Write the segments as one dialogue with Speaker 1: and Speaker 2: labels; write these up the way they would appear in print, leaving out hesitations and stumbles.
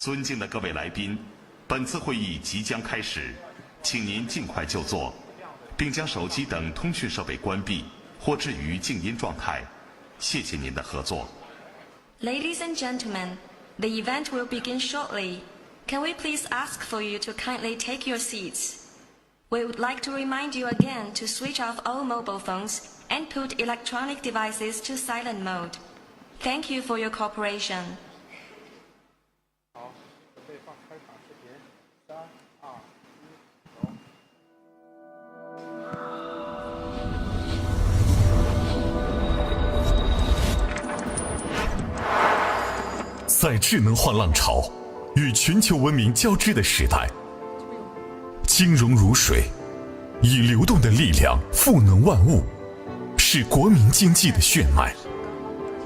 Speaker 1: 尊敬的各位来宾，本次会议即将开始，请您尽快就座，并将手机等通讯设备关闭或置于静音状态。谢谢您的合作。
Speaker 2: Ladies and gentlemen, the event will begin shortly. Can we please ask for you to kindly take your seats? We would like to remind you again to switch off all mobile phones and put electronic devices to silent mode. Thank you for your cooperation.
Speaker 3: 好，准备放开场视频，3、
Speaker 4: 2、1，走。在智能化浪潮与全球文明交织的时代，金融如水，以流动的力量赋能万物，是国民经济的血脉。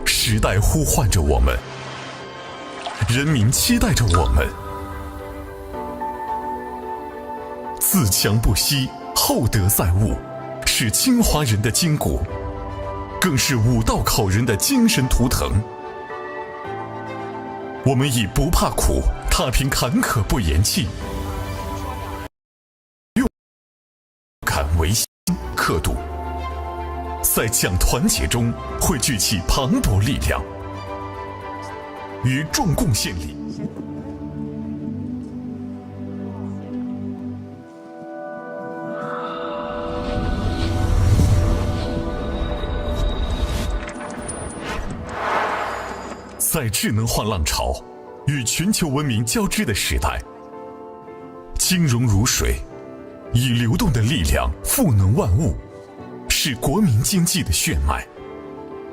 Speaker 4: 时代呼唤着我们，人民期待着我们。自强不息，厚德载物，是清华人的筋骨，更是五道口人的精神图腾。我们以不怕苦，踏平坎坷不言弃，勇敢维新刻度，在讲团结中汇聚起磅礴力量，与众贡献里。在智能化浪潮与全球文明交织的时代，金融如水，以流动的力量赋能万物，是国民经济的血脉。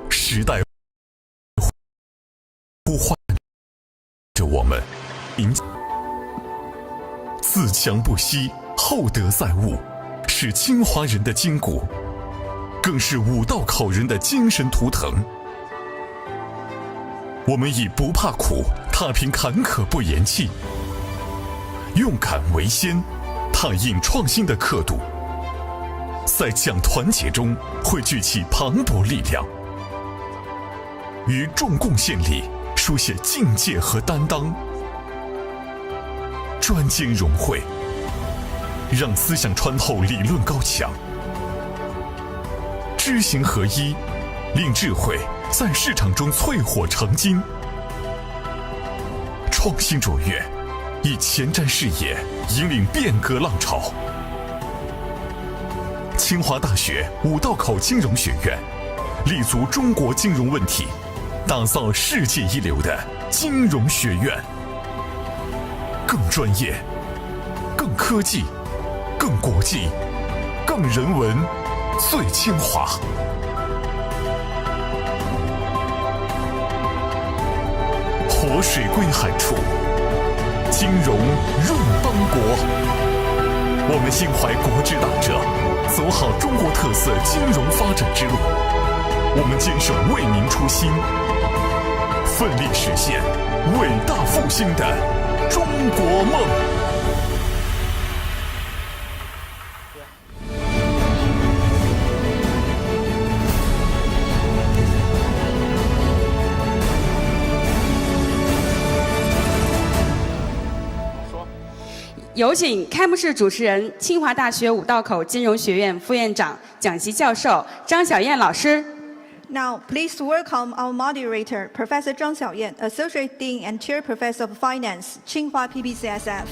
Speaker 4: 时代呼唤着我们，自强不息，厚德载物，是清华人的筋骨，更是五道口人的精神图腾。我们以不怕苦，踏平坎坷不言弃，勇敢为先，踏印创新的刻度，在讲团结中汇聚起磅礴力量，与众贡献里书写境界和担当，专精融汇，让思想穿透理论高墙，知行合一，令智慧在市场中淬火成金，创新卓越，以前瞻视野引领变革浪潮。清华大学五道口金融学院立足中国金融问题，打造世界一流的金融学院，更专业、更科技、更国际、更人文，最清华。活水归海处，金融润邦国。我们心怀国之大者，走好中国特色金融发展之路。我们坚守为民初心，奋力实现伟大复兴的中国梦。
Speaker 5: 有请开幕式主持人、清华大学五道口金融学院副院长、讲席教授张晓燕老师。
Speaker 6: Now, please welcome our moderator, Professor Zhang Xiaoyan, Associate Dean and Chair Professor of Finance, Tsinghua PBCSF.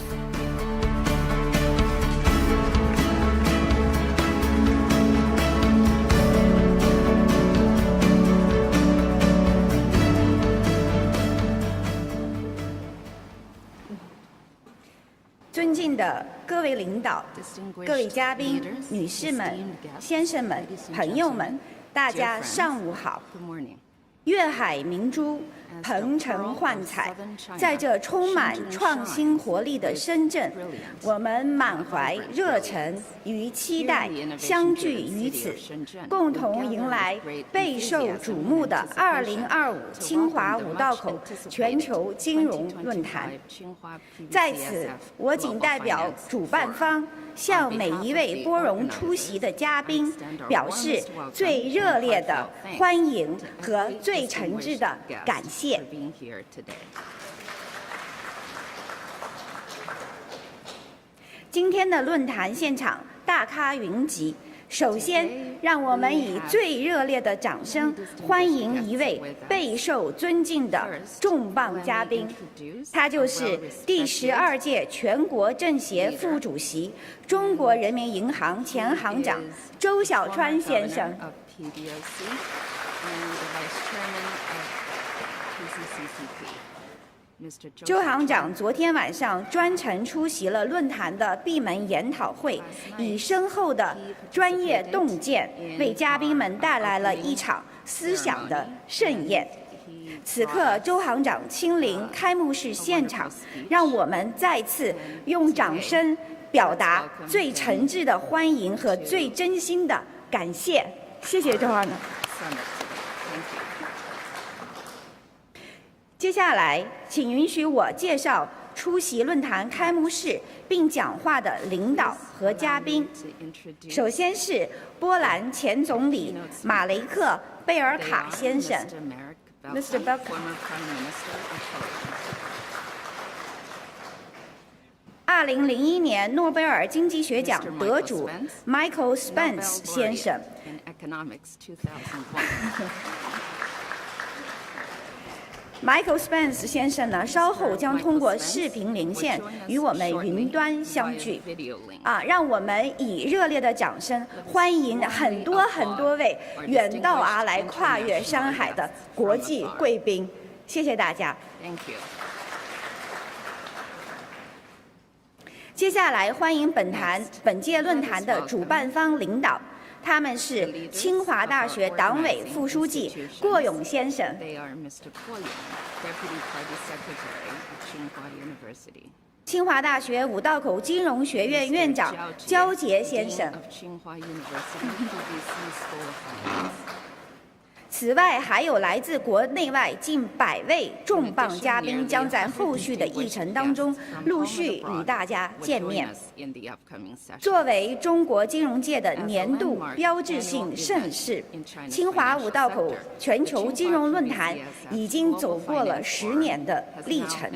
Speaker 7: 尊敬的各位领导、各位嘉宾、女士们、先生们、朋友们，大家上午好。粤海明珠，鹏程幻彩，在这充满创新活力的深圳，我们满怀热忱与期待相聚于此，共同迎来备受瞩目的2025清华五道口全球金融论坛。在此，我谨代表主办方，向每一位拨冗出席的嘉宾表示最热烈的欢迎和最诚挚的感谢。今天的论坛现场大咖云集，首先让我们以最热烈的掌声欢迎一位备受尊敬的重磅嘉宾，他就是第12届全国政协副主席、中国人民银行前行长周小川先生。周行长昨天晚上专程出席了论坛的闭门研讨会，以深厚的专业洞见，为嘉宾们带来了一场思想的盛宴。此刻，周行长亲临开幕式现场，让我们再次用掌声表达最诚挚的欢迎和最真心的感谢。谢谢周行长。接下来，请允许我介绍出席论坛开幕式并讲话的领导和嘉宾。首先是波兰前总理马雷克·贝尔卡先生 ，Mr. Belka。2001年诺贝尔经济学奖得主 Michael Spence 先生。Michael Spence 先生呢，稍后将通过视频连线与我们云端相聚。让我们以热烈的掌声欢迎很多位远道而来、跨越山海的国际贵宾。谢谢大家。接下来欢迎本届论坛的主办方领导。他们是清华大学党委副书记郭勇先生，清华大学五道口金融学院院长焦杰先生。此外，还有来自国内外近100位重磅嘉宾，将在后续的议程当中陆续与大家见面。作为中国金融界的年度标志性盛事，清华五道口全球金融论坛已经走过了10年的历程。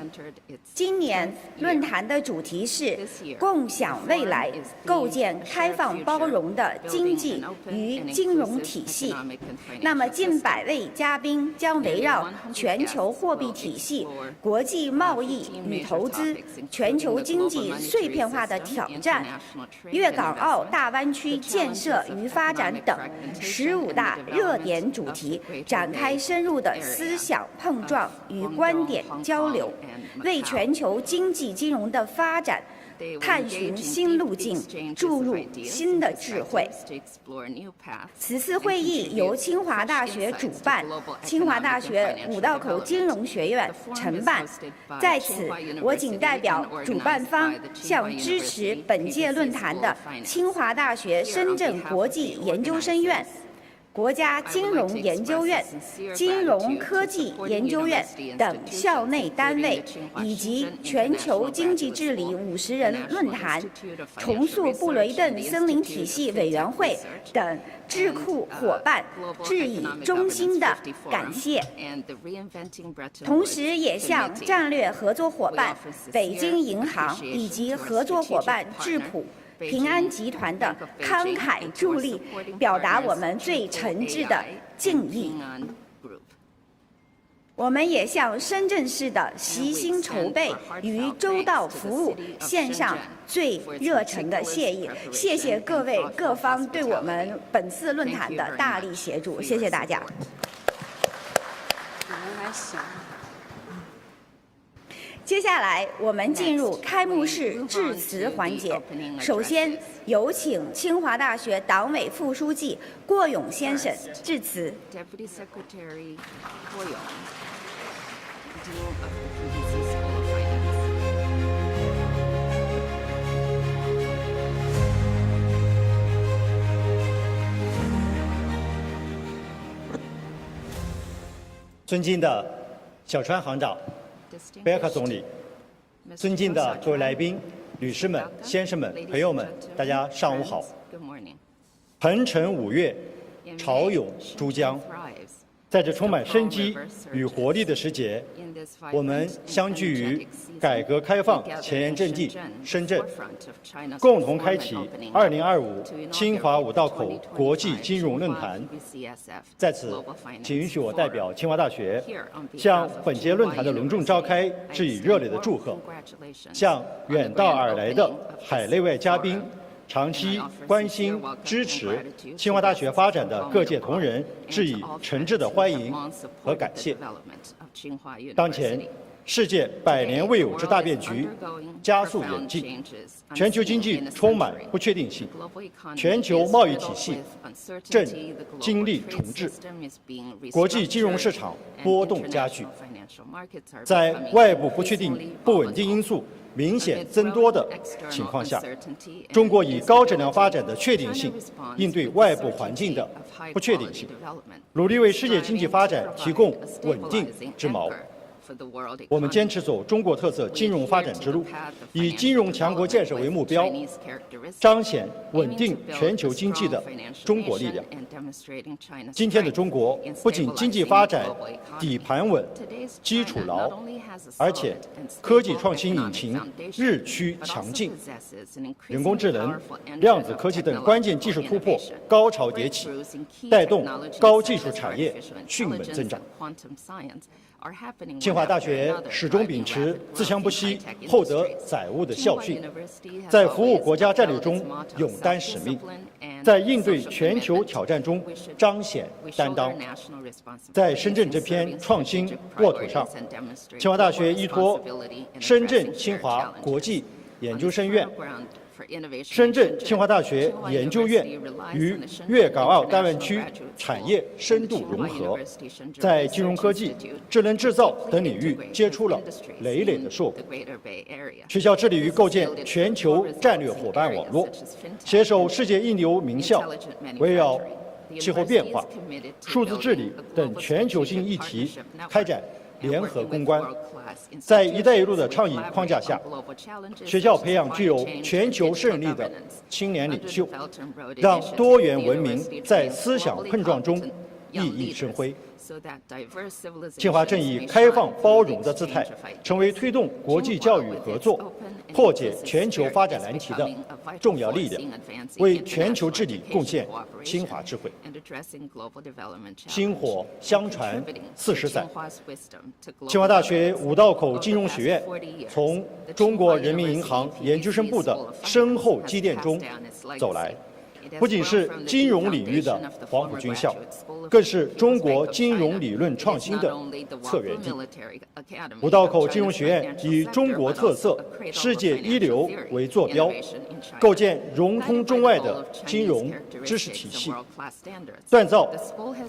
Speaker 7: 今年论坛的主题是共享未来，构建开放包容的经济与金融体系。那么近100位嘉宾将围绕全球货币体系、国际贸易与投资、全球经济碎片化的挑战、粤港澳大湾区建设与发展等15大热点主题展开深入的思想碰撞与观点交流，为全球经济金融的发展探寻新路径，注入新的智慧。此次会议由清华大学主办，清华大学五道口金融学院承办。在此，我仅代表主办方向支持本届论坛的清华大学深圳国际研究生院、国家金融研究院、金融科技研究院等校内单位，以及全球经济治理50人论坛、重塑布雷顿森林体系委员会等智库伙伴致以衷心的感谢。同时，也向战略合作伙伴北京银行以及合作伙伴智普、平安集团的慷慨助力，表达我们最诚挚的敬意。我们也向深圳市的悉心筹备与周到服务献上最热诚的谢意。谢谢各位各方对我们本次论坛的大力协助，谢谢大家。接下来，我们进入开幕式致辞环节。首先，有请清华大学党委副书记郭勇先生致辞。
Speaker 8: 尊敬的小川行长、贝尔卡总理，尊敬的各位来宾、女士们、先生们、朋友们，大家上午好。鹏程5月，潮涌珠江。在这充满生机与活力的时节，我们相聚于改革开放前沿阵地深圳，共同开启2025清华五道口国际金融论坛。在此，请允许我代表清华大学向本届论坛的隆重召开致以热烈的祝贺，向远道而来的海内外嘉宾、长期关心支持清华大学发展的各界同仁致以诚挚的欢迎和感谢。当前，世界100年未有之大变局加速演进，全球经济充满不确定性，全球贸易体系正经历重置，国际金融市场波动加剧。在外部不确定、不稳定因素明显增多的情况下，中国以高质量发展的确定性应对外部环境的不确定性，努力为世界经济发展提供稳定之锚。我们坚持走中国特色金融发展之路，以金融强国建设为目标，彰显稳定全球经济的中国力量。今天的中国不仅经济发展底盘稳、基础牢，而且科技创新引擎日趋强劲，人工智能、量子科技等关键技术突破高潮迭起，带动高技术产业迅猛增长。清华大学始终秉持自强不息、厚德载物的校训，在服务国家战略中勇担使命，在应对全球挑战中彰显担当。在深圳这片创新沃土上，清华大学依托深圳清华国际研究生院、深圳清华大学研究院与粤港澳大湾区产业深度融合，在金融科技、智能制造等领域结出了累累的硕果。学校致力于构建全球战略伙伴网络，携手世界一流名校，围绕气候变化、数字治理等全球性议题开展联合攻关。在“一带一路”的倡议框架下，学校培养具有全球适应力的青年领袖，让多元文明在思想碰撞中熠熠生辉。清华正以开放包容的姿态，成为推动国际教育合作、破解全球发展难题的重要力量，为全球治理贡献清华智慧。薪火相传40载，清华大学五道口金融学院从中国人民银行研究生部的深厚积淀中走来，不仅是金融领域的黄埔军校，更是中国金融理论创新的策源地。五道口金融学院以中国特色、世界一流为坐标，构建融通中外的金融知识体系，锻造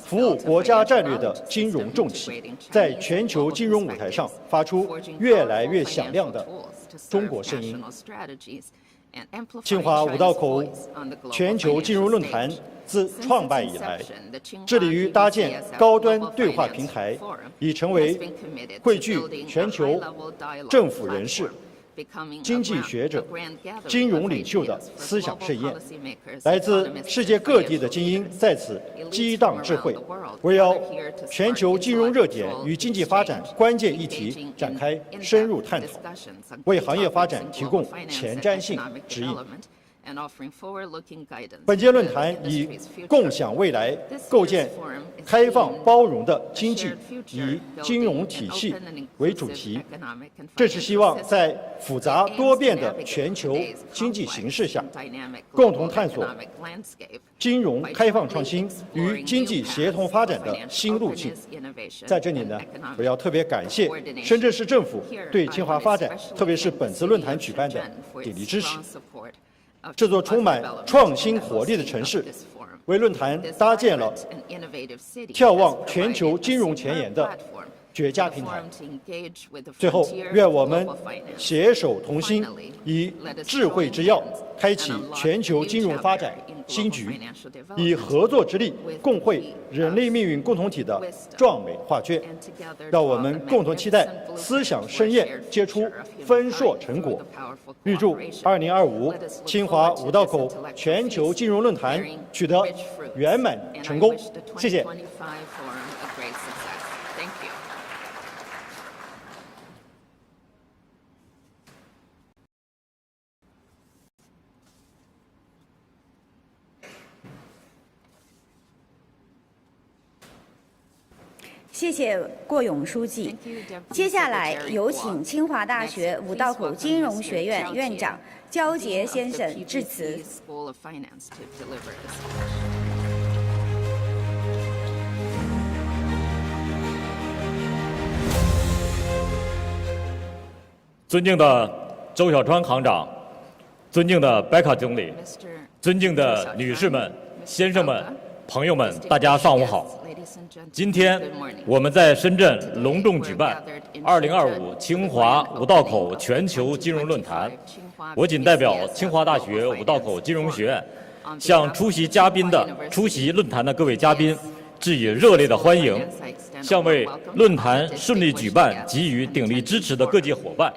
Speaker 8: 服务国家战略的金融重器，在全球金融舞台上发出越来越响亮的中国声音。清华五道口全球金融论坛自创办以来，致力于搭建高端对话平台，已成为汇聚全球政府人士、经济学者、金融领袖的思想盛宴。来自世界各地的精英在此激荡智慧，围绕全球金融热点与经济发展关键议题展开深入探讨，为行业发展提供前瞻性指引。本届论坛以共享未来、构建开放包容的经济与金融体系为主题，正是希望在复杂多变的全球经济形势下，共同探索金融开放创新与经济协同发展的新路径。在这里呢，我要特别感谢深圳市政府对清华发展，特别是本次论坛举办的鼎力支持。这座充满创新活力的城市，为论坛搭建了眺望全球金融前沿的绝佳平台。最后，愿我们携手同心，以智慧之钥开启全球金融发展新局，以合作之力共绘人类命运共同体的壮美画卷。让我们共同期待思想盛宴结出丰硕成果。预祝2025清华五道口全球金融论坛取得圆满成功。谢谢。
Speaker 7: 谢谢郭勇书记。接下来有请清华大学五道口金融学院院长焦杰先生致辞。
Speaker 9: 尊敬的周小川行长，尊敬的贝卡总理，尊敬的女士们、先生们、朋友们，大家上午好。今天我们在深圳隆重举办2025清华五道口全球金融论坛。我谨代表清华大学五道口金融学院，向出席论坛的各位嘉宾致以热烈的欢迎，向为论坛顺利举办给予鼎力支持的各界伙伴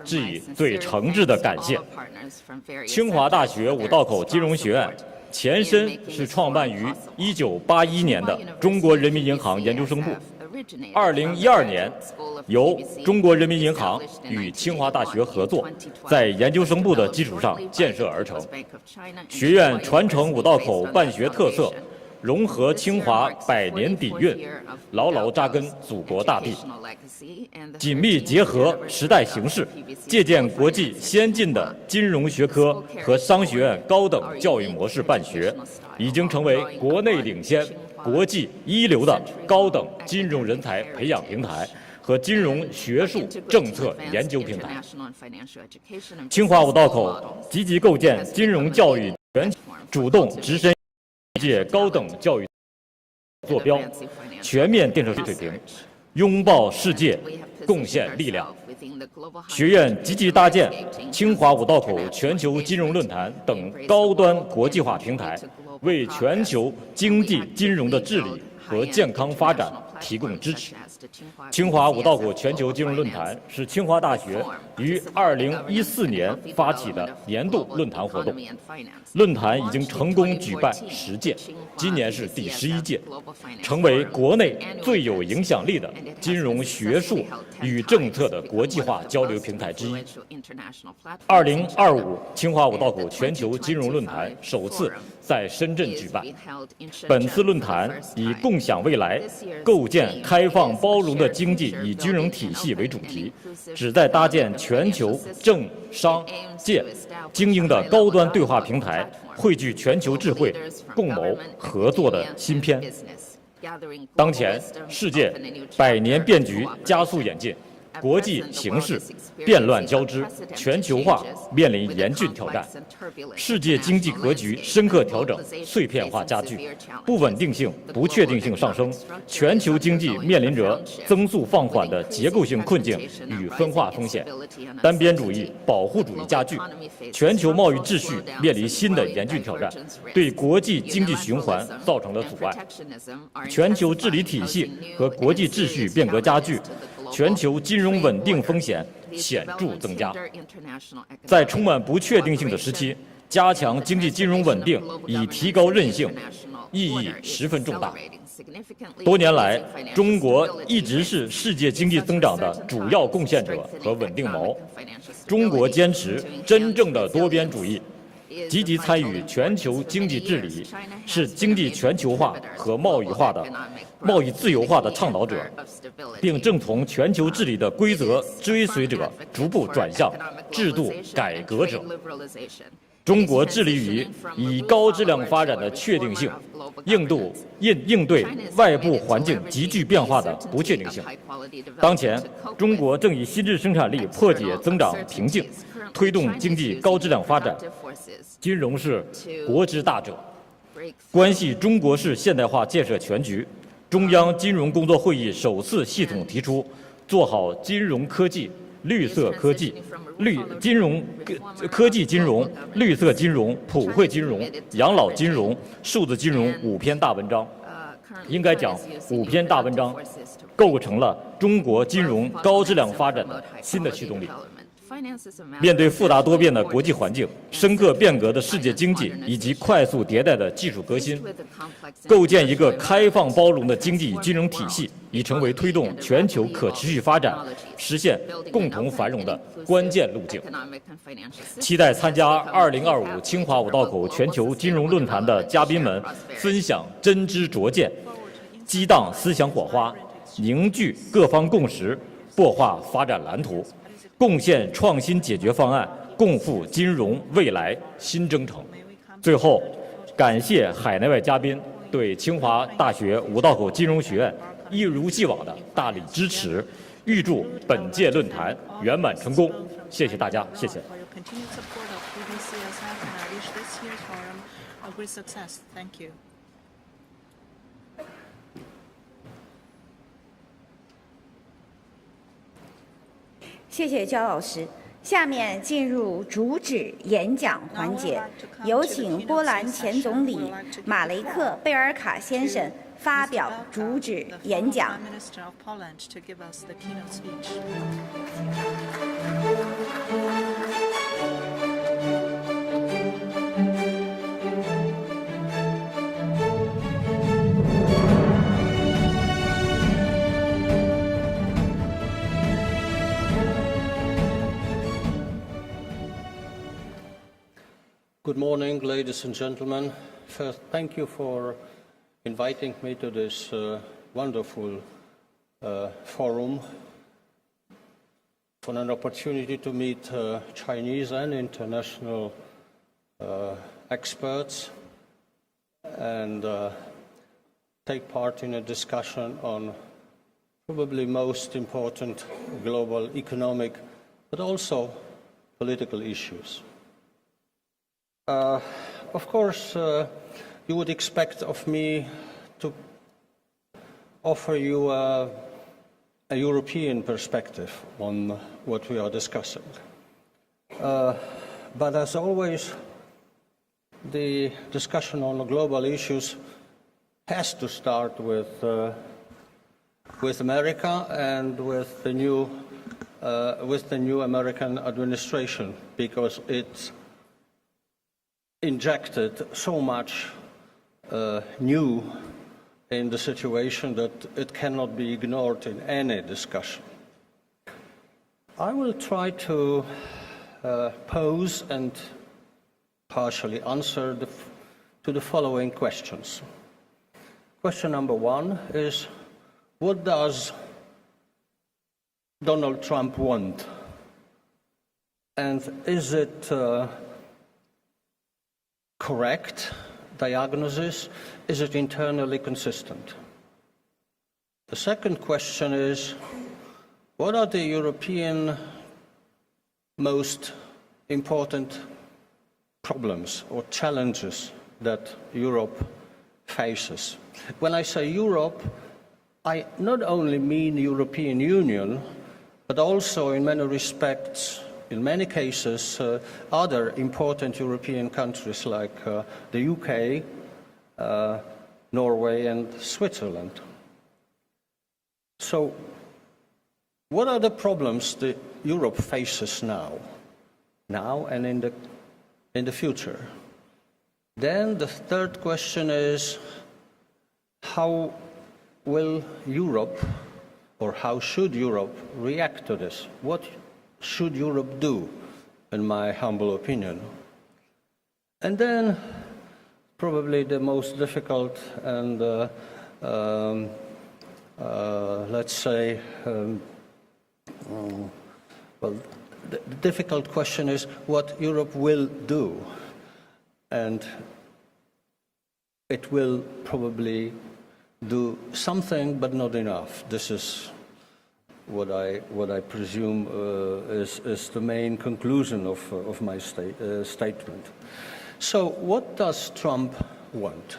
Speaker 9: 致以最诚挚的感谢。清华大学五道口金融学院前身是创办于1981年的中国人民银行研究生部，2012年由中国人民银行与清华大学合作，在研究生部的基础上建设而成。学院传承五道口办学特色，融合清华百年底蕴，牢牢扎根祖国大地，紧密结合时代形势，借鉴国际先进的金融学科和商学院高等教育模式办学，已经成为国内领先、国际一流的高等金融人才培养平台和金融学术政策研究平台。清华五道口积极构建金融教育全球，主动直身世界高等教育坐标，全面建设水平，拥抱世界，贡献力量。学院积极搭建清华五道口全球金融论坛等高端国际化平台，为全球经济金融的治理和健康发展提供支持。清华五道口全球金融论坛是清华大学于2014年发起的年度论坛活动，论坛已经成功举办10届，今年是第11届，成为国内最有影响力的金融学术与政策的国际化交流平台之一。2025清华五道口全球金融论坛首次在深圳举办。本次论坛以共享未来，构建开放包容的经济与金融体系为主题，旨在搭建全球政商界精英的高端对话平台，汇聚全球智慧，共谋合作的新篇。当前世界百年变局加速演进，国际形势变乱交织，全球化面临严峻挑战，世界经济格局深刻调整，碎片化加剧，不稳定性、不确定性上升，全球经济面临着增速放缓的结构性困境与分化风险，单边主义、保护主义加剧，全球贸易秩序面临新的严峻挑战，对国际经济循环造成了阻碍，全球治理体系和国际秩序变革加剧，全球金融稳定风险显著增加。在充满不确定性的时期，加强经济金融稳定以提高韧性，意义十分重大。多年来，中国一直是世界经济增长的主要贡献者和稳定锚。中国坚持真正的多边主义，积极参与全球经济治理，是经济全球化和贸易自由化的倡导者，并正从全球治理的规则追随者逐步转向制度改革者。中国致力于以高质量发展的确定性，应对外部环境急剧变化的不确定性。当前，中国正以新质生产力破解增长瓶颈，推动经济高质量发展。金融是国之大者，关系中国式现代化建设全局。中央金融工作会议首次系统提出，做好金融科技、绿色科技、科技金融、绿色金融、普惠金融、养老金融、数字金融5篇大文章。应该讲，5篇大文章构成了中国金融高质量发展的新的驱动力。面对复杂多变的国际环境、深刻变革的世界经济以及快速迭代的技术革新，构建一个开放包容的经济与金融体系，已成为推动全球可持续发展、实现共同繁荣的关键路径。期待参加2025清华五道口全球金融论坛的嘉宾们分享真知灼见，激荡思想火花，凝聚各方共识，擘画发展蓝图，贡献创新解决方案，共赴金融未来新征程。最后，感谢海内外嘉宾对清华大学五道口金融学院一如既往的大力支持，预祝本届论坛圆满成功。谢谢大家，谢谢。
Speaker 7: 谢谢焦老师。下面进入主旨演讲环节，有请波兰前总理马雷克·贝尔卡先生发表主旨演讲。
Speaker 10: Good morning, ladies and gentlemen. First, thank you for inviting me to this wonderful forum, for an opportunity to meet Chinese and international experts and take part in a discussion on probably most important global economic but also political issues. Of course, you would expect of me to offer you a European perspective on what we are discussing. But as always, the discussion on global issues has to start with America and with the new American administration, because it's injected so much new in the situation that it cannot be ignored in any discussion. I will try to pose and partially answer to the following questions. Question number one is, what does Donald Trump want? And is it correct diagnosis? Is it internally consistent? The second question is, what are the European most important problems or challenges that Europe faces? When I say Europe, I not only mean European Union, but also in many respects, in many cases, other important European countries like the UK, Norway and Switzerland. So, what are the problems that Europe faces now and in the future? Then the third question is, how will Europe, or how should Europe react to this? What should Europe do, in my humble opinion? And then, probably the most difficult and, let's say, well, the difficult question is what Europe will do. And it will probably do something, but not enough. This is what I presume is the main conclusion of my statement. So, what does Trump want?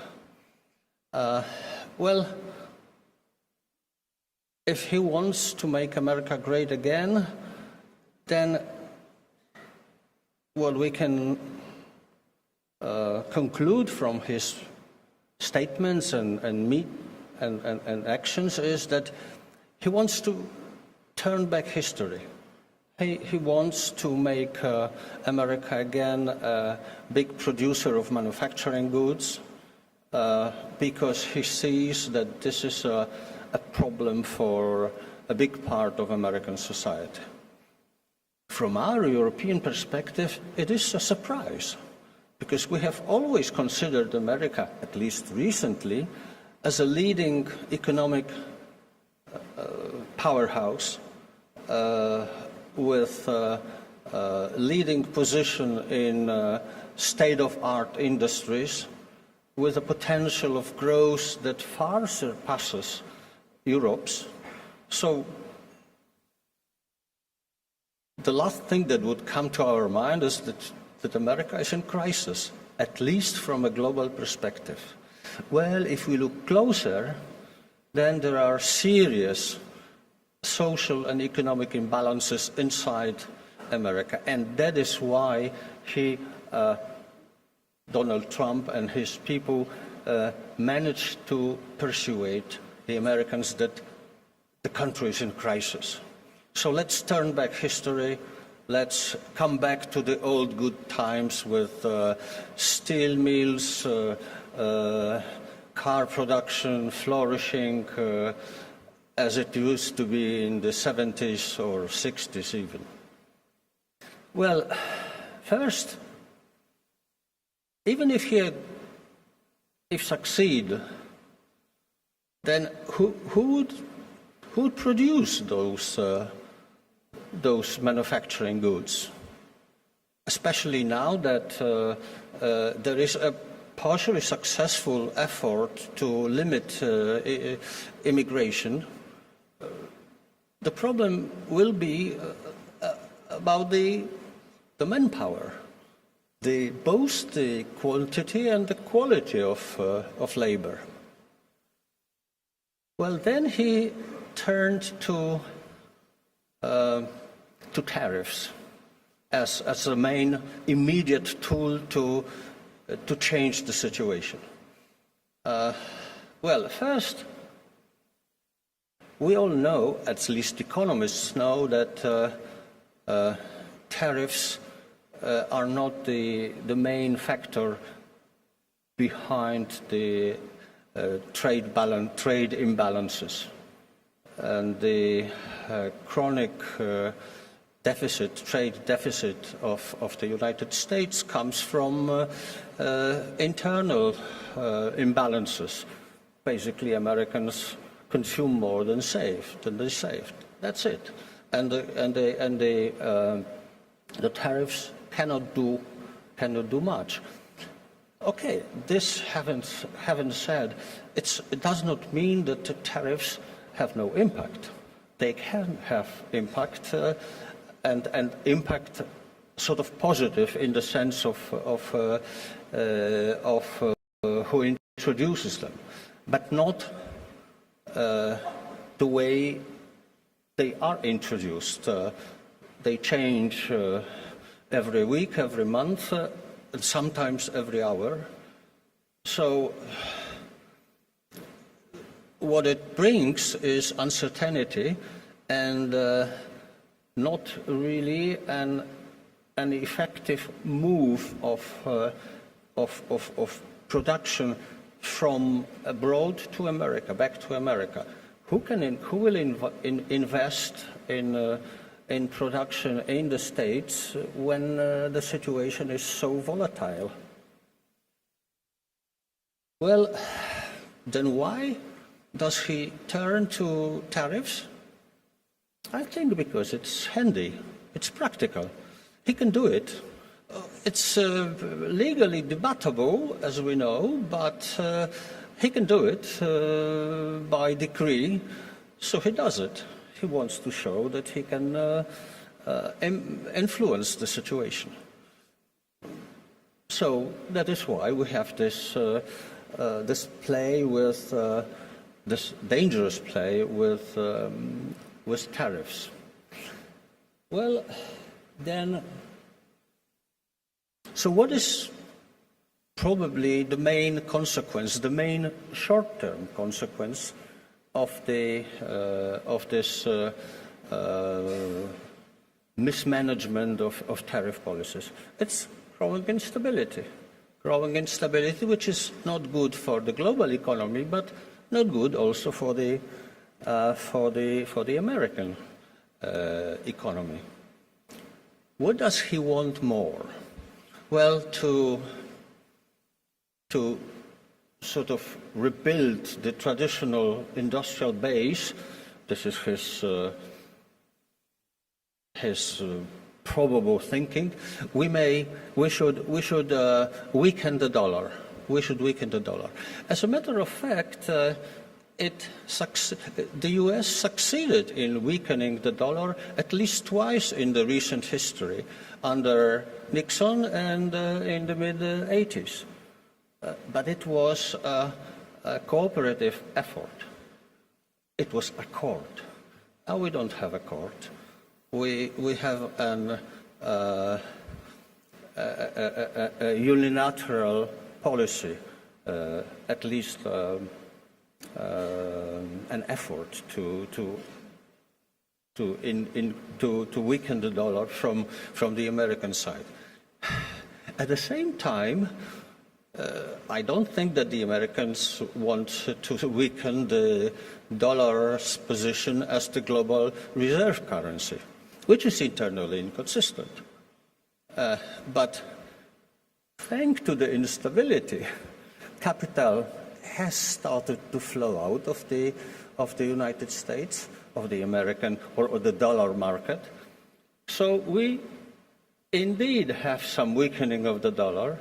Speaker 10: Well, if he wants to make America great again, then what we can conclude from his statements and actions is that he wants to turn back history. He wants to make America again a big producer of manufacturing goods because he sees that this is a problem for a big part of American society. From our European perspective, it is a surprise, because we have always considered America, at least recently, as a leading economic powerhouse with leading position in state-of-art industries, with a potential of growth that far surpasses Europe's. So the last thing that would come to our mind is that America is in crisis, at least from a global perspective. Well, if we look closer, then there are serious social and economic imbalances inside America, and that is why Donald Trump and his people managed to persuade the Americans that the country is in crisis. So let's turn back history. Let's come back to the old good times with steel mills, car production flourishing as it used to be in the 70s or 60s even. Well, first, even if succeed, then who would produce those manufacturing goods? Especially now that there is a partially successful effort to limit immigration. The problem will be about the manpower. Both the quantity and the quality of labor. Well, then he turned to tariffs as the main immediate tool to change the situation. Well, first, we all know, at least economists know, that tariffs are not the main factor behind the trade imbalances. And the chronic trade deficit of the United States comes from internal imbalances. Basically, Americans consume more than they saved. That's it. And the tariffs cannot do much. Okay, this having said, it does not mean that the tariffs have no impact. They can have impact, and impact sort of positive in the sense of who introduces them, but not the way they are introduced. They change every week, every month, and sometimes every hour. So what it brings is uncertainty and not really an effective move of production from abroad to America, back to America. Who will invest in production in the States when the situation is so volatile? Well, then why does he turn to tariffs? I think because it's handy, it's practical. He can do it. It's legally debatable, as we know, but he can do it by decree, so he does it. He wants to show that he can influence the situation. So that is why we have this play with this dangerous play with tariffs. Well, then, so what is probably the main consequence, the main short-term consequence of this mismanagement of tariff policies? It's growing instability, which is not good for the global economy, but not good also for the American economy. What does he want more? Well, to sort of rebuild the traditional industrial base this is his probable thinking. We should weaken the dollar. We should weaken the dollar. As a matter of fact, the U.S. succeeded in weakening the dollar at least twice in the recent history, under Nixon and in the mid-'80s. But it was a cooperative effort. It was a court. Now we don't have a court. We have a unilateral policy, at least an effort to weaken the dollar from the American side. At the same time, I don't think that the Americans want to weaken the dollar's position as the global reserve currency, which is internally inconsistent. But thanks to the instability, capital has started to flow out of the United States, of the American or the dollar market. So we indeed have some weakening of the dollar,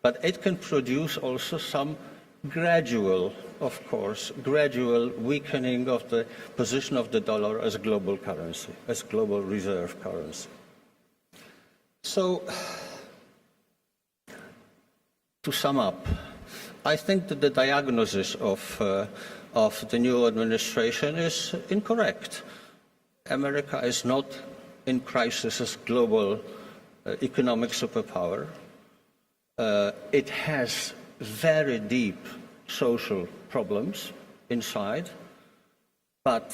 Speaker 10: but it can produce also some gradual, of course, gradual weakening of the position of the dollar as a global currency, as global reserve currency. So, to sum up, I think that the diagnosis of the new administration is incorrect. America is not in crisis as global economic superpower. It has very deep social problems inside, but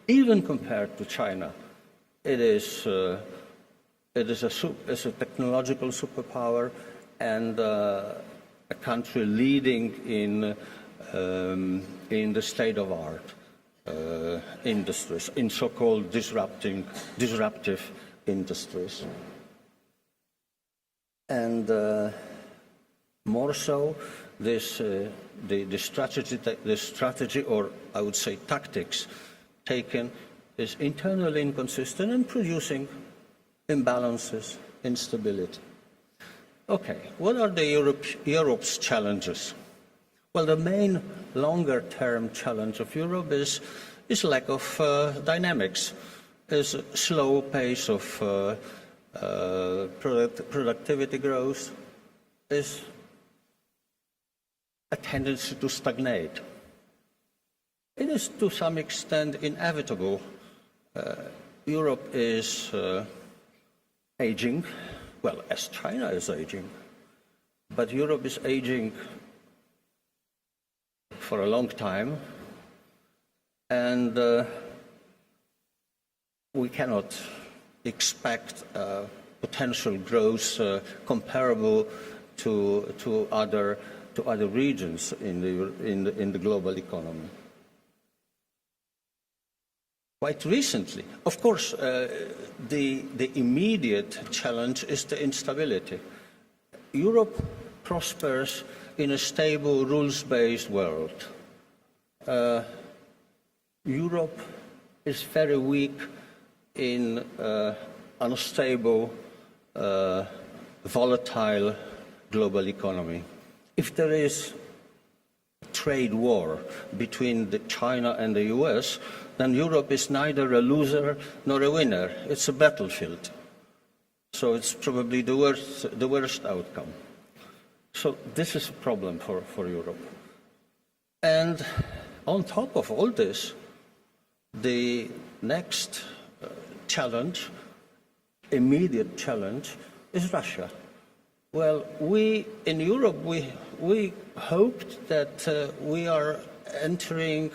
Speaker 10: even compared to China, it is a technological superpower and a country leading in the state-of-art industries, in so-called disruptive industries. And more so, the strategy, or I would say tactics, taken is internally inconsistent and producing imbalances, instability. Okay, what are Europe's challenges? Well, the main longer-term challenge of Europe is lack of dynamics, is a slow pace of productivity growth, is a tendency to stagnate. It is to some extent inevitable. Europe is aging, well, as China is aging, but Europe is aging for a long time, and we cannot expect potential growth comparable to other regions in the global economy. Quite recently, of course, the immediate challenge is the instability. Europe prospers in a stable, rules-based world. Europe is very weak in unstable, volatile global economy. If there is a trade war between China and the US, then Europe is neither a loser nor a winner. It's a battlefield. So it's probably the worst outcome. So this is a problem for Europe. And on top of all this, the next challenge, immediate challenge, is Russia. Well, we in Europe, we hoped that we are entering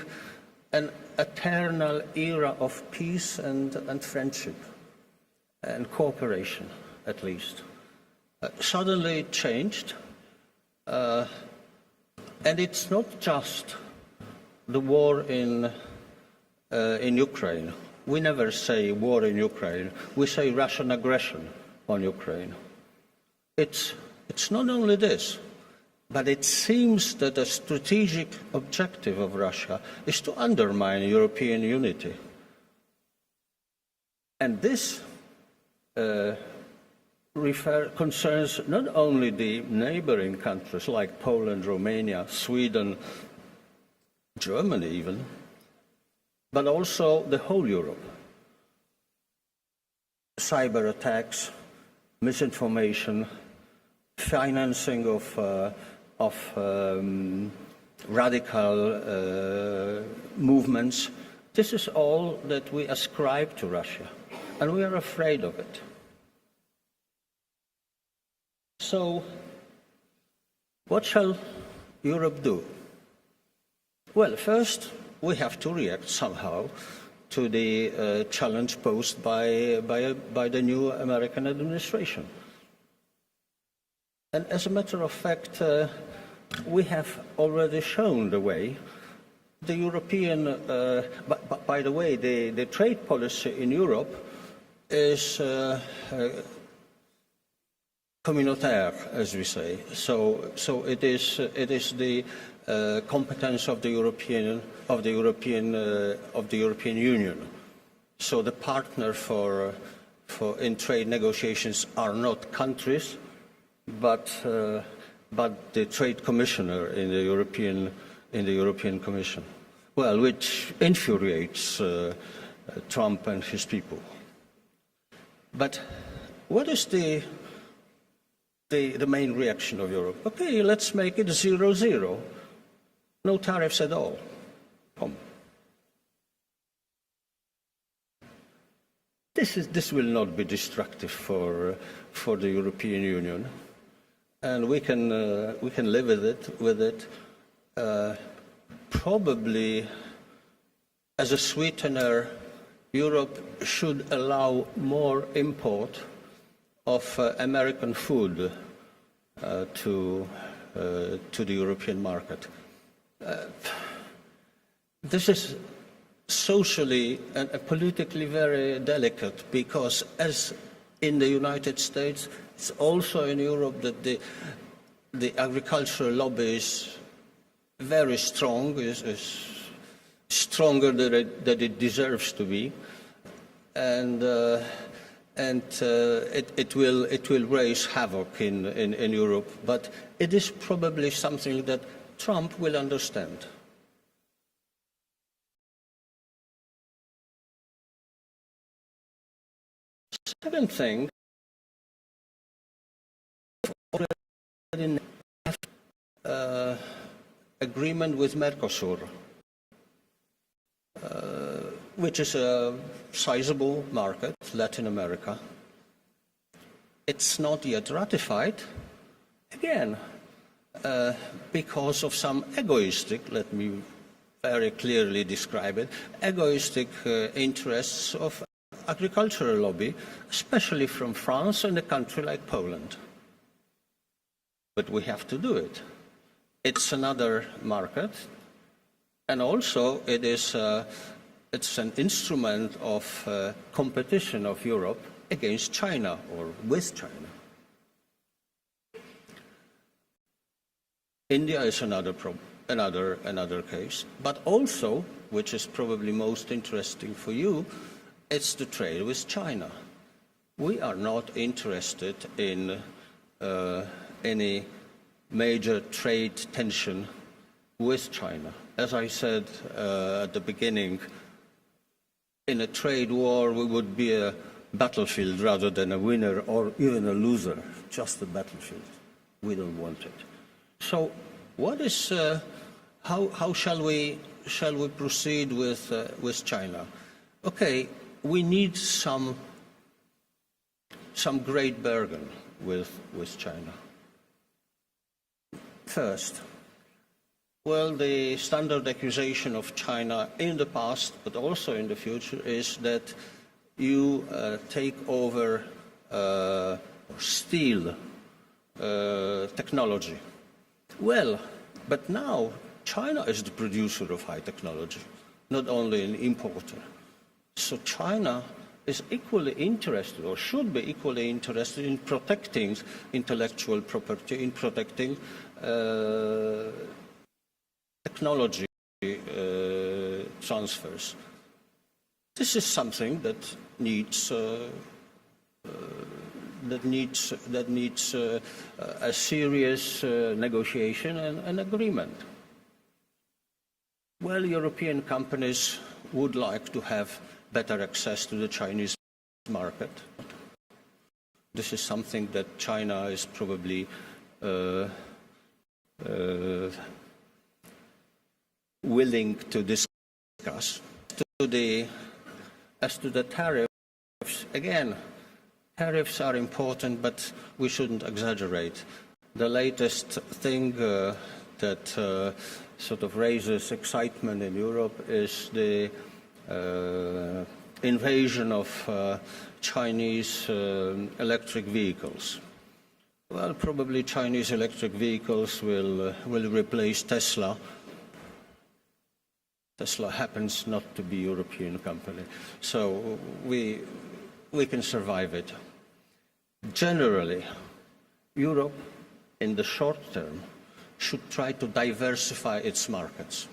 Speaker 10: an eternal era of peace and friendship and cooperation, at least. Suddenly it changed, and it's not just the war in Ukraine. We never say war in Ukraine. We say Russian aggression on Ukraine. It's not only this. But it seems that the strategic objective of Russia is to undermine European unity. And this concerns not only the neighboring countries like Poland, Romania, Sweden, Germany even, but also the whole Europe. Cyber attacks, misinformation, financing of radical movements. This is all that we ascribe to Russia, and we are afraid of it. So, what shall Europe do? Well, first, we have to react somehow to the challenge posed by the new American administration. And as a matter of fact, we have already shown the way. The European, by the way, the trade policy in Europe is communautaire, as we say. So it is the competence of the European Union. So the partner in trade negotiations are not countries, but the trade commissioner in the European Commission. Well, which infuriates Trump and his people. But what is the main reaction of Europe? Okay, let's make it 0-0. No tariffs at all. This will not be destructive for the European Union, and we can live with it. Probably, as a sweetener, Europe should allow more import of American food to the European market. This is socially and politically very delicate, because as in the United States, it's also in Europe that the agricultural lobby is very strong, is stronger than it deserves to be, and it will raise havoc in Europe. But it is probably something that Trump will understand. Second thing, already have agreement with Mercosur, which is a sizable market, Latin America. It's not yet ratified, again, because of some egoistic, let me very clearly describe it, egoistic interests of agricultural lobby, especially from France and a country like Poland. But we have to do it. It's another market, and also it's an instrument of competition of Europe against China or with China. India is another case, but also, which is probably most interesting for you, it's the trade with China. We are not interested in any major trade tension with China. As I said at the beginning, in a trade war we would be a battlefield rather than a winner or even a loser, just a battlefield. We don't want it. So what is, how shall we proceed with China? Okay, we need some great bargain with China. First, well, the standard accusation of China in the past, but also in the future, is that you take over or steal technology. Well, but now China is the producer of high technology, not only an importer. So China is equally interested, or should be equally interested, in protecting intellectual property, in protecting technology transfers. This is something that needs a serious negotiation and agreement. Well, European companies would like to have better access to the Chinese market. This is something that China is probably willing to discuss. As to the tariffs, again, tariffs are important, but we shouldn't exaggerate. The latest thing that sort of raises excitement in Europe is the invasion of Chinese electric vehicles. Well, probably Chinese electric vehicles will replace Tesla. Tesla happens not to be a European company, so we can survive it. Generally, Europe, in the short term, should try to diversify its markets.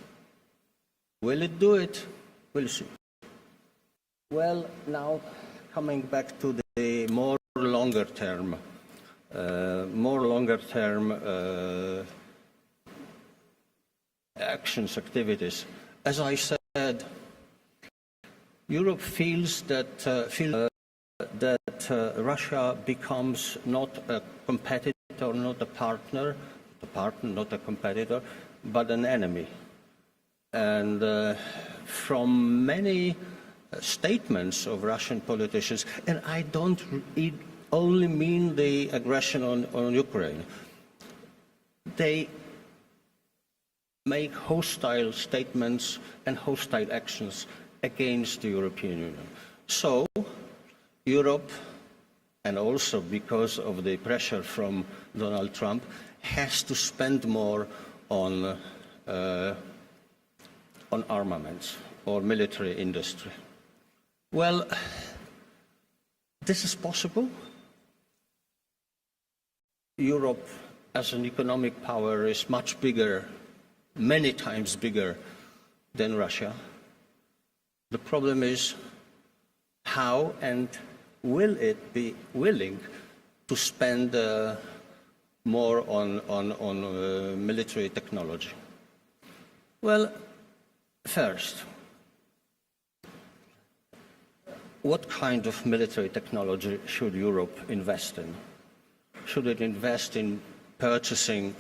Speaker 10: Will it do it? We'll see. Well, now coming back to the more longer term actions, activities. As I said, Europe feels that Russia becomes not a competitor, not a partner, not a competitor, but an enemy. And from many statements of Russian politicians, and I don't only mean the aggression on Ukraine, they make hostile statements and hostile actions against the European Union. So Europe, and also because of the pressure from Donald Trump, has to spend more on armaments or military industry. Well, this is possible. Europe, as an economic power, is much bigger, many times bigger than Russia. The problem is how and will it be willing to spend more on military technology? Well, first, what kind of military technology should Europe invest in? Should it invest in purchasing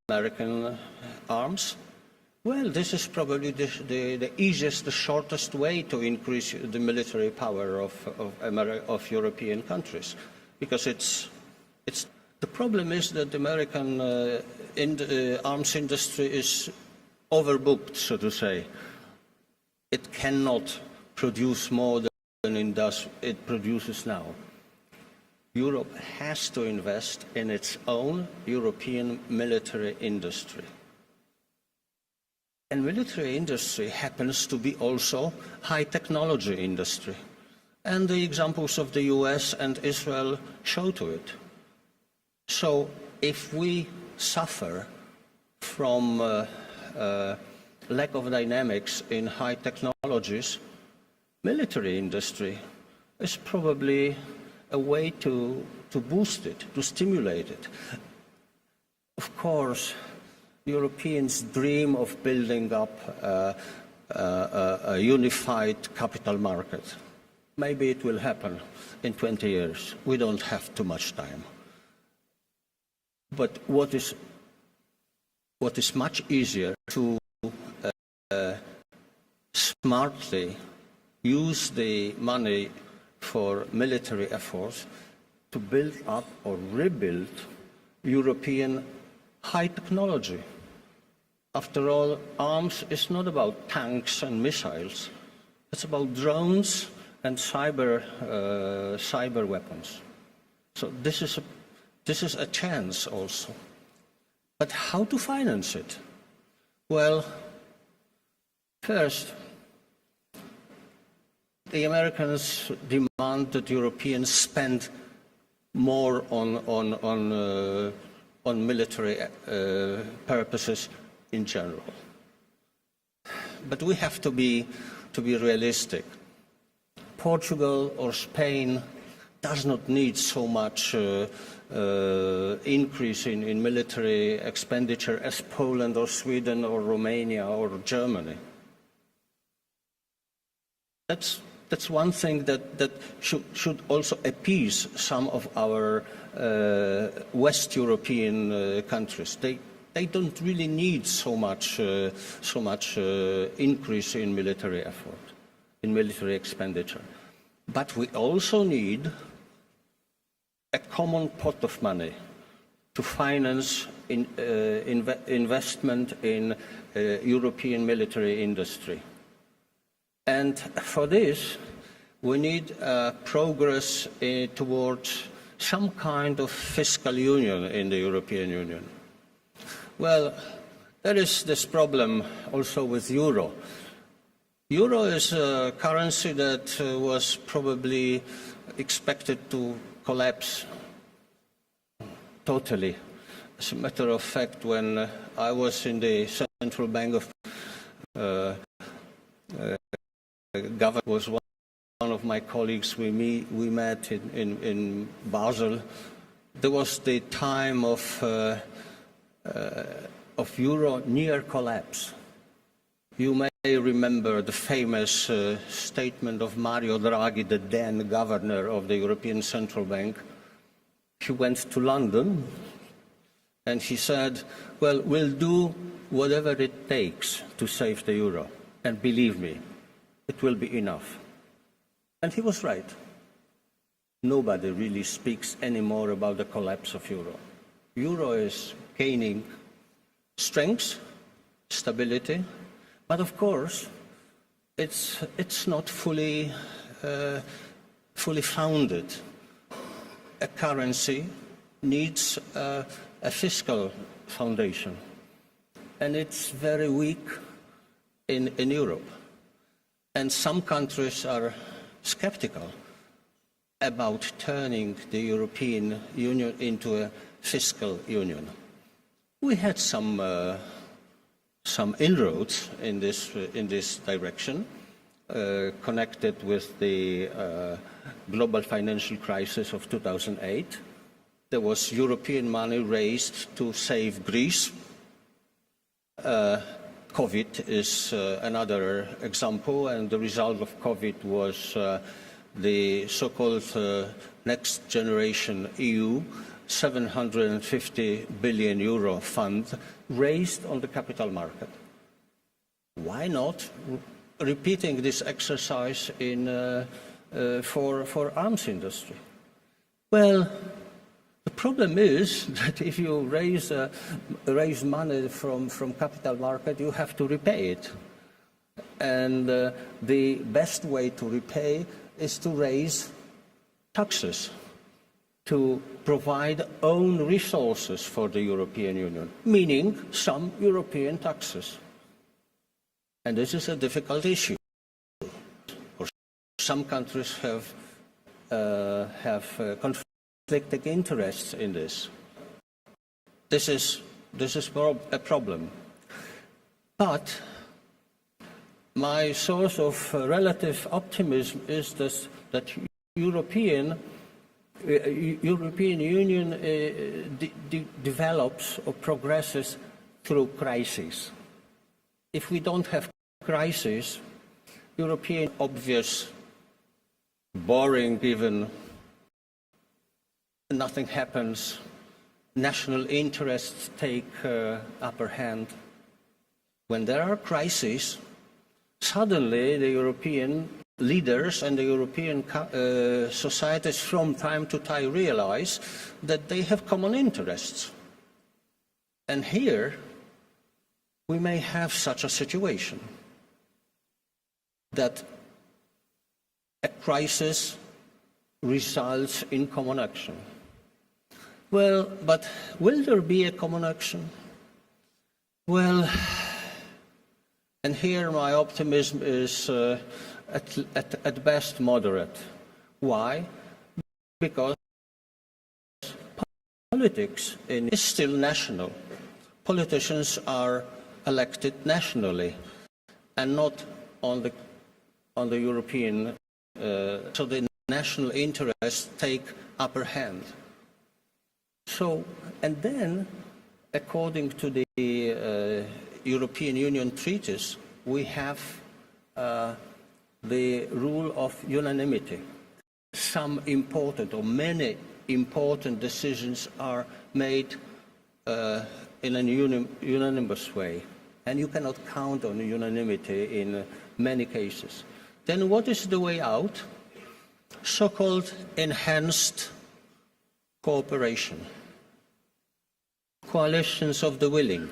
Speaker 10: American arms? Well, this is probably the easiest, the shortest way to increase the military power of European countries, because the problem is that the American arms industry is overbooked, so to say. It cannot produce more than it produces now. Europe has to invest in its own European military industry. And military industry happens to be also high technology industry. And the examples of the US and Israel show to it. So if we suffer from lack of dynamics in high technologies, military industry is probably a way to boost it, to stimulate it. Of course, Europeans dream of building up a unified capital market. Maybe it will happen in 20 years. We don't have too much time. But what is much easier to smartly use the money for military efforts to build up or rebuild European high technology. After all, arms is not about tanks and missiles. It's about drones and cyber weapons. So this is a chance also. But how to finance it? Well, first, the Americans demand that Europeans spend more on on military purposes in general. But we have to be realistic. Portugal or Spain does not need so much increase in military expenditure as Poland or Sweden or Romania or Germany. That's one thing that should also appease some of our West European countries. They don't really need so much increase in military effort, in military expenditure. But we also need a common pot of money to finance investment in European military industry. And for this, we need progress towards some kind of fiscal union in the European Union. Well, there is this problem also with euro. Euro is a currency that was probably expected to collapse totally. As a matter of fact, when I was in the Central Bank of Government, was one of my colleagues. We met in Basel. There was the time of euro near collapse. You may remember the famous statement of Mario Draghi, the then governor of the European Central Bank. He went to London and he said, well, we'll do whatever it takes to save the euro. And believe me, it will be enough. And he was right. Nobody really speaks anymore about the collapse of euro. Euro is gaining strength, stability, but of course, it's not fully founded. A currency needs a fiscal foundation, and it's very weak in Europe. And some countries are skeptical about turning the European Union into a fiscal union. We had some inroads in this direction, connected with the global financial crisis of 2008. There was European money raised to save Greece. COVID is another example, and the result of COVID was the so-called Next Generation EU 750 billion euro fund raised on the capital market. Why not repeating this exercise for arms industry? Well, the problem is that if you raise money from capital market, you have to repay it. And the best way to repay is to raise taxes, to provide own resources for the European Union, meaning some European taxes. And this is a difficult issue. Some countries have conflicting interests in this. This is a problem. But my source of relative optimism is that European Union develops or progresses through crises. If we don't have crisis, European obvious, boring even, nothing happens, national interests take upper hand. When there are crises, suddenly the European leaders and the European societies from time to time realize that they have common interests. And here we may have such a situation that a crisis results in common action. Well, but will there be a common action? Well, and here my optimism is at best moderate. Why? Because politics is still national. Politicians are elected nationally and not on the European, so the national interests take upper hand. So, and then, according to the European Union treaties, we have the rule of unanimity. Some important or many important decisions are made in a unanimous way, and you cannot count on unanimity in many cases. Then what is the way out? So-called enhanced cooperation, coalitions of the willing.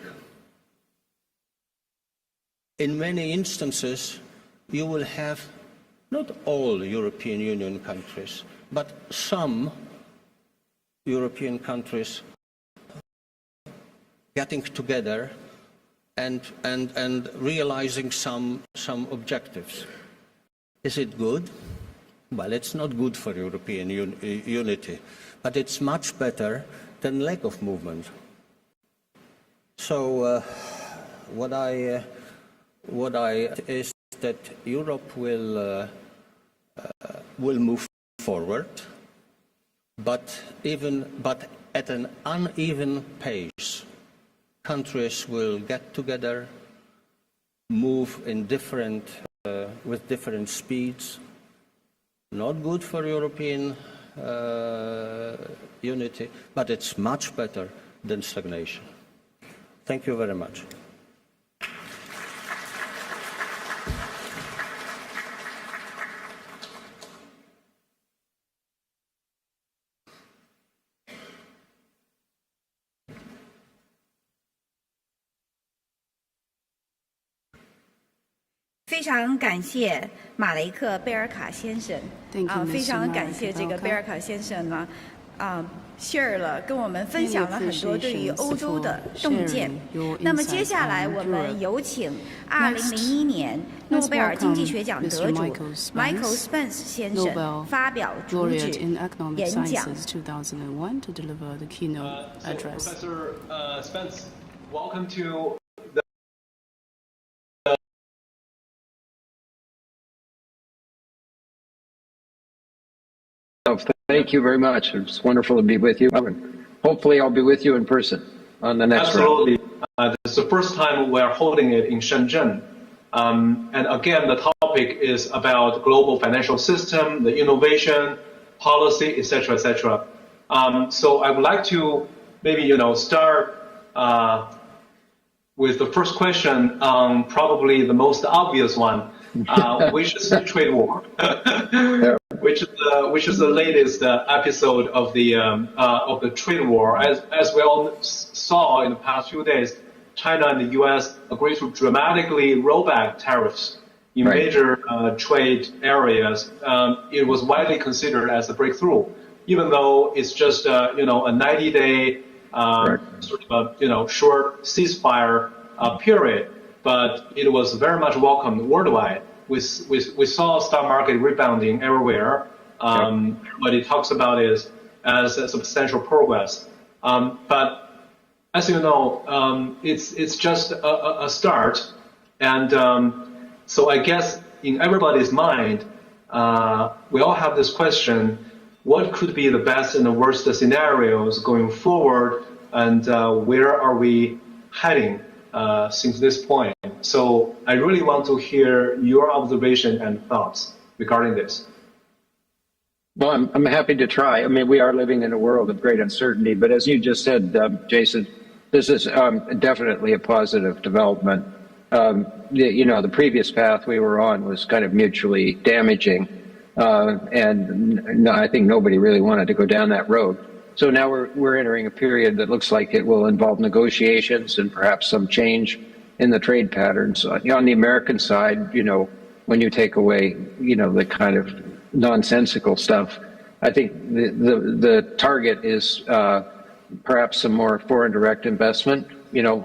Speaker 10: In many instances, you will have not all European Union countries, but some European countries getting together and realizing some objectives. Is it good? Well, it's not good for European unity, but it's much better than lack of movement. So what I is that Europe will move forward, but at an uneven pace. Countries will get together, move in with different speeds. Not good for European unity, but it's much better than stagnation. Thank you very much.
Speaker 7: 非常感谢马雷克·贝尔卡先生，非常感谢这个贝尔卡先生呢，share 了跟我们分享了很多对于欧洲的洞见。那么接下来我们有请2001年诺贝尔经济学奖得主 Michael Spence 先生发表主旨演讲。
Speaker 11: Professor Spence, welcome to.
Speaker 12: Thank you very much. It's wonderful to be with you. Hopefully I'll be with you in person on the next
Speaker 11: Absolutely.
Speaker 12: round.
Speaker 11: This is the first time we're holding it in Shenzhen. And again, the topic is about global financial system, the innovation, policy, etc., etc. So I would like to maybe, start with the first question on probably the most obvious one, which is the trade war. Which is the latest episode of the trade war. As we all saw in the past few days, China and the U.S. agreed to dramatically roll back tariffs in major trade areas. It was widely considered as a breakthrough, even though it's just a 90-day sort of a short ceasefire period. But it was very much welcomed worldwide. We saw stock market rebounding everywhere. What it talks about is as a substantial progress. But as you know, it's just a start. And so I guess in everybody's mind, we all have this question, what could be the best and the worst scenarios going forward, and where are we heading since this point? So I really want to hear your observation and thoughts regarding this.
Speaker 12: Well, I'm happy to try. I mean, we are living in a world of great uncertainty, but as you just said, Jason, this is definitely a positive development. The previous path we were on was kind of mutually damaging, and I think nobody really wanted to go down that road. So now we're entering a period that looks like it will involve negotiations and perhaps some change in the trade patterns. On the American side, when you take away, the kind of nonsensical stuff, I think the target is perhaps some more foreign direct investment,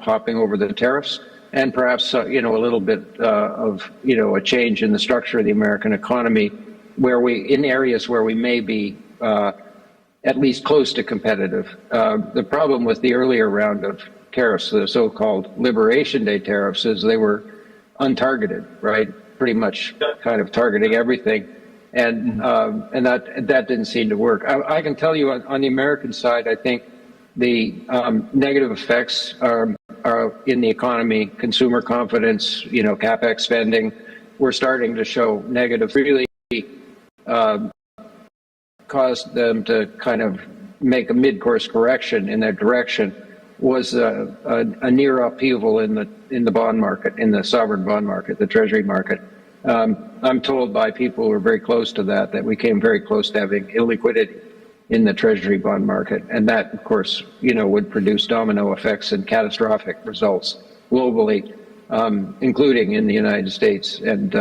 Speaker 12: hopping over the tariffs, and perhaps, a little bit of, a change in the structure of the American economy, in areas where we may be at least close to competitive. The problem with the earlier round of tariffs, the so-called Liberation Day tariffs, is they were untargeted, right? Pretty much kind of targeting everything. And that didn't seem to work. I can tell you on the American side, I think the negative effects are in the economy, consumer confidence, CapEx spending. We're starting to show negative, really caused them to kind of make a mid-course correction in that direction was a near upheaval in the bond market, in the sovereign bond market, the treasury market. I'm told by people who are very close to that we came very close to having illiquidity in the treasury bond market. And that, of course, would produce domino effects and catastrophic results globally, including in the United States and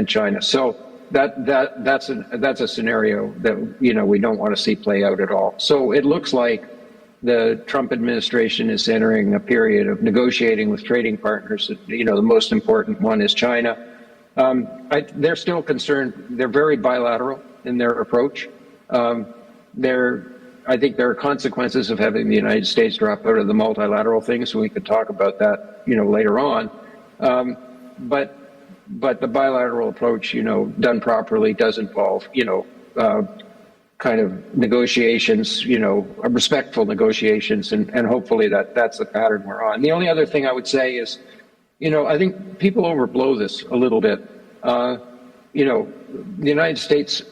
Speaker 12: China. So that's a scenario that, we don't want to see play out at all. So it looks like the Trump administration is entering a period of negotiating with trading partners. The most important one is China. They're still concerned. They're very bilateral in their approach. I think there are consequences of having the United States drop out of the multilateral thing, so we could talk about that, later on. But the bilateral approach, done properly, does involve, kind of negotiations, respectful negotiations, and hopefully that's the pattern we're on. The only other thing I would say is, I think people overblow this a little bit. The United States,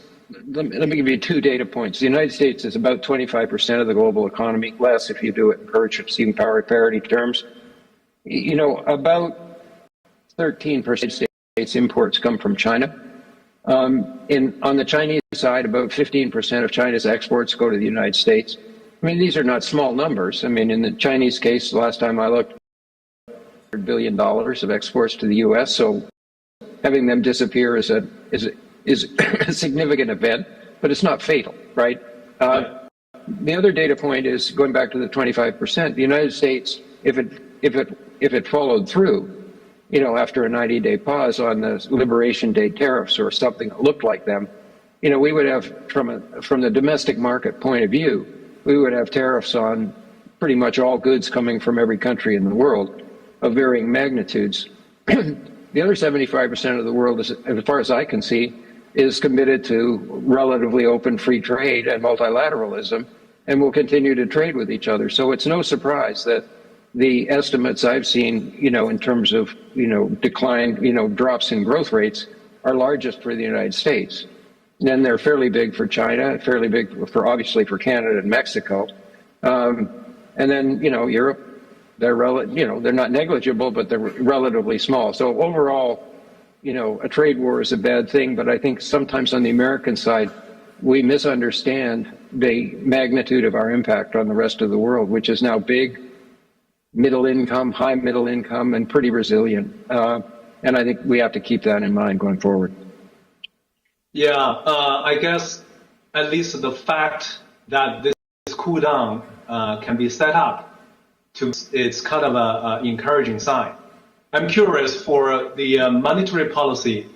Speaker 12: let me give you 2 data points. The United States is about 25% of the global economy, less if you do it in purchasing power parity terms. About 13% of States imports come from China. On the Chinese side, about 15% of China's exports go to the United States. I mean, these are not small numbers. I mean, in the Chinese case, the last time I looked, $100 billion of exports to the U.S. So having them disappear is a significant event, but it's not fatal, right? The other data point is going back to the 25%. The United States, if it followed through, after a 90-day pause on the Liberation Day tariffs or something that looked like them, we would have, from the domestic market point of view, we would have tariffs on pretty much all goods coming from every country in the world of varying magnitudes. The other 75% of the world, as far as I can see, is committed to relatively open free trade and multilateralism, and will continue to trade with each other. So it's no surprise that the estimates I've seen, in terms of, decline, drops in growth rates are largest for the United States. And then they're fairly big for China, fairly big for, obviously, for Canada and Mexico. And then, Europe, they're not negligible, but they're relatively small. So overall, a trade war is a bad thing, but I think sometimes on the American side, we misunderstand the magnitude of our impact on the rest of the world, which is now big, middle income, high middle income, and pretty resilient. And I think we have to keep that in mind going forward.
Speaker 11: Yeah, I guess at least the fact that this cool down can be set up, it's kind of an encouraging sign. I'm curious for the monetary policy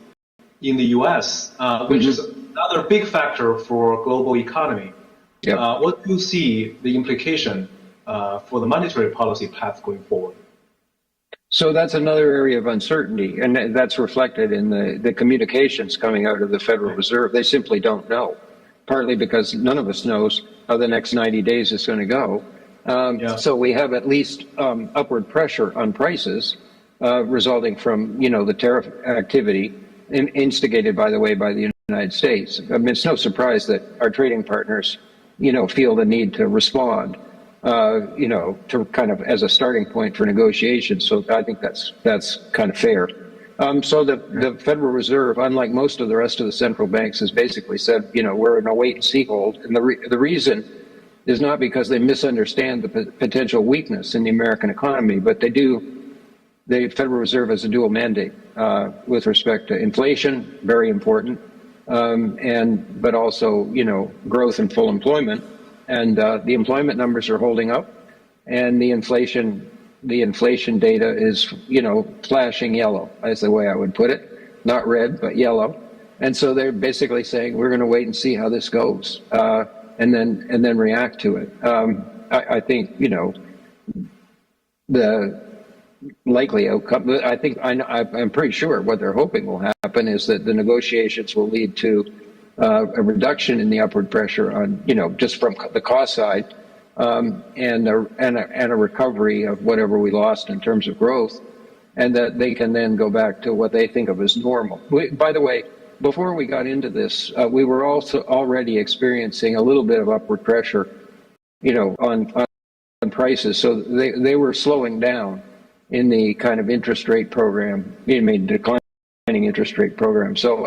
Speaker 11: in the U.S., which is another big factor for global economy.
Speaker 12: Yep.
Speaker 11: What do you see the implication for the monetary policy path going forward?
Speaker 12: So that's another area of uncertainty, and that's reflected in the communications coming out of the Federal Reserve. They simply don't know, partly because none of us knows how the next 90 days is going to go. So we have at least upward pressure on prices resulting from, the tariff activity instigated, by the way, by the United States. I mean, it's no surprise that our trading partners, feel the need to respond, to kind of as a starting point for negotiations. So I think that's kind of fair. So the Federal Reserve, unlike most of the rest of the central banks, has basically said, we're in a wait and see hold. And the reason is not because they misunderstand the potential weakness in the American economy, but they do. The Federal Reserve has a dual mandate with respect to inflation, very important, but also, growth and full employment. And the employment numbers are holding up, and the inflation data is, flashing yellow, is the way I would put it, not red, but yellow. And so they're basically saying, we're going to wait and see how this goes. and then react to it. I think, you know, the likely outcome, I think I'm pretty sure what they're hoping will happen is that the negotiations will lead to a reduction in the upward pressure on, you know, just from the cost side, and a recovery of whatever we lost in terms of growth, and that they can then go back to what they think of as normal. By the way, before we got into this, we were also already experiencing a little bit of upward pressure, you know, on prices. So they were slowing down in the kind of interest rate program, declining interest rate program. So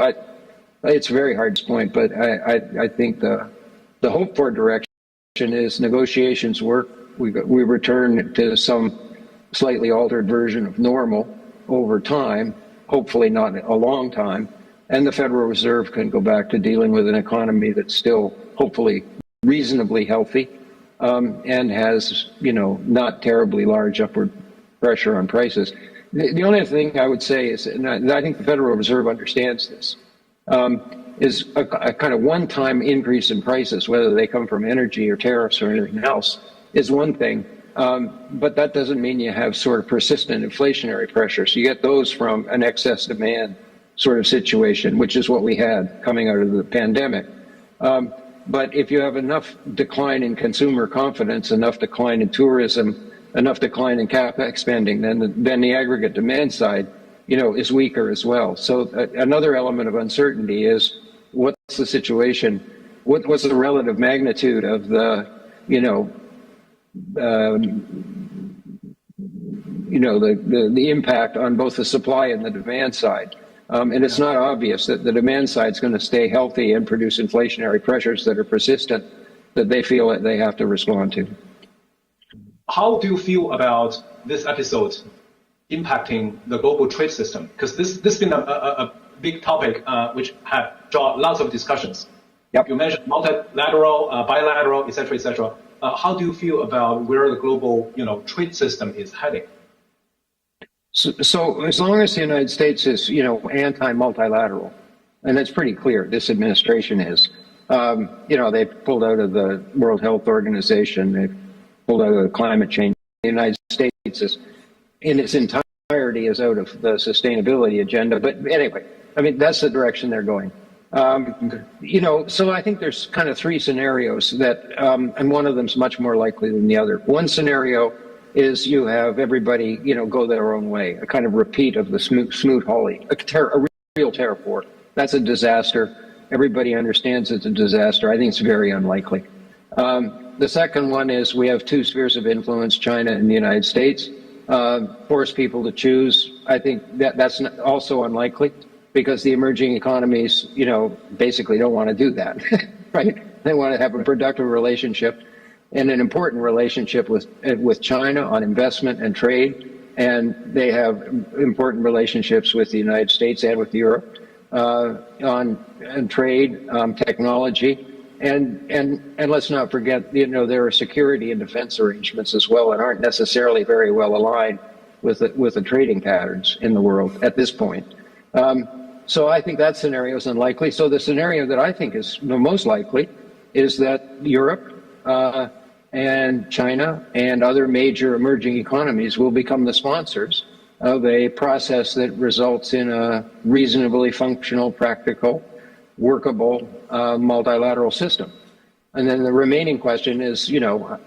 Speaker 12: it's very hard to point, but I think the hope for direction is negotiations work. We return to some slightly altered version of normal over time, hopefully not a long time, and the Federal Reserve can go back to dealing with an economy that's still hopefully reasonably healthy, and has, you know, not terribly large upward pressure on prices. The only thing I would say is, and I think the Federal Reserve understands this, is a kind of one-time increase in prices, whether they come from energy or tariffs or anything else, is one thing. But that doesn't mean you have sort of persistent inflationary pressure. So you get those from an excess demand sort of situation, which is what we had coming out of the pandemic. But if you have enough decline in consumer confidence, enough decline in tourism, enough decline in capex spending, then the aggregate demand side, you know, is weaker as well. So another element of uncertainty is what's the situation, what's the relative magnitude of the, you know, the impact on both the supply and the demand side. And it's not obvious that the demand side is going to stay healthy and produce inflationary pressures that are persistent, that they feel that they have to respond to.
Speaker 11: How do you feel about this episode impacting the global trade system? Because this has been a big topic which had drawn lots of discussions.
Speaker 12: Yep.
Speaker 11: You mentioned multilateral, bilateral, et cetera, et cetera. How do you feel about where the global, you know, trade system is heading?
Speaker 12: So as long as the United States is, you know, anti-multilateral, and it's pretty clear this administration is, you know, they pulled out of the World Health Organization, they pulled out of the climate change. The United States is, in its entirety, is out of the sustainability agenda. But anyway, I mean, that's the direction they're going. You know, so I think there's kind of three scenarios that, and one of them's much more likely than the other. One scenario is you have everybody, you know, go their own way, a kind of repeat of the Smoot-Hawley, a real tariff war. That's a disaster. Everybody understands it's a disaster. I think it's very unlikely. The second one is we have two spheres of influence, China and the United States, force people to choose. I think that's also unlikely because the emerging economies, you know, basically don't want to do that, right? They want to have a productive relationship and an important relationship with China on investment and trade, and they have important relationships with the United States and with Europe on trade, technology, and let's not forget, you know, there are security and defense arrangements as well, and aren't necessarily very well aligned with the trading patterns in the world at this point. So I think that scenario is unlikely. So the scenario that I think is the most likely is that Europe and China and other major emerging economies will become the sponsors of a process that results in a reasonably functional, practical, workable multilateral system. And then the remaining question is, you know,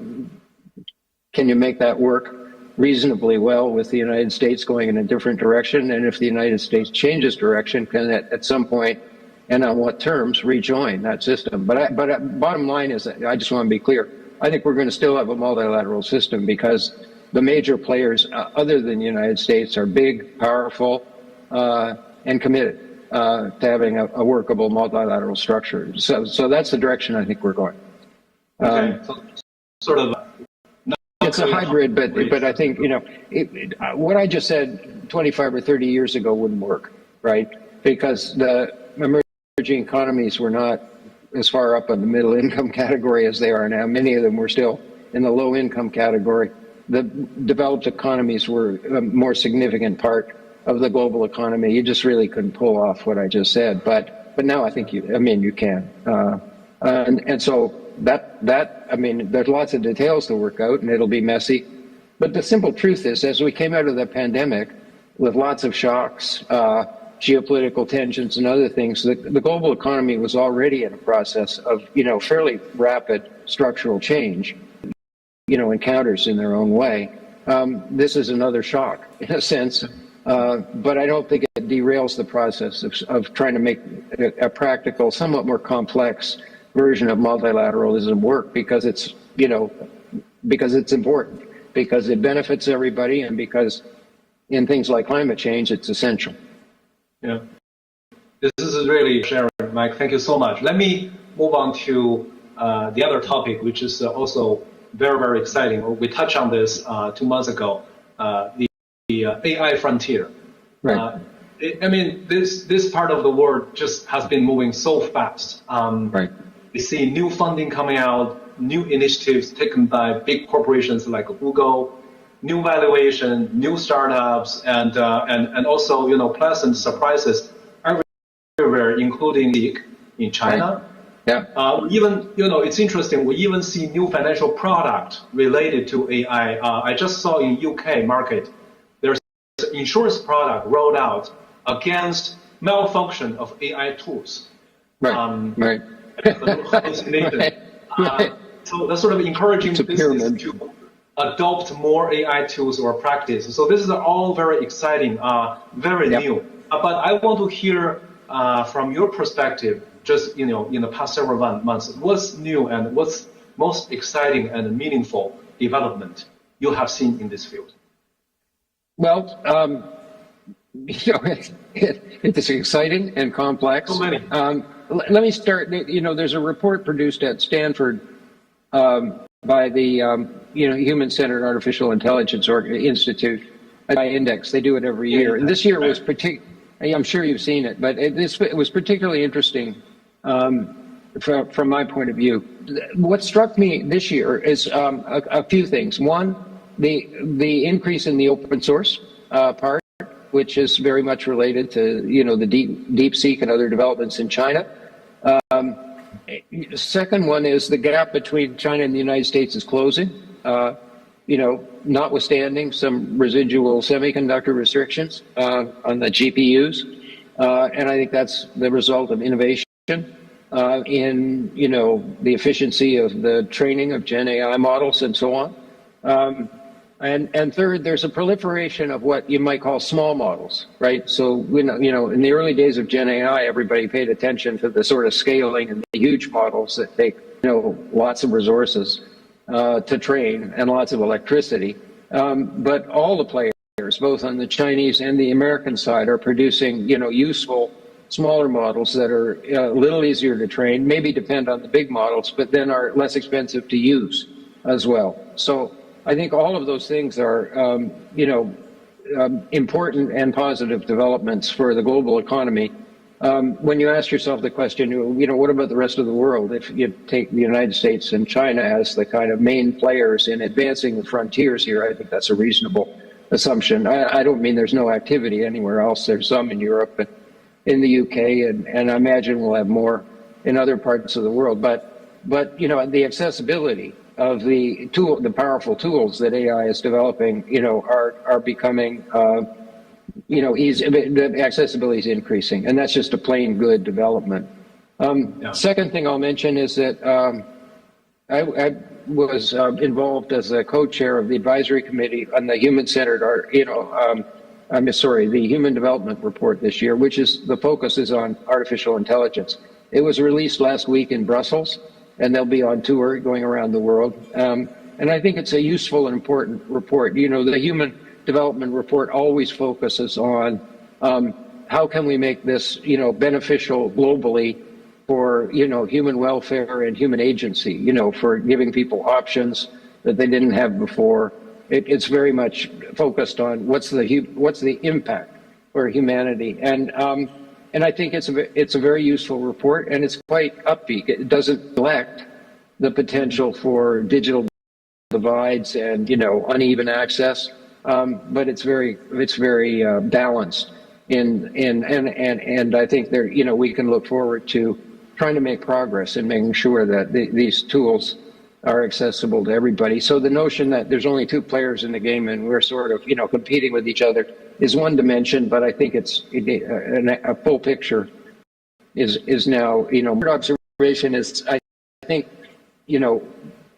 Speaker 12: can you make that work reasonably well with the United States going in a different direction? And if the United States changes direction, can it at some point, and on what terms, rejoin that system? But bottom line is, I just want to be clear, I think we're going to still have a multilateral system because the major players other than the United States are big, powerful, and committed to having a workable multilateral structure. So that's the direction I think we're going.
Speaker 11: Okay. So sort of.
Speaker 12: It's a hybrid, but I think, you know, what I just said 25 or 30 years ago wouldn't work, right? Because the emerging economies were not as far up in the middle income category as they are now. Many of them were still in the low income category. The developed economies were a more significant part of the global economy. You just really couldn't pull off what I just said. But now I think you can. And so I mean, there's lots of details to work out, and it'll be messy. But the simple truth is, as we came out of the pandemic with lots of shocks, geopolitical tensions and other things, the global economy was already in a process of, fairly rapid structural change, encounters in their own way. This is another shock in a sense, but I don't think it derails the process of trying to make a practical, somewhat more complex version of multilateralism work, because it's, because it's important, because it benefits everybody, and because in things like climate change, it's essential.
Speaker 11: Yeah, this is really sharing, Mike. Thank you so much. Let me move on to the other topic, which is also very, very exciting. We touched on this 2 months ago, the AI frontier.
Speaker 12: Right.
Speaker 11: I mean, this part of the world just has been moving so fast.
Speaker 12: Right.
Speaker 11: We see new funding coming out, new initiatives taken by big corporations like Google, new valuation, new startups, and also pleasant surprises everywhere, including in China.
Speaker 12: Right. Yeah.
Speaker 11: Even it's interesting. We even see new financial product related to AI. I just saw in UK market there's an insurance product rolled out against malfunction of AI tools.
Speaker 12: Right. Right.
Speaker 11: Hallucination. So that's sort of encouraging business to adopt more AI tools or practice. So this is all very exciting, very new. But I want to hear from your perspective, just in the past several months, what's new and what's most exciting and meaningful development you have seen in this field?
Speaker 12: Well, it's exciting and complex.
Speaker 11: So many.
Speaker 12: Let me start. There's a report produced at Stanford by the Human-Centered Artificial Intelligence Institute, by Index. They do it every year, and this year was I'm sure you've seen it, but it was particularly interesting from my point of view. What struck me this year is a few things. One, the increase in the open source part, which is very much related to the DeepSeek and other developments in China. Second one is the gap between China and the United States is closing. Notwithstanding some residual semiconductor restrictions on the GPUs, and I think that's the result of innovation in the efficiency of the training of Gen AI models and so on. And third, there's a proliferation of what you might call small models, right? So in the early days of Gen AI, everybody paid attention to the sort of scaling and the huge models that take lots of resources to train and lots of electricity. But all the players, both on the Chinese and the American side, are producing useful smaller models that are a little easier to train, maybe depend on the big models, but then are less expensive to use as well. So I think all of those things are, important and positive developments for the global economy. When you ask yourself the question, what about the rest of the world? If you take the United States and China as the kind of main players in advancing the frontiers here, I think that's a reasonable assumption. I don't mean there's no activity anywhere else. There's some in Europe and in the UK, and I imagine we'll have more in other parts of the world. But the accessibility of the powerful tools that AI is developing, are becoming, easy. The accessibility is increasing, and that's just a plain good development. Second thing I'll mention is that I was involved as a co-chair of the advisory committee on the the Human Development Report this year, which is the focus is on artificial intelligence. It was released last week in Brussels, and they'll be on tour going around the world. And I think it's a useful and important report. The Human Development Report always focuses on how can we make this, beneficial globally for, human welfare and human agency, for giving people options that they didn't have before. It's very much focused on what's the impact for humanity. And I think it's a very useful report, and it's quite upbeat. It doesn't neglect the potential for digital divides and uneven access, but it's very balanced. And I think we can look forward to trying to make progress in making sure that these tools are accessible to everybody. So the notion that there's only two players in the game and we're sort of, competing with each other is one dimension, but I think it's a full picture is now, observation is, I think,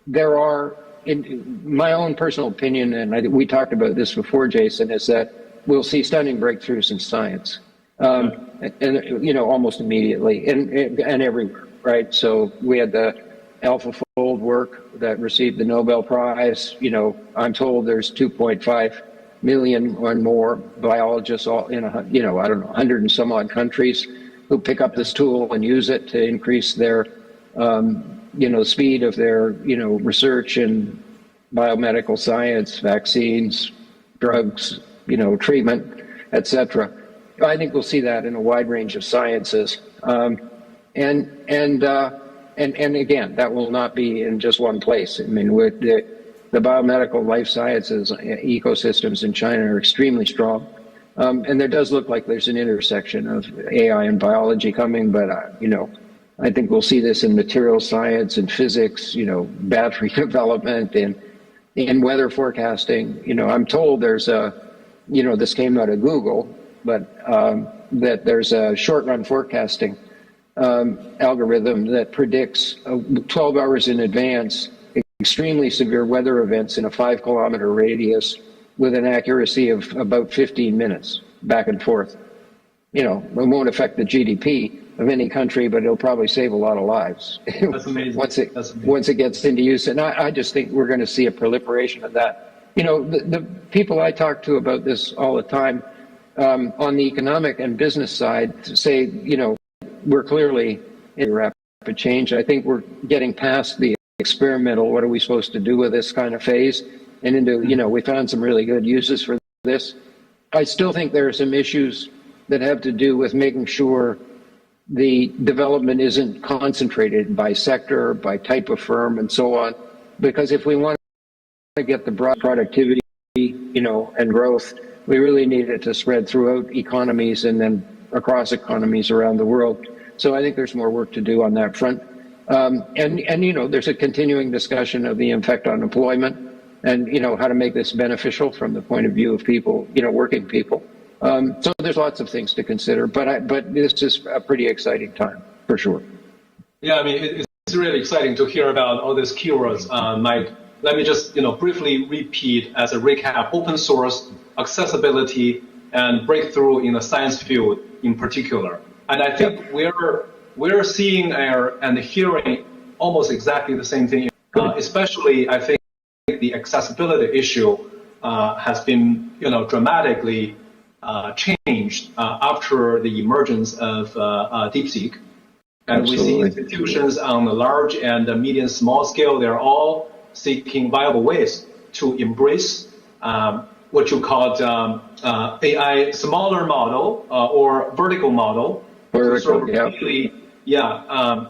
Speaker 12: there are, in my own personal opinion, and we talked about this before, Jason, is that we'll see stunning breakthroughs in science, and almost immediately and everywhere, right? So we had the AlphaFold work that received the Nobel Prize. I'm told there's 2.5 million or more biologists all in 100 and some odd countries who pick up this tool and use it to increase their speed of their research in biomedical science, vaccines, drugs, treatment, etc. I think we'll see that in a wide range of sciences, and again, that will not be in just one place. I mean, with the biomedical life sciences ecosystems in China are extremely strong, and there does look like there's an intersection of AI and biology coming. But I think we'll see this in material science and physics, battery development, and in weather forecasting. I'm told there's this came out of Google, but that there's a short-run forecasting algorithm that predicts 12 hours in advance extremely severe weather events in a 5-kilometer radius with an accuracy of about 15 minutes back and forth. It won't affect the GDP of any country, but it'll probably save a lot of lives.
Speaker 11: That's amazing.
Speaker 12: Once it gets into use. And I just think we're going to see a proliferation of that. The people I talk to about this all the time on the economic and business side say, we're clearly in rapid change. I think we're getting past the experimental, what are we supposed to do with this kind of phase, and into, we found some really good uses for this. I still think there are some issues that have to do with making sure the development isn't concentrated by sector, by type of firm, and so on. Because if we want to get the broad productivity, and growth, we really need it to spread throughout economies and then across economies around the world. So I think there's more work to do on that front. And there's a continuing discussion of the effect on employment and, how to make this beneficial from the point of view of people, working people. So there's lots of things to consider, but this is a pretty exciting time, for sure.
Speaker 11: Yeah, I mean, it's really exciting to hear about all these keywords, Mike. Let me just, briefly repeat as a recap: open source, accessibility, and breakthrough in the science field in particular. And I think we're seeing and hearing almost exactly the same thing. Especially, I think the accessibility issue has been, dramatically changed after the emergence of DeepSeek. And Absolutely. We see institutions on the large and the medium small scale, they're all seeking viable ways to embrace what you call AI smaller model or vertical model.
Speaker 12: Vertical,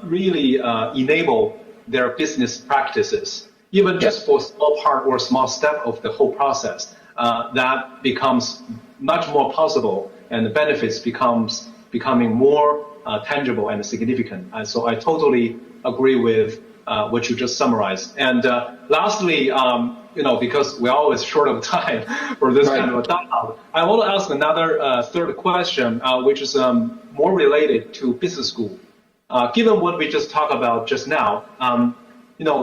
Speaker 11: really enable their business practices, even just for a small part or a small step of the whole process. That becomes much more possible, and the benefits becoming more tangible and significant. And so I totally agree with what you just summarized. And lastly, because we're always short of time for this kind of a dialogue, I want to ask another third question, which is more related to business school. Given what we just talked about just now, we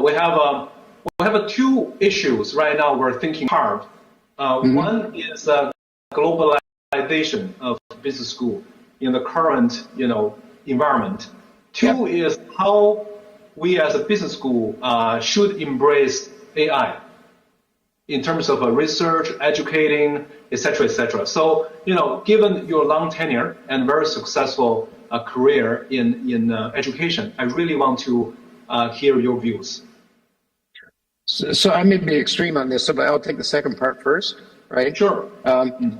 Speaker 11: have two issues right now we're thinking hard. One is globalization of business school in the current, environment. Two is how we as a business school should embrace AI in terms of research, educating, et cetera, et cetera. So, given your long tenure and very successful career in education, I really want to hear your views.
Speaker 12: So I may be extreme on this, but I'll take the second part first, right?
Speaker 11: Sure.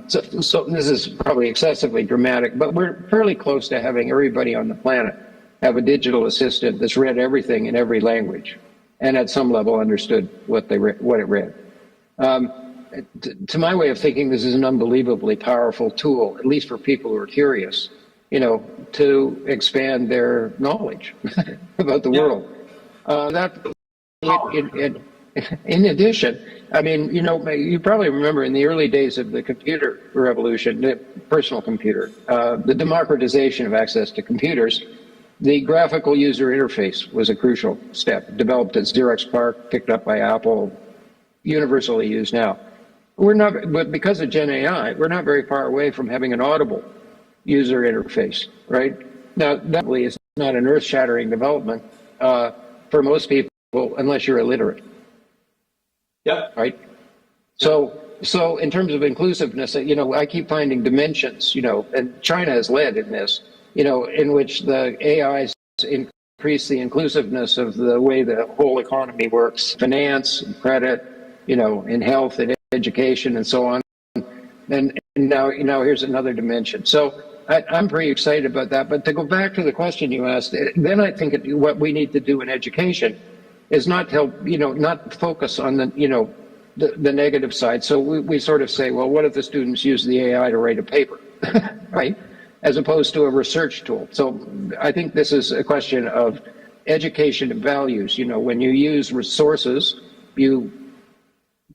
Speaker 12: So this is probably excessively dramatic, but we're fairly close to having everybody on the planet have a digital assistant that's read everything in every language and at some level understood what it read. To my way of thinking, this is an unbelievably powerful tool, at least for people who are curious. to expand their knowledge about the world. In addition, I mean, you probably remember in the early days of the computer revolution, the personal computer, the democratization of access to computers, the graphical user interface was a crucial step, developed at Xerox PARC, picked up by Apple, universally used now. But because of Gen AI, we're not very far away from having an audible user interface, right? Now, that is not an earth-shattering development for most people, unless you're illiterate.
Speaker 11: Yeah.
Speaker 12: Right. So in terms of inclusiveness, I keep finding dimensions, and China has led in this, in which the AIs increase the inclusiveness of the way the whole economy works, finance, credit, in health and education and so on. And now here's another dimension. So I'm pretty excited about that. But to go back to the question you asked, then I think what we need to do in education is not focus on the negative side. So we sort of say, well, what if the students use the AI to write a paper, right? As opposed to a research tool. So I think this is a question of education and values. When you use resources, you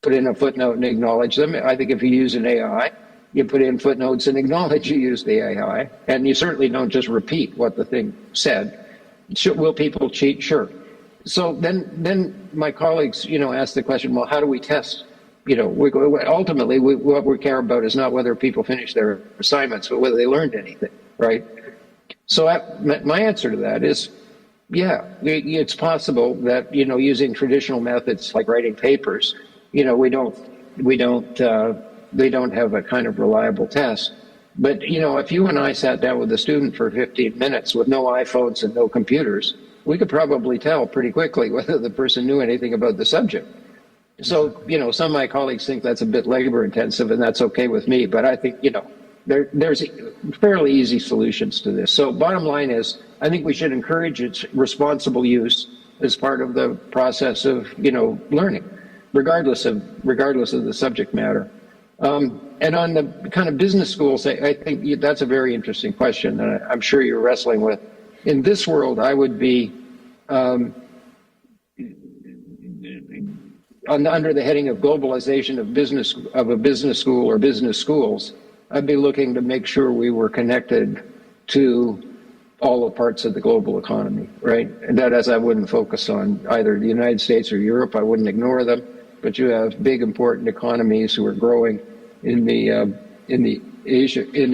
Speaker 12: put in a footnote and acknowledge them. I think if you use an AI, you put in footnotes and acknowledge you use the AI. And you certainly don't just repeat what the thing said. Will people cheat? Sure. So then my colleagues, ask the question, well, how do we test? Ultimately, what we care about is not whether people finish their assignments, but whether they learned anything, right? So my answer to that is, yeah, it's possible that, using traditional methods like writing papers, they don't have a kind of reliable test. But, if you and I sat down with a student for 15 minutes with no iPhones and no computers, we could probably tell pretty quickly whether the person knew anything about the subject. So, some of my colleagues think that's a bit labor intensive, and that's okay with me. But I think, there's fairly easy solutions to this. So bottom line is, I think we should encourage its responsible use as part of the process of, learning, regardless of the subject matter. And on the kind of business schools, I think that's a very interesting question that I'm sure you're wrestling with. In this world, I would be under the heading of globalization of a business school or business schools. I'd be looking to make sure we were connected to all the parts of the global economy, right? And that is, I wouldn't focus on either the United States or Europe. I wouldn't ignore them, but you have big, important economies who are growing in Asia, in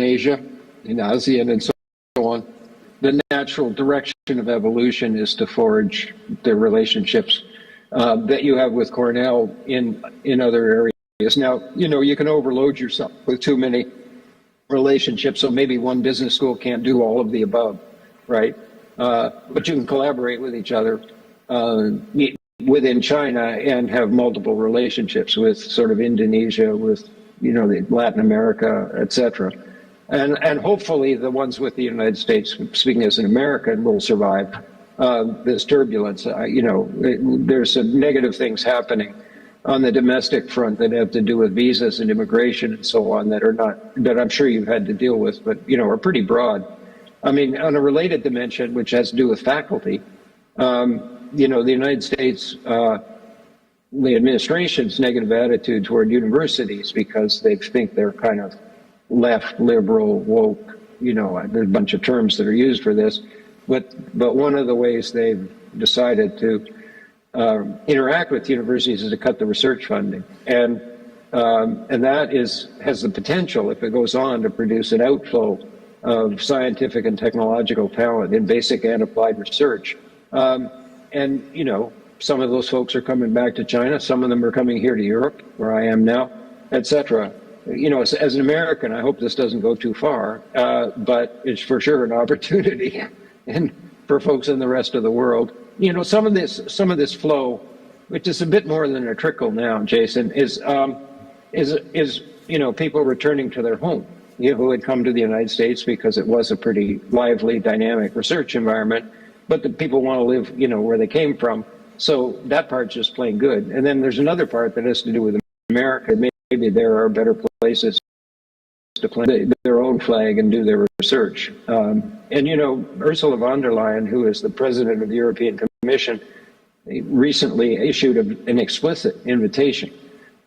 Speaker 12: ASEAN, and so on. The natural direction of evolution is to forge the relationships that you have with Cornell in other areas. Now, you can overload yourself with too many relationships, so maybe one business school can't do all of the above, right? But you can collaborate with each other within China and have multiple relationships with sort of Indonesia, with Latin America, etc. And hopefully the ones with the United States, speaking as an American, will survive this turbulence. There's some negative things happening on the domestic front that have to do with visas and immigration and so on that I'm sure you've had to deal with, but are pretty broad. I mean, on a related dimension, which has to do with faculty, the United States, the administration's negative attitude toward universities because they think they're kind of left, liberal, woke, there's a bunch of terms that are used for this, but one of the ways they've decided to interact with universities is to cut the research funding, and that has the potential, if it goes on, to produce an outflow of scientific and technological talent in basic and applied research. Some of those folks are coming back to China. Some of them are coming here to Europe, where I am now, etc. As an American, I hope this doesn't go too far, but it's for sure an opportunity, and for folks in the rest of the world. Some of this flow, which is a bit more than a trickle now, Jason, is people returning to their home, who had come to the United States because it was a pretty lively, dynamic research environment, but the people want to live, where they came from. So that part's just plain good. And then there's another part that has to do with America. Maybe there are better places to plant their own flag and do their research. And, you know, Ursula von der Leyen, who is the president of the European Commission, recently issued an explicit invitation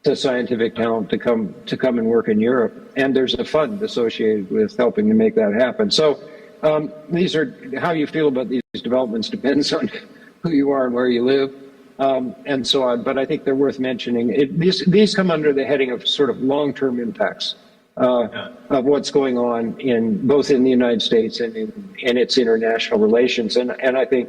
Speaker 12: to scientific talent to come and work in Europe. And there's a fund associated with helping to make that happen. So these are, how you feel about these developments depends on who you are and where you live. And so on, but I think they're worth mentioning. These come under the heading of sort of long-term impacts of what's going on both in the United States and in its international relations. And I think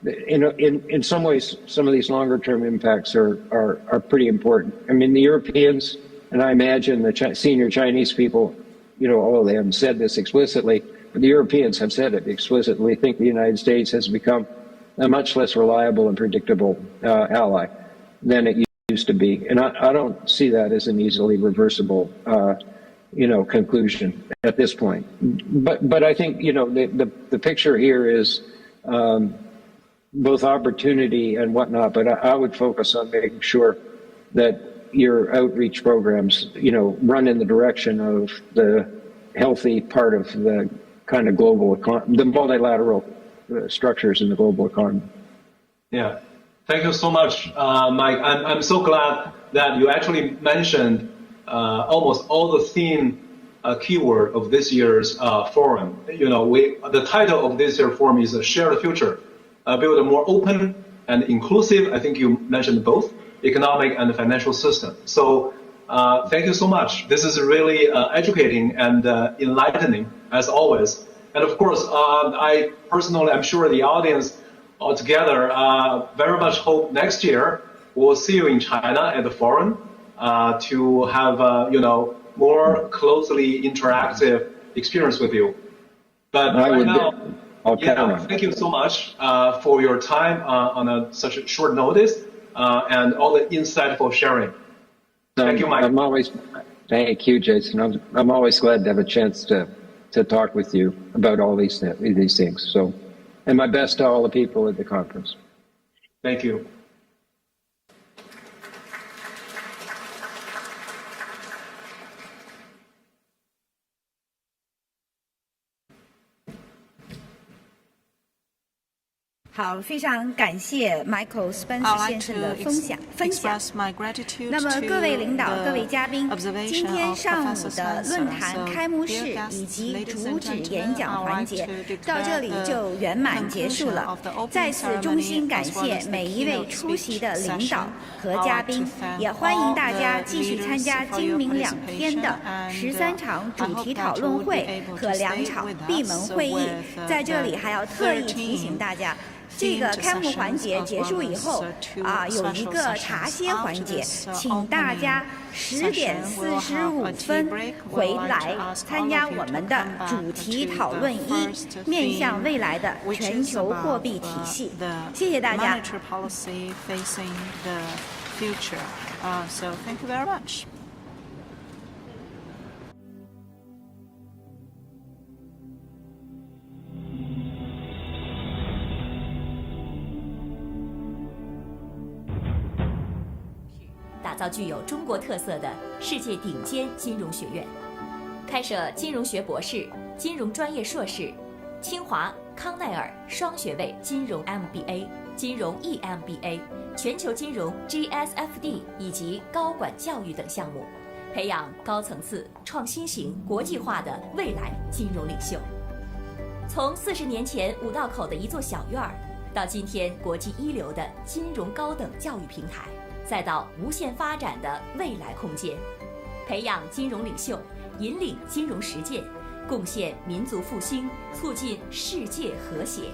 Speaker 12: in some ways, some of these longer-term impacts are pretty important. I mean, the Europeans, and I imagine the senior Chinese people, you know, although they haven't said this explicitly, but the Europeans have said it explicitly, think the United States has become a much less reliable and predictable ally than it used to be. And I don't see that as an easily reversible, you know, conclusion at this point. But I think, you know, the picture here is both opportunity and whatnot, but I would focus on making sure that your outreach programs, you know, run in the direction of the healthy part of the kind of global economy, the multilateral structures in the global economy.
Speaker 11: Yeah, thank you so much, Mike. I'm so glad that you actually mentioned almost all the theme keyword of this year's forum. You know, the title of this year's forum is "Share the Future," build a more open and inclusive. I think you mentioned both economic and financial system. So thank you so much. This is really educating and enlightening as always. And of course, I personally, I'm sure the audience altogether very much hope next year we'll see you in China at the forum to have, you know, more closely interactive experience with you. But right now, thank you so much for your time on such a short notice and all the insightful sharing. Thank you, Mike.
Speaker 12: Thank you, Jason. I'm always glad to have a chance to talk with you about all these things. So, and my best to all the people at the conference.
Speaker 11: Thank you.
Speaker 7: 好，非常感谢 Michael Spence 先生的分享。那么各位领导、各位嘉宾，今天上午的论坛开幕式以及主旨演讲环节到这里就圆满结束了。在此衷心感谢每一位出席的领导和嘉宾，也欢迎大家继续参加今明2天的13场主题讨论会和2场闭门会议。在这里还要特意提醒大家。这个开幕环节结束以后有一个茶歇环节，请大家10点45分回来参加我们的主题讨论1，面向未来的全球货币体系。谢谢大家。
Speaker 13: 打造具有中国特色的世界顶尖金融学院，开设金融学博士、金融专业硕士、清华、康奈尔双学位金融 MBA、金融 EMBA、全球金融 GSFD 以及高管教育等项目，培养高层次、创新型、国际化的未来金融领袖。从40年前五道口的一座小院儿，到今天国际一流的金融高等教育平台。再到无限发展的未来空间，培养金融领袖，引领金融实践，贡献民族复兴，促进世界和谐。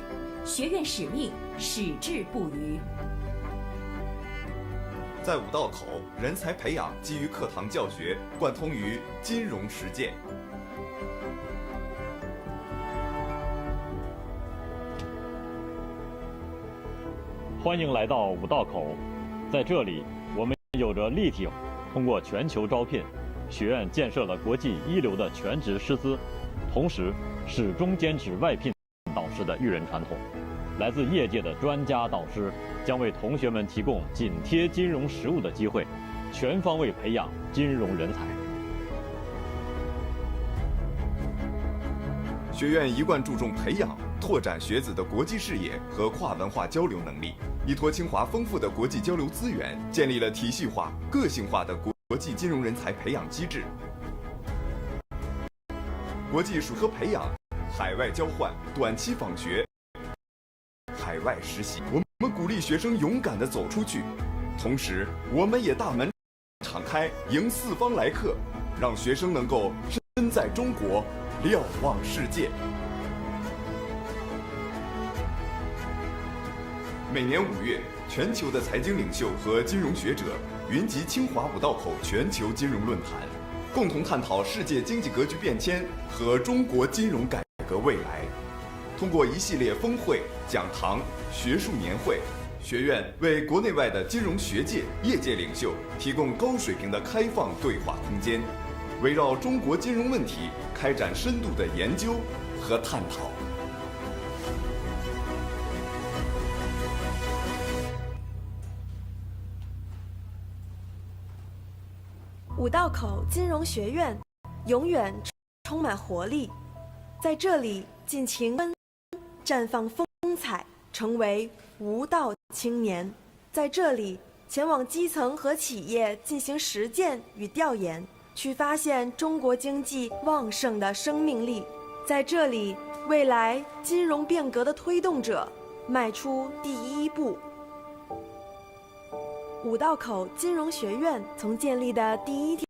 Speaker 13: 学院使命矢志不渝。
Speaker 14: 在五道口，人才培养基于课堂教学，贯通于金融实践。
Speaker 9: 欢迎来到五道口。在这里，我们有着立体，通过全球招聘，学院建设了国际一流的全职师资，同时始终坚持外聘导师的育人传统。来自业界的专家导师将为同学们提供紧贴金融实务的机会，全方位培养金融人才。
Speaker 14: 学院一贯注重培养、拓展学子的国际视野和跨文化交流能力，依托清华丰富的国际交流资源，建立了体系化、个性化的国际金融人才培养机制。国际术科培养、海外交换、短期访学、海外实习，我们鼓励学生勇敢地走出去，同时我们也大门敞开，迎四方来客，让学生能够身在中国，瞭望世界。每年5月，全球的财经领袖和金融学者云集清华五道口全球金融论坛，共同探讨世界经济格局变迁和中国金融改革未来。通过一系列峰会、讲堂、学术年会，学院为国内外的金融学界、业界领袖提供高水平的开放对话空间，围绕中国金融问题开展深度的研究和探讨。
Speaker 15: 五道口金融学院永远充满活力，在这里尽情绽放风采，成为无道青年。在这里，前往基层和企业进行实践与调研，去发现中国经济旺盛的生命力。在这里，未来金融变革的推动者迈出第一步。五道口金融学院从建立的第1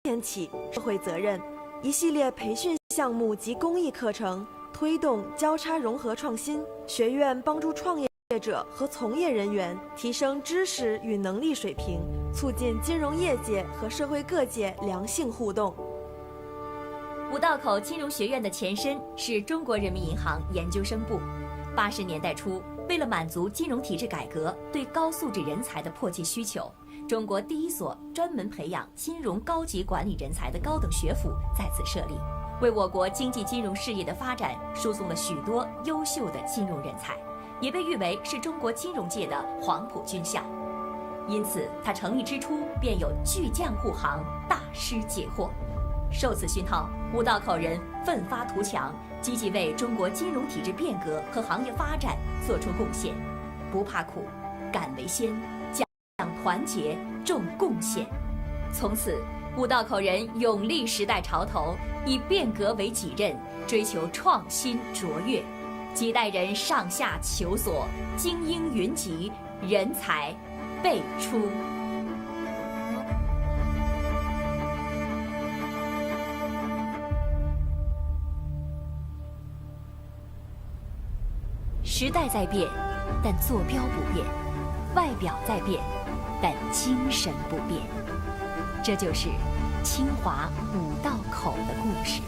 Speaker 15: 天起，社会责任一系列培训项目及公益课程，推动交叉融合创新。学院帮助创业者和从业人员提升知识与能力水平，促进金融业界和社会各界良性互动。
Speaker 13: 五道口金融学院的前身是中国人民银行研究生部。80年代初，为了满足金融体制改革对高素质人才的迫切需求，中国第一所专门培养金融高级管理人才的高等学府在此设立，为我国经济金融事业的发展输送了许多优秀的金融人才，也被誉为是中国金融界的黄埔军校。因此，它成立之初便有巨匠护航，大师解惑。受此熏陶，五道口人奋发图强，积极为中国金融体制变革和行业发展做出贡献，不怕苦，敢为先，讲团结，重贡献。从此，五道口人勇立时代潮头，以变革为己任，追求创新卓越。几代人上下求索，精英云集，人才辈出。时代在变，但坐标不变；外表在变，但精神不变。这就是清华五道口的故事。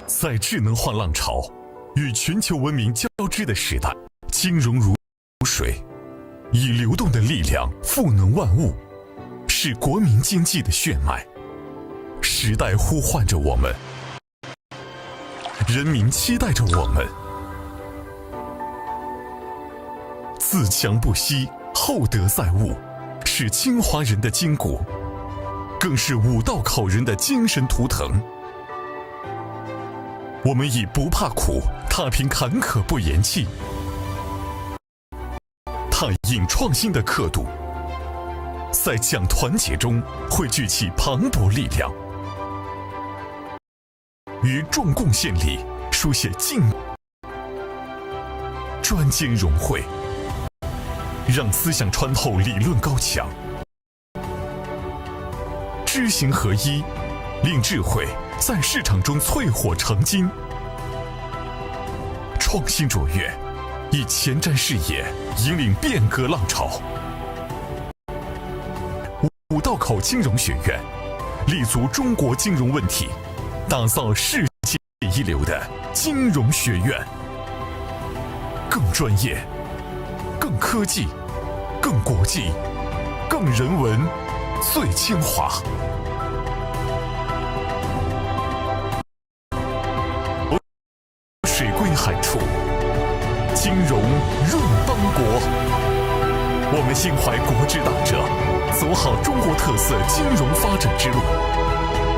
Speaker 4: 在智能化浪潮与全球文明交织的时代，金融如水，以流动的力量赋能万物，是国民经济的血脉。时代呼唤着我们，人民期待着我们。自强不息，厚德载物，是清华人的筋骨，更是五道口人的精神图腾。我们以不怕苦，踏平坎坷不言弃，踏印创新的刻度，在讲团结中汇聚起磅礴力量，于重贡献里书写进专精融汇，让思想穿透理论高墙，知行合一，令智慧在市场中淬火成金。创新卓越，以前瞻视野引领变革浪潮。五道口金融学院立足中国金融问题，打造世界一流的金融学院，更专业、更科技、更国际、更人文，最清华。水归海处，金融润邦国。我们心怀国之大者，走好中国特色金融发展之路。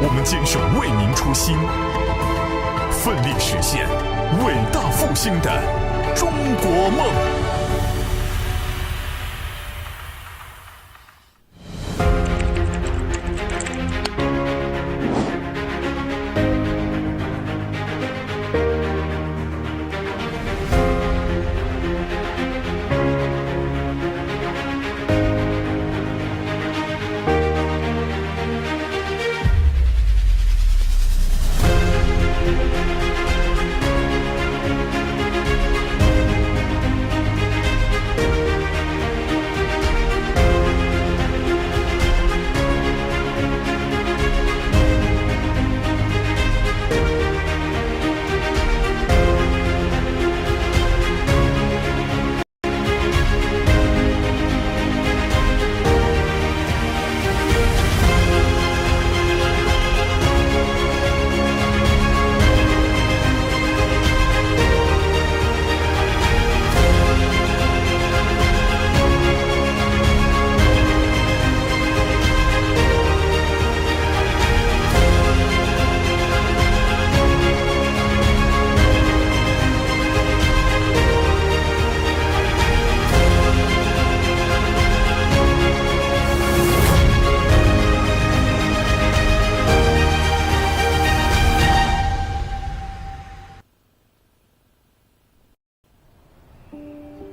Speaker 4: 我们坚守为民初心，奋力实现伟大复兴的中国梦。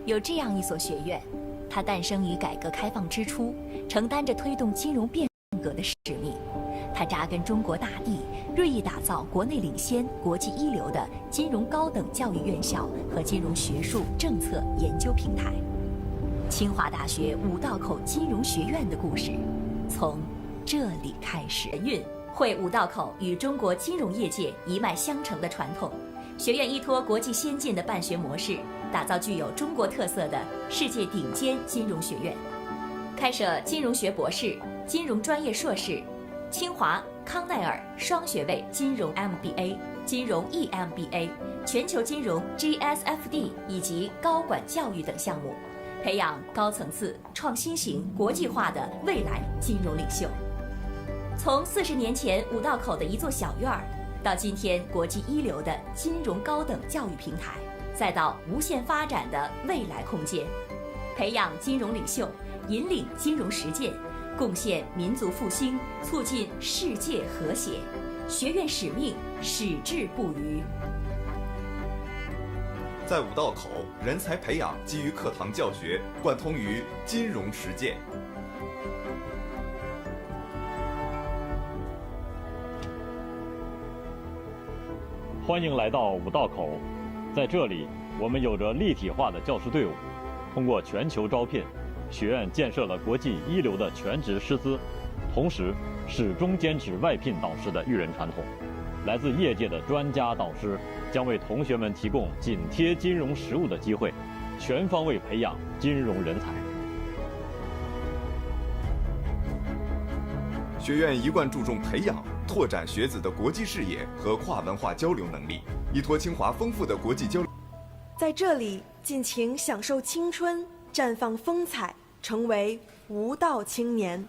Speaker 13: 有这样一所学院，它诞生于改革开放之初，承担着推动金融变革的使命。它扎根中国大地，锐意打造国内领先、国际一流的金融高等教育院校和金融学术政策研究平台。清华大学五道口金融学院的故事，从这里开始。运汇五道口与中国金融业界一脉相承的传统，学院依托国际先进的办学模式，打造具有中国特色的世界顶尖金融学院，开设金融学博士、金融专业硕士、清华、康奈尔双学位金融 MBA、金融 EMBA、全球金融 GSFD 以及高管教育等项目，培养高层次、创新型、国际化的未来金融领袖。从40年前五道口的一座小院儿，到今天国际一流的金融高等教育平台，再到无限发展的未来空间，培养金融领袖，引领金融实践，贡献民族复兴，促进世界和谐。学院使命矢志不渝。
Speaker 14: 在五道口，人才培养基于课堂教学，贯通于金融实践。
Speaker 9: 欢迎来到五道口，在这里，我们有着立体化的教师队伍，通过全球招聘，学院建设了国际一流的全职师资，同时始终坚持外聘导师的育人传统。来自业界的专家导师将为同学们提供紧贴金融实务的机会，全方位培养金融人才。
Speaker 14: 学院一贯注重培养、拓展学子的国际视野和跨文化交流能力，依托清华丰富的国际交流。
Speaker 15: 在这里尽情享受青春，绽放风采，成为无道青年。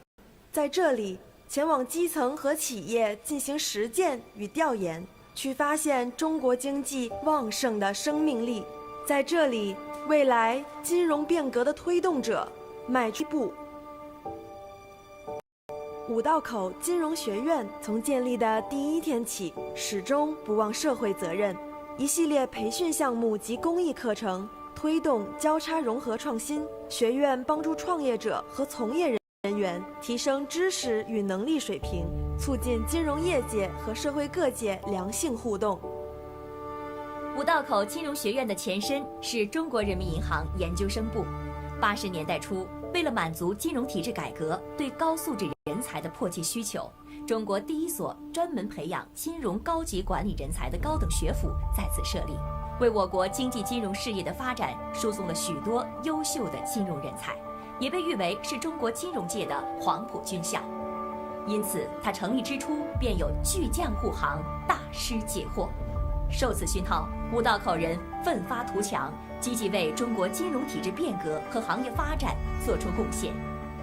Speaker 15: 在这里前往基层和企业进行实践与调研，去发现中国经济旺盛的生命力。在这里，未来金融变革的推动者迈出一步。五道口金融学院从建立的第一天起，始终不忘社会责任。一系列培训项目及公益课程，推动交叉融合创新。学院帮助创业者和从业人员提升知识与能力水平，促进金融业界和社会各界良性互动。
Speaker 13: 五道口金融学院的前身是中国人民银行研究生部。80年代初，为了满足金融体制改革对高素质人才的迫切需求，中国第一所专门培养金融高级管理人才的高等学府在此设立，为我国经济金融事业的发展输送了许多优秀的金融人才，也被誉为是中国金融界的黄埔军校。因此，它成立之初便有巨匠护航，大师解惑。受此熏陶，五道口人奋发图强，积极为中国金融体制变革和行业发展做出贡献，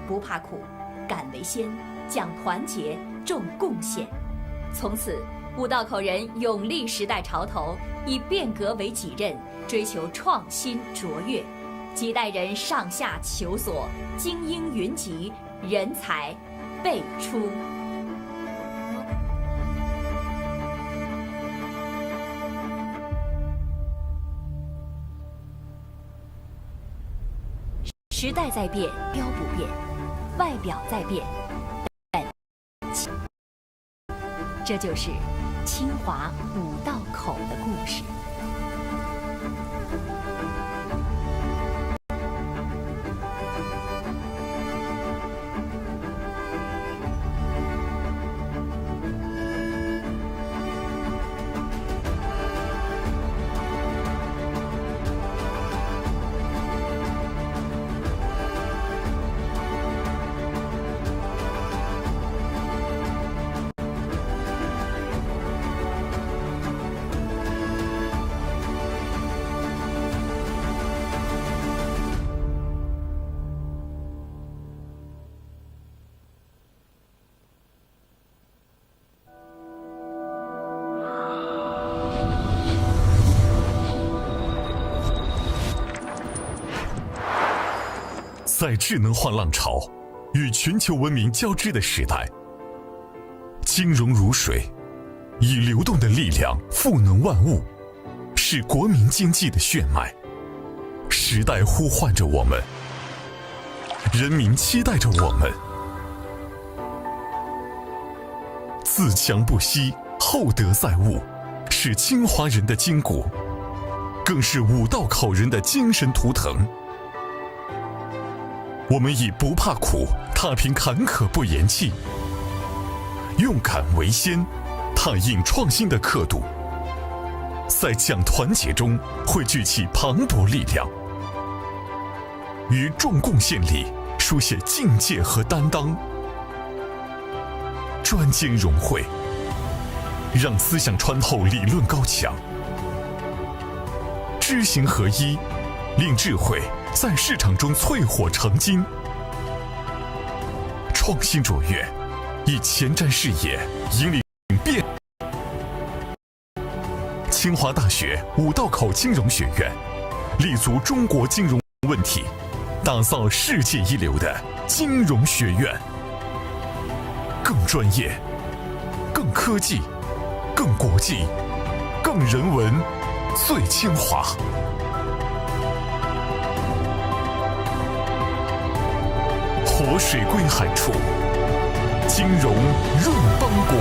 Speaker 13: 不怕苦，敢为先，讲团结，重贡献。从此，五道口人勇立时代潮头，以变革为己任，追求创新卓越，几代人上下求索，精英云集，人才辈出。时代在变，标不变，外表在变，但这就是清华五道口的故事。
Speaker 4: 在智能化浪潮与全球文明交织的时代，金融如水，以流动的力量赋能万物，是国民经济的血脉。时代呼唤着我们，人民期待着我们。自强不息，厚德载物，是清华人的筋骨，更是五道口人的精神图腾。我们以不怕苦，踏平坎坷不言弃，勇敢为先，踏印创新的刻度，在讲团结中汇聚起磅礴力量，于重贡献里书写境界和担当，专精融汇，让思想穿透理论高墙，知行合一，令智慧在市场中淬火成金，创新卓越，以前瞻视野引领变。清华大学五道口金融学院立足中国金融问题，打造世界一流的金融学院，更专业，更科技，更国际，更人文，最清华。活水归海处，金融润邦国。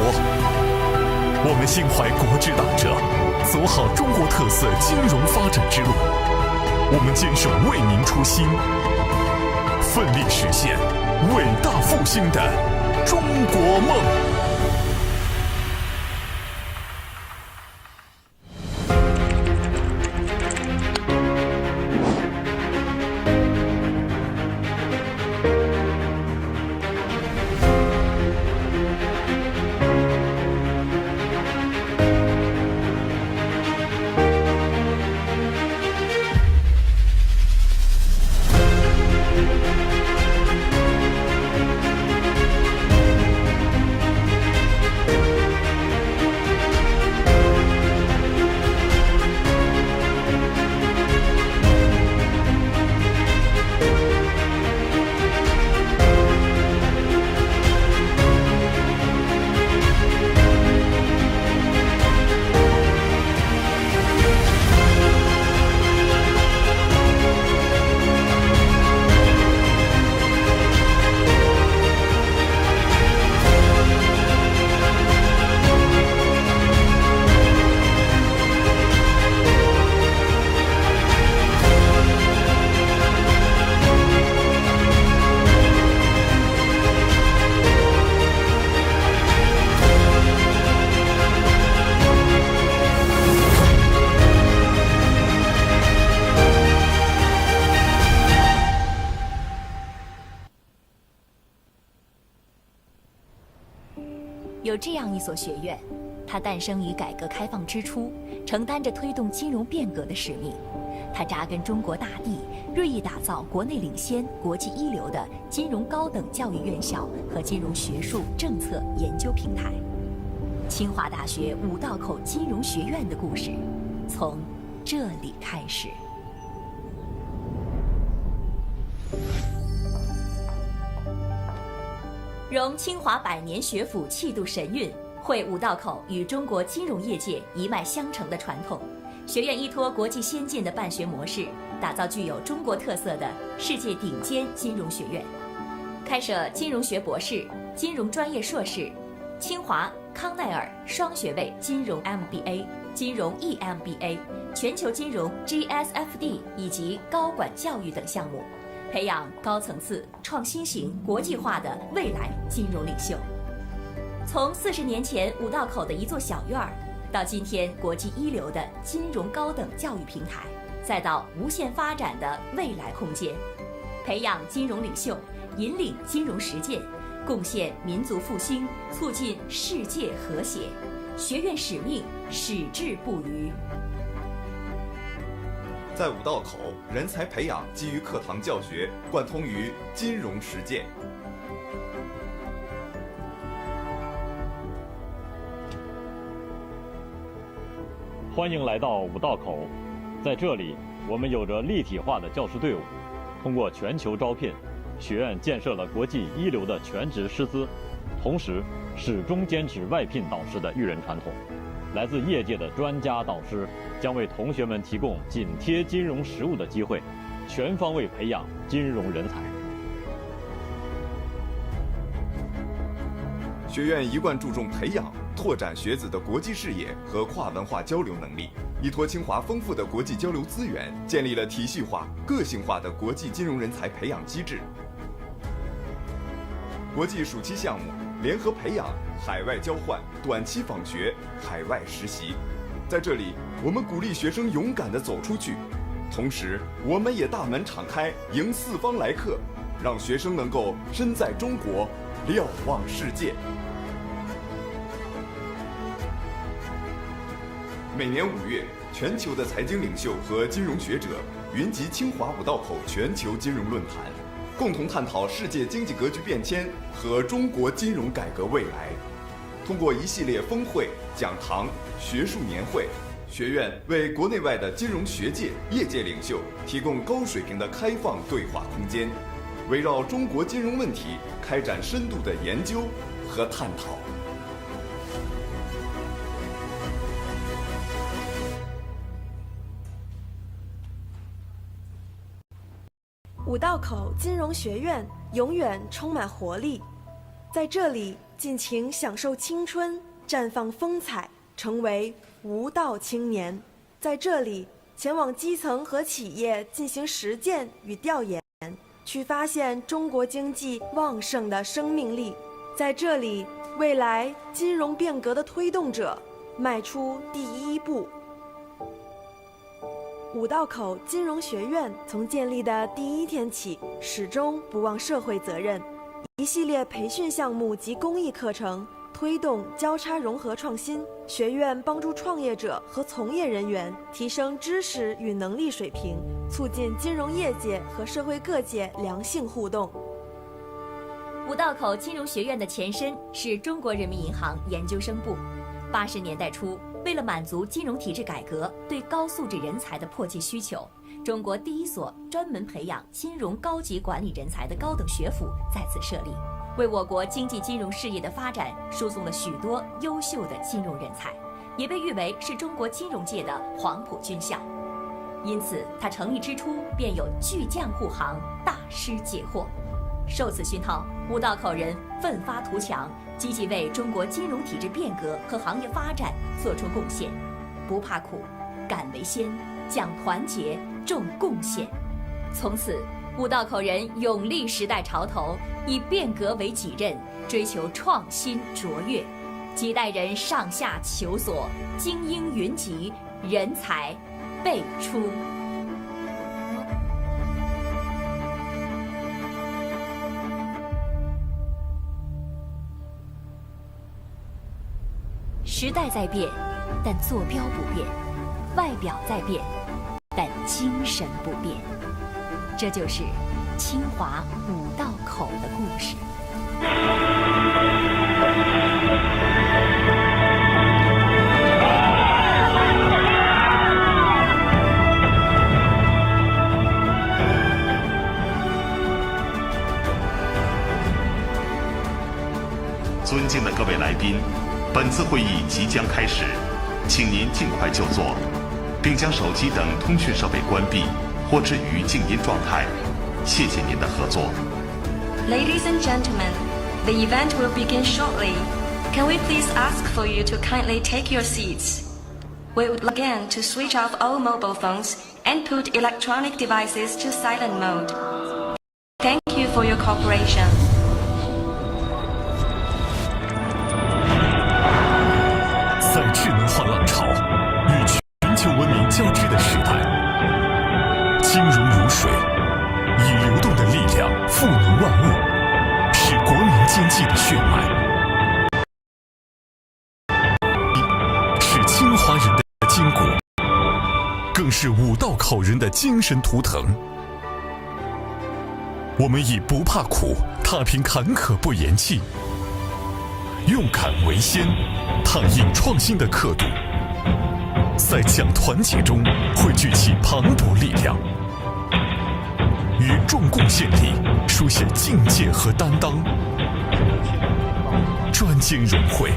Speaker 4: 我们心怀国之大者，走好中国特色金融发展之路。我们坚守为民初心，奋力实现伟大复兴的中国梦。
Speaker 13: 有这样一所学院，它诞生于改革开放之初，承担着推动金融变革的使命。它扎根中国大地，锐意打造国内领先、国际一流的金融高等教育院校和金融学术政策研究平台。清华大学五道口金融学院的故事，从这里开始。融清华百年学府气度神韵，汇五道口与中国金融业界一脉相承的传统。学院依托国际先进的办学模式，打造具有中国特色的世界顶尖金融学院，开设金融学博士、金融专业硕士、清华、康奈尔双学位金融 MBA、金融 EMBA、全球金融 GSFD 以及高管教育等项目，培养高层次、创新型、国际化的未来金融领袖。从40年前五道口的一座小院儿，到今天国际一流的金融高等教育平台，再到无限发展的未来空间，培养金融领袖，引领金融实践，贡献民族复兴，促进世界和谐。学院使命矢志不渝。
Speaker 14: 在五道口，人才培养基于课堂教学，贯通于金融实践。
Speaker 9: 欢迎来到五道口，在这里，我们有着立体化的教师队伍，通过全球招聘，学院建设了国际一流的全职师资，同时始终坚持外聘导师的育人传统。来自业界的专家导师将为同学们提供紧贴金融实务的机会，全方位培养金融人才。
Speaker 14: 学院一贯注重培养、拓展学子的国际视野和跨文化交流能力，依托清华丰富的国际交流资源，建立了体系化、个性化的国际金融人才培养机制。国际暑期项目、联合培养、海外交换、短期访学、海外实习，在这里，我们鼓励学生勇敢地走出去，同时，我们也大门敞开，迎四方来客，让学生能够身在中国，瞭望世界。每年5月，全球的财经领袖和金融学者云集清华五道口全球金融论坛，共同探讨世界经济格局变迁和中国金融改革未来。通过一系列峰会、讲堂、学术年会，学院为国内外的金融学界、业界领袖提供高水平的开放对话空间，围绕中国金融问题开展深度的研究和探讨。
Speaker 15: 五道口金融学院永远充满活力，在这里尽情享受青春，绽放风采，成为无道青年。在这里，前往基层和企业进行实践与调研，去发现中国经济旺盛的生命力。在这里，未来金融变革的推动者迈出第一步。五道口金融学院从建立的第1天起，始终不忘社会责任，一系列培训项目及公益课程推动交叉融合创新。学院帮助创业者和从业人员提升知识与能力水平，促进金融业界和社会各界良性互动。
Speaker 13: 五道口金融学院的前身是中国人民银行研究生部。80年代初，为了满足金融体制改革对高素质人才的迫切需求，中国第一所专门培养金融高级管理人才的高等学府在此设立，为我国经济金融事业的发展输送了许多优秀的金融人才，也被誉为是中国金融界的黄埔军校。因此，它成立之初便有巨匠护航，大师解惑。受此熏陶，五道口人奋发图强，积极为中国金融体制变革和行业发展做出贡献，不怕苦，敢为先，讲团结，重贡献。从此，五道口人勇立时代潮头，以变革为己任，追求创新卓越，几代人上下求索，精英云集，人才辈出。时代在变，但坐标不变；外表在变，但精神不变。这就是清华五道口的故事。
Speaker 1: 尊敬的各位来宾，本次会议即将开始，请您尽快就座，并将手机等通讯设备关闭或置于静音状态。谢谢您的合作。
Speaker 2: Ladies and gentlemen, the event will begin shortly. Can we please ask for you to kindly take your seats? We would like again to switch off all mobile phones and put electronic devices to silent mode. Thank you for your cooperation.
Speaker 4: 在智能化浪潮与全球文明交织的时代，金融如水，以流动的力量赋能万物，是国民经济的血脉，是清华人的筋骨，更是五道口人的精神图腾。我们以不怕苦，踏平坎坷不言弃，用敢为先，踏印创新的刻度，在讲团结中汇聚起磅礴力量，于众贡献里书写境界和担当，专精融汇，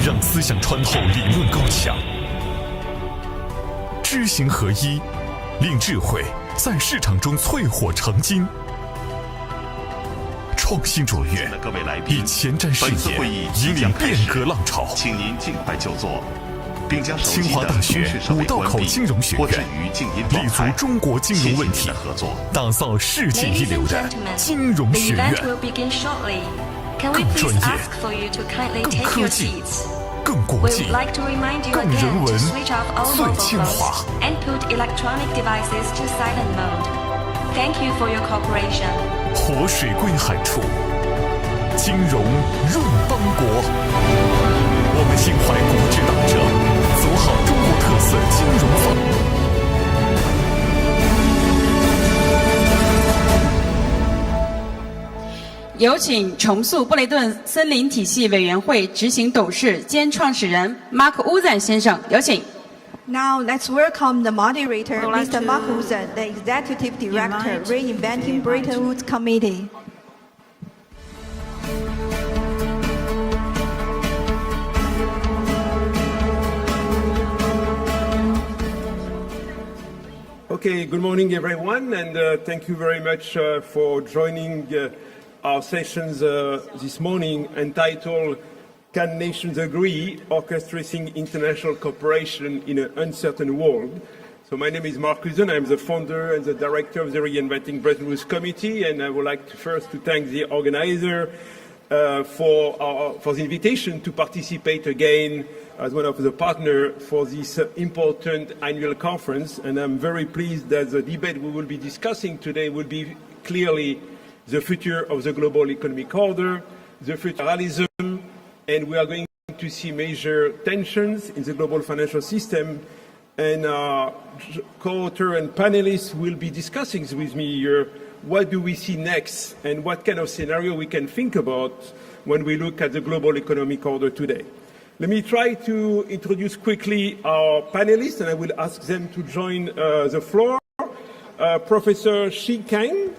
Speaker 4: 让思想穿透理论高墙，知行合一，令智慧在市场中淬火成金。创新卓越，以前瞻视野引领变革浪潮。
Speaker 1: 请您尽快就座，并将手
Speaker 4: 清
Speaker 1: 机等
Speaker 4: 华大学
Speaker 1: 通讯设
Speaker 4: 五道口
Speaker 1: 备关闭
Speaker 4: 金融学
Speaker 1: 或置
Speaker 4: 院
Speaker 1: 于静音状
Speaker 4: 立足
Speaker 1: 态。
Speaker 4: 中国金融问题，打造世界一
Speaker 2: Ladies
Speaker 4: 流
Speaker 2: and
Speaker 4: 的
Speaker 2: gentlemen,
Speaker 4: 金融
Speaker 2: the
Speaker 4: 学
Speaker 2: event
Speaker 4: 院，
Speaker 2: will begin shortly. Can we
Speaker 4: 更
Speaker 2: please
Speaker 4: 专业
Speaker 2: ask for you to kindly
Speaker 4: 更
Speaker 2: take
Speaker 4: 科
Speaker 2: your
Speaker 4: 技
Speaker 2: seats?
Speaker 4: 更国
Speaker 2: We
Speaker 4: 际
Speaker 2: would like to remind you
Speaker 4: 更人
Speaker 2: again
Speaker 4: 文
Speaker 2: to switch off all
Speaker 4: 最
Speaker 2: mobile
Speaker 4: 清华
Speaker 2: phones and put electronic devices to silent mode. Thank you for your cooperation.
Speaker 4: 活水归海处，金融润邦国。我们心怀国之大者，走好中国特色金融发。
Speaker 5: 有请重塑布雷顿森林体系委员会执行董事兼创始人 Mark Wuzan 先生，有请。
Speaker 6: Now let's welcome the moderator,
Speaker 5: I would like
Speaker 6: Mr.
Speaker 5: to
Speaker 6: Mark Wuzan, the Executive Director,
Speaker 5: invite
Speaker 6: Reinventing Bretton Woods Committee.
Speaker 16: Okay, good morning everyone, and thank you very much for joining our sessions this morning entitled Can Nations Agree? Orchestrating International Cooperation in an Uncertain World. So my name is Mark Wuzan. I'm the founder and the director of the Reinventing Bretton Woods Committee, and I would like to first to thank the organizer for the invitation to participate again as one of the partners for this important annual conference. And I'm very pleased that the debate we will be discussing today will be clearly the future of the global economic order, the federalism, and we are going to see major tensions in the global financial system. And our co-author and panelists will be discussing with me here what do we see next and what kind of scenario we can think about when we look at the global economic order today. Let me try to introduce quickly our panelists, and I will ask them to join the floor. Professor Xi Kang,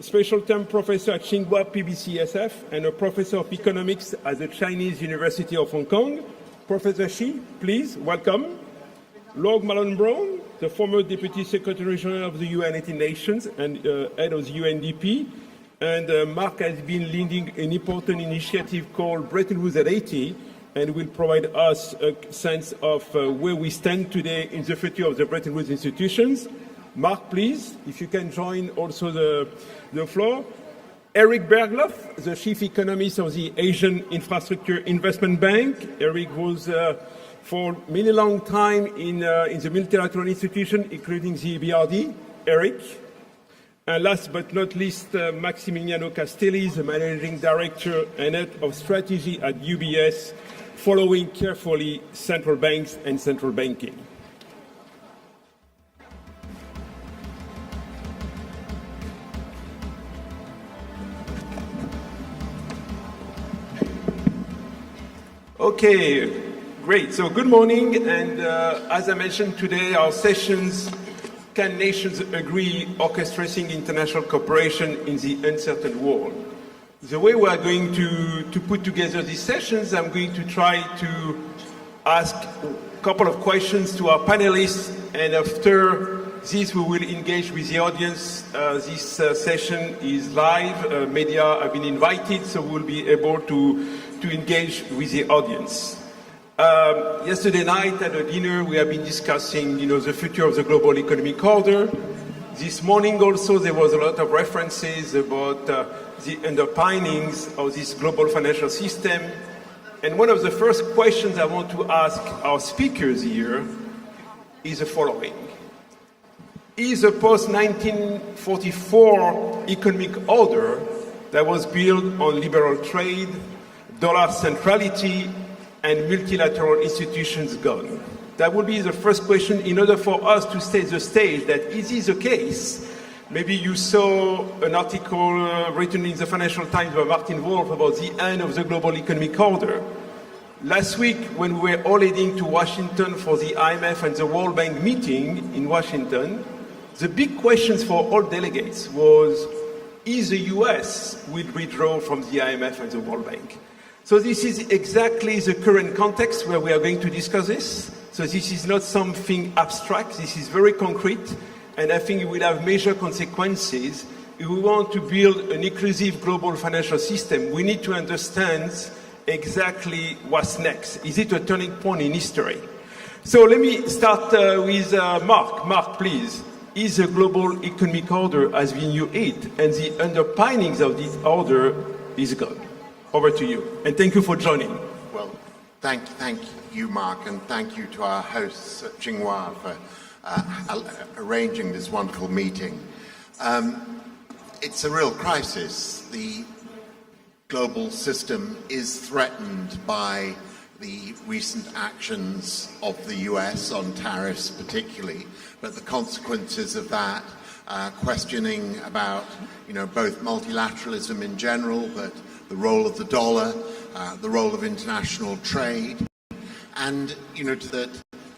Speaker 16: special term professor at Tsinghua PBCSF and a professor of economics at the Chinese University of Hong Kong. Professor Xi, please, welcome. Lord Malone Brown, the former Deputy Secretary General of the United Nations and head of the UNDP. And Mark has been leading an important initiative called Bretton Woods at 80, and will provide us a sense of where we stand today in the future of the Bretton Woods institutions. Mark, please, if you can join also the floor. Eric Bergloff, the chief economist of the Asian Infrastructure Investment Bank. Eric was for many long time in the multilateral institution, including the EBRD. Eric. And last but not least, Maximiliano Castelli, the managing director and head of strategy at UBS, following carefully central banks and central banking. Okay, great. So good morning, and as I mentioned today, our sessions, Can Nations Agree, Orchestrating International Cooperation in the Uncertain World. The way we are going to put together these sessions, I'm going to try to ask a couple of questions to our panelists, and after this we will engage with the audience. This session is live, media have been invited, so we'll be able to engage with the audience. Yesterday night at a dinner we have been discussing, the future of the global economic order. This morning also there was a lot of references about the underpinnings of this global financial system. And one of the first questions I want to ask our speakers here is the following. Is the post-1944 economic order that was built on liberal trade, dollar centrality, and multilateral institutions gone? That would be the first question in order for us to set the stage that is this the case? Maybe you saw an article written in the Financial Times by Martin Wolf about the end of the global economic order. Last week, when we were all heading to Washington for the IMF and the World Bank meeting in Washington, the big questions for all delegates was, is the US will withdraw from the IMF and the World Bank? So this is exactly the current context where we are going to discuss this. So this is not something abstract, this is very concrete, and I think it will have major consequences. If we want to build an inclusive global financial system, we need to understand exactly what's next. Is it a turning point in history? So let me start with Mark. Mark, please. Is the global economic order as we knew it, and the underpinnings of this order is gone? Over to you, and thank you for joining.
Speaker 17: Well, thank you, Mark, and thank you to our hosts at Tsinghua for arranging this wonderful meeting. It's a real crisis. The global system is threatened by the recent actions of the US on tariffs particularly, but the consequences of that, questioning about both multilateralism in general, but the role of the dollar, the role of international trade, and that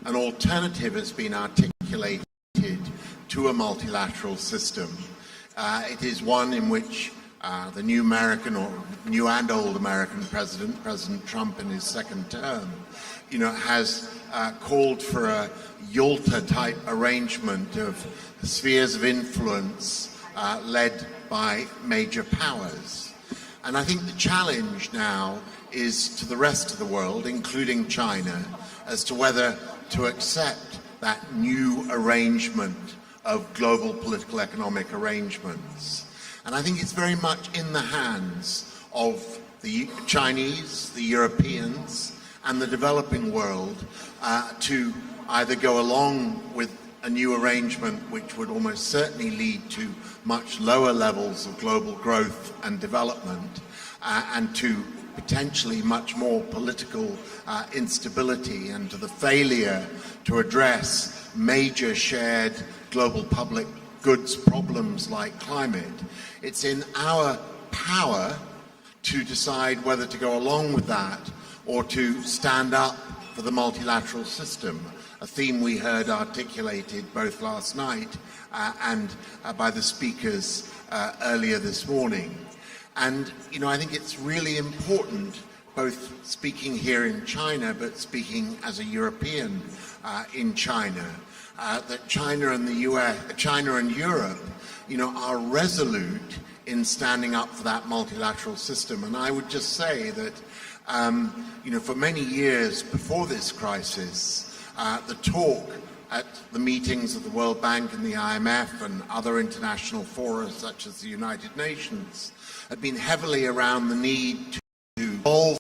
Speaker 17: an alternative has been articulated to a multilateral system. It is one in which the new American, or new and old American President Trump in his second term, has called for a Yalta-type arrangement of spheres of influence led by major powers. And I think the challenge now is to the rest of the world, including China, as to whether to accept that new arrangement of global political economic arrangements. And I think it's very much in the hands of the Chinese, the Europeans, and the developing world to either go along with a new arrangement which would almost certainly lead to much lower levels of global growth and development and to potentially much more political instability and to the failure to address major shared global public goods problems like climate. It's in our power to decide whether to go along with that or to stand up for the multilateral system, a theme we heard articulated both last night and by the speakers earlier this morning. And, I think it's really important, both speaking here in China, but speaking as a European in China, that China and the US, China and Europe, are resolute in standing up for that multilateral system. And I would just say that, for many years before this crisis, the talk at the meetings of the World Bank and the IMF and other international fora such as the United Nations had been heavily around the need to evolve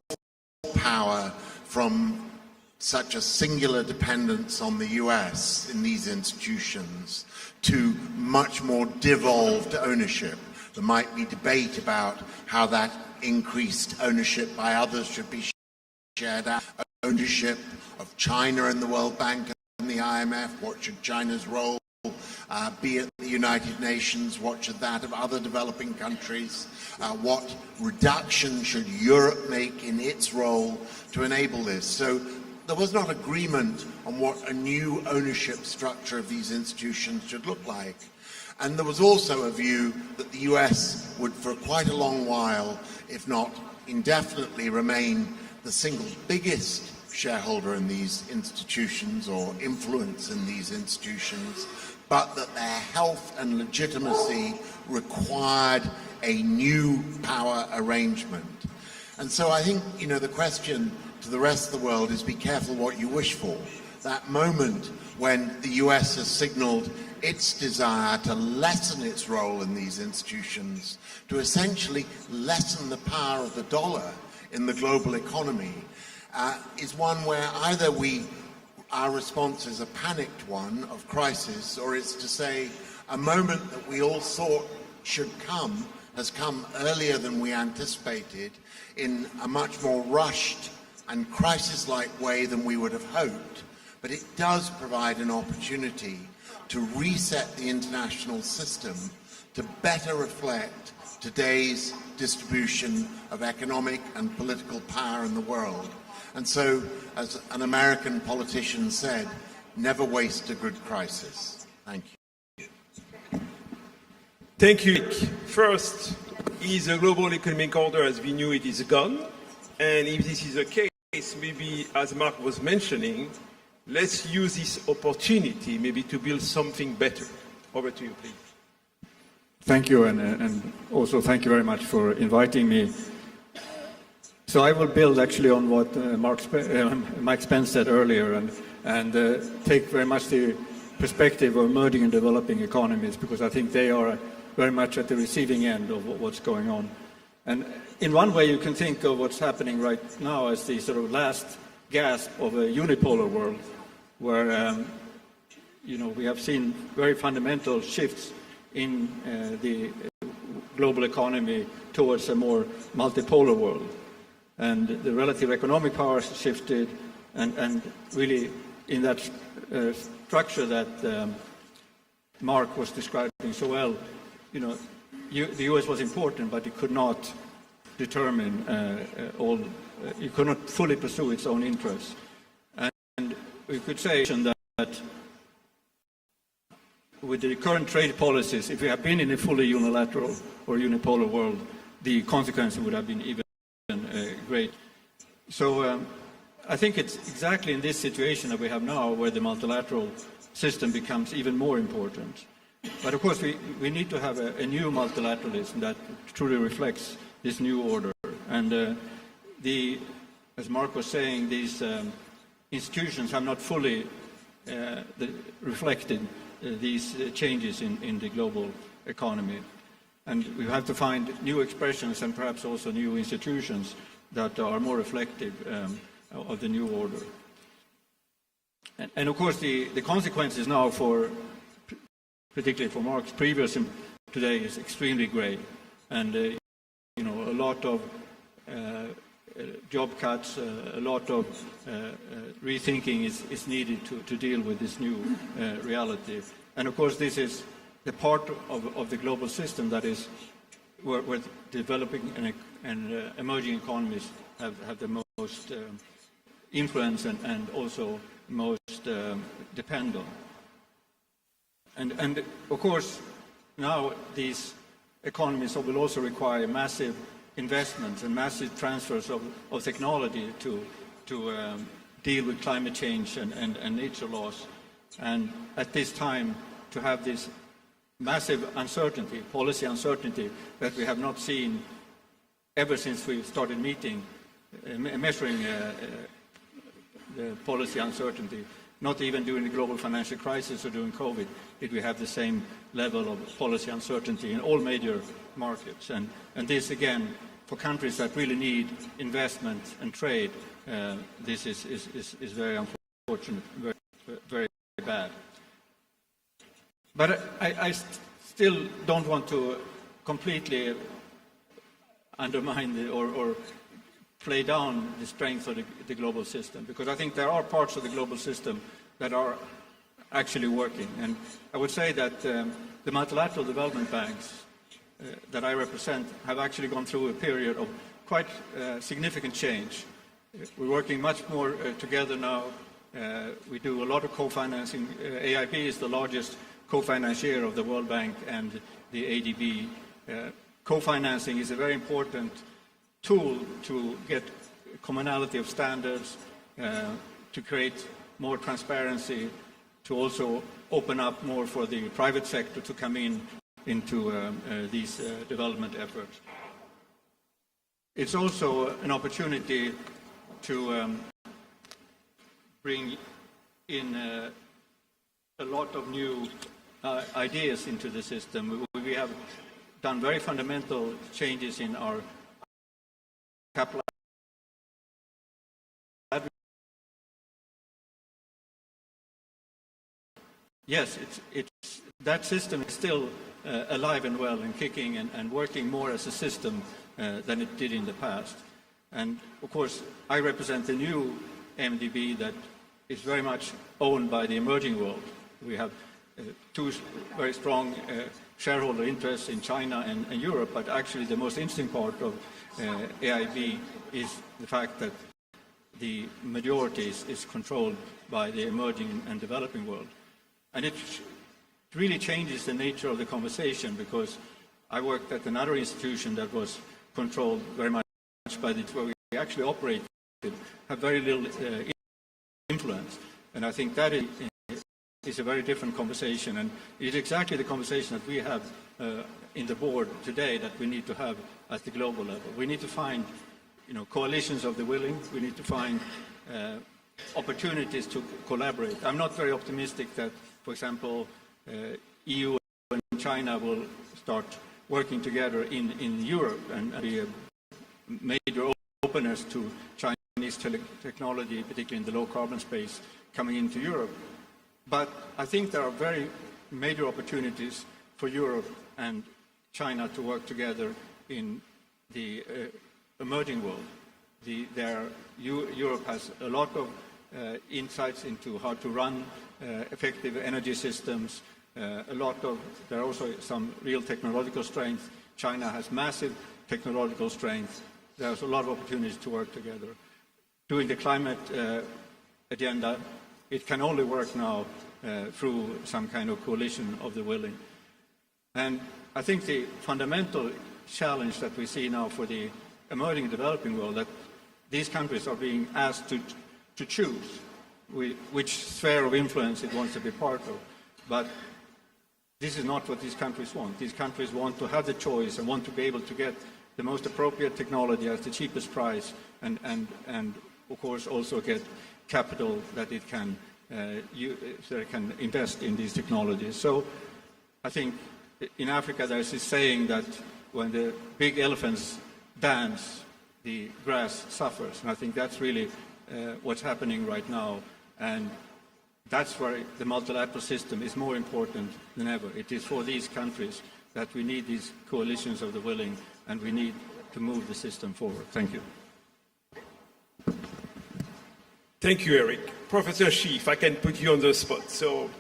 Speaker 17: power from such a singular dependence on the US in these institutions to much more devolved ownership. There might be debate about how that increased ownership by others should be shared ownership of China and the World Bank and the IMF? What should China's role be at the United Nations? What should that of other developing countries? What reduction should Europe make in its role to enable this? So there was not agreement on what a new ownership structure of these institutions should look like. And there was also a view that the US would, for quite a long while, if not indefinitely, remain the single biggest shareholder in these institutions or influence in these institutions, but that their health and legitimacy required a new power arrangement. And so I think, the question to the rest of the world is be careful what you wish for. That moment when the US has signaled its desire to lessen its role in these institutions, to essentially lessen the power of the dollar in the global economy, is one where either our response is a panicked one of crisis, or it's to say a moment that we all thought should come has come earlier than we anticipated in a much more rushed and crisis-like way than we would have hoped. But it does provide an opportunity to reset the international system to better reflect today's distribution of economic and political power in the world. And so, as an American politician said, never waste a good crisis. Thank you.
Speaker 16: Thank you. First, is the global economic order as we knew it is gone? And if this is the case, maybe, as Mark was mentioning, let's use this opportunity maybe to build something better. Over to you, please.
Speaker 18: Thank you, and also thank you very much for inviting me. So I will build actually on what Mike Spence said earlier, and take very much the perspective of emerging and developing economies, because I think they are very much at the receiving end of what's going on. And in one way, you can think of what's happening right now as the sort of last gasp of a unipolar world, where we have seen very fundamental shifts in the global economy towards a more multipolar world. And the relative economic power shifted, and really in that structure that Mark was describing so well, the US was important, but it could not determine it could not fully pursue its own interests. And we could say that with the current trade policies, if we had been in a fully unilateral or unipolar world, the consequences would have been even great. So I think it's exactly in this situation that we have now where the multilateral system becomes even more important. But of course we need to have a new multilateralism that truly reflects this new order. And as Mark was saying, these institutions have not fully reflected these changes in the global economy. And we have to find new expressions and perhaps also new institutions that are more reflective of the new order. And of course the consequences now particularly for Mark's previous today is extremely grave. And a lot of job cuts, a lot of rethinking is needed to deal with this new reality. And of course this is the part of the global system that is where developing and emerging economies have the most influence and also most depend on. And of course now these economies will also require massive investments and massive transfers of technology to deal with climate change and nature loss. And at this time, to have this massive uncertainty, policy uncertainty, that we have not seen ever since we started measuring the policy uncertainty. Not even during the global financial crisis or during COVID did we have the same level of policy uncertainty in all major markets. And this, again, for countries that really need investment and trade, this is very unfortunate, very, very bad. But I still don't want to completely undermine or play down the strength of the global system, because I think there are parts of the global system that are actually working. And I would say that the multilateral development banks that I represent have actually gone through a period of quite significant change. We're working much more together now. We do a lot of co-financing. AIB is the largest co-financier of the World Bank and the ADB. Co-financing is a very important tool to get commonality of standards, to create more transparency, to also open up more for the private sector to come into these development efforts. It's also an opportunity to bring in a lot of new ideas into the system. We have done very fundamental changes in our capital. Yes, that system is still alive and well and kicking and working more as a system than it did in the past. And of course, I represent the new MDB that is very much owned by the emerging world. We have two very strong shareholder interests in China and Europe, but actually the most interesting part of AIB is the fact that the majority is controlled by the emerging and developing world. And it really changes the nature of the conversation, because I worked at another institution that was controlled very much by the, where we actually operated, have very little influence. And I think that is a very different conversation, and it's exactly the conversation that we have in the board today that we need to have at the global level. We need to find, coalitions of the willing. We need to find opportunities to collaborate. I'm not very optimistic that, for example, EU and China will start working together in Europe and be major openers to Chinese technology, particularly in the low-carbon space, coming into Europe. But I think there are very major opportunities for Europe and China to work together in the emerging world. Europe has a lot of insights into how to run effective energy systems. There are also some real technological strength. China has massive technological strength. There's a lot of opportunities to work together. Doing the climate agenda, it can only work now through some kind of coalition of the willing. And I think the fundamental challenge that we see now for the emerging and developing world, that these countries are being asked to choose which sphere of influence it wants to be part of. But this is not what these countries want. These countries want to have the choice and want to be able to get the most appropriate technology at the cheapest price, and of course also get capital that it can so it can invest in these technologies. So I think in Africa there's this saying that when the big elephants dance, the grass suffers. And I think that's really what's happening right now. And that's where the multilateral system is more important than ever. It is for these countries that we need these coalitions of the willing, and we need to move the system forward. Thank you.
Speaker 16: Thank you, Eric. Professor Shi, if I can put you on the spot. So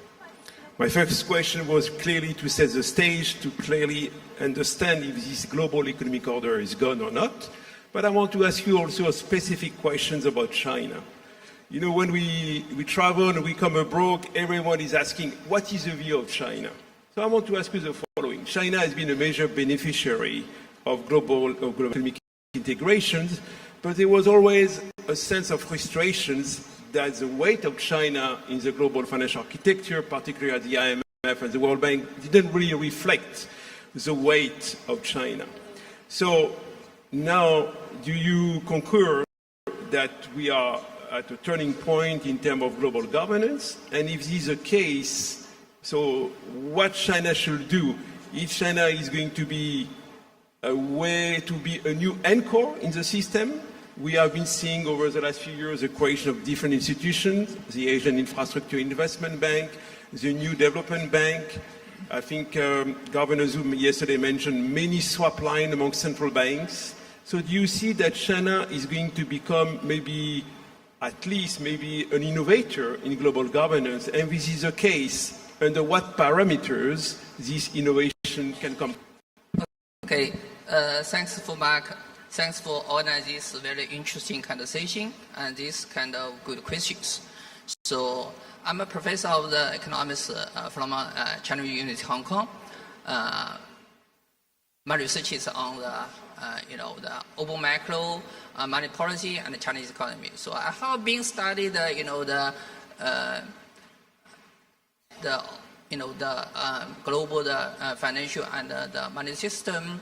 Speaker 16: my first question was clearly to set the stage, to clearly understand if this global economic order is gone or not. But I want to ask you also specific questions about China. When we travel and we come abroad, everyone is asking, what is the view of China? So I want to ask you the following. China has been a major beneficiary of global economic integrations, but there was always a sense of frustrations that the weight of China in the global financial architecture, particularly at the IMF and the World Bank, didn't really reflect the weight of China. So now, do you concur that we are at a turning point in terms of global governance? And if this is the case, so what China should do? If China is going to be a way to be a new anchor in the system, we have been seeing over the last few years the creation of different institutions, the Asian Infrastructure Investment Bank, the New Development Bank. I think Governor Zhu yesterday mentioned many swap lines among central banks. So do you see that China is going to become maybe, at least maybe an innovator in global governance? And this is the case, under what parameters this innovation can come?
Speaker 19: Okay, thanks for Mark. Thanks for organizing this very interesting conversation and these kind of good questions. So I'm a professor of the economics from China University, Hong Kong. My research is on the the open macro, money policy, and the Chinese economy. So I have been studied, the global financial and the money system,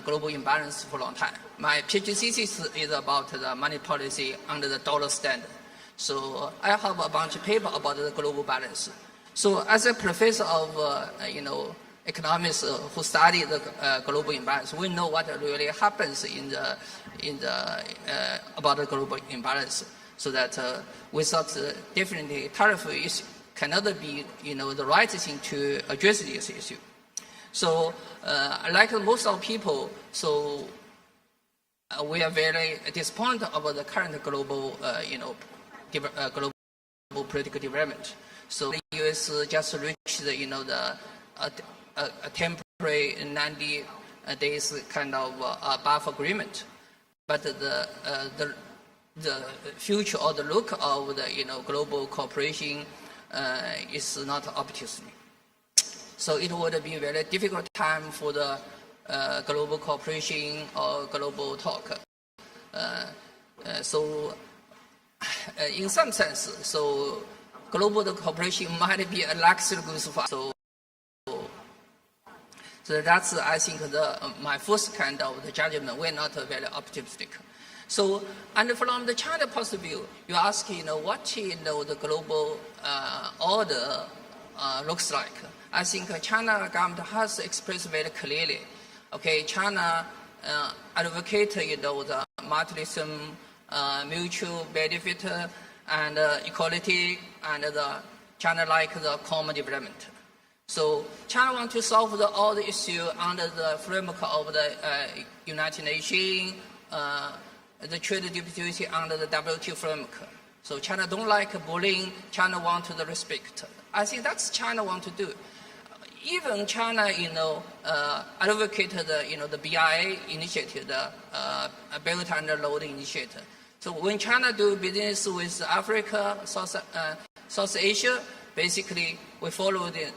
Speaker 19: global imbalance for a long time. My PhD thesis is about the money policy under the dollar standard. So I have a bunch of papers about the global balance. So as a professor of economists who study the global imbalance, we know what really happens about the global imbalance. So that we thought definitely tariff issue cannot be the right thing to address this issue. So like most of people, so we are very disappointed about the current global global political development. So the U.S. just reached a temporary 90 days kind of buffer agreement, but the future or the look of the global cooperation is not optimistic. So it would be a very difficult time for the global cooperation or global talk. So in some sense, so global cooperation might be a luxury goods for us. So that's, I think, my first kind of the judgment. We're not very optimistic. So, and from the China point of view, you ask, what the global order looks like. I think China government has expressed very clearly. Okay, China advocate the multilateralism, mutual benefit, and equality, and China like the common development. So China wants to solve all the issues under the framework of the United Nations, the trade dispute under the WTO framework. So China don't like bullying. China wants the respect. I think that's China want to do. Even China, advocated the BIA initiative, the Belt and Road initiative. So when China do business with Africa, South Asia, basically we follow the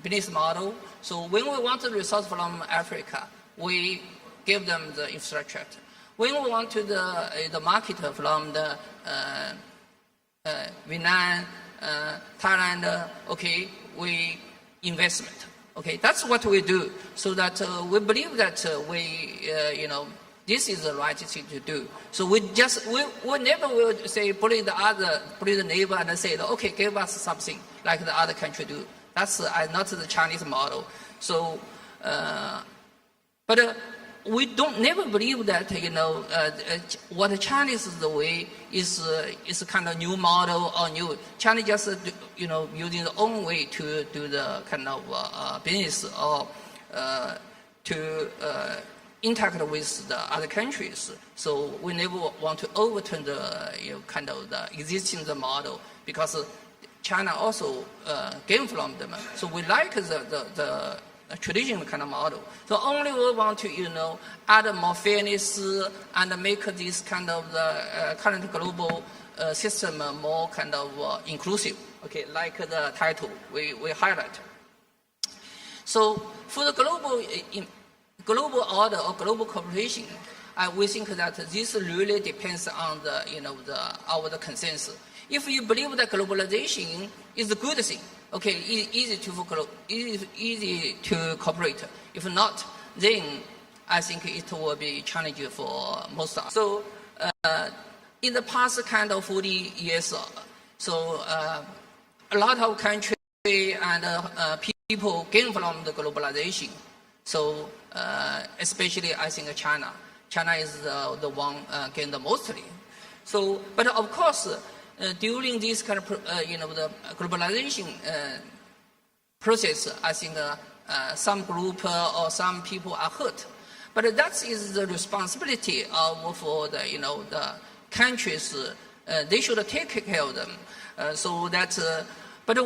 Speaker 19: business model. So when we want the resource from Africa, we give them the infrastructure. When we want to the market from the Vietnam, Thailand, okay, we investment. Okay, that's what we do. So that we believe that this is the right thing to do. So we never will say bully the neighbor and say, okay, give us something like the other country do. That's not the Chinese model. So, but we never believe that what the Chinese the way is a kind of new model or new. China just using their own way to do the kind of business or to interact with the other countries. So we never want to overturn the kind of the existing model, because China also gain from them. So we like the traditional kind of model. So only we want to add more fairness and make this kind of the current global system more kind of inclusive. Okay, like the title we highlight. So for the global order or global cooperation, we think that this really depends on our consensus. If you believe that globalization is a good thing, okay, easy to cooperate. If not, then I think it will be challenging for most of us. So in the past kind of 40 years, so a lot of countries and people gain from the globalization. So especially I think China is the one gain the mostly. So, but of course, during this kind of the globalization process, I think some group or some people are hurt. But that is the responsibility of for the the countries. They should take care of them. So that, but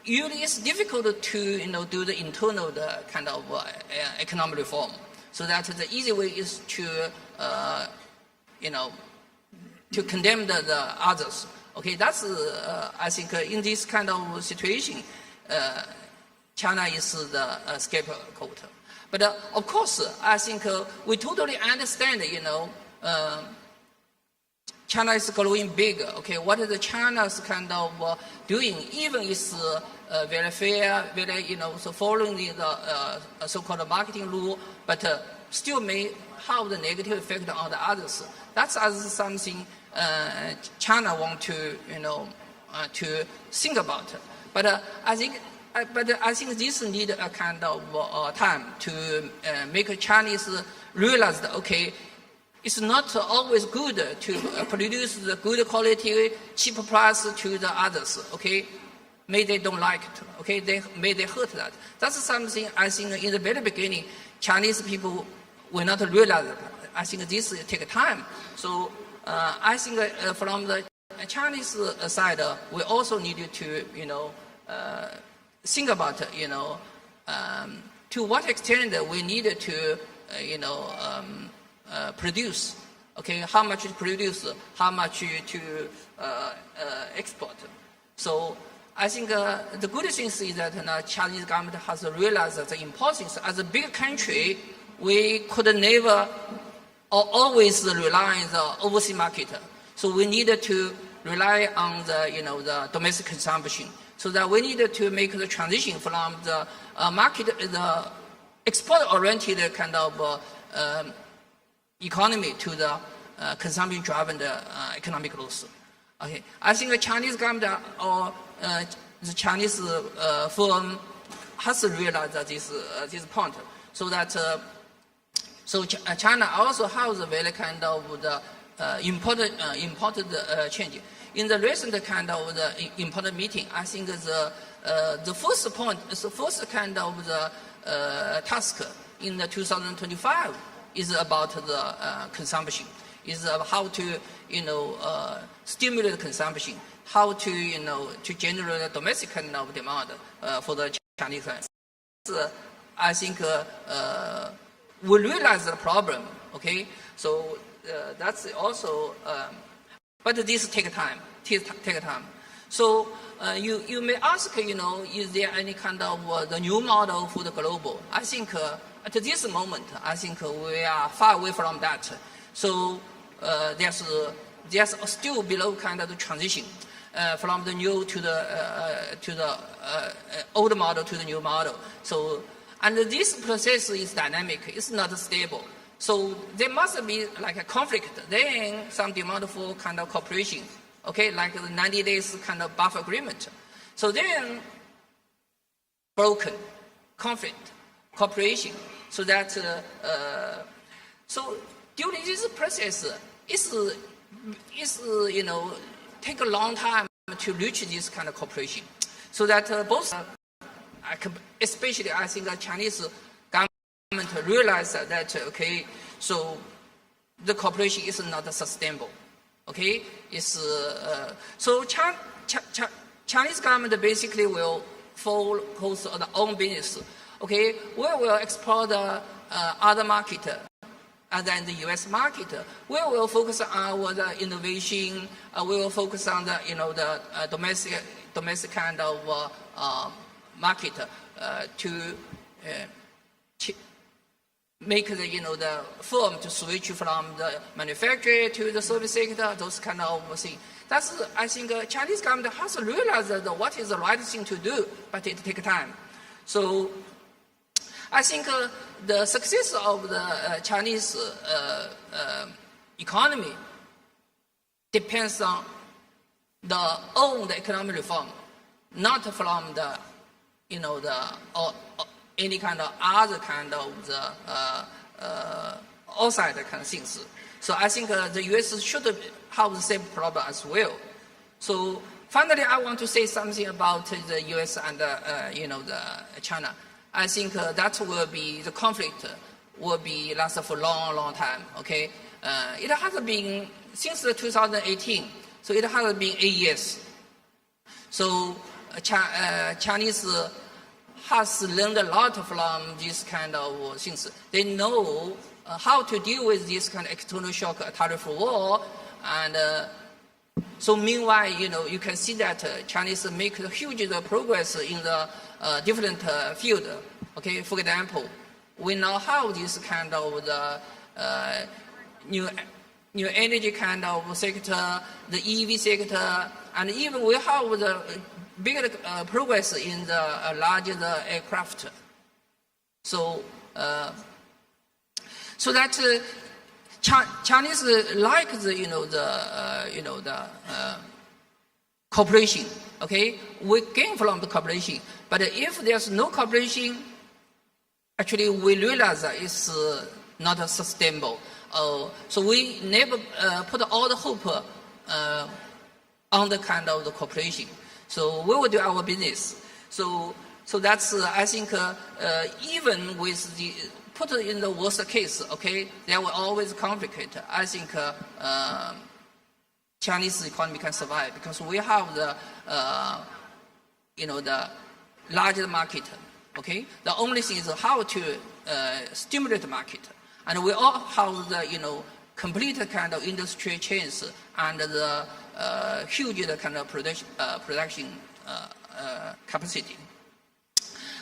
Speaker 19: it's difficult to do the internal kind of economic reform. So that the easy way is to to condemn the others. Okay, that's I think in this kind of situation, China is the scapegoat. But of course, I think we totally understand. China is growing big. Okay, what is the China's kind of doing? Even is very fair, very so following the so-called marketing rule, but still may have the negative effect on the others. That's something China want to to think about. But I think this need a kind of time to make Chinese realize that okay, it's not always good to produce the good quality, cheap price to the others. Okay, may they don't like it. Okay, may they hurt that. That's something I think in the very beginning, Chinese people will not realize that. I think this take time. So I think from the Chinese side, we also need to think about to what extent we need to produce. Okay, how much to produce, how much to export. So I think the good thing is that the Chinese government has realized that the importance as a big country, we could never or always rely on the overseas market. So we needed to rely on the domestic consumption. So that we needed to make the transition from the market, the export-oriented kind of economy to the consumption-driven economic growth. Okay, I think the Chinese government or the Chinese firm has realized that this point. So that China also has a very kind of the important change. In the recent kind of the important meeting, I think the first point, the first kind of the task in the 2025 is about the consumption. Is how to stimulate consumption, how to to generate a domestic kind of demand for the Chinese. I think we realize the problem. Okay, so that's also. But this take time. Take time. So you may ask, is there any kind of the new model for the global? I think at this moment, I think we are far away from that. So there's still below kind of the transition from the new to the old model to the new model. So and this process is dynamic. It's not stable. So there must be like a conflict. Then some demand for kind of cooperation. Okay, like the 90 days kind of buffer agreement. So then broken, conflict, cooperation. So that so during this process, it's take a long time to reach this kind of cooperation. So that both, especially I think the Chinese government realize that okay, so the cooperation is not sustainable. Okay, it's so Chinese government basically will focus on their own business. Okay, we will explore the other market other than the U.S. market. We will focus on the innovation. We will focus on the the domestic kind of market to make the the firm to switch from the manufacturer to the service sector. Those kind of things. That's I think Chinese government has realized that what is the right thing to do, but it takes time. So I think the success of the Chinese economy depends on the own economic reform, not from the or any kind of other kind of the outside kind of things. So I think the U.S. should have the same problem as well. So Finally, I want to say something about the U.S. and the China. I think that will be the conflict will be last for a long, long time. Okay, it has been since 2018, so it has been 8 years. So Chinese has learned a lot from this kind of things. They know how to deal with this kind of external shock, tariff war, and so meanwhile, you can see that Chinese make huge progress in the different field. Okay, for example, we now have this kind of the new energy kind of sector, the EV sector, and even we have the bigger progress in the larger aircraft. So, so that Chinese like the cooperation. Okay, we gain from the cooperation, but if there's no cooperation, actually we realize that it's not sustainable. So we never put all the hope on the kind of the cooperation. So we will do our business. So that's I think even with the put in the worst case, okay, there will always conflict. I think Chinese economy can survive because we have the the largest market. Okay, the only thing is how to stimulate the market, and we all have the complete kind of industry chains and the huge kind of production capacity.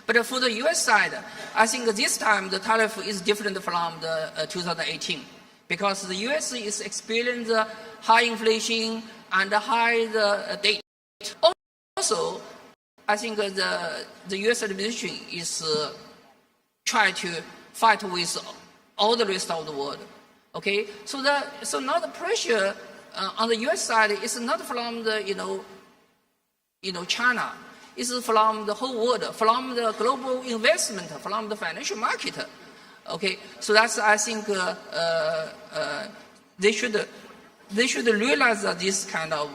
Speaker 19: But for the U.S. side, I think this time the tariff is different from the 2018 because the U.S. is experiencing high inflation and high debt. Also, I think the U.S. administration is trying to fight with all the rest of the world. Okay, so now the pressure on the U.S. side is not from the China. It's from the whole world, from the global investment, from the financial market. Okay, so that's I think they should realize that this kind of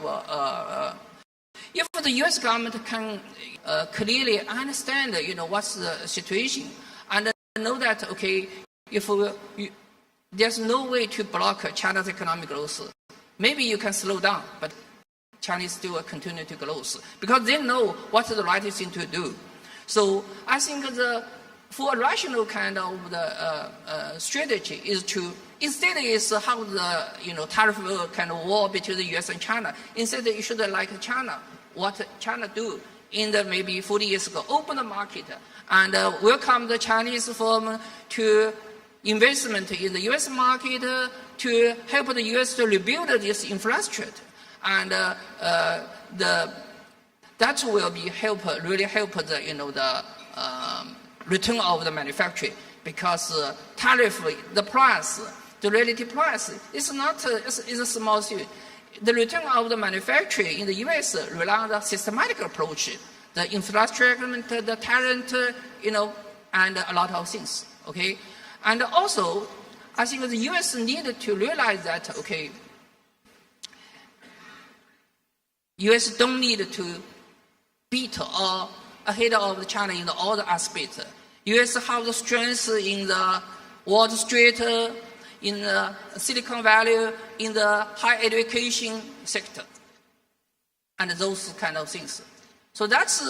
Speaker 19: if the U.S. government can clearly understand what's the situation and know that okay, if there's no way to block China's economic growth, maybe you can slow down, but Chinese still continue to grow because they know what's the right thing to do. So I think for a rational kind of the strategy is to instead is how the tariff kind of war between the U.S. and China. Instead you should like China, what China do in the maybe 40 years ago, open the market and welcome the Chinese firm to investment in the U.S. market to help the U.S. to rebuild this infrastructure. And that will be really help the return of the manufacturing because tariff, the price, the relative price is not is a small thing. The return of the manufacturing in the U.S. rely on the systematic approach, the infrastructure, the talent, and a lot of things. Okay, and also I think the U.S. needed to realize that okay. U.S. don't need to beat or ahead of China in all the aspects. U.S. have the strength in the Wall Street, in the Silicon Valley, in the higher education sector, and those kind of things. So that's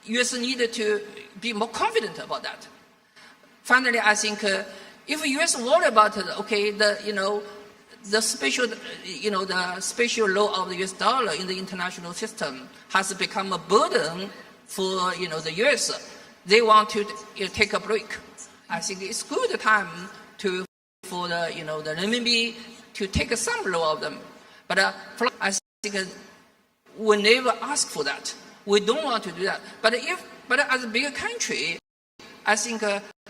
Speaker 19: U.S. needed to be more confident about that. Finally, I think if U.S. worry about okay, the special, the special law of the U.S. dollar in the international system has become a burden for, the U.S. They want to take a break. I think it's good time for the, the renminbi to take some law of them. But I think we never ask for that. We don't want to do that. But as a bigger country, I think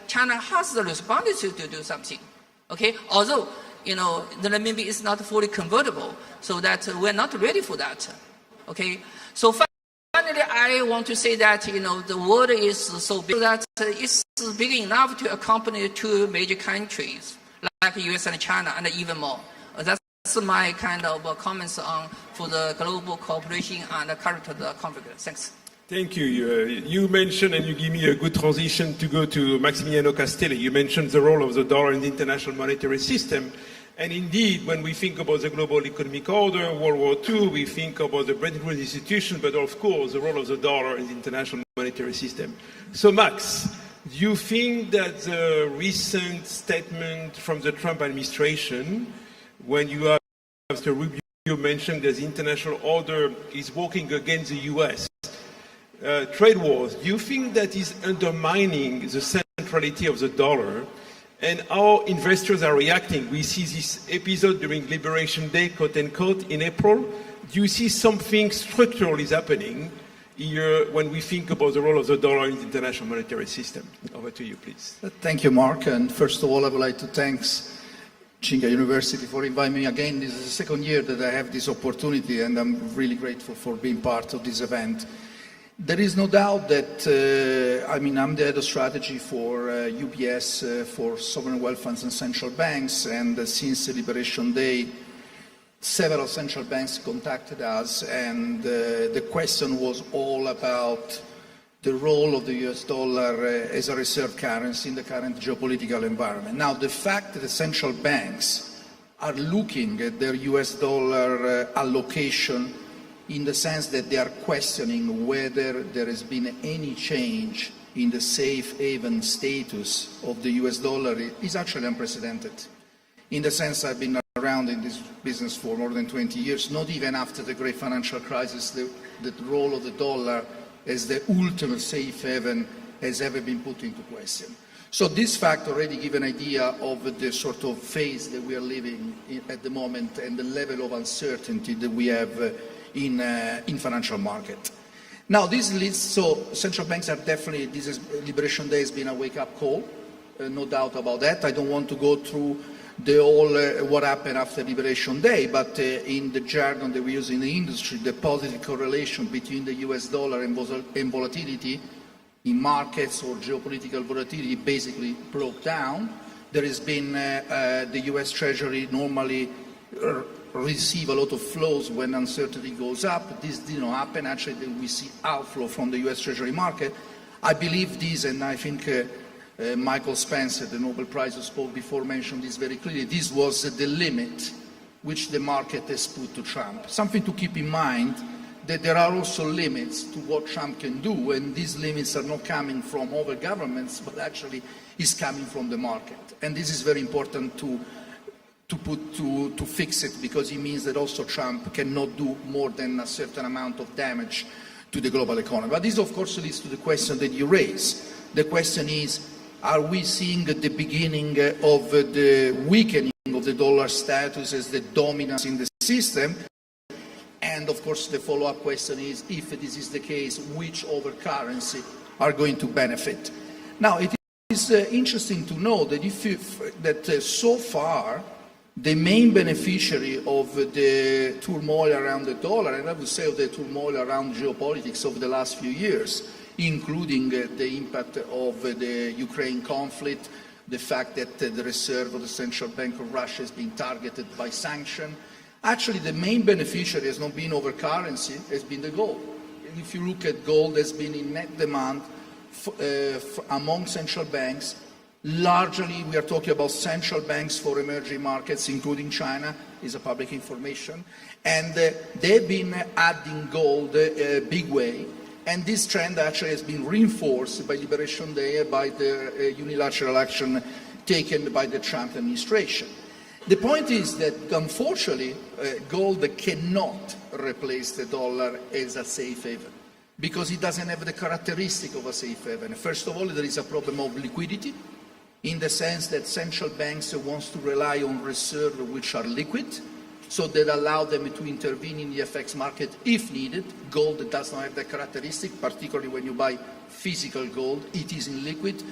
Speaker 19: China has the responsibility to do something. Okay, although the renminbi is not fully convertible, so that we're not ready for that. Okay, so finally, I want to say that the world is so big that it's big enough to accompany two major countries like U.S. and China, and even more. That's That's my kind of comments on for the global cooperation and the current conflict. Thanks.
Speaker 16: Thank you. You mentioned, and you give me a good transition to go to Maximiliano Castelli. You mentioned the role of the dollar in the international monetary system. And indeed, when we think about the global economic order, World War II, we think about the Bretton Woods institution, but of course, the role of the dollar in the international monetary system. So, Max, do you think that the recent statement from the Trump administration, when you have Mr. Rubio mentioned that the international order is working against the US, trade wars, do you think that is undermining the centrality of the dollar and how investors are reacting? We see this episode during Liberation Day, quote unquote, in April. Do you see something structural is happening here when we think about the role of the dollar in the international monetary system? Over to you, please.
Speaker 20: Thank you, Mark. And first of all, I would like to thank Tsinghua University for inviting me again. This is the second year that I have this opportunity, and I'm really grateful for being part of this event. There is no doubt that, I'm the head of strategy for UBS, for sovereign wealth funds and central banks, and since Liberation Day, several central banks contacted us, and the question was all about the role of the US dollar as a reserve currency in the current geopolitical environment. Now, the fact that the central banks are looking at their US dollar allocation in the sense that they are questioning whether there has been any change in the safe haven status of the US dollar is actually unprecedented. In the sense I've been around in this business for more than 20 years, not even after the great financial crisis, the role of the dollar as the ultimate safe haven has ever been put into question. So this fact already gives an idea of the sort of phase that we are living in at the moment and the level of uncertainty that we have in financial market. Now this leads, so central banks are definitely, Liberation Day has been a wake-up call, no doubt about that. I don't want to go through the whole what happened after Liberation Day, but in the jargon that we use in the industry, the positive correlation between the US dollar and volatility in markets or geopolitical volatility basically broke down. There has been the US Treasury normally receive a lot of flows when uncertainty goes up. This did not happen. Actually, we see outflow from the US Treasury market. I believe this, and I think Michael Spencer, the Nobel Prize who spoke before, mentioned this very clearly. This was the limit which the market has put to Trump. Something to keep in mind, that there are also limits to what Trump can do, and these limits are not coming from other governments, but actually is coming from the market. And this is very important to fix it, because it means that also Trump cannot do more than a certain amount of damage to the global economy. But this, of course, leads to the question that you raise. The question is, are we seeing the beginning of the weakening of the dollar status as the dominance in the system? And, of course, the follow-up question is, if this is the case, which other currency are going to benefit? Now, it is interesting to know that so far, the main beneficiary of the turmoil around the dollar, and I would say of the turmoil around geopolitics over the last few years, including the impact of the Ukraine conflict, the fact that the reserve of the Central Bank of Russia has been targeted by sanction. Actually, the main beneficiary has not been over currency, has been the gold. And if you look at gold, has been in net demand among central banks. Largely, we are talking about central banks for emerging markets, including China, is a public information. And they've been adding gold a big way. And this trend actually has been reinforced by Liberation Day, by the unilateral action taken by the Trump administration. The point is that, unfortunately, gold cannot replace the dollar as a safe haven, because it doesn't have the characteristic of a safe haven. First of all, there is a problem of liquidity, in the sense that central banks want to rely on reserves which are liquid, so that allow them to intervene in the FX market if needed. Gold does not have that characteristic, particularly when you buy physical gold. It is in liquid.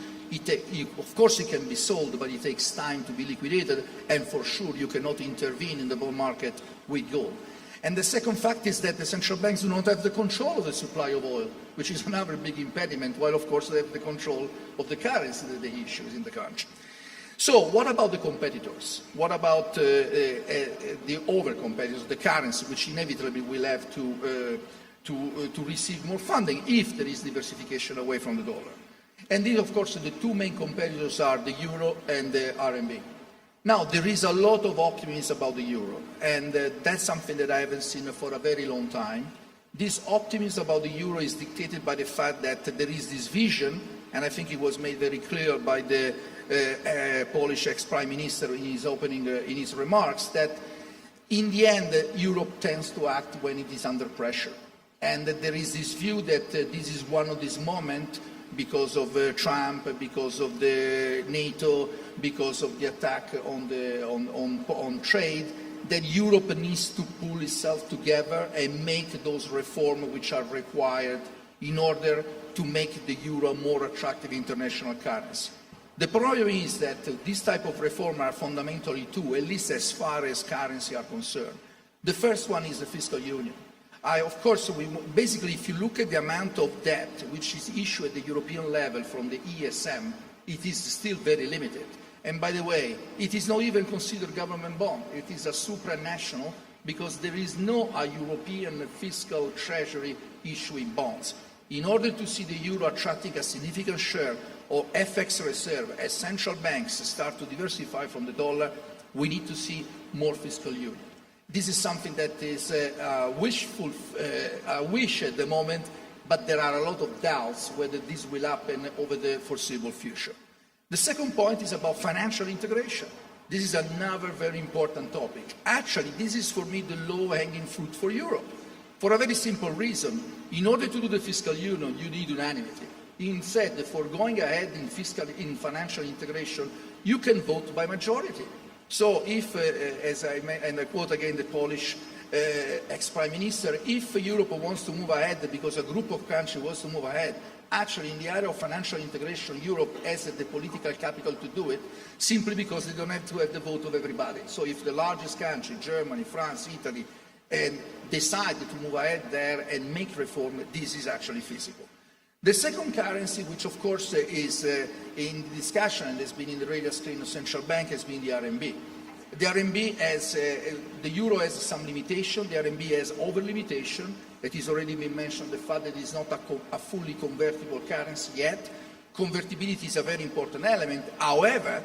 Speaker 20: Of course it can be sold, but it takes time to be liquidated, and for sure you cannot intervene in the bond market with gold. And the second fact is that the central banks do not have the control of the supply of oil, which is another big impediment, while of course they have the control of the currency that they issue in the country. So what about the competitors? What about the over competitors, the currency, which inevitably will have to receive more funding if there is diversification away from the dollar? And then, of course, the two main competitors are the euro and the RMB. Now, there is a lot of optimism about the euro, and that's something that I haven't seen for a very long time. This optimism about the euro is dictated by the fact that there is this vision, and I think it was made very clear by the Polish ex-prime minister in his opening, in his remarks, that in the end, Europe tends to act when it is under pressure. And there is this view that this is one of these moments because of Trump, because of the NATO, because of the attack on trade, that Europe needs to pull itself together and make those reforms which are required in order to make the euro a more attractive international currency. The problem is that this type of reform are fundamentally two, at least as far as currency are concerned. The first one is the fiscal union. Of course, basically, if you look at the amount of debt which is issued at the European level from the ESM, it is still very limited. And by the way, it is not even considered government bond. It is a supranational because there is no European fiscal treasury issuing bonds. In order to see the euro attracting a significant share of FX reserve as central banks start to diversify from the dollar, we need to see more fiscal union. This is something that is a wish at the moment, but there are a lot of doubts whether this will happen over the foreseeable future. The second point is about financial integration. This is another very important topic. Actually, this is for me the low-hanging fruit for Europe, for a very simple reason. In order to do the fiscal union, you need unanimity. Instead, for going ahead in financial integration, you can vote by majority. So if, and I quote again the Polish ex-prime minister, if Europe wants to move ahead because a group of countries wants to move ahead, actually in the area of financial integration, Europe has the political capital to do it, simply because they don't have to have the vote of everybody. So if the largest country, Germany, France, Italy, and decide to move ahead there and make reform, this is actually feasible. The second currency, which of course is in discussion and has been in the radar screen of central bank, has been the RMB. The RMB has, the euro has some limitation, the RMB has over limitation. It has already been mentioned, the fact that it is not a fully convertible currency yet. Convertibility is a very important element. However,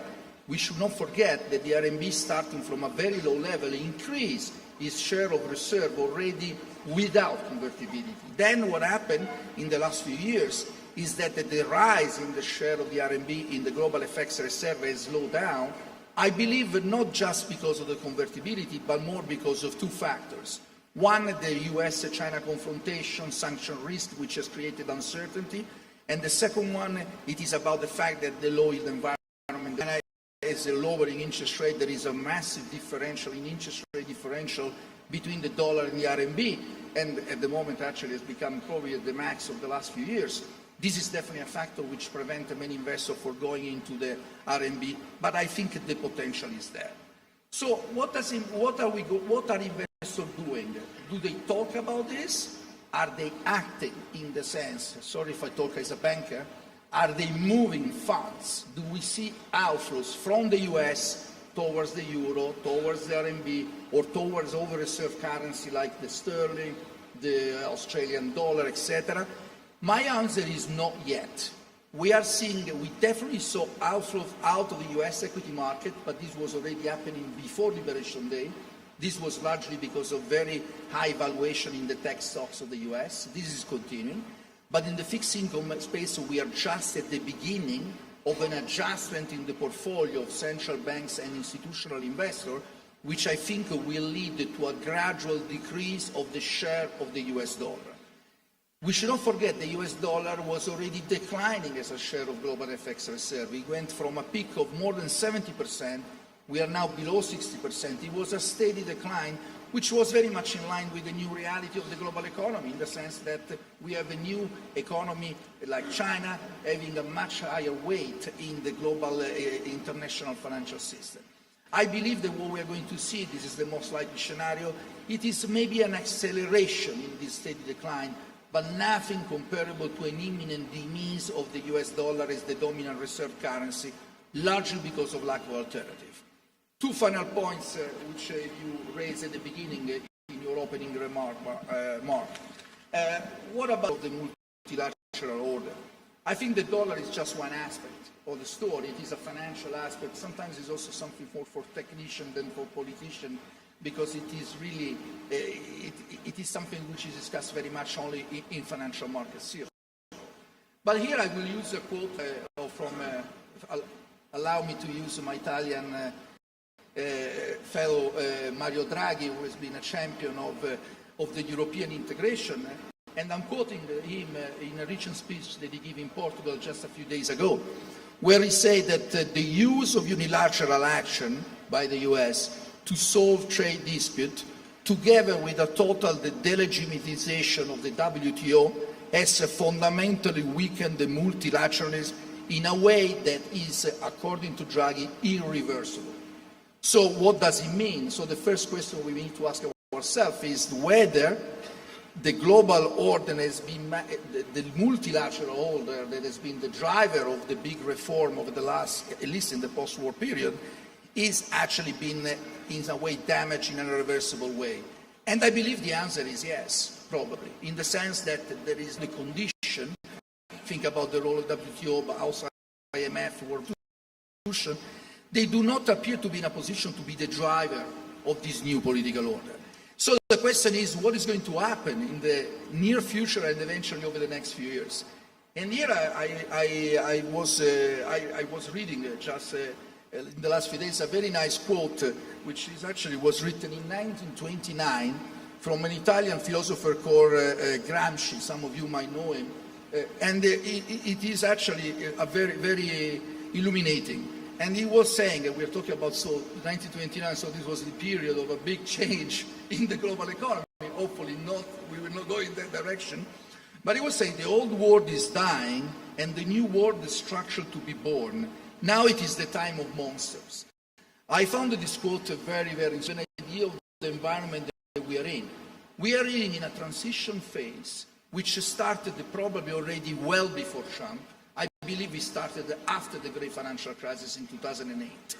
Speaker 20: we should not forget that the RMB, starting from a very low level, increased its share of reserve already without convertibility. Then what happened in the last few years is that the rise in the share of the RMB in the global FX reserve has slowed down, I believe not just because of the convertibility, but more because of two factors. One, the US-China confrontation, sanction risk, which has created uncertainty. And the second one, it is about the fact that the low yield environment is a lowering interest rate. There is a massive differential in interest rate differential between the dollar and the RMB, and at the moment actually has become probably at the max of the last few years. This is definitely a factor which prevents many investors from going into the RMB, but I think the potential is there. So what are investors doing? Do they talk about this? Are they acting in the sense, sorry if I talk as a banker, are they moving funds? Do we see outflows from the US towards the euro, towards the RMB, or towards over-reserve currency like the sterling, the Australian dollar, etc.? My answer is not yet. We definitely saw outflows out of the US equity market, but this was already happening before Liberation Day. This was largely because of very high valuation in the tech stocks of the US. This is continuing. But in the fixed income space, we are just at the beginning of an adjustment in the portfolio of central banks and institutional investors, which I think will lead to a gradual decrease of the share of the US dollar. We should not forget the US dollar was already declining as a share of global FX reserve. We went from a peak of more than 70%, we are now below 60%. It was a steady decline, which was very much in line with the new reality of the global economy, in the sense that we have a new economy like China having a much higher weight in the global international financial system. I believe that what we are going to see, this is the most likely scenario, it is maybe an acceleration in this steady decline, but nothing comparable to an imminent demise of the US dollar as the dominant reserve currency largely because of lack of alternative. Two final points which you raised at the beginning in your opening remark, Mark. What about the multilateral order? I think the dollar is just one aspect of the story. It is a financial aspect. Sometimes it's also something more for technicians than for politicians, because it is really, it is something which is discussed very much only in financial markets here. But here I will use a quote from, allow me to use my Italian fellow Mario Draghi, who has been a champion of the European integration. And I'm quoting him in a recent speech that he gave in Portugal just a few days ago, where he said that the use of unilateral action by the US to solve trade dispute, together with a total delegitimization of the WTO, has fundamentally weakened the multilateralism in a way that is, according to Draghi, irreversible. So what does it mean? So the first question we need to ask ourselves is whether the global order has been, the multilateral order that has been the driver of the big reform over the last, at least in the post-war period, is actually been in a way damaged in an irreversible way. And I believe the answer is yes, probably, in the sense that there is the condition, think about the role of WTO, but also IMF, World Institution, they do not appear to be in a position to be the driver of this new political order. So the question is, what is going to happen in the near future and eventually over the next few years? And here I was reading just in the last few days a very nice quote, which is actually was written in 1929 from an Italian philosopher called Gramsci. Some of you might know him. And it is actually a very, very illuminating. And he was saying, and we're talking about 1929, so this was the period of a big change in the global economy. Hopefully not, we will not go in that direction. But he was saying the old world is dying and the new world is structured to be born. Now it is the time of monsters. I found this quote very, very interesting, an idea of the environment that we are in. We are in a transition phase which started probably already well before Trump. I believe it started after the great financial crisis in 2008.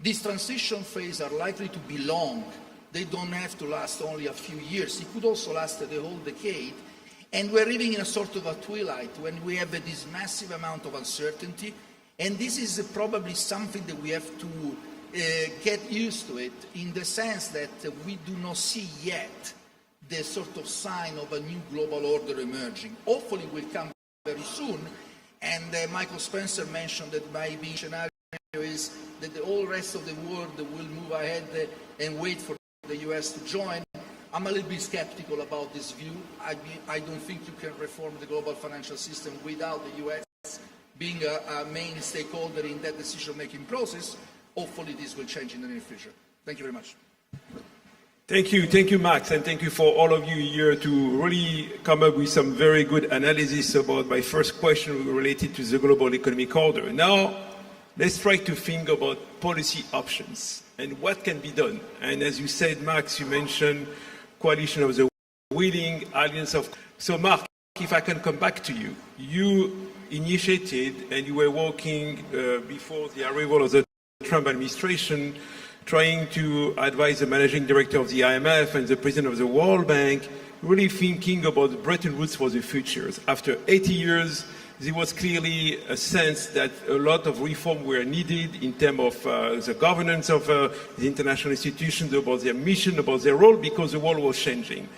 Speaker 20: These transition phases are likely to be long. They don't have to last only a few years. It could also last the whole decade. And we're living in a sort of a twilight when we have this massive amount of uncertainty. And this is probably something that we have to get used to it, in the sense that we do not see yet the sort of sign of a new global order emerging. Hopefully it will come very soon. And Michael Spencer mentioned that maybe scenario is that the whole rest of the world will move ahead and wait for the US to join. I'm a little bit skeptical about this view. I don't think you can reform the global financial system without the US being a main stakeholder in that decision-making process. Hopefully this will change in the near future. Thank you very much.
Speaker 16: Thank you, Max, and thank you for all of you here to really come up with some very good analysis about my first question related to the global economic order. Now, let's try to think about policy options and what can be done. And as you said, Max, you mentioned coalition of the willing, alliance of... So, Mark, if I can come back to you, you initiated and you were working before the arrival of the Trump administration, trying to advise the managing director of the IMF and the president of the World Bank, really thinking about Bretton Woods for the future. After 80 years, there was clearly a sense that a lot of reform were needed in terms of the governance of the international institutions, about their mission, about their role, because the world was changing.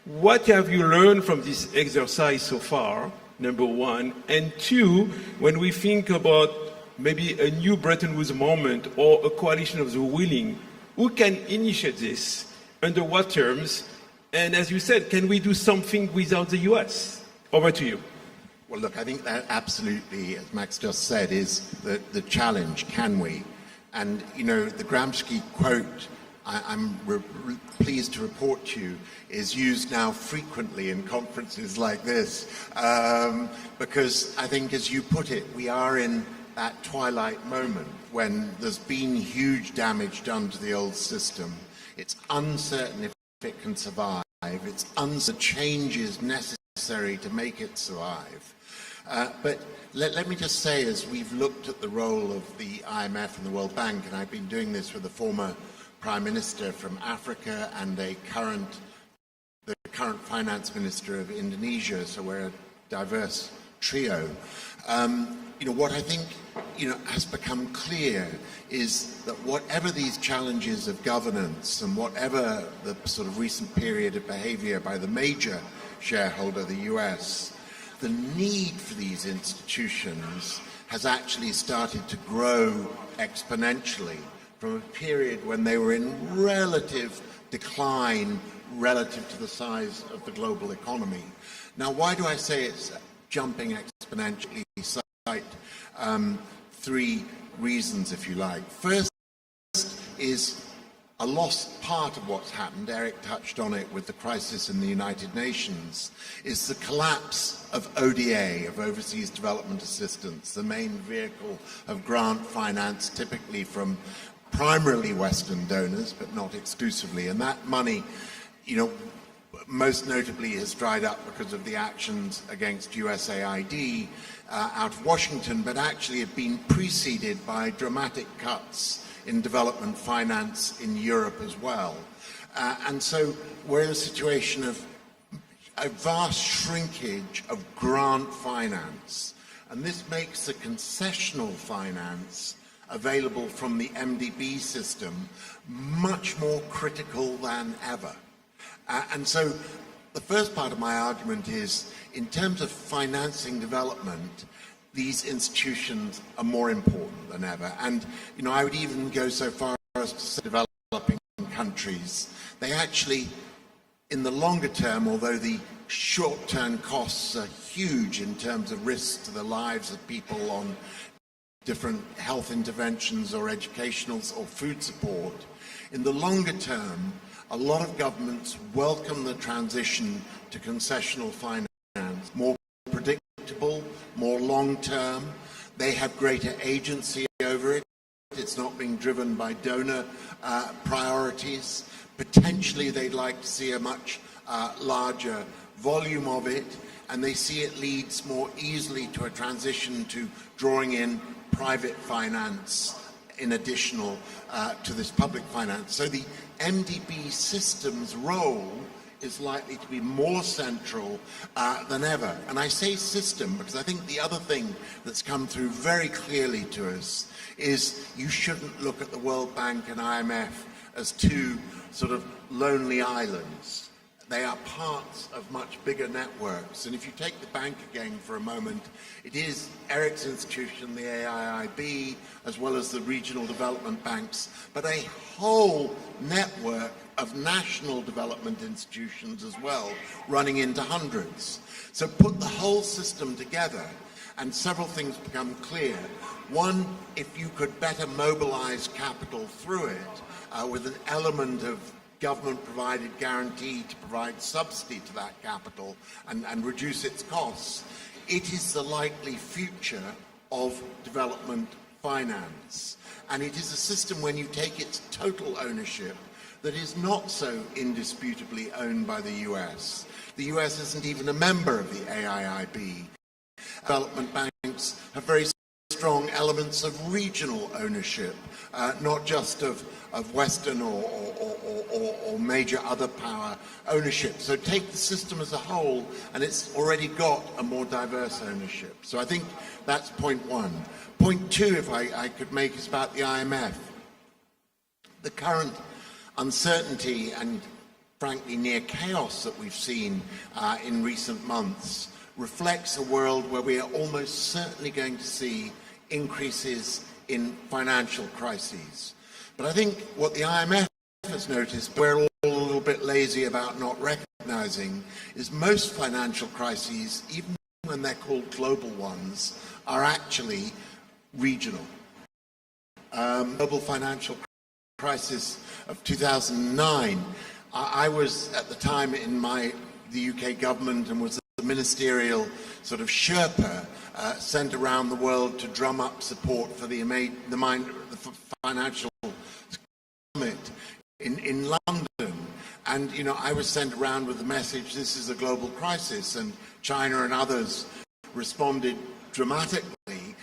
Speaker 16: What have you learned from this exercise so far, number one? And two, when we think about maybe a new Bretton Woods moment or a coalition of the willing, who can initiate this? Under what terms? And as you said, can we do something without the US? Over to you.
Speaker 17: Well, look, I think that absolutely, as Max just said, is the challenge. Can we? And, you know, the Gramsci quote, I'm pleased to report to you, is used now frequently in conferences like this. Because I think, as you put it, we are in that twilight moment when there's been huge damage done to the old system. It's uncertain if it can survive. It's uncertain the changes necessary to make it survive. But let me just say, as we've looked at the role of the IMF and the World Bank, and I've been doing this with a former Prime Minister from Africa and the current Finance Minister of Indonesia, so we're a diverse trio. What I think has become clear is that whatever these challenges of governance and whatever the sort of recent period of behavior by the major shareholder, the US, the need for these institutions has actually started to grow exponentially from a period when they were in relative decline relative to the size of the global economy. Now, why do I say it's jumping exponentially? Cite three reasons, if you like. First is a lost part of what's happened, Eric touched on it with the crisis in the United Nations, is the collapse of ODA, of Overseas Development Assistance, the main vehicle of grant finance, typically from primarily Western donors, but not exclusively. And that money, most notably has dried up because of the actions against USAID out of Washington, but actually have been preceded by dramatic cuts in development finance in Europe as well. And so we're in a situation of a vast shrinkage of grant finance. And this makes the concessional finance available from the MDB system much more critical than ever. And so the first part of my argument is, in terms of financing development, these institutions are more important than ever. And, I would even go so far as to say developing countries, they actually, in the longer term, although the short-term costs are huge in terms of risks to the lives of people on different health interventions or educational or food support, in the longer term, a lot of governments welcome the transition to concessional finance, more predictable, more long-term. They have greater agency over it. It's not being driven by donor priorities. Potentially, they'd like to see a much larger volume of it, and they see it leads more easily to a transition to drawing in private finance in additional to this public finance. So the MDB system's role is likely to be more central than ever. And I say system because I think the other thing that's come through very clearly to us is you shouldn't look at the World Bank and IMF as two sort of lonely islands. They are parts of much bigger networks. And if you take the bank again for a moment, it is Eric's institution, the AIIB, as well as the regional development banks, but a whole network of national development institutions as well, running into hundreds. So put the whole system together, and several things become clear. One, if you could better mobilize capital through it with an element of government-provided guarantee to provide subsidy to that capital and reduce its costs, it is the likely future of development finance. And it is a system, when you take its total ownership, that is not so indisputably owned by the US. The US isn't even a member of the AIIB. Development banks have very strong elements of regional ownership, not just of Western or major other power ownership. So take the system as a whole, and it's already got a more diverse ownership. So I think that's point one. Point two, if I could make, is about the IMF. The current uncertainty and, frankly, near chaos that we've seen in recent months reflects a world where we are almost certainly going to see increases in financial crises. But I think what the IMF has noticed, we're all a little bit lazy about not recognizing, is most financial crises, even when they're called global ones, are actually regional. Global financial crisis of 2009, I was at the time in the UK government and was the ministerial sort of Sherpa sent around the world to drum up support for the financial summit in London. And, I was sent around with the message, this is a global crisis, and China and others responded dramatically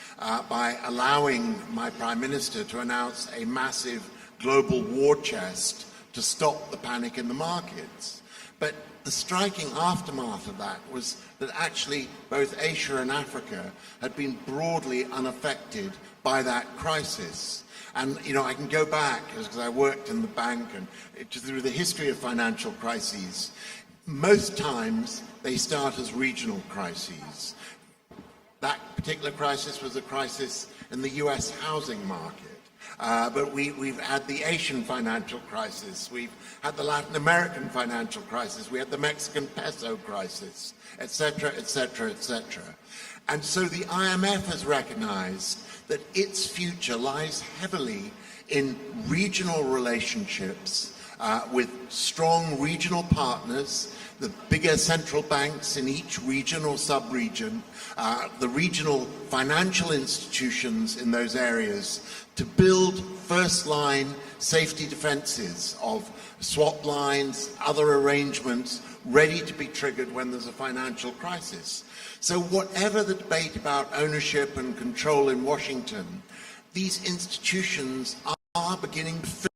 Speaker 17: by allowing my Prime Minister to announce a massive global war chest to stop the panic in the markets. But the striking aftermath of that was that actually both Asia and Africa had been broadly unaffected by that crisis. And, you know, I can go back, because I worked in the bank and through the history of financial crises. Most times they start as regional crises. That particular crisis was a crisis in the US housing market. But we've had the Asian financial crisis, we've had the Latin American financial crisis, we had the Mexican peso crisis, etc., etc., etc. And so the IMF has recognized that its future lies heavily in regional relationships with strong regional partners, the bigger central banks in each region or sub-region, the regional financial institutions in those areas, to build first-line safety defenses of swap lines, other arrangements, ready to be triggered when there's a financial crisis. So whatever the debate about ownership and control in Washington, these institutions are beginning to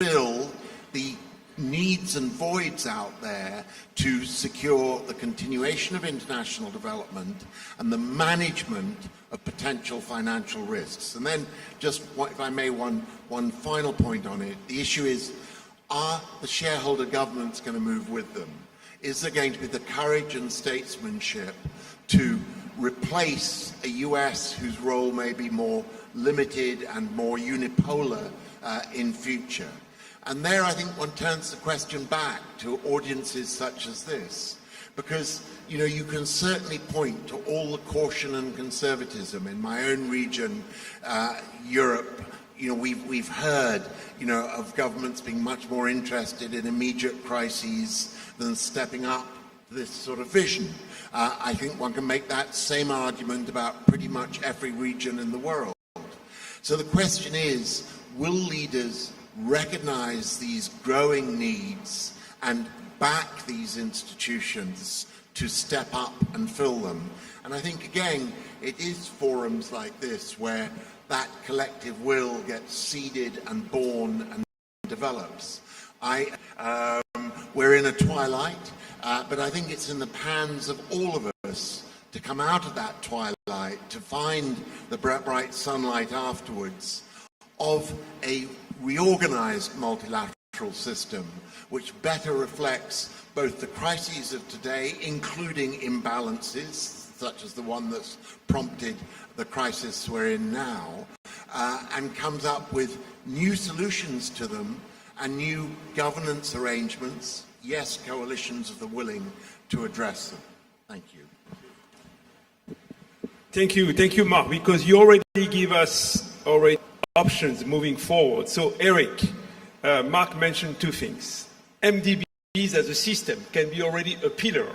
Speaker 17: fill the needs and voids out there to secure the continuation of international development and the management of potential financial risks. And then just, if I may, one final point on it. The issue is, are the shareholder governments going to move with them? Is there going to be the courage and statesmanship to replace a US whose role may be more limited and more unipolar in future? And there, I think, one turns the question back to audiences such as this, because, you know, you can certainly point to all the caution and conservatism in my own region, Europe. You know, we've heard, you know, of governments being much more interested in immediate crises than stepping up to this sort of vision. I think one can make that same argument about pretty much every region in the world. So the question is, will leaders recognize these growing needs and back these institutions to step up and fill them? And I think, again, it is forums like this where that collective will gets seeded and born and develops. We're in a twilight, but I think it's in the hands of all of us to come out of that twilight, to find the bright sunlight afterwards of a reorganized multilateral system which better reflects both the crises of today, including imbalances such as the one that's prompted the crisis we're in now, and comes up with new solutions to them and new governance arrangements, yes, coalitions of the willing to address them. Thank you.
Speaker 16: Thank you, Mark, because you already give us options moving forward. So, Eric, Mark mentioned two things. MDBs as a system can be already a pillar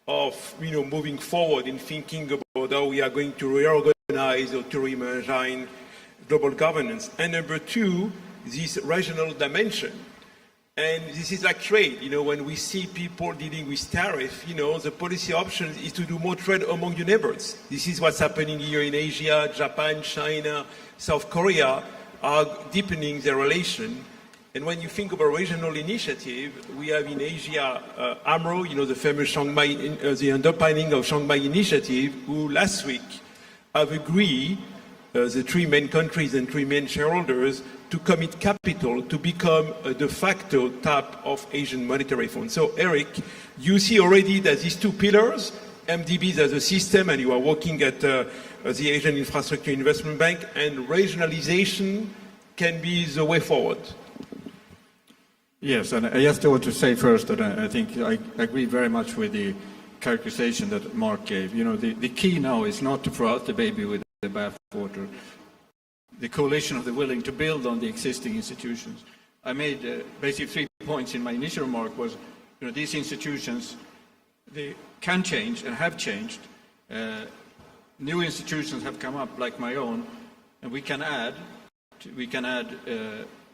Speaker 16: of, you know, moving forward in thinking about how we are going to reorganize or to reimagine global governance. And number two, this regional dimension. And this is like trade. You know, when we see people dealing with tariff, you know, the policy option is to do more trade among your neighbors. This is what's happening here in Asia. Japan, China, South Korea are deepening their relation. And when you think of a regional initiative, we have in Asia AMRO, you know, the famous Shanghai, the underpinning of Shanghai Initiative, who last week have agreed, the three main countries and three main shareholders, to commit capital to become a de facto type of Asian monetary fund. So, Eric, you see already that these two pillars, MDBs as a system, and you are working at the Asian Infrastructure Investment Bank, and regionalization can be the way forward.
Speaker 18: Yes, and I just want to say first that I think I agree very much with the characterization that Mark gave. You know, the key now is not to throw out the baby with the bathwater. The coalition of the willing to build on the existing institutions. I made basically 3 points in my initial remark was, you know, these institutions, they can change and have changed. New institutions have come up like my own, and we can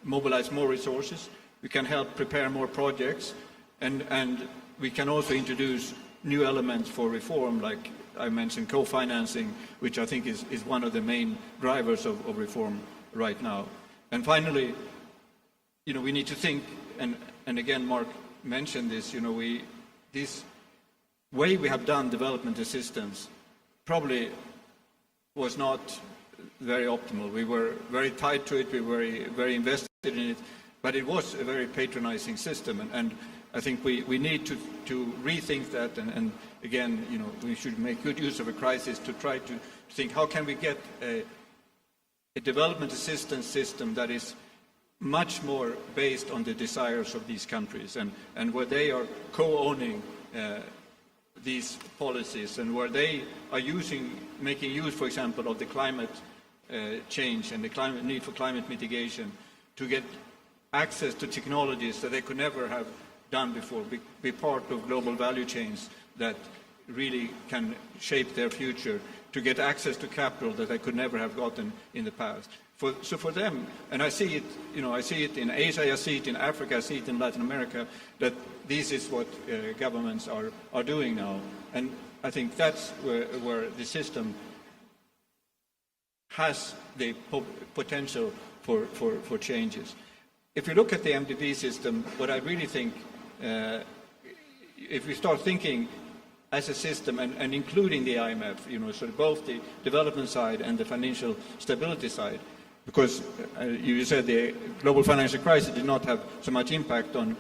Speaker 18: mobilize more resources. We can help prepare more projects, and we can also introduce new elements for reform, like I mentioned co-financing, which I think is one of the main drivers of reform right now. And finally, we need to think, and again, Mark mentioned this, this way we have done development assistance probably was not very optimal. We were very tied to it, we were very invested in it, but it was a very patronizing system, and I think we need to rethink that, and again, we should make good use of a crisis to try to think how can we get a development assistance system that is much more based on the desires of these countries, and where they are co-owning these policies, and where they are making use, for example, of the climate change and the need for climate mitigation to get access to technologies that they could never have done before, be part of global value chains that really can shape their future, to get access to capital that they could never have gotten in the past. So for them, and I see it, I see it in Asia, I see it in Africa, I see it in Latin America, that this is what governments are doing now. And I think that's where the system has the potential for changes. If you look at the MDB system, what I really think, if we start thinking as a system and including the IMF, so both the development side and the financial stability side, because you said the global financial crisis did not have so much impact on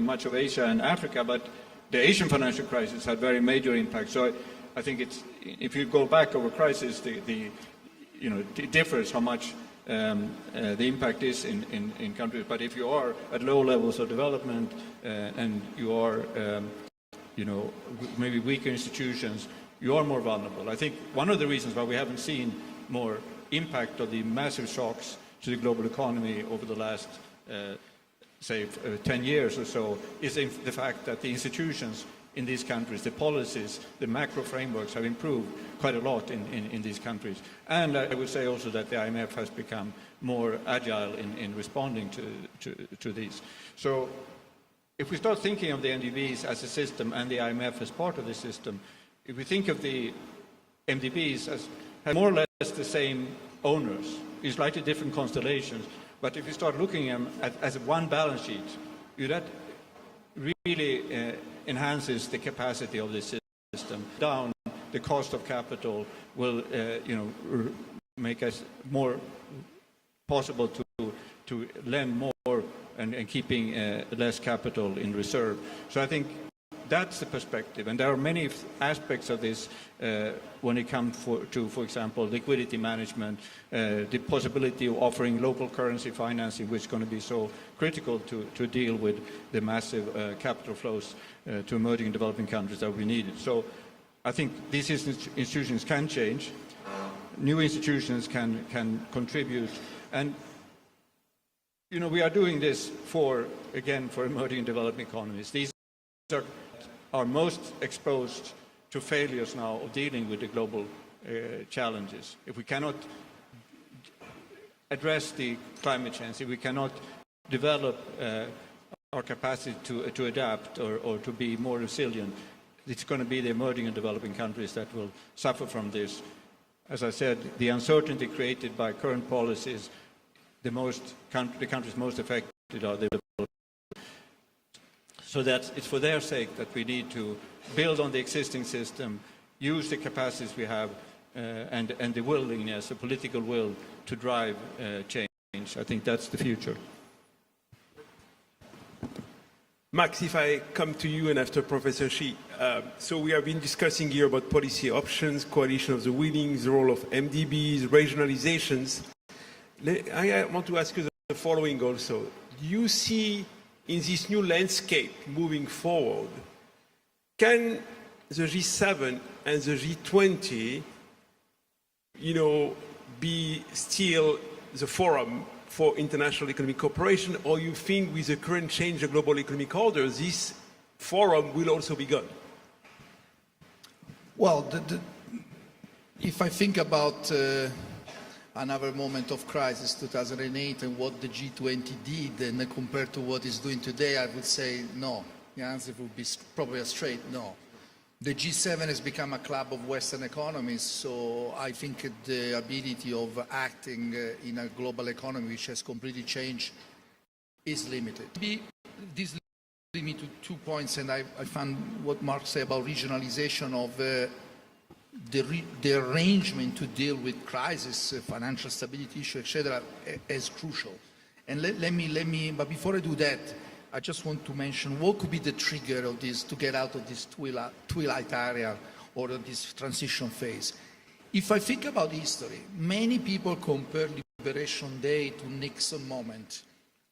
Speaker 18: much of Asia and Africa, but the Asian financial crisis had very major impact. So I think if you go back over crisis, it differs how much the impact is in countries. But if you are at low levels of development and you are, maybe weaker institutions, you are more vulnerable. I think one of the reasons why we haven't seen more impact of the massive shocks to the global economy over the last, say, 10 years or so is the fact that the institutions in these countries, the policies, the macro frameworks have improved quite a lot in these countries. And I would say also that the IMF has become more agile in responding to these. So if we start thinking of the MDBs as a system and the IMF as part of the system, if we think of the MDBs as more or less the same owners, in slightly different constellations, but if you start looking at them as one balance sheet, that really enhances the capacity of the system. Down the cost of capital will, make us more possible to lend more and keeping less capital in reserve. So I think that's the perspective, and there are many aspects of this when it comes to, for example, liquidity management, the possibility of offering local currency financing, which is going to be so critical to deal with the massive capital flows to emerging and developing countries that we need. So I think these institutions can change, new institutions can contribute, and we are doing this for emerging and developing economies. These are most exposed to failures now of dealing with the global challenges. If we cannot address the climate change, if we cannot develop our capacity to adapt or to be more resilient, it's going to be the emerging and developing countries that will suffer from this. As I said, the uncertainty created by current policies, the countries most affected are the developing. So that it's for their sake that we need to build on the existing system, use the capacities we have, and the willingness, the political will to drive change. I think that's the future.
Speaker 16: Max, if I come to you and after Professor Xi, so we have been discussing here about policy options, coalition of the willing, the role of MDBs, regionalizations. I want to ask you the following also. Do you see in this new landscape moving forward, can the G7 and the G20, be still the forum for international economic cooperation, or you think with the current change of global economic order, this forum will also be gone?
Speaker 20: Well, if I think about another moment of crisis, 2008, and what the G20 did, and compared to what it's doing today, I would say no. The answer would be probably a straight no. The G7 has become a club of Western economies, so I think the ability of acting in a global economy which has completely changed is limited. This leads me to 2 points, and I found what Mark said about regionalization of the arrangement to deal with crisis, financial stability issue, etc., as crucial. And but before I do that, I just want to mention what could be the trigger of this to get out of this twilight area or this transition phase. If I think about history, many people compare Liberation Day to Nixon moment,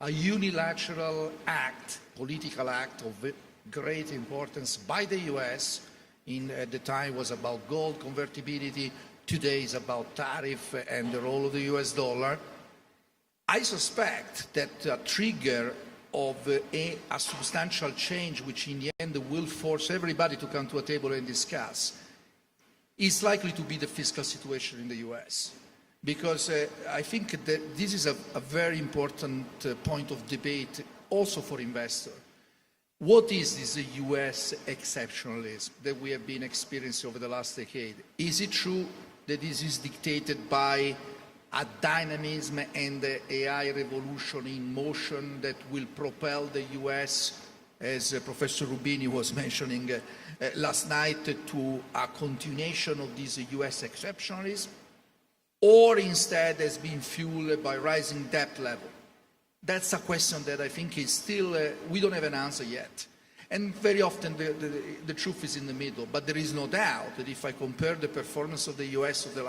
Speaker 20: a unilateral act, political act of great importance by the US. At the time was about gold convertibility, today is about tariff and the role of the US dollar. I suspect that a trigger of a substantial change, which in the end will force everybody to come to a table and discuss, is likely to be the fiscal situation in the US. Because I think that this is a very important point of debate also for investors. What is this US exceptionalism that we have been experiencing over the last decade? Is it true that this is dictated by a dynamism and the AI revolution in motion that will propel the US, as Professor Rubini was mentioning last night, to a continuation of this US exceptionalism? Or instead has been fueled by rising debt level? That's a question that I think is still, we don't have an answer yet. And very often the truth is in the middle. But there is no doubt that if I compare the performance of the US of the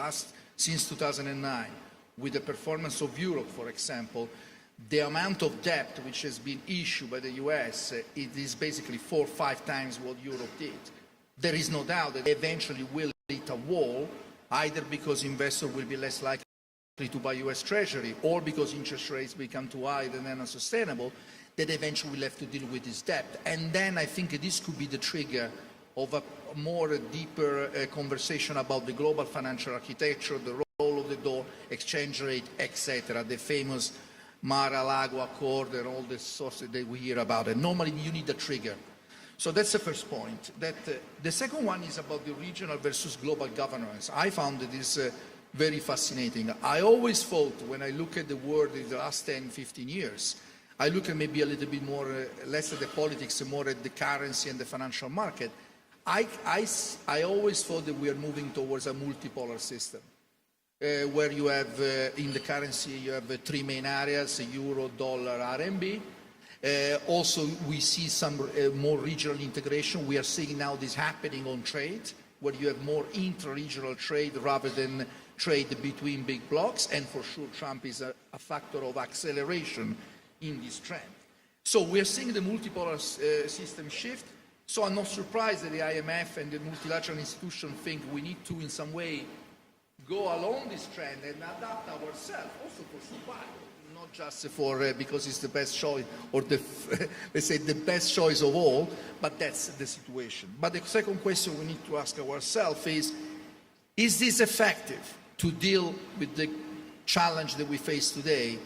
Speaker 20: since 2009 with the performance of Europe, for example, the amount of debt which has been issued by the US, it is basically 4 or 5 times what Europe did. There is no doubt that they eventually will hit a wall, either because investors will be less likely to buy US Treasury, or because interest rates become too high and then unsustainable, that eventually we'll have to deal with this debt. And then I think this could be the trigger of a more deeper conversation about the global financial architecture, the role of the dollar, exchange rate, etc., the famous Mar-a-Lago Accord and all the sources that we hear about. And normally you need a trigger. So that's the first point. The second one is about the regional versus global governance. I found this very fascinating. I always thought, when I look at the world in the last 10, 15 years, I look at maybe a little bit more, less at the politics and more at the currency and the financial market. I always thought that we are moving towards a multipolar system, where you have, in the currency, you have 3 main areas, euro, dollar, RMB. Also, we see some more regional integration. We are seeing now this happening on trade, where you have more intra-regional trade rather than trade between big blocs, and for sure Trump is a factor of acceleration in this trend. So we are seeing the multipolar system shift, so I'm not surprised that the IMF and the multilateral institutions think we need to in some way go along this trend and adapt ourselves, also for survival, not just for because it's the best choice, or let's say the best choice of all, but that's the situation. But the second question we need to ask ourselves is this effective to deal with the challenge that we face today?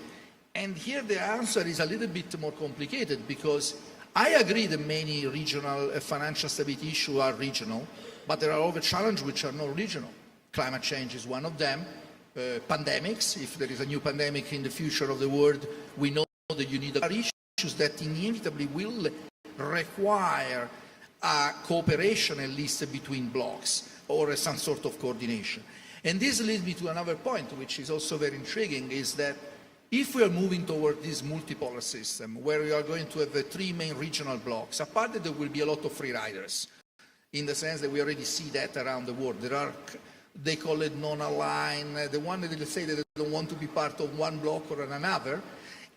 Speaker 20: And here the answer is a little bit more complicated, because I agree that many regional financial stability issues are regional, but there are other challenges which are not regional. Climate change is one of them. Pandemics, if there is a new pandemic in the future of the world, we know that you need issues that inevitably will require cooperation, at least between blocs, or some sort of coordination. And this leads me to another point, which is also very intriguing, is that if we are moving toward this multipolar system, where we are going to have 3 main regional blocs, apart that there will be a lot of free riders, in the sense that we already see that around the world. There are, they call it non-aligned, the one that they say that they don't want to be part of one bloc or another.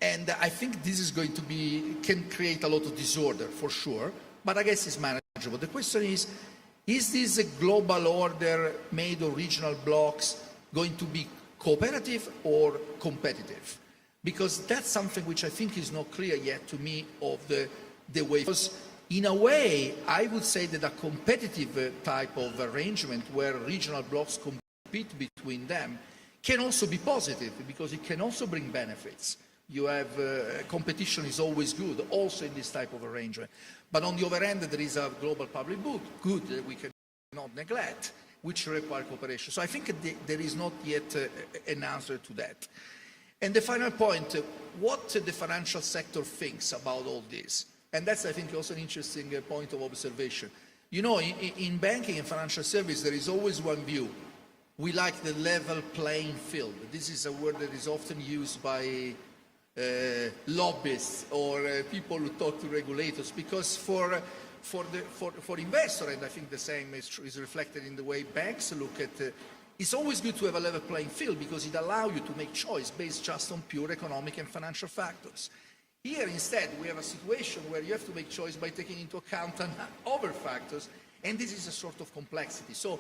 Speaker 20: And I think this is going to can create a lot of disorder, for sure, but I guess it's manageable. The question is this a global order made of regional blocs going to be cooperative or competitive? Because that's something which I think is not clear yet to me of the way. Because in a way, I would say that a competitive type of arrangement where regional blocs compete between them can also be positive, because it can also bring benefits. You have competition is always good, also in this type of arrangement. But on the other hand, there is a global public good that we cannot neglect, which require cooperation. So I think there is not yet an answer to that. And the final point, what the financial sector thinks about all this. And that's, I think, also an interesting point of observation. You know, in banking and financial service, there is always one view. We like the level playing field. This is a word that is often used by lobbyists or people who talk to regulators, because for investors, and I think the same is reflected in the way banks look at it's always good to have a level playing field because it allows you to make choice based just on pure economic and financial factors. Here, instead, we have a situation where you have to make choice by taking into account other factors, and this is a sort of complexity. So,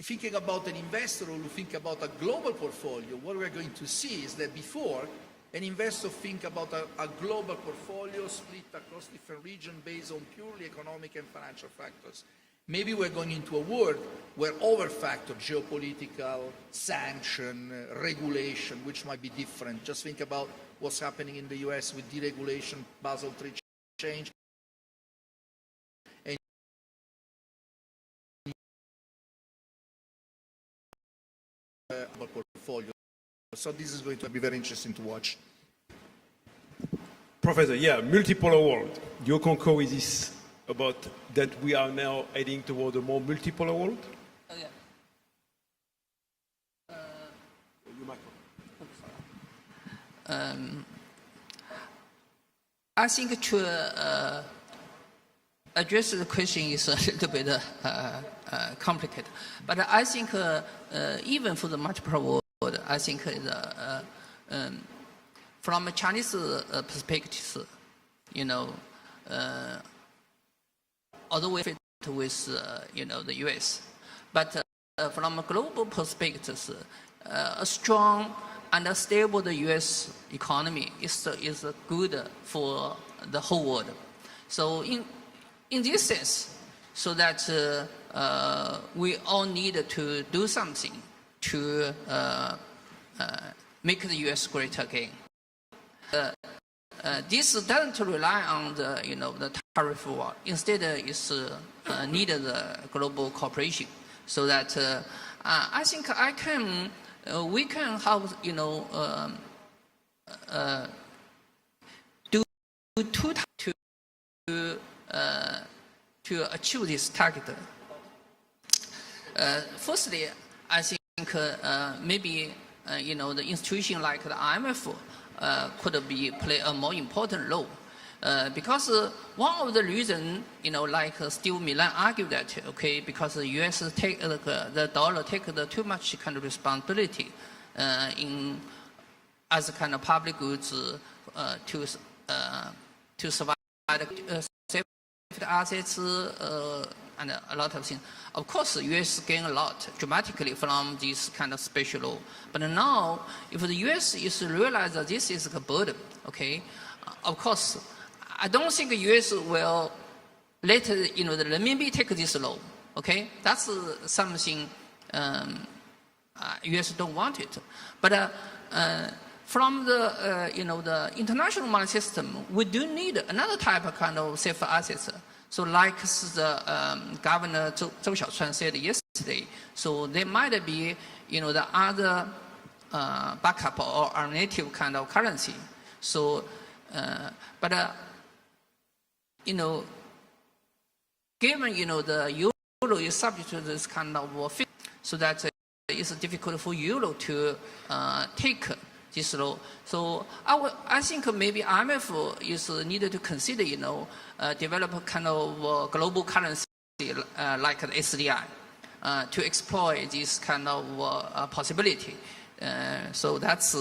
Speaker 20: thinking about an investor or think about a global portfolio, what we're going to see is that before, an investor think about a global portfolio split across different regions based on purely economic and financial factors. Maybe we're going into a world where other factors, geopolitical, sanction, regulation, which might be different. Just think about what's happening in the US with deregulation, Basel III change, and portfolio. So this is going to be very interesting to watch.
Speaker 16: Professor, yeah, multipolar world. Your concur with this about that we are now heading toward a more multipolar world?
Speaker 19: I think to address the question is a little bit complicated, but I think even for the multipolar world, I think from a Chinese perspective, you know, although we fit with you know, the US, but from a global perspective, a strong and a stable US economy is good for the whole world. So in this sense, so that we all need to do something to make the US great again. This doesn't rely on the, you know, the tariff war. Instead, it's needed global cooperation. So that I think we can have, you know, do two to achieve this target. Firstly, I think maybe you know, the institution like the IMF could play a more important role. Because one of the reasons, you know, like Steve Milan argued that, okay, because the U.S. take the dollar take too much kind of responsibility in as a kind of public goods to survive safety assets and a lot of things. Of course, the U.S. gain a lot dramatically from this kind of special law. But now, if the U.S. is realize that this is a burden, okay, of course, I don't think the U.S. will let, you know, the renminbi take this law. Okay, that's something U.S. don't want it. But from the you know, the international money system, we do need another type of kind of safe assets. So like the Governor Zhou Xiaochuan said yesterday, so there might be, you know, the other backup or alternative kind of currency. So, but you know, given, you know, the euro is subject to this kind of so that it's difficult for euro to take this law. So I think maybe IMF is needed to consider, you know, develop a kind of global currency like the SDI to exploit this kind of possibility. So that's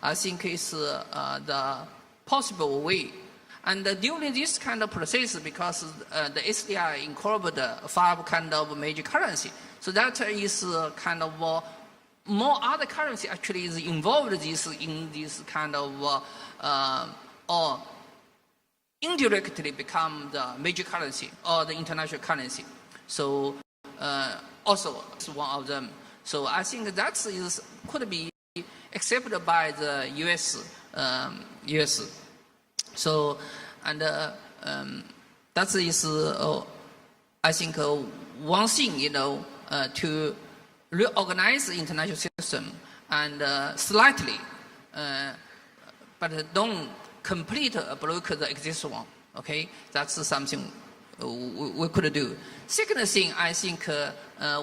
Speaker 19: I think is the possible way. And during this kind of process, because the SDI incorporated 5 kind of major currency, so that is kind of more other currency actually is involved in this kind of or indirectly become the major currency or the international currency. So also it's one of them. So I think that could be accepted by the U.S. US. So, and that is, I think, one thing, to reorganize the international system and slightly, but don't completely block the existing one. Okay, that's something we could do. Second thing, I think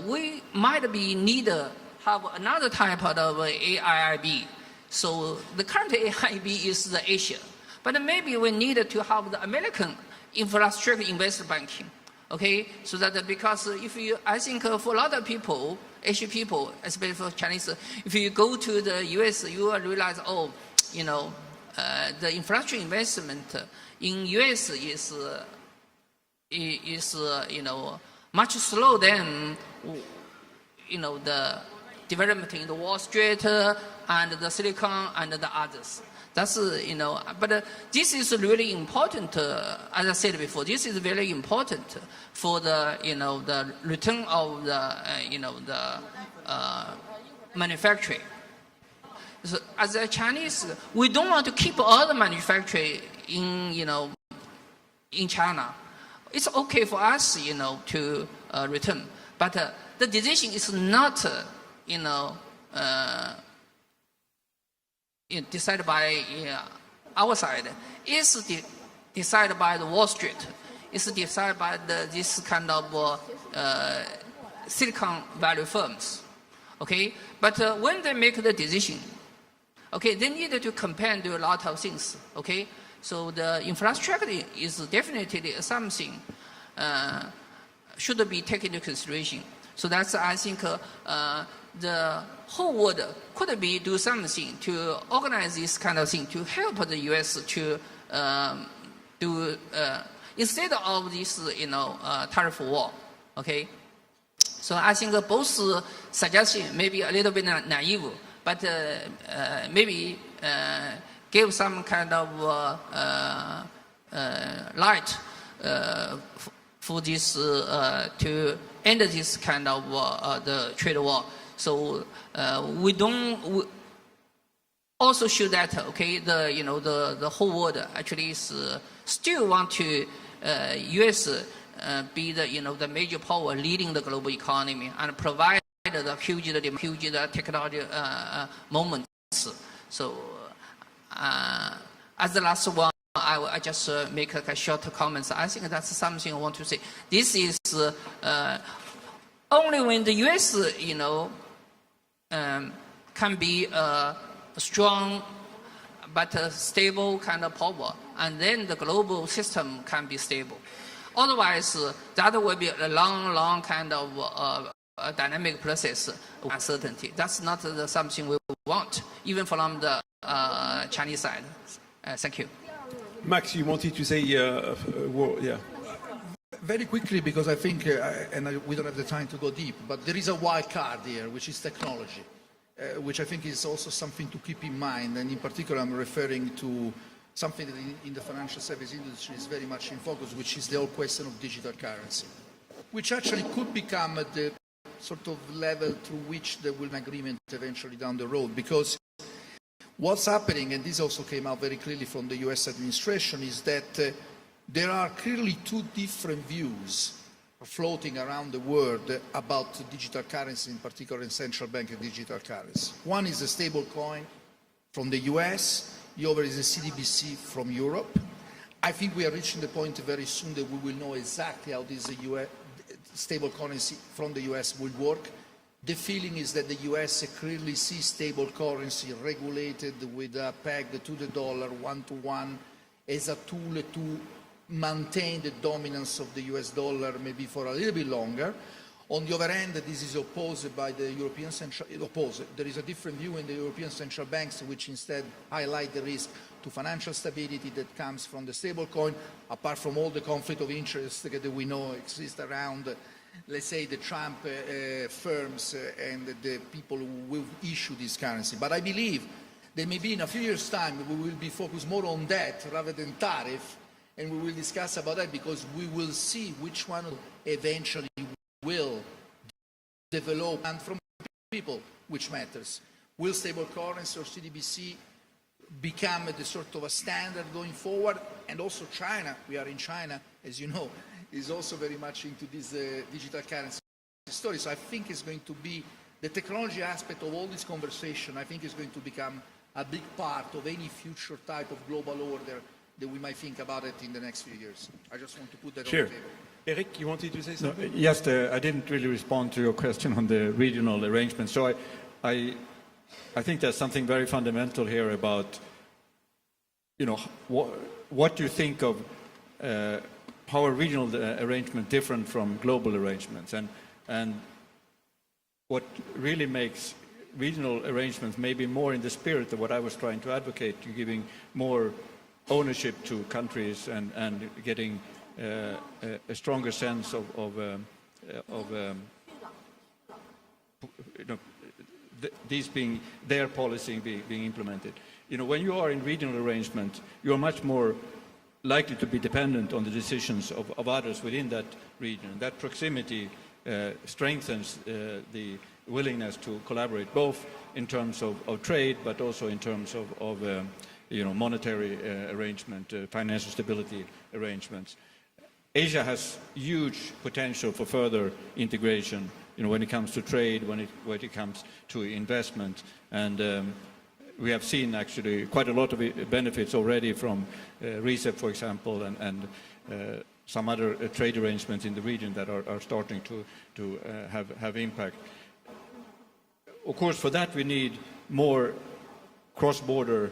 Speaker 19: we might be need to have another type of AIIB. So the current AIIB is the Asia, but maybe we need to have the American infrastructure investment banking. Okay, so that because if you, I think for a lot of people, Asian people, especially for Chinese, if you go to the US, you will realize, oh, the infrastructure investment in US is much slower than the development in the Wall Street and the Silicon and the others. That's but this is really important. As I said before, this is very important for the the return of the manufacturing. So as a Chinese, we don't want to keep all the manufacturing in China. It's okay for us to return, but the decision is not decided by our side. It's decided by the Wall Street. It's decided by this kind of Silicon Valley firms. Okay, but when they make the decision, okay, they need to compare and do a lot of things. Okay, so the infrastructure is definitely something should be taken into consideration. So that's, I think, the whole world could be do something to organize this kind of thing to help the U.S. to do instead of this tariff war. Okay, so I think both suggestions may be a little bit naive, but maybe give some kind of light for this to end this kind of the trade war. So we also show that okay, the whole world actually is still want to U.S. Be the major power leading the global economy and provide the huge technology moments. So as the last one, I just make a short comments. I think that's something I want to say. This is only when the U.S. can be a strong but stable kind of power, and then the global system can be stable. Otherwise, that will be a long kind of dynamic process of uncertainty. That's not something we want, even from the Chinese side. Thank you.
Speaker 16: Max, you wanted to say, yeah.
Speaker 20: Very quickly, because I think, we don't have the time to go deep, but there is a wild card here, which is technology, which I think is also something to keep in mind. And in particular, I'm referring to something that in the financial service industry is very much in focus, which is the whole question of digital currency, which actually could become at the sort of level through which there will be an agreement eventually down the road. Because what's happening, and this also came out very clearly from the US administration, is that there are clearly two different views floating around the world about digital currency, in particular in central bank and digital currency. One is a stable coin from the US, the other is a CBDC from Europe. I think we are reaching the point very soon that we will know exactly how this stable currency from the US will work. The feeling is that the US clearly sees stable currency regulated with a peg to the dollar, one-to-one, as a tool to maintain the dominance of the US dollar maybe for a little bit longer. On the other hand, this is opposed by the European Central, there is a different view in the European central banks, which instead highlight the risk to financial stability that comes from the stablecoin, apart from all the conflict of interest that we know exist around, let's say, the Trump firms and the people who will issue this currency. But I believe that maybe in a few years' time we will be focused more on that rather than tariff, and we will discuss about that because we will see which one eventually will develop, and from people, which matters. Will stable currency or CBDC become the sort of a standard going forward. And also China, we are in China, as you know, is also very much into this digital currency story. So I think it's going to be the technology aspect of all this conversation, I think is going to become a big part of any future type of global order that we might think about it in the next few years. I just want to put that on the table.
Speaker 16: Eric, you wanted to say something?
Speaker 18: No, yes, I didn't really respond to your question on the regional arrangement. So I think there's something very fundamental here about, you know, what do you think of how a regional arrangement different from global arrangements, and what really makes regional arrangements maybe more in the spirit of what I was trying to advocate, to giving more ownership to countries and getting a stronger sense of you know, these being their policy being implemented. You know, when you are in regional arrangement, you are much more likely to be dependent on the decisions of others within that region. That proximity strengthens the willingness to collaborate, both in terms of trade, but also in terms of you know, monetary arrangement, financial stability arrangements. Asia has huge potential for further integration, you know, when it comes to trade, when it comes to investment, and we have seen actually quite a lot of benefits already from RCEP, for example, and some other trade arrangements in the region that are starting to have impact. Of course, for that we need more cross-border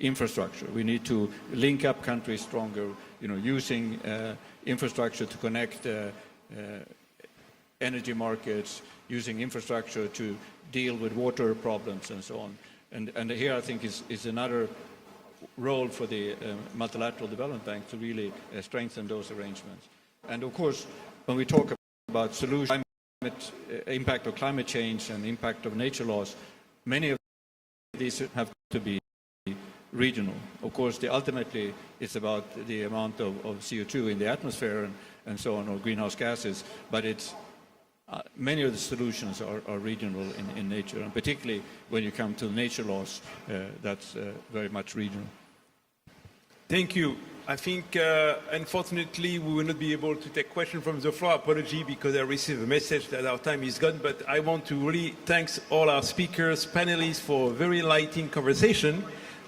Speaker 18: infrastructure. We need to link up countries stronger, you know, using infrastructure to connect energy markets, using infrastructure to deal with water problems and so on. And here I think is another role for the Multilateral Development Bank to really strengthen those arrangements. And of course, when we talk about solutions, impact of climate change and impact of nature loss, many of these have to be regional. Of course, ultimately it's about the amount of CO2 in the atmosphere and so on, or greenhouse gases, but it's many of the solutions are regional in nature, and particularly when you come to nature loss, that's very much regional.
Speaker 16: Thank you. I think, unfortunately, we will not be able to take questions from the floor. Apology, because I received a message that our time is gone, but I want to really thank all our speakers, panelists for a very enlightening conversation.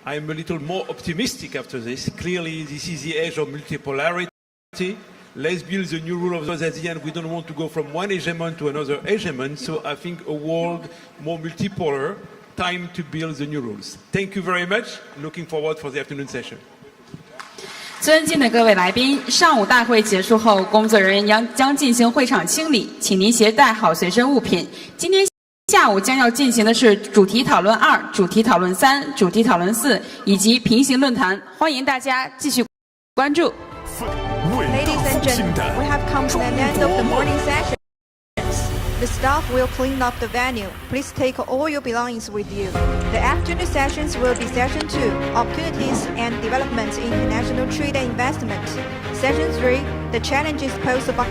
Speaker 16: I'm a little more optimistic after this. Clearly, this is the age of multipolarity. Let's build the new rule of those at the end. We don't want to go from one hegemon to another hegemon, so I think a world more multipolar, time to build the new rules. Thank you very much. Looking forward for the afternoon session.
Speaker 5: 尊敬的各位来宾，上午大会结束后，工作人员将进行会场清理，请您携带好随身物品。今天下午将要进行的是主题讨论2、主题讨论3、主题讨论4以及平行论坛，欢迎大家继续关注。
Speaker 6: Ladies and gentlemen, we have come to the end of the morning session. The staff will clean up the venue. Please take all your belongings with you. The afternoon sessions will be Session 2, Opportunities and Development in International Trade and Investment. Session 3, the challenges posed by...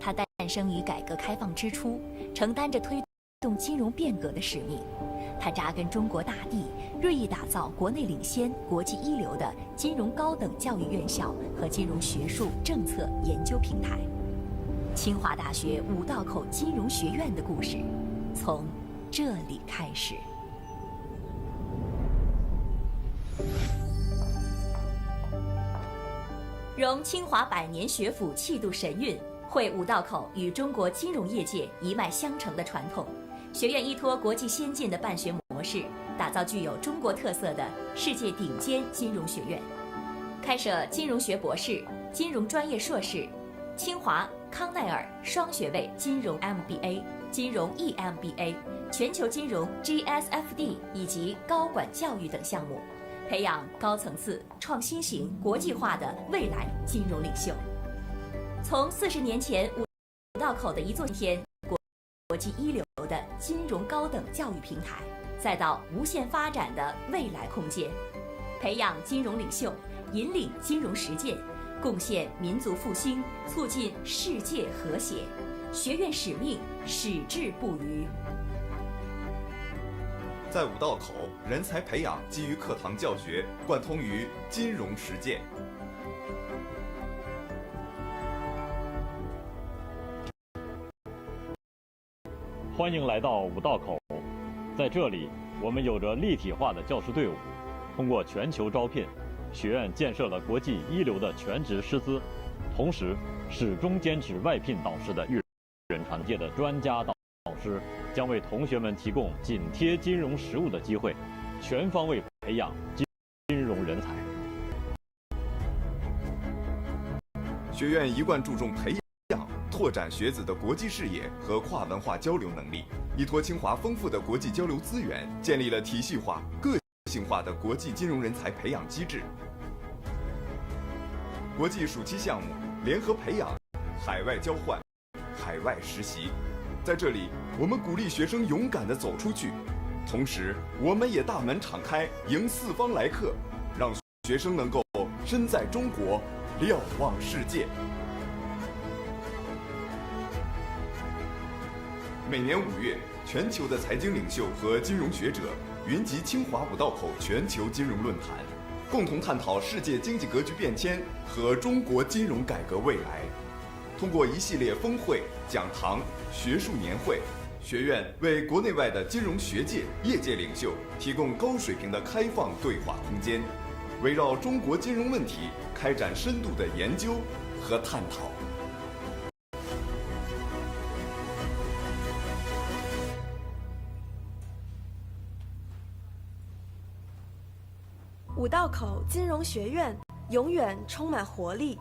Speaker 13: 它诞生于改革开放之初，承担着推动金融变革的使命。他扎根中国大地，锐意打造国内领先、国际一流的金融高等教育院校和金融学术政策研究平台。清华大学五道口金融学院的故事，从这里开始。融清华百年学府气度神韵，汇五道口与中国金融业界一脉相承的传统。学院依托国际先进的办学模式，打造具有中国特色的世界顶尖金融学院，开设金融学博士、金融专业硕士、清华、康奈尔双学位金融 MBA、金融 EMBA、全球金融 GSFD 以及高管教育等项目，培养高层次、创新型、国际化的未来金融领袖。从40年前五道口的一座天国际一流的金融高等教育平台，再到无限发展的未来空间，培养金融领袖，引领金融实践，贡献民族复兴，促进世界和谐。学院使命矢志不渝。
Speaker 14: 在五道口，人才培养基于课堂教学，贯通于金融实践。
Speaker 9: 欢迎来到五道口，在这里，我们有着立体化的教师队伍，通过全球招聘，学院建设了国际一流的全职师资，同时始终坚持外聘导师的育人传界的专家导师，将为同学们提供紧贴金融实务的机会，全方位培养金融人才。
Speaker 14: 学院一贯注重培养、拓展学子的国际视野和跨文化交流能力，依托清华丰富的国际交流资源，建立了体系化、个性化的国际金融人才培养机制。国际暑期项目、联合培养、海外交换、海外实习，在这里，我们鼓励学生勇敢地走出去，同时，我们也大门敞开，迎四方来客，让学生能够身在中国，瞭望世界。每年5月，全球的财经领袖和金融学者云集清华五道口全球金融论坛，共同探讨世界经济格局变迁和中国金融改革未来。通过一系列峰会、讲堂、学术年会，学院为国内外的金融学界、业界领袖提供高水平的开放对话空间，围绕中国金融问题开展深度的研究和探讨。
Speaker 15: 五道口金融学院永远充满活力，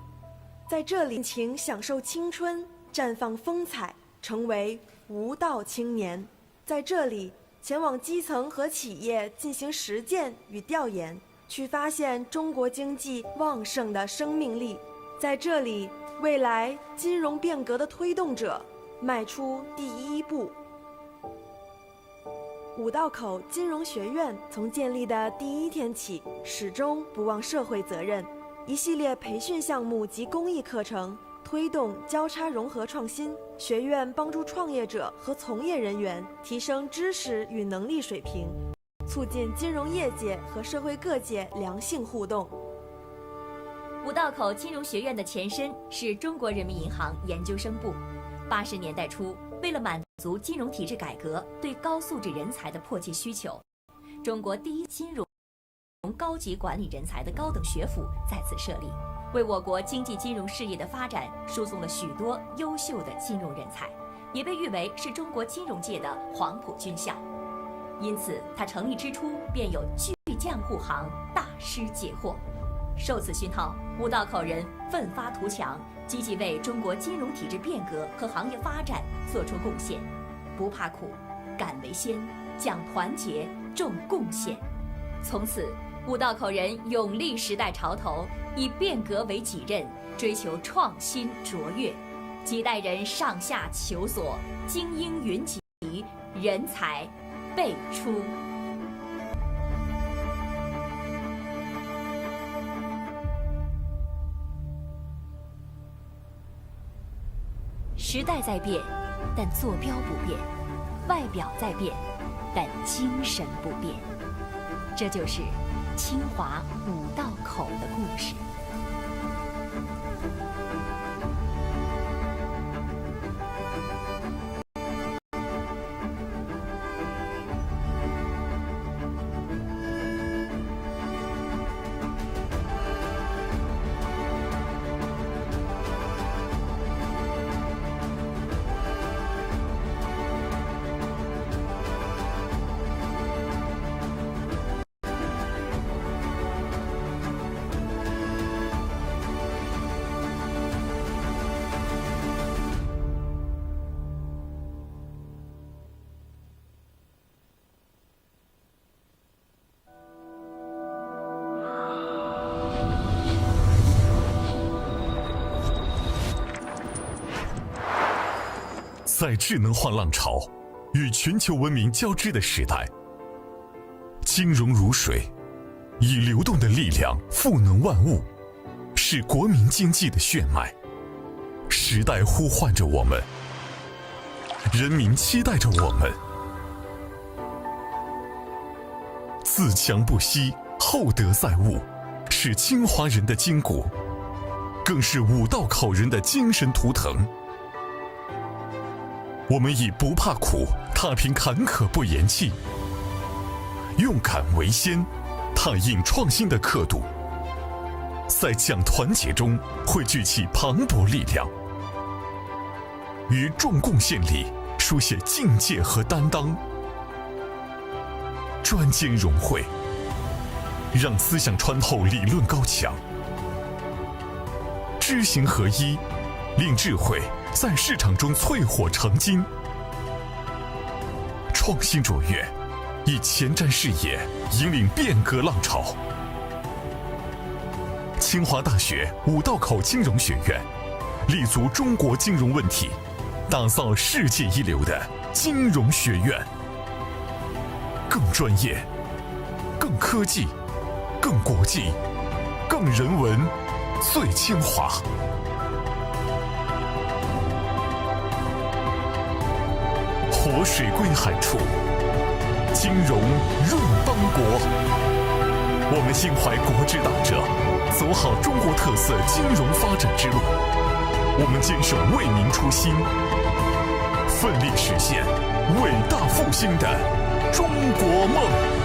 Speaker 15: 在这里尽情享受青春，绽放风采，成为无道青年。在这里，前往基层和企业进行实践与调研，去发现中国经济旺盛的生命力。在这里，未来金融变革的推动者迈出第一步。五道口金融学院从建立的第一天起，始终不忘社会责任。一系列培训项目及公益课程，推动交叉融合创新。学院帮助创业者和从业人员提升知识与能力水平，促进金融业界和社会各界良性互动。
Speaker 13: 五道口金融学院的前身是中国人民银行研究生部。80年代初，为了满足金融体制改革对高素质人才的迫切需求，中国第一金融高级管理人才的高等学府在此设立，为我国经济金融事业的发展输送了许多优秀的金融人才，也被誉为是中国金融界的黄埔军校。因此，它成立之初便有巨匠护航，大师解惑。受此熏陶，五道口人奋发图强，积极为中国金融体制变革和行业发展做出贡献，不怕苦，敢为先，讲团结，重贡献。从此，五道口人勇立时代潮头，以变革为己任，追求创新卓越，几代人上下求索，精英云集，人才辈出。时代在变，但坐标不变；外表在变，但精神不变。这就是清华五道口的故事。
Speaker 4: 在智能化浪潮与全球文明交织的时代，金融如水，以流动的力量赋能万物，是国民经济的血脉。时代呼唤着我们，人民期待着我们。自强不息，厚德载物，是清华人的筋骨，更是五道口人的精神图腾。我们以不怕苦，踏平坎坷不言弃，勇敢为先，踏印创新的刻度，在讲团结中汇聚起磅礴力量，于众贡献里书写境界和担当，专精融汇，让思想穿透理论高墙，知行合一，令智慧在市场中淬火成金，创新卓越，以前瞻视野引领变革浪潮。清华大学五道口金融学院立足中国金融问题，打造世界一流的金融学院，更专业、更科技、更国际、更人文，最清华。活水归海处，金融润邦国。我们心怀国之大者，走好中国特色金融发展之路。我们坚守为民初心，奋力实现伟大复兴的中国梦。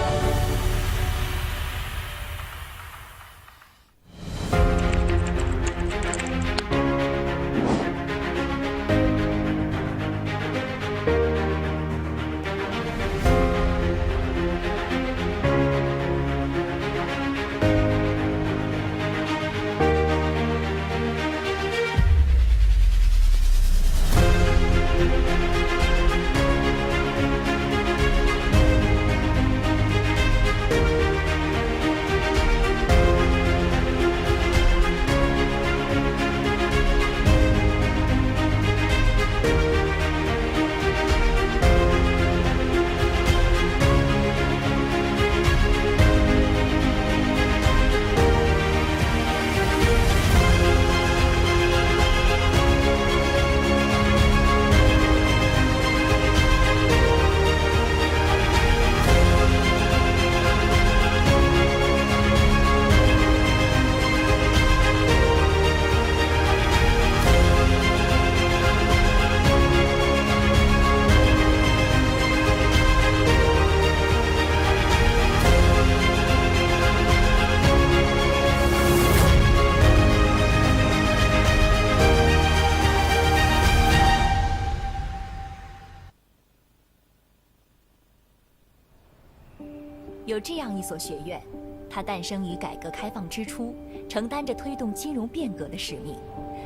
Speaker 13: 有这样一所学院，它诞生于改革开放之初，承担着推动金融变革的使命。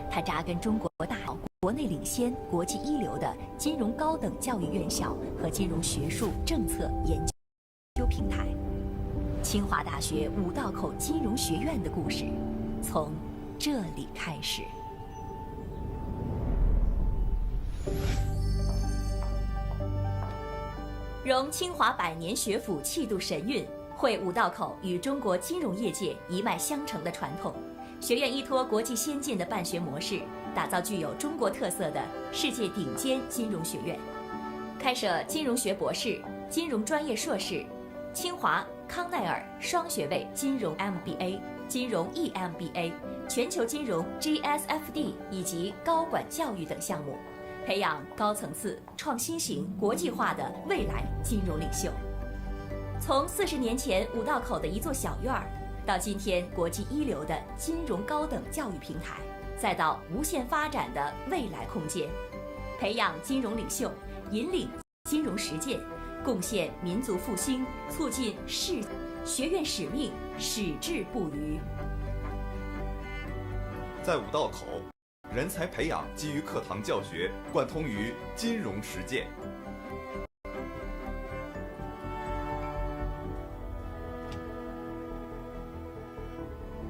Speaker 13: 它扎根中国大好、国内领先、国际一流的金融高等教育院校和金融学术政策研究平台。清华大学五道口金融学院的故事，从这里开始。融清华百年学府气度神韵，汇五道口与中国金融业界一脉相承的传统。学院依托国际先进的办学模式，打造具有中国特色的世界顶尖金融学院，开设金融学博士、金融专业硕士，清华、康奈尔双学位金融 MBA、金融 EMBA、全球金融 GSFD 以及高管教育等项目，培养高层次、创新型、国际化的未来金融领袖。从40年前五道口的一座小院儿，到今天国际一流的金融高等教育平台，再到无限发展的未来空间，培养金融领袖，引领金融实践，贡献民族复兴，促进学院使命矢志不渝。
Speaker 14: 在五道口，人才培养基于课堂教学，贯通于金融实践。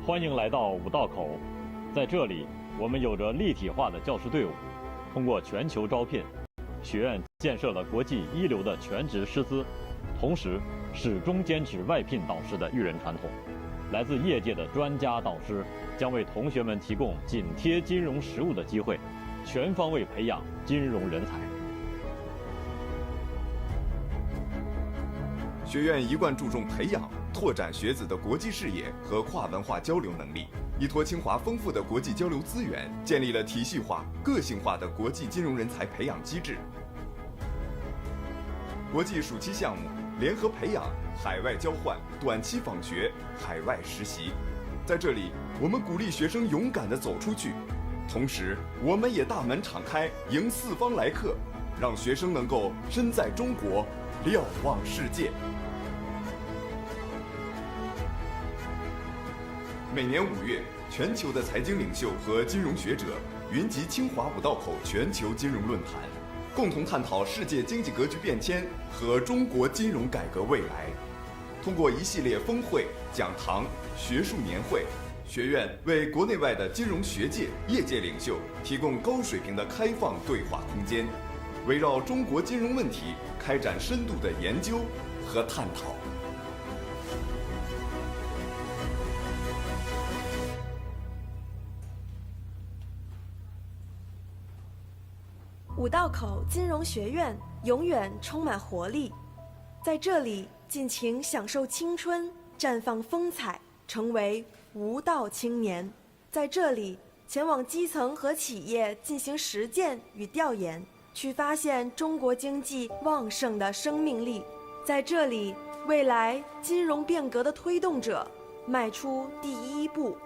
Speaker 9: 欢迎来到五道口，在这里，我们有着立体化的教师队伍，通过全球招聘，学院建设了国际一流的全职师资，同时始终坚持外聘导师的育人传统。来自业界的专家导师将为同学们提供紧贴金融实务的机会，全方位培养金融人才。
Speaker 14: 学院一贯注重培养、拓展学子的国际视野和跨文化交流能力，依托清华丰富的国际交流资源，建立了体系化、个性化的国际金融人才培养机制。国际暑期项目、联合培养、海外交换、短期访学、海外实习，在这里，我们鼓励学生勇敢地走出去，同时，我们也大门敞开，迎四方来客，让学生能够身在中国，瞭望世界。每年5月，全球的财经领袖和金融学者云集清华五道口全球金融论坛，共同探讨世界经济格局变迁和中国金融改革未来。通过一系列峰会、讲堂、学术年会，学院为国内外的金融学界、业界领袖提供高水平的开放对话空间，围绕中国金融问题开展深度的研究和探讨。
Speaker 15: 五道口金融学院永远充满活力，在这里尽情享受青春，绽放风采，成为无道青年。在这里，前往基层和企业进行实践与调研，去发现中国经济旺盛的生命力。在这里，未来金融变革的推动者迈出第一步。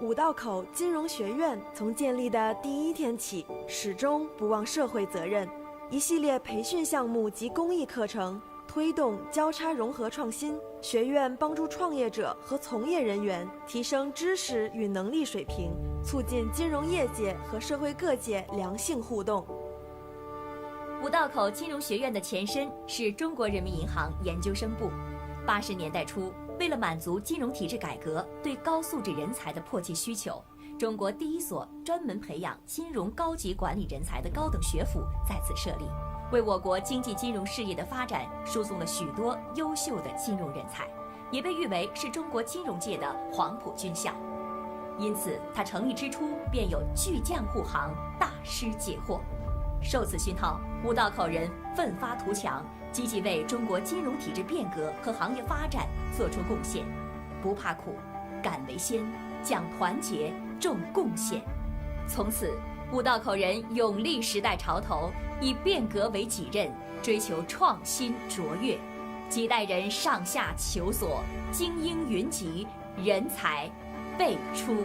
Speaker 15: 五道口金融学院从建立的第一天起，始终不忘社会责任。一系列培训项目及公益课程，推动交叉融合创新。学院帮助创业者和从业人员提升知识与能力水平，促进金融业界和社会各界良性互动。
Speaker 13: 五道口金融学院的前身是中国人民银行研究生部。80年代初，为了满足金融体制改革对高素质人才的迫切需求，中国第一所专门培养金融高级管理人才的高等学府在此设立，为我国经济金融事业的发展输送了许多优秀的金融人才，也被誉为是中国金融界的黄埔军校。因此，他成立之初便有巨匠护航，大师解惑。受此熏陶，五道口人奋发图强，积极为中国金融体制变革和行业发展做出贡献，不怕苦，敢为先，讲团结，重贡献。从此，五道口人勇立时代潮头，以变革为己任，追求创新卓越。几代人上下求索，精英云集，人才辈出。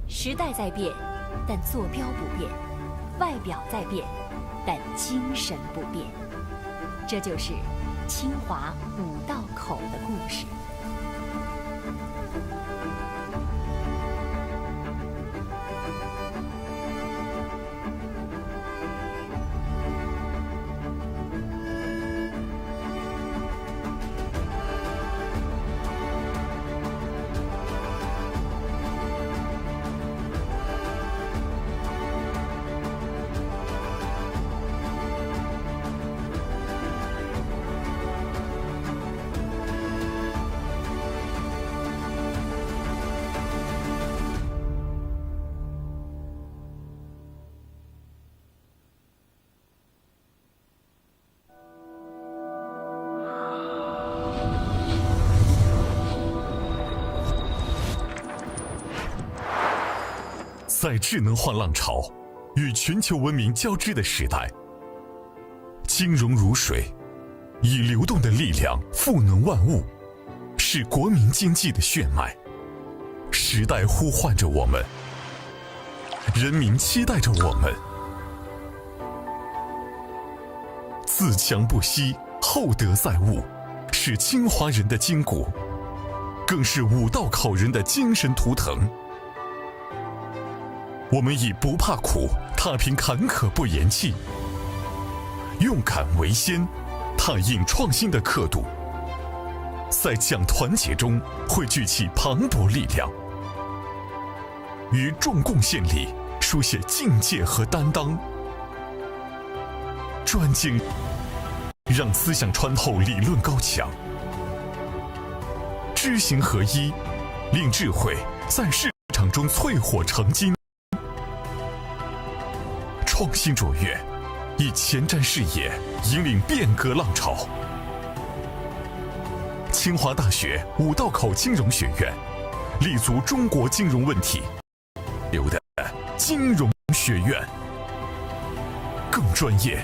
Speaker 13: 时代在变，但坐标不变；外表在变，但精神不变。这就是清华五道口的故事。
Speaker 4: 在智能化浪潮与全球文明交织的时代，金融如水，以流动的力量赋能万物，是国民经济的血脉。时代呼唤着我们，人民期待着我们。自强不息，厚德载物，是清华人的筋骨，更是五道口人的精神图腾。我们以不怕苦，踏平坎坷不言弃，用敢为先，踏印创新的刻度，在讲团结中汇聚起磅礴力量，于众贡献里书写境界和担当，专精让思想穿透理论高墙，知行合一，令智慧在市场中淬火成金，创新卓越，以前瞻视野引领变革浪潮。清华大学五道口金融学院立足中国金融问题，有的金融学院，更专业，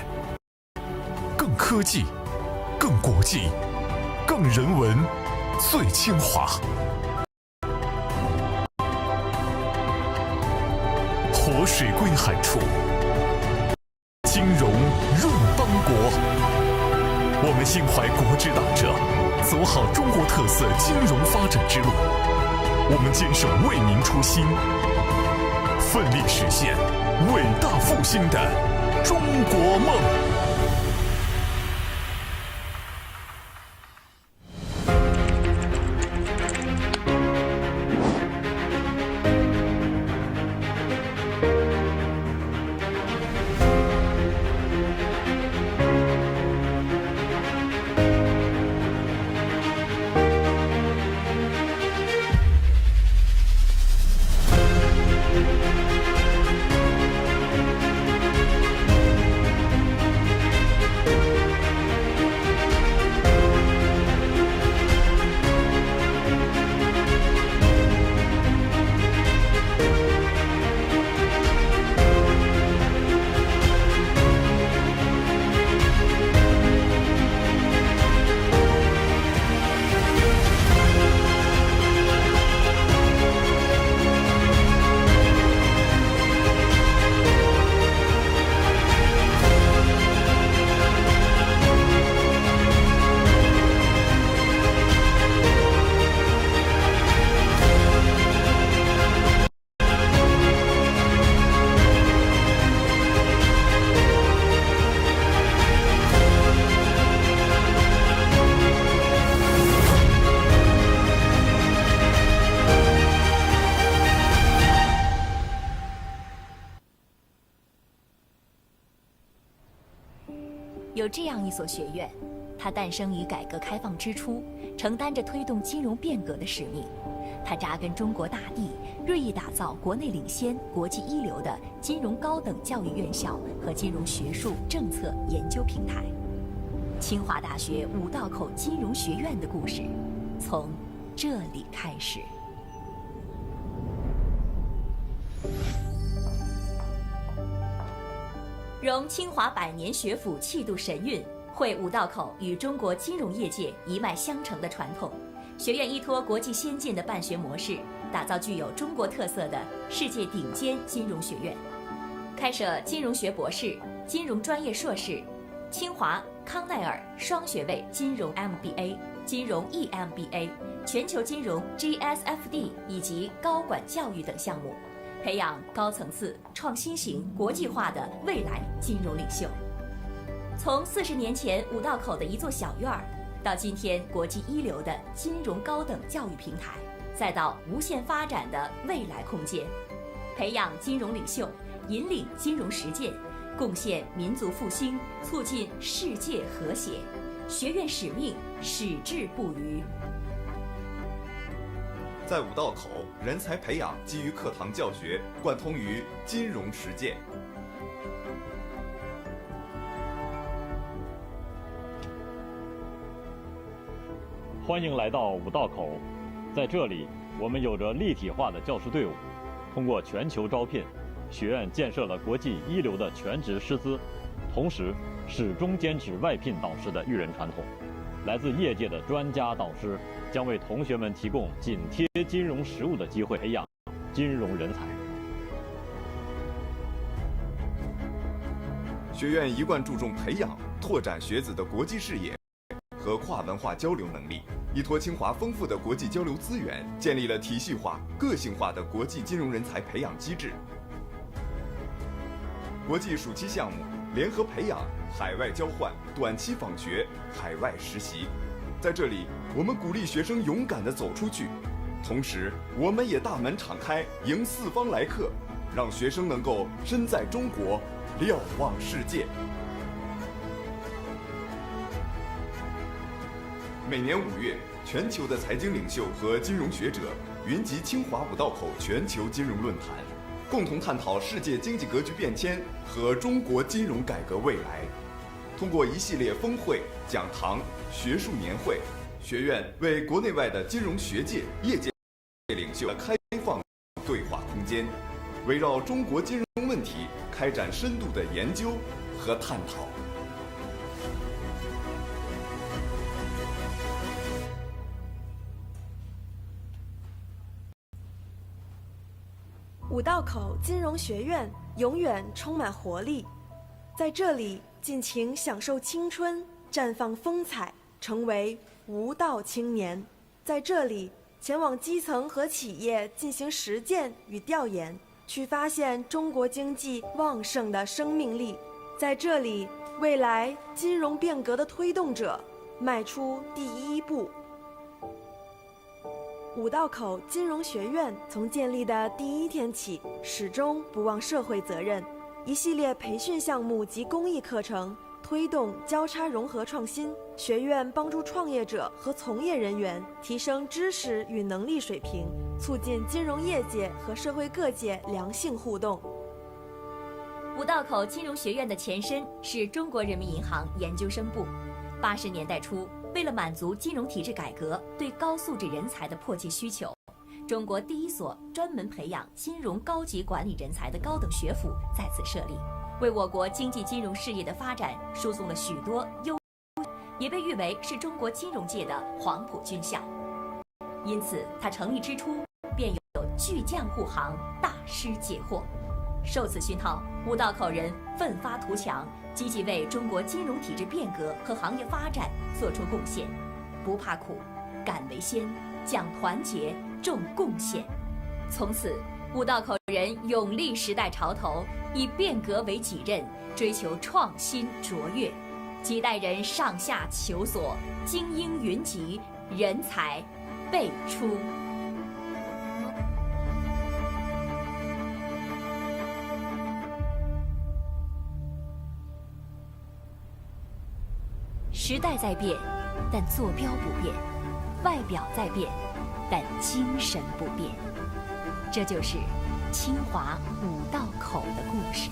Speaker 4: 更科技，更国际，更人文，最清华。活水归海处，金融润邦国。我们心怀国之大者，走好中国特色金融发展之路。我们坚守为民初心，奋力实现伟大复兴的中国梦。
Speaker 13: 有这样一所学院，它诞生于改革开放之初，承担着推动金融变革的使命。它扎根中国大地，锐意打造国内领先、国际一流的金融高等教育院校和金融学术政策研究平台。清华大学五道口金融学院的故事，从这里开始。融清华百年学府气度神韵，汇五道口与中国金融业界一脉相承的传统。学院依托国际先进的办学模式，打造具有中国特色的世界顶尖金融学院，开设金融学博士、金融专业硕士、清华、康奈尔双学位金融 MBA、金融 EMBA、全球金融 GSFD 以及高管教育等项目，培养高层次、创新型、国际化的未来金融领袖。从40年前五道口的一座小院儿，到今天国际一流的金融高等教育平台，再到无限发展的未来空间，培养金融领袖，引领金融实践，贡献民族复兴，促进世界和谐。学院使命矢志不渝。
Speaker 14: 在五道口，人才培养基于课堂教学，贯通于金融实践。
Speaker 9: 欢迎来到五道口，在这里，我们有着立体化的教师队伍，通过全球招聘，学院建设了国际一流的全职师资，同时始终坚持外聘导师的育人传统。来自业界的专家导师将为同学们提供紧贴金融实务的机会，培养金融人才。
Speaker 14: 学院一贯注重培养、拓展学子的国际视野和跨文化交流能力，依托清华丰富的国际交流资源，建立了体系化、个性化的国际金融人才培养机制。国际暑期项目、联合培养、海外交换、短期访学、海外实习，在这里，我们鼓励学生勇敢地走出去，同时，我们也大门敞开，迎四方来客，让学生能够身在中国，瞭望世界。每年5月，全球的财经领袖和金融学者云集清华五道口全球金融论坛，共同探讨世界经济格局变迁和中国金融改革未来。通过一系列峰会、讲堂、学术年会，学院为国内外的金融学界、业界领袖开放对话空间，围绕中国金融问题开展深度的研究和探讨。
Speaker 15: 五道口金融学院永远充满活力，在这里尽情享受青春，绽放风采，成为无道青年。在这里，前往基层和企业进行实践与调研，去发现中国经济旺盛的生命力。在这里，未来金融变革的推动者迈出第一步。五道口金融学院从建立的第一天起，始终不忘社会责任。一系列培训项目及公益课程，推动交叉融合创新。学院帮助创业者和从业人员提升知识与能力水平，促进金融业界和社会各界良性互动。
Speaker 13: 五道口金融学院的前身是中国人民银行研究生部。80年代初，为了满足金融体制改革对高素质人才的迫切需求，中国第一所专门培养金融高级管理人才的高等学府在此设立，为我国经济金融事业的发展输送了许多也被誉为是中国金融界的黄埔军校。因此，它成立之初便有巨匠护航，大师解惑。受此熏陶，五道口人奋发图强，积极为中国金融体制变革和行业发展做出贡献，不怕苦，敢为先，讲团结，重贡献。从此，五道口人勇立时代潮头，以变革为己任，追求创新卓越。几代人上下求索，精英云集，人才辈出。时代在变，但坐标不变；外表在变，但精神不变。这就是清华五道口的故事。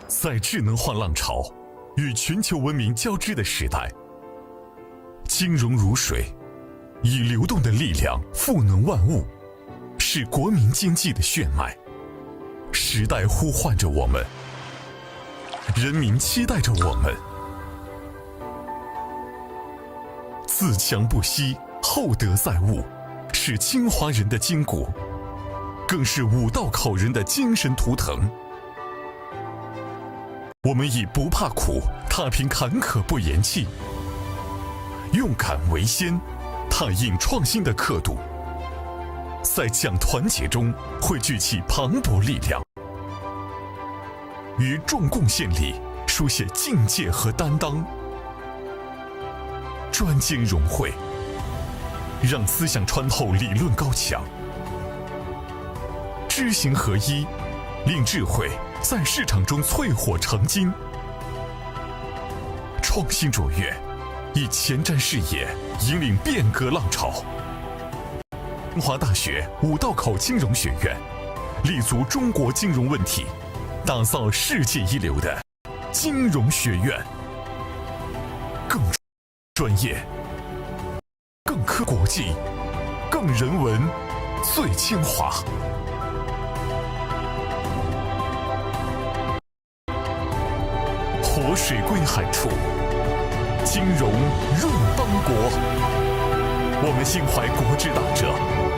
Speaker 4: 在智能化浪潮与全球文明交织的时代，金融如水，以流动的力量赋能万物，是国民经济的血脉。时代呼唤着我们，人民期待着我们。自强不息，厚德载物，是清华人的筋骨，更是五道口人的精神图腾。我们以不怕苦，踏平坎坷不言弃，用敢为先，踏印创新的刻度，在讲团结中汇聚起磅礴力量，于众贡献里书写境界和担当，专精融汇，让思想穿透理论高墙，知行合一，令智慧在市场中淬火成金，创新卓越，以前瞻视野引领变革浪潮。清华大学五道口金融学院立足中国金融问题，打造世界一流的金融学院，更专业、更科国际、更人文，最清华。活水归海处，金融润邦国。我们心怀国之大者，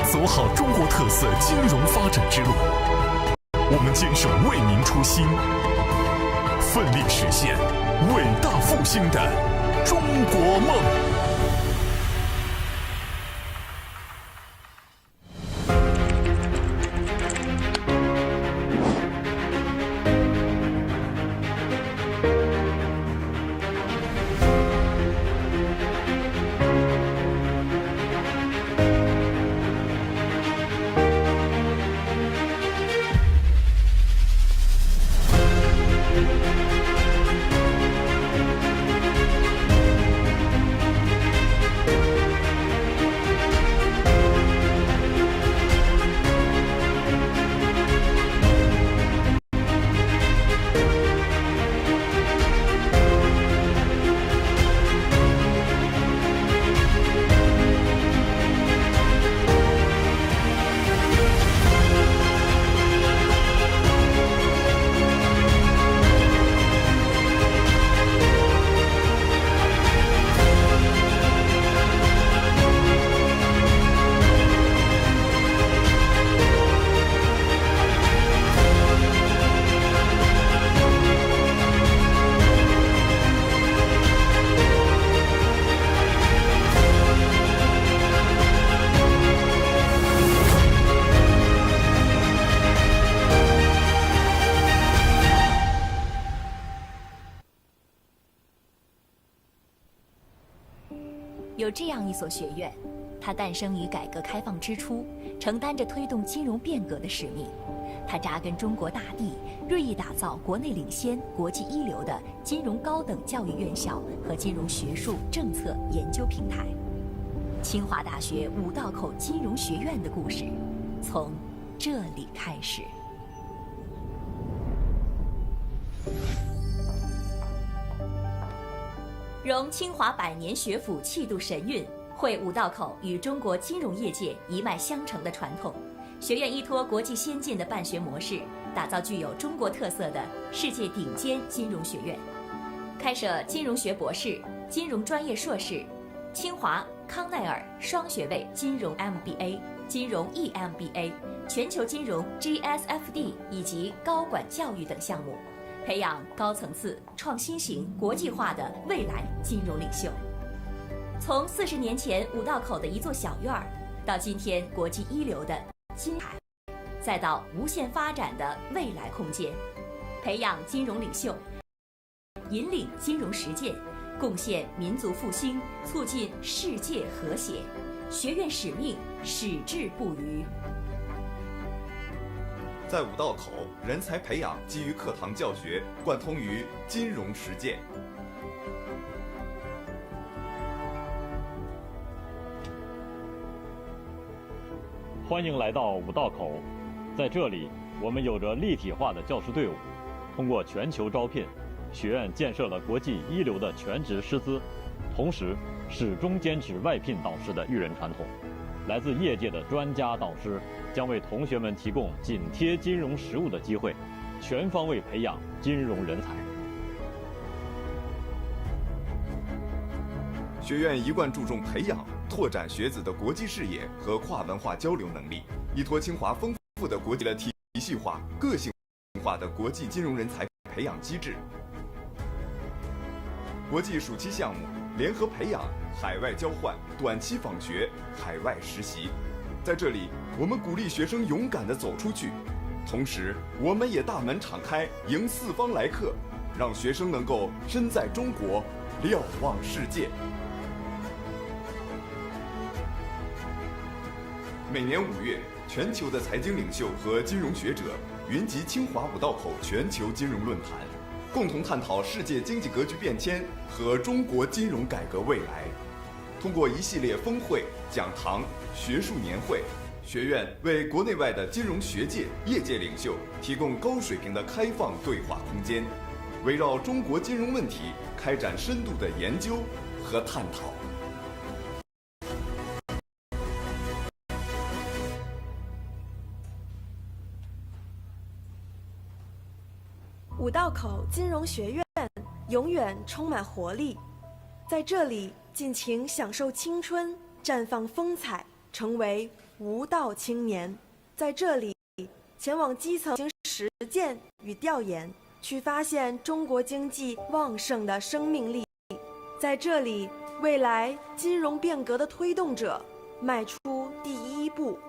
Speaker 4: 走好中国特色金融发展之路。我们坚守为民初心，奋力实现伟大复兴的中国梦。
Speaker 13: 有这样一所学院，它诞生于改革开放之初，承担着推动金融变革的使命。它扎根中国大地，锐意打造国内领先、国际一流的金融高等教育院校和金融学术政策研究平台。清华大学五道口金融学院的故事，从这里开始。融清华百年学府气度神韵，汇五道口与中国金融业界一脉相承的传统。学院依托国际先进的办学模式，打造具有中国特色的世界顶尖金融学院，开设金融学博士、金融专业硕士、清华、康奈尔双学位金融 MBA、金融 EMBA、全球金融 GSFD 以及高管教育等项目，培养高层次、创新型、国际化的未来金融领袖。从40年前五道口的一座小院儿，到今天国际一流的金海，再到无限发展的未来空间，培养金融领袖，引领金融实践，贡献民族复兴，促进世界和谐。学院使命矢志不渝。
Speaker 14: 在五道口，人才培养基于课堂教学，贯通于金融实践。
Speaker 9: 欢迎来到五道口，在这里，我们有着立体化的教师队伍，通过全球招聘，学院建设了国际一流的全职师资，同时始终坚持外聘导师的育人传统。来自业界的专家导师将为同学们提供紧贴金融实务的机会，全方位培养金融人才。
Speaker 14: 学院一贯注重培养、拓展学子的国际视野和跨文化交流能力，依托清华丰富的国际的体系化、个性化的国际金融人才培养机制。国际暑期项目联合培养、海外交换、短期访学、海外实习。在这里，我们鼓励学生勇敢地走出去，同时，我们也大门敞开，迎四方来客，让学生能够身在中国，瞭望世界。每年5月，全球的财经领袖和金融学者云集清华五道口全球金融论坛，共同探讨世界经济格局变迁和中国金融改革未来。通过一系列峰会、讲堂、学术年会，学院为国内外的金融学界、业界领袖提供高水平的开放对话空间，围绕中国金融问题开展深度的研究和探讨。
Speaker 15: 五道口金融学院永远充满活力，在这里尽情享受青春，绽放风采，成为无道青年。在这里，前往基层进行实践与调研，去发现中国经济旺盛的生命力。在这里，未来金融变革的推动者迈出第一步。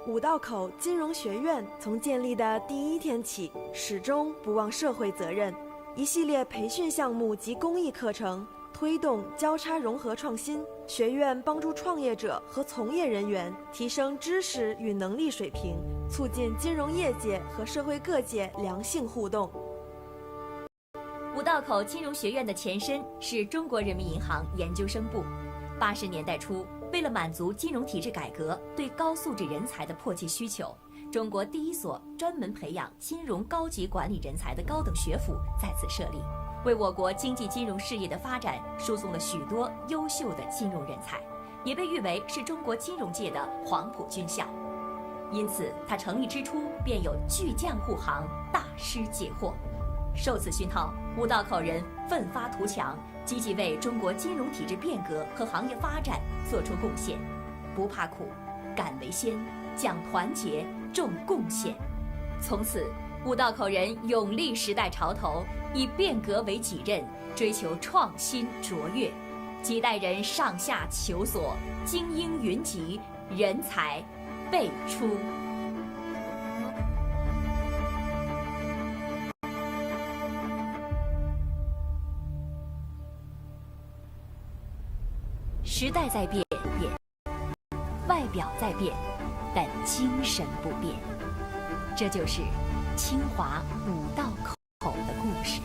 Speaker 15: 五道口金融学院从建立的第1天起，始终不忘社会责任。一系列培训项目及公益课程，推动交叉融合创新。学院帮助创业者和从业人员提升知识与能力水平，促进金融业界和社会各界良性互动。
Speaker 13: 五道口金融学院的前身是中国人民银行研究生部。80年代初，为了满足金融体制改革对高素质人才的迫切需求，中国第一所专门培养金融高级管理人才的高等学府在此设立，为我国经济金融事业的发展输送了许多优秀的金融人才，也被誉为是中国金融界的黄埔军校。因此，它成立之初便有巨匠护航，大师解惑。受此熏陶，五道口人奋发图强，积极为中国金融体制变革和行业发展做出贡献，不怕苦，敢为先，讲团结，重贡献。从此，五道口人勇立时代潮头，以变革为己任，追求创新卓越，几代人上下求索，精英云集，人才辈出。时代在变，外表在变，但精神不变。这就是清华五道口的故事。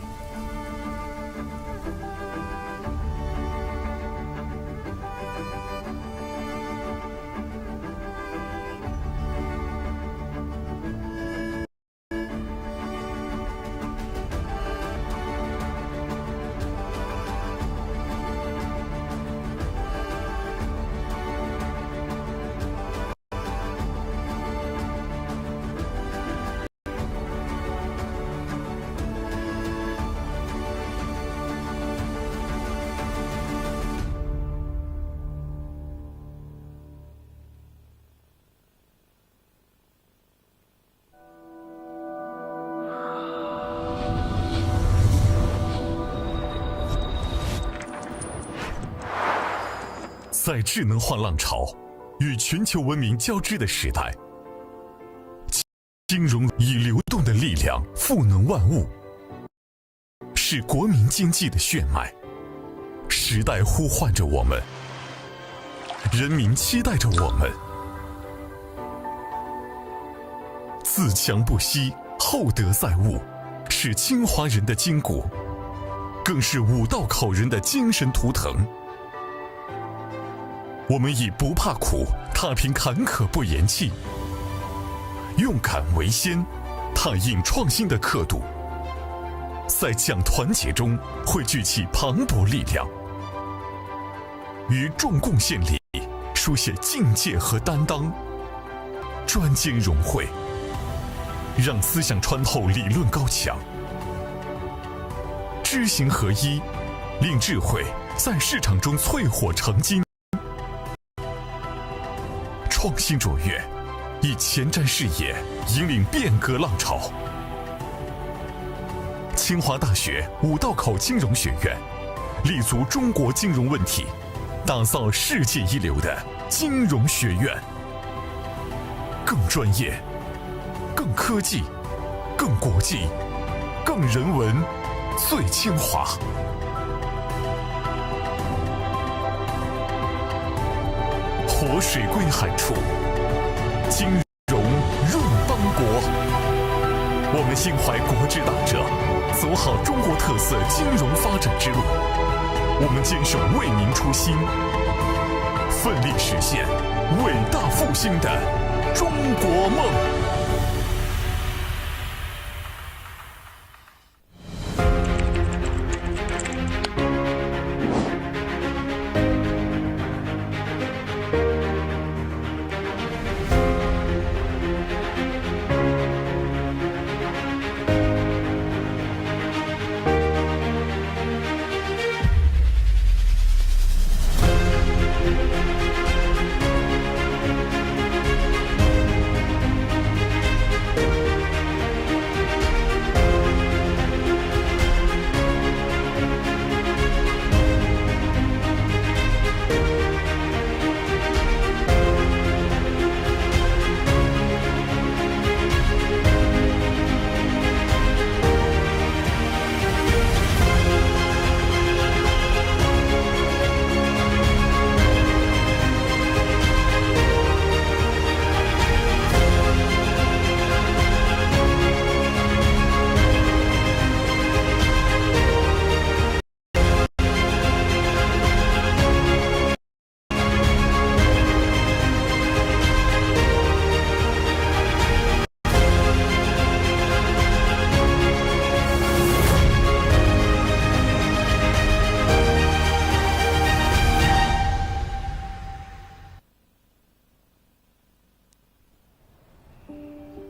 Speaker 4: 在智能化浪潮与全球文明交织的时代，金融以流动的力量赋能万物，是国民经济的血脉。时代呼唤着我们，人民期待着我们。自强不息，厚德载物，是清华人的筋骨，更是五道口人的精神图腾。我们以不怕苦，踏平坎坷不言弃，勇敢为先，踏印创新的刻度，在讲团结中汇聚起磅礴力量，于重贡献里书写境界和担当，专精融汇，让思想穿透理论高墙，知行合一，令智慧在市场中淬火成金。创新卓越，以前瞻视野引领变革浪潮。清华大学五道口金融学院立足中国金融问题，打造世界一流的金融学院，更专业、更科技、更国际、更人文，最清华。活水归海处，金融润邦国。我们心怀国之大者，走好中国特色金融发展之路。我们坚守为民初心，奋力实现伟大复兴的中国梦。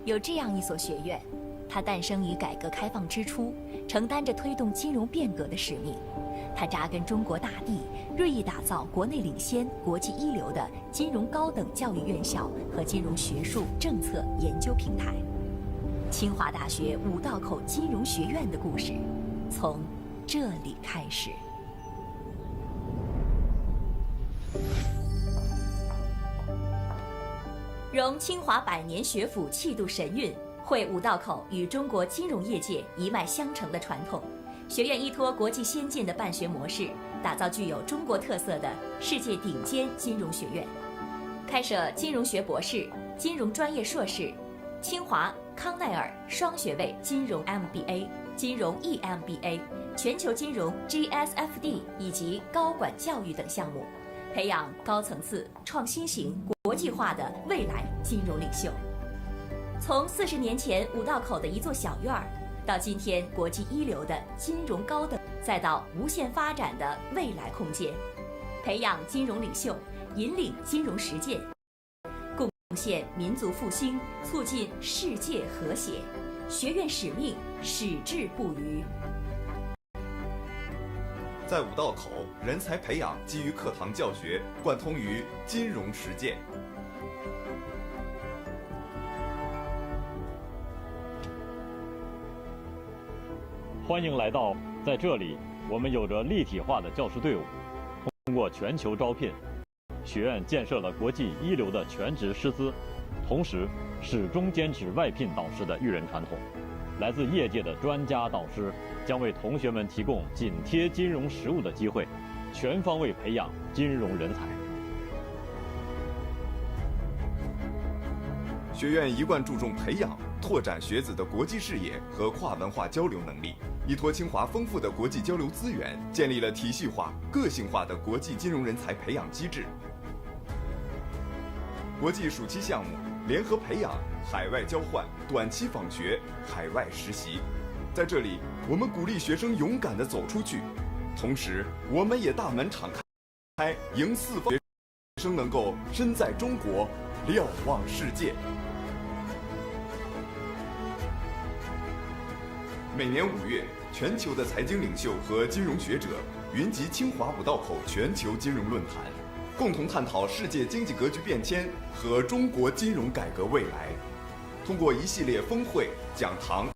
Speaker 13: 有这样一所学院，它诞生于改革开放之初，承担着推动金融变革的使命。它扎根中国大地，锐意打造国内领先、国际一流的金融高等教育院校和金融学术政策研究平台。清华大学五道口金融学院的故事，从这里开始。融清华百年学府气度神韵，汇五道口与中国金融业界一脉相承的传统，学院依托国际先进的办学模式，打造具有中国特色的世界顶尖金融学院，开设金融学博士、金融专业硕士、清华、康奈尔双学位金融 MBA、金融 EMBA、全球金融 GSFD 以及高管教育等项目，培养高层次、创新型、国际化的未来金融领袖。从40年前五道口的一座小院儿，到今天国际一流的金融高等，再到无限发展的未来空间，培养金融领袖，引领金融实践，贡献民族复兴，促进世界和谐。学院使命矢志不渝。
Speaker 14: 在五道口，人才培养基于课堂教学，贯通于金融实践。
Speaker 9: 欢迎来到，在这里，我们有着立体化的教师队伍，通过全球招聘，学院建设了国际一流的全职师资，同时始终坚持外聘导师的育人传统。来自业界的专家导师将为同学们提供紧贴金融实务的机会，全方位培养金融人才。
Speaker 14: 学院一贯注重培养、拓展学子的国际视野和跨文化交流能力，依托清华丰富的国际交流资源，建立了体系化、个性化的国际金融人才培养机制。国际暑期项目、联合培养、海外交换、短期访学、海外实习，在这里，我们鼓励学生勇敢地走出去，同时，我们也大门敞开，迎四方学生能够身在中国，瞭望世界。每年5月，全球的财经领袖和金融学者云集清华五道口全球金融论坛，共同探讨世界经济格局变迁和中国金融改革未来。通过一系列峰会、讲堂、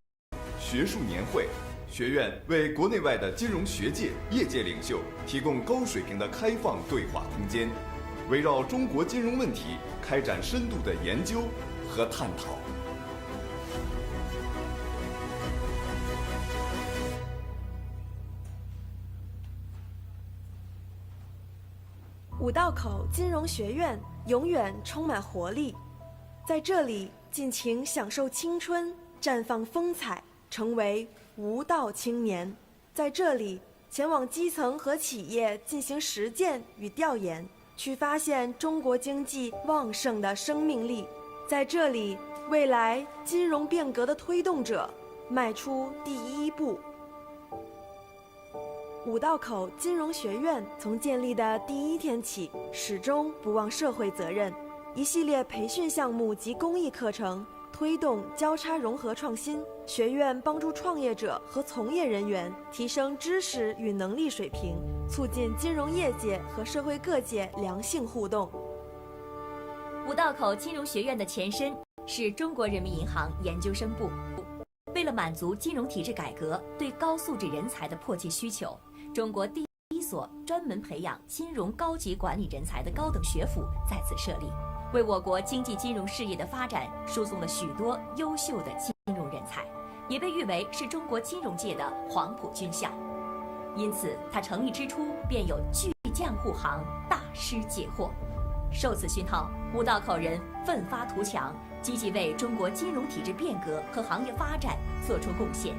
Speaker 14: 学术年会、学院为国内外的金融学界、业界领袖提供高水平的开放对话空间，围绕中国金融问题开展深度的研究和探讨。
Speaker 15: 五道口金融学院永远充满活力，在这里尽情享受青春，绽放风采，成为无道青年。在这里前往基层和企业进行实践与调研，去发现中国经济旺盛的生命力。在这里，未来金融变革的推动者迈出第一步。五道口金融学院从建立的第一天起，始终不忘社会责任。一系列培训项目及公益课程，推动交叉融合创新。学院帮助创业者和从业人员提升知识与能力水平，促进金融业界和社会各界良性互动。
Speaker 13: 五道口金融学院的前身是中国人民银行研究生部。为了满足金融体制改革对高素质人才的迫切需求，中国第一所专门培养金融高级管理人才的高等学府在此设立，为我国经济金融事业的发展输送了许多优秀的金融人才，也被誉为是中国金融界的黄埔军校。因此，它成立之初便有巨匠护航，大师解惑。受此熏陶，五道口人奋发图强，积极为中国金融体制变革和行业发展做出贡献，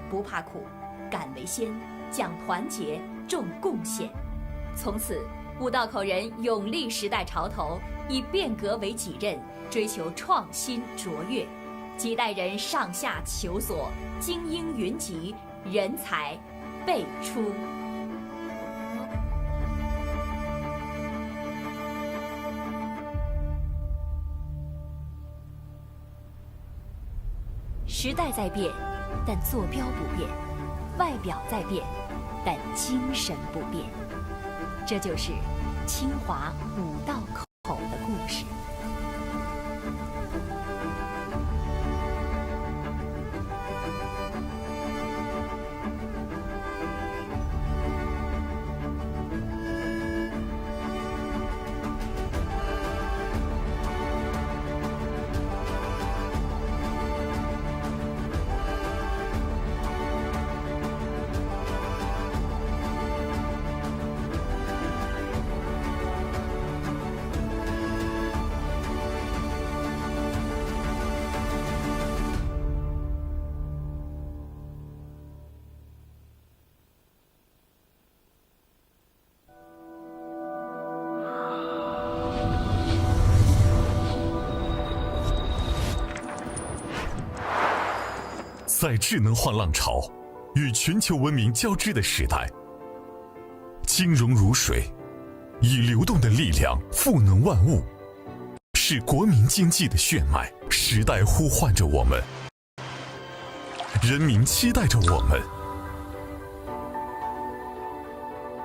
Speaker 13: 不怕苦，敢为先，讲团结，重贡献。从此，五道口人勇立时代潮头，以变革为己任，追求创新卓越，几代人上下求索，精英云集，人才辈出。时代在变，但坐标不变；外表在变，但精神不变。这就是清华五道口的故事。
Speaker 4: 在智能化浪潮与全球文明交织的时代，金融如水，以流动的力量赋能万物，是国民经济的血脉。时代呼唤着我们，人民期待着我们。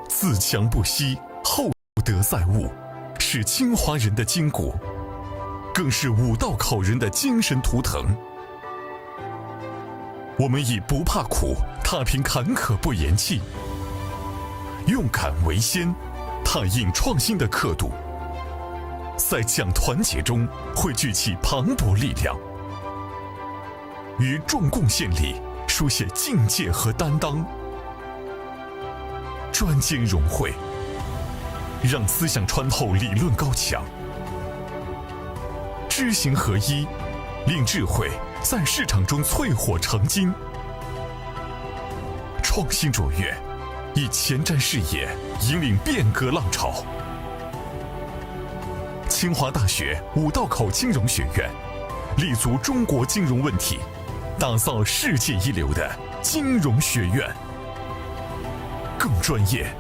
Speaker 4: 自强不息，厚德载物，是清华人的筋骨，更是五道口人的精神图腾。我们以不怕苦，踏平坎坷不言弃，勇敢为先，踏印创新的刻度，在讲团结中汇聚起磅礴力量，于重贡献里书写境界和担当，专精融汇，让思想穿透理论高墙，知行合一，令智慧在市场中淬火成金，创新卓越，以前瞻视野引领变革浪潮。清华大学五道口金融学院立足中国金融问题，打造世界一流的金融学院，更专业，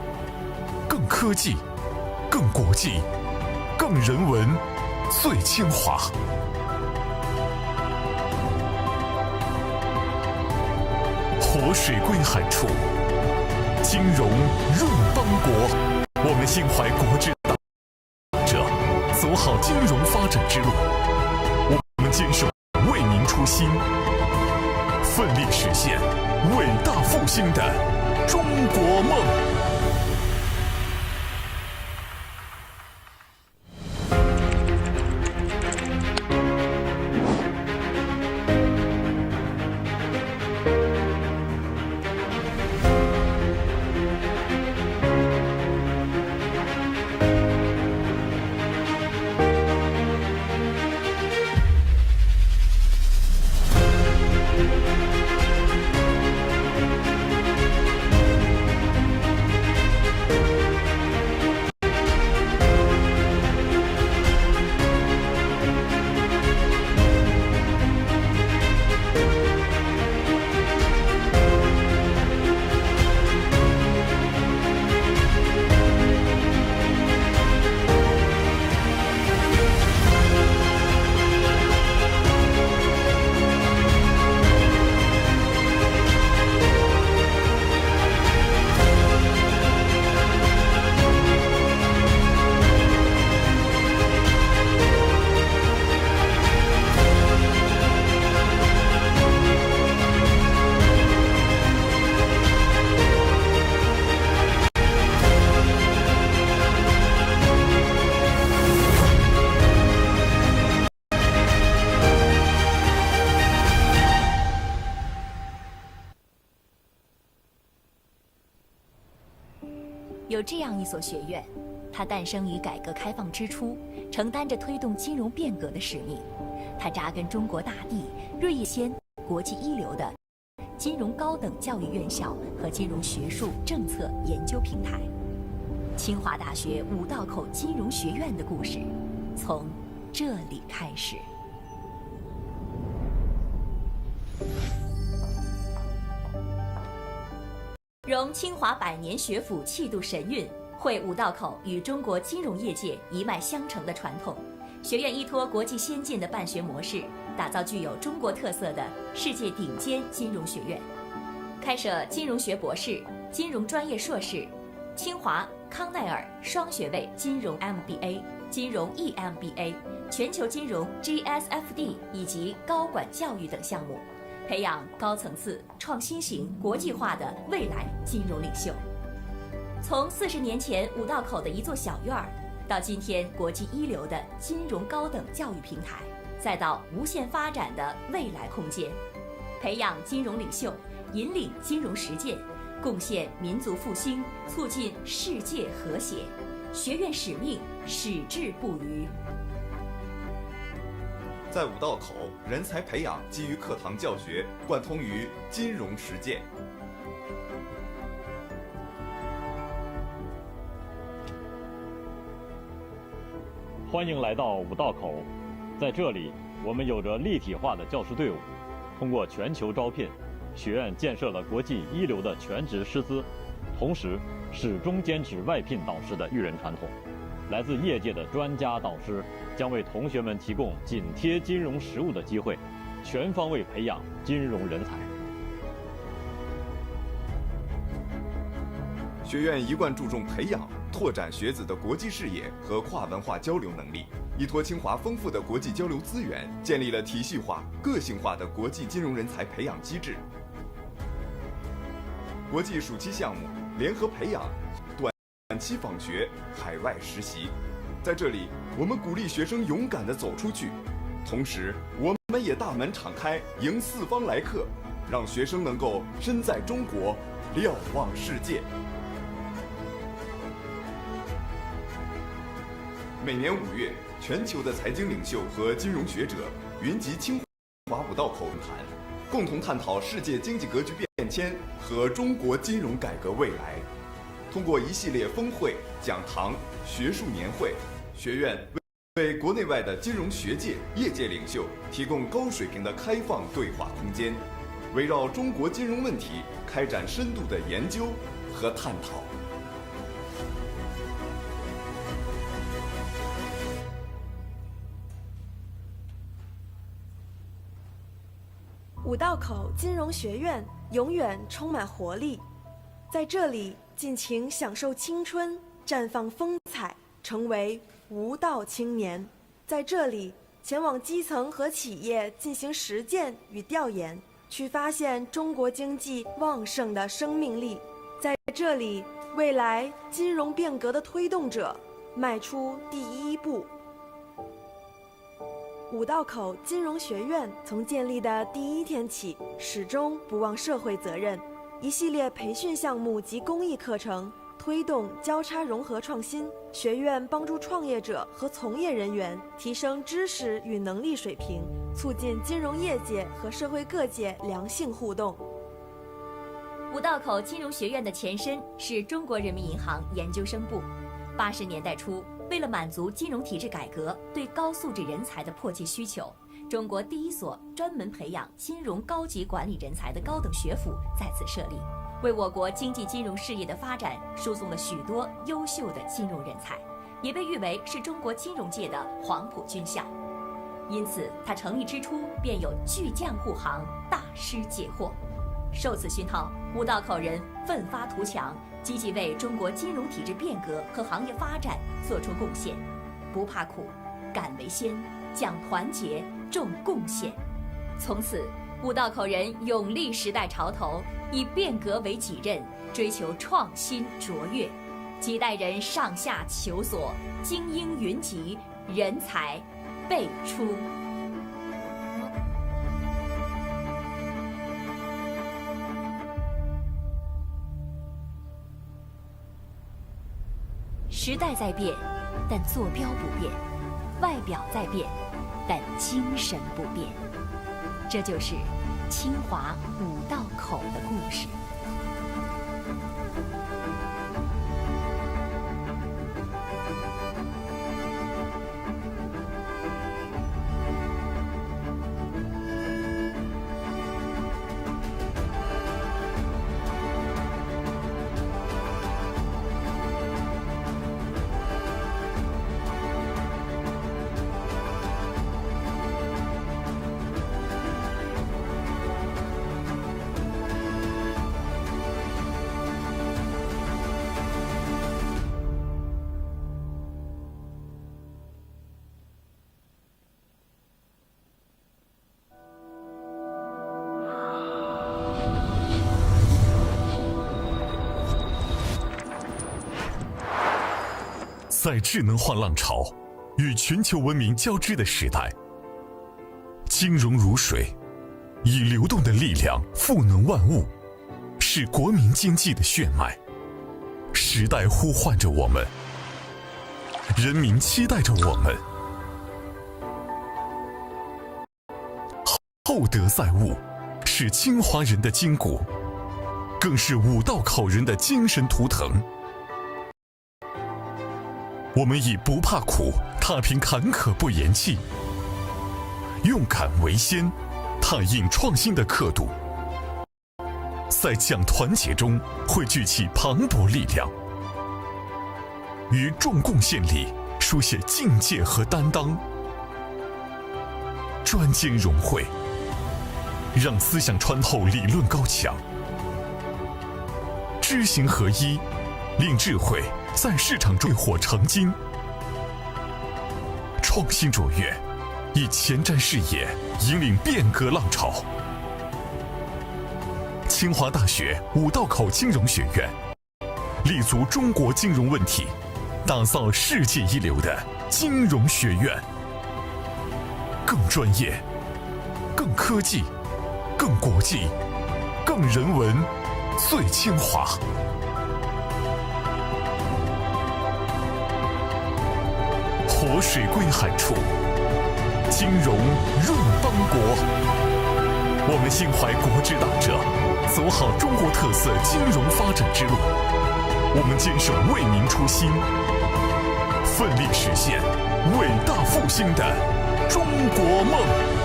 Speaker 4: 更科技，更国际，更人文，最清华。活水归海处，金融润邦国。我们心怀国之大者，走好金融发展之路。我们坚守为民初心，奋力实现伟大复兴的中国梦。
Speaker 13: 有这样一所学院，它诞生于改革开放之初，承担着推动金融变革的使命。它扎根中国大地，锐意先国际一流的金融高等教育院校和金融学术政策研究平台。清华大学五道口金融学院的故事，从这里开始。融清华百年学府气度神韵，汇五道口与中国金融业界一脉相承的传统。学院依托国际先进的办学模式，打造具有中国特色的世界顶尖金融学院，开设金融学博士、金融专业硕士、清华、康奈尔双学位金融 MBA、金融 EMBA、全球金融 GSFD 以及高管教育等项目，培养高层次、创新型、国际化的未来金融领袖。从40年前五道口的一座小院儿，到今天国际一流的金融高等教育平台，再到无限发展的未来空间，培养金融领袖，引领金融实践，贡献民族复兴，促进世界和谐。学院使命矢志不渝。
Speaker 14: 在五道口，人才培养基于课堂教学，贯通于金融实践。
Speaker 9: 欢迎来到五道口，在这里，我们有着立体化的教师队伍，通过全球招聘，学院建设了国际一流的全职师资，同时始终坚持外聘导师的育人传统。来自业界的专家导师将为同学们提供紧贴金融实务的机会，全方位培养金融人才。
Speaker 14: 学院一贯注重培养、拓展学子的国际视野和跨文化交流能力，依托清华丰富的国际交流资源，建立了体系化、个性化的国际金融人才培养机制。国际暑期项目、联合培养、短期访学、海外实习，在这里，我们鼓励学生勇敢地走出去，同时，我们也大门敞开，迎四方来客，让学生能够身在中国，瞭望世界。每年5月，全球的财经领袖和金融学者云集清华五道口论坛，共同探讨世界经济格局变迁和中国金融改革未来。通过一系列峰会、讲堂、学术年会，学院为国内外的金融学界、业界领袖提供高水平的开放对话空间，围绕中国金融问题开展深度的研究和探讨。
Speaker 15: 五道口金融学院永远充满活力，在这里尽情享受青春，绽放风采，成为无道青年。在这里前往基层和企业进行实践与调研，去发现中国经济旺盛的生命力。在这里，未来金融变革的推动者迈出第一步。五道口金融学院从建立的第一天起，始终不忘社会责任。一系列培训项目及公益课程，推动交叉融合创新。学院帮助创业者和从业人员提升知识与能力水平，促进金融业界和社会各界良性互动。
Speaker 13: 五道口金融学院的前身是中国人民银行研究生部。80年代初，为了满足金融体制改革对高素质人才的迫切需求，中国第一所专门培养金融高级管理人才的高等学府在此设立，为我国经济金融事业的发展输送了许多优秀的金融人才，也被誉为是中国金融界的黄埔军校。因此，它成立之初便有巨匠护航，大师解惑。受此熏陶，五道口人奋发图强，积极为中国金融体制变革和行业发展做出贡献，不怕苦，敢为先，讲团结，重贡献。从此，五道口人勇立时代潮头，以变革为己任，追求创新卓越，几代人上下求索，精英云集，人才辈出。时代在变，但坐标不变；外表在变，但精神不变。这就是清华五道口的故事。
Speaker 4: 在智能化浪潮与全球文明交织的时代，金融如水，以流动的力量赋能万物，是国民经济的血脉。时代呼唤着我们，人民期待着我们。厚德载物，是清华人的筋骨，更是五道口人的精神图腾。我们以不怕苦，踏平坎坷不言弃，勇敢为先，踏印创新的刻度，在讲团结中汇聚起磅礴力量，于重贡献里书写境界和担当，专精融汇，让思想穿透理论高墙，知行合一，令智慧在市场中浴火成金，创新卓越，以前瞻视野引领变革浪潮。清华大学五道口金融学院立足中国金融问题，打造世界一流的金融学院，更专业，更科技，更国际，更人文，最清华。活水归海处，金融润邦国。我们心怀国之大者，走好中国特色金融发展之路。我们坚守为民初心，奋力实现伟大复兴的中国梦。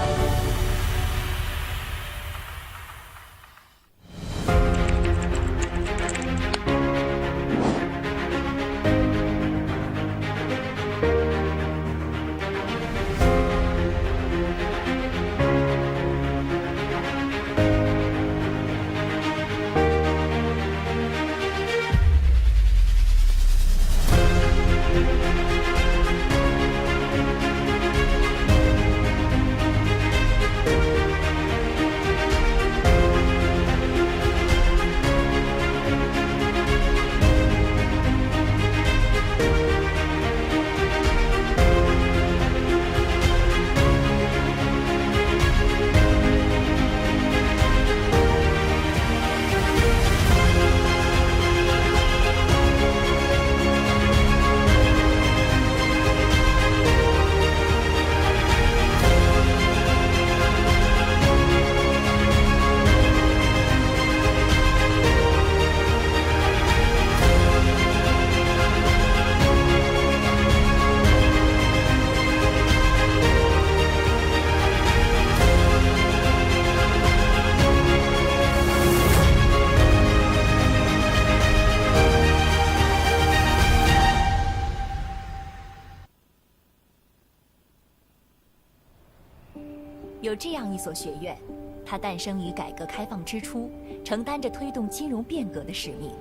Speaker 13: 有这样一所学院，它诞生于改革开放之初，承担着推动金融变革的使命。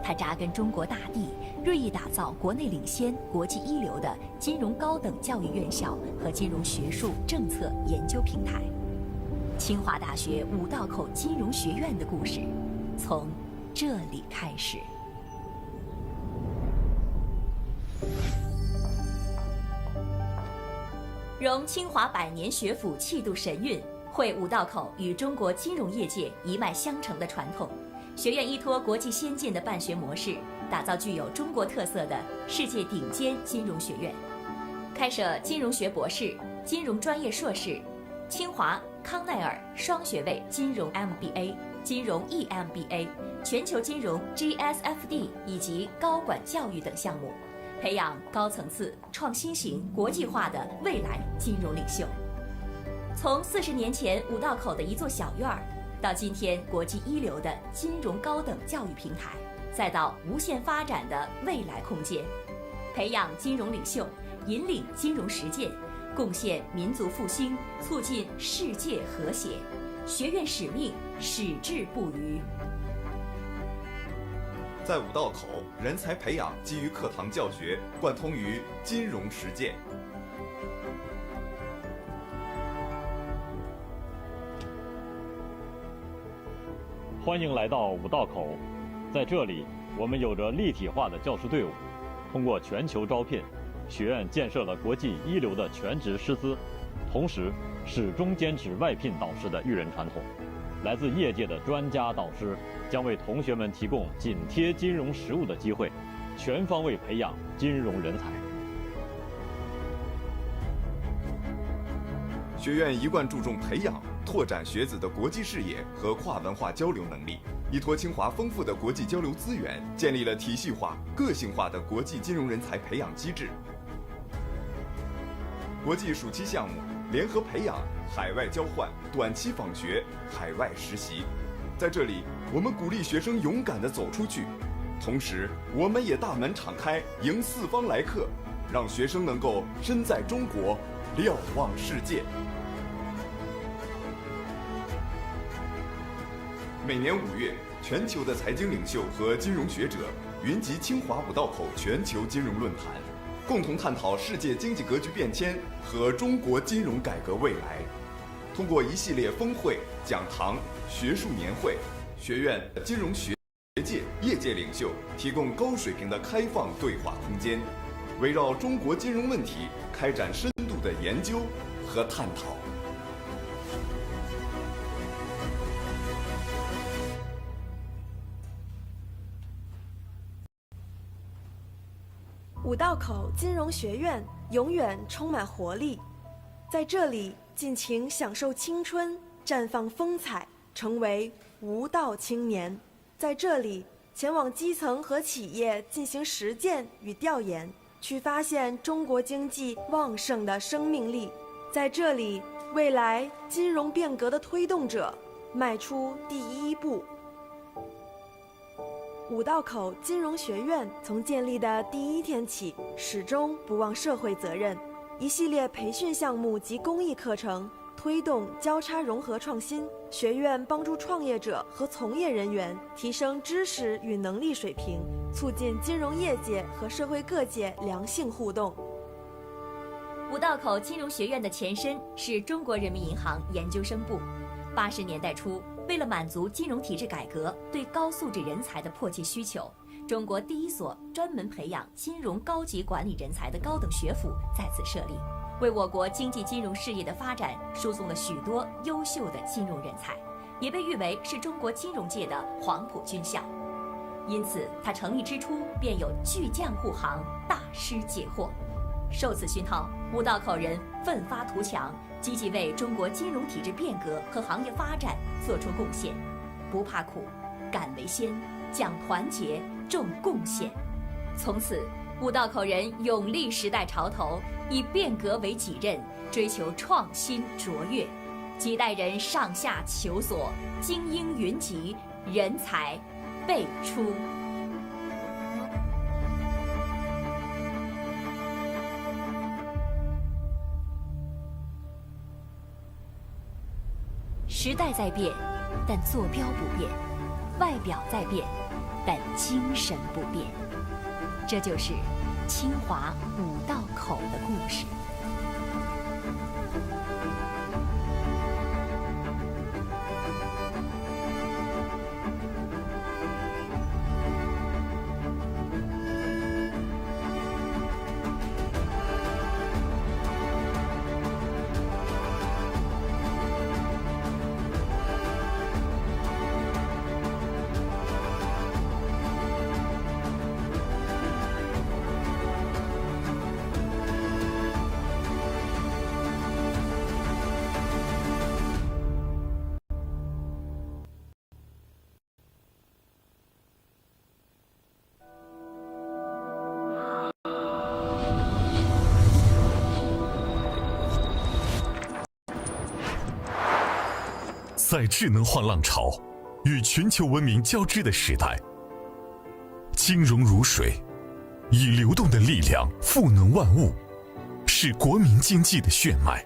Speaker 13: 它扎根中国大地，锐意打造国内领先、国际一流的金融高等教育院校和金融学术政策研究平台。清华大学五道口金融学院的故事，从这里开始。融清华百年学府气度神韵，汇五道口与中国金融业界一脉相承的传统。学院依托国际先进的办学模式，打造具有中国特色的世界顶尖金融学院，开设金融学博士、金融专业硕士、清华、康奈尔双学位金融 MBA、金融 EMBA、全球金融 GSFD 以及高管教育等项目，培养高层次、创新型、国际化的未来金融领袖。从40年前五道口的一座小院儿，到今天国际一流的金融高等教育平台，再到无限发展的未来空间，培养金融领袖，引领金融实践，贡献民族复兴，促进世界和谐。学院使命矢志不渝。
Speaker 14: 在五道口，人才培养基于课堂教学，贯通于金融实践。
Speaker 9: 欢迎来到五道口，在这里，我们有着立体化的教师队伍，通过全球招聘，学院建设了国际一流的全职师资，同时始终坚持外聘导师的育人传统。来自业界的专家导师将为同学们提供紧贴金融实务的机会，全方位培养金融人才。
Speaker 14: 学院一贯注重培养、拓展学子的国际视野和跨文化交流能力，依托清华丰富的国际交流资源，建立了体系化、个性化的国际金融人才培养机制。国际暑期项目、联合培养、海外交换、短期访学、海外实习，在这里，我们鼓励学生勇敢地走出去，同时，我们也大门敞开，迎四方来客，让学生能够身在中国，瞭望世界。每年5月，全球的财经领袖和金融学者云集清华五道口全球金融论坛，共同探讨世界经济格局变迁和中国金融改革未来。通过一系列峰会、讲堂、学术年会，学院金融学界、业界领袖提供高水平的开放对话空间，围绕中国金融问题开展深度的研究和探讨。
Speaker 15: 五道口金融学院永远充满活力，在这里尽情享受青春，绽放风采，成为无道青年。在这里，前往基层和企业进行实践与调研，去发现中国经济旺盛的生命力。在这里，未来金融变革的推动者迈出第一步。五道口金融学院从建立的第一天起，始终不忘社会责任。一系列培训项目及公益课程，推动交叉融合创新。学院帮助创业者和从业人员提升知识与能力水平，促进金融业界和社会各界良性互动。
Speaker 13: 五道口金融学院的前身是中国人民银行研究生部。80年代初，为了满足金融体制改革对高素质人才的迫切需求，中国第一所专门培养金融高级管理人才的高等学府在此设立，为我国经济金融事业的发展输送了许多优秀的金融人才，也被誉为是中国金融界的黄埔军校。因此，它成立之初便有巨匠护航，大师解惑。受此熏陶，五道口人奋发图强，积极为中国金融体制变革和行业发展做出贡献，不怕苦，敢为先，讲团结，重贡献。从此，五道口人勇立时代潮头，以变革为己任，追求创新卓越，几代人上下求索，精英云集，人才辈出。时代在变，但坐标不变；外表在变，但精神不变。这就是清华五道口的故事。
Speaker 4: 在智能化浪潮与全球文明交织的时代，金融如水，以流动的力量赋能万物，是国民经济的血脉。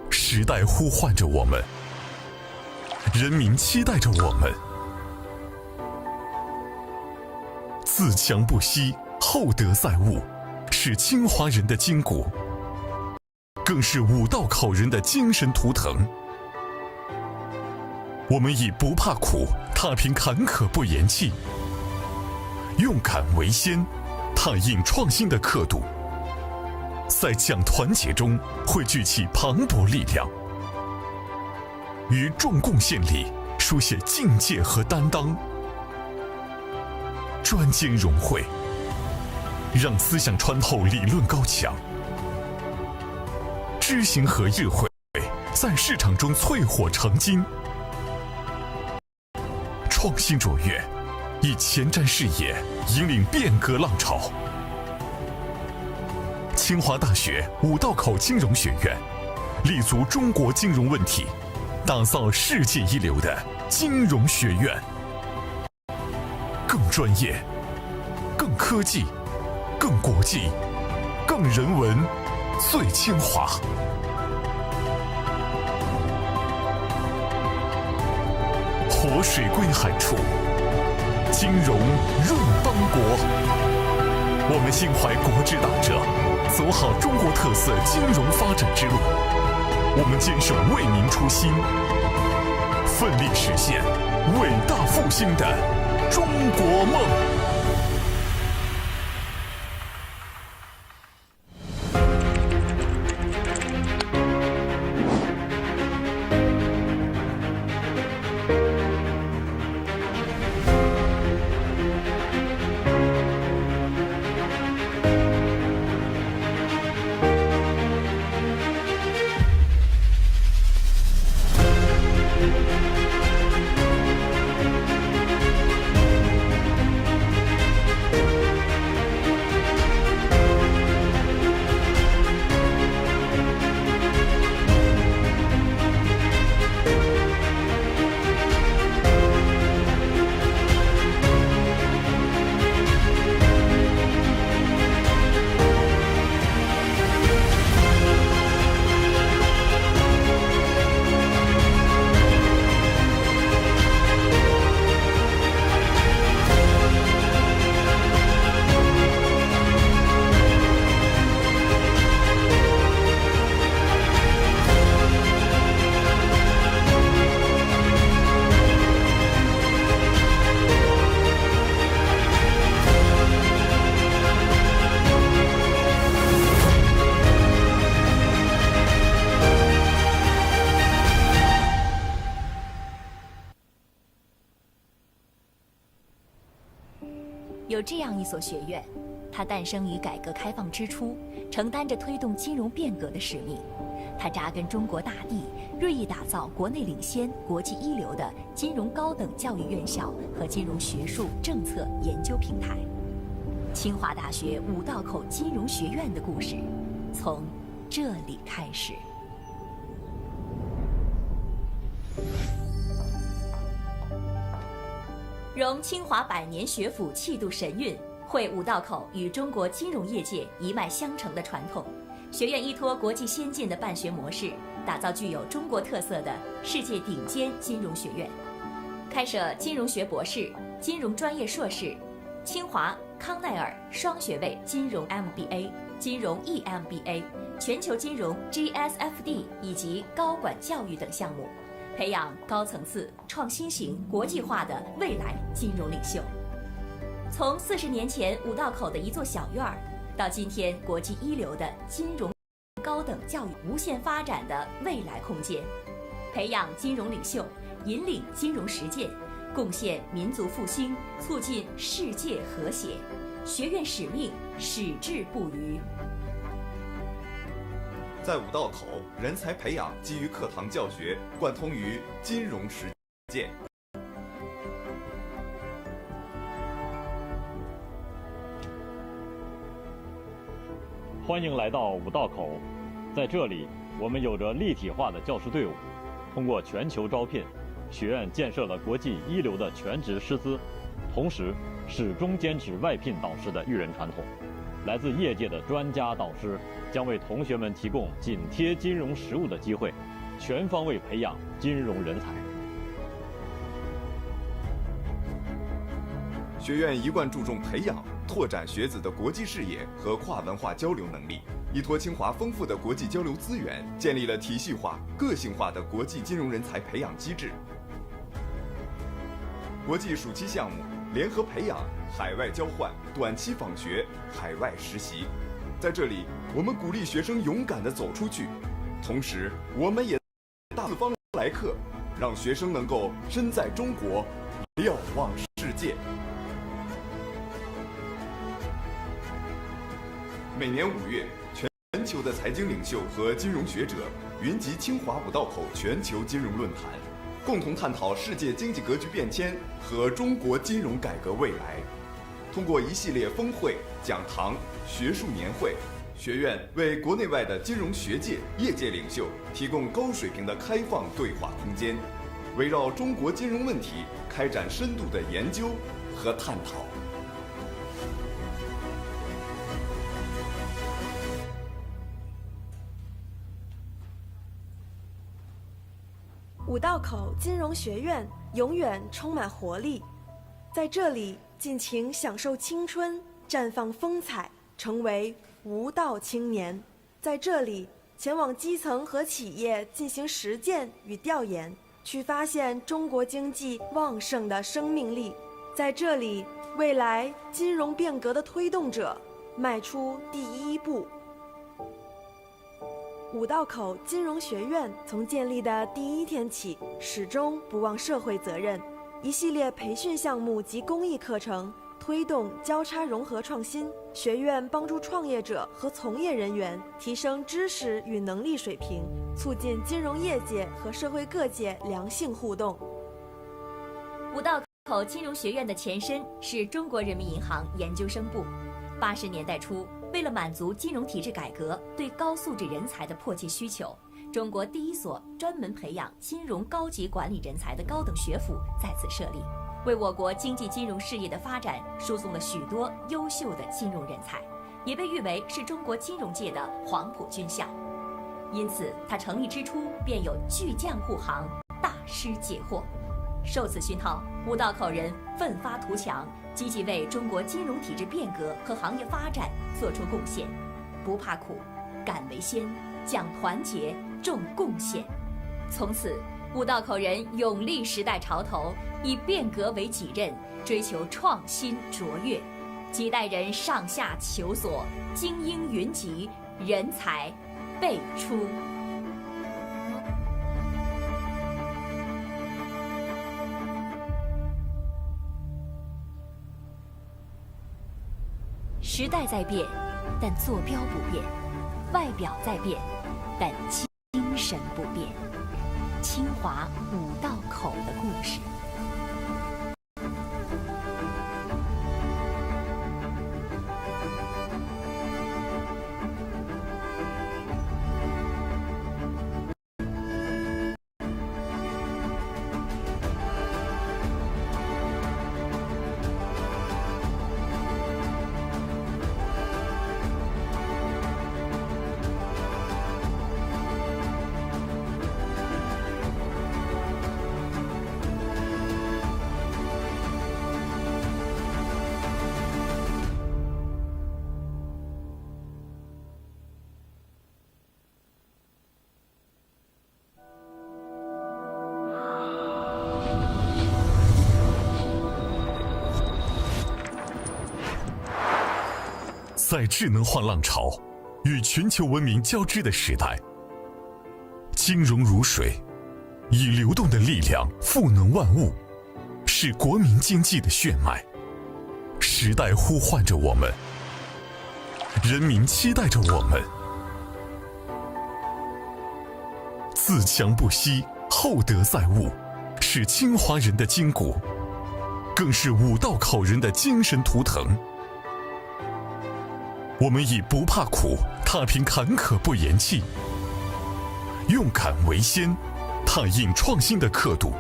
Speaker 4: 时代呼唤着我们，人民期待着我们。自强不息，厚德载物，是清华人的筋骨，更是五道口人的精神图腾。我们以不怕苦，踏平坎坷不言弃，勇敢为先，踏印创新的刻度，在讲团结中汇聚起磅礴力量，于众贡献里书写境界和担当，专精融汇，让思想穿透理论高墙，知行合日晖在市场中淬火成金。创新卓越，以前瞻视野引领变革浪潮。清华大学五道口金融学院立足中国金融问题，打造世界一流的金融学院，更专业、更科技、更国际、更人文，最清华。活水归海处，金融润邦国。我们心怀国之大者，走好中国特色金融发展之路。我们坚守为民初心，奋力实现伟大复兴的中国梦。
Speaker 13: 有这样一所学院，它诞生于改革开放之初，承担着推动金融变革的使命。它扎根中国大地，锐意打造国内领先、国际一流的金融高等教育院校和金融学术政策研究平台。清华大学五道口金融学院的故事，从这里开始。融清华百年学府气度神韵，汇五道口与中国金融业界一脉相承的传统。学院依托国际先进的办学模式，打造具有中国特色的世界顶尖金融学院，开设金融学博士、金融专业硕士、清华、康奈尔双学位金融 MBA、金融 EMBA、全球金融 GSFD 以及高管教育等项目，培养高层次、创新型、国际化的未来金融领袖。从40年前五道口的一座小院儿，到今天国际一流的金融高等教育无限发展的未来空间，培养金融领袖，引领金融实践，贡献民族复兴，促进世界和谐。学院使命矢志不渝。
Speaker 14: 在五道口，人才培养基于课堂教学，贯通于金融实践。
Speaker 9: 欢迎来到五道口，在这里，我们有着立体化的教师队伍，通过全球招聘，学院建设了国际一流的全职师资，同时始终坚持外聘导师的育人传统。来自业界的专家导师将为同学们提供紧贴金融实务的机会，全方位培养金融人才。
Speaker 14: 学院一贯注重培养、拓展学子的国际视野和跨文化交流能力，依托清华丰富的国际交流资源，建立了体系化、个性化的国际金融人才培养机制。国际暑期项目、联合培养、海外交换、短期访学、海外实习，在这里，我们鼓励学生勇敢地走出去，同时，我们也大四方来客，让学生能够身在中国，瞭望世界。每年5月，全球的财经领袖和金融学者云集清华五道口全球金融论坛，共同探讨世界经济格局变迁和中国金融改革未来。通过一系列峰会、讲堂、学术年会，学院为国内外的金融学界、业界领袖提供高水平的开放对话空间，围绕中国金融问题开展深度的研究和探讨。
Speaker 15: 五道口金融学院永远充满活力，在这里尽情享受青春，绽放风采，成为无道青年。在这里，前往基层和企业进行实践与调研，去发现中国经济旺盛的生命力。在这里，未来金融变革的推动者迈出第一步。五道口金融学院从建立的第1天起，始终不忘社会责任。一系列培训项目及公益课程，推动交叉融合创新。学院帮助创业者和从业人员提升知识与能力水平，促进金融业界和社会各界良性互动。
Speaker 13: 五道口金融学院的前身是中国人民银行研究生部。80年代初，为了满足金融体制改革对高素质人才的迫切需求，中国第一所专门培养金融高级管理人才的高等学府在此设立，为我国经济金融事业的发展输送了许多优秀的金融人才，也被誉为是中国金融界的黄埔军校。因此，它成立之初便有巨匠护航，大师解惑。受此熏陶，五道口人奋发图强，积极为中国金融体制变革和行业发展做出贡献，不怕苦，敢为先，讲团结，重贡献。从此，五道口人勇立时代潮头，以变革为己任，追求创新卓越。几代人上下求索，精英云集，人才辈出。时代在变，但坐标不变；外表在变，但精神不变。清华五道口的故事。
Speaker 4: 在智能化浪潮与全球文明交织的时代，金融如水，以流动的力量赋能万物，是国民经济的血脉。时代呼唤着我们，人民期待着我们。自强不息，厚德载物，是清华人的筋骨，更是五道口人的精神图腾。我们以不怕苦，踏平坎坷不言弃，用敢为先，踏印创新的刻度，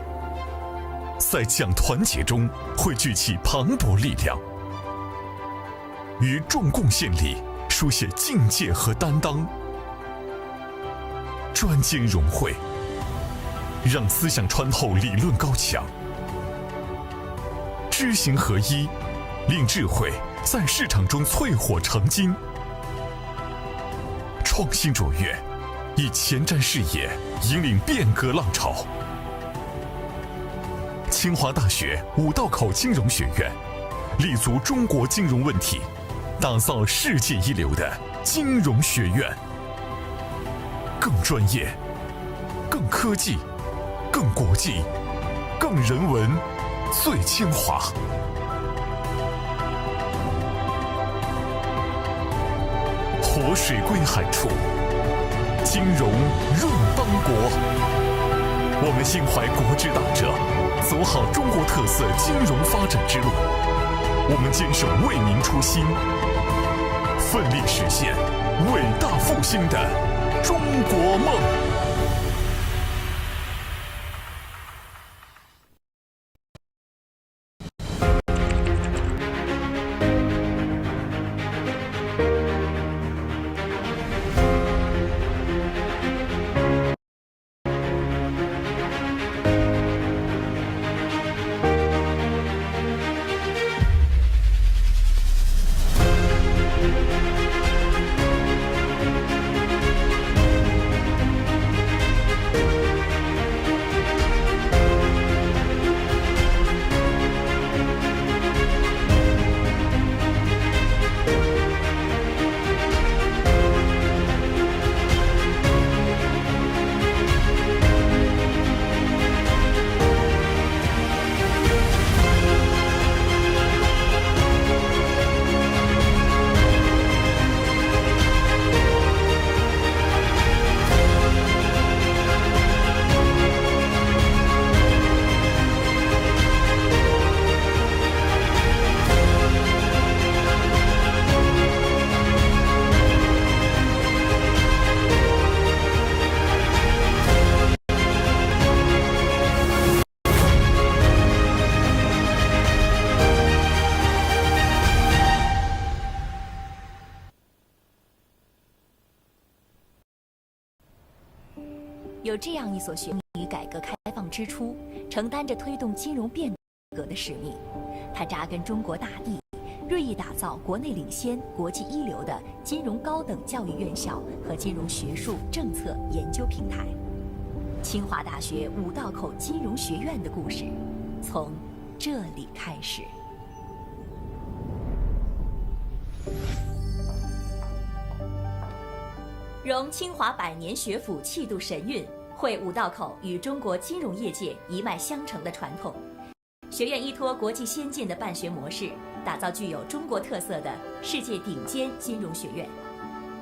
Speaker 4: 在讲团结中汇聚起磅礴力量，于众贡献里书写境界和担当，专精融汇，让思想穿透理论高墙，知行合一，令智慧在市场中淬火成金，创新卓越，以前瞻视野引领变革浪潮。清华大学五道口金融学院立足中国金融问题，打造世界一流的金融学院，更专业、更科技、更国际、更人文，最清华。活水归海处，金融润邦国。我们心怀国之大者，走好中国特色金融发展之路。我们坚守为民初心，奋力实现伟大复兴的中国梦。
Speaker 13: 有这样一所学院于改革开放之初，承担着推动金融变革的使命。它扎根中国大地，锐意打造国内领先、国际一流的金融高等教育院校和金融学术政策研究平台。清华大学五道口金融学院的故事，从这里开始。融清华百年学府气度神韵，汇五道口与中国金融业界一脉相承的传统。学院依托国际先进的办学模式，打造具有中国特色的世界顶尖金融学院，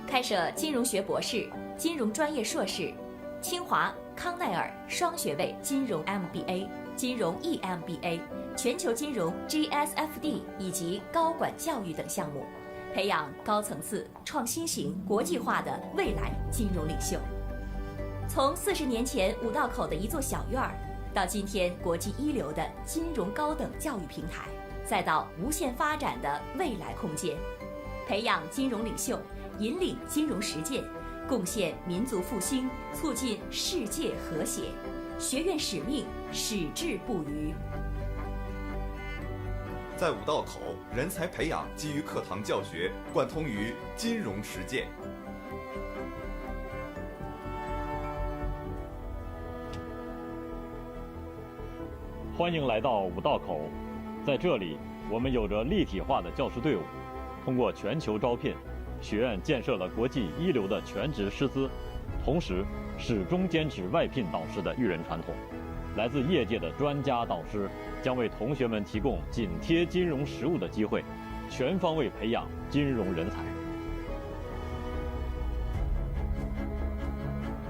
Speaker 13: 开设金融学博士、金融专业硕士、清华、康奈尔双学位金融 MBA、金融 EMBA、全球金融 GSFD 以及高管教育等项目，培养高层次、创新型、国际化的未来金融领袖。从40年前五道口的一座小院儿，到今天国际一流的金融高等教育平台，再到无限发展的未来空间，培养金融领袖，引领金融实践，贡献民族复兴，促进世界和谐。学院使命矢志不渝。
Speaker 14: 在五道口，人才培养基于课堂教学，贯通于金融实践。
Speaker 9: 欢迎来到五道口，在这里，我们有着立体化的教师队伍，通过全球招聘，学院建设了国际一流的全职师资，同时始终坚持外聘导师的育人传统。来自业界的专家导师将为同学们提供紧贴金融实务的机会，全方位培养金融人才。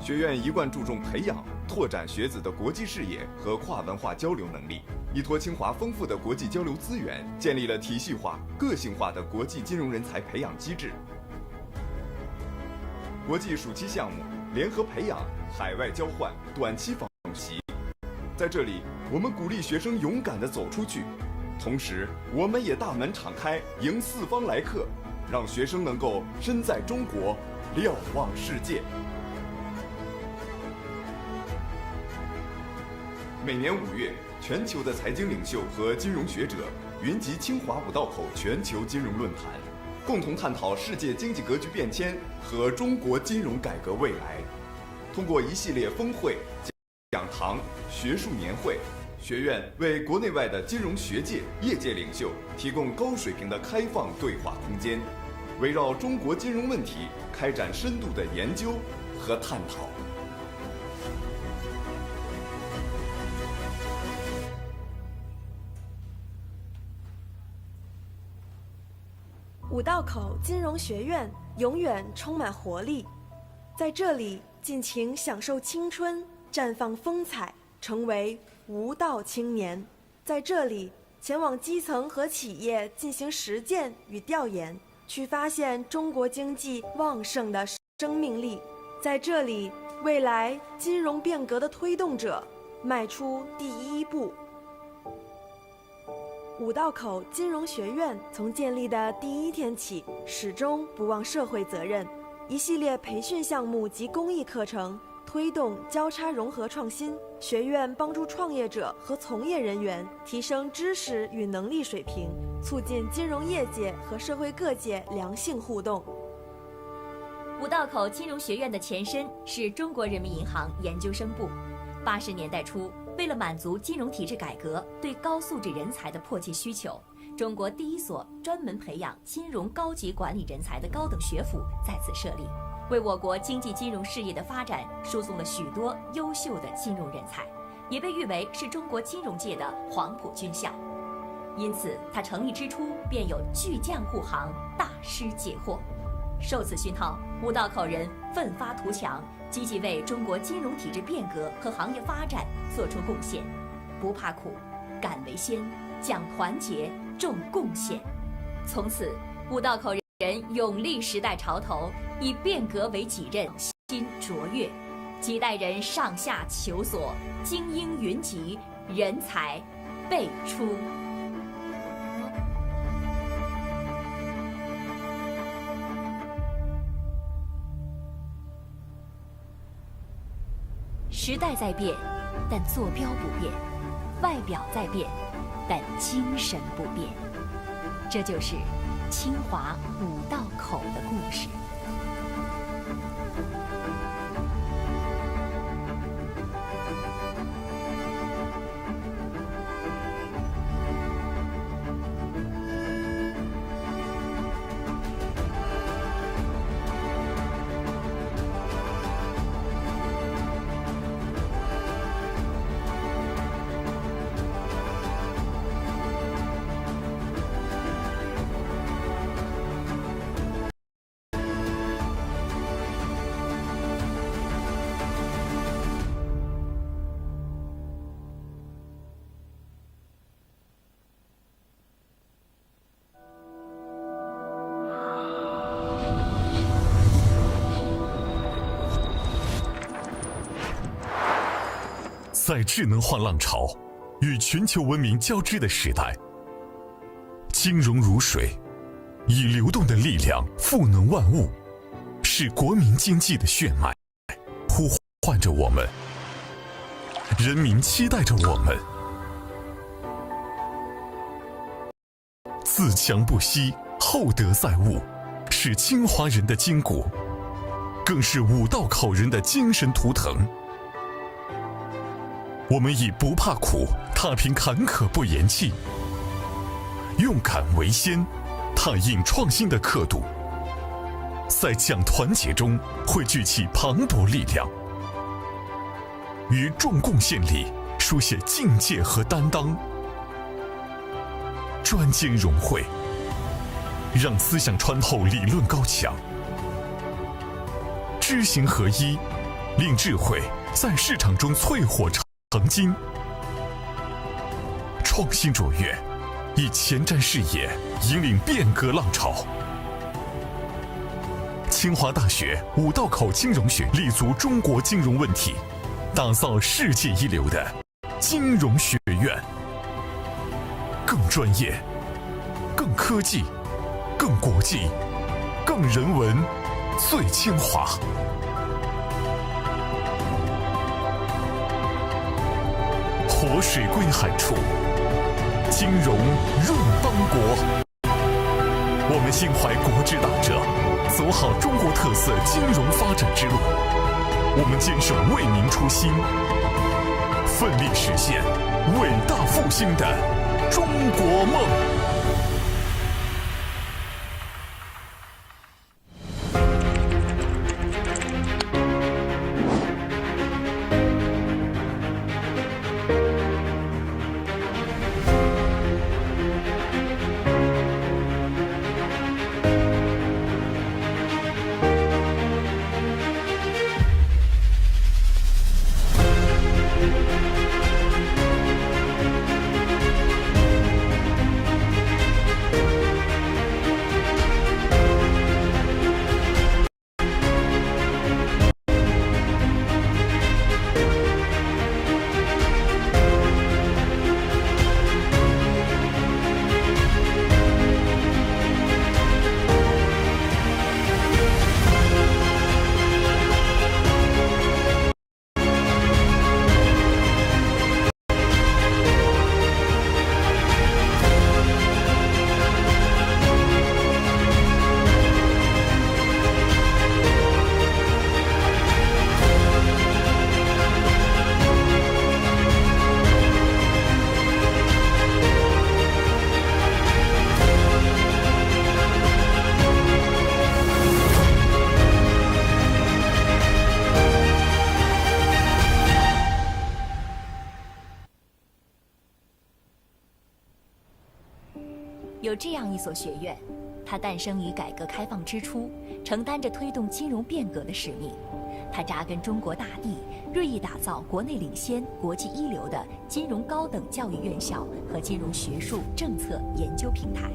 Speaker 14: 学院一贯注重培养、拓展学子的国际视野和跨文化交流能力，依托清华丰富的国际交流资源，建立了体系化、个性化的国际金融人才培养机制。国际暑期项目、联合培养、海外交换、短期访习，在这里，我们鼓励学生勇敢地走出去，同时，我们也大门敞开，迎四方来客，让学生能够身在中国，瞭望世界。每年5月，全球的财经领袖和金融学者云集清华五道口全球金融论坛，共同探讨世界经济格局变迁和中国金融改革未来。通过一系列峰会、讲堂、学术年会，学院为国内外的金融学界、业界领袖提供高水平的开放对话空间，围绕中国金融问题开展深度的研究和探讨。
Speaker 15: 五道口金融学院永远充满活力，在这里尽情享受青春，绽放风采，成为无道青年。在这里，前往基层和企业进行实践与调研，去发现中国经济旺盛的生命力。在这里，未来金融变革的推动者迈出第一步。五道口金融学院从建立的第1天起，始终不忘社会责任。一系列培训项目及公益课程，推动交叉融合创新。学院帮助创业者和从业人员提升知识与能力水平，促进金融业界和社会各界良性互动。
Speaker 13: 五道口金融学院的前身是中国人民银行研究生部。80年代初，为了满足金融体制改革对高素质人才的迫切需求，中国第一所专门培养金融高级管理人才的高等学府在此设立，为我国经济金融事业的发展输送了许多优秀的金融人才，也被誉为是中国金融界的黄埔军校。因此，它成立之初便有巨匠护航，大师解惑。受此熏陶，五道口人奋发图强，积极为中国金融体制变革和行业发展做出贡献，不怕苦，敢为先，讲团结，重贡献。从此，五道口人勇立时代潮头，以变革为己任，心卓越，几代人上下求索，精英云集，人才辈出。时代在变，但坐标不变；外表在变，但精神不变。这就是清华五道口的故事。
Speaker 4: 在智能化浪潮与全球文明交织的时代，金融如水，以流动的力量赋能万物，是国民经济的血脉，呼唤着我们，人民期待着我们。自强不息，厚德载物，是清华人的筋骨，更是五道口人的精神图腾。我们以不怕苦，踏平坎坷不言弃，勇敢为先，踏印创新的刻度，在讲团结中汇聚起磅礴力量，于众贡献里书写境界和担当，专精融汇，让思想穿透理论高墙，知行合一，令智慧在市场中淬火成金，创新卓越，以前瞻视野引领变革浪潮。清华大学五道口金融学立足中国金融问题，打造世界一流的金融学院，更专业、更科技、更国际、更人文，最清华。活水归海处，金融润邦国。我们心怀国之大者，走好中国特色金融发展之路。我们坚守为民初心，奋力实现伟大复兴的中国梦。
Speaker 13: 有这样一所学院，它诞生于改革开放之初，承担着推动金融变革的使命。它扎根中国大地，锐意打造国内领先、国际一流的金融高等教育院校和金融学术政策研究平台。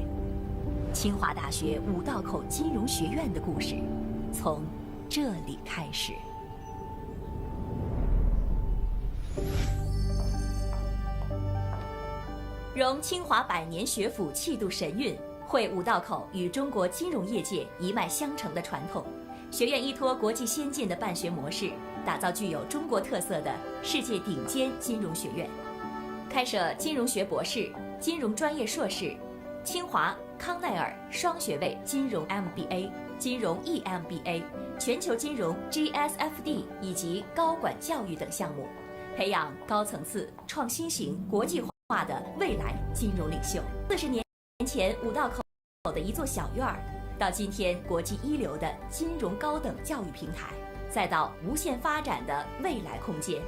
Speaker 13: 清华大学五道口金融学院的故事，从这里开始。融清华百年学府气度神韵，汇五道口与中国金融业界一脉相承的传统，学院依托国际先进的办学模式，打造具有中国特色的世界顶尖金融学院，开设金融学博士、金融专业硕士、清华、康奈尔双学位金融 MBA、金融 EMBA、全球金融 GSFD 以及高管教育等项目，培养高层次、创新型、国际化的未来金融领袖。40年前五道口的一座小院儿，到今天国际一流的金融高等教育平台，再到无限发展的未来空间，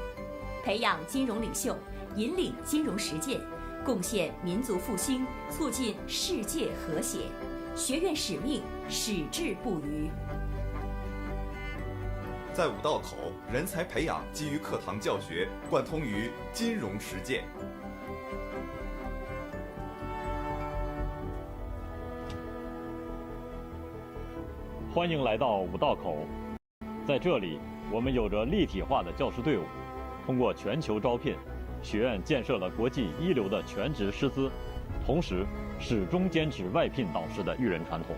Speaker 13: 培养金融领袖，引领金融实践，贡献民族复兴，促进世界和谐。学院使命矢志不渝。
Speaker 14: 在五道口，人才培养基于课堂教学，贯通于金融实践。
Speaker 9: 欢迎来到五道口，在这里，我们有着立体化的教师队伍，通过全球招聘，学院建设了国际一流的全职师资，同时始终坚持外聘导师的育人传统。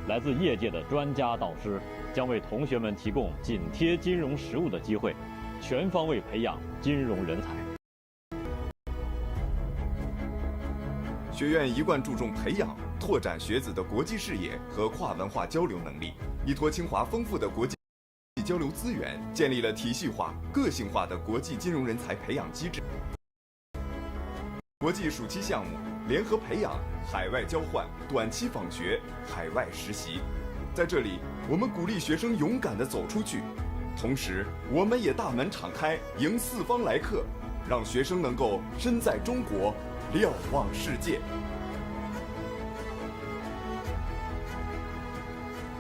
Speaker 9: 来自业界的专家导师将为同学们提供紧贴金融实务的机会，全方位培养金融人才。
Speaker 14: 学院一贯注重培养、拓展学子的国际视野和跨文化交流能力，依托清华丰富的国际交流资源，建立了体系化、个性化的国际金融人才培养机制。国际暑期项目、联合培养、海外交换、短期访学、海外实习。在这里，我们鼓励学生勇敢地走出去，同时，我们也大门敞开，迎四方来客，让学生能够身在中国，瞭望世界。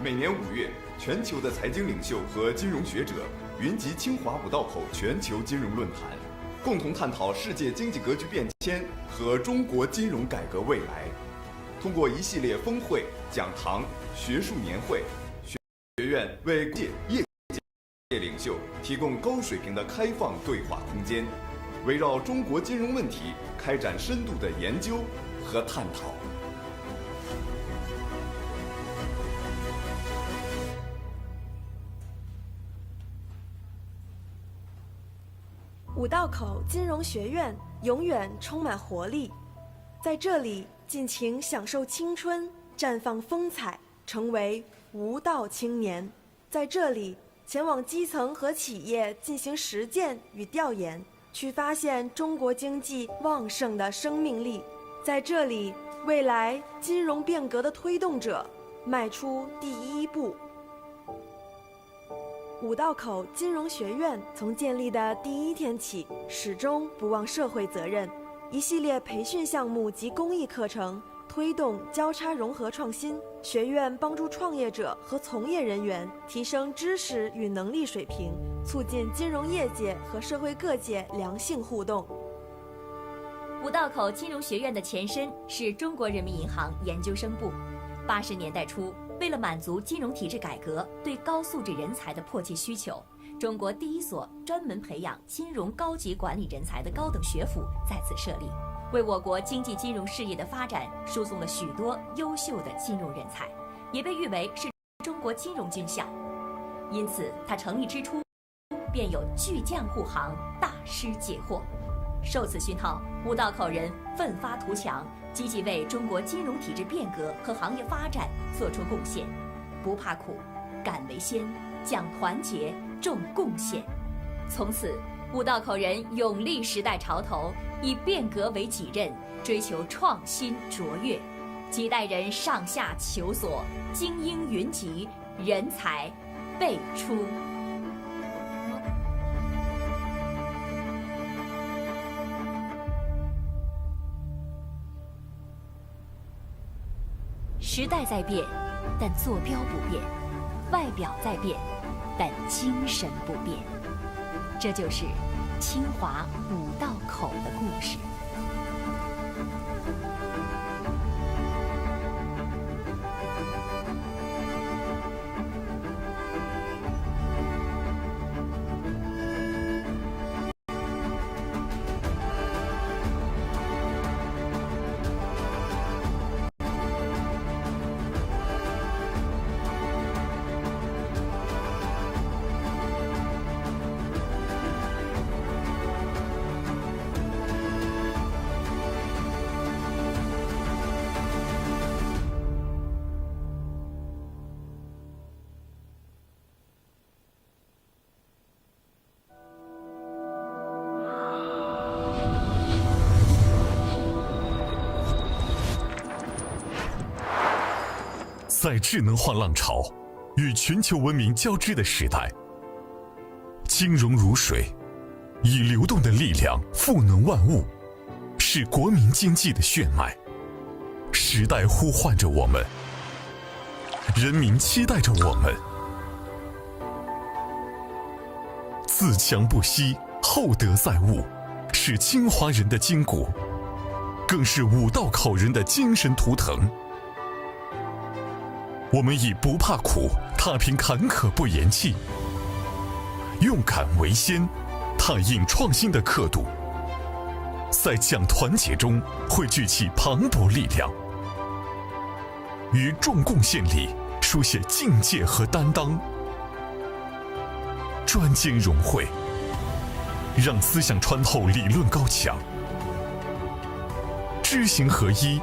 Speaker 14: 每年5月，全球的财经领袖和金融学者云集清华五道口全球金融论坛，共同探讨世界经济格局变迁和中国金融改革未来。通过一系列峰会、讲堂、学术年会，学院为业界领袖提供高水平的开放对话空间，围绕中国金融问题开展深度的研究和探讨。
Speaker 15: 五道口金融学院永远充满活力，在这里尽情享受青春，绽放风采，成为无道青年。在这里前往基层和企业进行实践与调研，去发现中国经济旺盛的生命力。在这里，未来金融变革的推动者迈出第一步。五道口金融学院从建立的第1天起，始终不忘社会责任，一系列培训项目及公益课程推动交叉融合创新。学院帮助创业者和从业人员提升知识与能力水平，促进金融业界和社会各界良性互动。
Speaker 13: 五道口金融学院的前身是中国人民银行研究生部。80年代初，为了满足金融体制改革对高素质人才的迫切需求，中国第1所专门培养金融高级管理人才的高等学府在此设立，为我国经济金融事业的发展输送了许多优秀的金融人才，也被誉为是中国金融军校。因此，它成立之初便有巨匠护航，大师解惑。受此熏陶，五道口人奋发图强，积极为中国金融体制变革和行业发展做出贡献，不怕苦，敢为先，讲团结，重贡献。从此，五道口人勇立时代潮头，以变革为己任，追求创新卓越，几代人上下求索，精英云集，人才辈出。时代在变，但坐标不变；外表在变，但精神不变。这就是清华五道口的故事。
Speaker 4: 在智能化浪潮与全球文明交织的时代，金融如水，以流动的力量赋能万物，是国民经济的血脉。时代呼唤着我们，人民期待着我们。自强不息，厚德载物，是清华人的筋骨，更是五道口人的精神图腾。我们以不怕苦，踏平坎坷不言弃，勇敢为先，踏印创新的刻度，在讲团结中汇聚起磅礴力量，于重贡献里书写境界和担当，专精融汇，让思想穿透理论高墙，知行合一，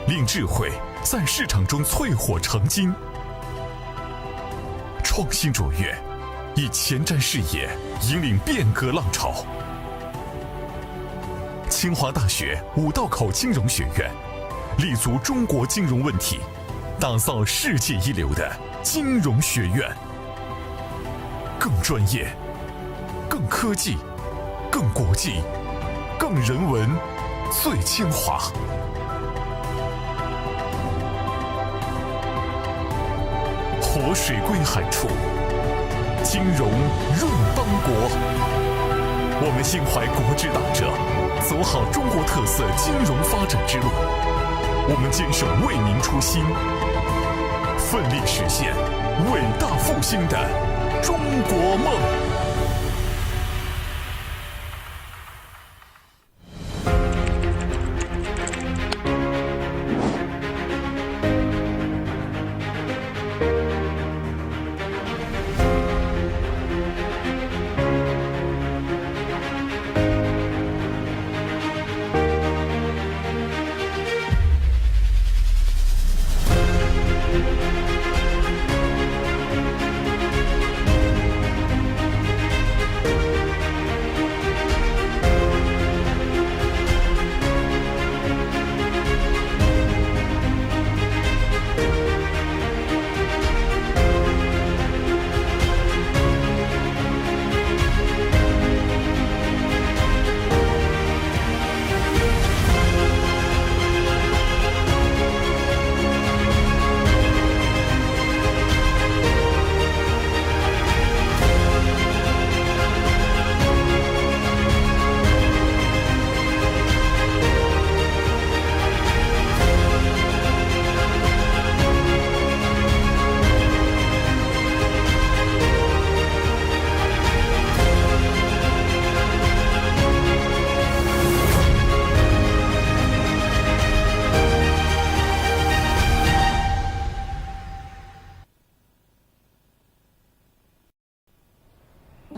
Speaker 4: 令智慧在市场中淬火成金，创新卓越，以前瞻视野引领变革浪潮。清华大学五道口金融学院，立足中国金融问题，打造世界一流的金融学院，更专业、更科技、更国际、更人文，最清华。活水归海处，金融润邦国。我们心怀国之大者，走好中国特色金融发展之路。我们坚守为民初心，奋力实现伟大复兴的中国梦。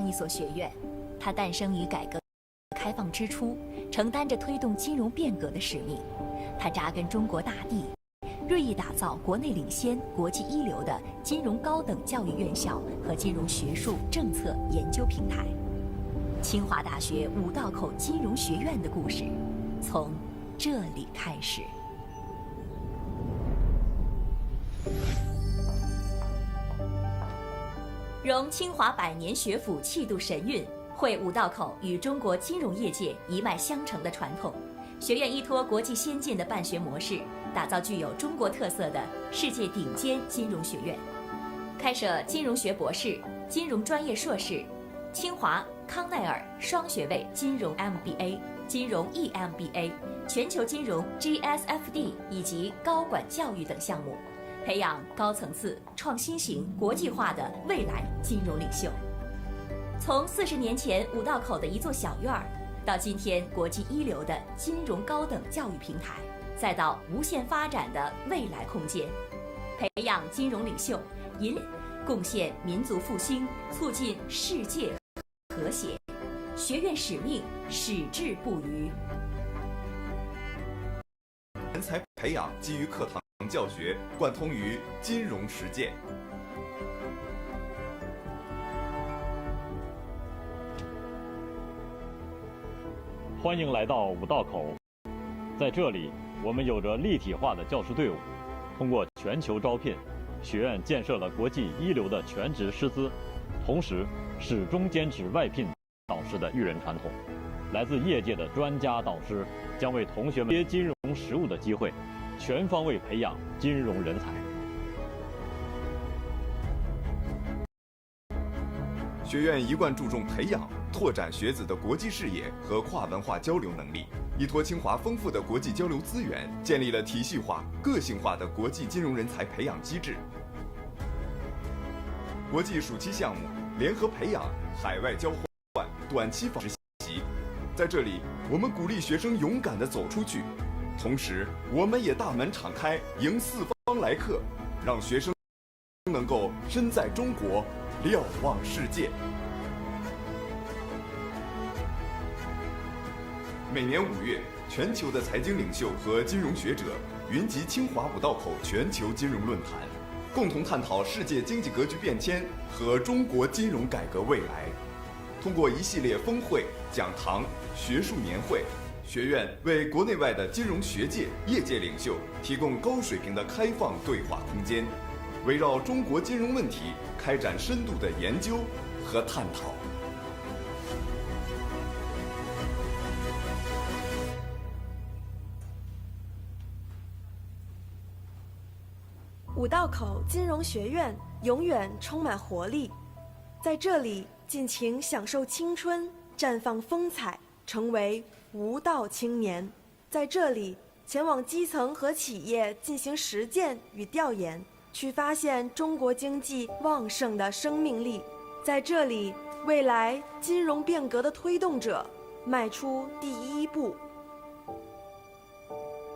Speaker 13: 一所学院，它诞生于改革开放之初，承担着推动金融变革的使命。它扎根中国大地，锐意打造国内领先、国际一流的金融高等教育院校和金融学术政策研究平台。清华大学五道口金融学院的故事，从这里开始。融清华百年学府气度神韵，汇五道口与中国金融业界一脉相承的传统。学院依托国际先进的办学模式，打造具有中国特色的世界顶尖金融学院，开设金融学博士、金融专业硕士、清华、康奈尔双学位金融 MBA、金融 EMBA、全球金融 GSFD 以及高管教育等项目，培养高层次、创新型、国际化的未来金融领袖。从40年前五道口的一座小院儿，到今天国际一流的金融高等教育平台，再到无限发展的未来空间，培养金融领袖，贡献民族复兴，促进世界和谐。学院使命矢志不渝。
Speaker 14: 人才培养基于课堂教学，贯通于金融实践。
Speaker 9: 欢迎来到五道口，在这里，我们有着立体化的教师队伍，通过全球招聘，学院建设了国际一流的全职师资，同时始终坚持外聘导师的育人传统。来自业界的专家导师将为同学们接金融实务的机会，全方位培养金融人才。
Speaker 14: 学院一贯注重培养、拓展学子的国际视野和跨文化交流能力，依托清华丰富的国际交流资源，建立了体系化、个性化的国际金融人才培养机制。国际暑期项目、联合培养、海外交换、短期实习，在这里，我们鼓励学生勇敢地走出去，同时，我们也大门敞开，迎四方来客，让学生能够身在中国，瞭望世界。每年5月，全球的财经领袖和金融学者云集清华五道口全球金融论坛，共同探讨世界经济格局变迁和中国金融改革未来。通过一系列峰会、讲堂、学术年会，学院为国内外的金融学界、业界领袖提供高水平的开放对话空间，围绕中国金融问题开展深度的研究和探讨。
Speaker 15: 五道口金融学院永远充满活力，在这里尽情享受青春，绽放风采，成为无道青年。在这里前往基层和企业进行实践与调研，去发现中国经济旺盛的生命力。在这里，未来金融变革的推动者迈出第一步。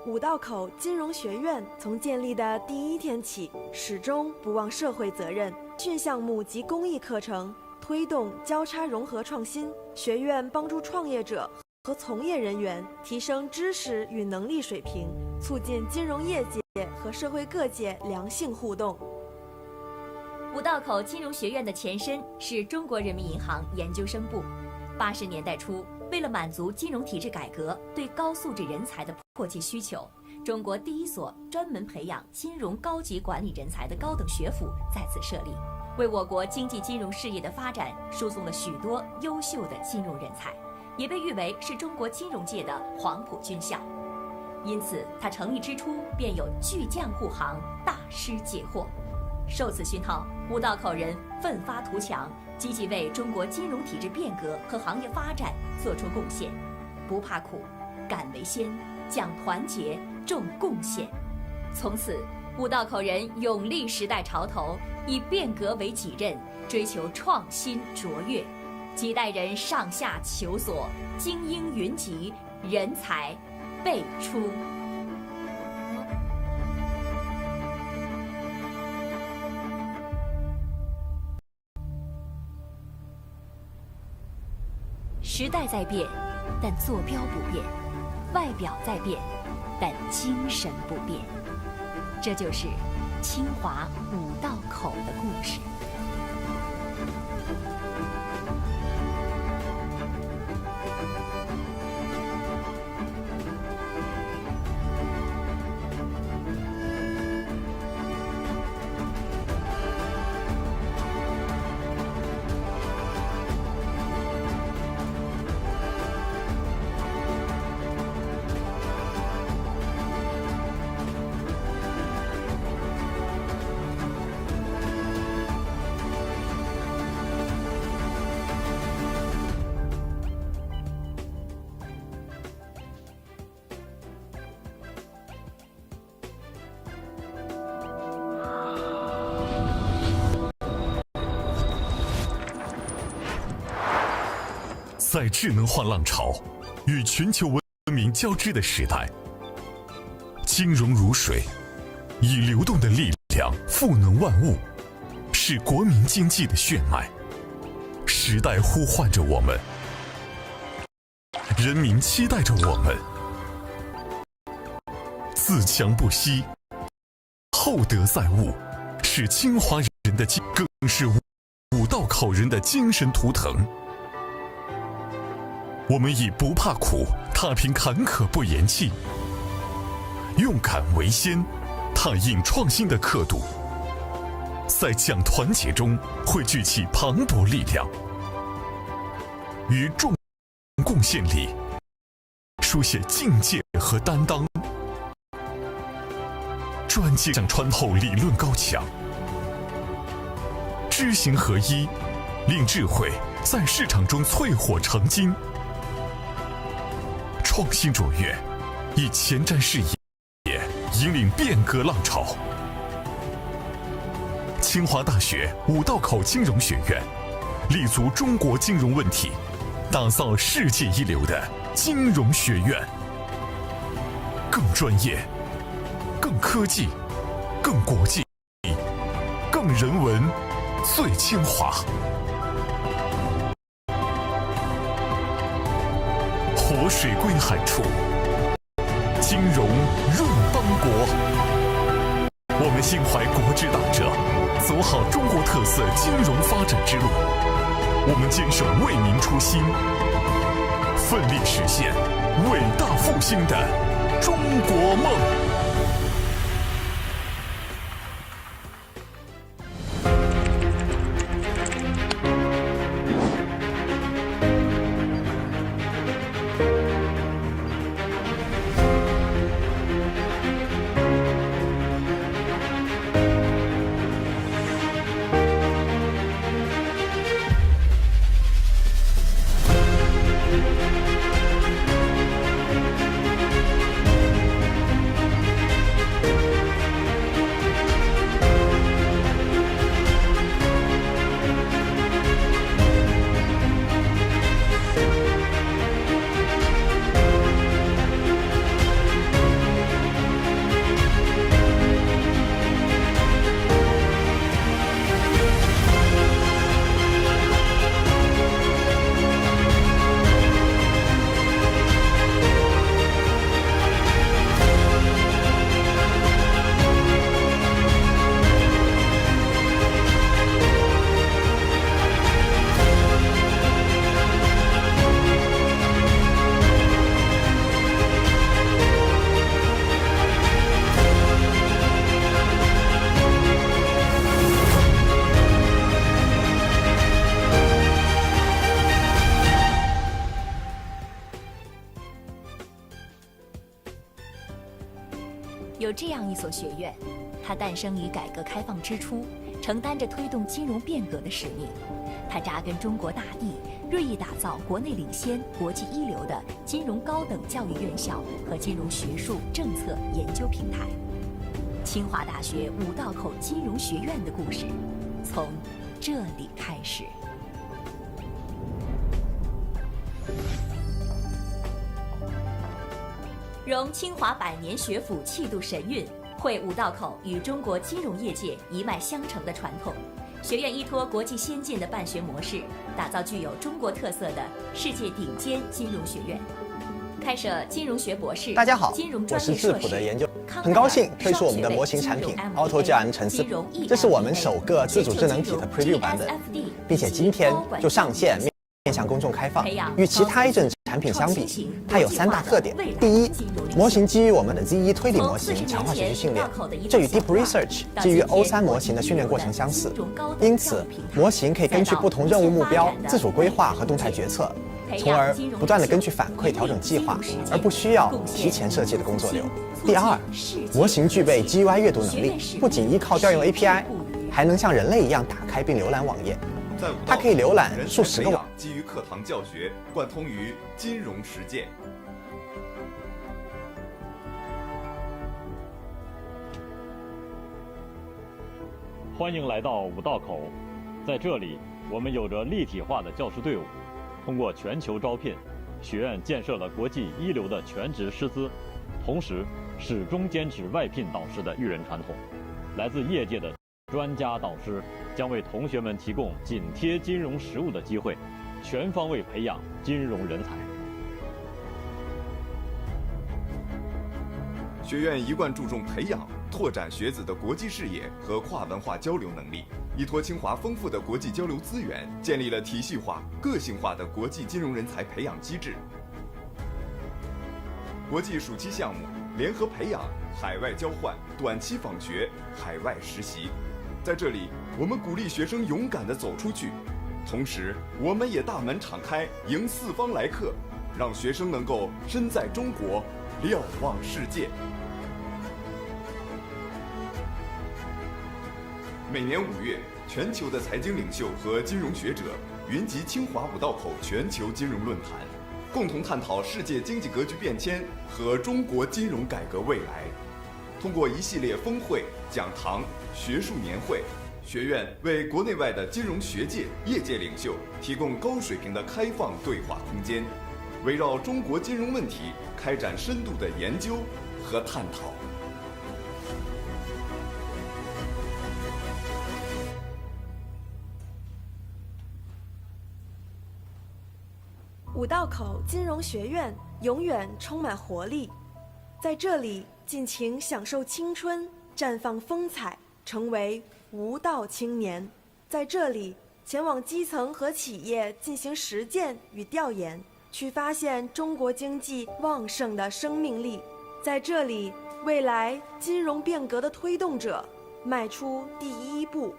Speaker 15: 五道口金融学院从建立的第一天起，始终不忘社会责任，训项目及公益课程推动交叉融合创新。学院帮助创业者和从业人员提升知识与能力水平，促进金融业界和社会各界良性互动。
Speaker 13: 五道口金融学院的前身是中国人民银行研究生部。80年代初，为了满足金融体制改革对高素质人才的迫切需求，中国第一所专门培养金融高级管理人才的高等学府在此设立，为我国经济金融事业的发展输送了许多优秀的金融人才，也被誉为是中国金融界的黄埔军校。因此，它成立之初便有巨匠护航，大师解惑。受此熏陶，五道口人奋发图强，积极为中国金融体制变革和行业发展做出贡献，不怕苦，敢为先，讲团结，重贡献。从此，五道口人勇立时代潮头，以变革为己任，追求创新卓越，几代人上下求索，精英云集，人才辈出。时代在变，但坐标不变；外表在变，但精神不变。这就是清华五道口的故事。
Speaker 4: 在智能化浪潮与全球文明交织的时代，金融如水，以流动的力量赋能万物，是国民经济的血脉。时代呼唤着我们，人民期待着我们，自强不息，厚德载物，是清华人的更是五道口人的精神图腾。我们以不怕苦，踏平坎坷不言弃，勇敢为先，踏印创新的刻度，在讲团结中汇聚起磅礴力量，于众贡献里书写境界和担当，专精上穿透理论高墙，知行合一，令智慧在市场中淬火成金。创新卓越，以前瞻视野引领变革浪潮。清华大学五道口金融学院立足中国金融问题，打造世界一流的金融学院，更专业、更科技、更国际、更人文，最清华。活水归海处，金融润邦国。我们心怀国之大者，走好中国特色金融发展之路。我们坚守为民初心，奋力实现伟大复兴的中国梦。
Speaker 13: 有这样一所学院，它诞生于改革开放之初，承担着推动金融变革的使命。它扎根中国大地，锐意打造国内领先、国际一流的金融高等教育院校和金融学术政策研究平台。清华大学五道口金融学院的故事，从这里开始。融清华百年学府气度神韵，汇五道口与中国金融业界一脉相承的传统。学院依托国际先进的办学模式，打造具有中国特色的世界顶尖金融学院，开设金融学博士、
Speaker 21: 大家好，
Speaker 13: 金融
Speaker 21: 我是智
Speaker 13: 专业硕士。
Speaker 21: 谱的研究，很高兴推出我们的模型产品 AutoGRM 沉思，这是我们首个自主智能体的 Preview 版本，并且今天就上线面向公众开放。与其他一阵产品相比，它有3大特点。第一，模型基于我们的 Z1 推理模型强化学习训练，这与 Deep Research 基于 O3 模型的训练过程相似。因此，模型可以根据不同任务目标自主规划和动态决策，从而不断地根据反馈调整计划，而不需要提前设计的工作流。第二，模型具备 GUI 阅读能力，不仅依靠调用 API， 还能像人类一样打开并浏览网页。它可以浏览数十个网。
Speaker 14: 基于课堂教学，贯通于金融实践。
Speaker 9: 欢迎来到五道口，在这里，我们有着立体化的教师队伍。通过全球招聘，学院建设了国际一流的全职师资，同时始终坚持外聘导师的育人传统。来自业界的专家导师将为同学们提供紧贴金融实务的机会，全方位培养金融人才。
Speaker 14: 学院一贯注重培养、拓展学子的国际视野和跨文化交流能力，依托清华丰富的国际交流资源，建立了体系化、个性化的国际金融人才培养机制。国际暑期项目、联合培养、海外交换、短期访学、海外实习。在这里，我们鼓励学生勇敢地走出去，同时，我们也大门敞开，迎四方来客，让学生能够身在中国，瞭望世界。每年5月，全球的财经领袖和金融学者云集清华五道口全球金融论坛，共同探讨世界经济格局变迁和中国金融改革未来。通过一系列峰会、讲堂、学术年会，学院为国内外的金融学界、业界领袖提供高水平的开放对话空间，围绕中国金融问题开展深度的研究和探讨。
Speaker 15: 五道口金融学院永远充满活力，在这里尽情享受青春，绽放风采，成为无道青年。在这里前往基层和企业进行实践与调研，去发现中国经济旺盛的生命力。在这里，未来金融变革的推动者迈出第一步。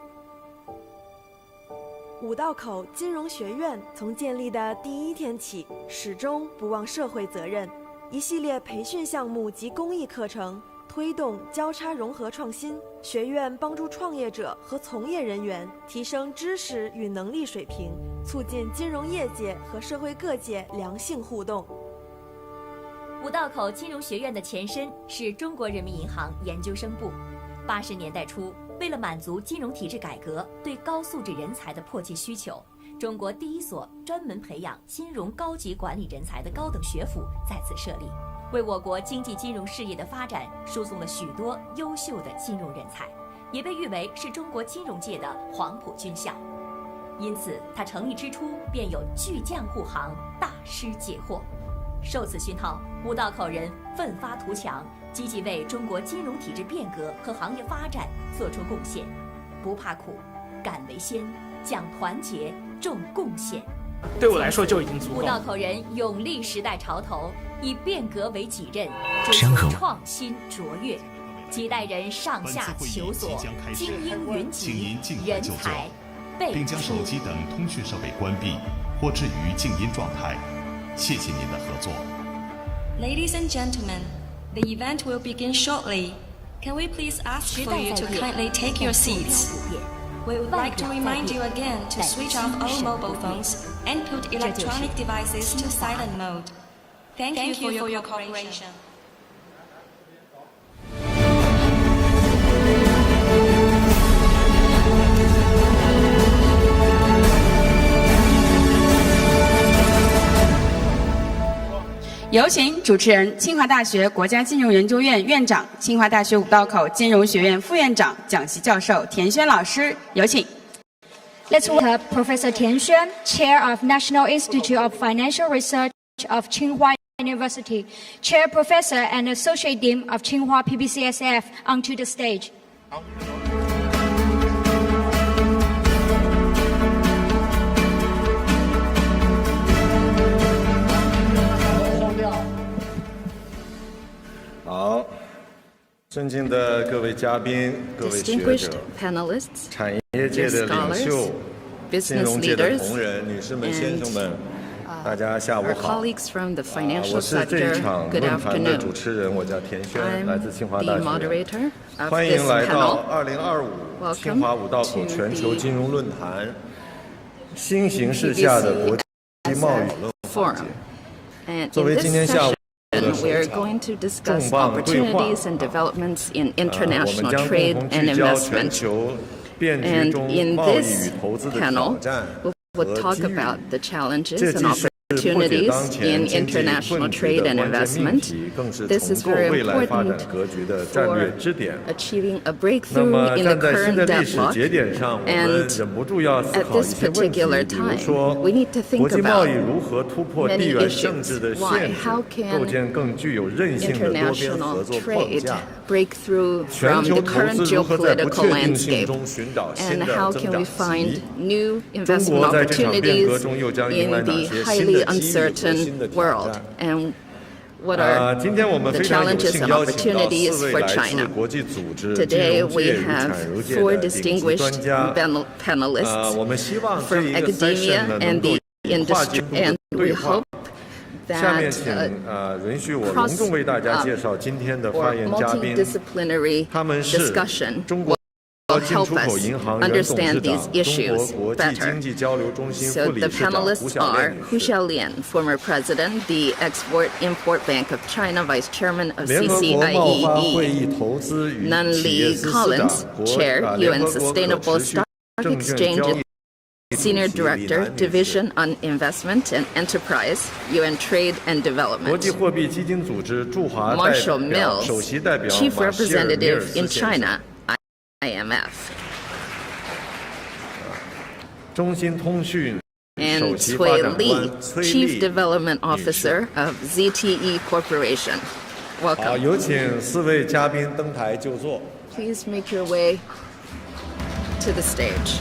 Speaker 15: 五道口金融学院从建立的第一天起，始终不忘社会责任。一系列培训项目及公益课程，推动交叉融合创新。学院帮助创业者和从业人员提升知识与能力水平，促进金融业界和社会各界良性互动。
Speaker 13: 五道口金融学院的前身是中国人民银行研究生部。80年代初，为了满足金融体制改革对高素质人才的迫切需求，中国第一所专门培养金融高级管理人才的高等学府在此设立，为我国经济金融事业的发展输送了许多优秀的金融人才，也被誉为是中国金融界的黄埔军校。因此，它成立之初便有巨匠护航，大师解惑。受此熏陶，五道口人奋发图强，积极为中国金融体制变革和行业发展做出贡献，不怕苦，敢为先，讲团结，重贡献。
Speaker 3: 对我来说就已经足够。
Speaker 13: 五道口人勇立时代潮头，以变革为己任，追求创新卓越。几代人上下求索，精英云集，人才辈出，
Speaker 1: 并将手机等通讯设备关闭或置于静音状态。谢谢您的合作。
Speaker 2: Ladies and gentlemen, the event will begin shortly. Can we please ask for you to kindly take your seats? We would like to remind you again to switch off all mobile phones and put electronic devices to silent mode. Thank you for your cooperation.
Speaker 5: 有请主持人清华大学国家金融研究院院长、清华大学五道口金融学院副院长、讲席教授田轩老师，有请。
Speaker 22: Let's welcome Professor Tian Xuan, Chair of National Institute of Financial Research of Tsinghua University, Chair Professor and Associate Dean of Tsinghua PBCSF, onto the stage.
Speaker 23: 好，尊敬的各位嘉宾、各位学者、产业界的领袖、金融界的同仁、女士们、先生们，大家下午好。我是这一场论坛的主持人，我叫田轩，来自清华大学。欢迎来到2025清华五道口全球金融论坛新形势下的国际贸易讨论环节。作为今天下午
Speaker 24: We are going to discuss opportunities and developments in international trade and investment. And in this panel, we'll talk about the challenges and opportunities in international trade and investment. This is very important for achieving a breakthrough in the current deadlock. And at this particular time, we need to think about many issues. Why? How can international trade break through from the current geopolitical landscape? And how can we find new investment opportunities in the highly uncertain world? And what are the challenges and opportunities for China? Today we have 4 distinguished panelists from academia and the industry, and we hope that cross or multidisciplinary discussion will help us understand these issues better. So the panelists are Hu Xiaolian, former president, the Export-Import Bank of China, vice chairman of CCIEE; Nanli Collins, chair, UN Sustainable Stock Exchange, senior director, division on investment and enterprise, UN Trade and Development; Marshall Mills, chief representative in China, IMF; and Cui Li, Chief Development Officer of ZTE Corporation. Welcome.
Speaker 23: 有请4位嘉宾登台就座。
Speaker 24: Please make your way to the stage.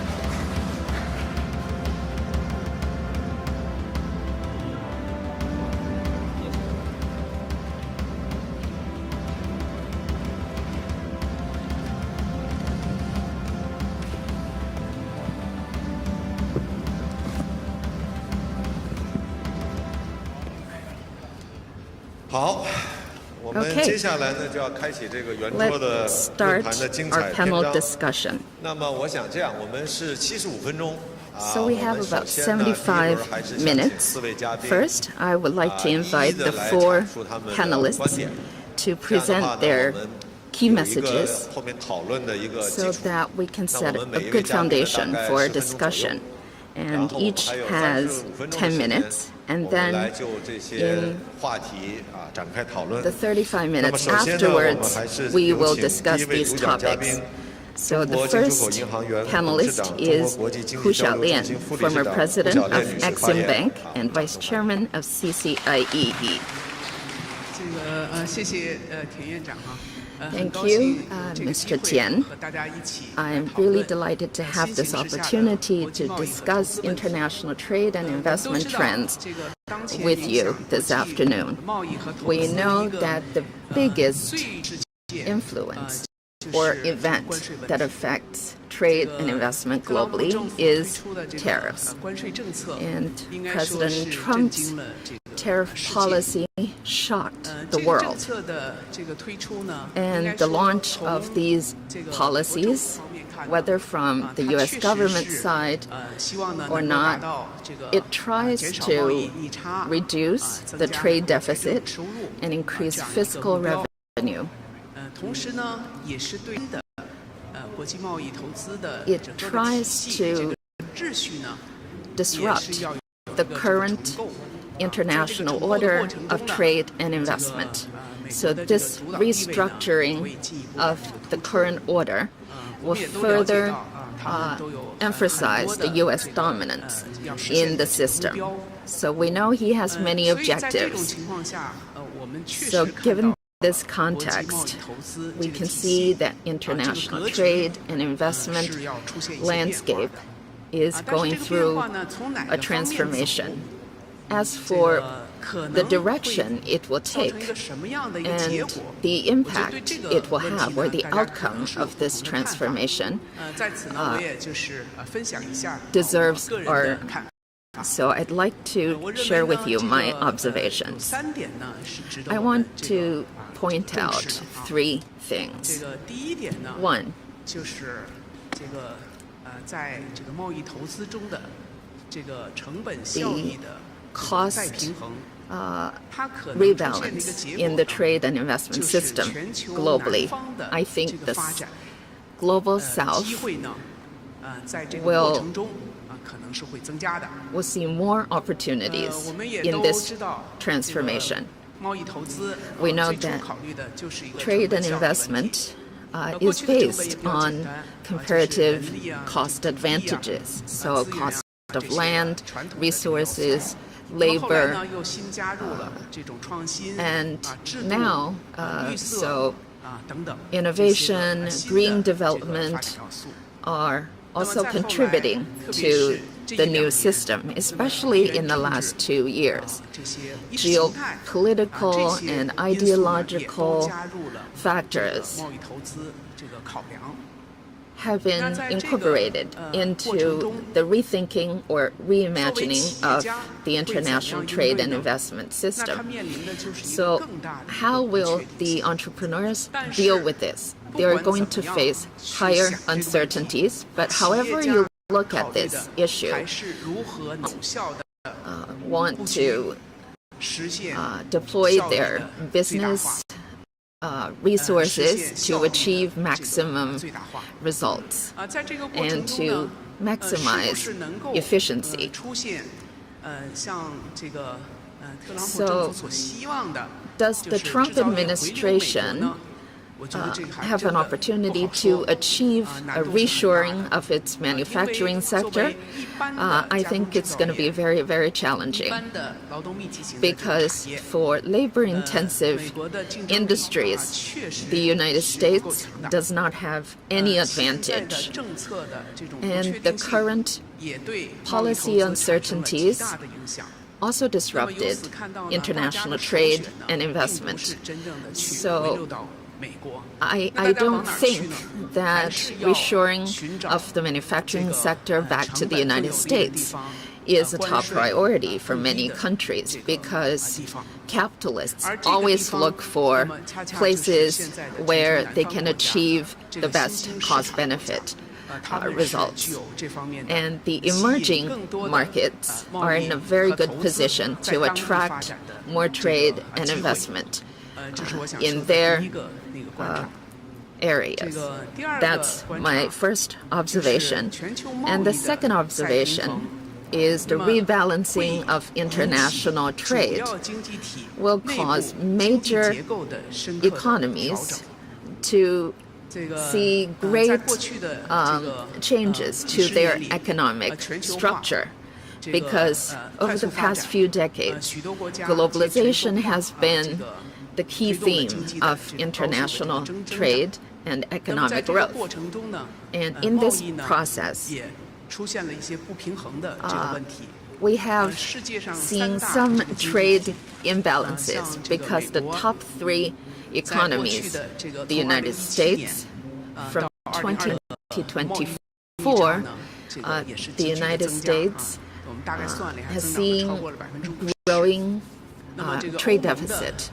Speaker 23: 好，我们接下来呢就要开启这个圆桌的论坛的精彩篇章。那么我想这样，我们是75分钟。
Speaker 24: So we have about 75 minutes. First, I would like to invite the 4 panelists to present their key messages so that we can set a good foundation for a discussion. And each has 10 minutes. And then in the 35 minutes afterwards, we will discuss these topics. So the first panelist is Hu Xiaolian, former president of Exim Bank and vice chairman of CCIEE. Thank you, Mr. Tian. I'm really delighted to have this opportunity to discuss international trade and investment trends with you this afternoon. We know that the biggest influence or event that affects trade and investment globally is tariffs. And President Trump's tariff policy shocked the world. And the launch of these policies, whether from the U.S. government side or not, it tries to reduce the trade deficit and increase fiscal revenue. It tries to disrupt the current international order of trade and investment. So this restructuring of the current order will further emphasize the U.S. dominance in the system. So we know he has many objectives. So given this context, we can see that international trade and investment landscape is going through a transformation. As for the direction it will take and the impact it will have, or the outcome of this transformation, deserves our. So I'd like to share with you my observations. I want to point out 3 things. 1, the cost rebalance in the trade and investment system globally. I think the global south will see more opportunities in this transformation. We know that trade and investment is based on comparative cost advantages, so cost of land, resources, labor, and now, so innovation, green development are also contributing to the new system, especially in the last 2 years. Geopolitical and ideological factors have been incorporated into the rethinking or reimagining of the international trade and investment system. So how will the entrepreneurs deal with this? They are going to face higher uncertainties, but however you look at this issue, want to deploy their business resources to achieve maximum results and to maximize efficiency. So, does the Trump administration have an opportunity to achieve a reshoring of its manufacturing sector? I think it's going to be very, very challenging, because for labor-intensive industries, the United States does not have any advantage. And the current policy uncertainties also disrupted international trade and investment. So I don't think that reshoring of the manufacturing sector back to the United States is a top priority for many countries because capitalists always look for places where they can achieve the best cost-benefit results. And the emerging markets are in a very good position to attract more trade and investment in their areas. That's my first observation. And the second observation is the rebalancing of international trade will cause major economies to see great changes to their economic structure. Because over the past few decades, globalization has been the key theme of international trade and economic growth. And in this process, we have seen some trade imbalances because the top three economies, the United States, from 2024, the United States has seen growing trade deficit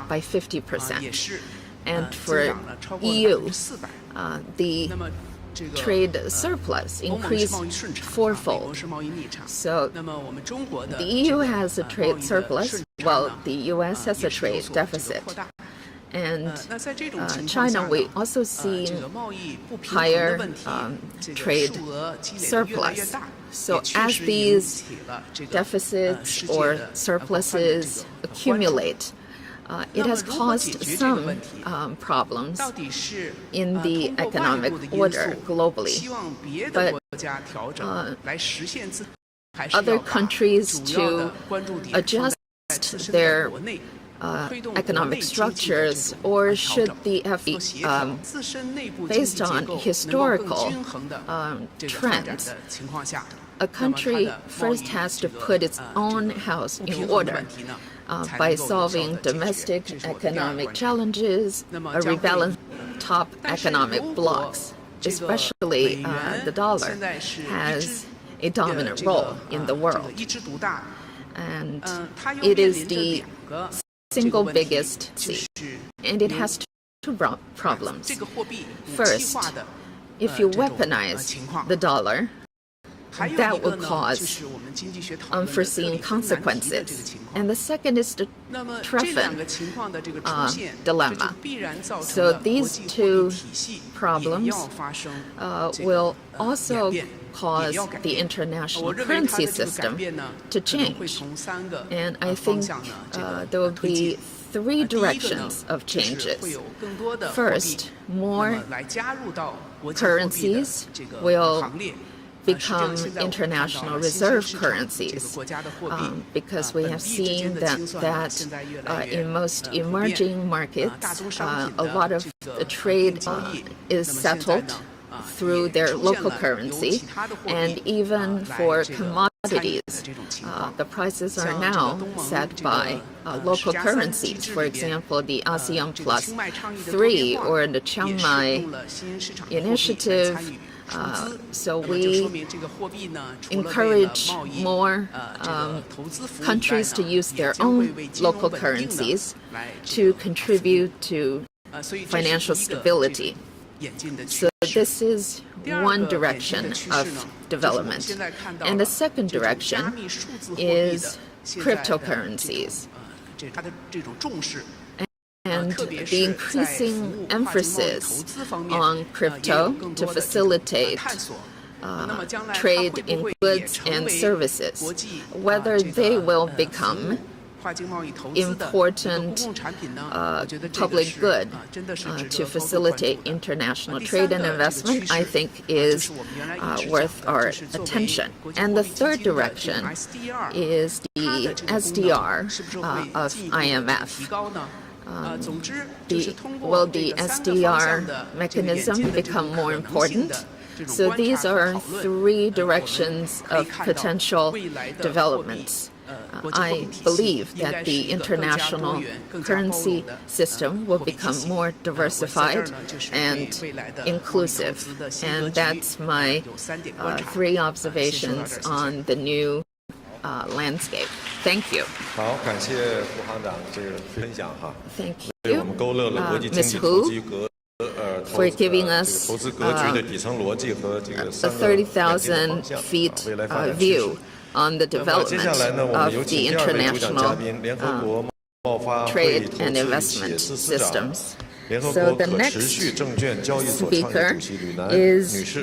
Speaker 24: by 50%. And for EU, the trade surplus increased fourfold. So the EU has a trade surplus, while the US has a trade deficit. And China, we also see higher trade surplus. So as these deficits or surpluses accumulate, it has caused some problems in the economic order globally. But other countries to adjust their economic structures, or should the based on historical trends, a country first has to put its own house in order by solving domestic economic challenges, rebalance top economic blocks, especially the dollar has a dominant role in the world. And it is the single biggest sea, and it has two problems. First, if you weaponize the dollar, that will cause unforeseen consequences. And the second is the Treffen dilemma. So these two problems will also cause the international currency system to change. And I think there will be three directions of changes. First, more currencies will become international reserve currencies, because we have seen that in most emerging markets, a lot of the trade is settled through their local currency, and even for commodities, the prices are now set by local currencies. For example, the ASEAN Plus 3 or the Chiang Mai Initiative. So we encourage more countries to use their own local currencies to contribute to financial stability. So this is one direction of development. And the second direction is cryptocurrencies. And the increasing emphasis on crypto to facilitate trade in goods and services, whether they will become important public good to facilitate international trade and investment, I think is worth our attention. And the third direction is the SDR of IMF. Will the SDR mechanism become more important? So these are three directions of potential developments I believe that the international currency system will become more diversified and inclusive. And that's my 3 observations on the new landscape. Thank you.
Speaker 23: 好，感谢副行长这个分享哈。
Speaker 24: Thank
Speaker 23: 为我们勾勒了国际经济投机格
Speaker 24: for giving us
Speaker 23: 投资格局的底层逻辑和这个
Speaker 24: a 30,000 feet view on the development of the international trade and investment systems. So the next speaker is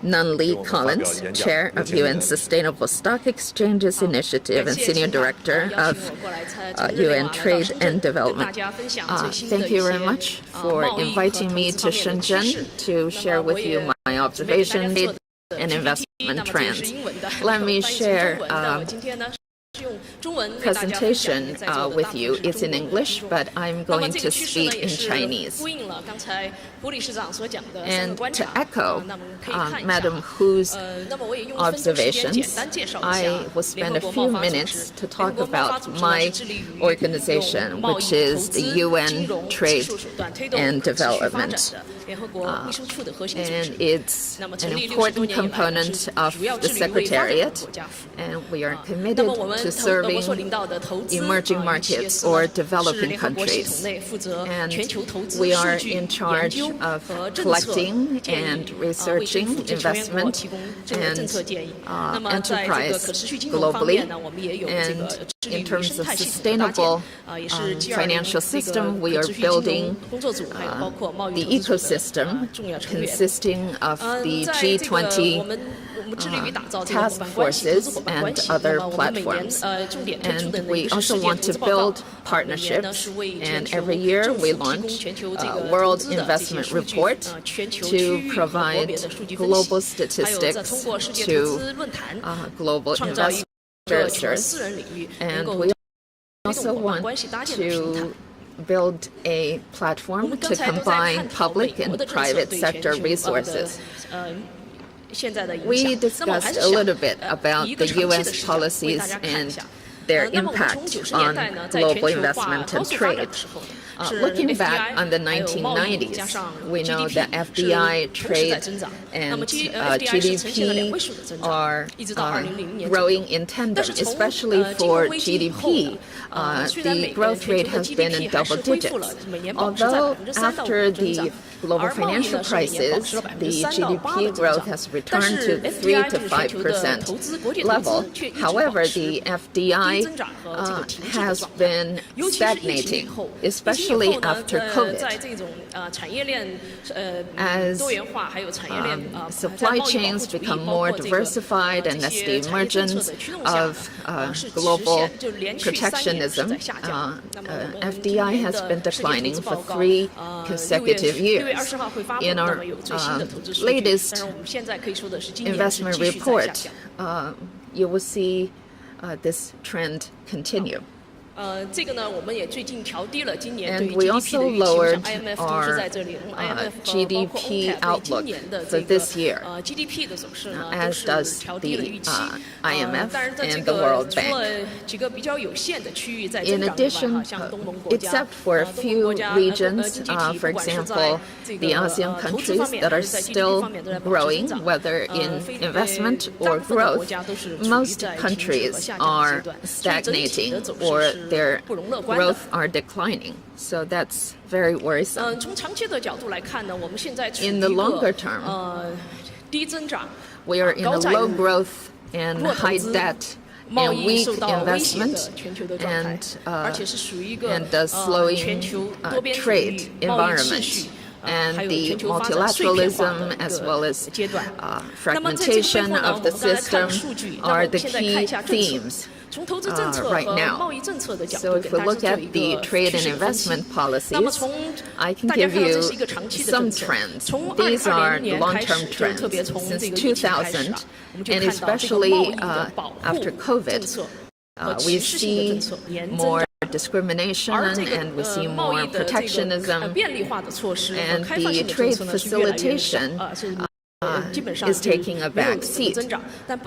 Speaker 24: Nunli Collins, Chair of UN Sustainable Stock Exchanges Initiative and Senior Director of UN Trade and Development. Thank you very much for inviting me to Shenzhen to share with you my observations and investment trends. Let me share presentation with you. It's in English, but I'm going to speak in Chinese. And to echo Madam Hu's observations, I will spend a few minutes to talk about my organization, which is the UN Trade and Development. And it's an important component of the Secretariat, and we are committed to serving emerging markets or developing countries. And we are in charge of collecting and researching investment and enterprise globally. And in terms of sustainable financial system, we are building the ecosystem consisting of the G20 task forces and other platforms. And we also want to build partnerships, and every year we launch a World Investment Report to provide global statistics to global investors. And we also want to build a platform to combine public and private sector resources. We discussed a little bit about the U.S. policies and their impact on global investment and trade. Looking back on the 1990s, we know that FDI, trade, and GDP are growing in tandem, especially for GDP. The growth rate has been in double digits. Although after the global financial crisis, the GDP growth has returned to 3 to 5% level. However, the FDI has been stagnating, especially after COVID. As supply chains become more diversified and as the emergence of global protectionism, FDI has been declining for 3 consecutive years. In our latest investment report, you will see this trend continue. And we also lowered our GDP outlook for this year, as does the IMF and the World Bank. In addition, except for a few regions, for example, the ASEAN countries that are still growing, whether in investment or growth, most countries are stagnating or their growth are declining. So that's very worrisome. In the longer term, we are in a low growth and high debt and weak investment and a slowing trade environment. And the multilateralism as well as fragmentation of the system are the key themes right now. So if we look at the trade and investment policies, I can give you some trends. These are long-term trends since 2000, and especially after COVID. We see more discrimination and we see more protectionism, and the trade facilitation
Speaker 15: 基本上
Speaker 24: is taking a
Speaker 15: 没有
Speaker 24: back
Speaker 15: 怎么
Speaker 24: seat.
Speaker 15: 增长，但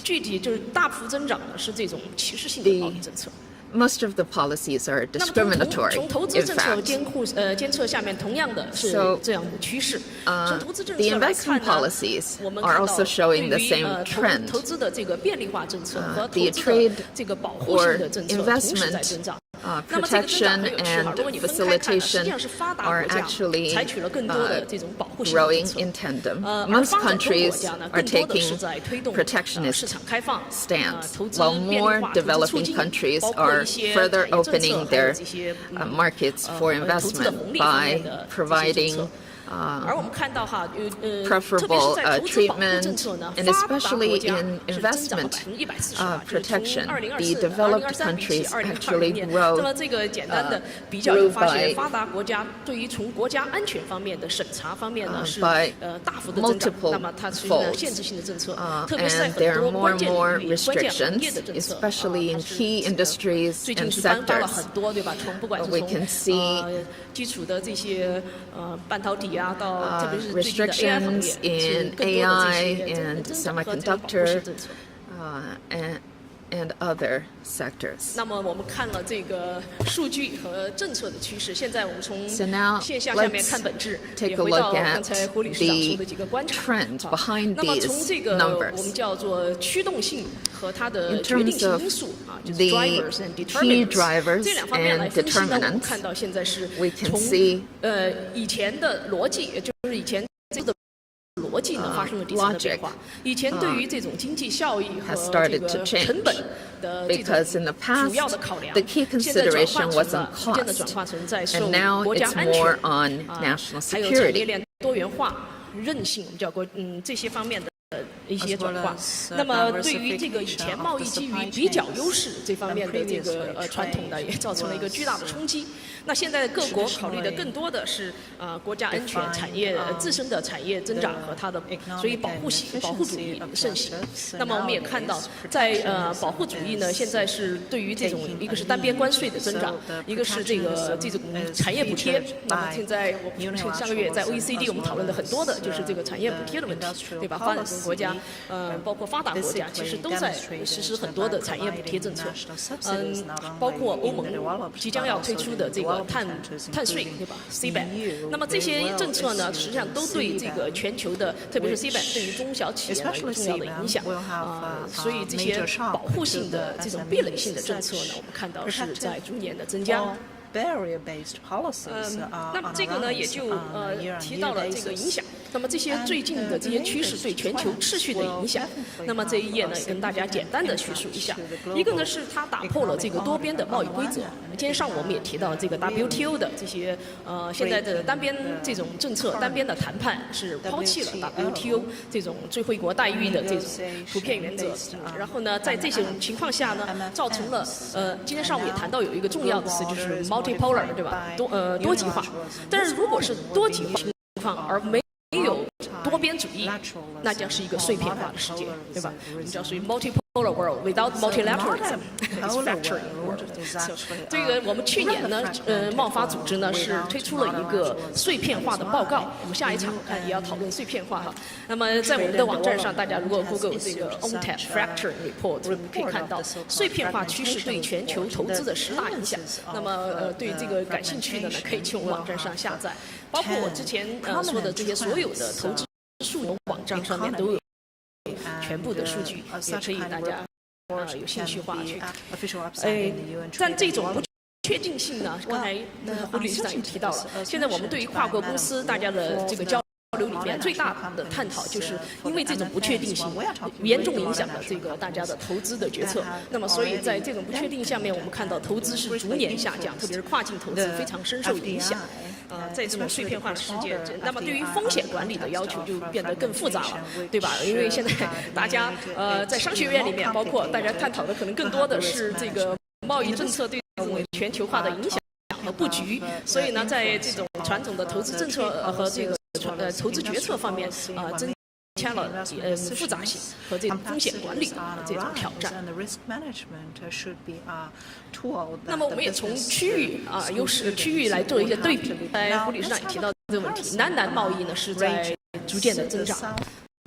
Speaker 15: 具体就是大幅增长的是这种歧视性的贸易政策。
Speaker 24: Most of the policies are discriminatory,
Speaker 15: 从投资
Speaker 24: in
Speaker 15: 政策
Speaker 24: fact.
Speaker 15: 监测下面，同样的是这样的趋势。从投资政
Speaker 24: The
Speaker 15: 策来
Speaker 24: investment
Speaker 15: 看呢，
Speaker 24: policies
Speaker 15: 我们
Speaker 24: are
Speaker 15: 看到
Speaker 24: also
Speaker 15: 对
Speaker 24: showing the
Speaker 15: 于
Speaker 24: same trend.
Speaker 15: 投资的这个便利化政策和投
Speaker 24: The
Speaker 15: 资
Speaker 24: trade
Speaker 15: 的这个保护性的政策同时在
Speaker 24: investment
Speaker 15: 增长。那么这个增长
Speaker 24: protection
Speaker 15: 很有趣哈，
Speaker 24: and
Speaker 15: 如果你分开看呢，实
Speaker 24: facilitation
Speaker 15: 际上是发达
Speaker 24: are
Speaker 15: 国家
Speaker 24: actually
Speaker 15: 采取了更多的这种保护性的政
Speaker 24: growing
Speaker 15: 策。
Speaker 24: in tandem.
Speaker 15: 而
Speaker 24: Most
Speaker 15: 发展中国
Speaker 24: countries
Speaker 15: 家呢，
Speaker 24: are
Speaker 15: 更多的是
Speaker 24: taking
Speaker 15: 在推动
Speaker 24: protectionist
Speaker 15: 市场开放、
Speaker 24: stance,
Speaker 15: 投资
Speaker 24: while
Speaker 15: 便利
Speaker 24: more
Speaker 15: 化、投资促
Speaker 24: developing
Speaker 15: 进，
Speaker 24: countries
Speaker 15: 包括
Speaker 24: are
Speaker 15: 一些
Speaker 24: further
Speaker 15: 产业政策
Speaker 24: opening
Speaker 15: 还有
Speaker 24: their
Speaker 15: 这些
Speaker 24: markets for
Speaker 15: 投资的
Speaker 24: investment
Speaker 15: 红利方面
Speaker 24: by
Speaker 15: 的这些政
Speaker 24: providing
Speaker 15: 策。而我们看到哈，特别是
Speaker 24: preferable
Speaker 15: 在投资保护政
Speaker 24: treatment,
Speaker 15: 策呢，
Speaker 24: and
Speaker 15: 发达国
Speaker 24: especially
Speaker 15: 家
Speaker 24: in
Speaker 15: 是增长了
Speaker 24: investment
Speaker 15: 148%，
Speaker 24: protection.
Speaker 15: 就是从
Speaker 24: The
Speaker 15: 2024、
Speaker 24: developed
Speaker 15: 2023比起
Speaker 24: countries
Speaker 15: 2020
Speaker 24: actually
Speaker 15: 年。
Speaker 24: grow
Speaker 15: 那么这个简单的比较就
Speaker 24: grew
Speaker 15: 发现，
Speaker 24: by
Speaker 15: 发达国家对于从国家安全方面的审查方面呢是
Speaker 24: by
Speaker 15: 大幅的增长。
Speaker 24: multiple
Speaker 15: 那么它是一个
Speaker 24: folds.
Speaker 15: 限制性的政策，特别是在
Speaker 24: And there
Speaker 15: 很
Speaker 24: are
Speaker 15: 多
Speaker 24: more
Speaker 15: 关
Speaker 24: and
Speaker 15: 键
Speaker 24: more
Speaker 15: 领域、关键行业
Speaker 24: restrictions,
Speaker 15: 的政策，
Speaker 24: especially in key industries
Speaker 15: 最近
Speaker 24: and
Speaker 15: 是颁发了
Speaker 24: sectors.
Speaker 15: 很多，对吧？从不管是
Speaker 24: We
Speaker 15: 从
Speaker 24: can see
Speaker 15: 基础的这些半导体啊，到特别是最近的 AI 行
Speaker 24: restrictions
Speaker 15: 业，是
Speaker 24: in
Speaker 15: 更多的这
Speaker 24: AI
Speaker 15: 些
Speaker 24: and
Speaker 15: 增长和这个保护性
Speaker 24: semiconductor
Speaker 15: 政策。
Speaker 24: and other sectors.
Speaker 15: 那么我们看了这个数据和政策的趋势，现在我们从
Speaker 24: So now
Speaker 15: 现象下面
Speaker 24: let's
Speaker 15: 看本质，
Speaker 24: take
Speaker 15: 也
Speaker 24: a
Speaker 15: 回到
Speaker 24: look
Speaker 15: 刚
Speaker 24: at
Speaker 15: 才胡理事长说的
Speaker 24: the
Speaker 15: 几个观察。
Speaker 24: trend behind
Speaker 15: 那么从
Speaker 24: these
Speaker 15: 这个
Speaker 24: numbers.
Speaker 15: 我们叫做驱动性和它的
Speaker 24: In
Speaker 15: 决定
Speaker 24: terms
Speaker 15: 性
Speaker 24: of
Speaker 15: 因素啊，就是
Speaker 24: the
Speaker 15: drivers and
Speaker 24: key
Speaker 15: determinants
Speaker 24: drivers
Speaker 15: 这两方面来
Speaker 24: and
Speaker 15: 分析呢，我们
Speaker 24: determinants,
Speaker 15: 看到现在是
Speaker 24: we can
Speaker 15: 从
Speaker 24: see
Speaker 15: 以前的逻辑，也就是以前这个逻辑呢发生了底层的变化。以前对于这种经济效益和
Speaker 24: has
Speaker 15: 这
Speaker 24: started
Speaker 15: 个
Speaker 24: to change
Speaker 15: 成本的这
Speaker 24: because in the
Speaker 15: 种主要
Speaker 24: past
Speaker 15: 的考量，
Speaker 24: the key
Speaker 15: 现在转换
Speaker 24: consideration
Speaker 15: 成
Speaker 24: wasn't
Speaker 15: 了逐渐的
Speaker 24: cost,
Speaker 15: 转化成在受
Speaker 24: and now
Speaker 15: 国家
Speaker 24: it's
Speaker 15: 安
Speaker 24: more
Speaker 15: 全
Speaker 24: on national
Speaker 15: 还有产业
Speaker 24: security.
Speaker 15: 链多元化、韧性，我们叫这些方面的。一些转化。那么对于这个以前贸易基于比较优势这方面的这个传统呢，也造成了一个巨大的冲击。那现在各国考虑的更多的是国家安全、产业自身的产业增长和它的，所以保护主义盛行。那么我们也看到，在保护主义呢，现在是对于这种一个是单边关税的增长，一个是这种产业补贴。那么现在上个月在 OECD 我们讨论的很多的就是这个产业补贴的问题，对吧？发展中国家，包括发达国家，其实都在实施很多的产业补贴政策。包括欧盟即将要推出的这个碳税，对吧 ？CBAM。那么这些政策呢，实际上都对这个全球的，特别是 CBAM 对于中小企业有重要的影响。所以这些保护性的这种壁垒性的政策呢，我们看到是在逐年的增加。那么这个呢，也就提到了这个影响。那么这些最近的这些趋势对全球秩序的影响，那么这一页呢，也跟大家简单的叙述一下。一个呢是它打破了这个多边的贸易规则。今天上午我们也提到这个 WTO 的这些现在的单边这种政策、单边的谈判是抛弃了 WTO 这种最惠国待遇的这种普遍原则。然后呢，在这种情况下呢，造成了今天上午也谈到有一个重要的词就是 multipolar， 对吧？多极化。但是如果是多极化情况而没有多边主义，那将是一个碎片化的世界，对吧？我们叫属于 multipolar world without multilateralism is fracturing world。这个我们去年呢，贸发组织呢是推出了一个碎片化的报告，我们下一场看也要讨论碎片化哈。那么在我们的网站上，大家如果 Google 这个 UNCTAD Fracturing Report， 我们可以看到碎片化趋势对全球投资的10大影响。那么对这个感兴趣的呢，可以去我们网站上下载。包括我之前说的这些所有的投资数据网站上面都有全部的数据，也可以大家有兴趣的话去。但这种不确定性呢，刚才胡理事长也提到了，现在我们对于跨国公司大家的这个交流里面最大的探讨，就是因为这种不确定性严重影响了这个大家的投资的决策。那么，所以在这种不确定下面，我们看到投资是逐年下降，特别是跨境投资非常深受影响。在这种碎片化的世界，那么对于风险管理的要求就变得更复杂了，对吧？因为现在大家在商学院里面，包括大家探讨的可能更多的是这个贸易政策对这种全球化的影响和布局。所以呢，在这种传统的投资政策和这个投资决策方面增加了复杂性和这种风险管理的这种挑战。那么我们也从区域优势区域来做一些对比。胡理事长也提到这个问题，南贸易呢是在
Speaker 8: 逐渐的增长。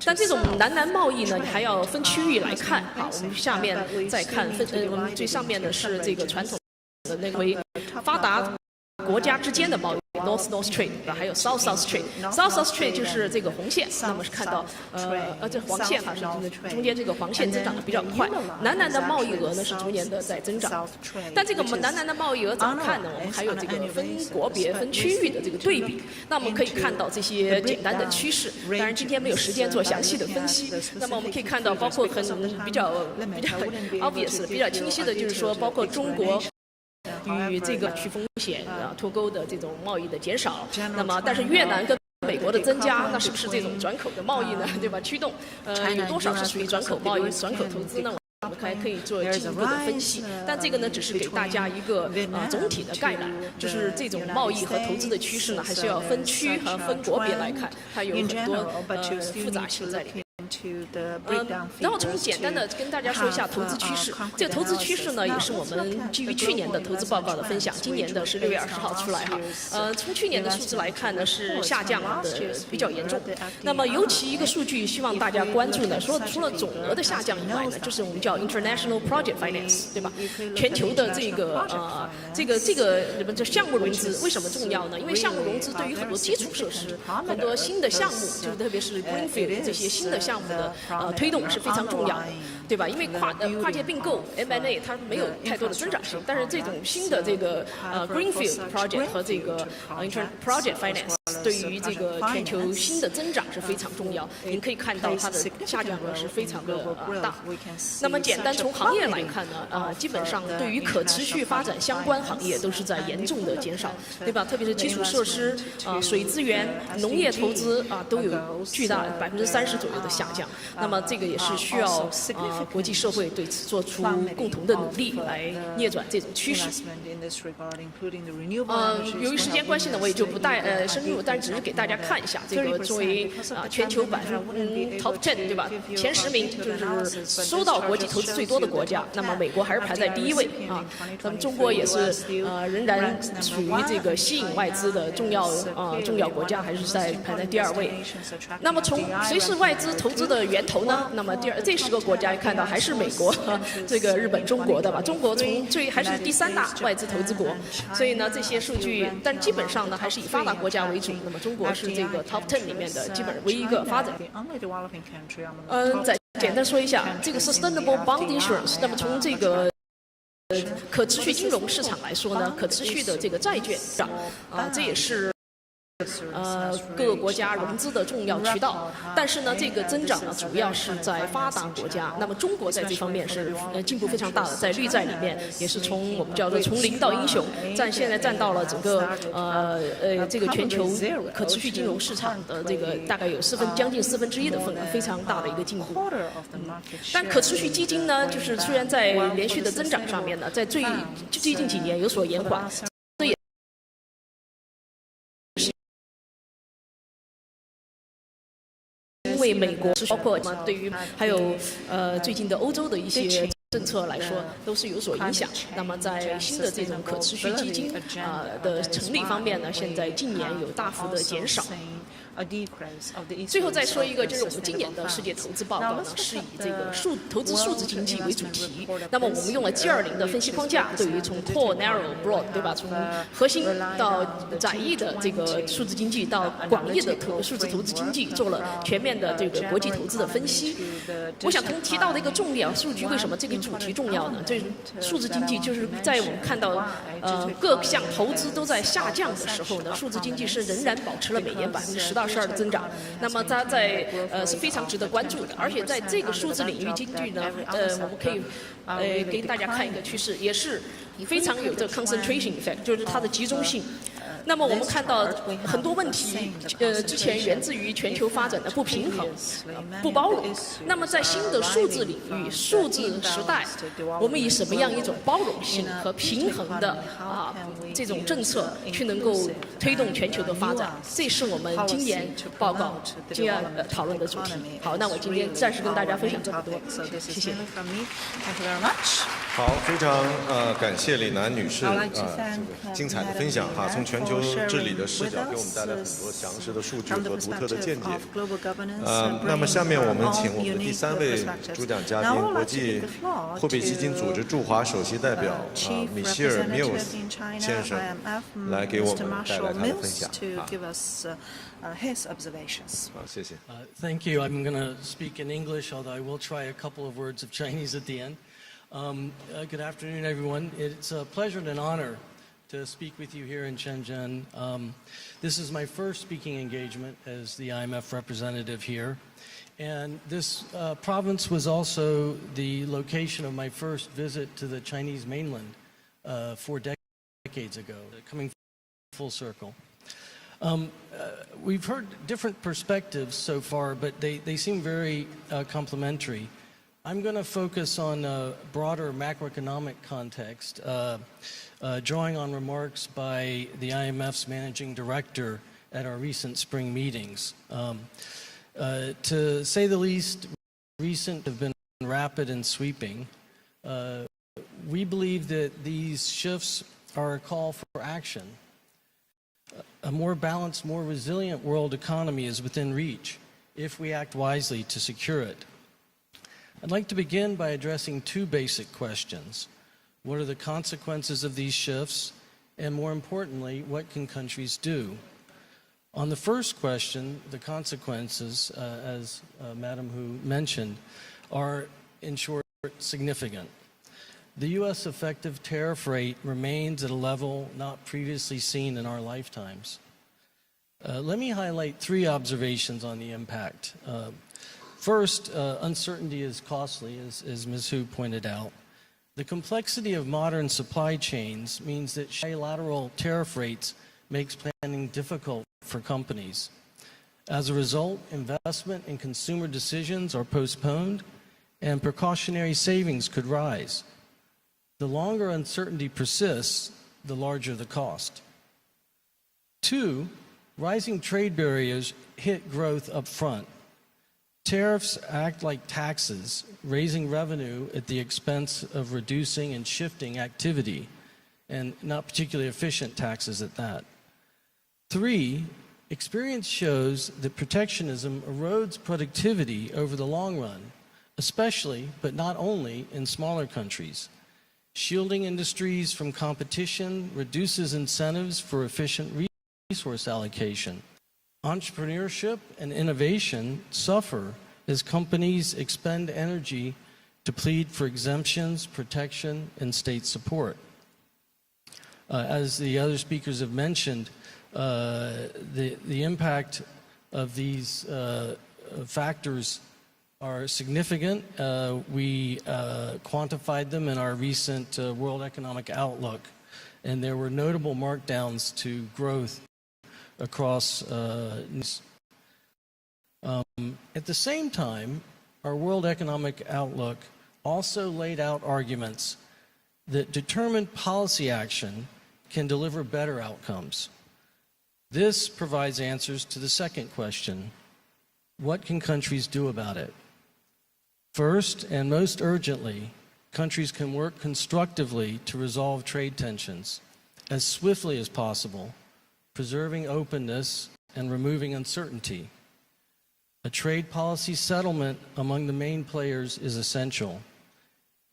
Speaker 8: 但这种南贸易呢，还要分区域来看啊。我们下面再看我们最上面的是这个传统的那个为发达国家之间的贸易 ，North-South Trade， 还有 South-South Trade。South-South Trade 就是这个红线，那么是看到这黄线哈是中间这个黄线增长的比较快。南的贸易额呢是逐年的在增长，但这个南的贸易额怎么看呢？我们还有这个分国别、分区域的这个对比。那我们可以看到这些简单的趋势，当然今天没有时间做详细的分析。那么我们可以看到，包括比较 obvious 比较清晰的就是说，包括中国。与这个去风险脱钩的这种贸易的减少，那么但是越南跟美国的增加，那是不是这种转口的贸易呢？对吧？驱动有多少是属于转口贸易、转口投资呢？我们还可以做进一步的分析，但这个呢，只是给大家一个总体的概览，就是这种贸易和投资的趋势呢，还是要分区和分国别来看，它有很多复杂性在里面。然后从简单的跟大家说一下投资趋势。这个投资趋势呢，也是我们基于去年的投资报告的分享，今年的是6月20号出来哈。从去年的数字来看呢，是下降的比较严重。那么尤其一个数据，希望大家关注呢，说除了总额的下降以外呢，就是我们叫 international project finance， 对吧？全球的这个项目融资为什么重要呢？因为项目融资对于很多基础设施、很多新的项目，就是特别是 greenfield 这些新的项目的推动是非常重要的，对吧？因为跨界并购 M&A 它没有太多的增长性，但是这种新的这个greenfield project 和这个project finance 对于这个全球新的增长是非常重要。您可以看到它的下降额是非常的大。那么简单从行业来看呢，基本上对于可持续发展相关行业都是在严重的减少，对吧？特别是基础设施、水资源、农业投资都有巨大30%左右的下降。那么这个也是需要国际社会对此做出共同的努力来逆转这种趋势。由于时间关系呢，我也就不深入，但只是给大家看一下这个作为全球top 10对吧？前10名就是收到国际投资最多的国家。那么美国还是排在第1位啊。那么中国也是仍然属于这个吸引外资的重要国家，还是排在第2位。那么从谁是外资投资的源头呢？那么这10个国家看到还是美国、这个日本、中国的吧？中国还是第3大外资投资国，所以呢这些数据，但基本上呢还是以发达国家为主。那么中国是这个 top 10里面的基本唯一一个发展。再简单说一下这个 sustainable bond insurance。那么从这个可持续金融市场来说呢，可持续的这个债券上这也是各个国家融资的重要渠道，但是呢，这个增长呢，主要是在发达国家。那么中国在这方面是进步非常大的，在绿债里面也是从我们叫做从零到英雄，现在占到了整个这个全球可持续金融市场的这个大概有将近1/4的份额，非常大的一个进步。但可持续基金呢，就是虽然在连续的增长上面呢，在最近几年有所延缓。因为美国包括对于还有最近的欧洲的一些政策来说都是有所影响。那么在新的这种可持续基金的成立方面呢，现在近年有大幅的减少。最后再说一个，就是我们今年的世界投资报告呢，是以这个投资数字经济为主题。那么我们用了G20的分析框架，对于从 core、narrow、broad， 对吧？从核心到窄义的这个数字经济，到广义的数字投资经济，做了全面的这个国际投资的分析。我想提到的一个重点数据，为什么这个主题重要呢？这数字经济就是在我们看到各项投资都在下降的时候呢，数字经济是仍然保持了每年10%到12%的增长。那么它是非常值得关注的，而且在这个数字领域经济呢，我们可以给大家看一个趋势，也是非常有这 concentration effect， 就是它的集中性。那么我们看到很多问题，之前源自于全球发展的不平衡、不包容。那么在新的数字领域、数字时代，我们以什么样一种包容性和平衡的这种政策去能够推动全球的发展？这是我们今年报告今天讨论的主题。好，那我今天暂时跟大家分享这么多，谢谢。
Speaker 23: 好，非常感谢李楠女士精彩的分享哈，从全球治理的视角给我们带来很多详实的数据和独特的见解。那么下面我们请我们的第3位主讲嘉宾，国际货币基金组织驻华首席代表米歇尔·缪斯先生来给我们带来他的分享。
Speaker 7: his observations.
Speaker 23: 好，谢谢。
Speaker 10: Thank you. I'm going to speak in English, although I will try a couple of words of Chinese at the end. Good afternoon, everyone. It's a pleasure and an honor to speak with you here in Shenzhen. This is my first speaking engagement as the IMF representative here. And this province was also the location of my first visit to the Chinese mainland 4 decades ago, coming full circle. We've heard different perspectives so far, but they seem very complementary. I'm going to focus on a broader macroeconomic context, drawing on remarks by the IMF's managing director at our recent spring meetings. To say the least, recent have been rapid and sweeping. We believe that these shifts are a call for action. A more balanced, more resilient world economy is within reach if we act wisely to secure it. I'd like to begin by addressing 2 basic questions. What are the consequences of these shifts? And more importantly, what can countries do? On the first question, the consequences, as Madam Hu mentioned, are in short significant. The U.S. effective tariff rate remains at a level not previously seen in our lifetimes. Let me highlight 3 observations on the impact. First, uncertainty is costly, as Ms. Hu pointed out. The complexity of modern supply chains means that bilateral tariff rates makes planning difficult for companies. As a result, investment and consumer decisions are postponed and precautionary savings could rise. The longer uncertainty persists, the larger the cost. 2, rising trade barriers hit growth up front. Tariffs act like taxes, raising revenue at the expense of reducing and shifting activity, and not particularly efficient taxes at that. 3, experience shows that protectionism erodes productivity over the long run, especially, but not only, in smaller countries. Shielding industries from competition reduces incentives for efficient resource allocation. Entrepreneurship and innovation suffer as companies expend energy to plead for exemptions, protection, and state support. As the other speakers have mentioned, the impact of these factors are significant. We quantified them in our recent World Economic Outlook, and there were notable markdowns to growth across at the same time, our World Economic Outlook also laid out arguments that determined policy action can deliver better outcomes. This provides answers to the second question: what can countries do about it? First, and most urgently, countries can work constructively to resolve trade tensions as swiftly as possible, preserving openness and removing uncertainty. A trade policy settlement among the main players is essential,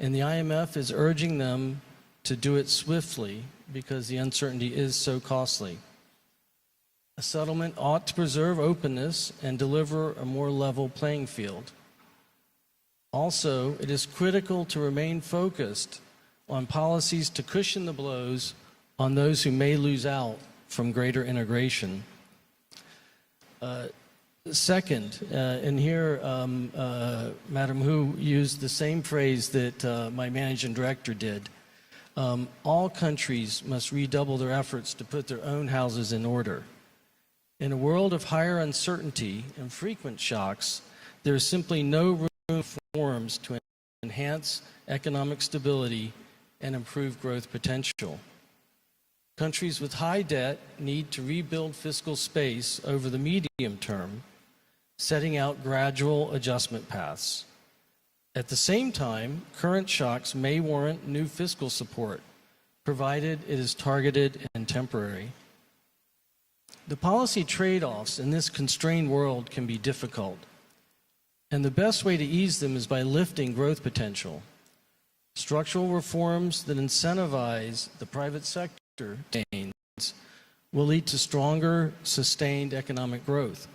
Speaker 10: and the IMF is urging them to do it swiftly because the uncertainty is so costly. A settlement ought to preserve openness and deliver a more level playing field. Also, it is critical to remain focused on policies to cushion the blows on those who may lose out from greater integration. Second, and here Madam Hu used the same phrase that my managing director did. All countries must redouble their efforts to put their own houses in order. In a world of higher uncertainty and frequent shocks, there is simply no room for reforms to enhance economic stability and improve growth potential. Countries with high debt need to rebuild fiscal space over the medium term, setting out gradual adjustment paths. At the same time, current shocks may warrant new fiscal support, provided it is targeted and temporary. The policy trade-offs in this constrained world can be difficult, and the best way to ease them is by lifting growth potential. Structural reforms that incentivize the private sector gains will lead to stronger, sustained economic growth.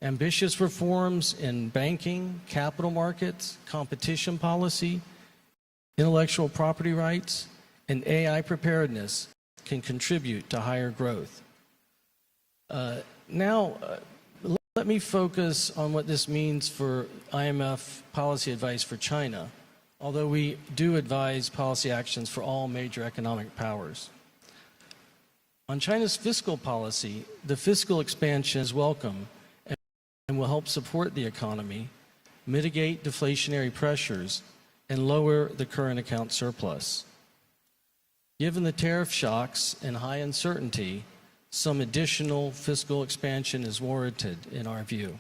Speaker 10: Ambitious reforms in banking, capital markets, competition policy, intellectual property rights, and AI preparedness can contribute to higher growth. Let me focus on what this means for IMF policy advice for China, although we do advise policy actions for all major economic powers. On China's fiscal policy, the fiscal expansion is welcome and will help support the economy, mitigate deflationary pressures, and lower the current account surplus. Given the tariff shocks and high uncertainty, some additional fiscal expansion is warranted in our view.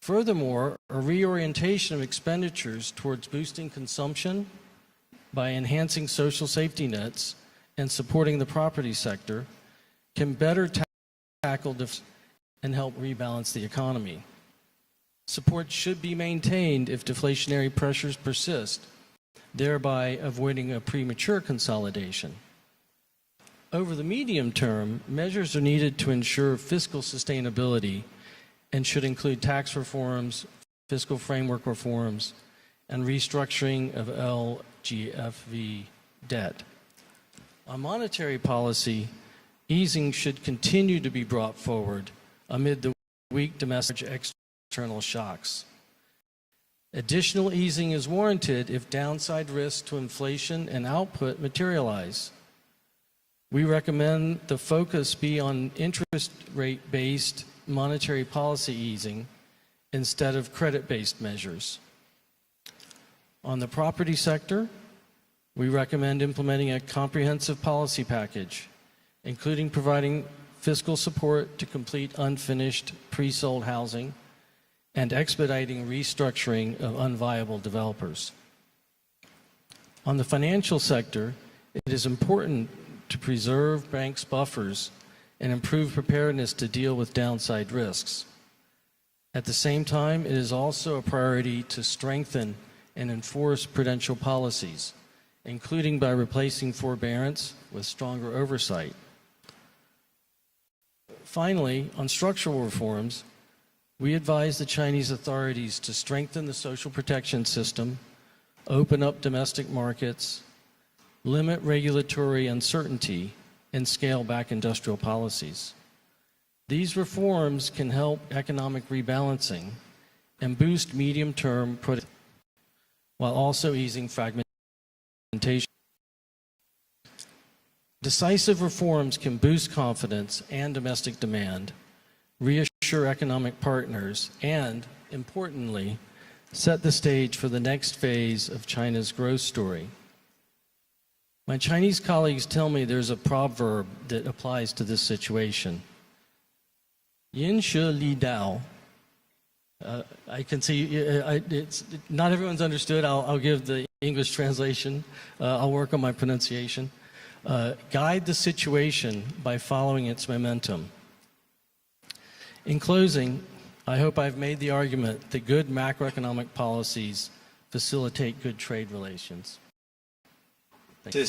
Speaker 10: Furthermore, a reorientation of expenditures towards boosting consumption by enhancing social safety nets and supporting the property sector can better tackle and help rebalance the economy. Support should be maintained if deflationary pressures persist, thereby avoiding a premature consolidation. Over the medium term, measures are needed to ensure fiscal sustainability and should include tax reforms, fiscal framework reforms, and restructuring of LGFV debt. On monetary policy, easing should continue to be brought forward amid the weak domestic external shocks. Additional easing is warranted if downside risks to inflation and output materialize. We recommend the focus be on interest rate-based monetary policy easing instead of credit-based measures. On the property sector, we recommend implementing a comprehensive policy package, including providing fiscal support to complete unfinished pre-sold housing and expediting restructuring of unviable developers. On the financial sector, it is important to preserve banks' buffers and improve preparedness to deal with downside risks. At the same time, it is also a priority to strengthen and enforce prudential policies, including by replacing forbearance with stronger oversight. Finally, on structural reforms, we advise the Chinese authorities to strengthen the social protection system, open up domestic markets, limit regulatory uncertainty, and scale back industrial policies. These reforms can help economic rebalancing and boost medium-term productivity, while also easing fragmentation. Decisive reforms can boost confidence and domestic demand, reassure economic partners, and, importantly, set the stage for the next phase of China's growth story. My Chinese colleagues tell me there's a proverb that applies to this situation. Yin she li dao. I can see not everyone's understood. I'll give the English translation. I'll work on my pronunciation. Guide the situation by following its momentum. In closing, I hope I've made the argument that good macroeconomic policies facilitate good trade relations.
Speaker 23: 谢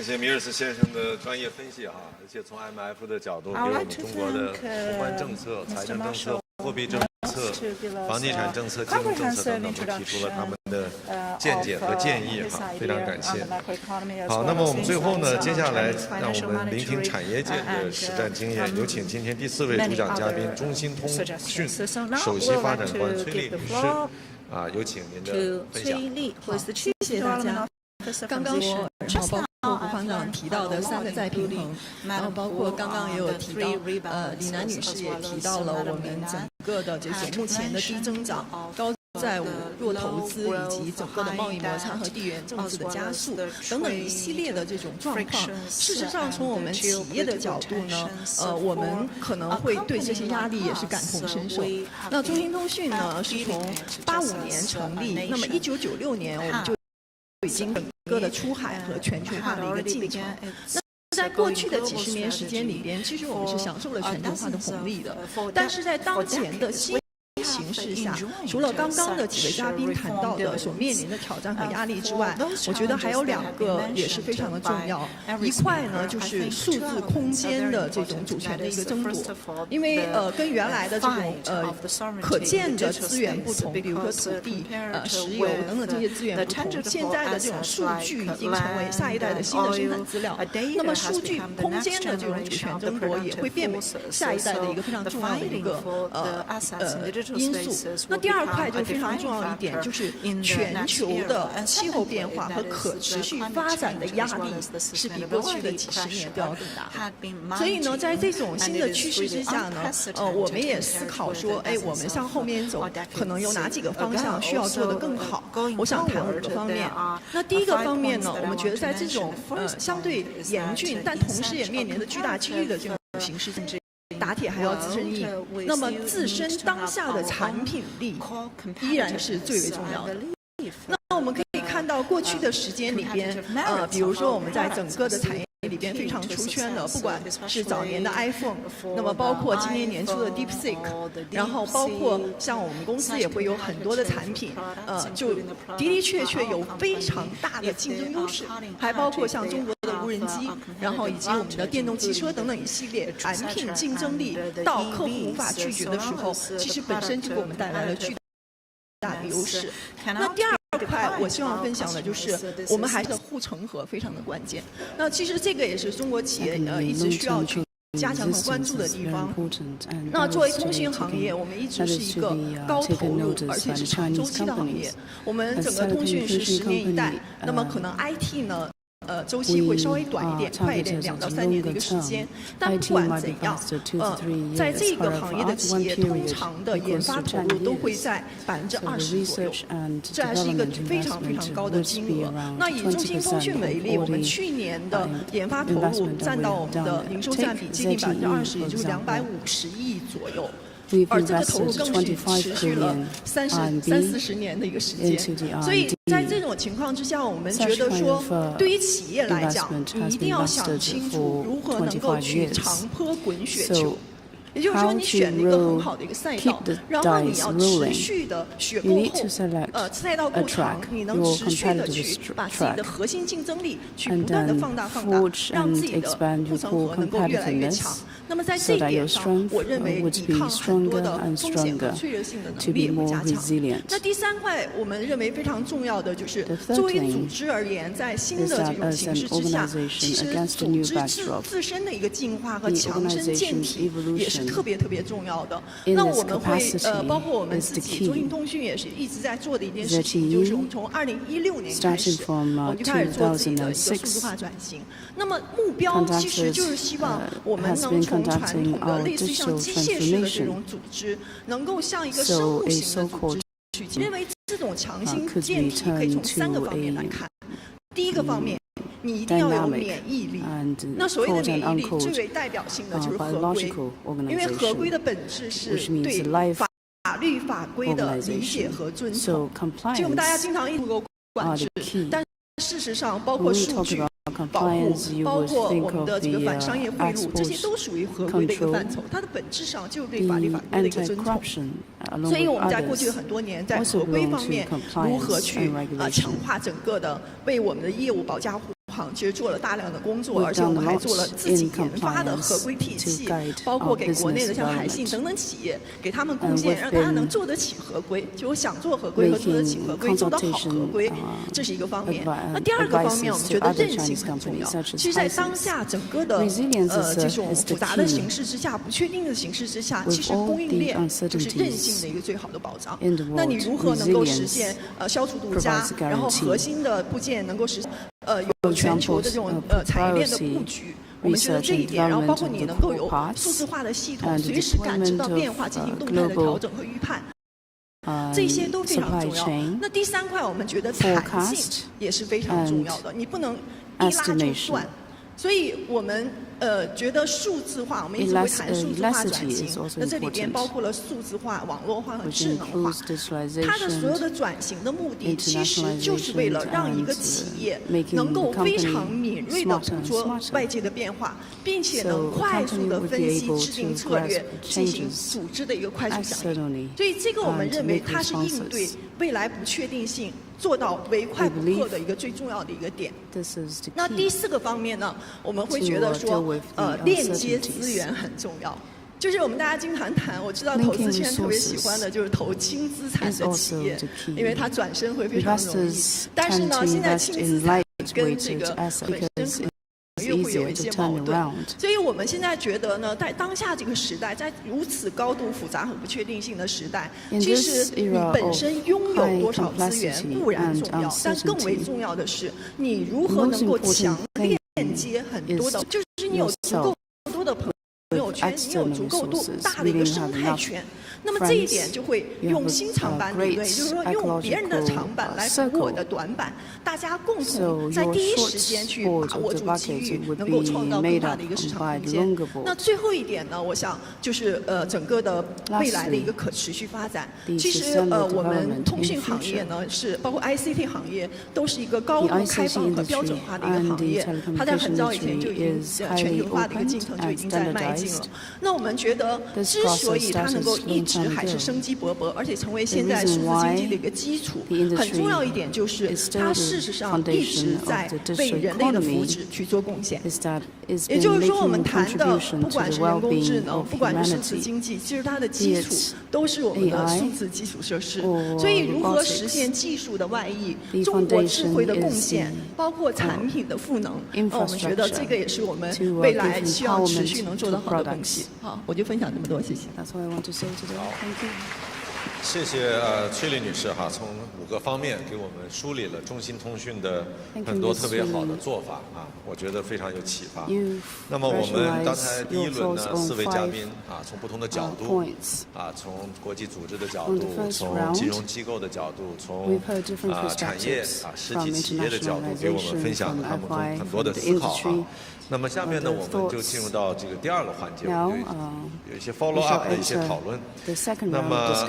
Speaker 23: 谢米尔斯先生的专业分析哈，而且从 IMF 的角度给我们中国的宏观政策、财政政策、货币政策、房地产政策、金融政策等等，都提出了他们的见解和建议哈，非常感谢。好，那么我们最后呢，接下来让我们聆听产业界的实战经验，有请今天第4位主讲嘉宾，中兴通讯首席发展官崔丽女士。有请您的分享。
Speaker 11: 谢谢大家。刚刚包括胡行长提到的3个再平衡，然后包括刚刚也有提到，李楠女士也提到了我们整个的这种目前的低增长、高债务、弱投资以及整个的贸易摩擦和地缘政治的加速等等一系列的这种状况。事实上，从我们企业的角度呢，我们可能会对这些压力也是感同身受。那中兴通讯呢，是从85年成立，那么1996年我们就已经整个的出海和全球化的一个进程。那在过去的几十年时间里边，其实我们是享受了全球化的红利的，但是在当前的新形势下，除了刚刚的几位嘉宾谈到的所面临的挑战和压力之外，我觉得还有2个也是非常的重要。一块呢就是数字空间的这种主权的一个争夺，因为跟原来的这种可见的资源不同，比如说土地、石油等等这些资源不同，现在的这种数据已经成为下一代的新的生产资料。那么数据空间的这种主权争夺也会变为下一代的一个非常重要的一个因素。那第2块就非常重要一点，就是全球的气候变化和可持续发展的压力是比过去的几十年都要更大。所以呢，在这种新的趋势之下呢，我们也思考说，我们向后面走，可能有哪几个方向需要做得更好？我想谈5个方面。那第1个方面呢，我们觉得在这种相对严峻，但同时也面临着巨大机遇的这种形势之打铁还要自身硬，那么自身当下的产品力依然是最为重要的。那我们可以看到过去的时间里边，比如说我们在整个的产业里边非常出圈的，不管是早年的 iPhone， 那么包括今年年初的 DeepSeek， 然后包括像我们公司也会有很多的产品，就的确有非常大的竞争优势，还包括像中国的无人机，然后以及我们的电动汽车等等一系列产品竞争力到客户无法拒绝的时候，其实本身就给我们带来了巨大的优势。那第2块我希望分享的就是我们还是护城河非常的关键。那其实这个也是中国企业一直需要去加强和关注的地方。那作为通讯行业，我们一直是一个高投入而且是长周期的行业。我们整个通讯是10年一代，那么可能 IT 呢周期会稍微短一点，快一点，2到3年的一个时间。但不管怎样，在这个行业的企业，通常的研发投入都会在20%左右，这还是一个非常非常高的金额。那以中兴通讯为例，我们去年的研发投入占到我们的营收占比接近20%，也就是250亿左右。而这个投入更是持续了30-40年的一个时间，所以在这种情况之下，我们觉得说，对于企业来讲，你一定要想清楚如何能够去长坡滚雪球。也就是说，你选了一个很好的一个赛道，然后你要持续的雪够厚，赛道够长，你能持续的去把自己的核心竞争力去不断的放大，让自己的护城河能够越来越强。那么在这一点上，我认为抵抗很多的风险和脆弱性的能力会加强。那第3块，我们认为非常重要的就是，作为组织而言，在新的这种形势之下，其实组织自身的一个进化和强身健体也是特别重要的。那我们会包括我们自己中兴通讯也是一直在做的一件事情，就是我们从2016年开始，我们就开始做自己的一个数字化转型。那么目标其实就是希望我们能从传统的类似像机械式的这种组织，能够像一个生物型的组织去进。认为这种强心健体可以从3个方面来看。第1个方面，你一定要有免疫力。那所谓的免疫力，最为代表性的就是合规，因为合规的本质是对法律法规的理解和遵从。其实我们大家经常一直管制，但事实上包括数据保护，包括我们的这个反商业贿赂，这些都属于合规的一个范畴。它的本质上就是对法律法规的一个遵从。所以我们在过去的很多年，在合规方面如何去强化整个的为我们的业务保驾护航，其实做了大量的工作，而且我们还做了自己研发的合规体系，包括给国内的像海信等等企业，给他们贡献，让大家能做得起合规。就我想做合规和做得起合规，做得好合规，这是一个方面。那第2个方面，我们觉得韧性很重要。其实，在当下整个的这种复杂的形势之下，不确定的形势之下，其实供应链就是韧性的一个最好的保障。那你如何能够实现消除独家，然后核心的部件能够实现有全球的这种产业链的布局？我们觉得这一点，然后包括你能够有数字化的系统，随时感知到变化，进行动态的调整和预判。这些都非常重要。那第三块，我们觉得弹性也是非常重要的，你不能一拉就断。所以我们觉得数字化，我们一直会谈数字化转型。那这里边包括了数字化、网络化和智能化。它的所有的转型的目的，其实就是为了让一个企业能够非常敏锐地捕捉外界的变化，并且能快速地分析、制定策略，进行组织的一个快速响应。所以这个我们认为它是应对未来不确定性做到唯快不破的一个最重要的一个点。那第四个方面呢，我们会觉得说，链接资源很重要。就是我们大家经常谈，我知道投资圈特别喜欢的就是投轻资产的企业，因为它转身会非常容易。但是呢，现在轻资产跟这个本身又会有一些矛盾，所以我们现在觉得呢，在当下这个时代，在如此高度复杂和不确定性的时代，其实你本身拥有多少资源固然重要，但更为重要的是你如何能够强链接很多的，就是你有足够多的朋友圈，你有足够大的一个生态圈。那么这一点就会用新长板理论，也就是说用别人的长板来补我的短板，大家共同在第一时间去把握住机遇，能够创造更大的一个市场空间。那最后一点呢，我想就是整个的未来的一个可持续发展。其实我们通讯行业呢是包括 ICT 行业都是一个高度开放和标准化的一个行业，它在很早以前就已经全球化的一个进程就已经在迈进了。那我们觉得之所以它能够一直还是生机勃勃，而且成为现在数字经济的一个基础。很重要一点就是，它事实上一直在为人类的福祉去做贡献。也就是说，我们谈的不管是人工智能，不管是数字经济，其实它的基础都是我们的数字基础设施。所以，如何实现技术的外溢、中国智慧的贡献，包括产品的赋能，我们觉得这个也是我们未来希望持续能做得好的东西。好，我就分享这么多，谢谢。
Speaker 23: 谢谢崔丽女士哈，从5个方面给我们梳理了中兴通讯的很多特别好的做法啊，我觉得非常有启发。那么我们刚才第一轮呢，4位嘉宾啊，从不同的角度啊，从国际组织的角度，从金融机构的角度，从产业实体企业的角度，给我们分享了他们很多的思考啊。那么下面呢，我们就进入到这个第2个环节，我们有一些 follow up 的一些讨论。那么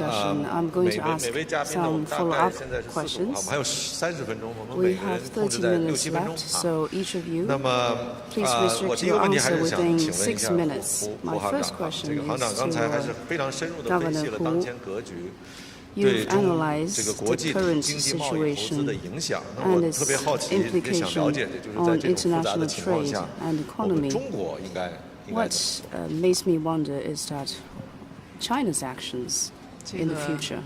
Speaker 23: 每位嘉宾呢，我们大概现在是45，我们还有30分钟，我们每个人控制在6、7分钟啊。那么我第一个问题还是想请问一下胡行长啊，这个行长刚才还是非常深入的分析了当前格局。对这个国际经济贸易投资的影响，那我特别好奇，也想了解的就是在这种复杂的情况下，我们中国应该怎么办
Speaker 12: ？Makes me wonder is that China's actions in the future.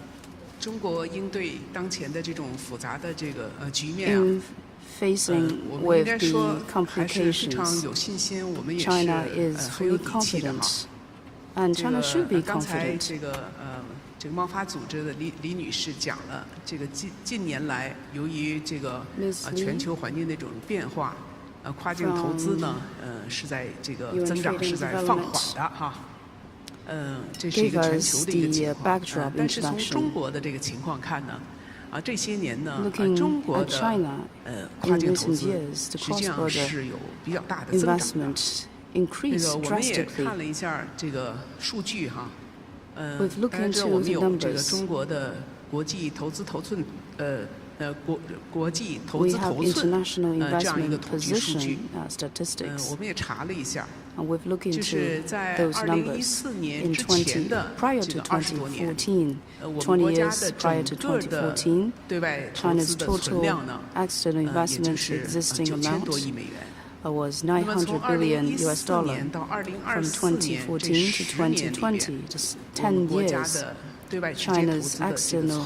Speaker 17: 中国应对当前的这种复杂的这个局面啊。
Speaker 12: Facing with the complications, China is fully confident, and China should be confident.
Speaker 17: 刚才这个贸发组织的李女士讲了，这个近年来由于这个全球环境的这种变化，跨境投资呢，是在这个增长是在放缓的哈。这是一个全球的一个情况。但是从中国的这个情况看呢，这些年呢，中国的跨境投资实际上是有比较大的增长的。这个我们也看了一下这个数据哈。大家知道我们有这个中国的国际投资头寸，国际投资头寸这样一个统计数据。我们也查了一下，就是在2014年之前的这个20多年，我们国家的整个的对外投资的存量呢，也就是9000多亿美元。
Speaker 12: Was $900 billion from 2014 to 2020, just 10 years. China's external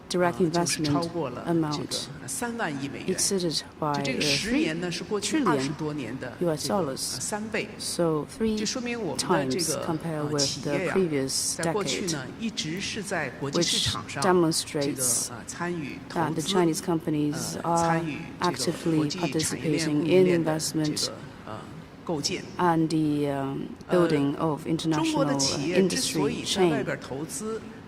Speaker 12: direct investment amount exceeded by $3 trillion US dollars, so 3 times compared with the previous decade, which demonstrates that the Chinese companies are actively participating in investment and the building of international industry chain.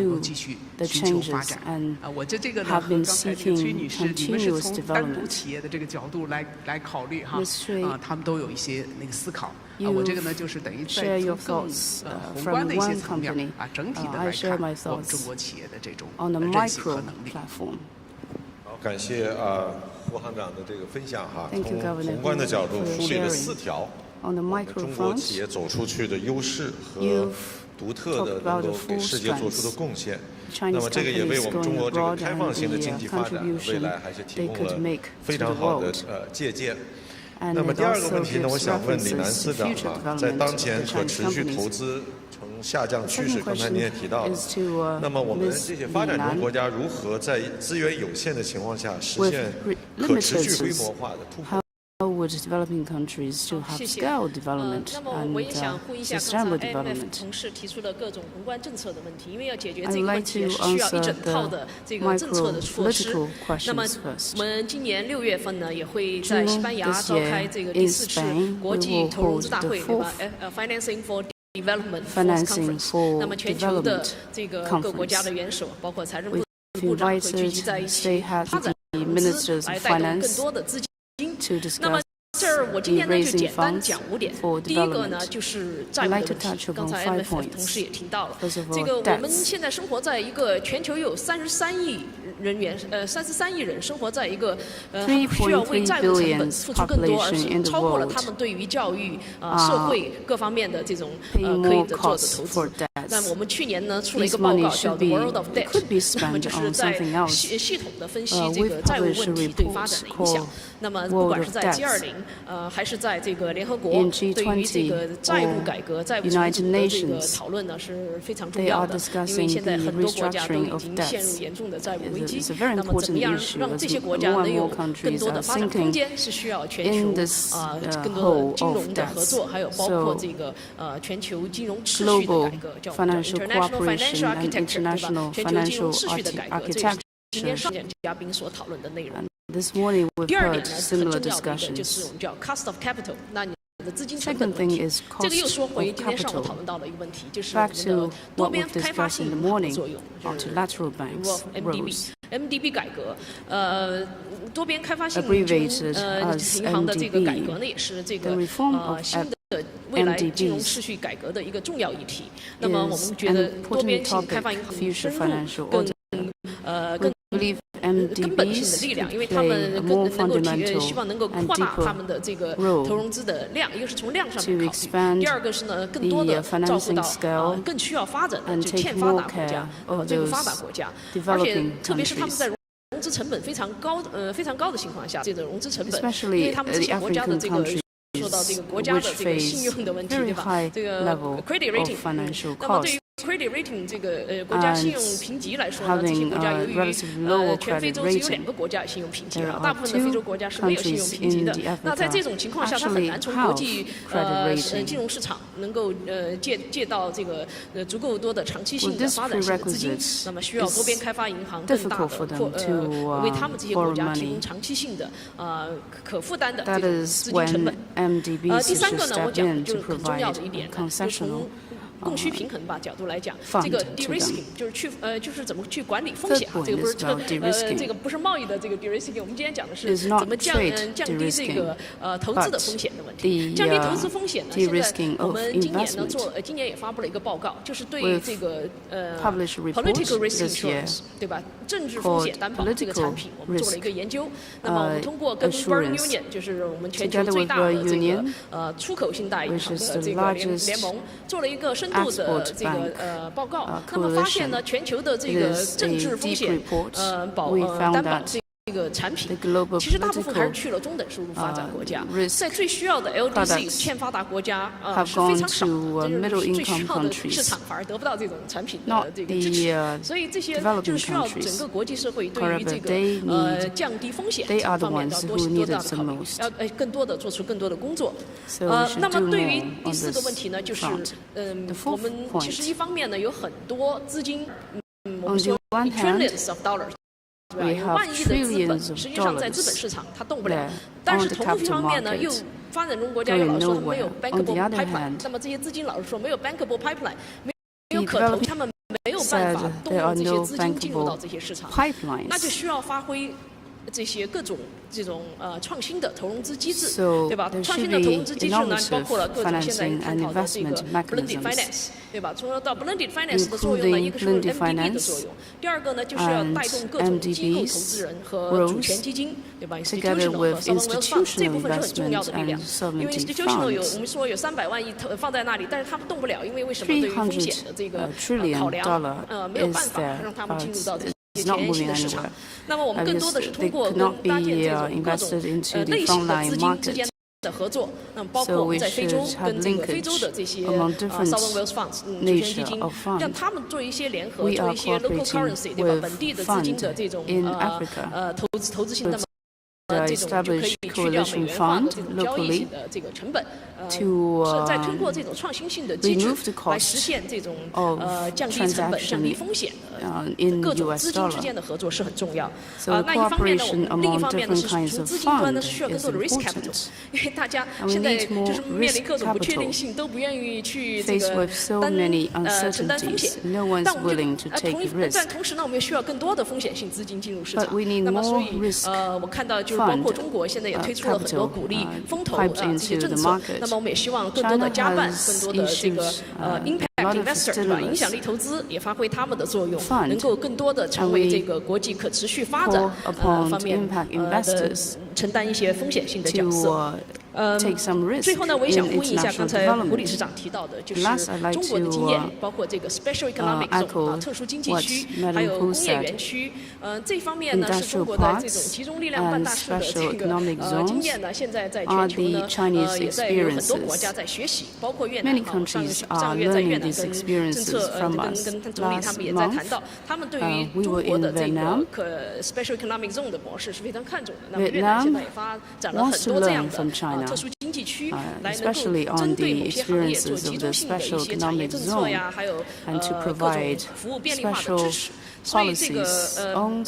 Speaker 12: to the changes and have been seeking continuous development. Ms. Shui,
Speaker 17: 他们都有一些那个思考。
Speaker 12: you
Speaker 17: 我这个呢，就是等于
Speaker 12: share
Speaker 17: 在
Speaker 12: your
Speaker 17: 更
Speaker 12: thoughts
Speaker 17: 宏
Speaker 12: from
Speaker 17: 观的一些
Speaker 12: one
Speaker 17: 层面
Speaker 12: company.
Speaker 17: 整体的
Speaker 12: I
Speaker 17: 来
Speaker 12: share
Speaker 17: 看
Speaker 12: my
Speaker 17: 我们
Speaker 12: thoughts
Speaker 17: 中国企业的这种
Speaker 12: on the
Speaker 17: 韧性
Speaker 12: micro
Speaker 17: 和能力。
Speaker 12: platform.
Speaker 23: 好，感谢副行长的这个分享哈。
Speaker 12: Thank you,
Speaker 23: 从
Speaker 12: Governor,
Speaker 23: 宏观的角度
Speaker 12: for
Speaker 23: 梳理了
Speaker 12: sharing.
Speaker 23: 4条
Speaker 12: On the
Speaker 23: 我们
Speaker 12: micro
Speaker 23: 中国
Speaker 12: front,
Speaker 23: 企业走出去的优势和
Speaker 12: you've
Speaker 23: 独特的
Speaker 12: talked about
Speaker 23: 能
Speaker 12: the
Speaker 23: 够给
Speaker 12: full
Speaker 23: 世界做出的
Speaker 12: strengths
Speaker 23: 贡献。那么这个也为我们中国这个开放型的经济发展未来还是提供了非常好的借鉴。那么第二个问题呢，我想问李南司长啊，在当前可持续投资呈下降趋势，刚才您也提到了，那么我们这些发展中国家如何在资源有限的情况下实现可持续规模化的突破
Speaker 12: ？How would developing countries to have scale development and sustainable development?
Speaker 8: 同事提出了各种宏观政策的问题，因为要解决这个问题，需要一整套的这个政策的措施。那么我们今年6月份呢，也会在西班牙召开这个第4次国际投融资大会，对吧？Financing for Development Conference。那么全球的这个各国家的元首，包括财政部部长会聚集在一起，发展投资来带动更多的资金。那么这儿我今天呢就简单讲5点。第一个呢就是债务的问题，刚才 MFF 同事也提到了，这个我们现在生活在一个全球有33亿人生活在一个需要为债务成本付出更多，而且超过了他们对于教育社会各方面的这种可以做的投资。那我们去年呢出了一个报告叫 The World of Debt， 那么就是在系统的分析这个债务问题对发展的影响。那么不管是在 G20，还是在这个联合国，对于这个债务改革、债务重组的这个讨论呢是非常重要的，因为现在很多国家都已经陷入严重的债务危机。那么怎么样让这些国家能有更多的发展空间，是需要全球更多的金融的合作，还有包括这个全球金融秩序的改革，叫 International Financial Architecture， 对吧？全球金融秩序的改革，这也是今天上嘉宾所讨论的内容。第二点呢，很重要的一个就是我们叫 cost of capital， 那你的资金成本问题。这个又说回今天上午讨论到的一个问题，就是我们的多边开发性银行的作用，就是 MDB 改革，多边开发性银行的这个改革呢，也是这个新的未来金融秩序改革的一个重要议题。那么我们觉得多边性开发银行深入更根本性的力量，因为他们希望能够扩大他们的这个投融资的量，一个是从量上面考虑，第二个是呢更多的照顾到更需要发展的就欠发达国家这个发达国家，而且特别是他们在融资成本非常高的情况下，这个融资成本，因为他们这些国家的这个说到这个国家的这个信用的问题，对吧？这个 credit rating， 那么对于credit rating 这个国家信用评级来说呢，这些国家由于全非洲只有2个国家信用评级，大部分的非洲国家是没有信用评级的。那在这种情况下，它很难从国际金融市场能够借到这个足够多的长期性的发展性的资金。那么需要多边开发银行更大的为他们这些国家提供长期性的可负担的这种资金成本。第三个呢，我讲就是很重要的一点，就是从供需平衡吧角度来讲，这个 de-risking 就是怎么去管理风险啊，这个不是这个不是贸易的这个 de-risking， 我们今天讲的是怎么降低这个投资的风险的问题。降低投资风险呢，现在我们今年呢今年也发布了一个报告，就是对这个political risk insurance， 对吧？政治风险担保这个产品，我们做了一个研究。那么我们通过跟 World Union， 就是我们全球最大的这个出口信贷银行的这个联盟，做了一个深度的这个报告。那么发现呢，全球的这个政治风险担保这个产品，其实大部分还是去了中等收入发展国家，在最需要的 LDC 欠发达国家是非常少的，就是最需要的市场反而得不到这种产品的这个支持，所以这些就是需要整个国际社会对于这个降低风险方面要多大的考虑，要更多的做出更多的工作。那么对于第4个问题呢，就是我们其实一方面呢有很多资金，我们说 trillions of dollars。对吧？有万亿的资本，实际上在资本市场它动不了。但是同一方面呢，又发展中国家又老说没有 bankable pipeline， 那么这些资金老是说没有 bankable pipeline， 没有可投，他们没有办法动用这些资金进入到这些市场，那就需要发挥这些各种这种创新的投融资机制，
Speaker 12: So
Speaker 8: 对吧？
Speaker 12: there
Speaker 8: 创
Speaker 12: should
Speaker 8: 新的投融资
Speaker 12: be
Speaker 8: 机制呢，包
Speaker 12: innovative
Speaker 8: 括了各种现在
Speaker 12: financing
Speaker 8: 探
Speaker 12: and
Speaker 8: 讨的这个
Speaker 12: investment
Speaker 8: blended
Speaker 12: mechanisms,
Speaker 8: finance， 对吧？说到 blended finance 的作用呢，一个是
Speaker 12: including blended
Speaker 8: MDB 的作
Speaker 12: finance
Speaker 8: 用，第二个呢就是要带动各种机构投资人和主权基金，对吧
Speaker 12: together
Speaker 8: ？institutional 和
Speaker 12: with
Speaker 8: sovereign wealth funds 这
Speaker 12: institutional
Speaker 8: 部分是很重要的力
Speaker 12: investment
Speaker 8: 量，
Speaker 12: and
Speaker 8: 因为
Speaker 12: sovereignty
Speaker 8: institutional 有
Speaker 12: funds.
Speaker 8: 我们说有300万亿放在那里，但是他们动不了，因为为什么？对于风险的这个考量，没有办法让他们进入到这些前沿性的市场。那么我们更多的是通过跟搭建这种各种类型的资金之间的合作，那么包括我们在非洲跟这个非洲的这些sovereign wealth funds 主权基金，让他们做一些联合，做一些 local currency， 对吧？本地的资金的这种投资性的。这种就可以去掉美元化的这种交易的这个成本，再通过这种创新性的机制来实现这种降低成本、降低风险的各种资金之间的合作是很重要。那一方面呢，我们另一方面呢是从资金端呢是需要更多的 risk capital， 因为大家现在就是面临各种不确定性，都不愿意去这个承担风险。但我们但同时呢，我们也需要更多的风险性资金进入市场。那么所以我看到就是。包括中国现在也推出了很多鼓励风投这些政策，那么我们也希望更多的家办、更多的这个impact investor 对吧？影响力投资也发挥他们的作用，能够更多的成为这个国际可持续发展方面的承担一些风险性的角色。最后呢，我也想呼应一下刚才胡理事长提到的，就是中国的经验，包括这个 special economic zone 特殊经济区，还有工业园区，这方面呢是中国的这种集中力量办大事的这个经验呢，现在在全球呢也在有很多国家在学习，包括越南上个月在越南跟政策跟总理他们也在谈到，他们对于中国的这个special economic zone 的模式是非常看重的。那么越南现在也发展了很多这样的特殊经济区，来能够针对某些行业做集中性的一些产业政策呀，还有各种服务便利化的支持。所以这个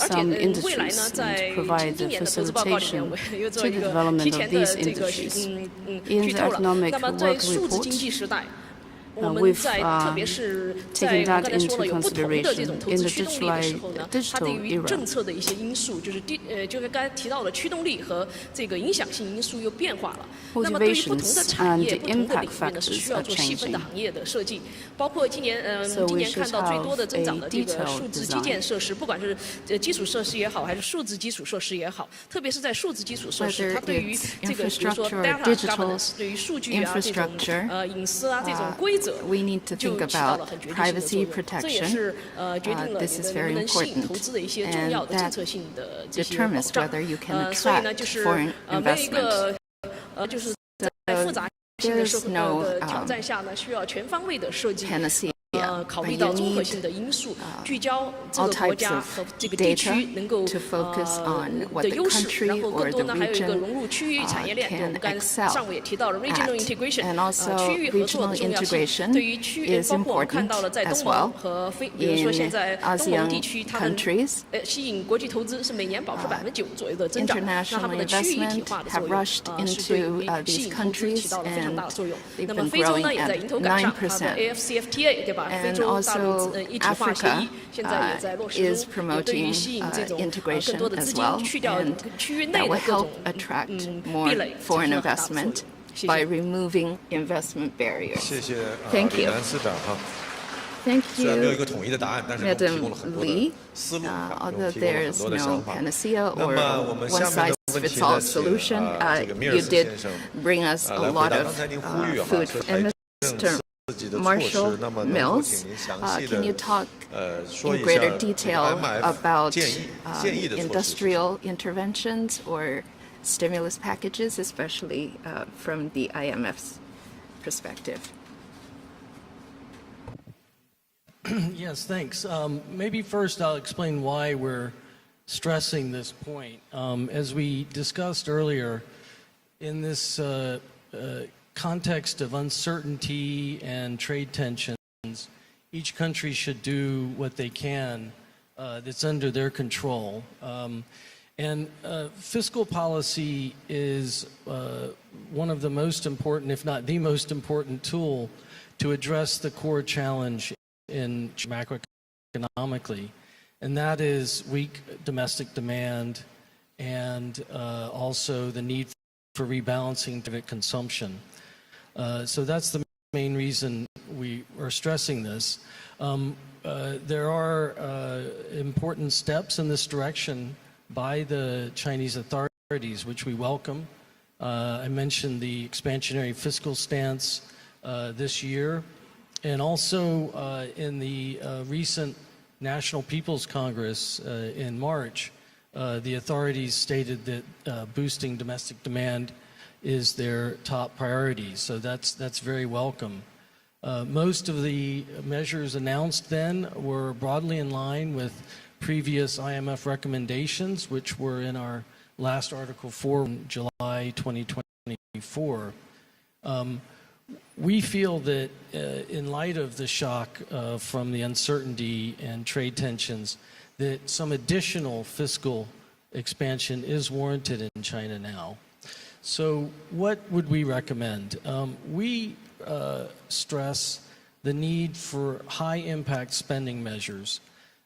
Speaker 8: 而且未来呢，在今年的投资报告里面，我们又做一个提前的这个剧透了。那么在数字经济时代。我们在特别是在我刚才说了有不同的这种投资驱动力的时候呢，它对于政策的一些因素，就是刚才提到的驱动力和这个影响性因素又变化了。那么对于不同的产业、不同的领域呢，是需要做细分的行业的设计。包括今年看到最多的增长的这个数字基建设施，不管是基础设施也好，还是数字基础设施也好，特别是在数字基础设施，它对于这个比如说 data governance， 对于数据啊这种隐私啊这种规则。
Speaker 12: We need to think about privacy protection. This is very important, and that determines whether you can attract foreign investment.
Speaker 8: 就是在复杂性的社会的挑战下呢，需要全方位的设计。考虑到综合性的因素，聚焦这个国家和这个地区能够的优势，然后更多呢还有一个融入区域产业链。我们刚上午也提到了 regional integration， 区域合作的重要性。对于包括我们看到了在东盟和比如说现在东盟地区，他们吸引国际投资是每年保持9%左右的增长，那他们的区域一体化的作用是对吸引投资起到了非常大的作用。那么非洲呢也在迎头赶上，它的 AFCFTA 对吧？ 非洲大陆一体化协议现在也在落实中，也对于吸引这种更多的资金去掉区域内的各种壁垒，
Speaker 12: foreign investment by removing investment barriers.
Speaker 23: 谢谢
Speaker 12: Thank you.
Speaker 23: 司长哈。
Speaker 12: Thank you.
Speaker 23: 虽然没有一个统一的答案，但是我们提供了很多的思路，although
Speaker 12: there is no panacea or
Speaker 23: one
Speaker 12: size fits all solution, you did bring us a lot of food. And Mr. Marshall Mills, can you talk in greater detail about industrial interventions or stimulus packages, especially from the IMF's perspective?
Speaker 10: Yes, thanks. Maybe first I'll explain why we're stressing this point. As we discussed earlier, in this context of uncertainty and trade tensions, each country should do what they can that's under their control. And fiscal policy is one of the most important, if not the most important tool to address the core challenge in macroeconomically, and that is weak domestic demand and also the need for rebalancing private consumption. So that's the main reason we are stressing this. There are important steps in this direction by the Chinese authorities, which we welcome. I mentioned the expansionary fiscal stance this year, and also in the recent National People's Congress in March, the authorities stated that boosting domestic demand is their top priority, so that's very welcome. Most of the measures announced then were broadly in line with previous IMF recommendations, which were in our last Article 4 in July 2024. We feel that in light of the shock from the uncertainty and trade tensions, that some additional fiscal expansion is warranted in China now. So what would we recommend? We stress the need for high-impact spending measures.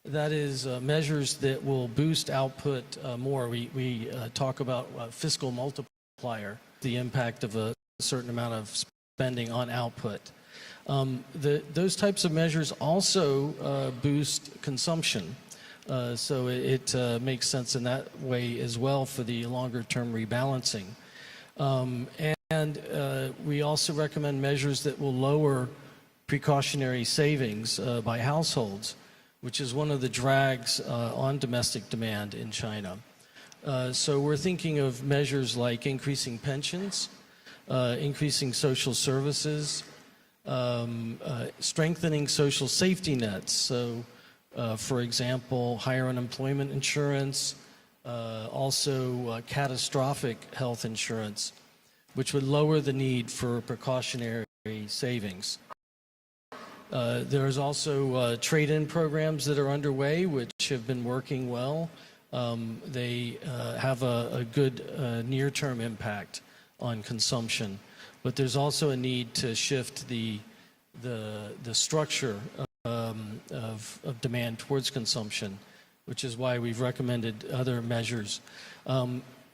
Speaker 10: That is, measures that will boost output more. We talk about fiscal multiplier, the impact of a certain amount of spending on output. Those types of measures also boost consumption. So it makes sense in that way as well for the longer-term rebalancing. And we also recommend measures that will lower precautionary savings by households, which is one of the drags on domestic demand in China. So we're thinking of measures like increasing pensions, increasing social services, strengthening social safety nets. So, for example, higher unemployment insurance, also catastrophic health insurance, which would lower the need for precautionary savings. There's also trade-in programs that are underway, which have been working well. They have a good near-term impact on consumption, but there's also a need to shift the structure of demand towards consumption, which is why we've recommended other measures.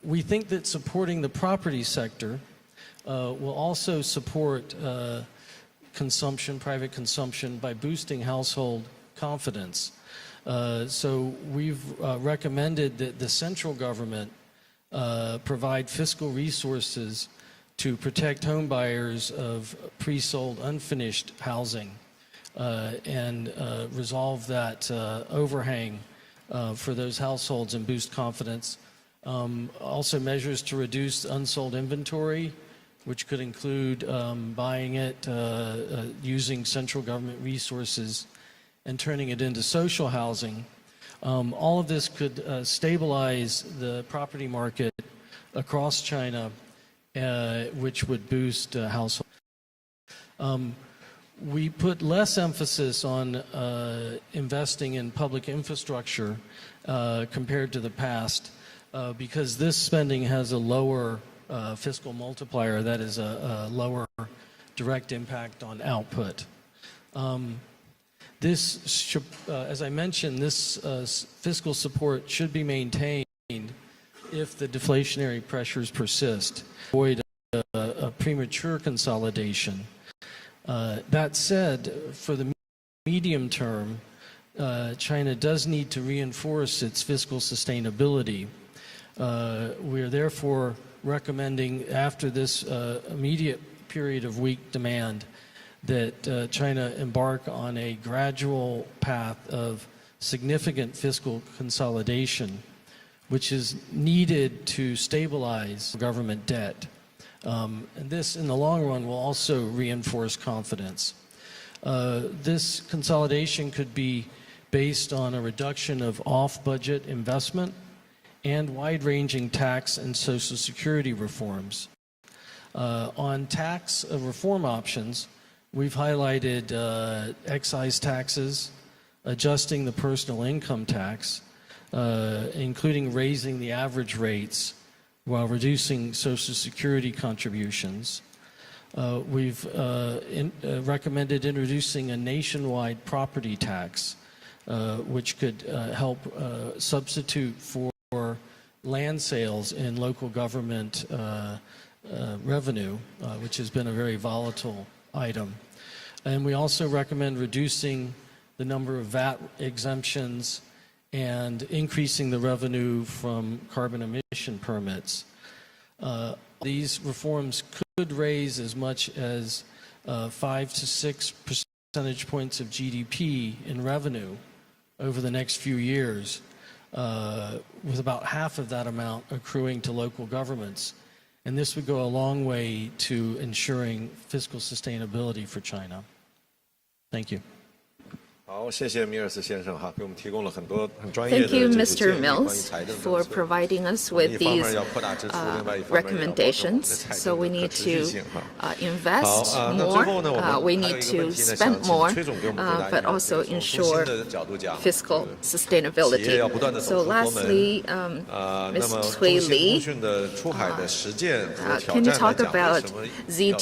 Speaker 10: We think that supporting the property sector will also support consumption, private consumption, by boosting household confidence. So we've recommended that the central government provide fiscal resources to protect home buyers of pre-sold unfinished housing and resolve that overhang for those households and boost confidence. Also measures to reduce unsold inventory, which could include buying it, using central government resources, and turning it into social housing. All of this could stabilize the property market across China, which would boost households. We put less emphasis on investing in public infrastructure compared to the past because this spending has a lower fiscal multiplier, that is a lower direct impact on output. This should, as I mentioned, this fiscal support should be maintained if the deflationary pressures persist, avoid a premature consolidation. That said, for the medium term, China does need to reinforce its fiscal sustainability. We are therefore recommending, after this immediate period of weak demand, that China embark on a gradual path of significant fiscal consolidation, which is needed to stabilize government debt. And this, in the long run, will also reinforce confidence. This consolidation could be based on a reduction of off-budget investment and wide-ranging tax and Social Security reforms. On tax reform options, we've highlighted excise taxes, adjusting the personal income tax, including raising the average rates while reducing Social Security contributions. We've recommended introducing a nationwide property tax, which could help substitute for land sales in local government revenue, which has been a very volatile item. And we also recommend reducing the number of VAT exemptions and increasing the revenue from carbon emission permits. These reforms could raise as much as 5 to 6 percentage points of GDP in revenue over the next few years, with about half of that amount accruing to local governments. And this would go a long way to ensuring fiscal sustainability for China. Thank you.
Speaker 23: 好，谢谢米尔斯先生哈，给我们提供了很多很专业的
Speaker 12: Thank you,
Speaker 23: 这个
Speaker 12: Mr.
Speaker 23: 建议关于
Speaker 12: Mills,
Speaker 23: 财政
Speaker 12: for
Speaker 23: 政策。
Speaker 12: providing us with
Speaker 23: 一方面
Speaker 12: these
Speaker 23: 要扩大支出，另外一方面要保证我们的
Speaker 12: recommendations.
Speaker 23: 财
Speaker 12: So
Speaker 23: 政
Speaker 12: we
Speaker 23: 的可
Speaker 12: need
Speaker 23: 持续
Speaker 12: to
Speaker 23: 性哈。
Speaker 12: invest
Speaker 23: 好，那最后呢，我
Speaker 12: more.
Speaker 23: 们
Speaker 12: We
Speaker 23: 还有
Speaker 12: need
Speaker 23: 一个
Speaker 12: to
Speaker 23: 问题呢，
Speaker 12: spend
Speaker 23: 想请
Speaker 12: more,
Speaker 23: 崔总给我们回答一
Speaker 12: but
Speaker 23: 下，
Speaker 12: also
Speaker 23: 就是从
Speaker 12: ensure
Speaker 23: 新的角度讲，
Speaker 12: fiscal
Speaker 23: 企
Speaker 12: sustainability.
Speaker 23: 业要不断地
Speaker 12: So
Speaker 23: 走出国门。
Speaker 12: lastly,
Speaker 23: 那
Speaker 12: Ms.
Speaker 23: 么
Speaker 12: Cui
Speaker 23: 中兴通
Speaker 12: Li,
Speaker 23: 讯的出海的实践和挑
Speaker 12: can you
Speaker 23: 战来
Speaker 12: talk
Speaker 23: 讲，为
Speaker 12: about
Speaker 23: 什么要重视这个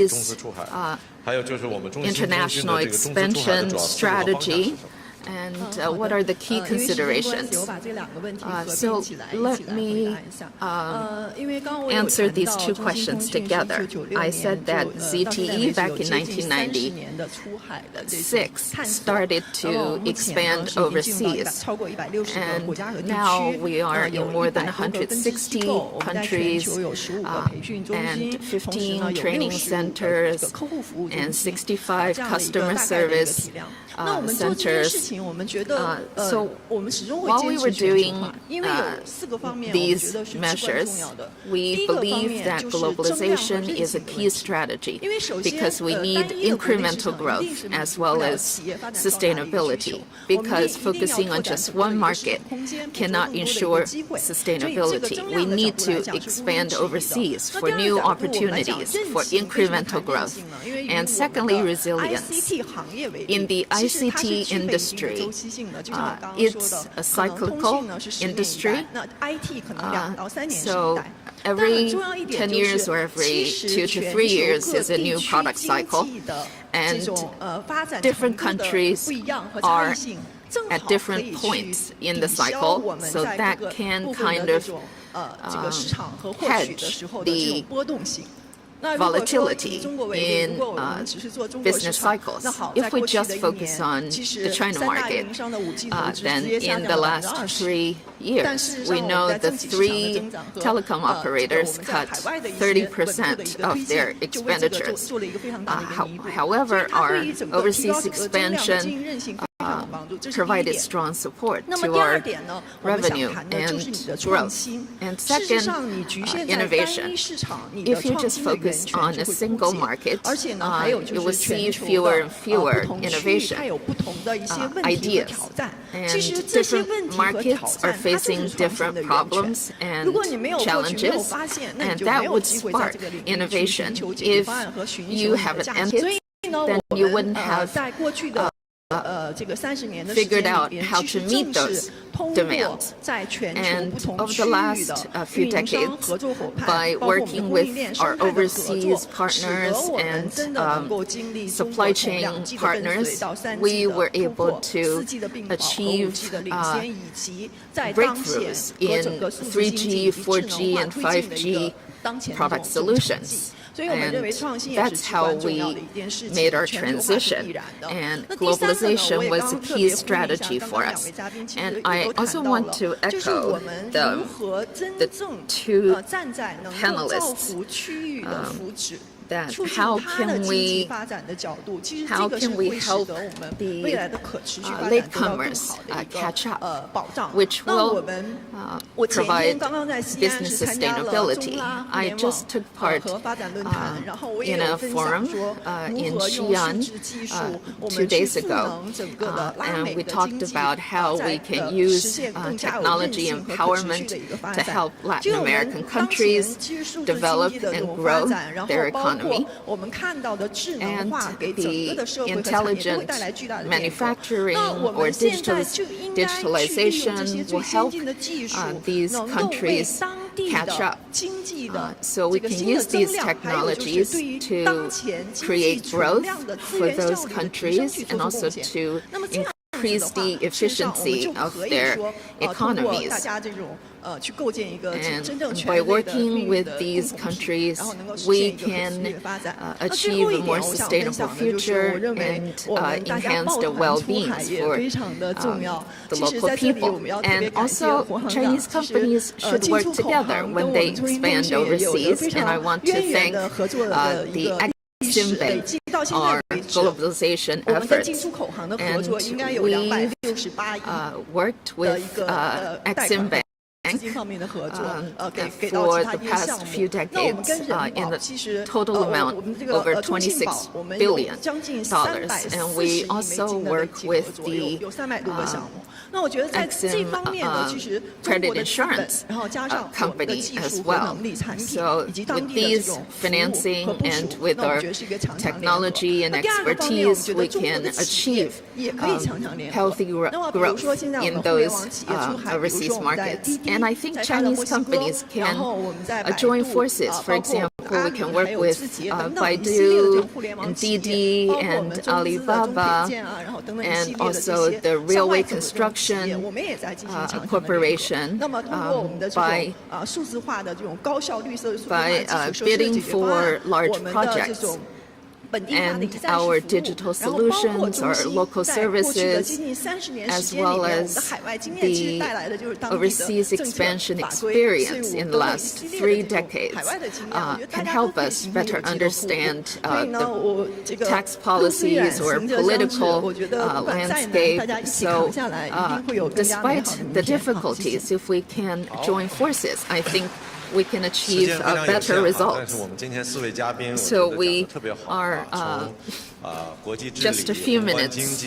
Speaker 23: 中资出海？还有就是我们中兴通讯的
Speaker 12: international
Speaker 23: 这个中资出海的
Speaker 12: expansion
Speaker 23: 主要思路和方向是
Speaker 12: strategy?
Speaker 23: 什么？
Speaker 12: And what are the key considerations? So let me answer these two questions together. I said that ZTE back in 1996 started to expand overseas. And now we are in more than 160 countries and 15 training centers and 65 customer service centers. So while we were doing these measures, we believe that globalization is a key strategy because we need incremental growth as well as sustainability, because focusing on just one market cannot ensure sustainability. We need to expand overseas for new opportunities, for incremental growth. And secondly, resilience. In the ICT industry, it's a cyclical industry. So every 10 years or every 2 to 3 years is a new product cycle. And different countries are at different points in the cycle, so that can kind of hedge the volatility in business cycles. If we just focus on the China market, then in the last 3 years, we know the 3 telecom operators cut 30% of their expenditures. However, our overseas expansion provided strong support to our revenue and growth. And second, innovation. If you just focus on a single market, you will see fewer and fewer innovation ideas. And different markets are facing different problems and challenges, and that would spark innovation. If you have an entity, then you wouldn't have figured out how to meet those demands. And over the last few decades, by working with our overseas partners and supply chain partners, we were able to achieve breakthroughs in 3G, 4G, and 5G product solutions. And that's how we made our transition. And globalization was a key strategy for us. And I also want to echo the two panelists that how can we help the latecomers catch up, which will provide business sustainability. I just took part in a forum in Xi'an 2 days ago, and we talked about how we can use technology empowerment to help Latin American countries develop and grow their economy. And the intelligent manufacturing or digitalization will help these countries catch up. So we can use these technologies to create growth for those countries and also to
Speaker 11: increase the efficiency of their economies. And by working with these countries, we can achieve a more sustainable future and enhance the well-being for the local people. And also, Chinese companies should work together when they expand overseas. And I want to thank the Exim our globalization efforts, and we worked with Exim Bank for the past few decades in the total amount over $26 billion. And we also work with the Exim credit insurance company as well. So with these financing and with our technology and expertise, we can achieve healthy growth in those overseas markets. And I think Chinese companies can join forces. For example, we can work with Baidu and Didi and Alibaba, and also the railway construction corporation by bidding for large projects. And our digital solutions, our local services, as well as the overseas expansion experience in the last 3 decades can help us better understand the tax policies or political landscape. So despite the difficulties, if we can join forces, I think we can achieve better results. So we are just a few minutes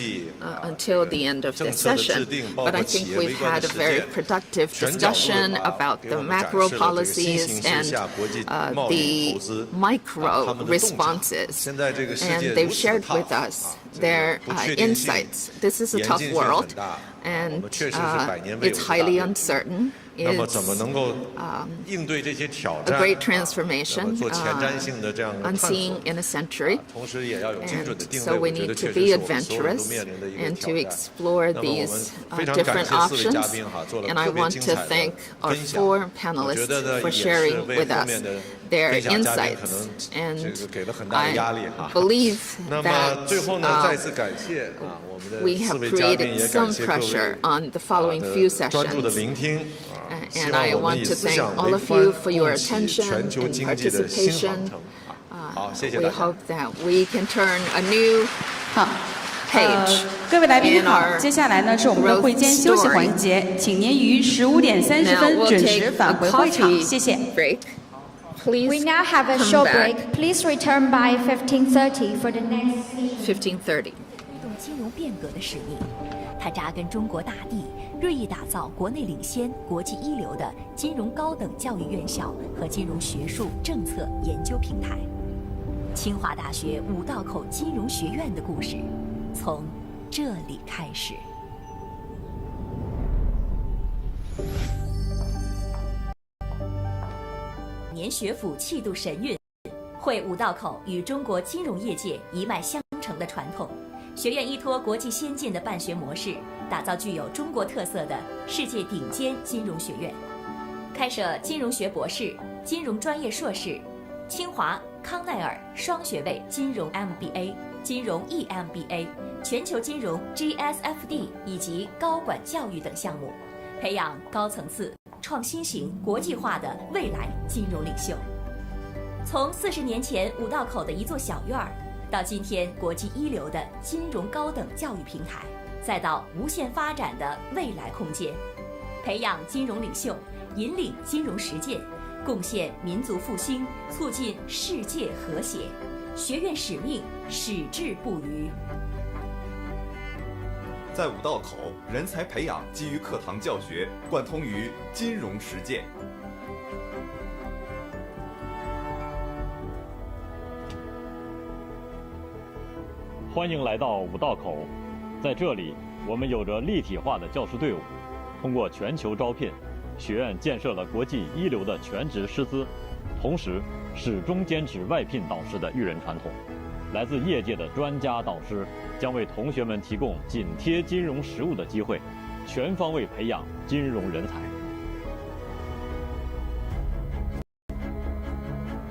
Speaker 11: until the end of this session, but I think we've had a very productive discussion about the macro policies and the micro responses, and they've shared with us their insights. This is a tough world, and it's highly uncertain. It's a great transformation, unseen in a century. And so we need to be adventurous and to explore these different options. And I want to thank our 4 panelists for sharing with us their insights. And I believe that we have created some pressure on the following few sessions. And I want to thank all of you for your attention and participation. We hope that we can turn a new page
Speaker 5: 各位来宾好，接下来呢是我们的会间休息环节，请您于15:30准时返回会场，谢谢。
Speaker 22: We now have a short break. Please return by 15:30 for the next.
Speaker 11: 15:30.
Speaker 13: 金融变革的使命，它扎根中国大地，锐意打造国内领先、国际一流的金融高等教育院校和金融学术政策研究平台。清华大学五道口金融学院的故事，从这里开始。年学府气度神韵，汇五道口与中国金融业界一脉相承的传统。学院依托国际先进的办学模式，打造具有中国特色的世界顶尖金融学院，开设金融学博士、金融专业硕士、清华、康奈尔双学位金融 MBA、金融 EMBA、全球金融 GSFD 以及高管教育等项目，培养高层次、创新型、国际化的未来金融领袖。从40年前五道口的一座小院儿，到今天国际一流的金融高等教育平台，再到无限发展的未来空间，培养金融领袖，引领金融实践，贡献民族复兴，促进世界和谐。学院使命矢志不渝。
Speaker 14: 在五道口，人才培养基于课堂教学，贯通于金融实践。
Speaker 9: 欢迎来到五道口，在这里，我们有着立体化的教师队伍，通过全球招聘，学院建设了国际一流的全职师资，同时始终坚持外聘导师的育人传统。来自业界的专家导师，将为同学们提供紧贴金融实务的机会，全方位培养金融人才。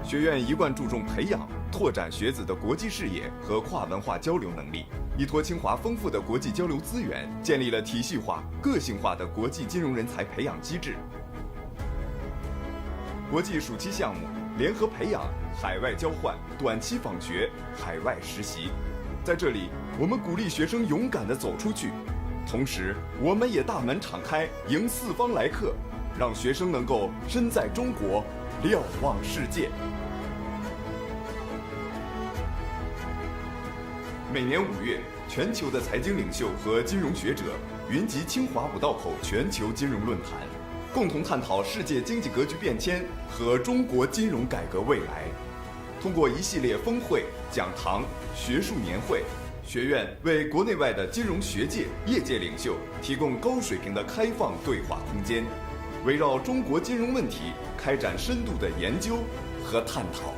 Speaker 14: 学院一贯注重培养、拓展学子的国际视野和跨文化交流能力，依托清华丰富的国际交流资源，建立了体系化、个性化的国际金融人才培养机制。国际暑期项目、联合培养、海外交换、短期访学、海外实习，在这里，我们鼓励学生勇敢地走出去，同时，我们也大门敞开，迎四方来客，让学生能够身在中国，瞭望世界。每年5月，全球的财经领袖和金融学者云集清华五道口全球金融论坛，共同探讨世界经济格局变迁和中国金融改革未来。通过一系列峰会、讲堂、学术年会，学院为国内外的金融学界、业界领袖提供高水平的开放对话空间，围绕中国金融问题开展深度的研究和探讨。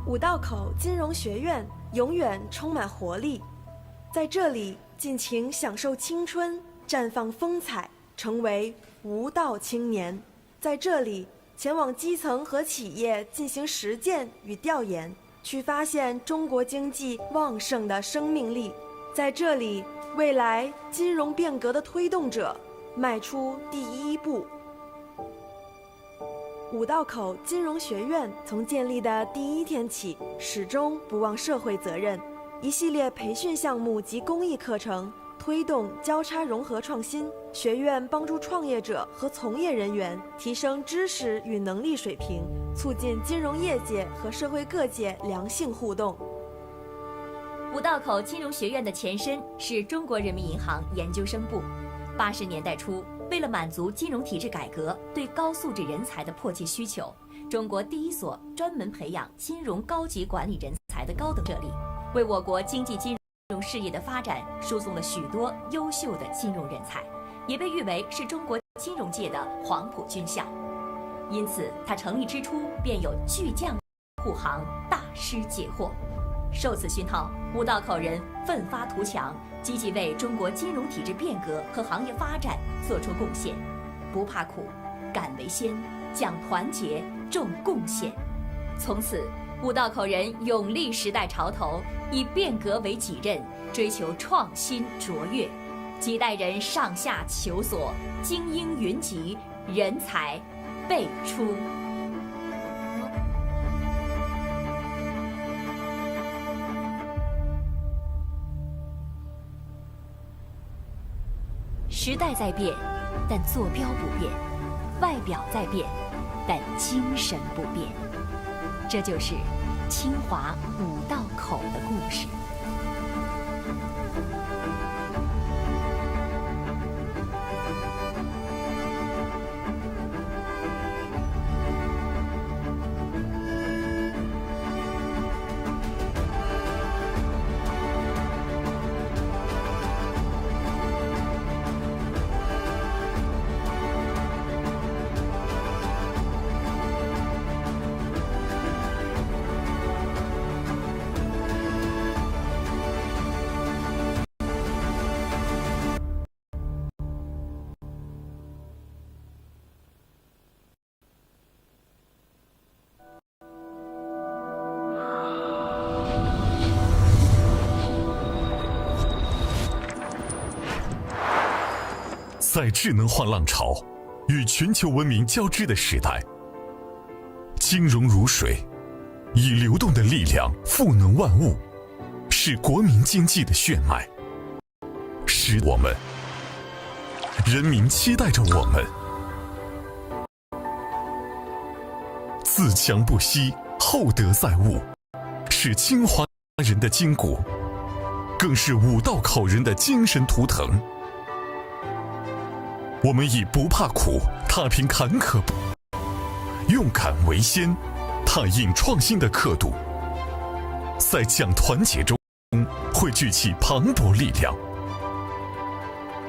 Speaker 15: 五道口金融学院永远充满活力，在这里尽情享受青春，绽放风采，成为无道青年。在这里，前往基层和企业进行实践与调研，去发现中国经济旺盛的生命力。在这里，未来金融变革的推动者迈出第一步。五道口金融学院从建立的第1天起，始终不忘社会责任。一系列培训项目及公益课程，推动交叉融合创新。学院帮助创业者和从业人员提升知识与能力水平，促进金融业界和社会各界良性互动。
Speaker 13: 五道口金融学院的前身是中国人民银行研究生部。80年代初，为了满足金融体制改革对高素质人才的迫切需求，中国第1所专门培养金融高级管理人才的高等设立，为我国经济金融事业的发展输送了许多优秀的金融人才，也被誉为是中国金融界的黄埔军校。因此，它成立之初便有巨匠护航，大师解惑。受此熏陶，五道口人奋发图强，积极为中国金融体制变革和行业发展做出贡献，不怕苦，敢为先，讲团结，重贡献。从此，五道口人勇立时代潮头，以变革为己任，追求创新卓越，几代人上下求索，精英云集，人才辈出。时代在变，但坐标不变；外表在变，但精神不变。这就是清华五道口的故事。
Speaker 4: 在智能化浪潮与全球文明交织的时代，金融如水，以流动的力量赋能万物，是国民经济的血脉，是我们人民期待着我们。自强不息，厚德载物，是清华人的筋骨，更是五道口人的精神图腾。我们以不怕苦，踏平坎坷，用敢为先，踏印创新的刻度，在讲团结中汇聚起磅礴力量，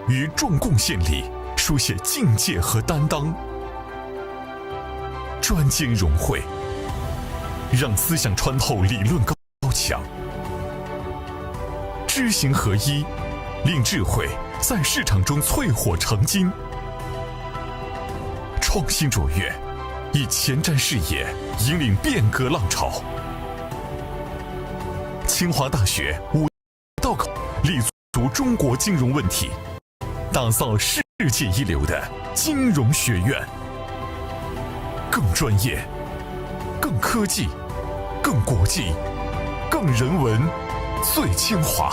Speaker 4: 于重贡献里书写境界和担当。专精融汇，让思想穿透理论高墙。知行合一，令智慧在市场中淬火成金。创新卓越，以前瞻视野引领变革浪潮。清华大学五道口立足中国金融问题，打造世界一流的金融学院，更专业、更科技、更国际、更人文，最清华。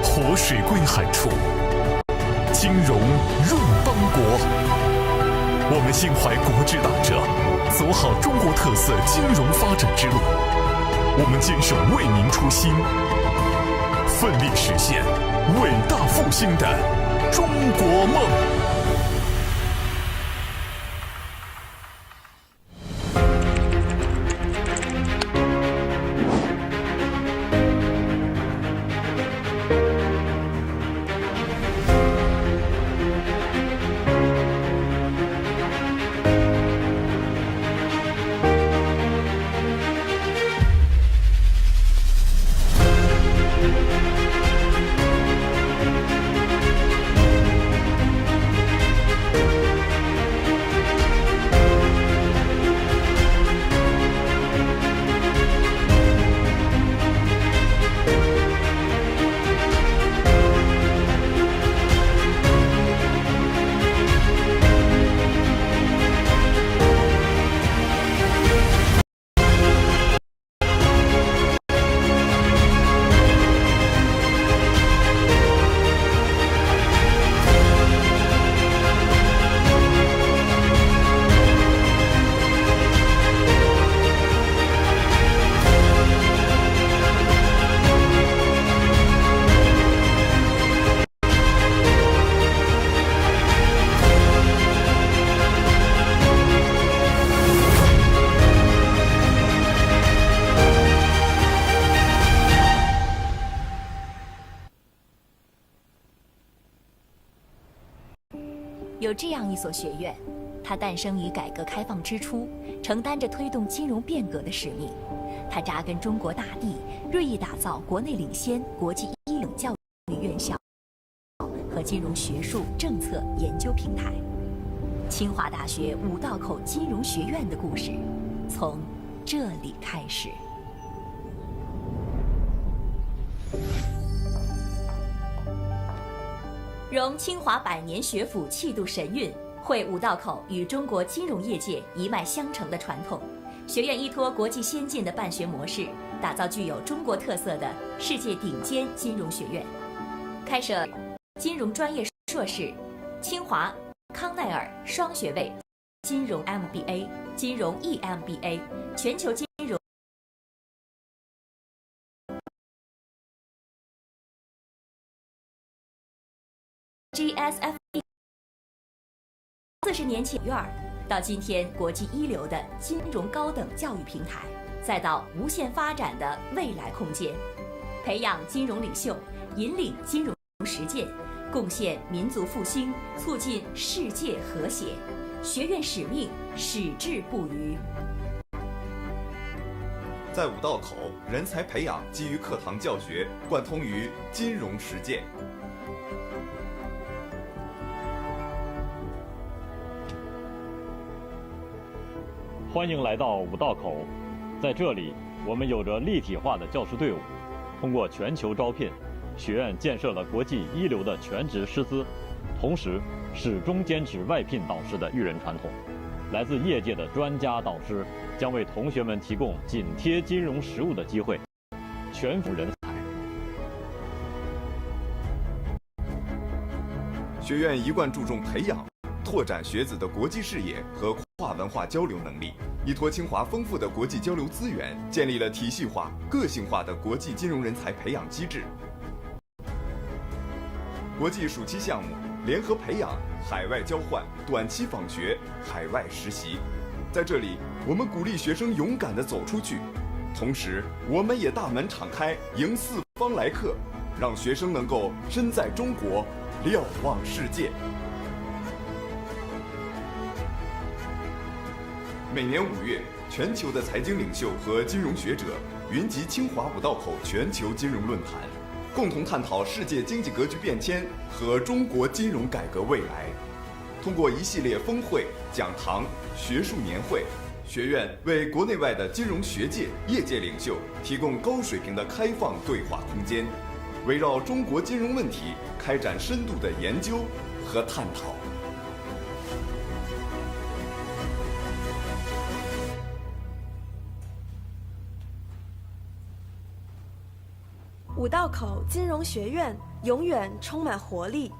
Speaker 4: 活水归海处，金融润邦国。我们心怀国之大者，走好中国特色金融发展之路。我们坚守为民初心，奋力实现伟大复兴的中国梦。
Speaker 13: 有这样一所学院，它诞生于改革开放之初，承担着推动金融变革的使命。它扎根中国大地，锐意打造国内领先、国际一流教育院校和金融学术政策研究平台。清华大学五道口金融学院的故事，从这里开始。融清华百年学府气度神韵，汇五道口与中国金融业界一脉相承的传统。学院依托国际先进的办学模式，打造具有中国特色的世界顶尖金融学院，开设金融专业硕士、清华、康奈尔双学位、金融 MBA、金融 EMBA、全球金融GSF。40年前院到今天国际一流的金融高等教育平台，再到无限发展的未来空间，培养金融领袖，引领金融实践，贡献民族复兴，促进世界和谐。学院使命矢志不渝。
Speaker 14: 在五道口，人才培养基于课堂教学，贯通于金融实践。
Speaker 9: 欢迎来到五道口，在这里，我们有着立体化的教师队伍，通过全球招聘，学院建设了国际一流的全职师资，同时始终坚持外聘导师的育人传统。来自业界的专家导师将为同学们提供紧贴金融实务的机会，全服人才。
Speaker 14: 学院一贯注重培养、拓展学子的国际视野和跨文化交流能力，依托清华丰富的国际交流资源，建立了体系化、个性化的国际金融人才培养机制。国际暑期项目、联合培养、海外交换、短期访学、海外实习，在这里，我们鼓励学生勇敢地走出去，同时，我们也大门敞开，迎四方来客，让学生能够身在中国，瞭望世界。每年5月，全球的财经领袖和金融学者云集清华五道口全球金融论坛，共同探讨世界经济格局变迁和中国金融改革未来。通过一系列峰会、讲堂、学术年会，学院为国内外的金融学界、业界领袖提供高水平的开放对话空间，围绕中国金融问题开展深度的研究和探讨。
Speaker 15: 五道口金融学院永远充满活力，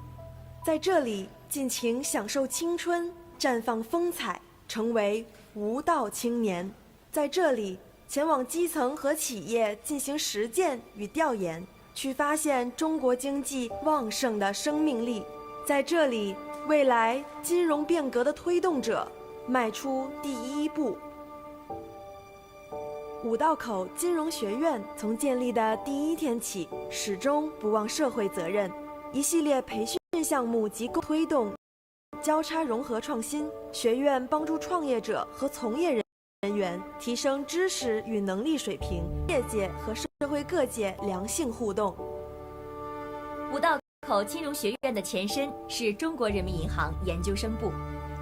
Speaker 15: 在这里尽情享受青春，绽放风采，成为无道青年。在这里前往基层和企业进行实践与调研，去发现中国经济旺盛的生命力。在这里，未来金融变革的推动者迈出第一步。五道口金融学院从建立的第一天起，始终不忘社会责任，一系列培训项目及推动交叉融合创新。学院帮助创业者和从业人员提升知识与能力水平，业界和社会各界良性互动。
Speaker 13: 五道口金融学院的前身是中国人民银行研究生部。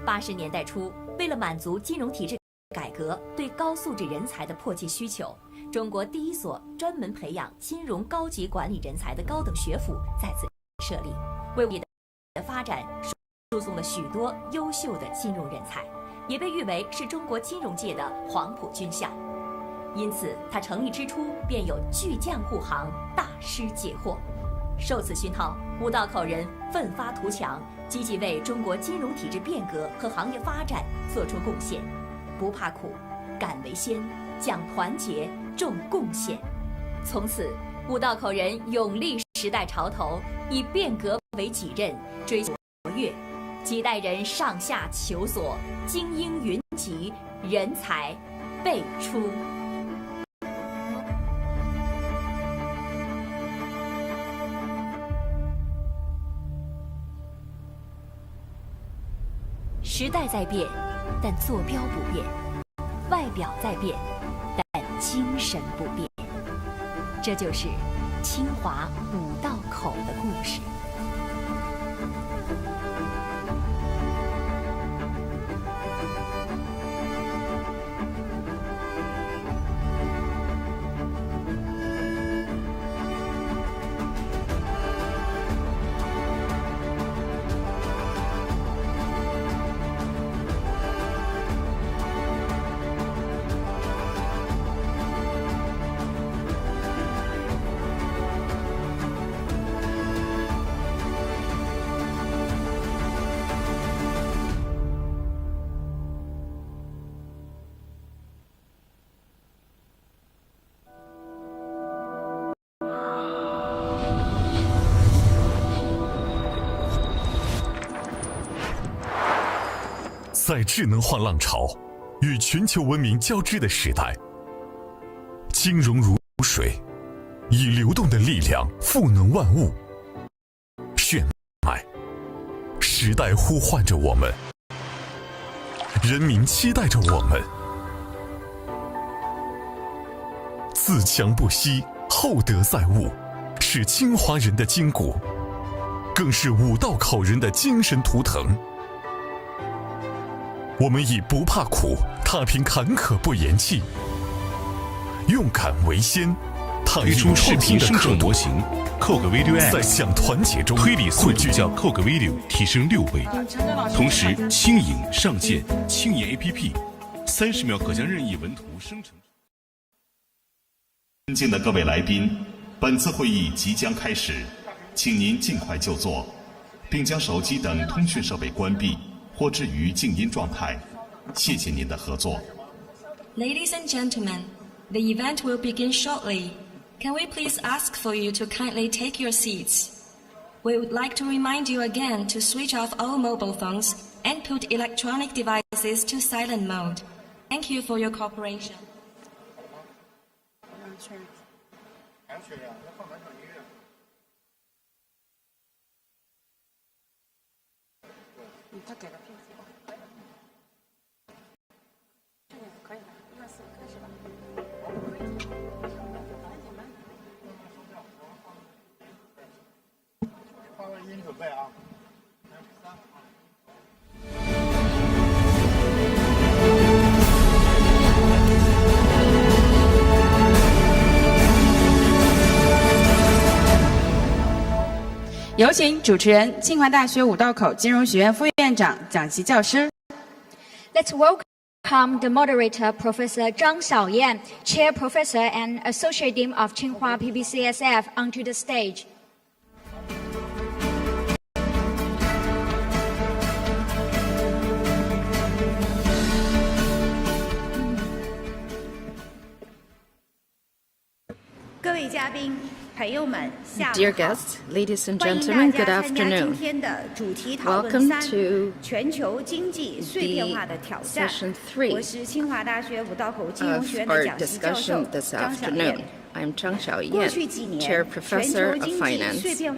Speaker 13: 80年代初，为了满足金融体制改革对高素质人才的迫切需求，中国第一所专门培养金融高级管理人才的高等学府在此设立，为我们的发展输送了许多优秀的金融人才，也被誉为是中国金融界的黄埔军校。因此，他成立之初便有巨匠护航，大师解惑。受此熏陶，五道口人奋发图强，积极为中国金融体制变革和行业发展做出贡献。不怕苦，敢为先，讲团结，重贡献。从此，五道口人勇立时代潮头，以变革为己任，追求卓越。几代人上下求索，精英云集，人才辈出。时代在变，但坐标不变；外表在变，但精神不变。这就是清华五道口的故事。
Speaker 4: 在智能化浪潮与全球文明交织的时代，金融如水，以流动的力量赋能万物。血脉，时代呼唤着我们，人民期待着我们。自强不息，厚德载物，是清华人的筋骨，更是五道口人的精神图腾。我们以不怕苦，踏平坎坷不言弃，勇敢为先，
Speaker 16: 推出视频生成模型，Code Video App，
Speaker 4: 在向团结中
Speaker 16: 推理速度较 Code Video 提升6倍，同时轻影上线轻影 APP，30秒可将任意文图生成。
Speaker 1: 尊敬的各位来宾，本次会议即将开始，请您尽快就座，并将手机等通讯设备关闭或置于静音状态。谢谢您的合作。
Speaker 2: Ladies and gentlemen, the event will begin shortly. Can we please ask for you to kindly take your seats? We would like to remind you again to switch off all mobile phones and put electronic devices to silent mode. Thank you for your cooperation.
Speaker 5: 有请主持人清华大学五道口金融学院副院长、讲席教师。
Speaker 22: Let's welcome the moderator, Professor Zhang Xiaoyan, Chair Professor and Associate Dean of Tsinghua PBCSF, onto the stage.
Speaker 12: Dear guests, ladies and gentlemen, good afternoon. Welcome to the session 3 of our discussion this afternoon. I'm Zhang Xiaoyan, Chair Professor of Finance. The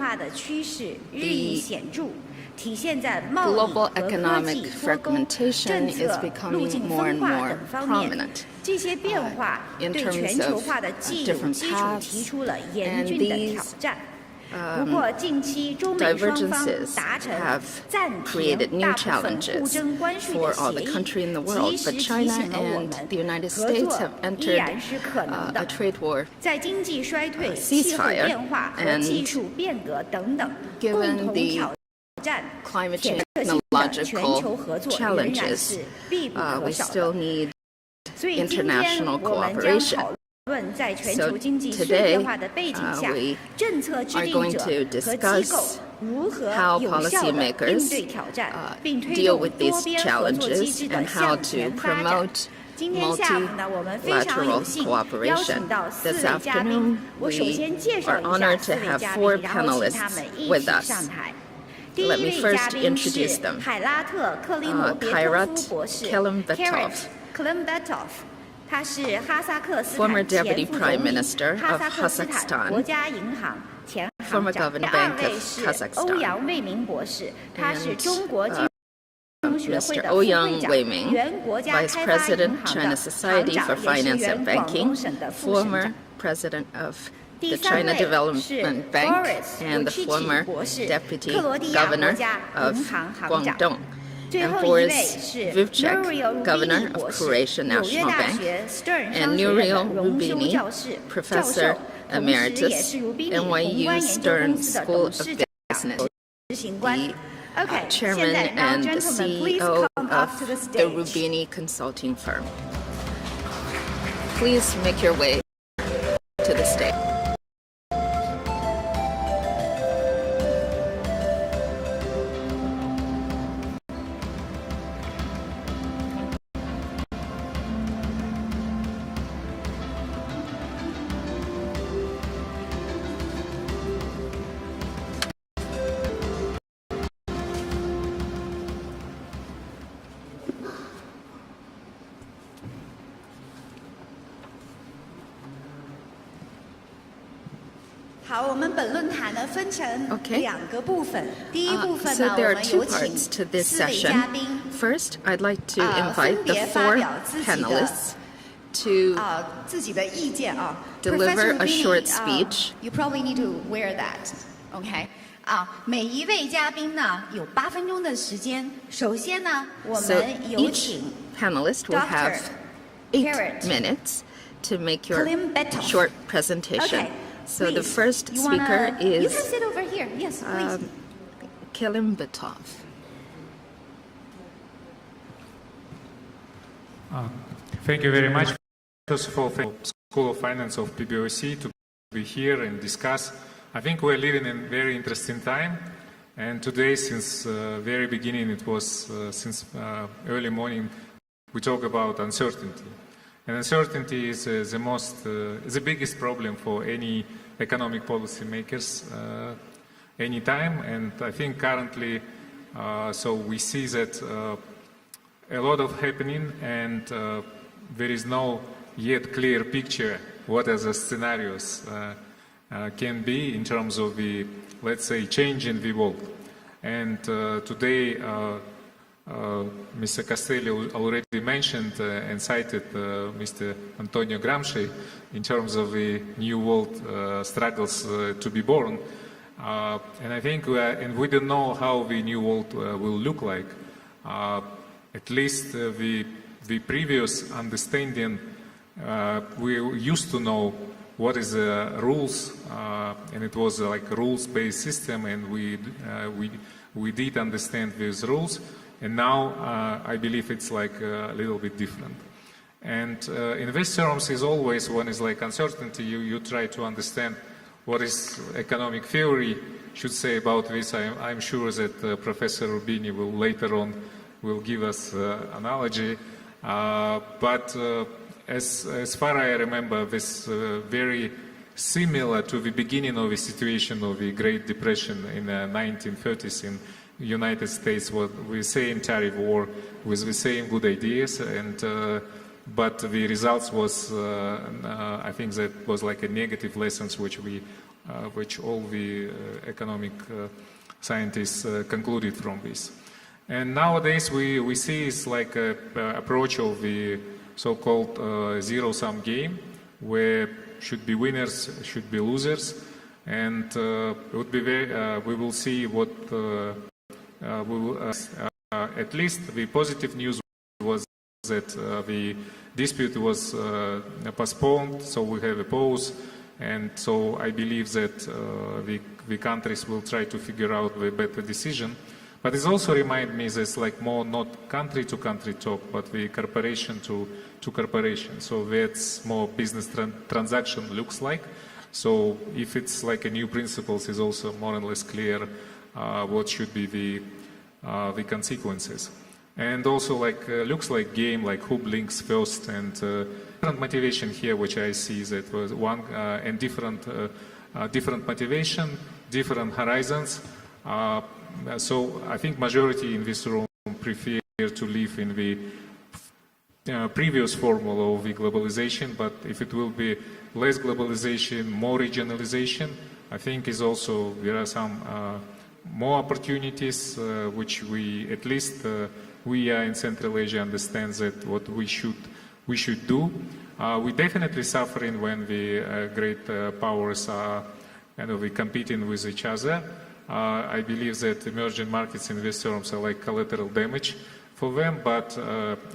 Speaker 12: global economic fragmentation is becoming more and more prominent in terms of different paths, and these divergences have created new challenges for all the countries in the world. But China and the United States have entered a trade war ceasefire, and given the climate change technological challenges, we still need international cooperation. So today, we are going to discuss how policymakers deal with these challenges and how to promote multilateral cooperation. This afternoon, we are honored to have 4 panelists with us. Let me first introduce them. Kairat Kelimbetov, former Deputy Prime Minister of Kazakhstan, former Governor Bank of Kazakhstan, and Mr. Ouyang Weiming, Vice President, China Society for Finance and Banking, former President of the China Development Bank, and the former Deputy Governor of Guangdong, and Boris Vivchek, Governor of Croatian National Bank, and Nouriel Roubini, Professor Emeritus, NYU Stern School of Business, the Chairman and the CEO of the Roubini Consulting Firm. Please make your way to the stage. Okay. So there are 2 parts to this session. First, I'd like to invite the 4 panelists to deliver a short speech.
Speaker 6: You probably need to wear that. Okay. 每一位嘉宾呢有8分钟的时间。首先呢，我们有请
Speaker 12: panelist will have 8 minutes to make your short presentation. So the first speaker is
Speaker 6: you can sit over here. Yes, please.
Speaker 12: Kelimbetov.
Speaker 18: Thank you very much. First of all, thank the School of Finance of PBOC to be here and discuss. I think we're living in a very interesting time. And today, since very beginning, it was since early morning, we talk about uncertainty. And uncertainty is the biggest problem for any economic policy makers any time. And I think currently, so we see that a lot of happening, and there is no yet clear picture what are the scenarios can be in terms of the, let's say, change in the world. And today, Mr. Castelli already mentioned and cited Mr. Antonio Gramsci in terms of the New World struggles to be born. And I think and we don't know how the New World will look like. At least the previous understanding, we used to know what is the rules, and it was like a rules-based system, and we did understand these rules. And now I believe it's like a little bit different. And in these terms, is always when it's like uncertainty, you try to understand what is economic theory should say about this. I'm sure that Professor Rubini will later on will give us analogy. But as far as I remember, this very similar to the beginning of the situation of the Great Depression in the 1930s in United States, with the same tariff war, with the same good ideas, and but the results was, I think that was like a negative lessons which all the economic scientists concluded from this. And nowadays we see it's like a approach of the so-called zero-sum game, where should be winners, should be losers, and it would be we will see what. At least the positive news was that the dispute was postponed, so we have a pause, and so I believe that the countries will try to figure out the better decision. But it also reminds me that it's like more not country to country talk, but the corporation to corporation. So that's more business transaction looks like. So if it's like a new principles, is also more or less clear what should be the consequences. And also like looks like game, like who blinks first, and different motivation here, which I see that was one and different motivation, different horizons. So I think majority in this room prefer to live in the previous formula of the globalization, but if it will be less globalization, more regionalization, I think is also there are some more opportunities which we at least we are in Central Asia understand that what we should do. We definitely suffering when the great powers are competing with each other. I believe that emerging markets in these terms are like collateral damage for them, but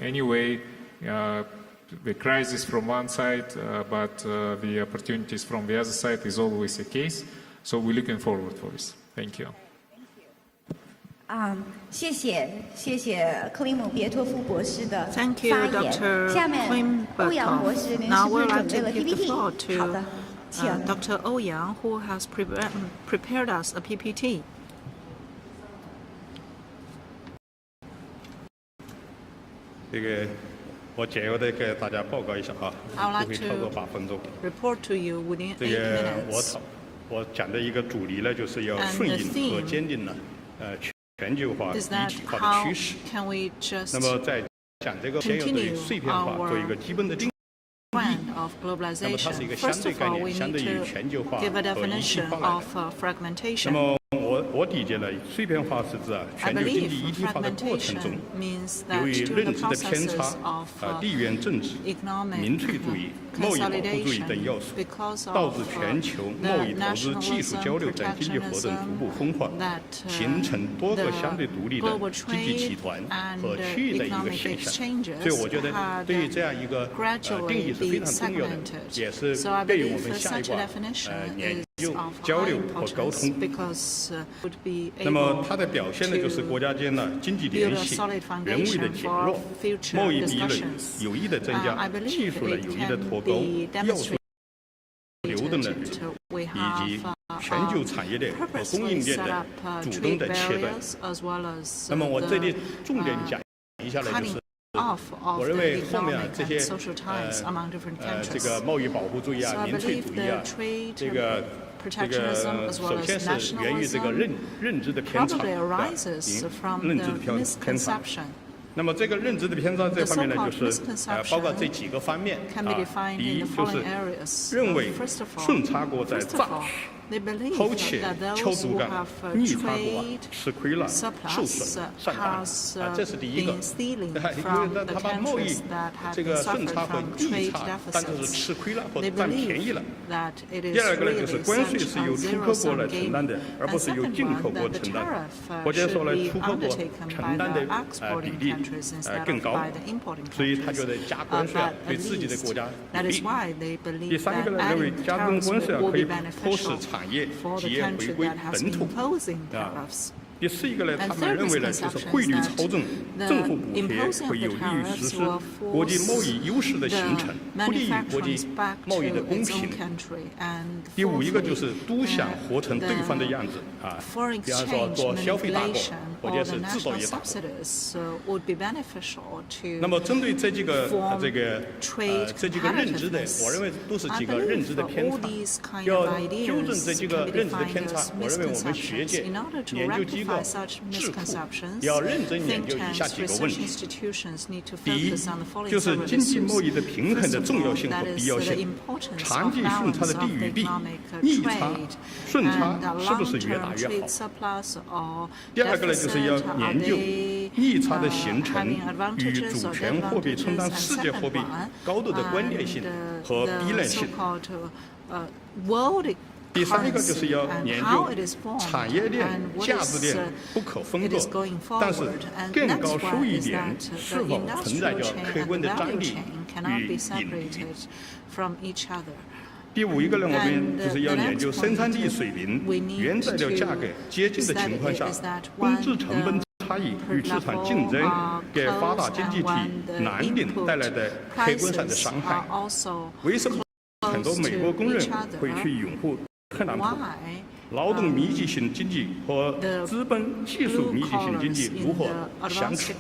Speaker 18: anyway, the crisis from one side, but the opportunities from the other side is always the case. So we're looking forward for this. Thank you.
Speaker 6: 谢谢克里姆别托夫博士的发言。
Speaker 7: Thank you, Dr.
Speaker 6: 下面欧阳博士，您是
Speaker 7: Now
Speaker 6: 不
Speaker 7: we'd
Speaker 6: 是
Speaker 7: like
Speaker 6: 准备
Speaker 7: to
Speaker 6: 了
Speaker 7: give the
Speaker 6: PPT？
Speaker 7: floor to
Speaker 6: 好的，请。
Speaker 7: Dr. Oh Yang, who has prepared us a PPT.
Speaker 3: 这个我简要的给大家报告一下啊，不会超过8分钟。
Speaker 7: Report to you within 8
Speaker 3: 这个
Speaker 7: minutes.
Speaker 3: 我讲的一个主题呢，就是要顺应和坚定了全球化、一
Speaker 7: Is that
Speaker 3: 体化的
Speaker 7: how
Speaker 3: 趋势。
Speaker 7: can we just
Speaker 3: 那么在讲这个先要对碎片化做一个基本的定义。
Speaker 7: trend of
Speaker 3: 那么它是
Speaker 7: globalization?
Speaker 3: 一个相
Speaker 7: First
Speaker 3: 对
Speaker 7: of
Speaker 3: 概
Speaker 7: all,
Speaker 3: 念，
Speaker 7: we
Speaker 3: 相对
Speaker 7: need
Speaker 3: 于
Speaker 7: to
Speaker 3: 全球化
Speaker 7: give a
Speaker 3: 和一体
Speaker 7: definition
Speaker 3: 化来
Speaker 7: of
Speaker 3: 的。那
Speaker 7: fragmentation.
Speaker 3: 么我理解了碎片化是指全
Speaker 7: I
Speaker 3: 球经
Speaker 7: believe
Speaker 3: 济一体化的过程
Speaker 7: fragmentation
Speaker 3: 中，
Speaker 7: means
Speaker 3: 由
Speaker 7: that
Speaker 3: 于
Speaker 7: during
Speaker 3: 认
Speaker 7: the
Speaker 3: 知的偏
Speaker 7: processes
Speaker 3: 差、
Speaker 7: of
Speaker 3: 地缘政治、
Speaker 7: economic
Speaker 3: 民粹主义、贸易保护主义等要素，
Speaker 7: because
Speaker 3: 导
Speaker 7: of
Speaker 3: 致全球贸易、投资、技术交流等经济活动逐步分化，形成多个相对独立的经济集团和区域的一个现象。所以我觉得对于这样一个定义是非常重要的，也是对于我们下一步研究、交流和沟通。那么它的表现呢，就是国家间的经济联系、人为的减弱、贸易壁垒有意的增加、技术的有意的脱钩、要素流动的以及全球产业链和供应链的主动的切断。那么我这里重点讲一下呢，就是。 我认为后面这些这个贸易保护主义啊、民粹主义啊，这个首先是源于这个认知的偏差，认知的偏差。那么这个认知的偏差这方面呢，就是包括这几个方面啊。第一就是认为顺差国在榨取、偷窃、求助感、逆差过吃亏了、受损了、上当了，这是第一个。因为他把贸易这个顺差和逆差当成是吃亏了或者占便宜了。第二个呢，就是关税是由出口国来承担的，而不是由进口国承担的。或者说呢，出口国承担的比例更高，所以他觉得加关税对自己的国家有利。第三个呢，认为加关税可以迫使产业企业回归本土第四一个呢，他们认为呢，就是汇率操纵、政府补贴会有利于实施国际贸易优势的形成，不利于国际贸易的公平。第五一个就是都想活成对方的样子比方说做消费大国或者是制造业大国。那么针对这几个认知的，我认为都是几个认知的偏差。要纠正这几个认知的偏差，我认为我们学界研究机构智库要认真研究以下几个问题。第一，就是经济贸易的平衡的重要性和必要性，长期顺差的利与弊，逆差、顺差是不是越大越好？第二个呢，就是要研究逆差的形成与主权货币充当世界货币高度的关联性和必然性。第三一个就是要研究产业链、价值链不可分割，但是更高收益点是否存在着客观的张力与引力。第五一个呢，我们就是要研究生产力水平、原材料价格接近的情况下，工资成本差异与市场竞争给发达经济体难点带来的客观上的伤害。为什么很多美国工人会去拥护特朗普？劳动密集型经济和资本技术密集型经济如何相处？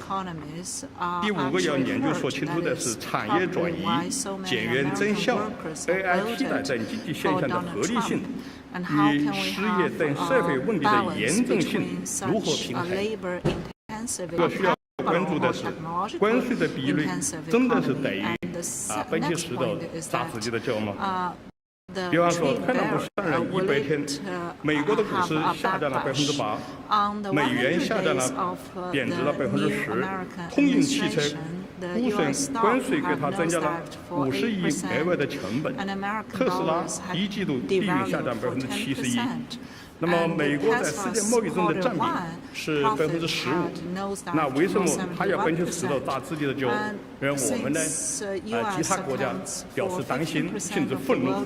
Speaker 3: 第五个要研究说清楚的是产业转移、减员增效、AI 替代等经济现象的合理性与失业等社会问题的严重性如何平衡？这个需要关注的是关税的比率真的是等于分析石头砸自己的脚吗？比方说，特朗普上任100天，美国的股市下降了8%，美元下降了，贬值了10%，通用汽车估算关税给它增加了50亿额外的成本，特斯拉一季度利润下降71%。那么，美国在世界贸易中的占比是15%，那为什么他要分析石头砸自己的脚，让我们呢？其他国家表示担心甚至愤怒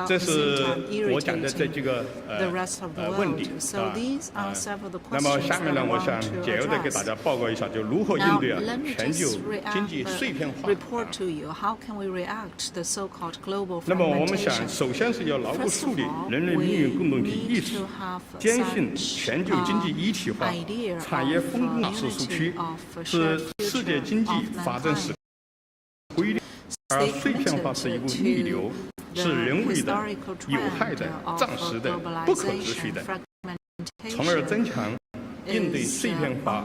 Speaker 3: 这是我讲的这几个问题那么下面呢，我想简要的给大家报告一下，就如何应对全球经济碎片化。那么我们想，首先是要牢固树立人类命运共同体意识，坚信全球经济一体化、产业分工式社区是世界经济发展史规律。而碎片化是一股逆流，是人为的、有害的、暂时的、不可持续的，从而增强应对碎片化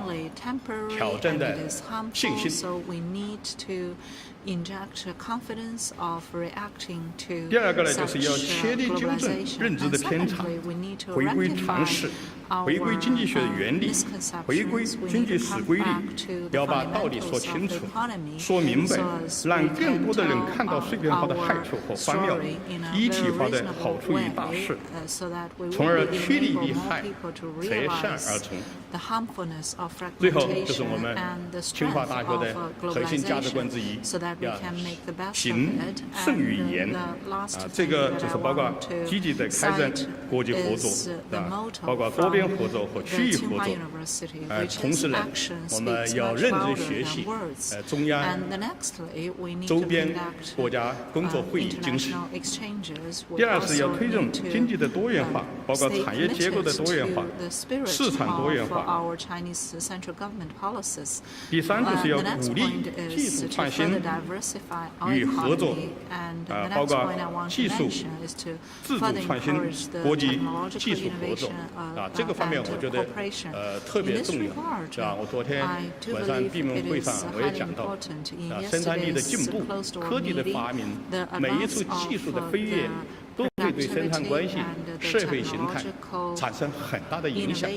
Speaker 3: 挑战的信心。第二个呢，就是要切地纠正认知的偏差，回归常识，回归经济学的原理，回归经济史规律，要把道理说清楚、说明白，让更多的人看到碎片化的害处和荒谬，一体化的好处与大势，从而趋利避害，择善而从。最后就是我们清华大学的核心价值观之一，要行胜于言这个就是包括积极的开展国际合作包括多边合作和区域合作同时呢，我们要认真学习中央周边国家工作会议精神。第二是要推动经济的多元化，包括产业结构的多元化、市场多元化。第三就是要鼓励技术创新与合作包括技术自主创新、国际技术合作这个个方面我觉得特别重要，是吧？我昨天晚上闭门会上我也讲到，生产力的进步、科技的发明，每一次技术的飞跃，都会对生产关系、社会形态产生很大的影响。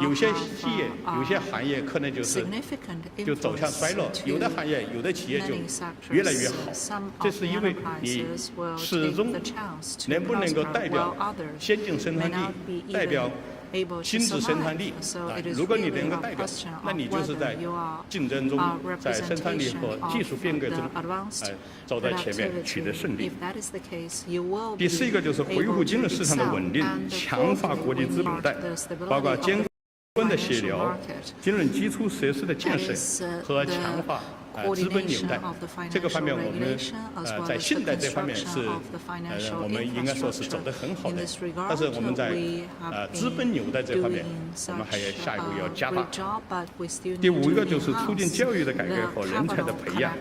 Speaker 3: 有些企业、有些行业可能就走向衰落，有的行业、有的企业就越来越好。这是因为你始终能不能够代表先进生产力，代表新质生产力如果你能够代表，那你就是在竞争中，在生产力和技术变革中，走在前面取得胜利。第四一个就是维护金融市场的稳定，强化国际资本带，包括监管的协调、金融基础设施的建设和强化资本纽带。这个方面我们在信贷这方面是我们应该说是走得很好的，但是我们在资本纽带这方面我们还要下一步要加大。第五一个就是促进教育的改革和人才的培养。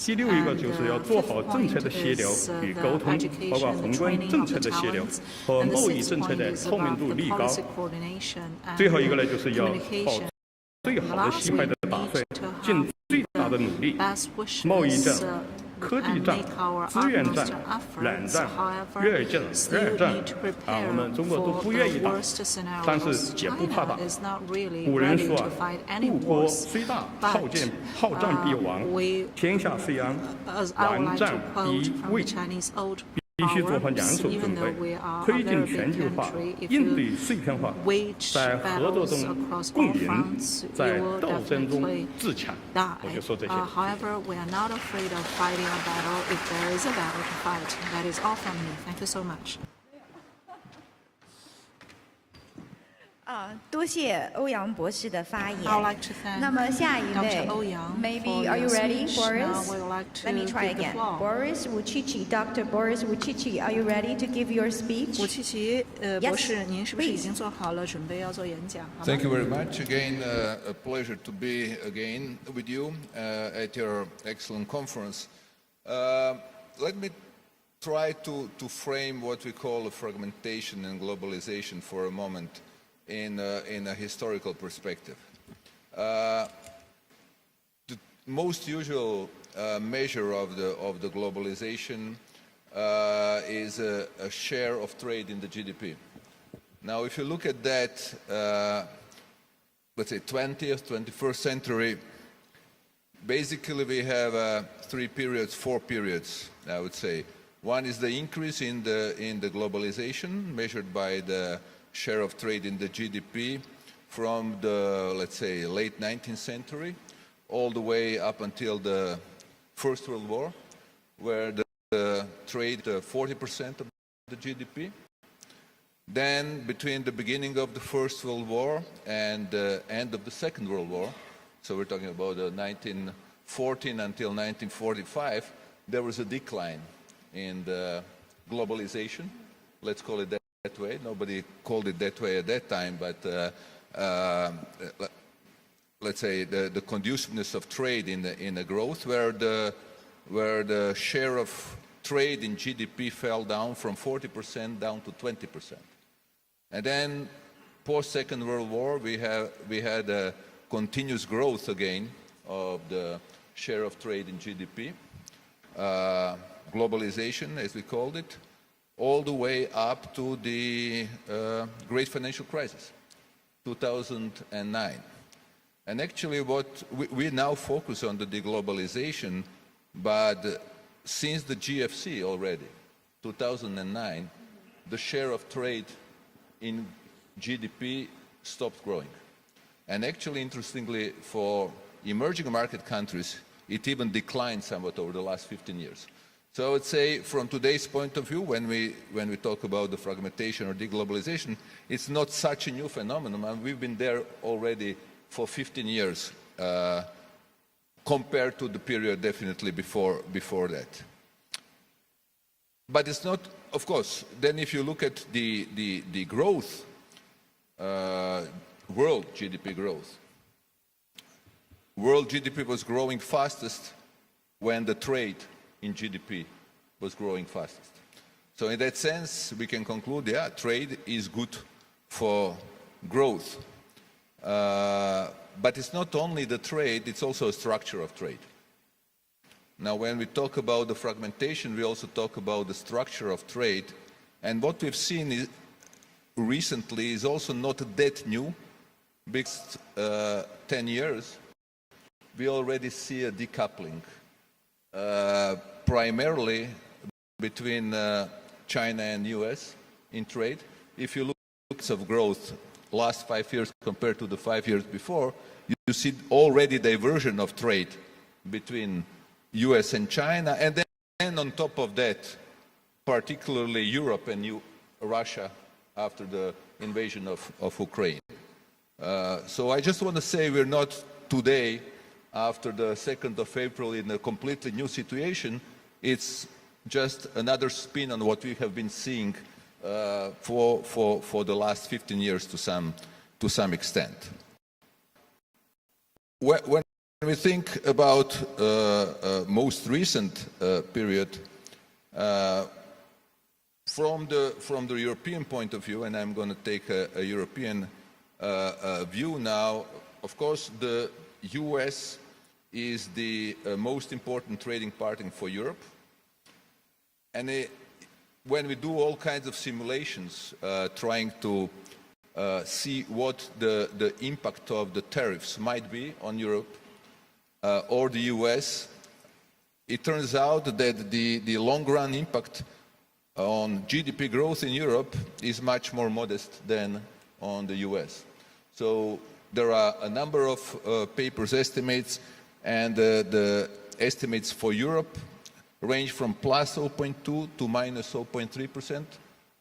Speaker 3: 第六一个就是要做好政策的协调与沟通，包括宏观政策的协调和贸易政策的透明度力高。最后一个呢，就是要抱最好的西派的打算，尽最大的努力，贸易战、科技战、资源战、冷战、热战、我们中国都不愿意打，但是也不怕打。古人说故国虽大，好战必亡，天下虽安，完战必危。必须做好两手准备，推进全球化，应对碎片化，在合作中共赢，在斗争中自强。我就说这些。
Speaker 7: However, we are not afraid of fighting a battle if there is a battle to fight. That is all from me. Thank you so much.
Speaker 6: 多谢欧阳博士的发言。
Speaker 7: I'd like to thank
Speaker 6: 那么下一位
Speaker 7: Dr. Ouyang，Maybe for
Speaker 6: are you
Speaker 7: your
Speaker 6: ready,
Speaker 7: speech.
Speaker 6: Boris?
Speaker 7: Now we would like to
Speaker 6: Let me try
Speaker 7: give the
Speaker 6: again.
Speaker 7: floor.
Speaker 6: Boris Wuchichi, Dr. Boris Wuchichi, are you ready to give your speech?
Speaker 7: 武契奇博士，您是不是已经做好了准备要做演讲？
Speaker 19: Thank you very much. Again, a pleasure to be again with you at your excellent conference. Let me try to frame what we call a fragmentation and globalization for a moment in a historical perspective. The most usual measure of the globalization is a share of trade in the GDP. Now, if you look at that, let's say 20th, 21st century, basically we have four periods, I would say. One is the increase in the globalization measured by the share of trade in the GDP from the, let's say, late 19th century all the way up until the First World War, where the trade 40% of the GDP. Then between the beginning of the First World War and the end of the Second World War, so we're talking about 1914 until 1945, there was a decline in the globalization, let's call it that way. Nobody called it that way at that time, but let's say the conduciveness of trade in the growth, where the share of trade in GDP fell down from 40% down to 20%. And then post-Second World War, we had a continuous growth again of the share of trade in GDP, globalization, as we called it, all the way up to the great financial crisis, 2009. And actually what we now focus on the deglobalization, but since the GFC already, 2009, the share of trade in GDP stopped growing. And actually, interestingly, for emerging market countries, it even declined somewhat over the last 15 years. So I would say, from today's point of view, when we talk about the fragmentation or deglobalization, it's not such a new phenomenon, and we've been there already for 15 years, compared to the period definitely before that. But it's not, of course, then if you look at the growth, world GDP growth, world GDP was growing fastest when the trade in GDP was growing fastest. So in that sense, we can conclude, yeah, trade is good for growth. But it's not only the trade, it's also a structure of trade. Now, when we talk about the fragmentation, we also talk about the structure of trade. And what we've seen recently is also not that new. Because 10 years, we already see a decoupling, primarily between China and US in trade. If you look at growth last 5 years compared to the 5 years before, you see already diversion of trade between US and China, and then on top of that, particularly Europe and Russia after the invasion of Ukraine. So I just want to say we're not today, after the 2nd of April, in a completely new situation. It's just another spin on what we have been seeing for the last 15 years to some extent. When we think about most recent period, from the European point of view, and I'm going to take a European view now, of course, the US is the most important trading partner for Europe. And when we do all kinds of simulations trying to see what the impact of the tariffs might be on Europe or the US, it turns out that the long-run impact on GDP growth in Europe is much more modest than on the US. So there are a number of papers estimates, and the estimates for Europe range from plus 0.2 to minus 0.3%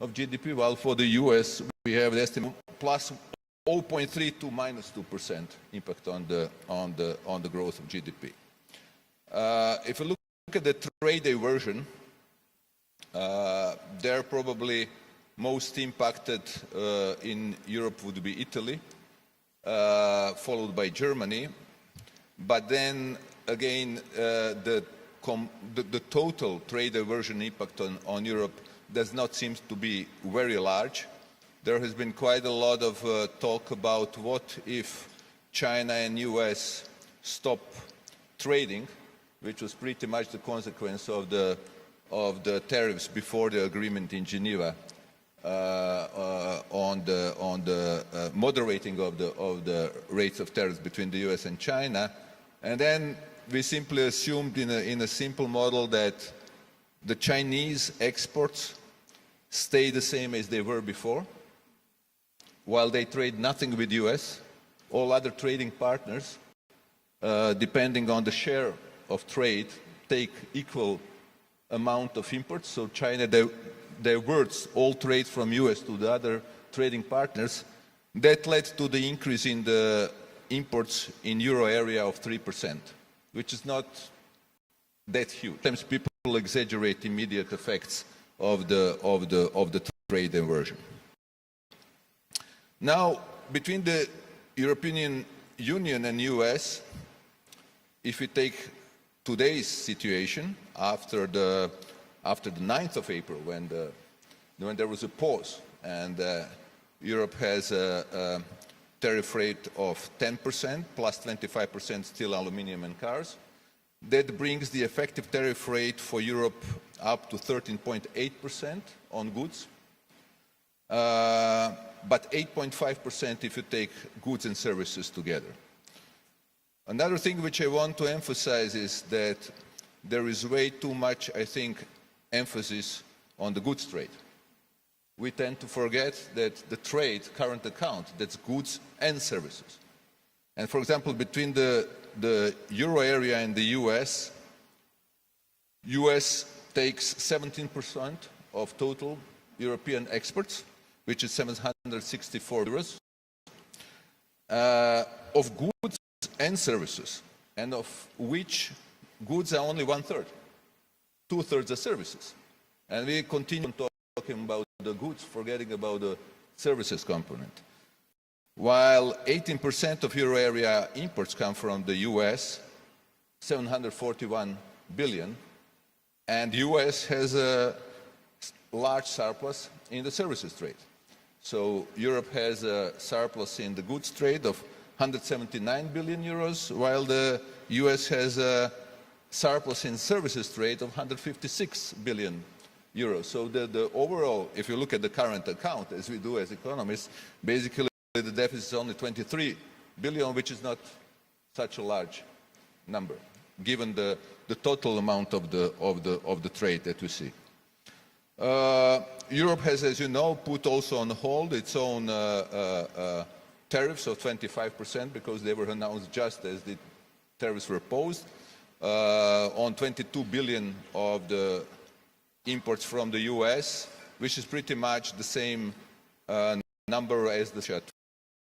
Speaker 19: of GDP, while for the US we have the estimate plus 0.3 to minus 2% impact on the growth of GDP. If you look at the trade diversion, they're probably most impacted in Europe would be Italy, followed by Germany. But then again, the total trade diversion impact on Europe does not seem to be very large. There has been quite a lot of talk about what if China and US stop trading, which was pretty much the consequence of the tariffs before the agreement in Geneva on the moderating of the rates of tariffs between the US and China. And then we simply assumed in a simple model that the Chinese exports stay the same as they were before, while they trade nothing with US. All other trading partners, depending on the share of trade, take equal amount of imports. So China diverts all trade from US to the other trading partners. That led to the increase in the imports in euro area of 3%, which is not that huge. Sometimes people exaggerate immediate effects of the trade diversion. Now, between the European Union and US, if we take today's situation after the 9th of April, when there was a pause and Europe has a tariff rate of 10% plus 25% steel, aluminium and cars, that brings the effective tariff rate for Europe up to 13.8% on goods, but 8.5% if you take goods and services together. Another thing which I want to emphasize is that there is way too much, I think, emphasis on the goods trade. We tend to forget that the trade, current account, that's goods and services. And for example, between the euro area and the US takes 17% of total European exports, which is 764 euros, of goods and services, and of which goods are only 1/3. 2/3 are services. And we continue talking about the goods, forgetting about the services component. While 18% of euro area imports come from the US, 741 billion, and US has a large surplus in the services trade. So Europe has a surplus in the goods trade of 179 billion euros, while the US has a surplus in services trade of 156 billion euros. So the overall, if you look at the current account, as we do as economists, basically the deficit is only 23 billion, which is not such a large number, given the total amount of the trade that we see. Europe has, as you know, put also on hold its own tariffs of 25% because they were announced just as the tariffs were posed on 22 billion of the imports from the US, which is pretty much the same number as the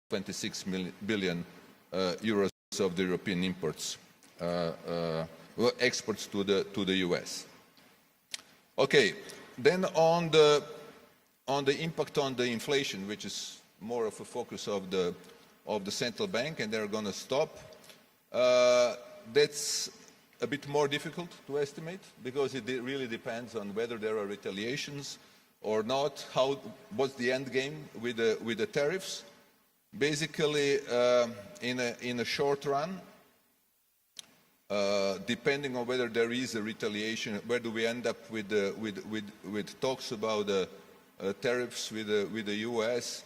Speaker 19: 26 billion euros of the European imports, exports to the US. Okay, then on the impact on the inflation, which is more of a focus of the central bank, and they're going to stop. That's a bit more difficult to estimate because it really depends on whether there are retaliations or not. What's the end game with the tariffs? Basically, in a short run, depending on whether there is a retaliation, where do we end up with talks about tariffs with the US?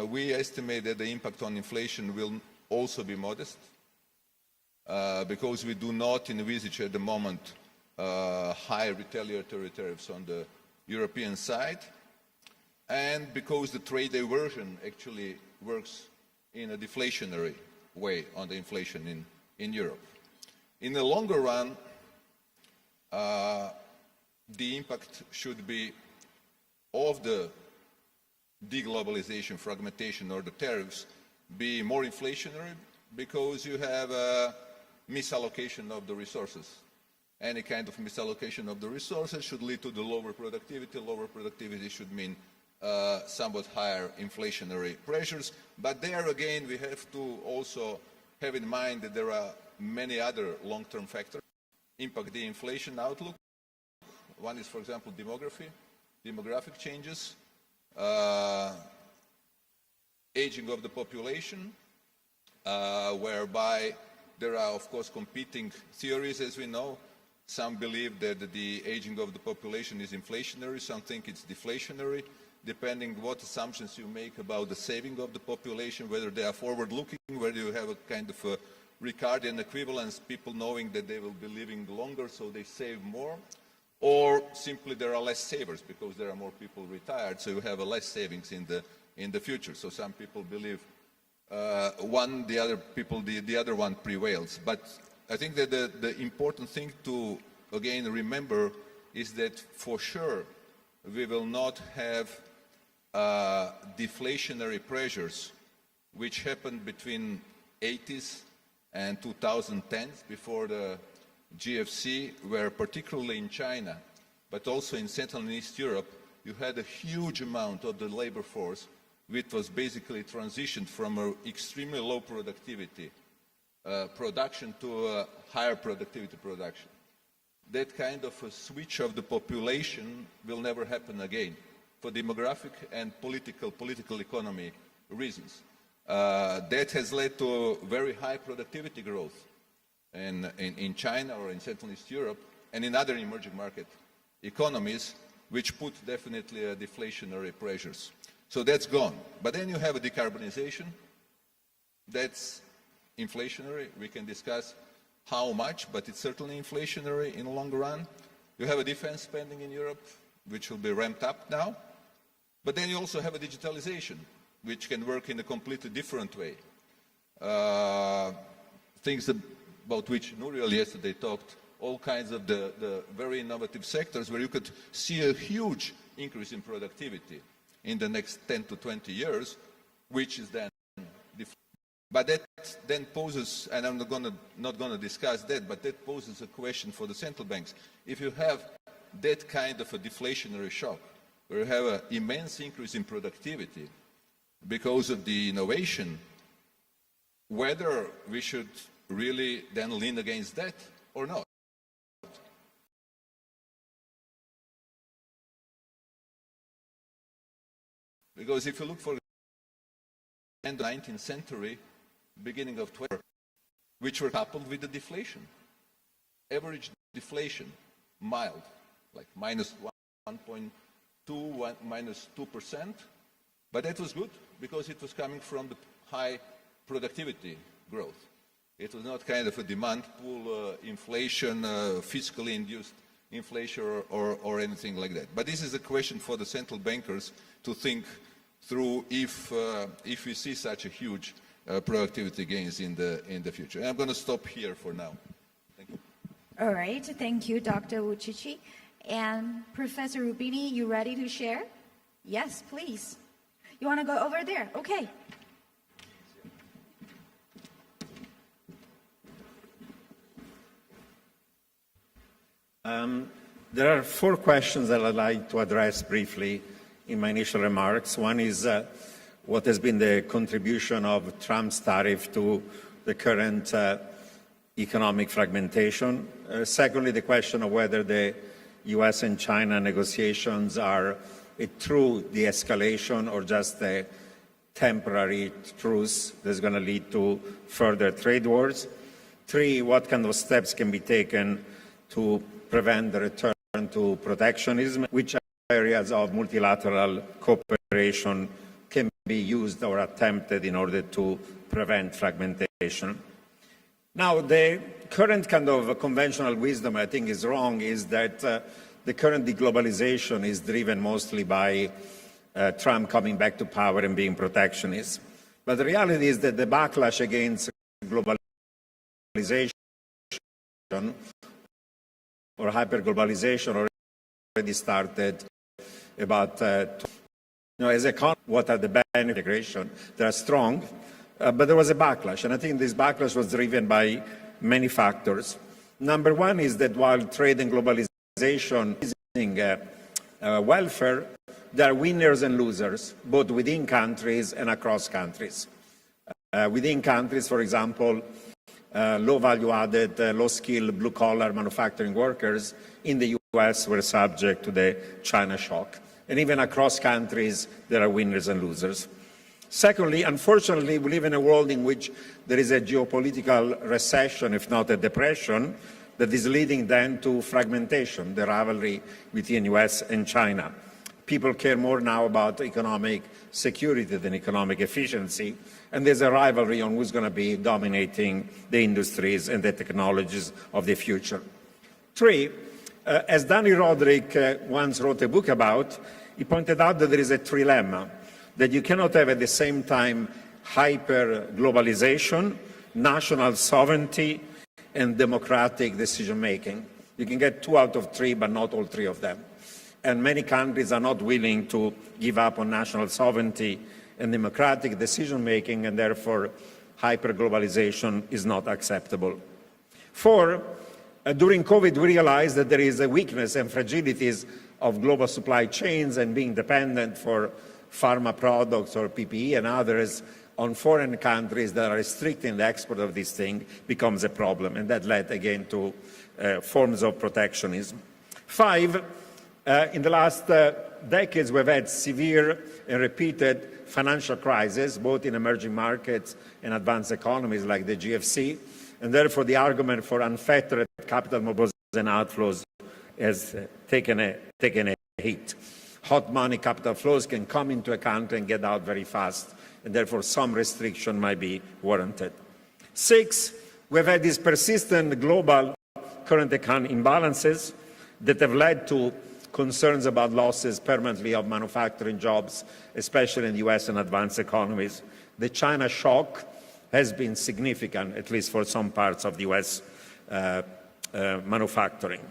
Speaker 19: We estimate that the impact on inflation will also be modest because we do not envisage at the moment high retaliatory tariffs on the European side, and because the trade diversion actually works in a deflationary way on the inflation in Europe. In the longer run, the impact should be of the deglobalization, fragmentation, or the tariffs be more inflationary because you have a misallocation of the resources. Any kind of misallocation of the resources should lead to the lower productivity. Lower productivity should mean somewhat higher inflationary pressures. But there again, we have to also have in mind that there are many other long-term factors impact the inflation outlook. One is, for example, demographic changes, aging of the population, whereby there are, of course, competing theories, as we know. Some believe that the aging of the population is inflationary, some think it's deflationary, depending what assumptions you make about the saving of the population, whether they are forward-looking, whether you have a kind of a Ricardian equivalence, people knowing that they will be living longer, so they save more, or simply there are less savers because there are more people retired, so you have a less savings in the future. So some people believe one, the other people, the other one prevails. But I think that the important thing to, again, remember is that for sure we will not have deflationary pressures which happened between 80s and 2010s before the GFC, where particularly in China, but also in Central and East Europe, you had a huge amount of the labor force which was basically transitioned from an extremely low productivity production to a higher productivity production. That kind of a switch of the population will never happen again for demographic and political economy reasons. That has led to very high productivity growth in China or in Central and East Europe and in other emerging market economies, which put definitely deflationary pressures. So that's gone. But then you have a decarbonization. That's inflationary. We can discuss how much, but it's certainly inflationary in the long run. You have a defense spending in Europe, which will be ramped up now. But then you also have a digitalization, which can work in a completely different way. Things about which Nouriel yesterday talked, all kinds of the very innovative sectors where you could see a huge increase in productivity in the next 10 to 20 years, which is then but that then poses, and I'm not going to discuss that, but that poses a question for the central banks. If you have that kind of a deflationary shock, where you have an immense increase in productivity because of the innovation, whether we should really then lean against that or not. Because if you look for the end of the 19th century, beginning of 20th, which were coupled with the deflation. Average deflation, mild, like minus 1.2, minus 2%, but that was good because it was coming from the high productivity growth. It was not kind of a demand pull inflation, fiscally induced inflation or anything like that. But this is a question for the central bankers to think through if we see such a huge productivity gains in the future. And I'm going to stop here for now. Thank you.
Speaker 6: All right, thank you, Dr. Uchichi. And Professor Rubini, you ready to share? Yes, please. You want to go over there? Okay.
Speaker 23: There are 4 questions that I'd like to address briefly in my initial remarks. One is what has been the contribution of Trump's tariff to the current economic fragmentation. Secondly, the question of whether the US and China negotiations are a true de-escalation or just a temporary truce that's going to lead to further trade wars. 3, what kind of steps can be taken to prevent the return to protectionism? Which areas of multilateral cooperation can be used or attempted in order to prevent fragmentation? Now, the current kind of conventional wisdom, I think, is wrong, is that the current deglobalization is driven mostly by Trump coming back to power and being protectionist. But the reality is that the backlash against globalization or hyperglobalization already started about, as a what are the benefits of integration? They are strong, but there was a backlash, and I think this backlash was driven by many factors. Number one is that while trade and globalization is welfare, there are winners and losers, both within countries and across countries. Within countries, for example, low value-added, low-skilled, blue-collar manufacturing workers in the US were subject to the China shock. And even across countries, there are winners and losers. Secondly, unfortunately, we live in a world in which there is a geopolitical recession, if not a depression, that is leading then to fragmentation, the rivalry between US and China. People care more now about economic security than economic efficiency, and there's a rivalry on who's going to be dominating the industries and the technologies of the future. 3, as Danny Roderick once wrote a book about, he pointed out that there is a trilemma, that you cannot have at the same time hyper-globalization, national sovereignty, and democratic decision-making. You can get 2 out of 3, but not all 3 of them. And many countries are not willing to give up on national sovereignty and democratic decision-making, and therefore hyper-globalization is not acceptable. 4, during COVID, we realized that there is a weakness and fragilities of global supply chains, and being dependent for pharma products or PPE and others on foreign countries that are restricting the export of this thing becomes a problem, and that led again to forms of protectionism. 5, in the last decades, we've had severe and repeated financial crises, both in emerging markets and advanced economies like the GFC, and therefore the argument for unfettered capital mobilization and outflows has taken a hit. Hot money capital flows can come into a country and get out very fast, and therefore some restriction might be warranted. 6, we've had these persistent global current account imbalances that have led to concerns about losses permanently of manufacturing jobs, especially in the US and advanced economies. The China shock has been significant, at least for some parts of the US manufacturing.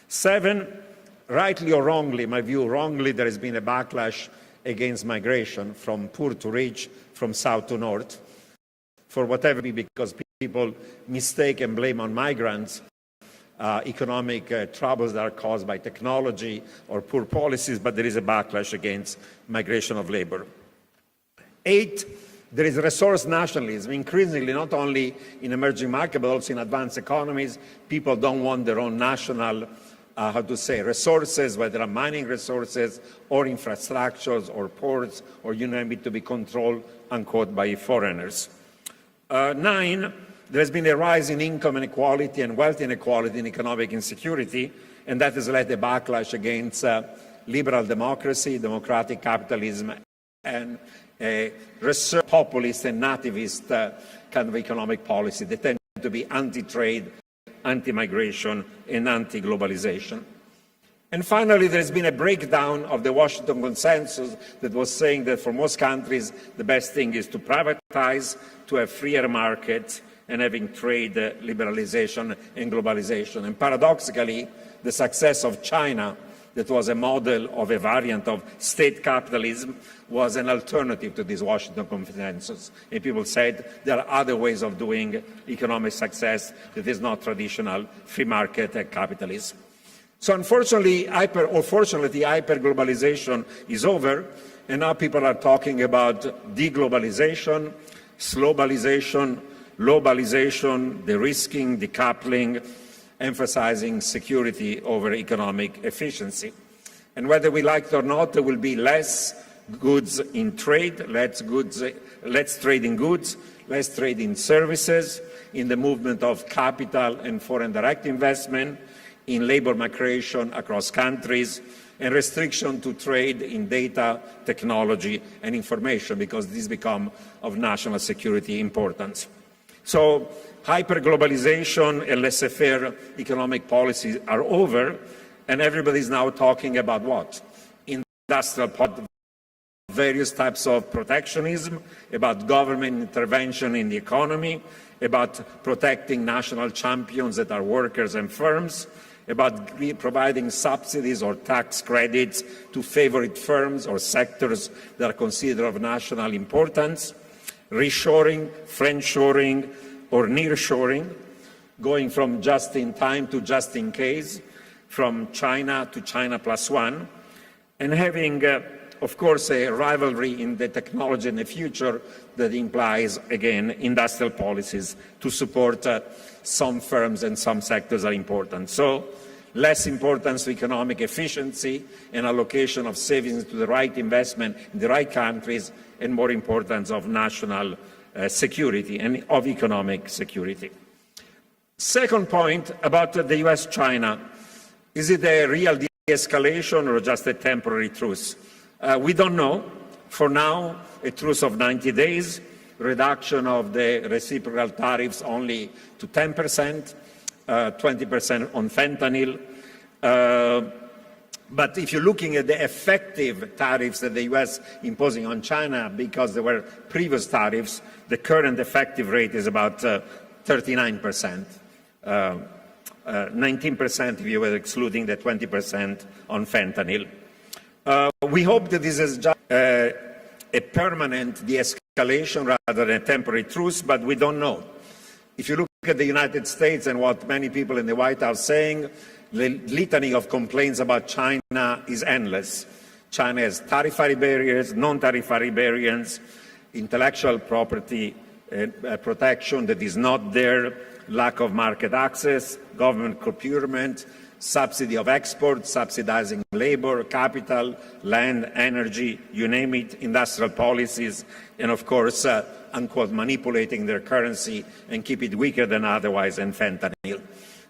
Speaker 23: 7, rightly or wrongly, in my view, wrongly, there has been a backlash against migration from poor to rich, from south to north, for whatever reason, because people mistake and blame on migrants economic troubles that are caused by technology or poor policies, but there is a backlash against migration of labor. 8, there is resource nationalism. Increasingly, not only in emerging markets, but also in advanced economies, people don't want their own national
Speaker 17: resources, whether mining resources or infrastructures or ports or you name it, to be controlled, unquote, by foreigners. 9, there's been a rise in income inequality and wealth inequality and economic insecurity, and that has led to a backlash against liberal democracy, democratic capitalism, and a research populist and nativist kind of economic policy. They tend to be anti-trade, anti-migration, and anti-globalization. And finally, there's been a breakdown of the Washington consensus that was saying that for most countries, the best thing is to privatize, to have freer markets, and having trade liberalization and globalization. And paradoxically, the success of China, that was a model of a variant of state capitalism, was an alternative to this Washington consensus. And people said there are other ways of doing economic success that is not traditional free market capitalism. So unfortunately, fortunately, hyper-globalization is over, and now people are talking about deglobalization, slowbalization, globalization, de-risking, decoupling, emphasizing security over economic efficiency. And whether we like it or not, there will be less goods in trade, less trade in goods, less trade in services, in the movement of capital and foreign direct investment, in labor migration across countries, and restriction to trade in data, technology, and information, because these become of national security importance. So hyper-globalization and laissez-faire economic policies are over, and everybody is now talking about what? Industrial policy, various types of protectionism, about government intervention in the economy, about protecting national champions that are workers and firms, about providing subsidies or tax credits to favorite firms or sectors that are considered of national importance, reshoring, friendshoring, or nearshoring, going from just-in-time to just-in-case, from China to China +1, and having, of course, a rivalry in the technology in the future that implies, again, industrial policies to support some firms and some sectors are important. So less importance to economic efficiency and allocation of savings to the right investment in the right countries, and more importance of national security and of economic security. Second point about the US-China. Is it a real de-escalation or just a temporary truce? We don't know. For now, a truce of 90 days, reduction of the reciprocal tariffs only to 10%, 20% on fentanyl. But if you're looking at the effective tariffs that the US imposing on China, because there were previous tariffs, the current effective rate is about 39%, 19% if you were excluding the 20% on fentanyl. We hope that this is just a permanent de-escalation rather than a temporary truce, but we don't know. If you look at the United States and what many people in the White House saying, the litany of complaints about China is endless. China has tariffary barriers, non-tariffary barriers, intellectual property protection that is not there, lack of market access, government procurement, subsidy of exports, subsidizing labor, capital, land, energy, you name it, industrial policies, and of course, unquote, manipulating their currency and keep it weaker than otherwise, and fentanyl.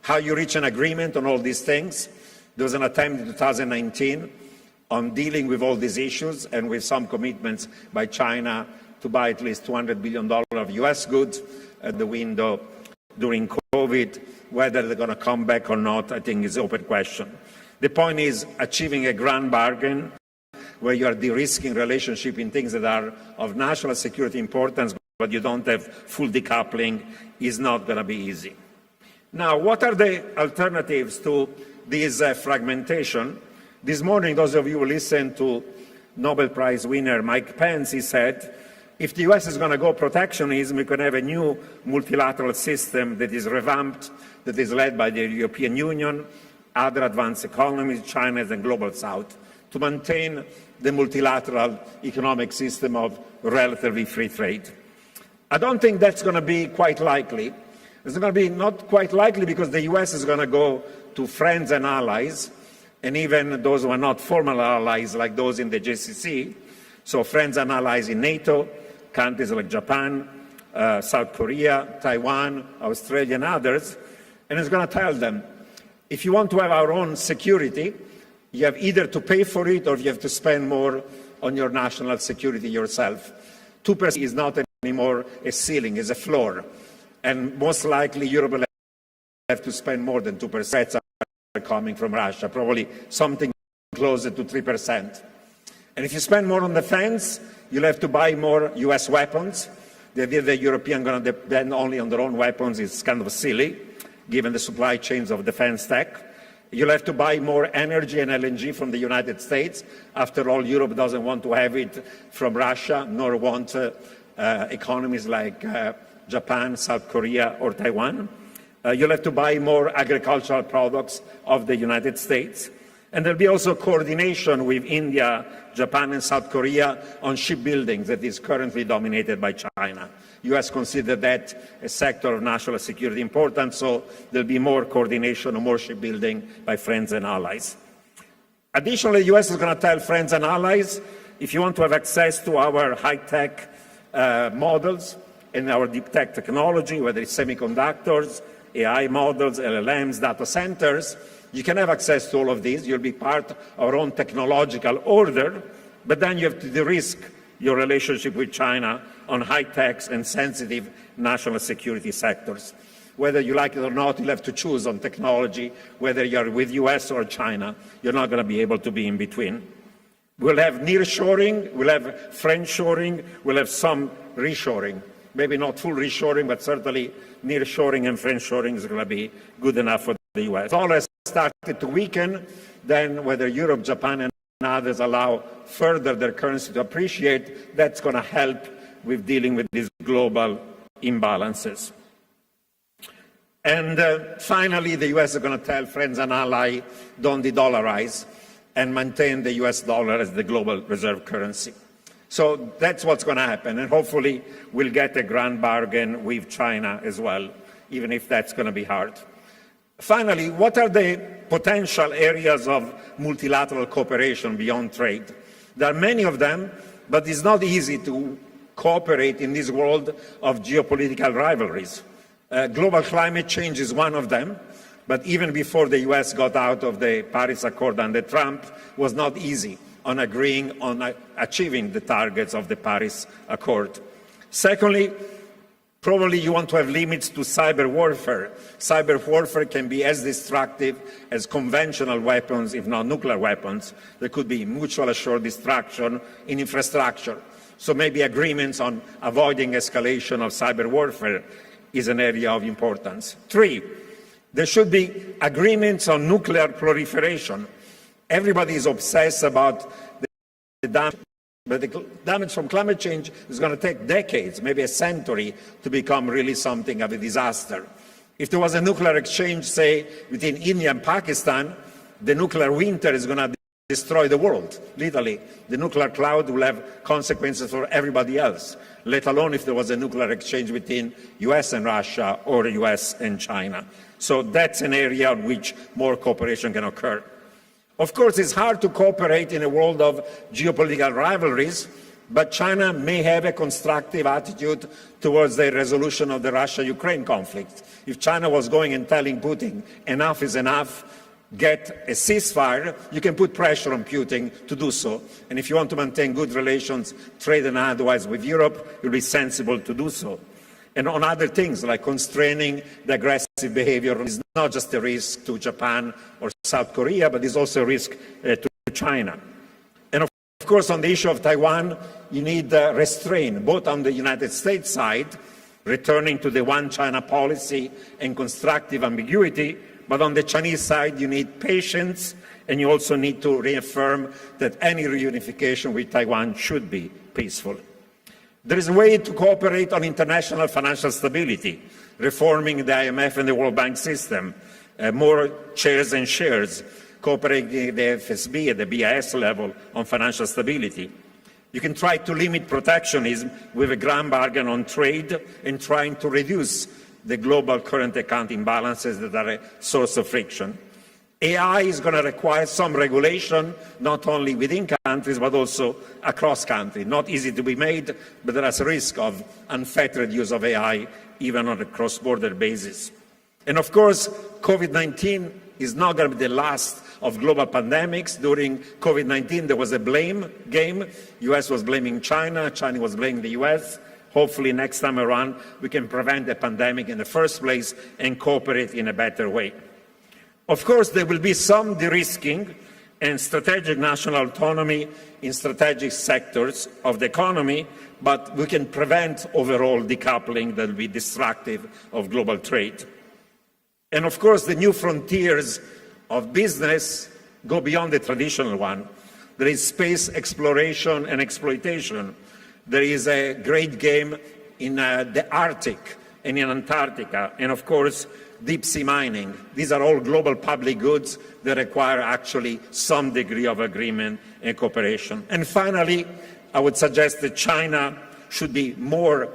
Speaker 17: How you reach an agreement on all these things? There was an attempt in 2019 on dealing with all these issues and with some commitments by China to buy at least $200 billion of US goods at the window during COVID. Whether they're going to come back or not, I think is an open question. The point is achieving a grand bargain where you are de-risking relationship in things that are of national security importance, but you don't have full decoupling, is not going to be easy. Now, what are the alternatives to this fragmentation? This morning, those of you who listened to Nobel Prize winner Mike Pence, he said, if the US is going to go protectionism, we can have a new multilateral system that is revamped, that is led by the European Union, other advanced economies, China and Global South, to maintain the multilateral economic system of relatively free trade. I don't think that's going to be quite likely. It's going to be not quite likely because the US is going to go to friends and allies, and even those who are not formal allies like those in the GCC, so friends and allies in NATO, countries like Japan, South Korea, Taiwan, Australia, and others, and it's going to tell them, if you want to have our own security, you have either to pay for it or you have to spend more on your national security yourself. 2% is not anymore a ceiling, it's a floor. And most likely Europe will have to spend more than 2%. Threats are coming from Russia, probably something closer to 3%. And if you spend more on defense, you'll have to buy more US weapons. The idea that Europeans are going to depend only on their own weapons is kind of silly, given the supply chains of defense tech. You'll have to buy more energy and LNG from the United States. After all, Europe doesn't want to have it from Russia, nor want economies like Japan, South Korea, or Taiwan. You'll have to buy more agricultural products of the United States. And there'll be also coordination with India, Japan, and South Korea on shipbuilding that is currently dominated by China. U.S. consider that a sector of national security important, so there'll be more coordination and more shipbuilding by friends and allies. Additionally, the U.S. is going to tell friends and allies, if you want to have access to our high-tech models and our deep tech technology, whether it's semiconductors, AI models, LLMs, data centers, you can have access to all of these. You'll be part of our own technological order, but then you have to de-risk your relationship with China on high-tech and sensitive national security sectors. Whether you like it or not, you'll have to choose on technology, whether you're with US or China. You're not going to be able to be in between. We'll have nearshoring, we'll have friendshoring, we'll have some reshoring. Maybe not full reshoring, but certainly nearshoring and friendshoring is going to be good enough for the US. All has started to weaken, then whether Europe, Japan, and others allow further their currency to appreciate, that's going to help with dealing with these global imbalances. And finally, the U.S. is going to tell friends and allies, don't de-dollarize and maintain the U.S. dollar as the global reserve currency. So that's what's going to happen, and hopefully we'll get a grand bargain with China as well, even if that's going to be hard. Finally, what are the potential areas of multilateral cooperation beyond trade? There are many of them, but it's not easy to cooperate in this world of geopolitical rivalries. Global climate change is one of them, but even before the US got out of the Paris Accord under Trump, it was not easy on agreeing on achieving the targets of the Paris Accord. Secondly, probably you want to have limits to cyber warfare. Cyber warfare can be as destructive as conventional weapons, if not nuclear weapons. There could be mutual assured destruction in infrastructure. So maybe agreements on avoiding escalation of cyber warfare is an area of importance. 3, there should be agreements on nuclear proliferation. Everybody is obsessed about the damage, but the damage from climate change is going to take decades, maybe a century, to become really something of a disaster. If there was a nuclear exchange, say, between India and Pakistan, the nuclear winter is going to destroy the world, literally. The nuclear cloud will have consequences for everybody else, let alone if there was a nuclear exchange between US and Russia or US and China. So that's an area in which more cooperation can occur. Of course, it's hard to cooperate in a world of geopolitical rivalries, but China may have a constructive attitude towards the resolution of the Russia-Ukraine conflict. If China was going and telling Putin, enough is enough, get a ceasefire, you can put pressure on Putin to do so. And if you want to maintain good relations, trade and otherwise with Europe, you'll be sensible to do so. And on other things like constraining the aggressive behavior is not just a risk to Japan or South Korea, but is also a risk to China. And of course, on the issue of Taiwan, you need restraint, both on the United States side, returning to the one China policy and constructive ambiguity, but on the Chinese side, you need patience, and you also need to reaffirm that any reunification with Taiwan should be peaceful. There is a way to cooperate on international financial stability, reforming the IMF and the World Bank system, more chairs and shares, cooperating the FSB at the BIS level on financial stability. You can try to limit protectionism with a grand bargain on trade and trying to reduce the global current account imbalances that are a source of friction. AI is going to require some regulation, not only within countries, but also across countries. Not easy to be made, but there is a risk of unfettered use of AI, even on a cross-border basis. And of course, COVID-19 is not going to be the last of global pandemics. During COVID-19, there was a blame game. US was blaming China, China was blaming the US. Hopefully next time around, we can prevent the pandemic in the first place and cooperate in a better way. Of course, there will be some de-risking and strategic national autonomy in strategic sectors of the economy, but we can prevent overall decoupling that will be destructive of global trade. And of course, the new frontiers of business go beyond the traditional one. There is space exploration and exploitation. There is a great game in the Arctic and in Antarctica, and of course, deep sea mining. These are all global public goods that require actually some degree of agreement and cooperation. And finally, I would suggest that China should be more,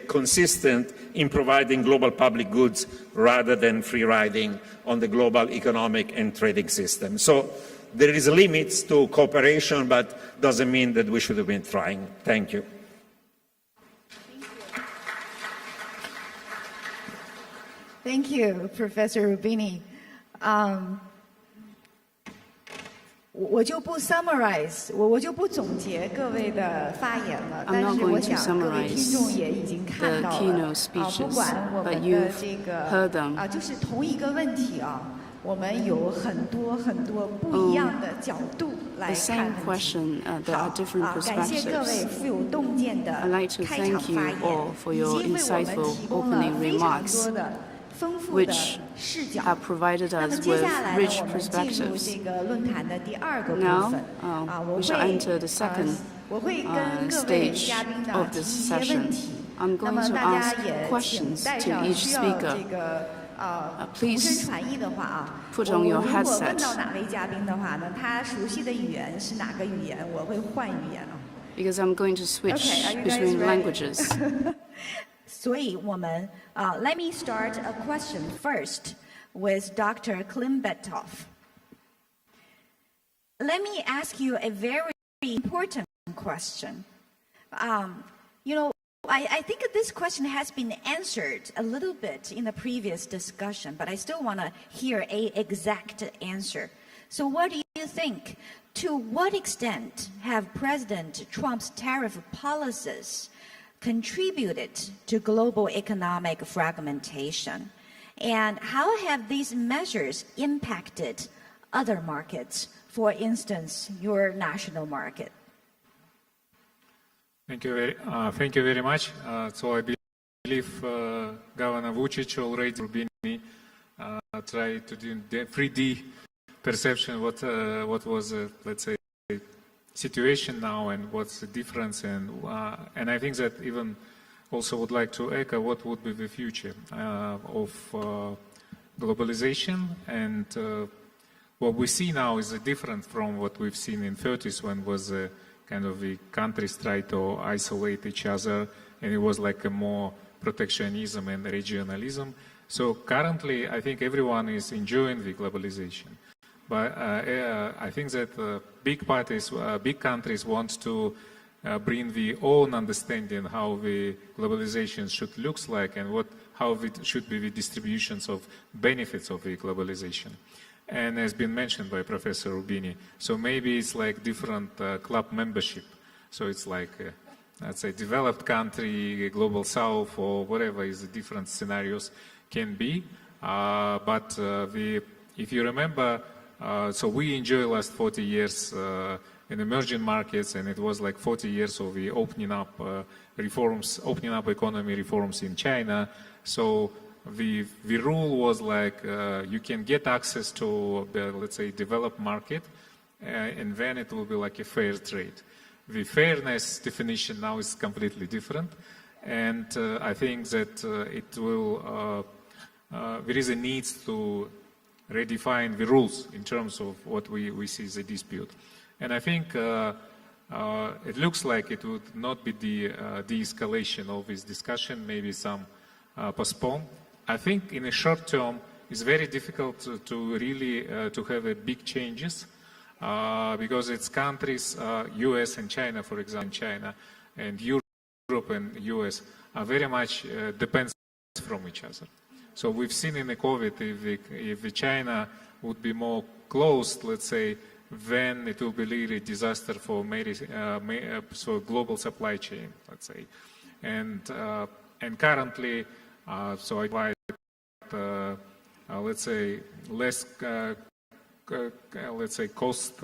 Speaker 17: consistent in providing global public goods rather than free riding on the global economic and trading system. So there is limits to cooperation, but doesn't mean that we should have been trying. Thank you.
Speaker 6: Thank you, Professor Rubini. 我就不 summarize， 我就不总结各位的发言了。但是我想各位听众也已经看到了，不管我们的这个就是同一个问题啊，我们有很多很多不一样的角度来看问题。好，感谢各位富有洞见的开场发言，以及为我们提供了非常多的。
Speaker 8: which have provided us with rich perspectives. Now, we shall enter the second stage of this session. I'm going to ask questions to each speaker. Please put on your headset. Because I'm going to switch between languages.
Speaker 6: 所以我们let me start a question first with Dr. Klimbetov. Let me ask you a very important question. You know, I think this question has been answered a little bit in the previous discussion, but I still want to hear an exact answer. So what do you think? To what extent have President Trump's tariff policies contributed to global economic fragmentation? And how have these measures impacted other markets, for instance, your national market?
Speaker 18: Thank you very much. So I believe Governor Vučić already tried to do the 3D perception what was, let's say, situation now and what's the difference, and I think that even also would like to echo what would be the future of globalization, and what we see now is different from what we've seen in 30s when was kind of the countries tried to isolate each other, and it was like a more protectionism and regionalism. So currently I think everyone is enjoying the globalization. But I think that big parties, big countries want to bring their own understanding how the globalization should look like and how it should be the distributions of benefits of the globalization. And as been mentioned by Professor Rubini, so maybe it's like different club membership. So it's like, let's say, developed country, global south, or whatever is the different scenarios can be. But if you remember, so we enjoy last 40 years in emerging markets, and it was like 40 years of the opening up reforms, opening up economy reforms in China. So the rule was like you can get access to, let's say, developed market, and then it will be like a fair trade. The fairness definition now is completely different, and I think that it will, there is a need to redefine the rules in terms of what we see as a dispute. And I think it looks like it would not be the de-escalation of this discussion, maybe some postpone. I think in the short term, it's very difficult to really to have big changes because its countries, US and China, for example, China and Europe and US are very much depends from each other. So we've seen in the COVID, if China would be more closed, let's say, then it will be really a disaster for so global supply chain, let's say. And currently, so I provide, let's say, less, let's say, cost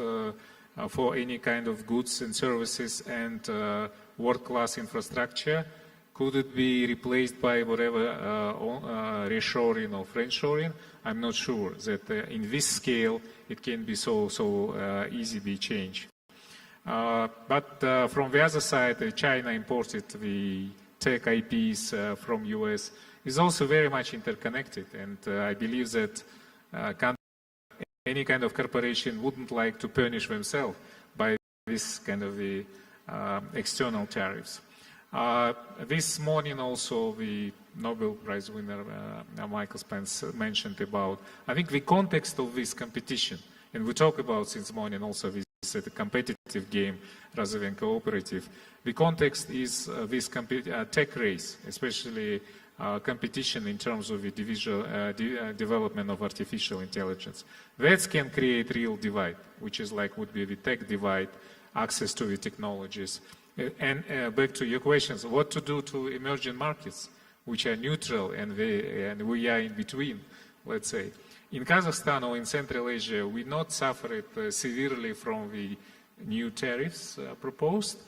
Speaker 18: for any kind of goods and services and world-class infrastructure. Could it be replaced by whatever reshoring or friendshoring? I'm not sure that in this scale it can be so easy be changed. But from the other side, China imported the tech IPs from US is also very much interconnected, and I believe that any kind of corporation wouldn't like to punish themselves by this kind of the external tariffs. This morning also the Nobel Prize winner Michael Spence mentioned about, I think, the context of this competition, and we talk about since morning also this a competitive game rather than cooperative. The context is this tech race, especially competition in terms of the development of artificial intelligence. That can create real divide, which is like would be the tech divide, access to the technologies. And back to your questions, what to do to emerging markets, which are neutral and we are in between, let's say. In Kazakhstan or in Central Asia, we not suffered severely from the new tariffs proposed,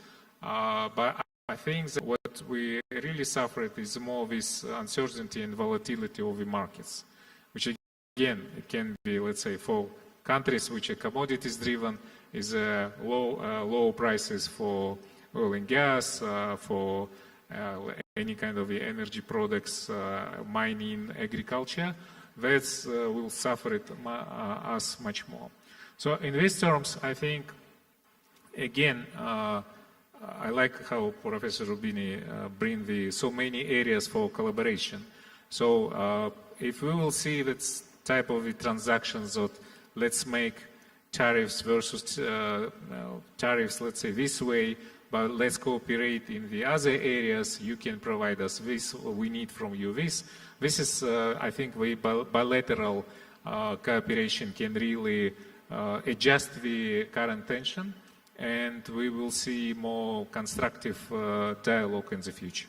Speaker 18: but I think that what we really suffered is more this uncertainty and volatility of the markets, which again, it can be, let's say, for countries which are commodities driven, is low prices for oil and gas, for any kind of energy products, mining, agriculture, that will suffer us much more. So in these terms, I think, again, I like how Professor Rubini bring so many areas for collaboration. So if we will see that type of transactions that let's make tariffs versus tariffs, let's say this way, but let's cooperate in the other areas. You can provide us this, we need from you this. This is, I think, the bilateral cooperation can really adjust the current tension, and we will see more constructive dialogue in the future.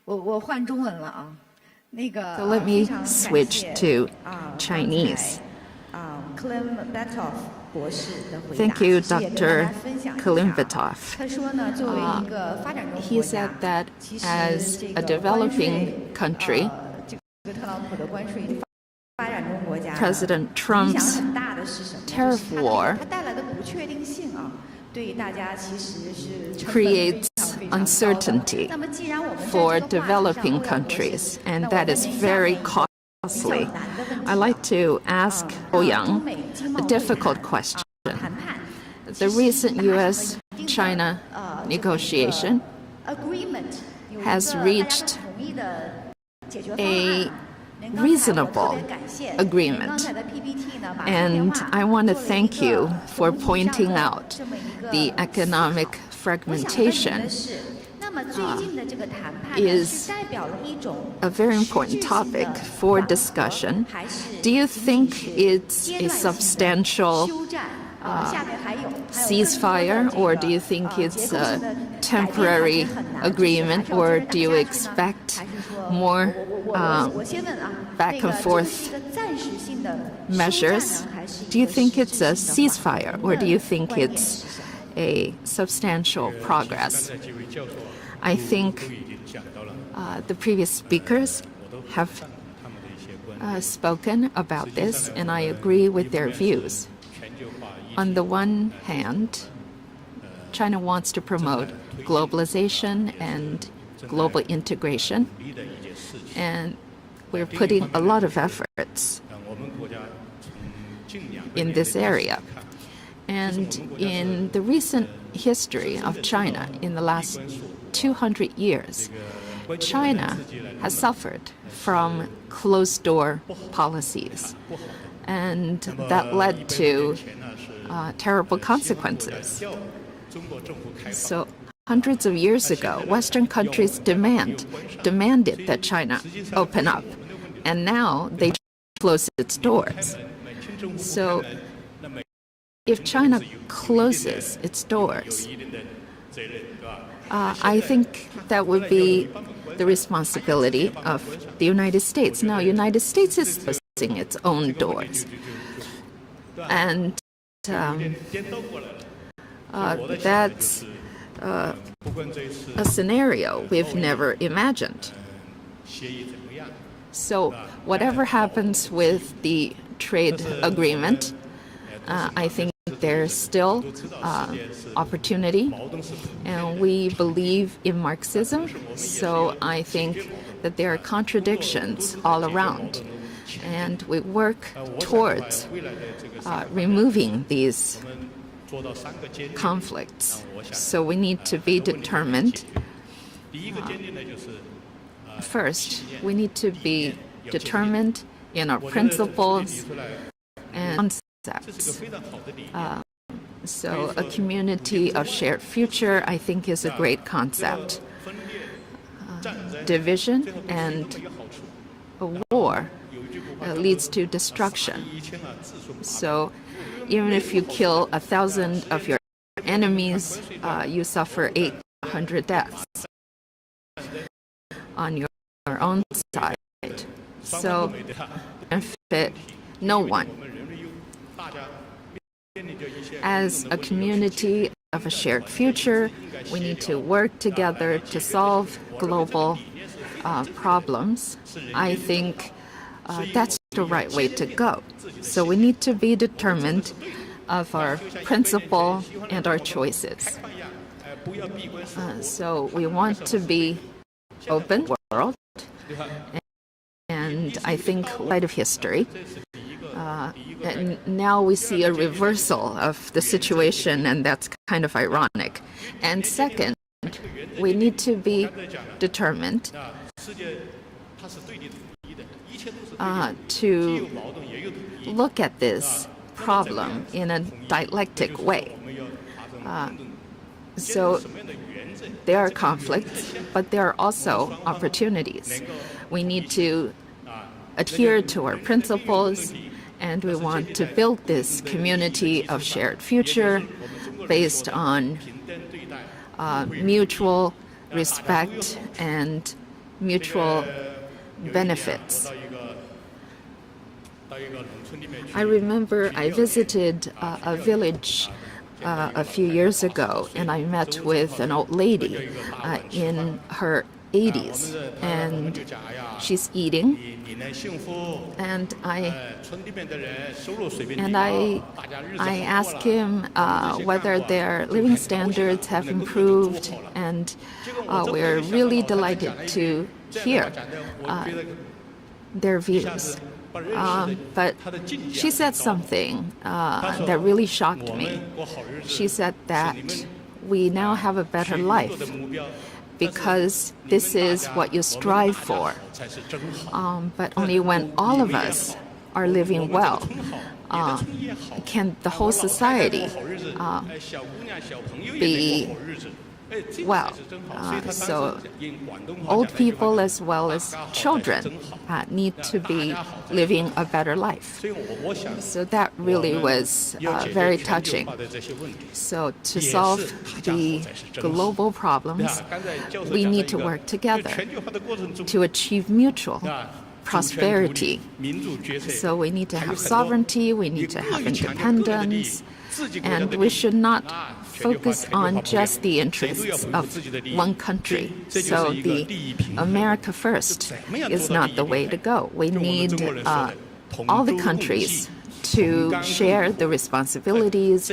Speaker 6: 我换中文了啊，那个
Speaker 12: So let me switch to Chinese. Thank you, Dr. Klimbetov. He said that as a developing country, President Trump's tariff war creates uncertainty for developing countries, and that is very costly. I'd like to ask Ouyang a difficult question. The recent U.S.-China negotiation has reached a reasonable agreement, and I want to thank you for pointing out the economic fragmentation is a very important topic for discussion. Do you think it's a substantial ceasefire, or do you think it's a temporary agreement, or do you expect more back and forth measures? Do you think it's a ceasefire, or do you think it's a substantial progress? I think the previous speakers have spoken about this, and I agree with their views. On the one hand, China wants to promote globalization and global integration, and we're putting a lot of efforts in this area. And in the recent history of China, in the last 200 years, China has suffered from closed-door policies, and that led to terrible consequences. So hundreds of years ago, Western countries demanded that China open up, and now they close its doors. So if China closes its doors, I think that would be the responsibility of the United States. Now, United States is closing its own doors, and that's a scenario we've never imagined. So whatever happens with the trade agreement, I think there's still opportunity, and we believe in Marxism, so I think that there are contradictions all around, and we work towards removing these conflicts. So we need to be determined. First, we need to be determined in our principles and concepts. So a community of shared future, I think, is a great concept. Division and a war leads to destruction. So even if you kill 1,000 of your enemies, you suffer 800 deaths on your own side. So benefit no one. As a community of a shared future, we need to work together to solve global problems. I think that's the right way to go. So we need to be determined of our principle and our choices. So we want to be open world, and I think in light of history, and now we see a reversal of the situation, and that's kind of ironic. And second, we need to be determined to look at this problem in a dialectic way. So there are conflicts, but there are also opportunities. We need to adhere to our principles, and we want to build this community of shared future based on mutual respect and mutual benefits. I remember I visited a village a few years ago, and I met with an old lady in her 80s, and she's eating, and I asked him whether their living standards have improved, and we're really delighted to hear their views. But she said something that really shocked me. She said that we now have a better life because this is what you strive for. But only when all of us are living well can the whole society be well. So old people as well as children need to be living a better life. So that really was very touching. So to solve the global problems, we need to work together to achieve mutual prosperity. So we need to have sovereignty, we need to have independence, and we should not focus on just the interests of one country. So the America first is not the way to go. We need all the countries to share the responsibilities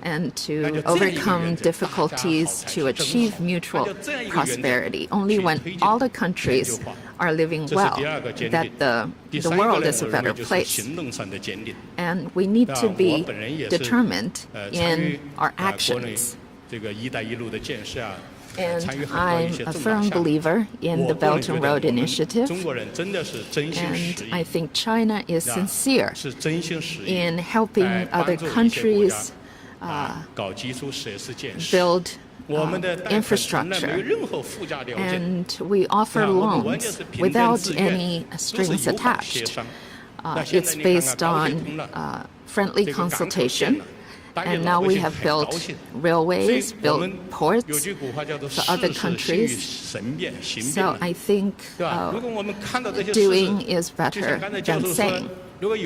Speaker 12: and to overcome difficulties to achieve mutual prosperity. Only when all the countries are living well that the world is a better place. And we need to be determined in our actions. And I'm a firm believer in the Belt and Road Initiative, and I think China is sincere in helping other countries build infrastructure, and we offer loans without any strings attached. It's based on friendly consultation. And now we have built railways, built ports for other countries. So I think doing is better than saying. If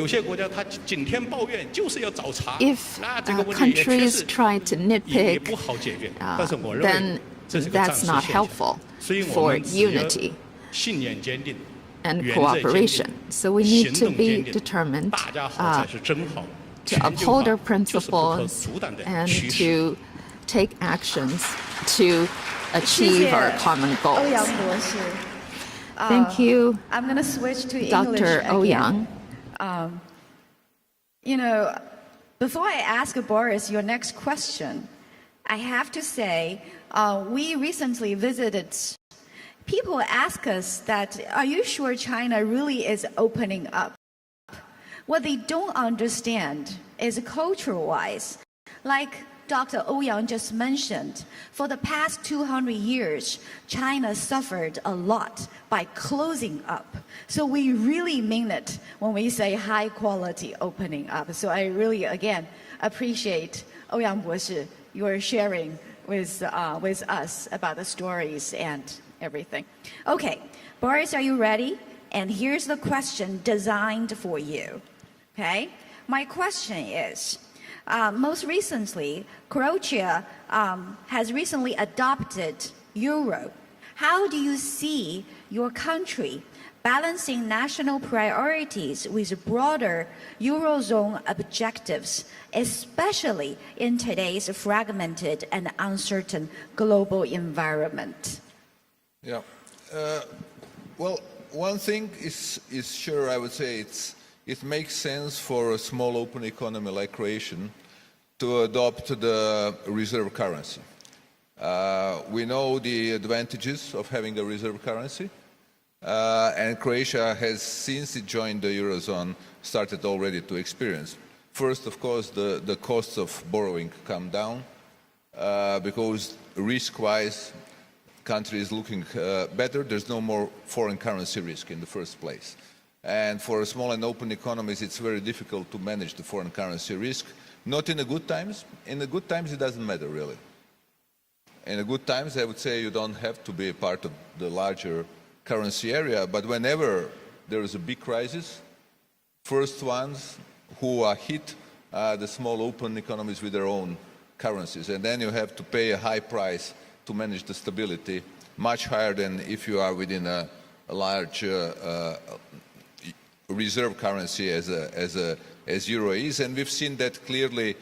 Speaker 12: countries try to nitpick, then that's not helpful for unity and cooperation. So we need to be determined to uphold our principles and to take actions to achieve our common goals. Thank you,
Speaker 6: I'm going to switch to
Speaker 12: Dr. Ouyang.
Speaker 6: You know, before I ask Boris your next question, I have to say we recently visited. People ask us that, are you sure China really is opening up? What they don't understand is cultural-wise, like Dr. Ouyang just mentioned, for the past 200 years, China suffered a lot by closing up. So we really mean it when we say high-quality opening up. So I really, again, appreciate Ouyang Boshi, your sharing with us about the stories and everything. Okay, Boris, are you ready? And here's the question designed for you. Okay, my question is, most recently, Croatia has recently adopted Euro. How do you see your country balancing national priorities with broader Eurozone objectives, especially in today's fragmented and uncertain global environment?
Speaker 19: Yeah, well, one thing is sure, I would say it makes sense for a small open economy like Croatia to adopt the reserve currency. We know the advantages of having a reserve currency, and Croatia has, since it joined the Eurozone, started already to experience. First, of course, the costs of borrowing come down because risk-wise, country is looking better. There's no more foreign currency risk in the first place. And for small and open economies, it's very difficult to manage the foreign currency risk. Not in the good times. In the good times, it doesn't matter, really. In the good times, I would say you don't have to be a part of the larger currency area. But whenever there is a big crisis, first ones who are hit are the small open economies with their own currencies. And then you have to pay a high price to manage the stability, much higher than if you are within a large reserve currency as Euro is, and we've seen that clearly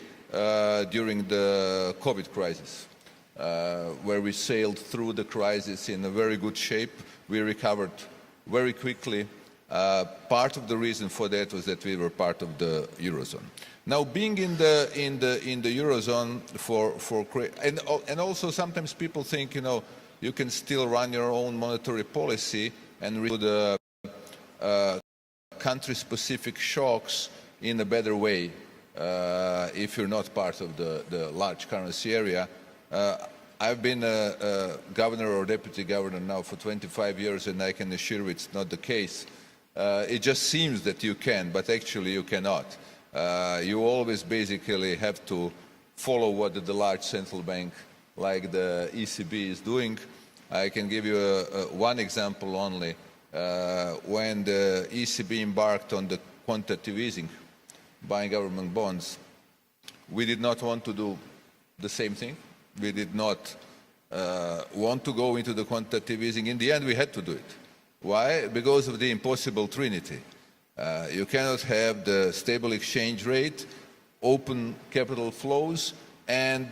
Speaker 19: during the COVID crisis, where we sailed through the crisis in a very good shape. We recovered very quickly. Part of the reason for that was that we were part of the Eurozone. Now, being in the Eurozone and also sometimes people think, you can still run your own monetary policy and do the country-specific shocks in a better way if you're not part of the large currency area. I've been a governor or deputy governor now for 25 years, and I can assure you it's not the case. It just seems that you can, but actually you cannot. You always basically have to follow what the large central bank like the ECB is doing. I can give you one example only. When the ECB embarked on the quantitative easing, buying government bonds, we did not want to do the same thing. We did not want to go into the quantitative easing. In the end, we had to do it. Why? Because of the impossible trinity. You cannot have the stable exchange rate, open capital flows, and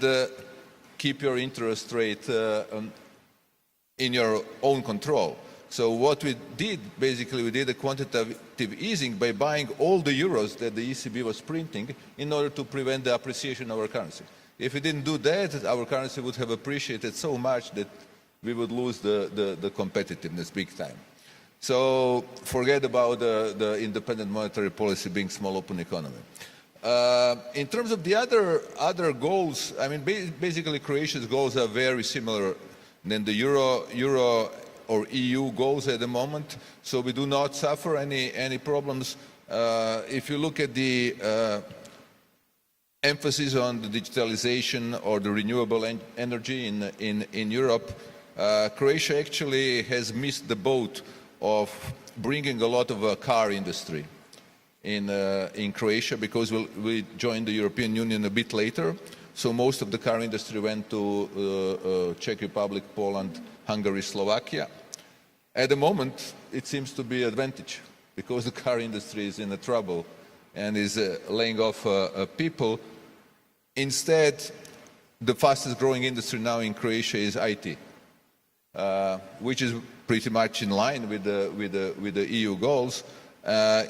Speaker 19: keep your interest rate in your own control. So what we did, basically, we did a quantitative easing by buying all the euros that the ECB was printing in order to prevent the appreciation of our currency. If we didn't do that, our currency would have appreciated so much that we would lose the competitiveness big time. So forget about the independent monetary policy being small open economy. In terms of the other goals, I mean, basically Croatia's goals are very similar than the Euro or EU goals at the moment, so we do not suffer any problems. If you look at the emphasis on the digitalization or the renewable energy in Europe, Croatia actually has missed the boat of bringing a lot of car industry in Croatia, because we joined the European Union a bit later. So most of the car industry went to Czech Republic, Poland, Hungary, Slovakia. At the moment, it seems to be an advantage, because the car industry is in trouble and is laying off people. Instead, the fastest growing industry now in Croatia is IT, which is pretty much in line with the EU goals.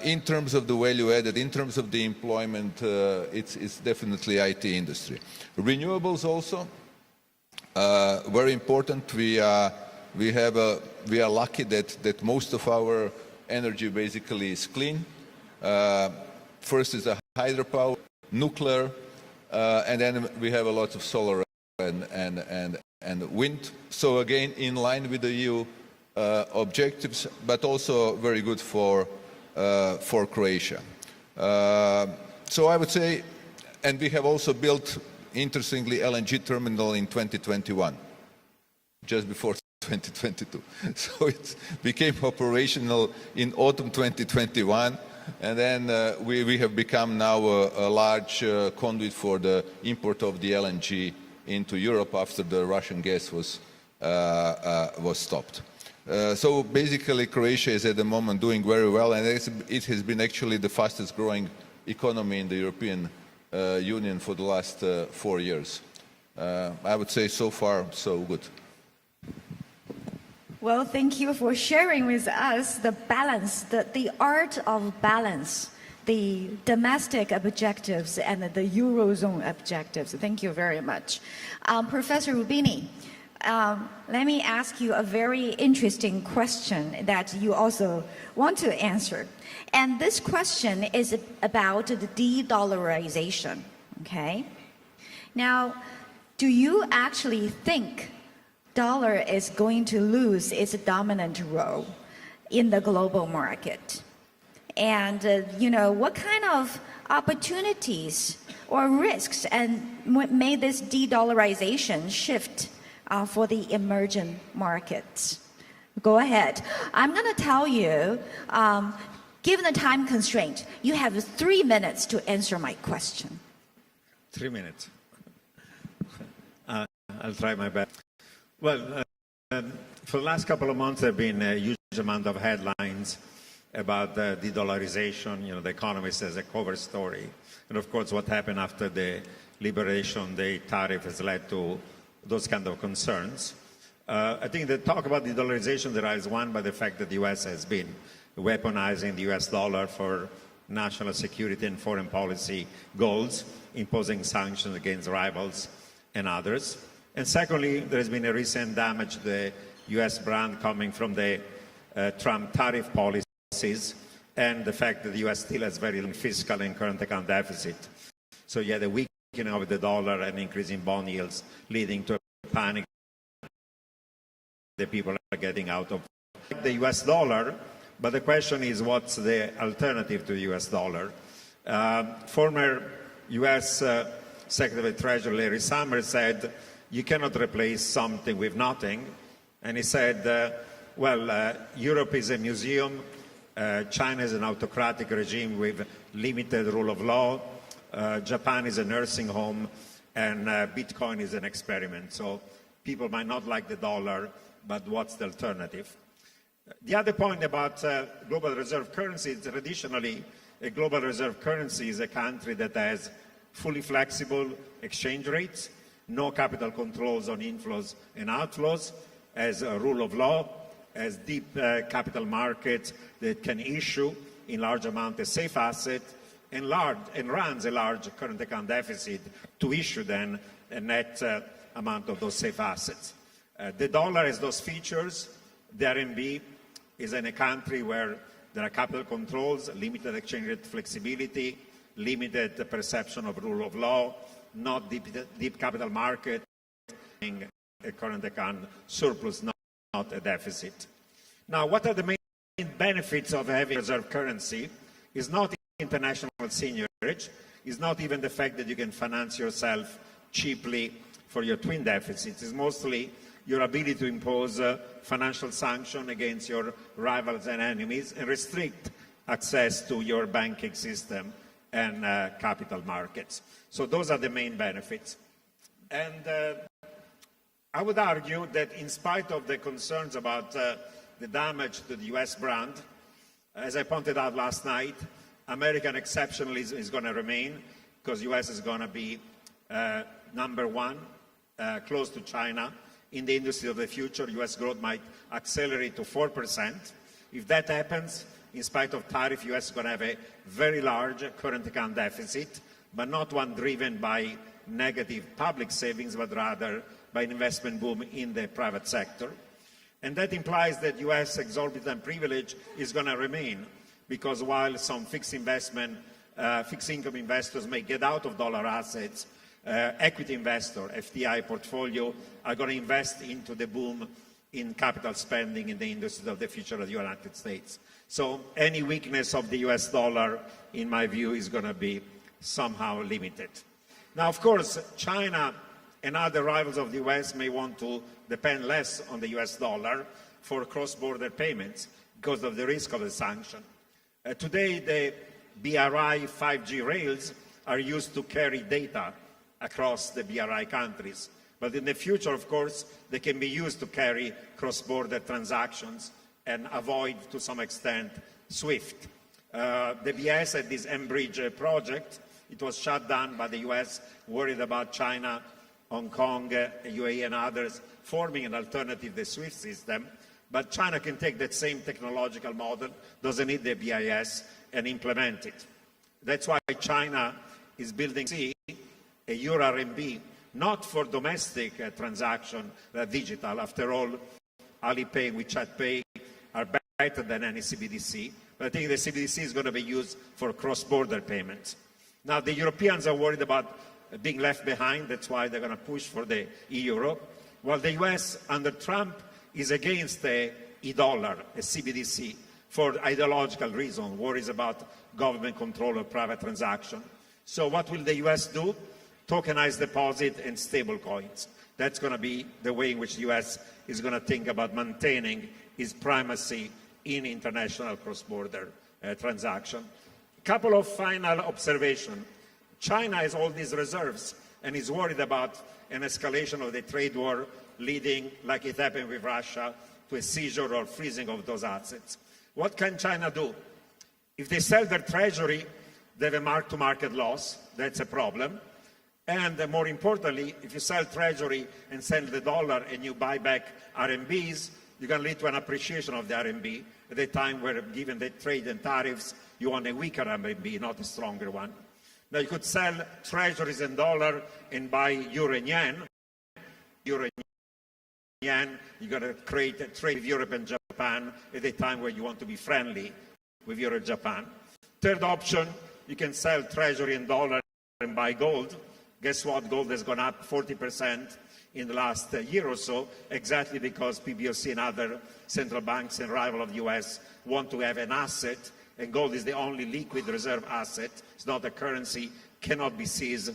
Speaker 19: In terms of the value added, in terms of the employment, it's definitely IT industry. Renewables also, very important. We are lucky that most of our energy basically is clean. First is the hydropower, nuclear, and then we have a lot of solar and wind. So again, in line with the EU objectives, but also very good for Croatia. So I would say, and we have also built, interestingly, LNG terminal in 2021, just before 2022. So it became operational in autumn 2021, and then we have become now a large conduit for the import of the LNG into Europe after the Russian gas was stopped. So basically, Croatia is at the moment doing very well, and it has been actually the fastest growing economy in the European Union for the last 4 years. I would say so far, so good.
Speaker 6: Well, thank you for sharing with us the balance, the art of balance, the domestic objectives and the Eurozone objectives. Thank you very much. Professor Rubini, let me ask you a very interesting question that you also want to answer. And this question is about the de-dollarization, okay? Now, do you actually think dollar is going to lose its dominant role in the global market? And, what kind of opportunities or risks and may this de-dollarization shift for the emerging markets? Go ahead. I'm going to tell you, given the time constraint, you have 3 minutes to answer my question.
Speaker 10: 3 minutes. I'll try my best. Well, for the last couple of months, there have been a huge amount of headlines about the de-dollarization. The Economist as a cover story. And of course, what happened after the Liberation Day tariff has led to those kind of concerns. I think the talk about de-dollarization derives, one, by the fact that the U.S. has been weaponizing the U.S. dollar for national security and foreign policy goals, imposing sanctions against rivals and others. And secondly, there has been a recent damage to the U.S. brand coming from the Trump tariff policies and the fact that the U.S. still has very low fiscal and current account deficit. So you had a weakening of the dollar and increasing bond yields, leading to a panic that people are getting out of the U.S. dollar. But the question is, what's the alternative to the U.S. dollar? Former U.S. Secretary of Treasury Larry Summers said, you cannot replace something with nothing. And he said, Europe is a museum, China is an autocratic regime with limited rule of law, Japan is a nursing home, and Bitcoin is an experiment. So people might not like the dollar, but what's the alternative? The other point about global reserve currency is traditionally a global reserve currency is a country that has fully flexible exchange rates, no capital controls on inflows and outflows, as a rule of law, as deep capital markets that can issue in large amount a safe asset,
Speaker 17: and runs a large current account deficit to issue then a net amount of those safe assets. The dollar has those features. The RMB is in a country where there are capital controls, limited exchange rate flexibility, limited perception of rule of law, not deep capital market, a current account surplus, not a deficit. Now, what are the main benefits of having reserve currency? Is not international seniorage, is not even the fact that you can finance yourself cheaply for your twin deficits. It's mostly your ability to impose financial sanction against your rivals and enemies and restrict access to your banking system and capital markets. So those are the main benefits. And I would argue that in spite of the concerns about the damage to the US brand, as I pointed out last night, American exceptionalism is going to remain because US is going to be number one, close to China. In the industry of the future, US growth might accelerate to 4%. If that happens, in spite of tariff, US is going to have a very large current account deficit, but not one driven by negative public savings, but rather by an investment boom in the private sector. And that implies that US exorbitant privilege is going to remain, because while some fixed income investors may get out of dollar assets, equity investor, FDI portfolio, are going to invest into the boom in capital spending in the industries of the future of the United States. So any weakness of the US dollar, in my view, is going to be somehow limited. Now, of course, China and other rivals of the US may want to depend less on the US dollar for cross-border payments because of the risk of the sanction. Today, the BRI 5G rails are used to carry data across the BRI countries. But in the future, of course, they can be used to carry cross-border transactions and avoid, to some extent, SWIFT. The BS had this M-Bridge project. It was shut down by the US, worried about China, Hong Kong, UAE and others forming an alternative to the SWIFT system. But China can take that same technological model, doesn't need the BIS, and implement it. That's why China is building a Euro RMB, not for domestic transaction, digital. After all, Alipay and WeChat Pay are better than any CBDC. But I think the CBDC is going to be used for cross-border payments. Now, the Europeans are worried about being left behind. That's why they're going to push for the euro. While the US, under Trump, is against the e-dollar, a CBDC, for ideological reasons, worries about government control of private transaction. So what will the US do? Tokenized deposit and stable coins. That's going to be the way in which the US is going to think about maintaining its primacy in international cross-border transaction. A couple of final observations. China has all these reserves and is worried about an escalation of the trade war leading, like it happened with Russia, to a seizure or freezing of those assets. What can China do? If they sell their treasury, they have a mark-to-market loss. That's a problem. And more importantly, if you sell treasury and sell the dollar and you buy back RMBs, you're going to lead to an appreciation of the RMB at a time where, given the trade and tariffs, you want a weaker RMB, not a stronger one. Now, you could sell treasuries in dollar and buy euro and yen. Euro and yen, you're going to create a trade with Europe and Japan at a time where you want to be friendly with Europe and Japan. Third option, you can sell treasury in dollar and buy gold. Guess what? Gold has gone up 40% in the last year or so, exactly because PBOC and other central banks and rival of the US want to have an asset, and gold is the only liquid reserve asset. It's not a currency, cannot be seized.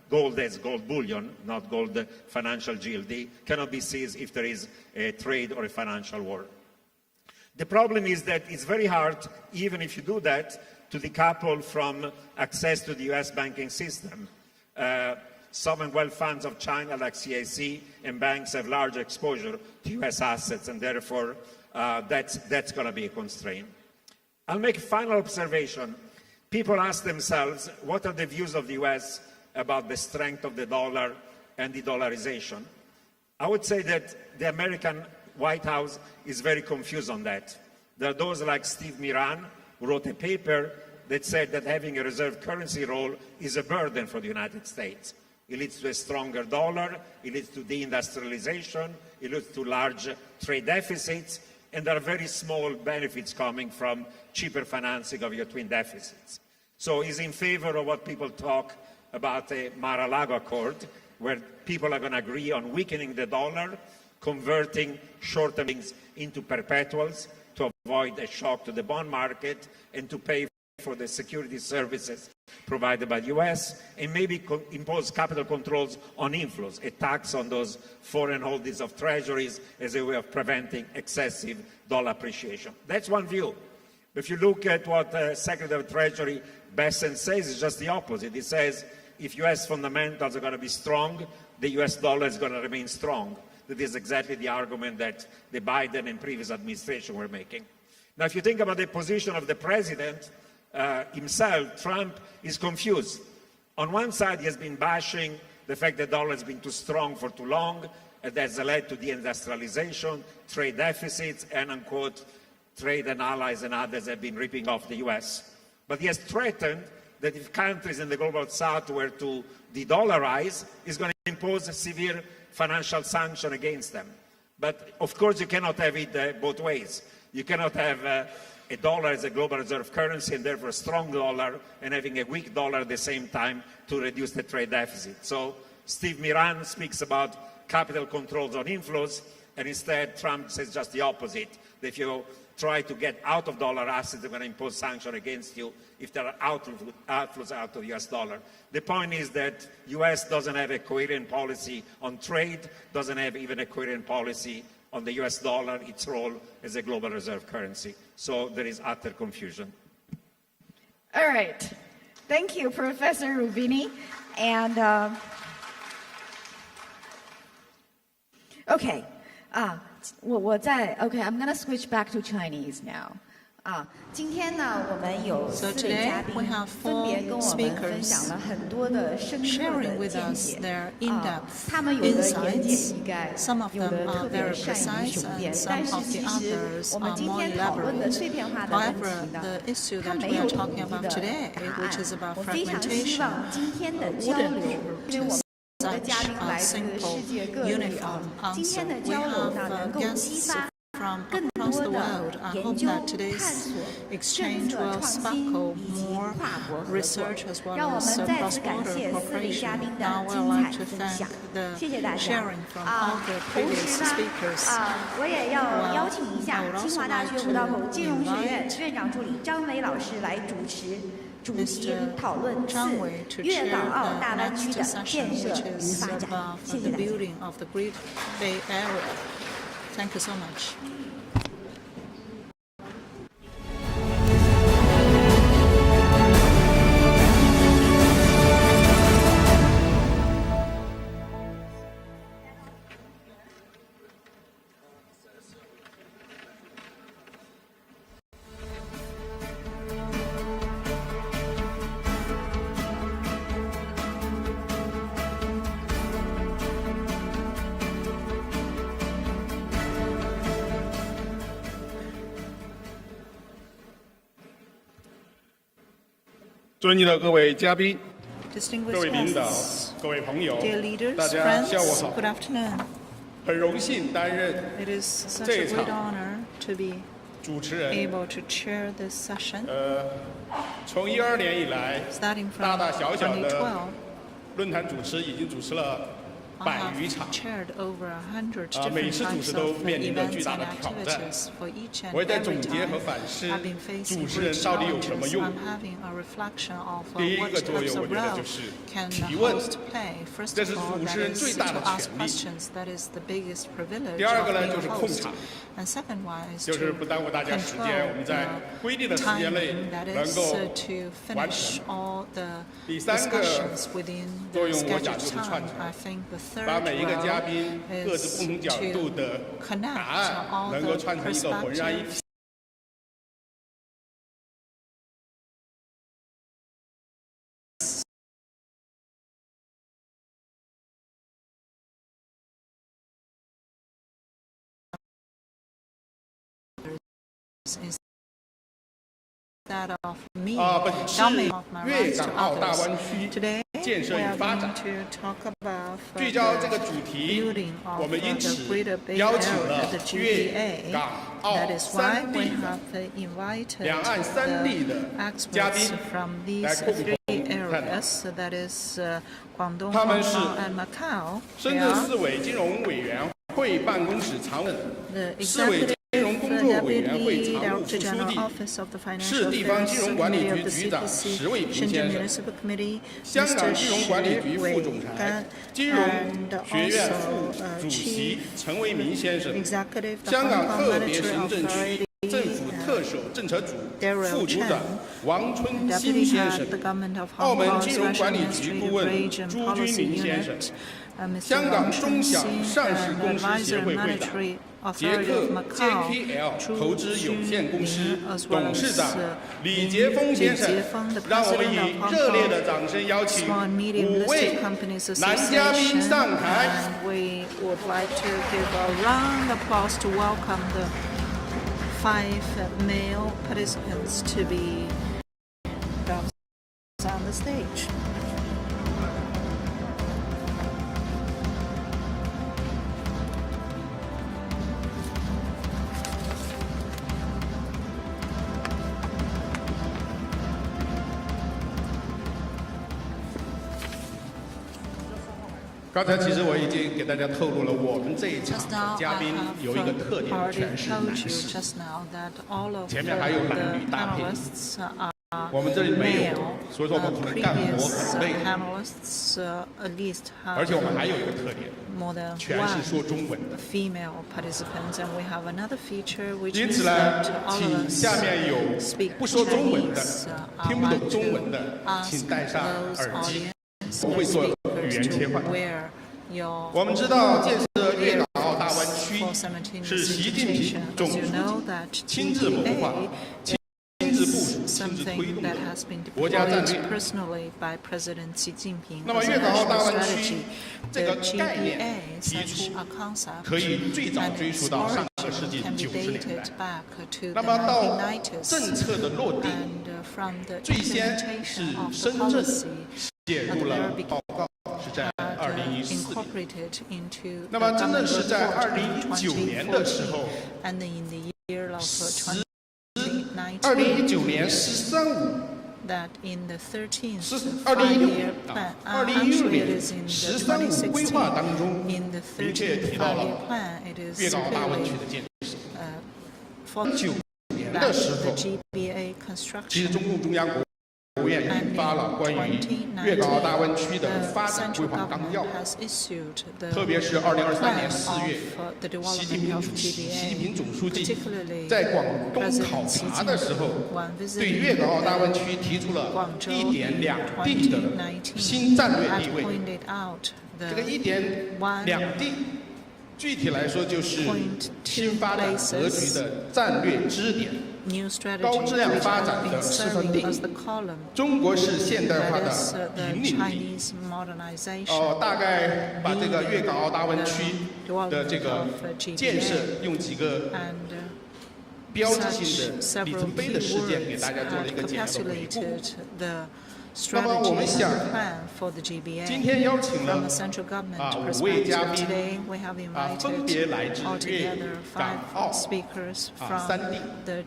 Speaker 17: Gold as gold bullion, not gold financial GLD, cannot be seized if there is a trade or a financial war. The problem is that it's very hard, even if you do that, to decouple from access to the US banking system. Sovereign wealth funds of China, like CIC and banks, have large exposure to US assets, and therefore that's going to be a constraint. I'll make a final observation. People ask themselves, what are the views of the US about the strength of the dollar and de-dollarization? I would say that the American White House is very confused on that. There are those like Steve Miran, who wrote a paper that said that having a reserve currency role is a burden for the United States. It leads to a stronger dollar, it leads to deindustrialization, it leads to large trade deficits, and there are very small benefits coming from cheaper financing of your twin deficits. So he's in favor of what people talk about a Mar-a-Lago Accord, where people are going to agree on weakening the dollar, converting short-term things into perpetuals to avoid a shock to the bond market and to pay for the security services provided by the US, and maybe impose capital controls on inflows, a tax on those foreign holdings of treasuries as a way of preventing excessive dollar appreciation. That's one view. If you look at what Secretary of Treasury Bessent says, it's just the opposite. He says if US fundamentals are going to be strong, the US dollar is going to remain strong. That is exactly the argument that the Biden and previous administration were making. Now, if you think about the position of the president himself, Trump is confused. On one side, he has been bashing the fact that the dollar has been too strong for too long, and that's led to deindustrialization, trade deficits, and, unquote, trade and allies and others have been ripping off the US. But he has threatened that if countries in the global south were to de-dollarize, he's going to impose a severe financial sanction against them. But of course, you cannot have it both ways. You cannot have a dollar as a global reserve currency and therefore a strong dollar and having a weak dollar at the same time to reduce the trade deficit. So Steve Miran speaks about capital controls on inflows, and instead Trump says just the opposite. That if you try to get out of dollar assets, they're going to impose sanctions against you if there are outflows out of the US dollar. The point is that US doesn't have a coherent policy on trade, doesn't have even a coherent policy on the US dollar, its role as a global reserve currency. So there is utter confusion.
Speaker 6: All right. Thank you, Professor Rubini. And okay. Okay, I'm going to switch back to Chinese now. 今天呢，我们有4位嘉宾分别跟我们分享了很多的深刻的见解。他们有的言简意赅，有的特别善于雄辩。但是其实我们今天讨论的碎片化的问题呢，它没有统一的答案。我非常希望今天的交流，因为我们的嘉宾来自世界各地今天的交流呢，能够激发
Speaker 7: from across the world. I hope that today's exchange will sparkle more research as well as cross-border cooperation. Now I would like to thank the sharing from all the previous speakers.
Speaker 6: 我也要邀请一下清华大学五道口金融学院院长助理张伟老师来主持主题讨论4粤港澳大湾区的建设与发展。谢谢大家。
Speaker 7: Thank you so much.
Speaker 3: 尊敬的各位嘉宾、各位
Speaker 7: Distinguished
Speaker 3: 领导、
Speaker 7: guests,
Speaker 3: 各位朋友
Speaker 7: dear leaders,
Speaker 3: 大家
Speaker 7: friends,
Speaker 3: 下午好
Speaker 7: good！ afternoon.
Speaker 3: 很荣幸担任
Speaker 7: It is such
Speaker 3: 这
Speaker 7: a
Speaker 3: 一
Speaker 7: great
Speaker 3: 场
Speaker 7: honor to be
Speaker 3: 主持人。
Speaker 7: able to chair this session.
Speaker 3: 从12年以来，
Speaker 7: Starting from
Speaker 3: 大大小小的
Speaker 7: 2012,
Speaker 3: 论坛主持已经主持了
Speaker 7: I
Speaker 3: 100余
Speaker 7: have
Speaker 3: 场。
Speaker 7: chaired over 100
Speaker 3: 每
Speaker 7: different
Speaker 3: 次主
Speaker 7: types
Speaker 3: 持都
Speaker 7: of
Speaker 3: 面临着
Speaker 7: events
Speaker 3: 巨大
Speaker 7: and
Speaker 3: 的挑战。
Speaker 7: activities. For each and
Speaker 3: 我也在
Speaker 7: every
Speaker 3: 总结和
Speaker 7: time,
Speaker 3: 反思
Speaker 7: I've been facing
Speaker 3: 主持
Speaker 7: great
Speaker 3: 人到底有什么
Speaker 7: challenges.
Speaker 3: 用。
Speaker 7: I'm having a reflection of
Speaker 3: 第一
Speaker 7: what
Speaker 3: 个作
Speaker 7: types
Speaker 3: 用，我
Speaker 7: of
Speaker 3: 觉得
Speaker 7: role
Speaker 3: 就是
Speaker 7: can
Speaker 3: 提
Speaker 7: the
Speaker 3: 问，
Speaker 7: host play. First
Speaker 3: 这
Speaker 7: of
Speaker 3: 是
Speaker 7: all,
Speaker 3: 主持
Speaker 7: that
Speaker 3: 人
Speaker 7: is
Speaker 3: 最
Speaker 7: to
Speaker 3: 大的
Speaker 7: ask
Speaker 3: 权利。
Speaker 7: questions. That is the biggest privilege
Speaker 3: 第二
Speaker 7: of
Speaker 3: 个呢，
Speaker 7: being
Speaker 3: 就
Speaker 7: a
Speaker 3: 是控
Speaker 7: host.
Speaker 3: 场，
Speaker 7: And second one is
Speaker 3: 就是
Speaker 7: to
Speaker 3: 不耽误大家时间，我
Speaker 7: control
Speaker 3: 们在规定的时间内
Speaker 7: timing, that
Speaker 3: 能
Speaker 7: is
Speaker 3: 够
Speaker 7: to
Speaker 3: 完
Speaker 7: finish
Speaker 3: 成。
Speaker 7: all the
Speaker 3: 第三个
Speaker 7: discussions within
Speaker 3: 作
Speaker 7: the
Speaker 3: 用，我想
Speaker 7: scheduled
Speaker 3: 就是串
Speaker 7: time.
Speaker 3: 场，
Speaker 7: I think the
Speaker 3: 把
Speaker 7: third
Speaker 3: 每一个嘉宾
Speaker 7: role
Speaker 3: 各自不同
Speaker 7: is
Speaker 3: 角度
Speaker 7: to
Speaker 3: 的
Speaker 7: connect
Speaker 3: 答案
Speaker 7: all
Speaker 3: 能够
Speaker 7: the
Speaker 3: 串成一个浑然一体。
Speaker 7: perspectives instead of me
Speaker 3: 本次
Speaker 7: dominating my
Speaker 3: 粤
Speaker 7: rights
Speaker 3: 港
Speaker 7: to
Speaker 3: 澳大
Speaker 7: others.
Speaker 3: 湾区
Speaker 7: Today
Speaker 3: 建设
Speaker 7: we
Speaker 3: 与
Speaker 7: are
Speaker 3: 发
Speaker 7: going
Speaker 3: 展
Speaker 7: to talk about
Speaker 3: 聚焦这个
Speaker 7: the
Speaker 3: 主题，
Speaker 7: building of
Speaker 3: 我们因
Speaker 7: the
Speaker 3: 此
Speaker 7: Greater Bay
Speaker 3: 邀请
Speaker 7: Area,
Speaker 3: 了
Speaker 7: the
Speaker 3: 粤
Speaker 7: GBA.
Speaker 3: 港澳
Speaker 7: That is why
Speaker 3: 三
Speaker 7: we
Speaker 3: 地
Speaker 7: have invited
Speaker 3: 两岸三地的
Speaker 7: the
Speaker 3: 嘉宾
Speaker 7: experts from
Speaker 3: 来
Speaker 7: these
Speaker 3: 共
Speaker 7: three
Speaker 3: 同探讨。
Speaker 7: areas. So that is Guangdong,
Speaker 3: 他
Speaker 7: Hong
Speaker 3: 们是
Speaker 7: Kong, and Macau.
Speaker 3: 深
Speaker 7: They
Speaker 3: 圳
Speaker 7: are
Speaker 3: 市委金融委员会办公室常委、
Speaker 7: the
Speaker 3: 市委
Speaker 7: executive
Speaker 3: 金融工作委员会
Speaker 7: deputy
Speaker 3: 常务副
Speaker 7: director
Speaker 3: 书
Speaker 7: general
Speaker 3: 记、
Speaker 7: office of the
Speaker 3: 市
Speaker 7: financial
Speaker 3: 地方
Speaker 7: affairs
Speaker 3: 金融管理
Speaker 7: committee
Speaker 3: 局
Speaker 7: of the
Speaker 3: 局长
Speaker 7: CPC
Speaker 3: 石卫平
Speaker 7: Shenzhen
Speaker 3: 先生，
Speaker 7: Municipal Committee,
Speaker 3: 香港
Speaker 7: Mr.
Speaker 3: 金融管理局副总
Speaker 7: Shi
Speaker 3: 裁
Speaker 7: Wei、
Speaker 3: 金融
Speaker 7: and
Speaker 3: 学院
Speaker 7: also
Speaker 3: 副主席
Speaker 7: Chief
Speaker 3: 陈为民先生，
Speaker 7: Executive, the
Speaker 3: 香
Speaker 7: Hong
Speaker 3: 港
Speaker 7: Kong
Speaker 3: 特别
Speaker 7: Monetary
Speaker 3: 行政区
Speaker 7: Authority,
Speaker 3: 政府特首政策组
Speaker 7: Daryl
Speaker 3: 副组长
Speaker 7: Chen,
Speaker 3: 王春新
Speaker 7: Deputy
Speaker 3: 先
Speaker 7: Head
Speaker 3: 生
Speaker 7: the，Government of
Speaker 3: 澳
Speaker 7: Hong
Speaker 3: 门
Speaker 7: Kong
Speaker 3: 金融
Speaker 7: Special
Speaker 3: 管理局顾
Speaker 7: Administrative
Speaker 3: 问
Speaker 7: Region
Speaker 3: 朱君
Speaker 7: Policy
Speaker 3: 明先生，
Speaker 7: Unit,
Speaker 3: 香
Speaker 7: Mr.
Speaker 3: 港
Speaker 7: Wang
Speaker 3: 中小
Speaker 7: Chunxin,
Speaker 3: 上市
Speaker 7: and
Speaker 3: 公司协
Speaker 7: Advisor
Speaker 3: 会会长
Speaker 7: Monetary
Speaker 3: 捷
Speaker 7: Authority
Speaker 3: 克
Speaker 7: of Macau,
Speaker 3: JPL 投资有限公司
Speaker 7: as well
Speaker 3: 董事
Speaker 7: as
Speaker 3: 长李杰峰先生
Speaker 7: Li Jiefeng, the，
Speaker 3: 让我们
Speaker 7: President
Speaker 3: 以
Speaker 7: of Hong
Speaker 3: 热烈
Speaker 7: Kong
Speaker 3: 的掌声邀请
Speaker 7: Small and Medium
Speaker 3: 5位
Speaker 7: Listed Companies
Speaker 3: 男嘉宾
Speaker 7: Association,
Speaker 3: 上台。
Speaker 7: and we would like to give a round of applause to welcome the 5 male participants to be on the stage.
Speaker 3: 刚才其实我已经给大家透露了，我们这一场
Speaker 7: Just
Speaker 3: 的
Speaker 7: now,
Speaker 3: 嘉
Speaker 7: I
Speaker 3: 宾
Speaker 7: have
Speaker 3: 有一个特点，
Speaker 7: already
Speaker 3: 全是
Speaker 7: told
Speaker 3: 男
Speaker 7: you
Speaker 3: 士。
Speaker 7: just now that all of
Speaker 3: 前面还有男女
Speaker 7: the
Speaker 3: 搭配。
Speaker 7: panelists are
Speaker 3: 我们这里没有
Speaker 7: male.
Speaker 3: 所以说我们可能干活
Speaker 7: Previous
Speaker 3: 很累。
Speaker 7: panelists at least
Speaker 3: 而且我们还
Speaker 7: have
Speaker 3: 有一个特点，
Speaker 7: more than
Speaker 3: 全是说中文的。
Speaker 7: female participants, and we have another feature which
Speaker 3: 因
Speaker 7: is
Speaker 3: 此呢
Speaker 7: that，all
Speaker 3: 请
Speaker 7: of us
Speaker 3: 下面有
Speaker 7: speak
Speaker 3: 不说中文的
Speaker 7: Chinese.
Speaker 3: 听
Speaker 7: I'd
Speaker 3: 不
Speaker 7: like
Speaker 3: 懂中文
Speaker 7: to
Speaker 3: 的，请
Speaker 7: ask
Speaker 3: 戴上
Speaker 7: those
Speaker 3: 耳机，
Speaker 7: audience
Speaker 3: 我会做语
Speaker 7: speakers
Speaker 3: 言切换
Speaker 7: to。wear your
Speaker 3: 我们知道建设粤港澳大湾区
Speaker 7: for simultaneous
Speaker 3: 是习近平
Speaker 7: interpretation.
Speaker 3: 总
Speaker 7: As
Speaker 3: 书
Speaker 7: you
Speaker 3: 记
Speaker 7: know that
Speaker 3: 亲自谋划、
Speaker 7: GBA
Speaker 3: 亲自部署、
Speaker 7: is
Speaker 3: 亲自推
Speaker 7: something
Speaker 3: 动
Speaker 7: that
Speaker 3: 的
Speaker 7: has been
Speaker 3: 国家战
Speaker 7: deployed
Speaker 3: 略。
Speaker 7: personally by President Xi Jinping
Speaker 3: 那么
Speaker 7: as a
Speaker 3: 粤港澳大
Speaker 7: national
Speaker 3: 湾区
Speaker 7: strategy.
Speaker 3: 这个
Speaker 7: The
Speaker 3: 概
Speaker 7: GBA
Speaker 3: 念提
Speaker 7: such
Speaker 3: 出
Speaker 7: a concept
Speaker 3: 可以最早
Speaker 7: and
Speaker 3: 追
Speaker 7: its
Speaker 3: 溯到上
Speaker 7: origin
Speaker 3: 个世纪
Speaker 7: can be
Speaker 3: 90年
Speaker 7: dated
Speaker 3: 代。
Speaker 7: back to
Speaker 3: 那
Speaker 7: the
Speaker 3: 么到
Speaker 7: 1990s.
Speaker 3: 政策的落地，
Speaker 7: And from the
Speaker 3: 最先是
Speaker 7: implementation of the
Speaker 3: 深圳
Speaker 7: policy
Speaker 3: 写
Speaker 7: at
Speaker 3: 入
Speaker 7: the
Speaker 3: 了
Speaker 7: very
Speaker 3: 报告，是在
Speaker 7: beginning
Speaker 3: 2014年。
Speaker 7: incorporated into
Speaker 3: 那
Speaker 7: the
Speaker 3: 么真正
Speaker 7: government
Speaker 3: 是在
Speaker 7: report in
Speaker 3: 2019年的时候
Speaker 7: 2014, and in the year of 2019,
Speaker 3: 2019年13.5
Speaker 7: that in the 13th
Speaker 3: 2016
Speaker 7: five-year plan,
Speaker 3: 2016
Speaker 7: actually it
Speaker 3: 年
Speaker 7: is in the
Speaker 3: 13.5规划当中
Speaker 7: in the
Speaker 3: 明确
Speaker 7: 13th
Speaker 3: 提到
Speaker 7: five-year
Speaker 3: 了
Speaker 7: plan, it is
Speaker 3: 粤港澳大湾
Speaker 7: clearly
Speaker 3: 区的建设。
Speaker 7: for
Speaker 3: 19年
Speaker 7: that
Speaker 3: 的时
Speaker 7: the
Speaker 3: 候，
Speaker 7: GBA
Speaker 3: 其实
Speaker 7: construction
Speaker 3: 中共中央国务院印发了关于粤港澳大湾区的发展规
Speaker 7: central
Speaker 3: 划纲要
Speaker 7: government，has issued the
Speaker 3: 特别是2023年
Speaker 7: plan
Speaker 3: 4月
Speaker 7: of the
Speaker 3: 习近平
Speaker 7: development
Speaker 3: 主
Speaker 7: of
Speaker 3: 席、习近
Speaker 7: GBA,
Speaker 3: 平总书记
Speaker 7: particularly
Speaker 3: 在广东
Speaker 7: President
Speaker 3: 考
Speaker 7: Xi
Speaker 3: 察的时候，
Speaker 7: when
Speaker 3: 对
Speaker 7: visiting
Speaker 3: 粤港澳大湾区
Speaker 7: the
Speaker 3: 提出了
Speaker 7: Guangzhou
Speaker 3: 一点
Speaker 7: in
Speaker 3: 两地的新
Speaker 7: 2019,
Speaker 3: 战略
Speaker 7: had
Speaker 3: 地位。
Speaker 7: pointed out
Speaker 3: 这个
Speaker 7: the
Speaker 3: 一点两地，具体来说就是新发展格局的战略支点。
Speaker 7: new strategy
Speaker 3: 高质量
Speaker 7: which
Speaker 3: 发
Speaker 7: has
Speaker 3: 展
Speaker 7: been
Speaker 3: 的示范
Speaker 7: serving
Speaker 3: 地
Speaker 7: as the column
Speaker 3: 中国式现代化
Speaker 7: that
Speaker 3: 的
Speaker 7: is the
Speaker 3: 引领地。
Speaker 7: Chinese modernization.
Speaker 3: 大概把这个粤港澳大湾区的这个建设用几个
Speaker 7: And
Speaker 3: 标志性
Speaker 7: such
Speaker 3: 的里
Speaker 7: several
Speaker 3: 程碑
Speaker 7: key
Speaker 3: 的事件给
Speaker 7: words
Speaker 3: 大家做了一
Speaker 7: had
Speaker 3: 个简要的回顾。
Speaker 7: capitulated the
Speaker 3: 那么我们
Speaker 7: strategy
Speaker 3: 想
Speaker 7: and the plan for the GBA.
Speaker 3: 今天邀请
Speaker 7: From
Speaker 3: 了
Speaker 7: a central government
Speaker 3: 5位嘉
Speaker 7: perspective,
Speaker 3: 宾
Speaker 7: today we have
Speaker 3: 分别
Speaker 7: invited
Speaker 3: 来自粤
Speaker 7: altogether
Speaker 3: 港澳
Speaker 7: 5 speakers
Speaker 3: 三
Speaker 7: from
Speaker 3: 地
Speaker 7: the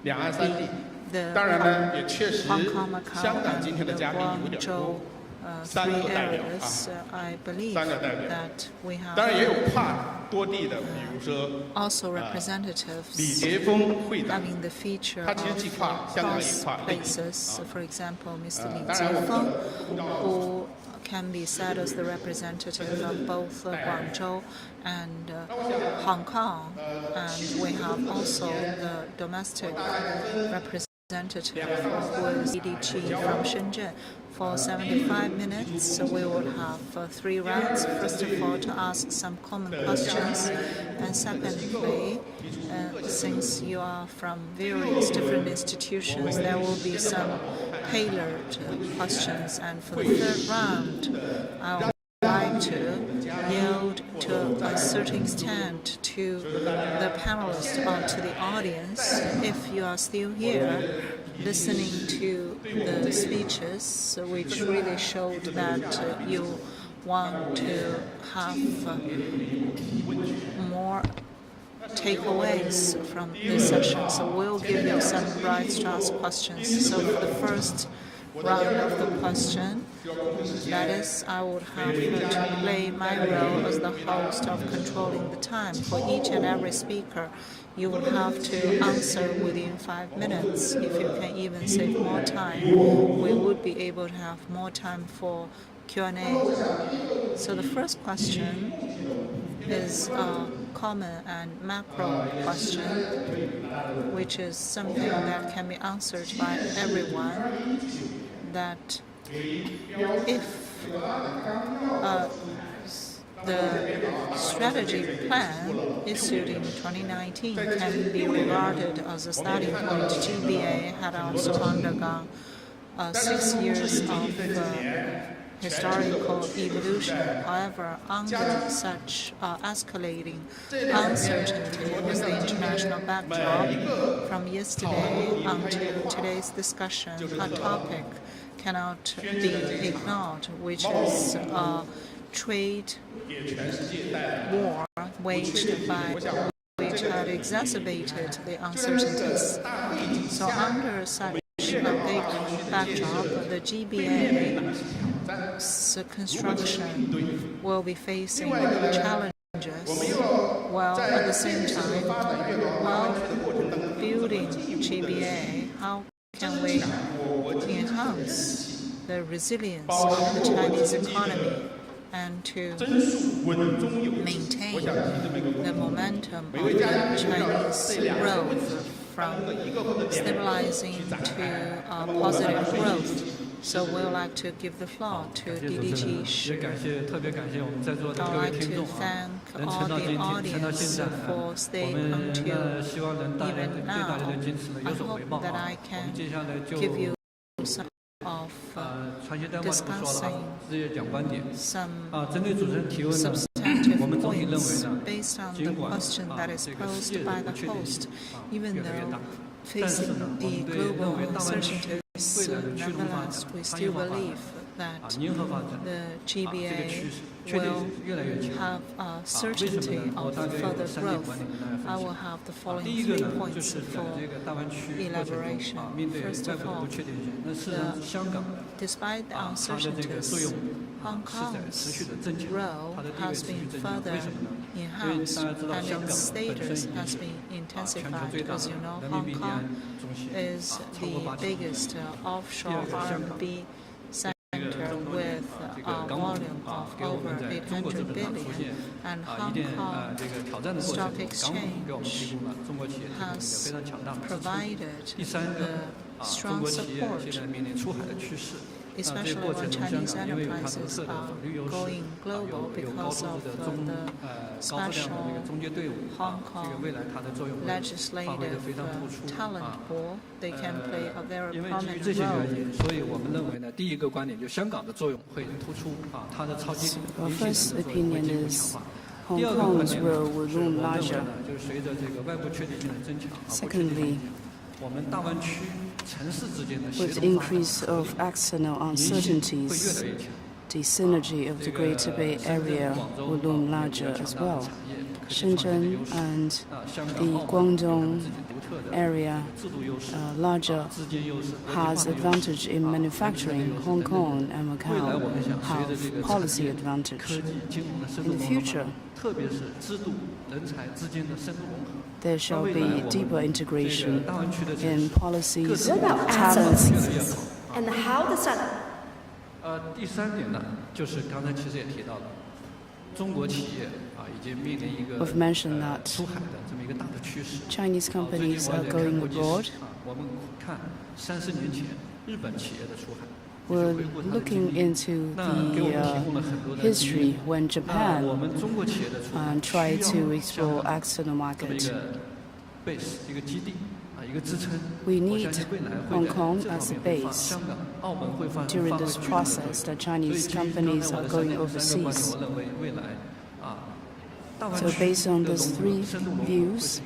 Speaker 3: 两岸三地
Speaker 7: GBA. The
Speaker 3: 当然呢，也确实
Speaker 7: Hong Kong, Macau,
Speaker 3: 香港今
Speaker 7: and
Speaker 3: 天的
Speaker 7: the
Speaker 3: 嘉宾有点
Speaker 7: Guangzhou
Speaker 3: 多，
Speaker 7: three
Speaker 3: 3个代表
Speaker 7: areas. I believe
Speaker 3: 3个代表
Speaker 7: that we have
Speaker 3: 当然也有跨多地的，比如说
Speaker 7: also representatives
Speaker 3: 李杰峰会长，
Speaker 7: having the feature
Speaker 3: 他其实既
Speaker 7: of
Speaker 3: 跨香港也
Speaker 7: cross
Speaker 3: 跨内地。
Speaker 7: places. For example, Mr. Li
Speaker 3: 当然我
Speaker 7: Jiefeng,
Speaker 3: 们
Speaker 7: who can be said as the representative of both Guangzhou and Hong Kong, and we have also the domestic representative who is EDG from Shenzhen. For 75 minutes, so we will have 3 rounds. First of all, to ask some common questions, and secondly, since you are from various different institutions, there will be some tailored questions. And for the third round, I would like to yield to a certain extent to the panelists or to the audience. If you are still here, listening to the speeches, which really showed that you want to have more takeaways from this session. So we'll give you some rights to ask questions. So for the first round of the question, that is, I would have to play my role as the host of controlling the time. For each and every speaker, you will have to answer within 5 minutes. If you can even save more time, we would be able to have more time for Q&A. So the first question is a common and macro question, which is something that can be answered by everyone, that if the strategy plan issued in 2019 can be regarded as a starting point. GBA had also undergone 6 years of historical evolution. However, under such escalating uncertainty in the international backdrop, from yesterday until today's discussion, a topic cannot be ignored, which is trade war waged by which had exacerbated the uncertainties. So under such a big backdrop, the GBA's construction will be facing challenges, while at the same time, while building GBA, how can we enhance the resilience of the Chinese economy and to maintain the momentum of the Chinese growth from stabilizing to positive growth. So we would like to give the floor to DDG Shi. I would like to thank all the audience for staying until even now. I hope that I can give you some of discussing some substantive points based on the question that is posed by the host. Even though facing the global uncertainties, nevertheless, we still believe that the GBA will have a certainty of further growth. I will have the following 3 points for elaboration. First of all, despite the uncertainties, Hong Kong's role has been further enhanced and its status has been intensified. As you know, Hong Kong is the biggest offshore RMB center with a volume of over 800 billion, and Hong Kong Stock Exchange has provided the strong support, especially when Chinese enterprises are going global because of the special Hong Kong legislative talent pool. They can play a very prominent role.
Speaker 8: Our first opinion is Hong Kong's role will loom larger. Secondly, with the increase of external uncertainties, the synergy of the Greater Bay Area will loom larger as well. Shenzhen and the Guangdong area larger has advantage in manufacturing. Hong Kong and Macau have policy advantage. In the future, there shall be deeper integration in policies, talents.
Speaker 15: And how does that?
Speaker 11: 第3点呢，就是刚才其实也提到了，中国企业已经面临一个出海的这么一个大的趋势。
Speaker 8: Chinese companies are going abroad.
Speaker 11: 我们看30年前日本企业的出海。
Speaker 8: We're looking into the history when Japan tried to explore external market. We need Hong Kong as a base. During this process, the Chinese companies are going overseas. So based on these three views,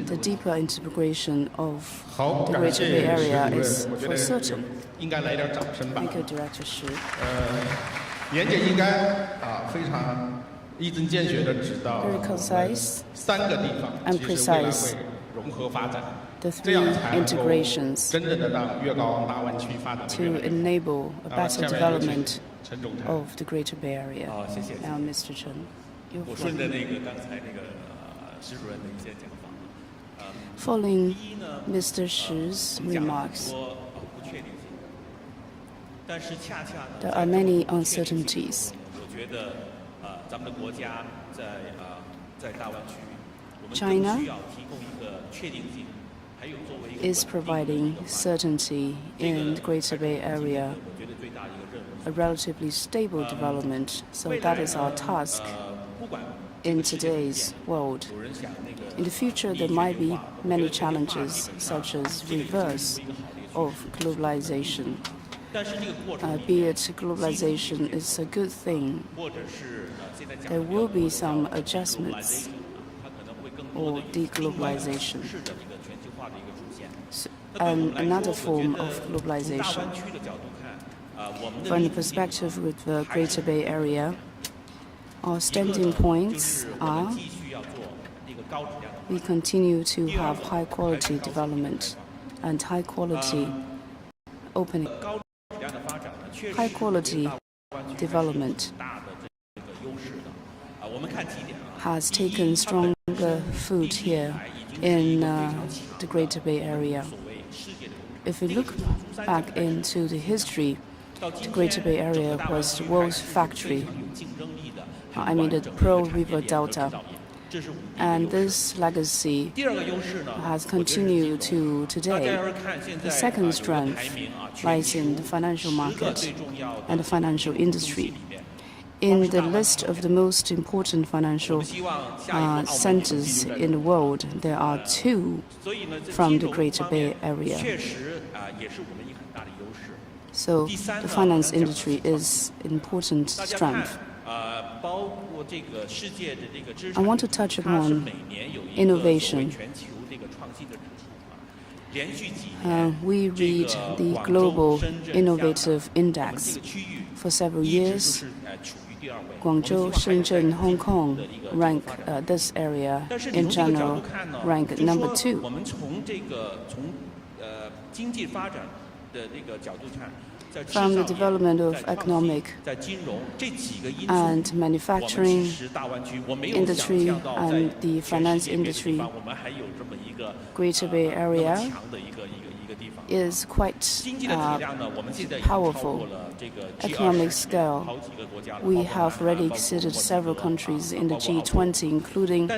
Speaker 8: the deeper integration of the Greater Bay Area is for certain. Thank you, Director Shi.
Speaker 3: 严简意赅非常一针见血地指到三个地方，其实未来会融合发展，这样才能够真正的让粤港澳大湾区发展。
Speaker 8: To enable a better development of the Greater Bay Area. Now, Mr. Chen.
Speaker 9: 我顺着那个刚才那个石主任的一些讲法。
Speaker 8: Following Mr. Shi's remarks, there are many uncertainties.
Speaker 9: 我觉得咱们的国家在大湾区，我们
Speaker 8: China
Speaker 9: 需要提供一个确定性，还有作为一个
Speaker 8: is providing certainty in the Greater Bay Area, a relatively stable development. So that is our task in today's world. In the future, there might be many challenges, such as reverse of globalization. Be it globalization is a good thing, there will be some adjustments or deglobalization. And another form of globalization. From the perspective with the Greater Bay Area, our standing points are we continue to have high quality development and high quality opening. High quality development has taken stronger foot here in the Greater Bay Area. If we look back into the history, the Greater Bay Area was the world's factory. I mean the Pearl River Delta. And this legacy has continued to today. The second strength lies in the financial market and the financial industry. In the list of the most important financial centers in the world, there are 2 from the Greater Bay Area. So the finance industry is an important strength. I want to touch upon innovation. We read the Global Innovative Index. For several years, Guangzhou, Shenzhen, Hong Kong rank this area in general rank number 2. From the development of economic and manufacturing industry and the finance industry, Greater Bay Area is quite powerful. Economic scale, we have already exceeded several countries in the G20, including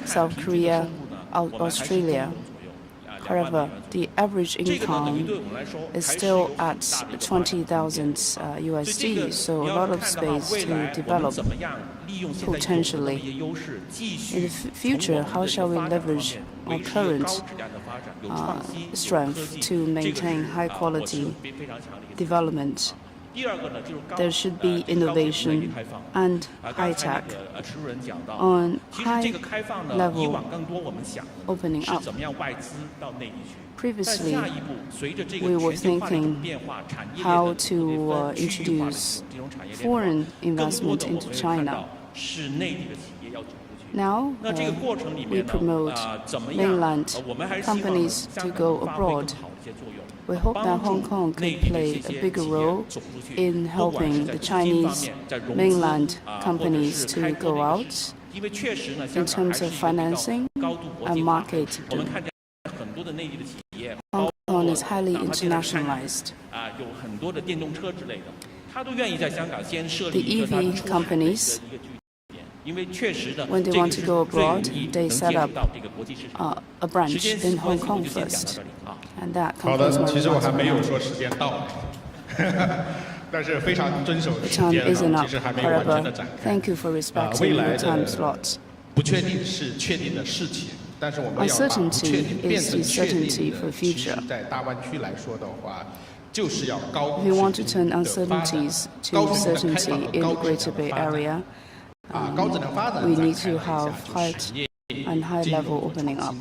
Speaker 8: South Korea, Australia. However, the average income is still at 20,000 USD, so a lot of space to develop potentially. In the future, how shall we leverage our current strength to maintain high quality development? There should be innovation and high tech on high level opening up. Previously, we were thinking how to introduce foreign investment into China. Now, we promote mainland companies to go abroad. We hope that Hong Kong could play a bigger role in helping the Chinese mainland companies to go out in terms of financing and market. Hong Kong is highly internationalized. The EV companies, when they want to go abroad, they set up a branch in Hong Kong first. And that concludes my The time isn't up. However, thank you for respecting the time slot. Uncertainty is the certainty for the future. If we want to turn uncertainties to certainty in the Greater Bay Area, we need to have high-level opening up.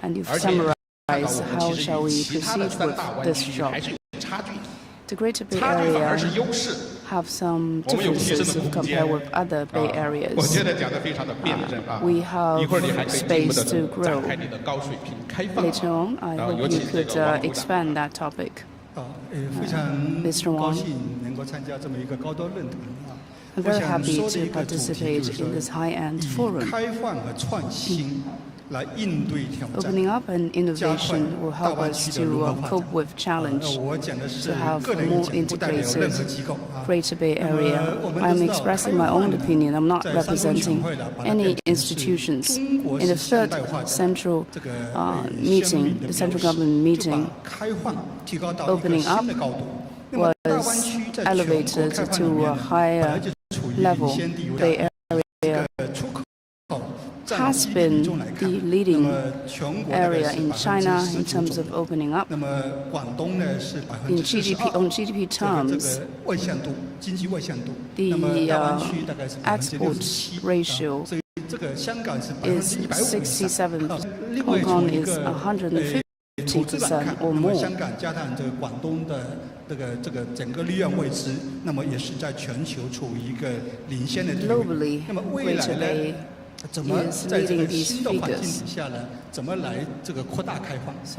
Speaker 8: And you've summarized how shall we proceed with this job. The Greater Bay Area have some differences if compared with other Bay Areas. We have space to grow. Later on, I hope you could expand that topic. Mr. Wang, I'm very happy to participate in this high-end forum. Opening up and innovation will help us to cope with challenge, to have a more integrated Greater Bay Area. I'm expressing my own opinion. I'm not representing any institutions. In the third central meeting, the central government meeting, opening up was elevated to a higher level. Bay Area has been the leading area in China in terms of opening up. In GDP terms, the export ratio is 67%. Hong Kong is 150% or more. Globally, Greater Bay is leading these figures. So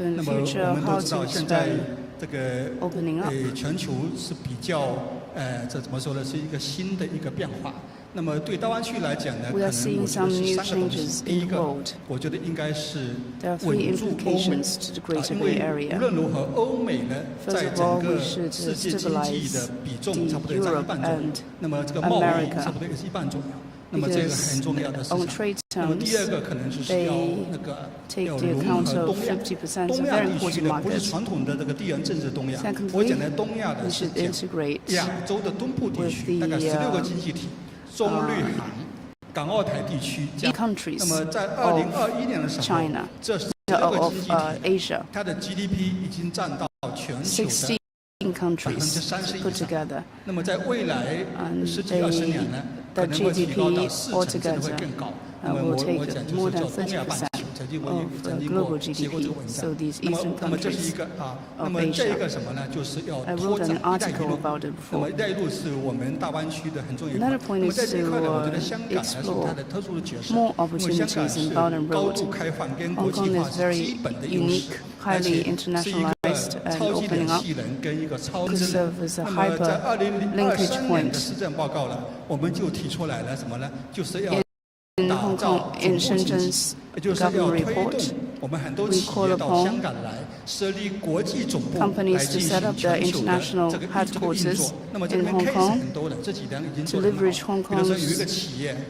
Speaker 8: in the future, how to expand opening up? We are seeing some new changes in the world. There are three implications to the Greater Bay Area. First of all, we should stabilize Europe and America. Because on trade terms, they take the account of 50% of very important markets. Secondly, we should integrate with the countries of China, of Asia. 16 countries put together, and the GDP altogether will take more than 30% of the global GDP. So these eastern countries of Asia. I wrote an article about it before. Another point is to explore more opportunities in Belt and Road. Hong Kong is very unique, highly internationalized, and opening up could serve as a hyper linkage point. In Hong Kong, in Shenzhen's government report, we call upon companies to set up their international headquarters in Hong Kong to leverage Hong Kong's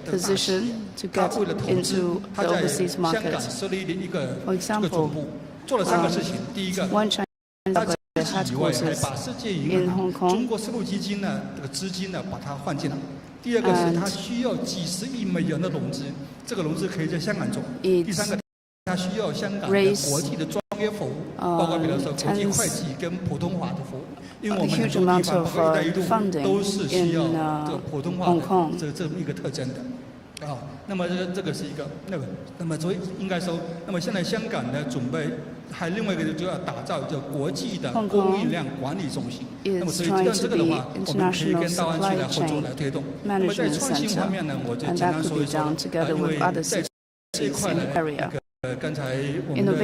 Speaker 8: position to get into the overseas market. For example, one China headquarters in Hong Kong, and raise a huge amount of funding in Hong Kong.
Speaker 14: 那么这个是一个那么所以应该说，那么现在香港呢准备还另外一个就要打造叫国际的供应链管理中心。那么所以这个的话，我们可以跟大湾区来合作来推动。那么在创新方面呢，我就简单说一说，因为在这一块呢，刚才我们的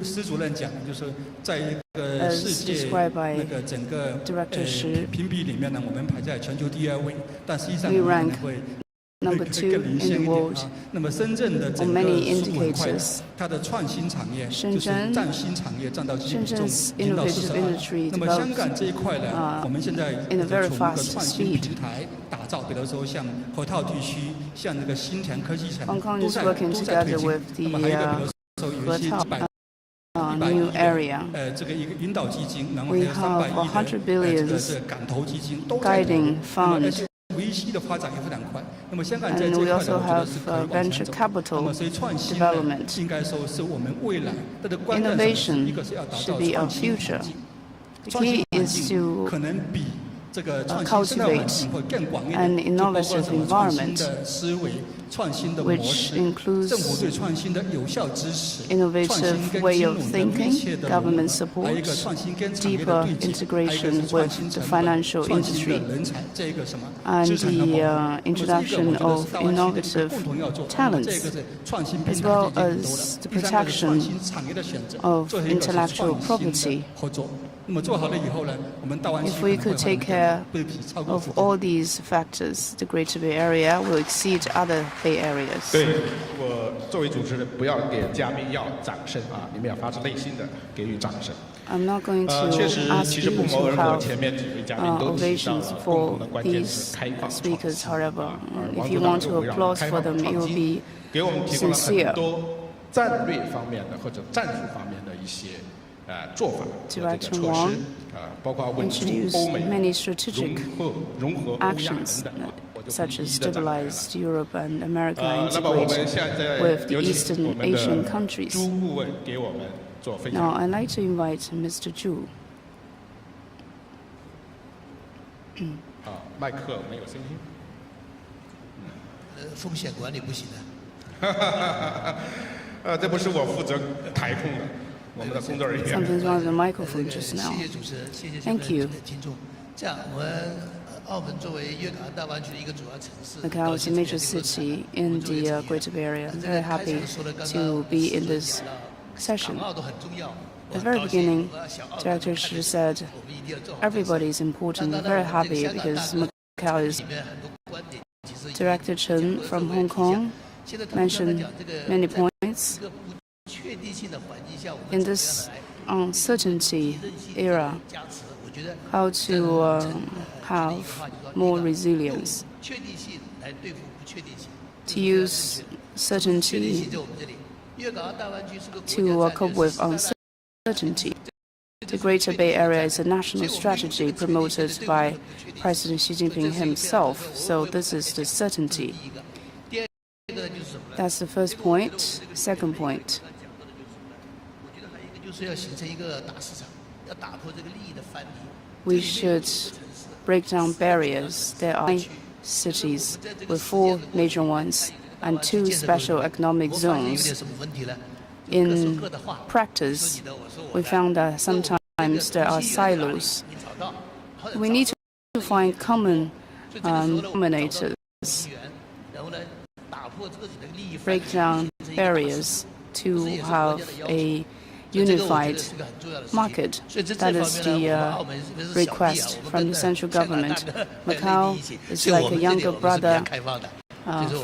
Speaker 14: 施主任讲，就是在一个世界那个整个评比里面呢，我们排在全球第2位，但实际上我们会。
Speaker 8: Number 2 in the world on many indicators. Shenzhen's innovative industry developed in a very fast speed. Hong Kong is working together with the new area. We have 100 billion guiding fund. And we also have venture capital development. Innovation should be our future. The key is to cultivate an innovative environment which includes innovative way of thinking, government support, deeper integration with the financial industry, and the introduction of innovative talents, as well as the protection of intellectual property. If we could take care of all these factors, the Greater Bay Area will exceed other Bay Areas.
Speaker 13: 对，我作为主持人，不要给嘉宾要掌声啊，你们要发自内心的给予掌声。
Speaker 8: I'm not going to ask you to have ovations for these speakers. However, if you want to applause for them, it will be sincere. Director Wang introduced many strategic actions, such as stabilized Europe and America integrate with the Eastern Asian countries. Now, I'd like to invite Mr. Zhu.
Speaker 13: 麦克没有声音。
Speaker 20: 风险管理不行的。
Speaker 13: 这不是我负责台控的，我们的工作人员。
Speaker 8: Something's wrong with the microphone just now.
Speaker 20: 谢谢主持人，谢谢
Speaker 8: Thank you.
Speaker 20: 听众。这样，我们澳门作为粤港澳大湾区的一个主要城市，
Speaker 8: Macau is a major city in the Greater Bay Area. I'm very happy to be in this session. At the very beginning, Director Shi said everybody is important. I'm very happy because Macau is. Director Chen from Hong Kong mentioned many points. In this uncertainty era, how to have more resilience, to use certainty to cope with uncertainty. The Greater Bay Area is a national strategy promoted by President Xi Jinping himself, so this is the certainty. That's the first point. Second point. We should break down barriers. There are 9 cities with 4 major ones and 2 special economic zones. In practice, we found that sometimes there are silos. We need to find common denominators, break down barriers to have a unified market. That is the request from the central government. Macau is like a younger brother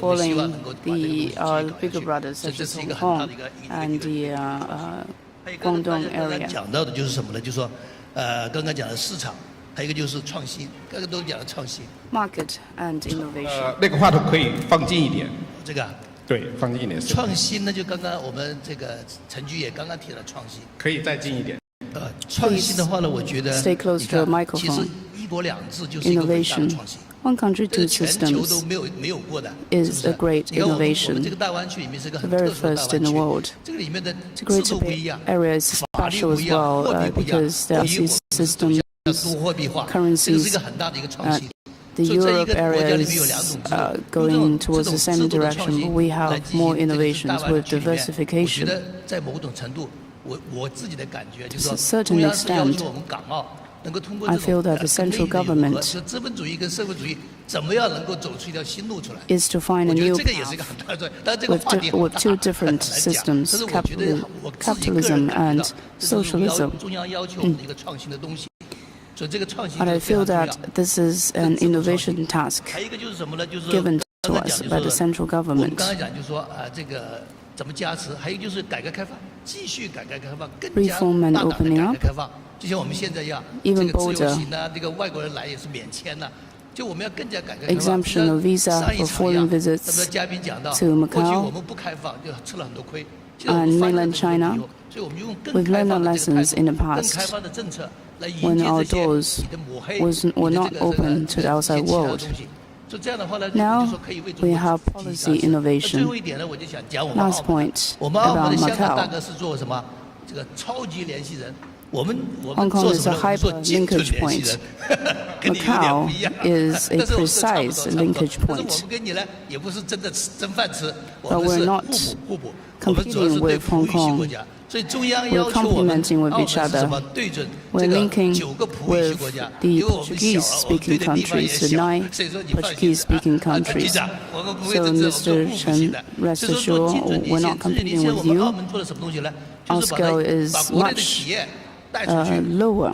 Speaker 8: following the bigger brothers such as Hong Kong and the Guangdong area.
Speaker 20: 讲到的就是什么呢？就是说，刚刚讲的市场，还有一个就是创新，刚刚都讲了创新。
Speaker 8: Market and innovation.
Speaker 13: 那个话筒可以放近一点。
Speaker 20: 这个。
Speaker 13: 对，放近一点。
Speaker 20: 创新呢，就刚刚我们这个陈局也刚刚提了创新。
Speaker 13: 可以再近一点。
Speaker 20: 创新的话呢，我觉得
Speaker 8: stay close to the microphone.
Speaker 20: 其实一国两制就是一个伟大的创新。
Speaker 8: One country, 2 systems is a great innovation, the very first in the world. The Greater Bay Area is special as well because there are systems, currencies. The Europe area is going towards the same direction, but we have more innovations with diversification. To a certain extent, I feel that the central government is to find a new path with 2 different systems, capitalism and socialism. But I feel that this is an innovation task given to us by the central government. Reform and opening up, even bolder. Exemption of visa for foreign visits to Macau and mainland China. We've learned our lessons in the past when our doors were not open to the outside world. Now we have policy innovation. Last point about Macau.
Speaker 20: Hong Kong is a hyper-linkage point. Macau is a precise linkage point. But we're not competing with Hong Kong. We're complementing with each other. We're linking with the Portuguese-speaking countries, the 9 Portuguese-speaking countries. So, Mr. Chen, rest assured, we're not competing with you. Our scale is much lower.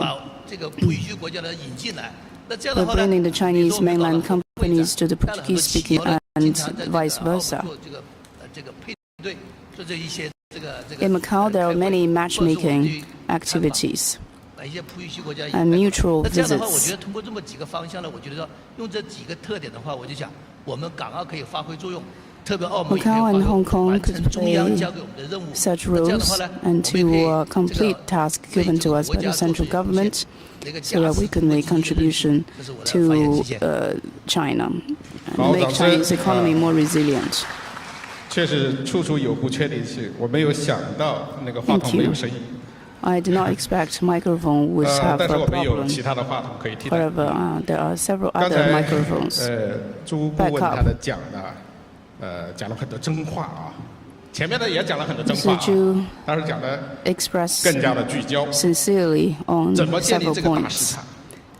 Speaker 20: We're bringing the Chinese mainland companies to the Portuguese-speaking and vice versa. In Macau, there are many matchmaking activities and mutual visits. Macau and Hong Kong could play such roles and to complete tasks given to us by the central government so that we can make contribution to China and make Chinese economy more resilient.
Speaker 13: 确实处处有不确定性，我没有想到那个话筒没有声音。
Speaker 20: I did not expect microphone would have a problem.
Speaker 13: 其他的话筒可以替代。
Speaker 20: However, there are several other microphones.
Speaker 13: 朱顾问他的讲呢，讲了很多真话啊，前面的也讲了很多真话，但是讲的更加的聚焦。
Speaker 20: Sincerely on several points.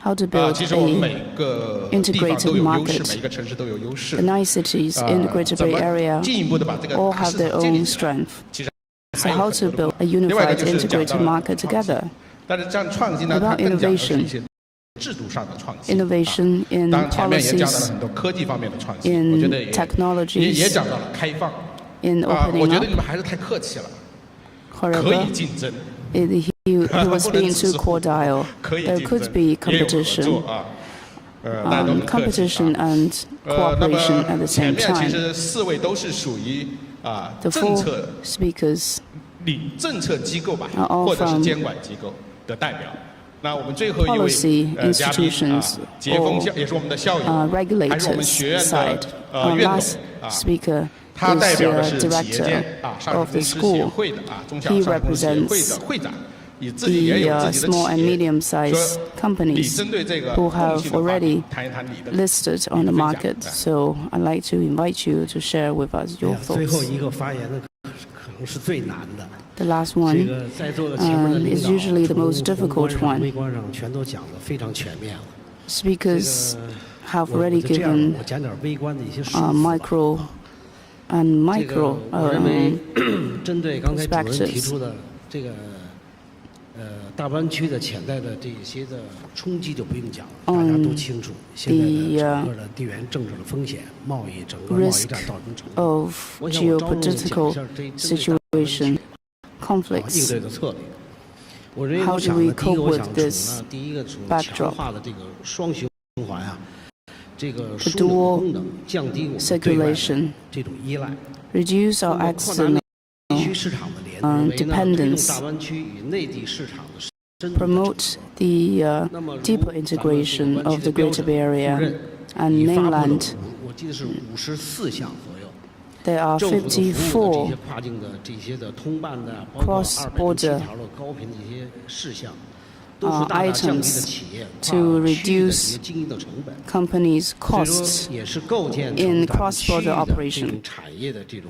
Speaker 20: How to build an integrated market. The 9 cities in the Greater Bay Area all have their own strength. So how to build a unified integrated market together? About innovation. Innovation in policies, in technologies, in opening up. However, he was being too cordial. There could be competition, competition and cooperation at the same time. The 4 speakers are all from policy institutions or regulators side. Our last speaker is the director of the school. He represents the small and medium-sized companies who have already listed on the market. So I'd like to invite you to share with us your thoughts. The last one is usually the most difficult one. Speakers have already given micro perspectives.
Speaker 4: 大湾区的潜在的这些的冲击就不用讲了，大家都清楚。现在的整个的地缘政治的风险、贸易整个贸易战造成程度。
Speaker 20: of geopolitical situation, conflicts.
Speaker 4: 应对的策略。我认为
Speaker 20: How do we cope with this
Speaker 4: 第一个从
Speaker 20: backdrop?
Speaker 4: 强化的这个双循环啊，这个
Speaker 20: The
Speaker 4: 枢纽
Speaker 20: dual
Speaker 4: 功能，降低我们对外的
Speaker 20: circulation,
Speaker 4: 这种依赖。
Speaker 20: reduce our
Speaker 4: 扩大
Speaker 20: external
Speaker 4: 内需市场的联动，推动
Speaker 20: dependence,
Speaker 4: 大湾区与内地市场的深度的整合。
Speaker 20: promote the deeper integration of the Greater Bay Area and
Speaker 4: 已发布了
Speaker 20: mainland.
Speaker 4: 我记得是54项左右。
Speaker 20: There are
Speaker 4: 政府的服务的这
Speaker 20: 54
Speaker 4: 些跨境的这些的通办的，包括207条的高频这些事项，都是大大降低了企业跨
Speaker 20: to
Speaker 4: 区的这
Speaker 20: reduce
Speaker 4: 些经营的成本。
Speaker 20: companies'
Speaker 4: 所以
Speaker 20: costs
Speaker 4: 说也是构建
Speaker 20: in
Speaker 4: 成咱们区域
Speaker 20: cross-border
Speaker 4: 的这
Speaker 20: operation.
Speaker 4: 种产业的这种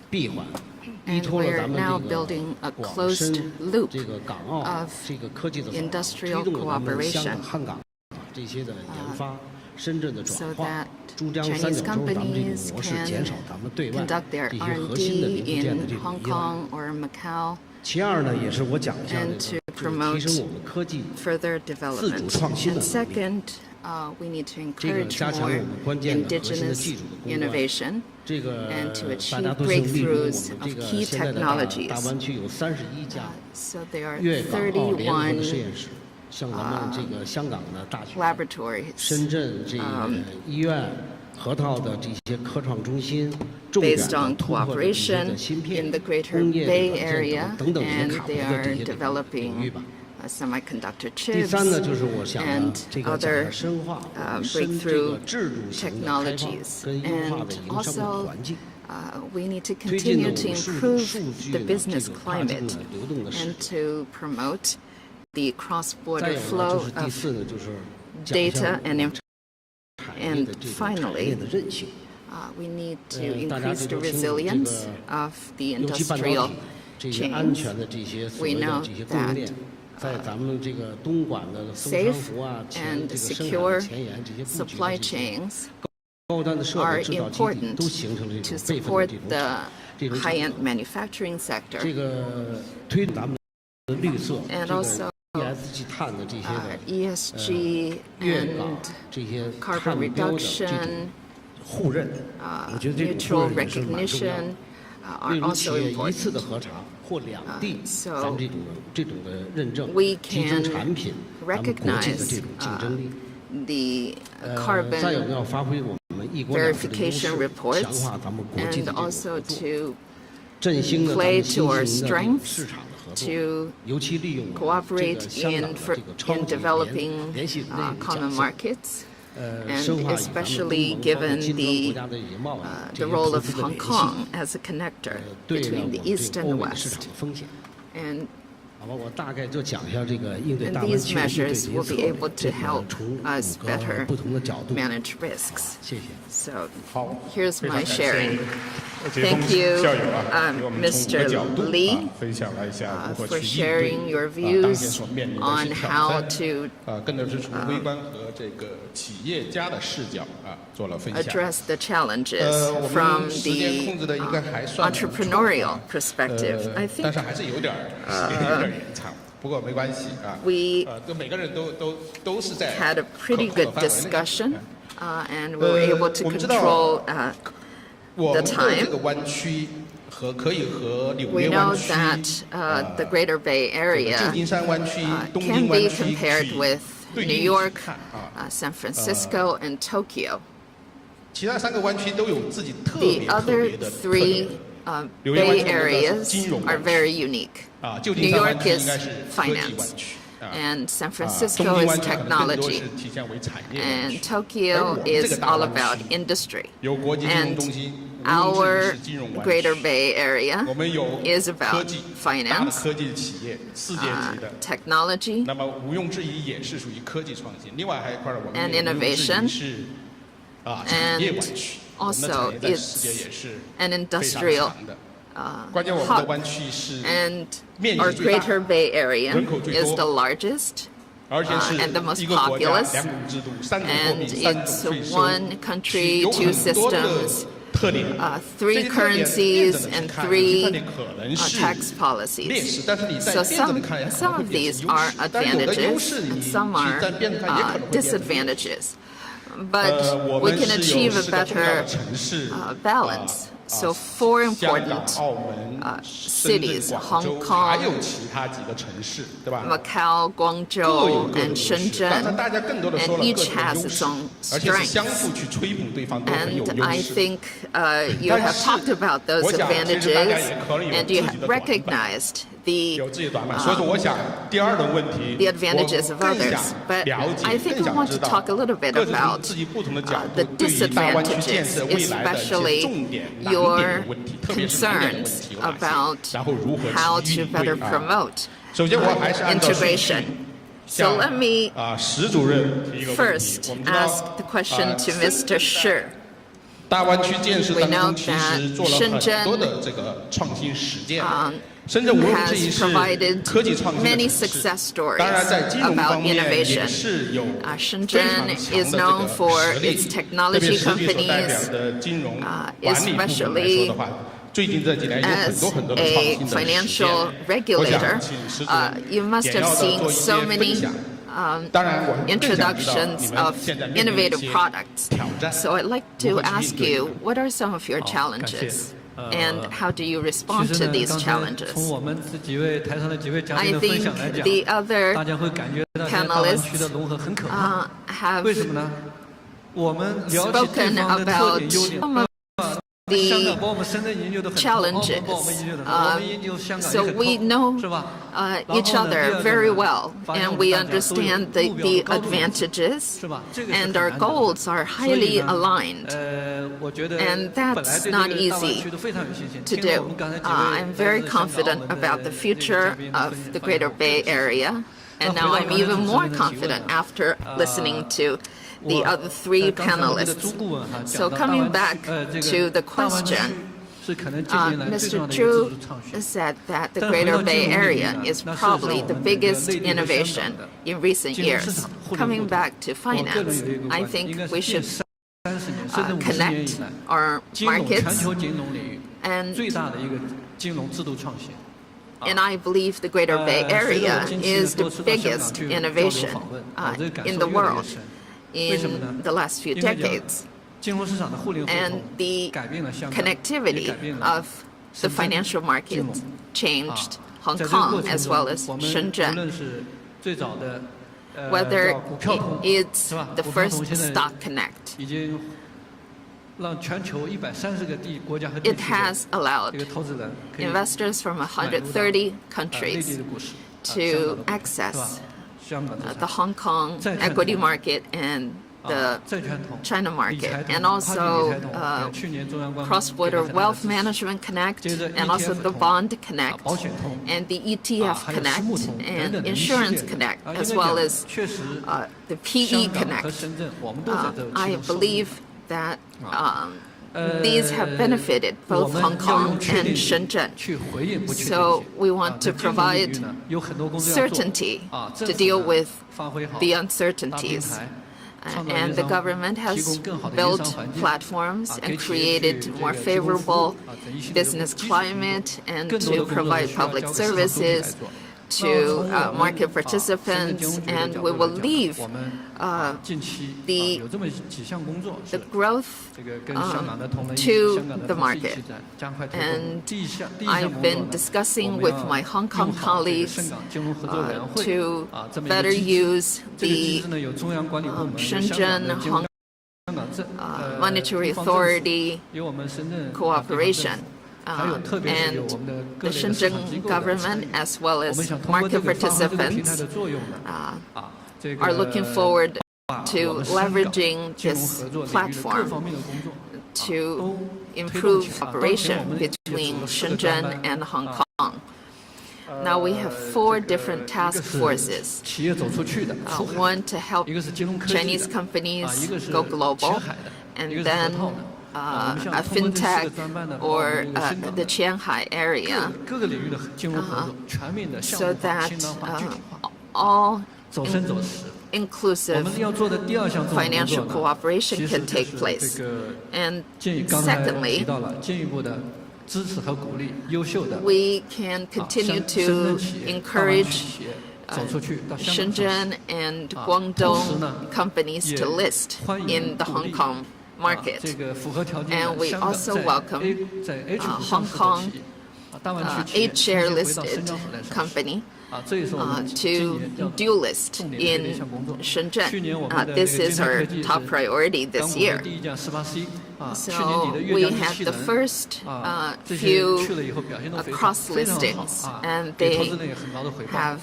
Speaker 4: 闭环，依
Speaker 12: And
Speaker 4: 托了
Speaker 12: we're
Speaker 4: 咱们
Speaker 12: now
Speaker 4: 这个
Speaker 12: building a
Speaker 4: 广
Speaker 12: closed
Speaker 4: 深
Speaker 12: loop
Speaker 4: 这个港澳
Speaker 12: of
Speaker 4: 这个科技的走廊，推
Speaker 12: industrial
Speaker 4: 动了咱们香
Speaker 12: cooperation
Speaker 4: 港、汉港这些的研发、深圳的转
Speaker 12: so
Speaker 4: 化
Speaker 12: that。
Speaker 4: 珠江三
Speaker 12: Chinese
Speaker 4: 角洲咱们这种
Speaker 12: companies
Speaker 4: 模式，
Speaker 12: can
Speaker 4: 减少咱们对外
Speaker 12: conduct their
Speaker 4: 这些核心的
Speaker 12: R&D
Speaker 4: 零部件的
Speaker 12: in
Speaker 4: 这种
Speaker 12: Hong
Speaker 4: 依赖。
Speaker 12: Kong or Macau
Speaker 4: 其二呢，也是我讲一下
Speaker 12: and
Speaker 4: 这
Speaker 12: to
Speaker 4: 个就是提
Speaker 12: promote
Speaker 4: 升我们科技
Speaker 12: further
Speaker 4: 自主
Speaker 12: development.
Speaker 4: 创新的
Speaker 12: And
Speaker 4: 能力。
Speaker 12: second, we need to
Speaker 4: 这个
Speaker 12: encourage
Speaker 4: 加强我
Speaker 12: more
Speaker 4: 们关键的核心的
Speaker 12: indigenous
Speaker 4: 技术的攻关。
Speaker 12: innovation
Speaker 4: 这个
Speaker 12: and to
Speaker 4: 大
Speaker 12: achieve
Speaker 4: 家都是例如我
Speaker 12: breakthroughs
Speaker 4: 们
Speaker 12: of
Speaker 4: 这个
Speaker 12: key
Speaker 4: 现在的大
Speaker 12: technologies.
Speaker 4: 湾区有31家
Speaker 12: So there are
Speaker 4: 粤港澳联合的实验
Speaker 12: 31
Speaker 4: 室，像咱们这个香港的大学、
Speaker 12: laboratories
Speaker 4: 深圳这个医院、河套的这些科创中心，重点
Speaker 12: based
Speaker 4: 的
Speaker 12: on
Speaker 4: 突破的这些
Speaker 12: cooperation
Speaker 4: 的芯
Speaker 12: in
Speaker 4: 片、
Speaker 12: the Greater
Speaker 4: 工业的
Speaker 12: Bay
Speaker 4: 软件
Speaker 12: Area,
Speaker 4: 等等这些
Speaker 12: and
Speaker 4: 卡
Speaker 12: they
Speaker 4: 脖的这
Speaker 12: are
Speaker 4: 些领域
Speaker 12: developing
Speaker 4: 吧。
Speaker 12: semiconductor
Speaker 4: 第
Speaker 12: chips
Speaker 4: 三呢，就是我想呢
Speaker 12: and，
Speaker 4: 这个讲
Speaker 12: other
Speaker 4: 的深化我们深这
Speaker 12: breakthrough
Speaker 4: 个制度型的开放
Speaker 12: technologies.
Speaker 4: 跟优化
Speaker 12: And
Speaker 4: 的营商的
Speaker 12: also,
Speaker 4: 环境。
Speaker 12: we need to
Speaker 4: 推进呢
Speaker 12: continue
Speaker 4: 我
Speaker 12: to
Speaker 4: 们数
Speaker 12: improve
Speaker 4: 据
Speaker 12: the
Speaker 4: 的这
Speaker 12: business
Speaker 4: 个跨境
Speaker 12: climate
Speaker 4: 的流动的市
Speaker 12: and
Speaker 4: 场。
Speaker 12: to promote the cross-border flow of data and finally, we need to increase the resilience of the industrial chains. We know that safe and secure supply chains are important to support the high-end manufacturing sector. And also ESG and carbon reduction, mutual recognition are also important. So we can recognize the carbon verification reports and also to play to our strengths to cooperate in developing common markets, and especially given the role of Hong Kong as a connector between the East and the West. And these measures will be able to help us better manage risks. So here's my sharing. Thank you, Mr. Li, for sharing your views on how to address the challenges from the entrepreneurial perspective. I think we had a pretty good discussion, and we were able to control the time. We know that the Greater Bay Area can be compared with New York, San Francisco, and Tokyo. The other three Bay areas are very unique. New York is finance, and San Francisco is technology, and Tokyo is all about industry. And our Greater Bay Area is about finance, technology, and innovation, and also it's an industrial hub. And our Greater Bay Area is the largest and the most populous, and it's one country, two systems, three currencies, and three tax policies. So some of these are advantages and some are disadvantages. But we can achieve a better balance. So four important cities, Hong Kong, Macau, Guangzhou, and Shenzhen, and each has its own strengths. And I think you have talked about those advantages, and you have recognized the advantages of others. But I think I want to talk a little bit about the disadvantages, especially your concerns about how to better promote integration. So let me first ask the question to Mr. Shi. We know that Shenzhen has provided many success stories about innovation. Shenzhen is known for its technology companies, especially as a financial regulator. You must have seen so many introductions of innovative products. So I'd like to ask you, what are some of your challenges? And how do you respond to these challenges? I think the other panelists have spoken about some of the challenges. So we know each other very well, and we understand the advantages, and our goals are highly aligned. And that's not easy to do. I'm very confident about the future of the Greater Bay Area. And now I'm even more confident after listening to the other three panelists. So coming back to the question, Mr. Zhu said that the Greater Bay Area is probably the biggest innovation in recent years. Coming back to finance, I think we should connect our markets, and I believe the Greater Bay Area is the biggest innovation in the world in the last few decades. And the connectivity of the financial market changed Hong Kong as well as Shenzhen. Whether it's the first stock connect, it has allowed investors from 130 countries to access the Hong Kong equity market and the China market, and also cross-border wealth management connect, and also the bond connect, and the ETF connect, and insurance connect, as well as the PE connect. I believe that these have benefited both Hong Kong and Shenzhen. So we want to provide certainty to deal with the uncertainties. And the government has built platforms and created more favorable business climate and to provide public services to market participants, and we will leave the growth to the market. And I've been discussing with my Hong Kong colleagues to better use the Shenzhen Hong Monetary Authority cooperation. And the Shenzhen government, as well as market participants, are looking forward to leveraging this platform to improve cooperation between Shenzhen and Hong Kong. Now we have 4 different task forces. One to help Chinese companies go global, and then a fintech or the Shanghai area, so that all inclusive financial cooperation can take place. And secondly, we can continue to encourage Shenzhen and Guangdong companies to list in the Hong Kong market. And we also welcome Hong Kong 8-share listed company to dual list in Shenzhen. This is our top priority this year. So we had the first few cross listings, and they have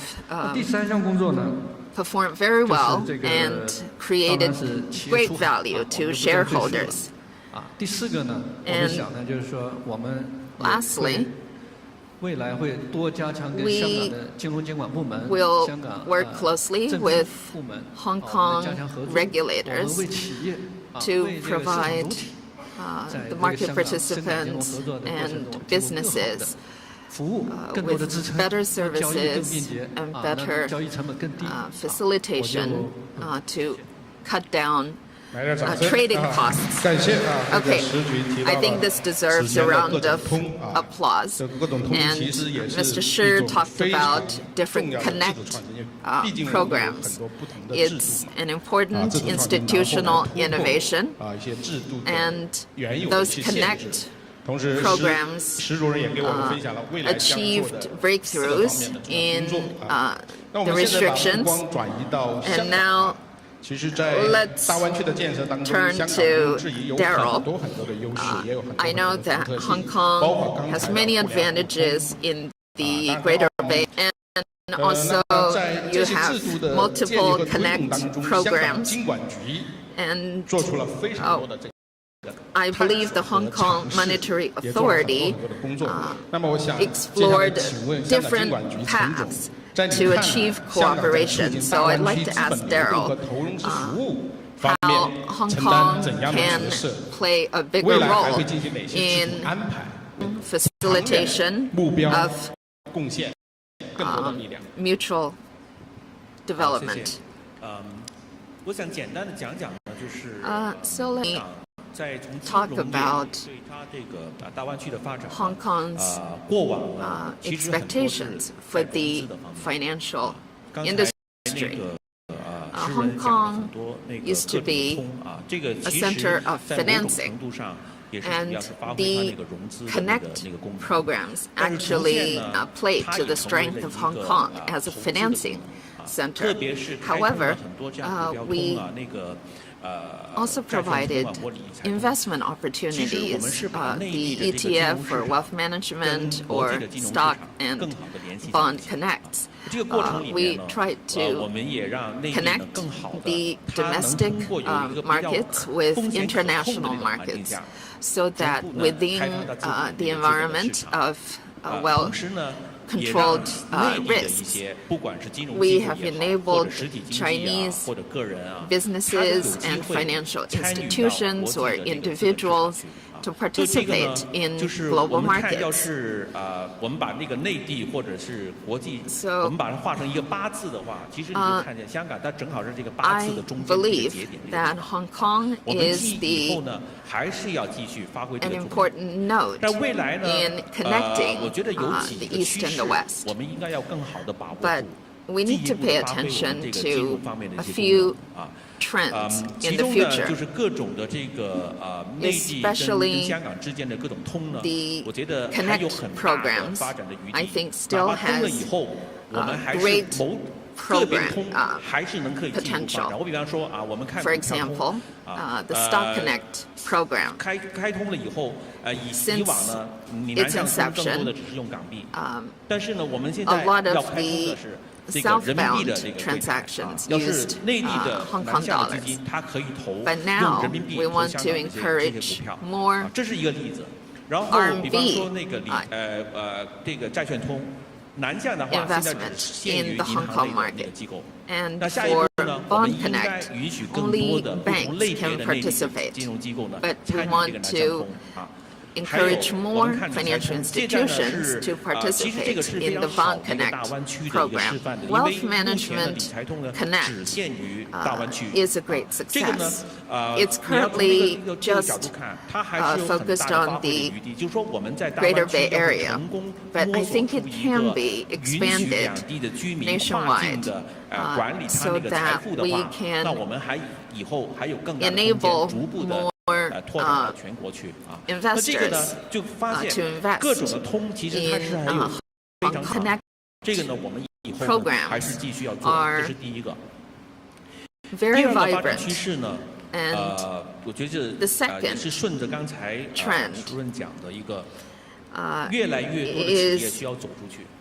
Speaker 12: performed very well and created great value to shareholders. And lastly, we will work closely with Hong Kong regulators to provide the market participants and businesses with better services and better facilitation to cut down trading costs. Okay, I think this deserves a round of applause. And Mr. Shi talked about different connect programs. It's an important institutional innovation, and those connect programs achieved breakthroughs in the restrictions, and now let's turn to Daryl. I know that Hong Kong has many advantages in the Greater Bay, and also you have multiple connect programs, and I believe the Hong Kong Monetary Authority explored different paths to achieve cooperation. So I'd like to ask Daryl how Hong Kong can play a bigger role in facilitation of mutual development. So let me talk about Hong Kong's expectations for the financial industry. Hong Kong used to be a center of financing, and the Connect programs actually played to the strength of Hong Kong as a financing center. However, we also provided investment opportunities, the ETF for wealth management or stock and bond connects. We tried to connect the domestic markets with international markets so that within the environment of well-controlled risks, we have enabled Chinese businesses and financial institutions or individuals to participate in global markets. So, I believe that Hong Kong is an important node in connecting the East and the West. But we need to pay attention to a few trends in the future, especially the Connect programs. I think still has great program potential. For example, the Stock Connect program, since its inception, a lot of the southbound transactions used Hong Kong dollars. But now we want to encourage more RMB investment in the Hong Kong market. And for Bond Connect, only banks can participate. But we want to encourage more financial institutions to participate in the Bond Connect program. Wealth Management Connect is a great success. It's currently just focused on the Greater Bay Area, but I think it can be expanded nationwide so that we can enable more investors to invest in Hong Connect programs are very vibrant. And the second trend is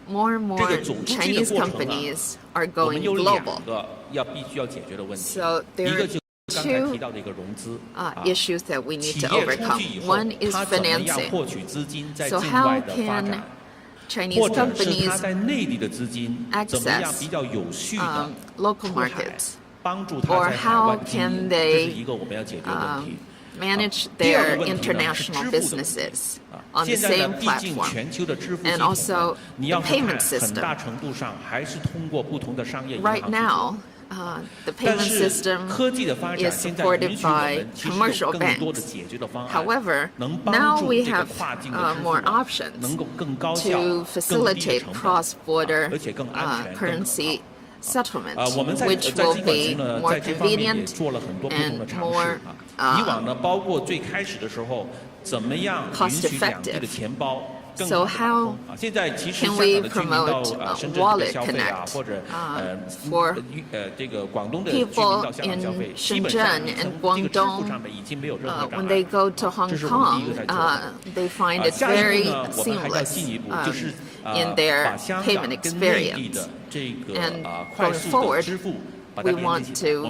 Speaker 12: more and more Chinese companies are going global. So there are two issues that we need to overcome. One is financing. So how can Chinese companies access local markets? Or how can they manage their international businesses on the same platform? And also the payment system. Right now, the payment system is supported by commercial banks. However, now we have more options to facilitate cross-border currency settlement, which will be more convenient and more cost-effective. So how can we promote Wallet Connect for people in Shenzhen and Guangdong? When they go to Hong Kong, they find it very seamless in their payment experience. And going forward, we want to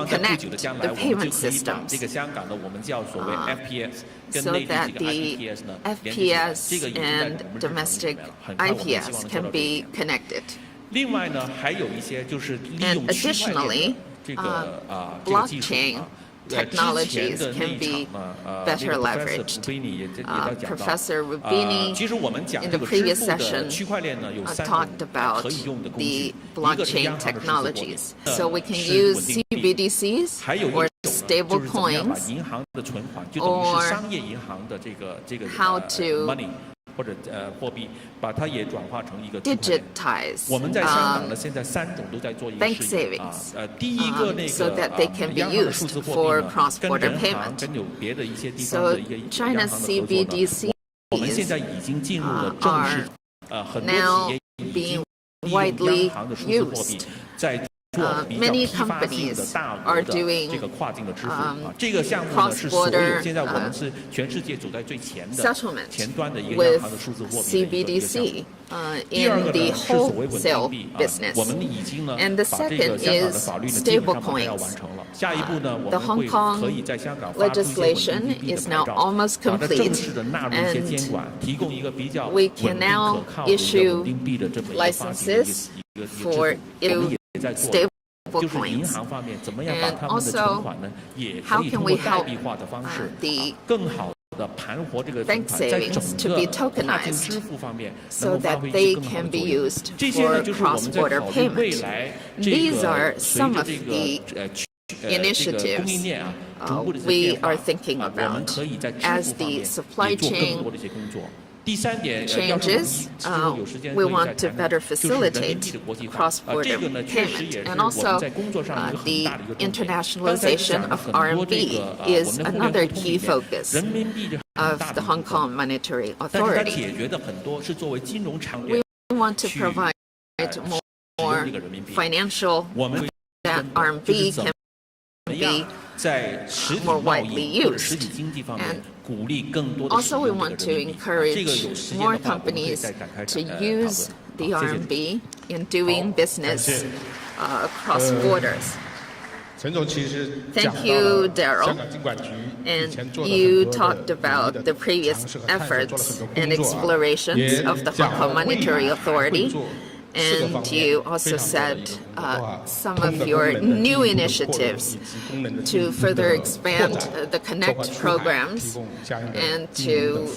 Speaker 12: connect the payment systems so that the FPS and domestic IPS can be connected.
Speaker 9: 另外呢，还有一些就是利用区块链的这个技术
Speaker 12: technologies can be better leveraged. Professor Rubini in the previous session talked about the blockchain technologies. So we can use CBDCs or stable coins or how to digitize bank savings so that they can be used for cross-border payment. So China's CBDCs are now being widely used. Many companies are doing cross-border settlement with CBDC in the wholesale business. And the second is stablecoins. The Hong Kong legislation is now almost complete, and we can now issue licenses for stable coins. And also, how can we help the bank savings to be tokenized so that they can be used for cross-border payment? These are some of the initiatives we are thinking about as the supply chain changes. We want to better facilitate cross-border payment, and also the internationalization of RMB is another key focus of the Hong Kong Monetary Authority. We want to provide more financial that RMB can be more widely used. And also, we want to encourage more companies to use the RMB in doing business across borders. Thank you, Daryl. And you talked about the previous efforts and explorations of the Hong Kong Monetary Authority. And you also said some of your new initiatives to further expand the Connect programs and to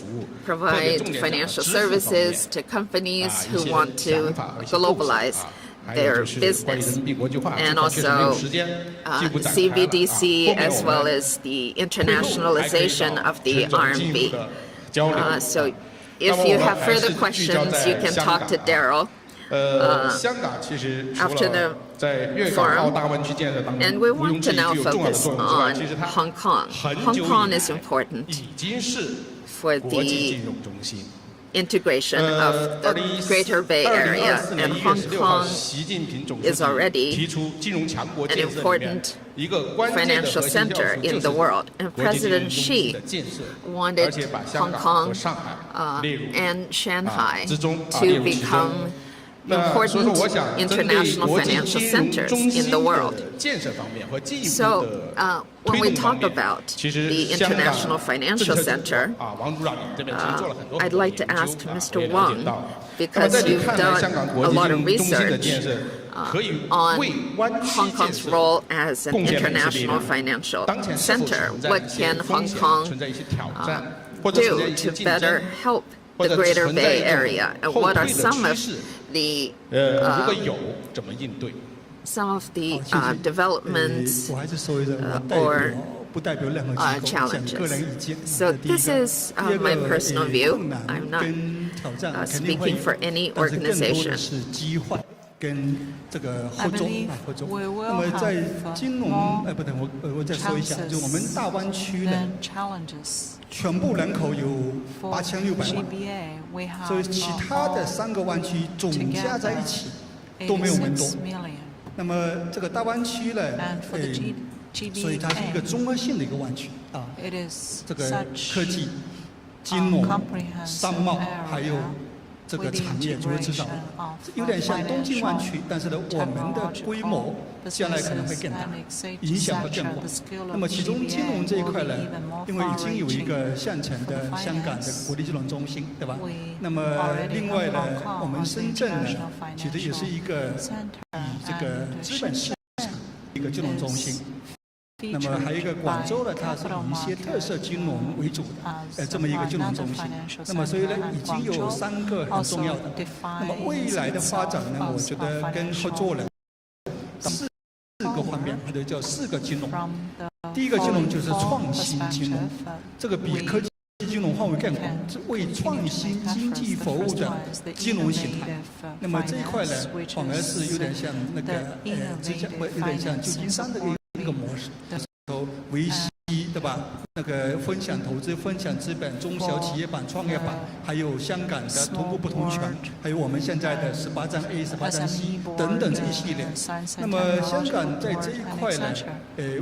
Speaker 12: provide financial services to companies who want to globalize their business, and also CBDC as well as the internationalization of the RMB. So if you have further questions, you can talk to Daryl after the forum, and we want to now focus on Hong Kong. Hong Kong is important for the integration of the Greater Bay Area, and Hong Kong is already an important financial center in the world. And President Xi wanted Hong Kong and Shanghai to become important international financial centers in the world. So when we talk about the International Financial Center, I'd like to ask Mr. Wang, because you've done a lot of research on Hong Kong's role as an international financial center. What can Hong Kong do to better help the Greater Bay Area, and what are some of the developments or challenges? So this is my personal view. I'm not speaking for any organization.
Speaker 14: I believe we will have more challenges.
Speaker 1: 全部人口有8600万，所以其他的3个湾区总加在一起都没有我们多。那么这个大湾区呢，所以它是一个综合性的一个湾区啊。这个科技、金融、商贸还有这个产业就会制造，有点像东京湾区，但是呢，我们的规模将来可能会更大，影响会更广。那么其中金融这一块呢，因为已经有一个现成的香港这个国际金融中心，对吧？那么另外呢，我们深圳呢，其实也是一个以这个资本市场一个金融中心。那么还有一个广州呢，它是以一些特色金融为主的，这么一个金融中心。那么所以呢，已经有3个很重要的。那么未来的发展呢，我觉得跟合作了4个方面，或者叫4个金融。第一个金融就是创新金融，这个比科技金融范围更广，是为创新经济服务的金融形态。那么这一块呢，反而是有点像那个之前有点像旧金山的一个模式，维系对吧？那个分享投资、分享资本、中小企业版、创业板，还有香港的同步不同权，还有我们现在的18站 A、18站 C 等等这一系列。那么香港在这一块呢，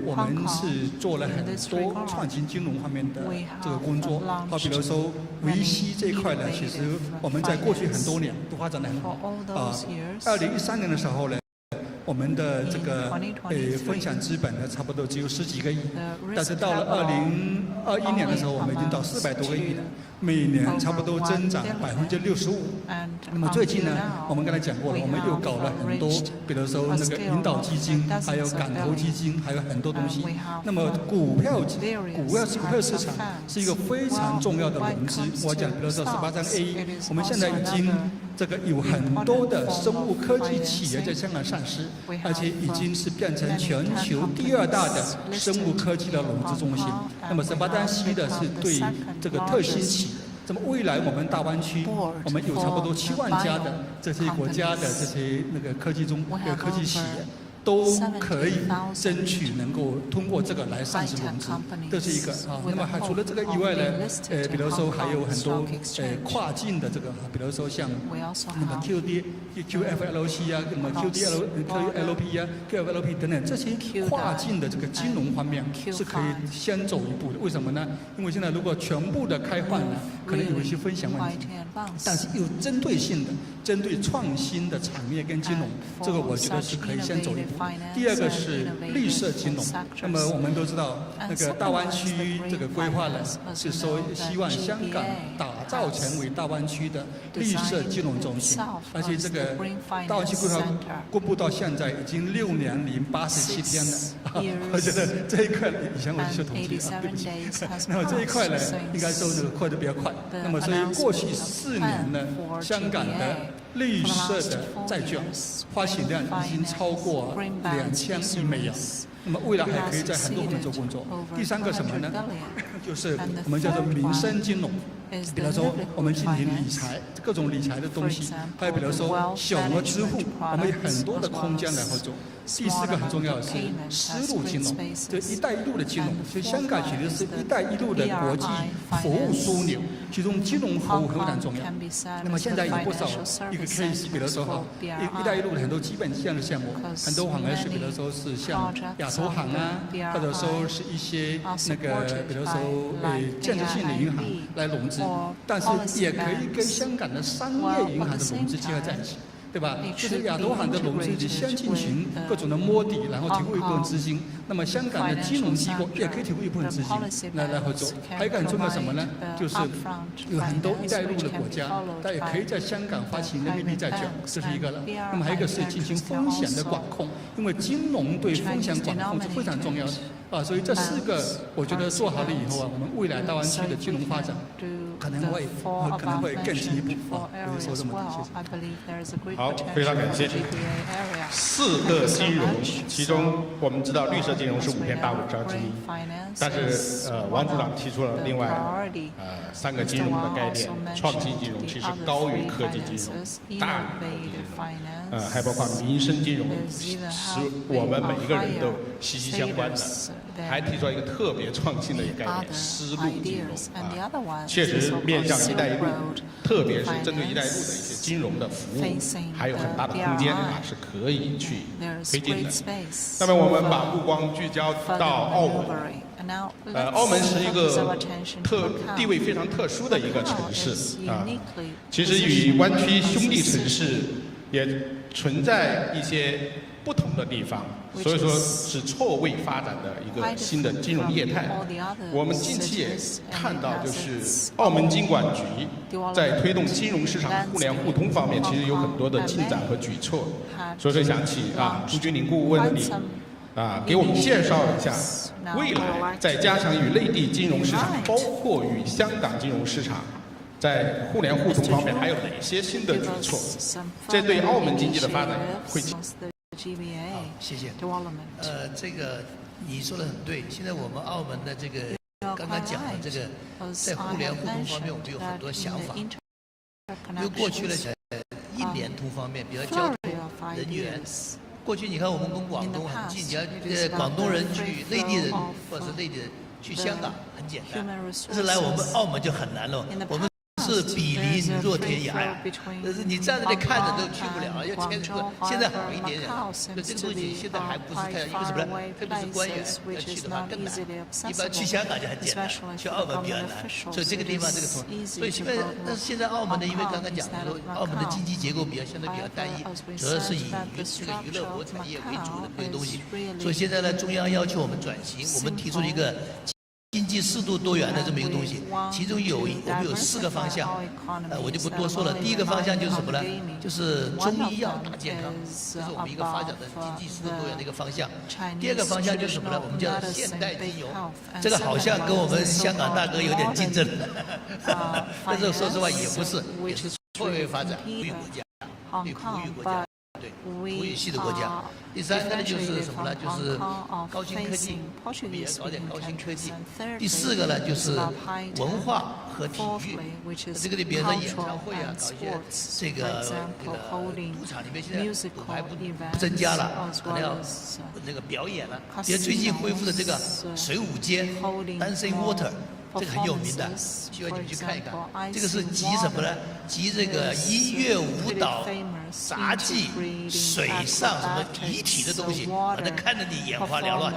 Speaker 1: 我们是做了很多创新金融方面的这个工作。好，比如说维系这一块呢，其实我们在过去很多年都发展得很好。2013年的时候呢，我们的这个分享资本呢，差不多只有10几个亿，但是到了2021年的时候，我们已经到400多个亿了，每年差不多增长65%。那么最近呢，我们刚才讲过了，我们又搞了很多，比如说那个引导基金，还有港投基金，还有很多东西。那么股票市场是一个非常重要的融资。我讲，比如说18站 A， 我们现在已经这个有很多的生物科技企业在香港上市，而且已经是变成全球第2大的生物科技的融资中心。那么18站 C 的是对这个特新企业。那么未来我们大湾区，我们有差不多7万家的这些国家的这些那个科技企业。都可以争取能够通过这个来上市融资，这是一个啊。那么还除了这个以外呢，比如说还有很多跨境的这个，比如说像那个 QFLC 啊，什么 QLP 啊、QFLP 等等这些跨境的这个金融方面是可以先走一步的。为什么呢？因为现在如果全部的开放呢，可能有一些风险问题，但是有针对性的、针对创新的产业跟金融，这个我觉得是可以先走一步。第二个是绿色金融，那么我们都知道，那个大湾区这个规划呢，是说希望香港打造成为大湾区的绿色金融中心，而且这个大湾区规划公布到现在已经6年零87天了，我觉得这一块以前我是学统计啊，对不起，那么这一块呢，应该说这个快得比较快，那么所以过去4年呢，香港的绿色的债券发行量已经超过2000亿美元，那么未来还可以在很多方面做工作。第3个什么呢？就是我们叫做民生金融，比如说我们进行理财，各种理财的东西，还有比如说小额支付，我们有很多的空间来合作。第4个很重要的是丝路金融，这“一带一路”的金融，所以香港其实是“一带一路”的国际服务枢纽，其中金融服务非常重要。那么现在有不少一个 case， 比如说哈，“一带一路”的很多基本项的项目，很多反而是比如说是像亚投行啊，或者说是一些那个比如说建设性的银行来融资，但是也可以跟香港的商业银行的融资结合在一起。对吧？就是亚投行的融资是先进行各种的摸底，然后提供一部分资金。那么香港的金融机构也可以提供一部分资金来合作。还有一个很重要什么呢？就是有很多“一带一路”的国家，它也可以在香港发行人民币债券，这是一个了。那么还有一个是进行风险的管控，因为金融对风险管控是非常重要的啊。所以这4个我觉得做好了以后啊，我们未来大湾区的金融发展可能会更进一步啊。我就说这么多，谢谢。
Speaker 13: 好，非常感谢。4个金融，其中我们知道绿色金融是5篇大文章之一，但是王组长提出了另外3个金融的概念，创新金融其实高于科技金融，大于科技金融，还包括民生金融，是我们每一个人都息息相关的。还提出了一个特别创新的一个概念——丝路金融确实面向“一带一路”，特别是针对“一带一路”的一些金融的服务，还有很大的空间是可以去推进的。那么我们把目光聚焦到澳门。澳门是一个地位非常特殊的一个城市啊，其实与湾区兄弟城市也存在一些不同的地方，所以说是错位发展的一个新的金融业态。我们近期也看到，就是澳门金管局在推动金融市场互联互通方面，其实有很多的进展和举措。所以说想请朱军林顾问你给我们介绍一下，未来在加强与内地金融市场，包括与香港金融市场在互联互通方面还有哪些新的举措？这对澳门经济的发展会。
Speaker 2: 好，谢谢。这个你说的很对。现在我们澳门的这个刚刚讲的这个，在互联互通方面，我们有很多想法。因为过去呢，印联通方面，比如交通、人员。过去你看我们跟广东很近，你要广东人去内地人或者是内地人去香港很简单，但是来我们澳门就很难了。我们是比邻若天涯呀，但是你站在那看着都去不了，要牵着。现在好一点点了，所以这个东西现在还不是太，因为什么呢？特别是官员要去的话更难。一般去香港就很简单，去澳门比较难。所以这个地方这个所以但是现在澳门呢，因为刚刚讲的说，澳门的经济结构相对比较单一，主要是以这个娱乐活产业为主的这个东西。所以现在呢，中央要求我们转型，我们提出了一个经济适度多元的这么一个东西，其中我们有4个方向，我就不多说了。第一个方向就是什么呢？就是中医药大健康，这是我们一个发展的经济适度多元的一个方向。第二个方向就是什么呢？我们叫现代金融，这个好像跟我们香港大哥有点竞争，但是说实话也不是，也是错位发展，富裕国家，对富裕国家。对，富裕系的国家。第三个呢就是什么呢？就是高新科技，我们也搞点高新科技。第4个呢就是文化和体育，这个里边的演唱会啊，搞一些这个赌场里面现在赌牌不增加了，可能要那个表演了。比如最近恢复的这个水舞间 ，Dancing Water。这个很有名的，希望你们去看一看。这个是集什么呢？集这个音乐、舞蹈、杂技、水上什么一体的东西，反正看着你眼花缭乱。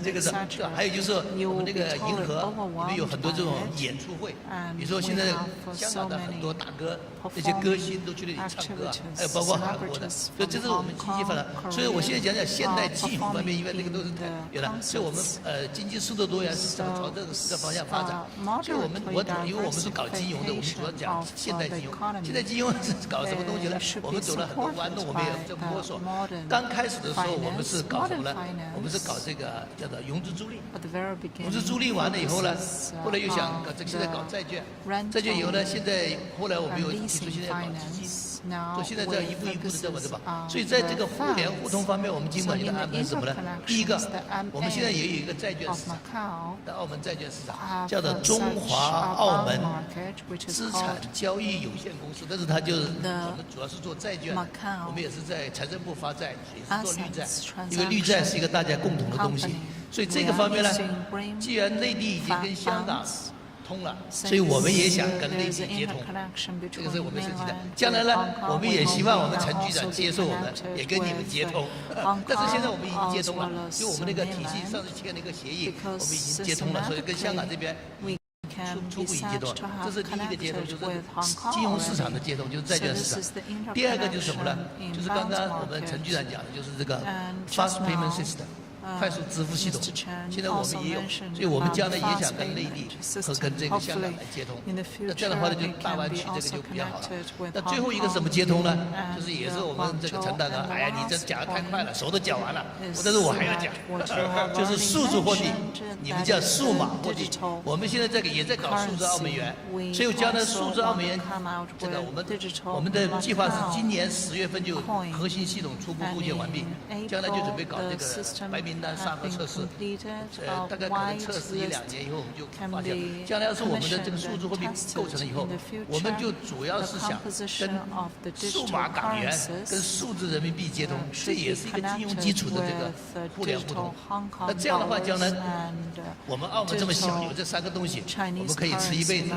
Speaker 2: 这个是，还有就是我们那个银河里面有很多这种演出会，比如说现在香港的很多大哥，那些歌星都去那里唱歌啊，还有包括韩国的，所以这是我们经济发展。所以我现在讲讲现代技术方面，因为那个都是有了，所以我们经济适度多元是怎么朝这个4个方向发展。所以因为我们是搞金融的，我们主要讲现代金融。现代金融是搞什么东西呢？我们走了很多弯路，我们也在摸索。刚开始的时候，我们是搞什么呢？我们是搞这个叫做融资租赁。融资租赁完了以后呢，后来又想搞现在搞债券。债券以后呢，后来我们又提出现在搞基金。所以现在这样一步一步的这么对吧？所以在这个互联互通方面，我们金管局的安排是什么呢？第一个，我们现在也有一个债券市场，在澳门债券市场叫做中华澳门资产交易有限公司，但是它就是我们主要是做债券，我们也是在财政部发债，也是做绿债，因为绿债是一个大家共同的东西，所以这个方面呢，既然内地已经跟香港通了，所以我们也想跟内地接通，这个是我们设计的。将来呢，我们也希望我们陈局长接受我们，也跟你们接通。但是现在我们已经接通了，因为我们那个体系上次签了一个协议，我们已经接通了，所以跟香港这边初步已经接通，这是第一个接通，就是金融市场的接通，就是债券市场。第二个就是什么呢？就是刚刚我们陈局长讲的，就是这个 fast payment system。快速支付系统，现在我们也有，所以我们将来也想跟内地和跟这个香港来接通。那这样的话呢，就大湾区这个就比较好了。那最后一个怎么接通呢？就是也是我们这个陈大哥，哎呀，你这讲得太快了，手都讲完了，但是我还要讲，就是数字货币，你们叫数码货币。我们现在这个也在搞数字澳门元，所以将来数字澳门元这个我们的计划是今年10月份就核心系统初步构建完毕，将来就准备搞这个白名单上个测试，大概可能测试1-2年以后，我们就发现，将来要是我们的这个数字货币构成了以后，我们就主要是想跟数码港元跟数字人民币接通，这也是一个金融基础的这个互联互通。那这样的话，将来我们澳门这么小，有这3个东西，我们可以吃一辈子，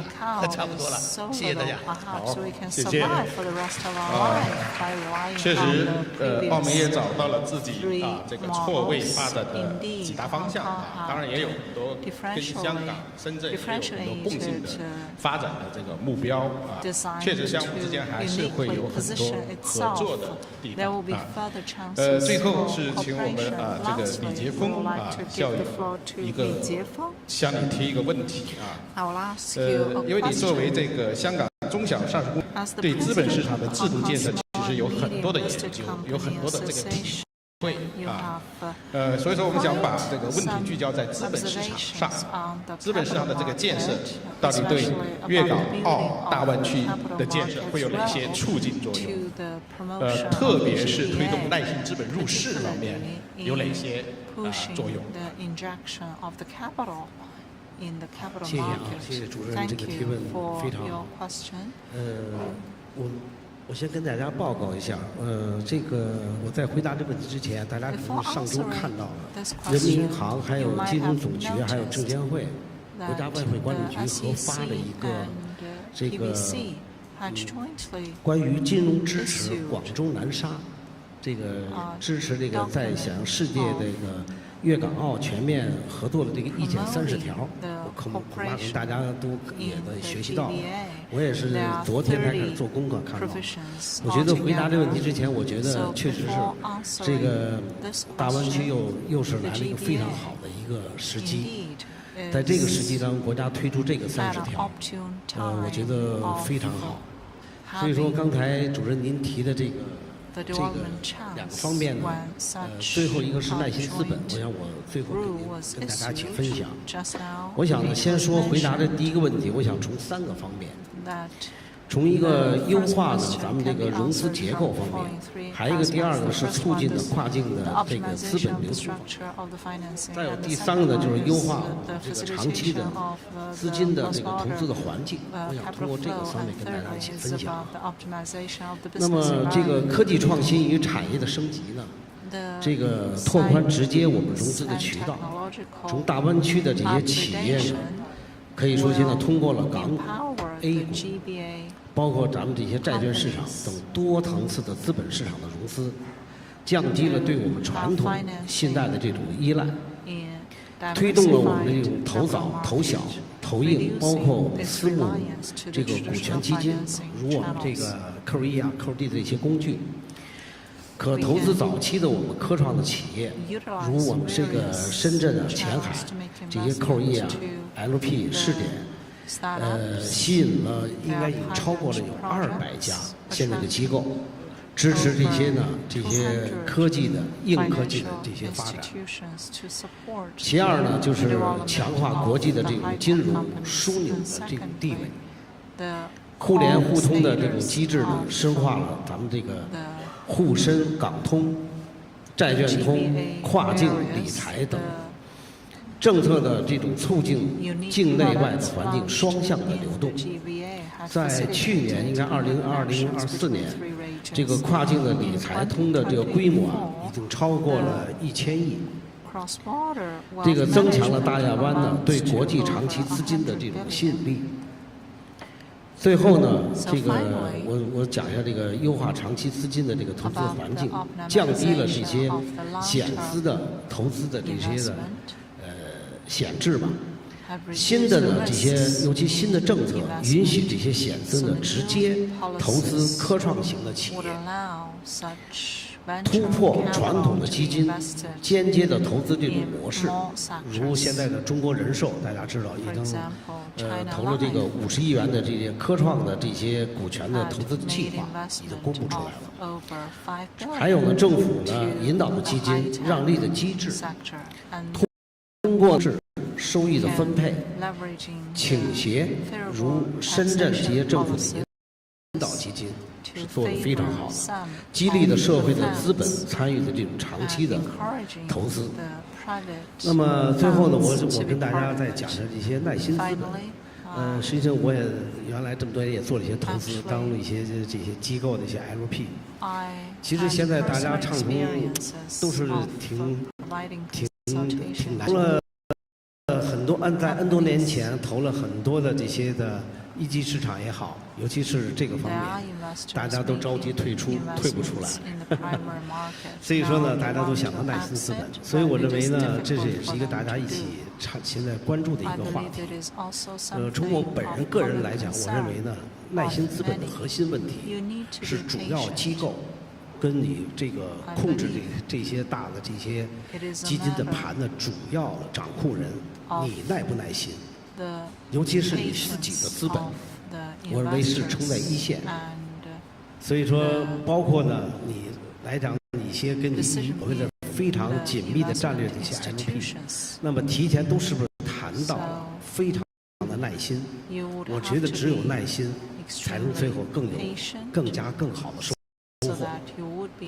Speaker 2: 差不多了。谢谢大家。
Speaker 13: 好，谢谢。确实，澳门也找到了自己这个错位发发展的几大方向当然也有很多跟香港、深圳也有很多共性的发展的这个目标确实相互之间还是会有很多合作的地方最后是请我们这个李杰峰校友向你提一个问题因为你作为这个香港中小上市公司对资本市场的制度建设其实有很多的研究，有很多的这个体会所以说我们想把这个问题聚焦在资本市场上，资本市场的这个建设到底对粤港澳大湾区的建设会有哪些促进作用？特别是推动耐心资本入市方面有哪些作用？
Speaker 4: 谢谢谢谢主任这个提问非常好。我先跟大家报告一下，这个我在回答这个问题之前，大家可能上周看到了人民银行、还有金融总局、还有证监会、国家外汇管理局合发的一个这个关于金融支持广州南沙，这个支持这个在向世界这个粤港澳全面合作的这个意见30条，恐怕大家都也学习到了。我也是昨天才开始做功课看到。我觉得回答这个问题之前，我觉得确实是这个大湾区又是来了一个非常好的一个时机。在这个时机当中，国家推出这个30条，我觉得非常好。所以说，刚才主任您提的这个两个方面呢，最后一个是耐心资本，我想我最后跟大家一起分享。我想呢，先说回答这第一个问题，我想从3个方面。从一个优化呢，咱们这个融资结构方面，还有一个第2个是促进的跨境的这个资本流出，再有第3个呢就是优化这个长期的资金的这个投资的环境。我想通过这个方面跟大家一起分享。那么这个科技创新与产业的升级呢，这个拓宽直接我们融资的渠道，从大湾区的这些企业呢，可以说现在通过了港股、A 股，包括咱们这些债券市场等多层次的资本市场的融资，降低了对我们传统信贷的这种依赖，推动了我们的这种投早、投小、投硬，包括我们私募这个股权基金，如我们这个 QE 啊、QD 的一些工具，可投资早期的我们科创的企业，如我们这个深圳啊、前海这些 QE 啊、LP 试点。吸引了应该已经超过了有200家现在的机构，支持这些呢这些科技的硬科技的这些发展。其2呢就是强化国际的这种金融枢纽的这种地位，互联互通的这种机制呢，深化了咱们这个沪深港通、债券通、跨境理财等。政策的这种促进境内外的环境双向的流动，在去年应该2024年，这个跨境的理财通的这个规模已经超过了1000亿，这个增强了大亚湾呢对国际长期资金的这种吸引力。最后呢，这个我讲一下这个优化长期资金的这个投资环境，降低了这些险资的投资的这些的。险制吧，新的呢这些，尤其新的政策允许这些险资呢直接投资科创型的企业，突破传统的基金间接的投资这种模式。如现在的中国人寿，大家知道已经投了这个50亿元的这些科创的这些股权的投资计划已经公布出来了。还有呢，政府呢引导的基金让利的机制。通过是收益的分配、倾斜，如深圳这些政府的引导基金是做得非常好的，激励的社会的资本参与的这种长期的投资。那么最后呢，我跟大家再讲一下这些耐心资本。实际上我也原来这么多年也做了一些投资，当了一些这些机构的一些 LP。其实现在大家畅通都是挺难了很很多在 N 多年前投了很多的这些的一级市场也好，尤其是这个方面，大家都着急退出，退不出来。所以说呢，大家都想到耐心资本，所以我认为呢，这也是一个大家一起现在关注的一个话题。从我本人个人来讲，我认为呢，耐心资本的核心问题是主要机构跟你这个控制这些大的这些基金的盘的主要掌控人，你耐不耐心？尤其是你自己的资本，我认为是冲在一线。所以说，包括呢，你来讲一些跟你所谓的非常紧密的战略的一些 MP， 那么提前都是不是谈到了非常的耐心？我觉得只有耐心，才能最后更加更好的收获。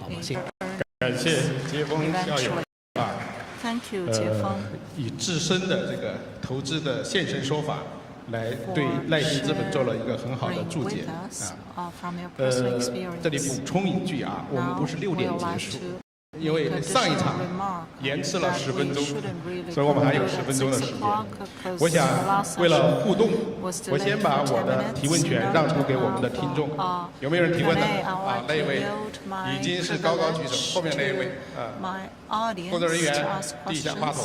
Speaker 4: 好吧，谢谢。
Speaker 13: 感谢杰峰校友啊。以自身的这个投资的现身说法，来对耐心资本做了一个很好的注解啊。这里补充一句啊，我们不是6点结束，因为上一场延迟了10分钟，所以我们还有10分钟的时间。我想为了互动，我先把我的提问权让出给我们的听众。有没有人提问的？啊，那一位已经是高高举手，后面那一位啊，工作人员递一下话筒。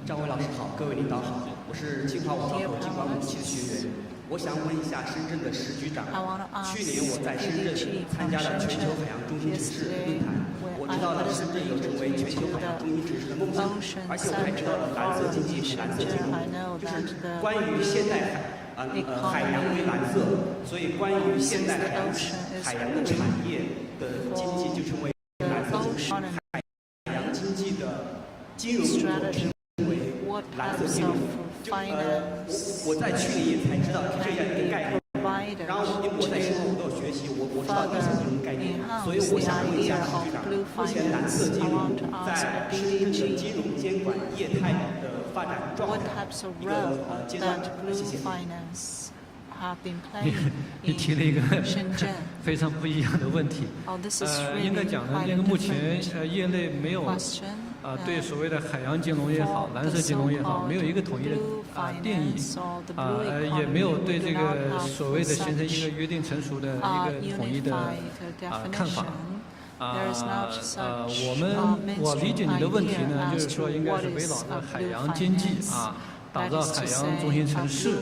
Speaker 5: 张伟老师好，各位领导好，我是清华五道口经管武器的学员。我想问一下深圳的石局长，去年我在深圳参加了全球海洋中心城市论坛，我知道呢深圳有成为全球海洋中心城市的梦想，而且我还知道了蓝色经济和蓝色金融，就是关于现代海洋为蓝色，所以关于现代海洋的产业的经济就成为蓝色经济，海洋经济的金融成为蓝色金融。我在去年也才知道这样一个概念，然后我在深圳都有学习，我知道蓝色金融概念，所以我想问一下徐局长，目前蓝色金融在深圳的金融监管业态的发展状态一个阶段，谢谢。
Speaker 11: 你提了一个非常不一样的问题。应该讲呢，那个目前业内没有对所谓的海洋金融也好，蓝色金融也好，没有一个统一的定义也没有对这个所谓的形成一个约定成熟的一个统一的看法。我理解你的问题呢，就是说应该是围绕着海洋经济打造海洋中心城市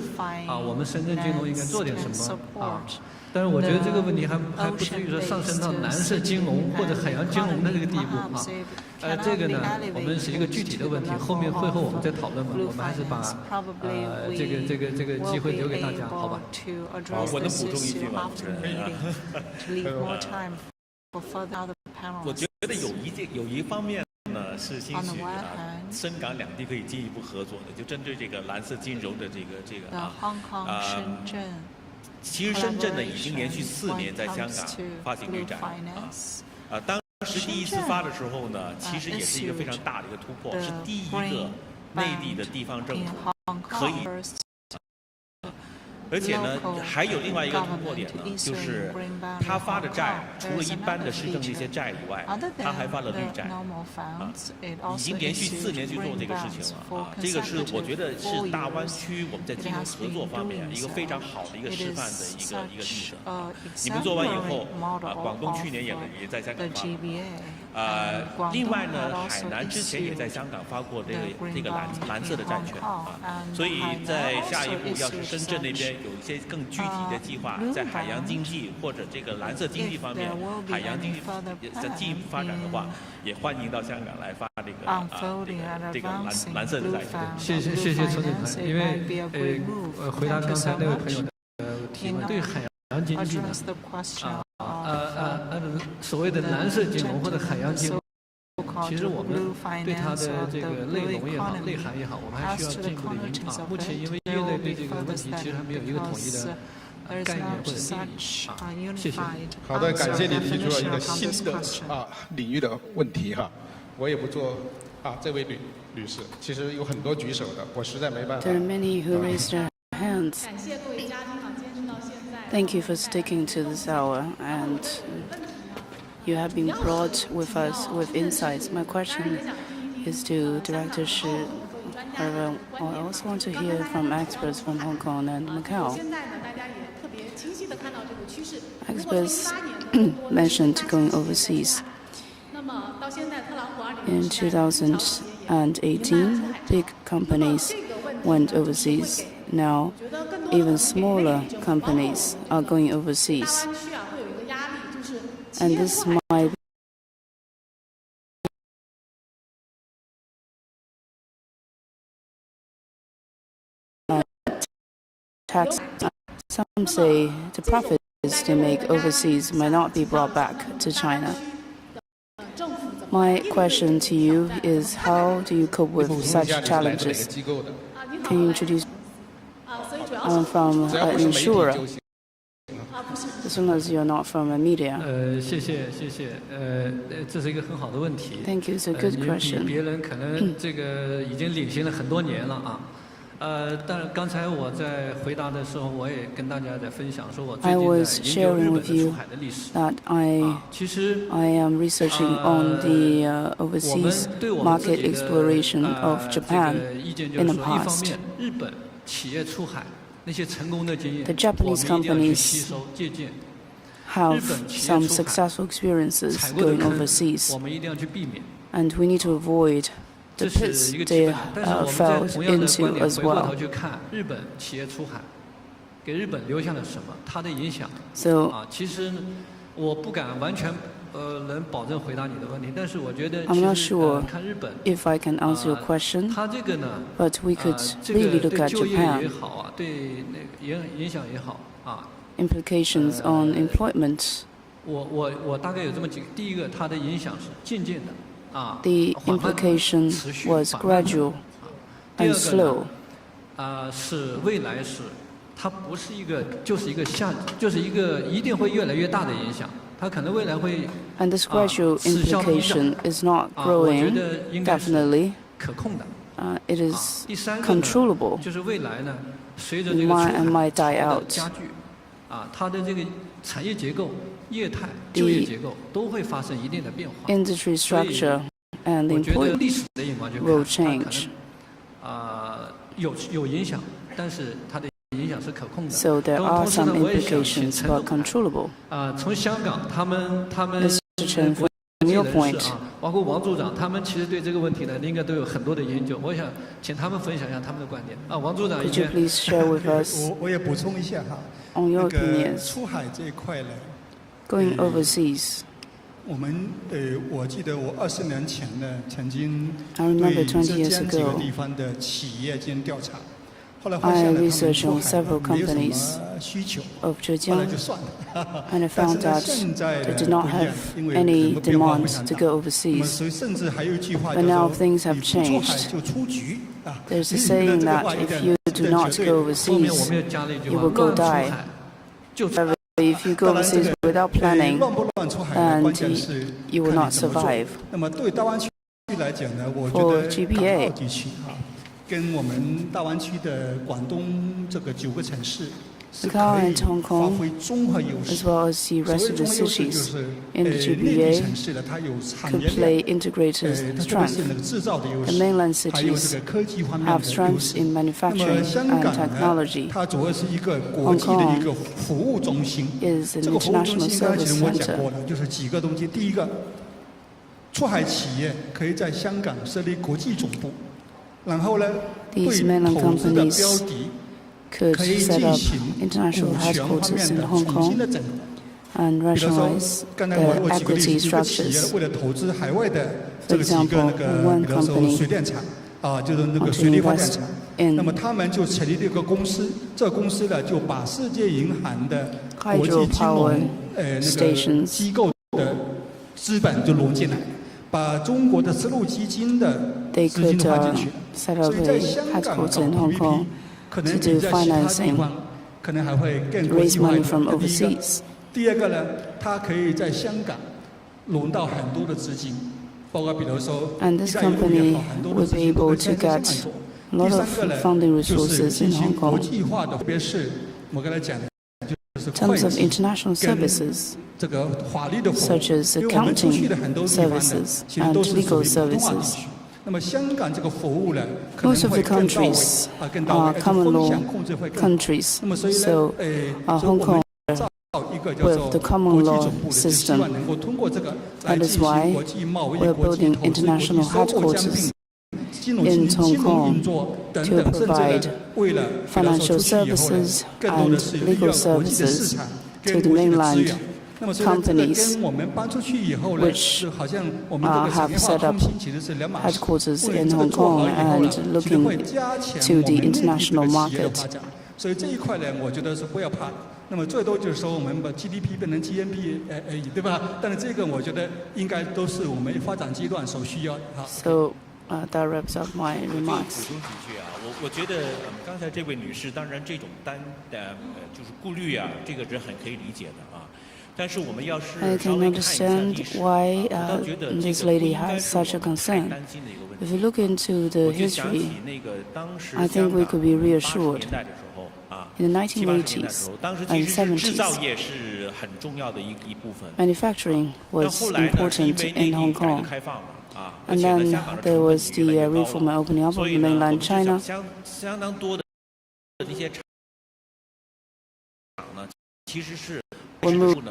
Speaker 11: 我们深圳金融应该做点什么但是我觉得这个问题还不至于说上升到蓝色金融或者海洋金融的这个地步这个呢，我们是一个具体的问题，会后我们再讨论吧。我们还是把这个机会留给大家，好吧？
Speaker 9: 好，我能补充一句吗？我觉得有一方面呢是兴许深港两地可以进一步合作的，就针对这个蓝色金融的这个其实深圳呢已经连续4年在香港发行绿债当时第一次发的时候呢，其实也是一个非常大的一个突破，是第一个内地的地方政府可以。而且呢，还有另外一个突破点呢，就是他发的债，除了一般的市政的一些债以外，他还发了绿债，已经连续4年去做这个事情了这个是我觉得是大湾区我们在金融合作方面一个非常好的一个示范的一个例子你们做完以后广东去年也在香港发另外呢，海南之前也在香港发过这个蓝色的债券所以在下一步要是深圳那边有一些更具体的计划，在海洋经济或者这个蓝色经济方面，海洋经济在进一步发展的话，也欢迎到香港来发这个蓝色的债券。
Speaker 11: 谢谢陈总裁，因为回答刚才那位朋友的提问，对海洋经济呢所谓的蓝色金融或者海洋金融。其实我们对它的这个内容也好、内涵也好，我们还需要进一步的引导。目前因为业内对这个问题其实还没有一个统一的概念或者定义谢谢。
Speaker 13: 好的，感谢你提出了一个新的领域的问题我也不做这位女士，其实有很多举手的，我实在没办法。
Speaker 8: There are many who raised their hands.
Speaker 16: 感谢各位嘉宾坚持到现在。
Speaker 8: Thank you for sticking to this hour and
Speaker 20: You have been brought with us with insights. My question is to Director Shi. However, I also want to hear from experts from Hong Kong and Macau. Experts mentioned going overseas. In 2018, big companies went overseas. Now, even smaller companies are going overseas. And this might tax. Some say the profits they make overseas might not be brought back to China. My question to you is, how do you cope with such challenges? Can you introduce? I'm from an insurer. As long as you're not from a media.
Speaker 11: 谢谢。这是一个很好的问题。
Speaker 20: Thank you. It's a good question.
Speaker 11: 比别人可能这个已经领先了很多年了啊。但刚才我在回答的时候，我也跟大家在分享，说我最近在研究日本的出海的历史。
Speaker 20: 其实 I am researching on the overseas market exploration of Japan in the past.
Speaker 11: 日本企业出海那些成功的经验，
Speaker 20: The Japanese companies have some successful experiences going overseas, and we need to avoid the pits they fell into as well. So,
Speaker 11: 其实我不敢完全能保证回答你的问题，但是我觉得
Speaker 20: I'm not sure if I can answer your question, but we could really look at Japan. Implications on employment.
Speaker 11: 我大概有这么几个，第一个，它的影响是渐渐的。
Speaker 20: The implication was gradual and slow.
Speaker 11: 是未来是，它不是一个，就是一个一定会越来越大的影响，它可能未来会。
Speaker 20: And this gradual implication is not growing definitely.
Speaker 11: 可控的。
Speaker 20: It is controllable.
Speaker 11: 就是未来呢，随着这个出海的加剧，它的这个产业结构。 业态、就业结构都会发生一定的变化。
Speaker 20: Industry structure and employment will change.
Speaker 11: 有影响，但是它的影响是可控的。
Speaker 20: So there are some implications, but controllable.
Speaker 11: 从香港，他们
Speaker 20: From your point.
Speaker 11: 包括王组长，他们其实对这个问题呢，应该都有很多的研究。我想请他们分享一下他们的观点。王组长，
Speaker 20: Could you please share with us?
Speaker 1: 我也补充一下哈。
Speaker 20: On your opinions.
Speaker 1: 出海这一块呢。
Speaker 20: Going overseas.
Speaker 1: 我记得我20年前呢，曾经
Speaker 20: I remember 20 years
Speaker 1: 对浙江几个
Speaker 20: ago.
Speaker 1: 地方的企业进行调查，后来发
Speaker 20: I
Speaker 1: 现呢，他们
Speaker 20: researched
Speaker 1: 出
Speaker 20: on
Speaker 1: 海
Speaker 20: several
Speaker 1: 没有什
Speaker 20: companies
Speaker 1: 么需求，
Speaker 20: of
Speaker 1: 后来
Speaker 20: Zhejiang,
Speaker 1: 就算了。
Speaker 20: and I
Speaker 1: 但是
Speaker 20: found
Speaker 1: 呢，
Speaker 20: that
Speaker 1: 现在
Speaker 20: they
Speaker 1: 呢
Speaker 20: did
Speaker 1: 不
Speaker 20: not
Speaker 1: 一样，
Speaker 20: have
Speaker 1: 因为
Speaker 20: any
Speaker 1: 整个变化非
Speaker 20: demand
Speaker 1: 常
Speaker 20: to
Speaker 1: 大。
Speaker 20: go
Speaker 1: 那么
Speaker 20: overseas.
Speaker 1: 所以甚至还有一句话
Speaker 20: But
Speaker 1: 叫
Speaker 20: now
Speaker 1: 做
Speaker 20: things have
Speaker 1: 你不出海
Speaker 20: changed.
Speaker 1: 就出局啊。
Speaker 20: There's a
Speaker 1: 你
Speaker 20: saying
Speaker 1: 这个
Speaker 20: that
Speaker 1: 话有
Speaker 20: if
Speaker 1: 点
Speaker 20: you
Speaker 1: 有
Speaker 20: do
Speaker 1: 点
Speaker 20: not
Speaker 1: 绝
Speaker 20: go
Speaker 1: 对。
Speaker 20: overseas, you will go die. However, if you go overseas without planning,
Speaker 1: 乱不乱出海的关
Speaker 20: and
Speaker 1: 键是
Speaker 20: you will
Speaker 1: 看
Speaker 20: not
Speaker 1: 你怎么做。
Speaker 20: survive.
Speaker 1: 那么对大湾区来讲呢，我觉
Speaker 20: For
Speaker 1: 得
Speaker 20: GBA
Speaker 1: 港澳地区啊，跟我们大湾区的广东这个9个城市是可
Speaker 20: Macau
Speaker 1: 以
Speaker 20: and Hong
Speaker 1: 发
Speaker 20: Kong,
Speaker 1: 挥综合优势。
Speaker 20: as well as the
Speaker 1: 所
Speaker 20: rest
Speaker 1: 谓
Speaker 20: of the
Speaker 1: 综合优势就
Speaker 20: cities
Speaker 1: 是
Speaker 20: in the
Speaker 1: 内地
Speaker 20: GBA
Speaker 1: 城市呢，它有产
Speaker 20: could
Speaker 1: 业
Speaker 20: play
Speaker 1: 链，
Speaker 20: integrated
Speaker 1: 特别
Speaker 20: strength.
Speaker 1: 是那个制造的优
Speaker 20: The
Speaker 1: 势，
Speaker 20: mainland
Speaker 1: 还有这
Speaker 20: cities
Speaker 1: 个科技方面
Speaker 20: have
Speaker 1: 的优
Speaker 20: strengths
Speaker 1: 势。
Speaker 20: in
Speaker 1: 那么
Speaker 20: manufacturing
Speaker 1: 香
Speaker 20: and
Speaker 1: 港呢，
Speaker 20: technology.
Speaker 1: 它主要是一个国际的一个服务中心。
Speaker 20: is an
Speaker 1: 这个服务中
Speaker 20: international
Speaker 1: 心刚才其
Speaker 20: service
Speaker 1: 实我讲
Speaker 20: center.
Speaker 1: 过了，就是几个东西。第一个，出海企业可以在香港设立国际总部，然后呢，对
Speaker 20: These mainland
Speaker 1: 投资的
Speaker 20: companies
Speaker 1: 标的
Speaker 20: could
Speaker 1: 可以
Speaker 20: set
Speaker 1: 进
Speaker 20: up
Speaker 1: 行
Speaker 20: international
Speaker 1: 股权方
Speaker 20: headquarters
Speaker 1: 面
Speaker 20: in
Speaker 1: 的
Speaker 20: Hong
Speaker 1: 重新
Speaker 20: Kong
Speaker 1: 的整合。
Speaker 20: and
Speaker 1: 比如说
Speaker 20: rationalize
Speaker 1: 刚才
Speaker 20: the
Speaker 1: 我举个例子，
Speaker 20: equity
Speaker 1: 一个企业
Speaker 20: structures.
Speaker 1: 为了投资海外的
Speaker 20: For
Speaker 1: 这个几个
Speaker 20: example,
Speaker 1: 那个，
Speaker 20: one
Speaker 1: 比如说
Speaker 20: company
Speaker 1: 水电厂啊，就是那个
Speaker 20: want to
Speaker 1: 水利发电
Speaker 20: invest
Speaker 1: 厂，
Speaker 20: in
Speaker 1: 那么他们就成立了一个公司，这个公司呢就把世界银行的国际金融
Speaker 20: hydropower
Speaker 1: 那个
Speaker 20: stations
Speaker 1: 机构的资本就融进来，把中国的丝路基金的
Speaker 20: they
Speaker 1: 资金
Speaker 20: could
Speaker 1: 划进去。
Speaker 20: set up
Speaker 1: 所以在
Speaker 20: a
Speaker 1: 香港搞
Speaker 20: headquarters in Hong
Speaker 1: PPP
Speaker 20: Kong
Speaker 1: 可
Speaker 20: to
Speaker 1: 能
Speaker 20: do
Speaker 1: 比在其他地
Speaker 20: financing,
Speaker 1: 方可能还会更国
Speaker 20: raise
Speaker 1: 际化一
Speaker 20: money
Speaker 1: 点。
Speaker 20: from
Speaker 1: 这第一个。
Speaker 20: overseas.
Speaker 1: 第二个呢，它可以在香港融到很多的资金，包括比如说
Speaker 20: And
Speaker 1: 一
Speaker 20: this
Speaker 1: 带一路也
Speaker 20: company
Speaker 1: 好，很多的
Speaker 20: would
Speaker 1: 资
Speaker 20: be
Speaker 1: 金都
Speaker 20: able
Speaker 1: 会
Speaker 20: to
Speaker 1: 在香港
Speaker 20: get
Speaker 1: 做。
Speaker 20: a
Speaker 1: 第
Speaker 20: lot
Speaker 1: 三
Speaker 20: of
Speaker 1: 个呢，
Speaker 20: funding
Speaker 1: 就是
Speaker 20: resources
Speaker 1: 进
Speaker 20: in
Speaker 1: 行
Speaker 20: Hong
Speaker 1: 国
Speaker 20: Kong.
Speaker 1: 际化的，特别是我刚才讲的，就是
Speaker 20: terms of international services, such as accounting services and legal services. Most of the countries are common law countries, so Hong Kong with the common law system. That is why we're building international headquarters in Hong Kong to provide financial services and legal services to the mainland companies which have set up headquarters in Hong Kong and looking to the international market.
Speaker 1: 所以这一块呢，我觉得是不要怕。那么最多就是说我们把 GDP 变成 GNP 而已，对吧？但是这个我觉得应该都是我们发展阶段所需要的。
Speaker 20: So that wraps up my remarks.
Speaker 9: 补充几句啊，我觉得刚才这位女士，当然这种就是顾虑啊，这个是很可以理解的啊。但是我们要是
Speaker 20: I can understand why this lady has such a concern. If you look into the history, I think we could be reassured. In the 1980s and 70s, manufacturing was important in Hong Kong. And then there was the reform and opening up of mainland China. We moved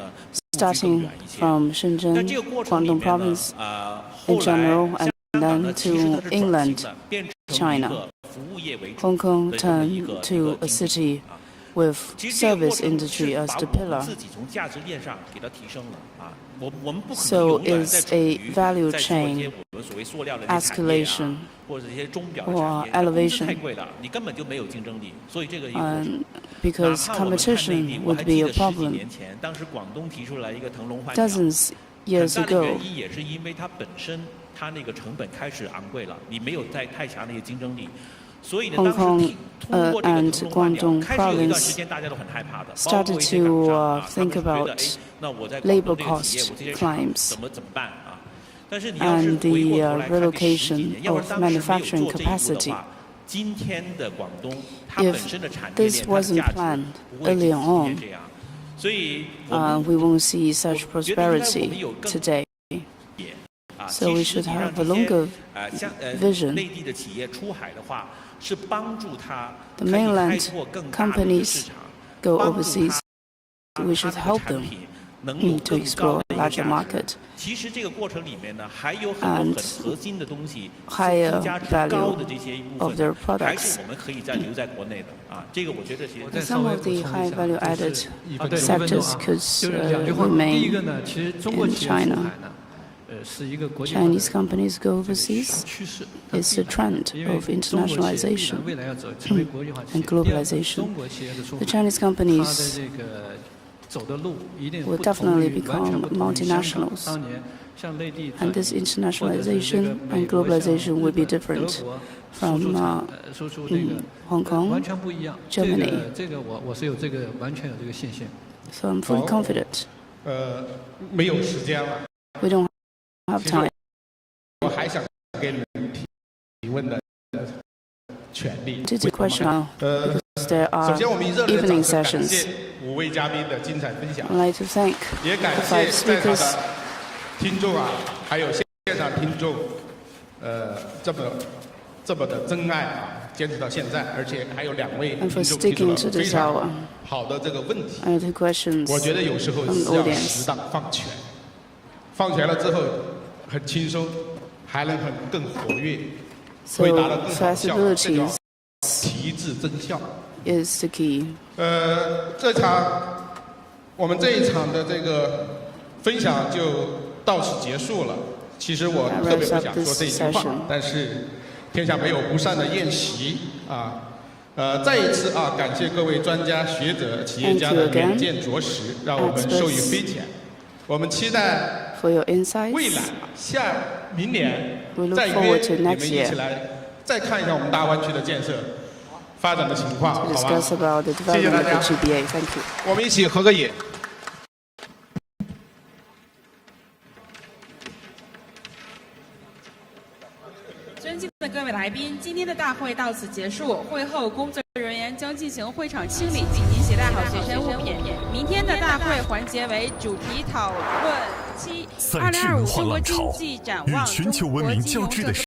Speaker 20: starting from Shenzhen, Guangdong province in general, and then to inland China. Hong Kong turned to a city with service industry as the pillar. So it's a value chain escalation or elevation. Because competition would be a problem. Dozens years ago, Hong Kong and Guangdong province started to think about labor cost climbs and the relocation of manufacturing capacity. If this wasn't planned earlier on, we won't see such prosperity today. So we should have a longer vision. The mainland companies go overseas. We should help them to explore a larger market and higher value of their products. Some of the high value added sectors could remain in China. Chinese companies go overseas. It's a trend of internationalization and globalization. The Chinese companies will definitely become multinationals. And this internationalization and globalization will be different from Hong Kong, Germany. So I'm fully confident. We don't have time.
Speaker 13: 我还想给你们提问的权利。
Speaker 20: To the question now, because there are evening sessions.
Speaker 13: 5位嘉宾的精彩分享。
Speaker 20: I'd like to thank the 5 speakers.
Speaker 13: 听众啊，还有线上听众，这么的真爱啊，坚持到现在，而且还有2位听众提出了非常好的这个问题。我觉得有时候要适当放权。 放权了之后很轻松，还能更活跃，会达到更好的效果。这叫提质增效。
Speaker 20: Is the key.
Speaker 13: 我们这一场的这个分享就到此结束了。其实我特别不想说这一句话，但是天下没有不散的宴席啊。再一次啊，感谢各位专家学者、企业家的远见卓识，让我们受益匪浅。我们期待。
Speaker 20: For your insights.
Speaker 13: 未来明年再约你们一起来再看一下我们大湾区的建设发展的情况，好吧？谢谢大家，我们一起合个影。
Speaker 16: 尊敬的各位来宾，今天的大会到此结束。会后工作人员将进行会场清理，请您携带好随身物品。明天。大会环节为主题讨论7 2025中国经济展望中国金融政策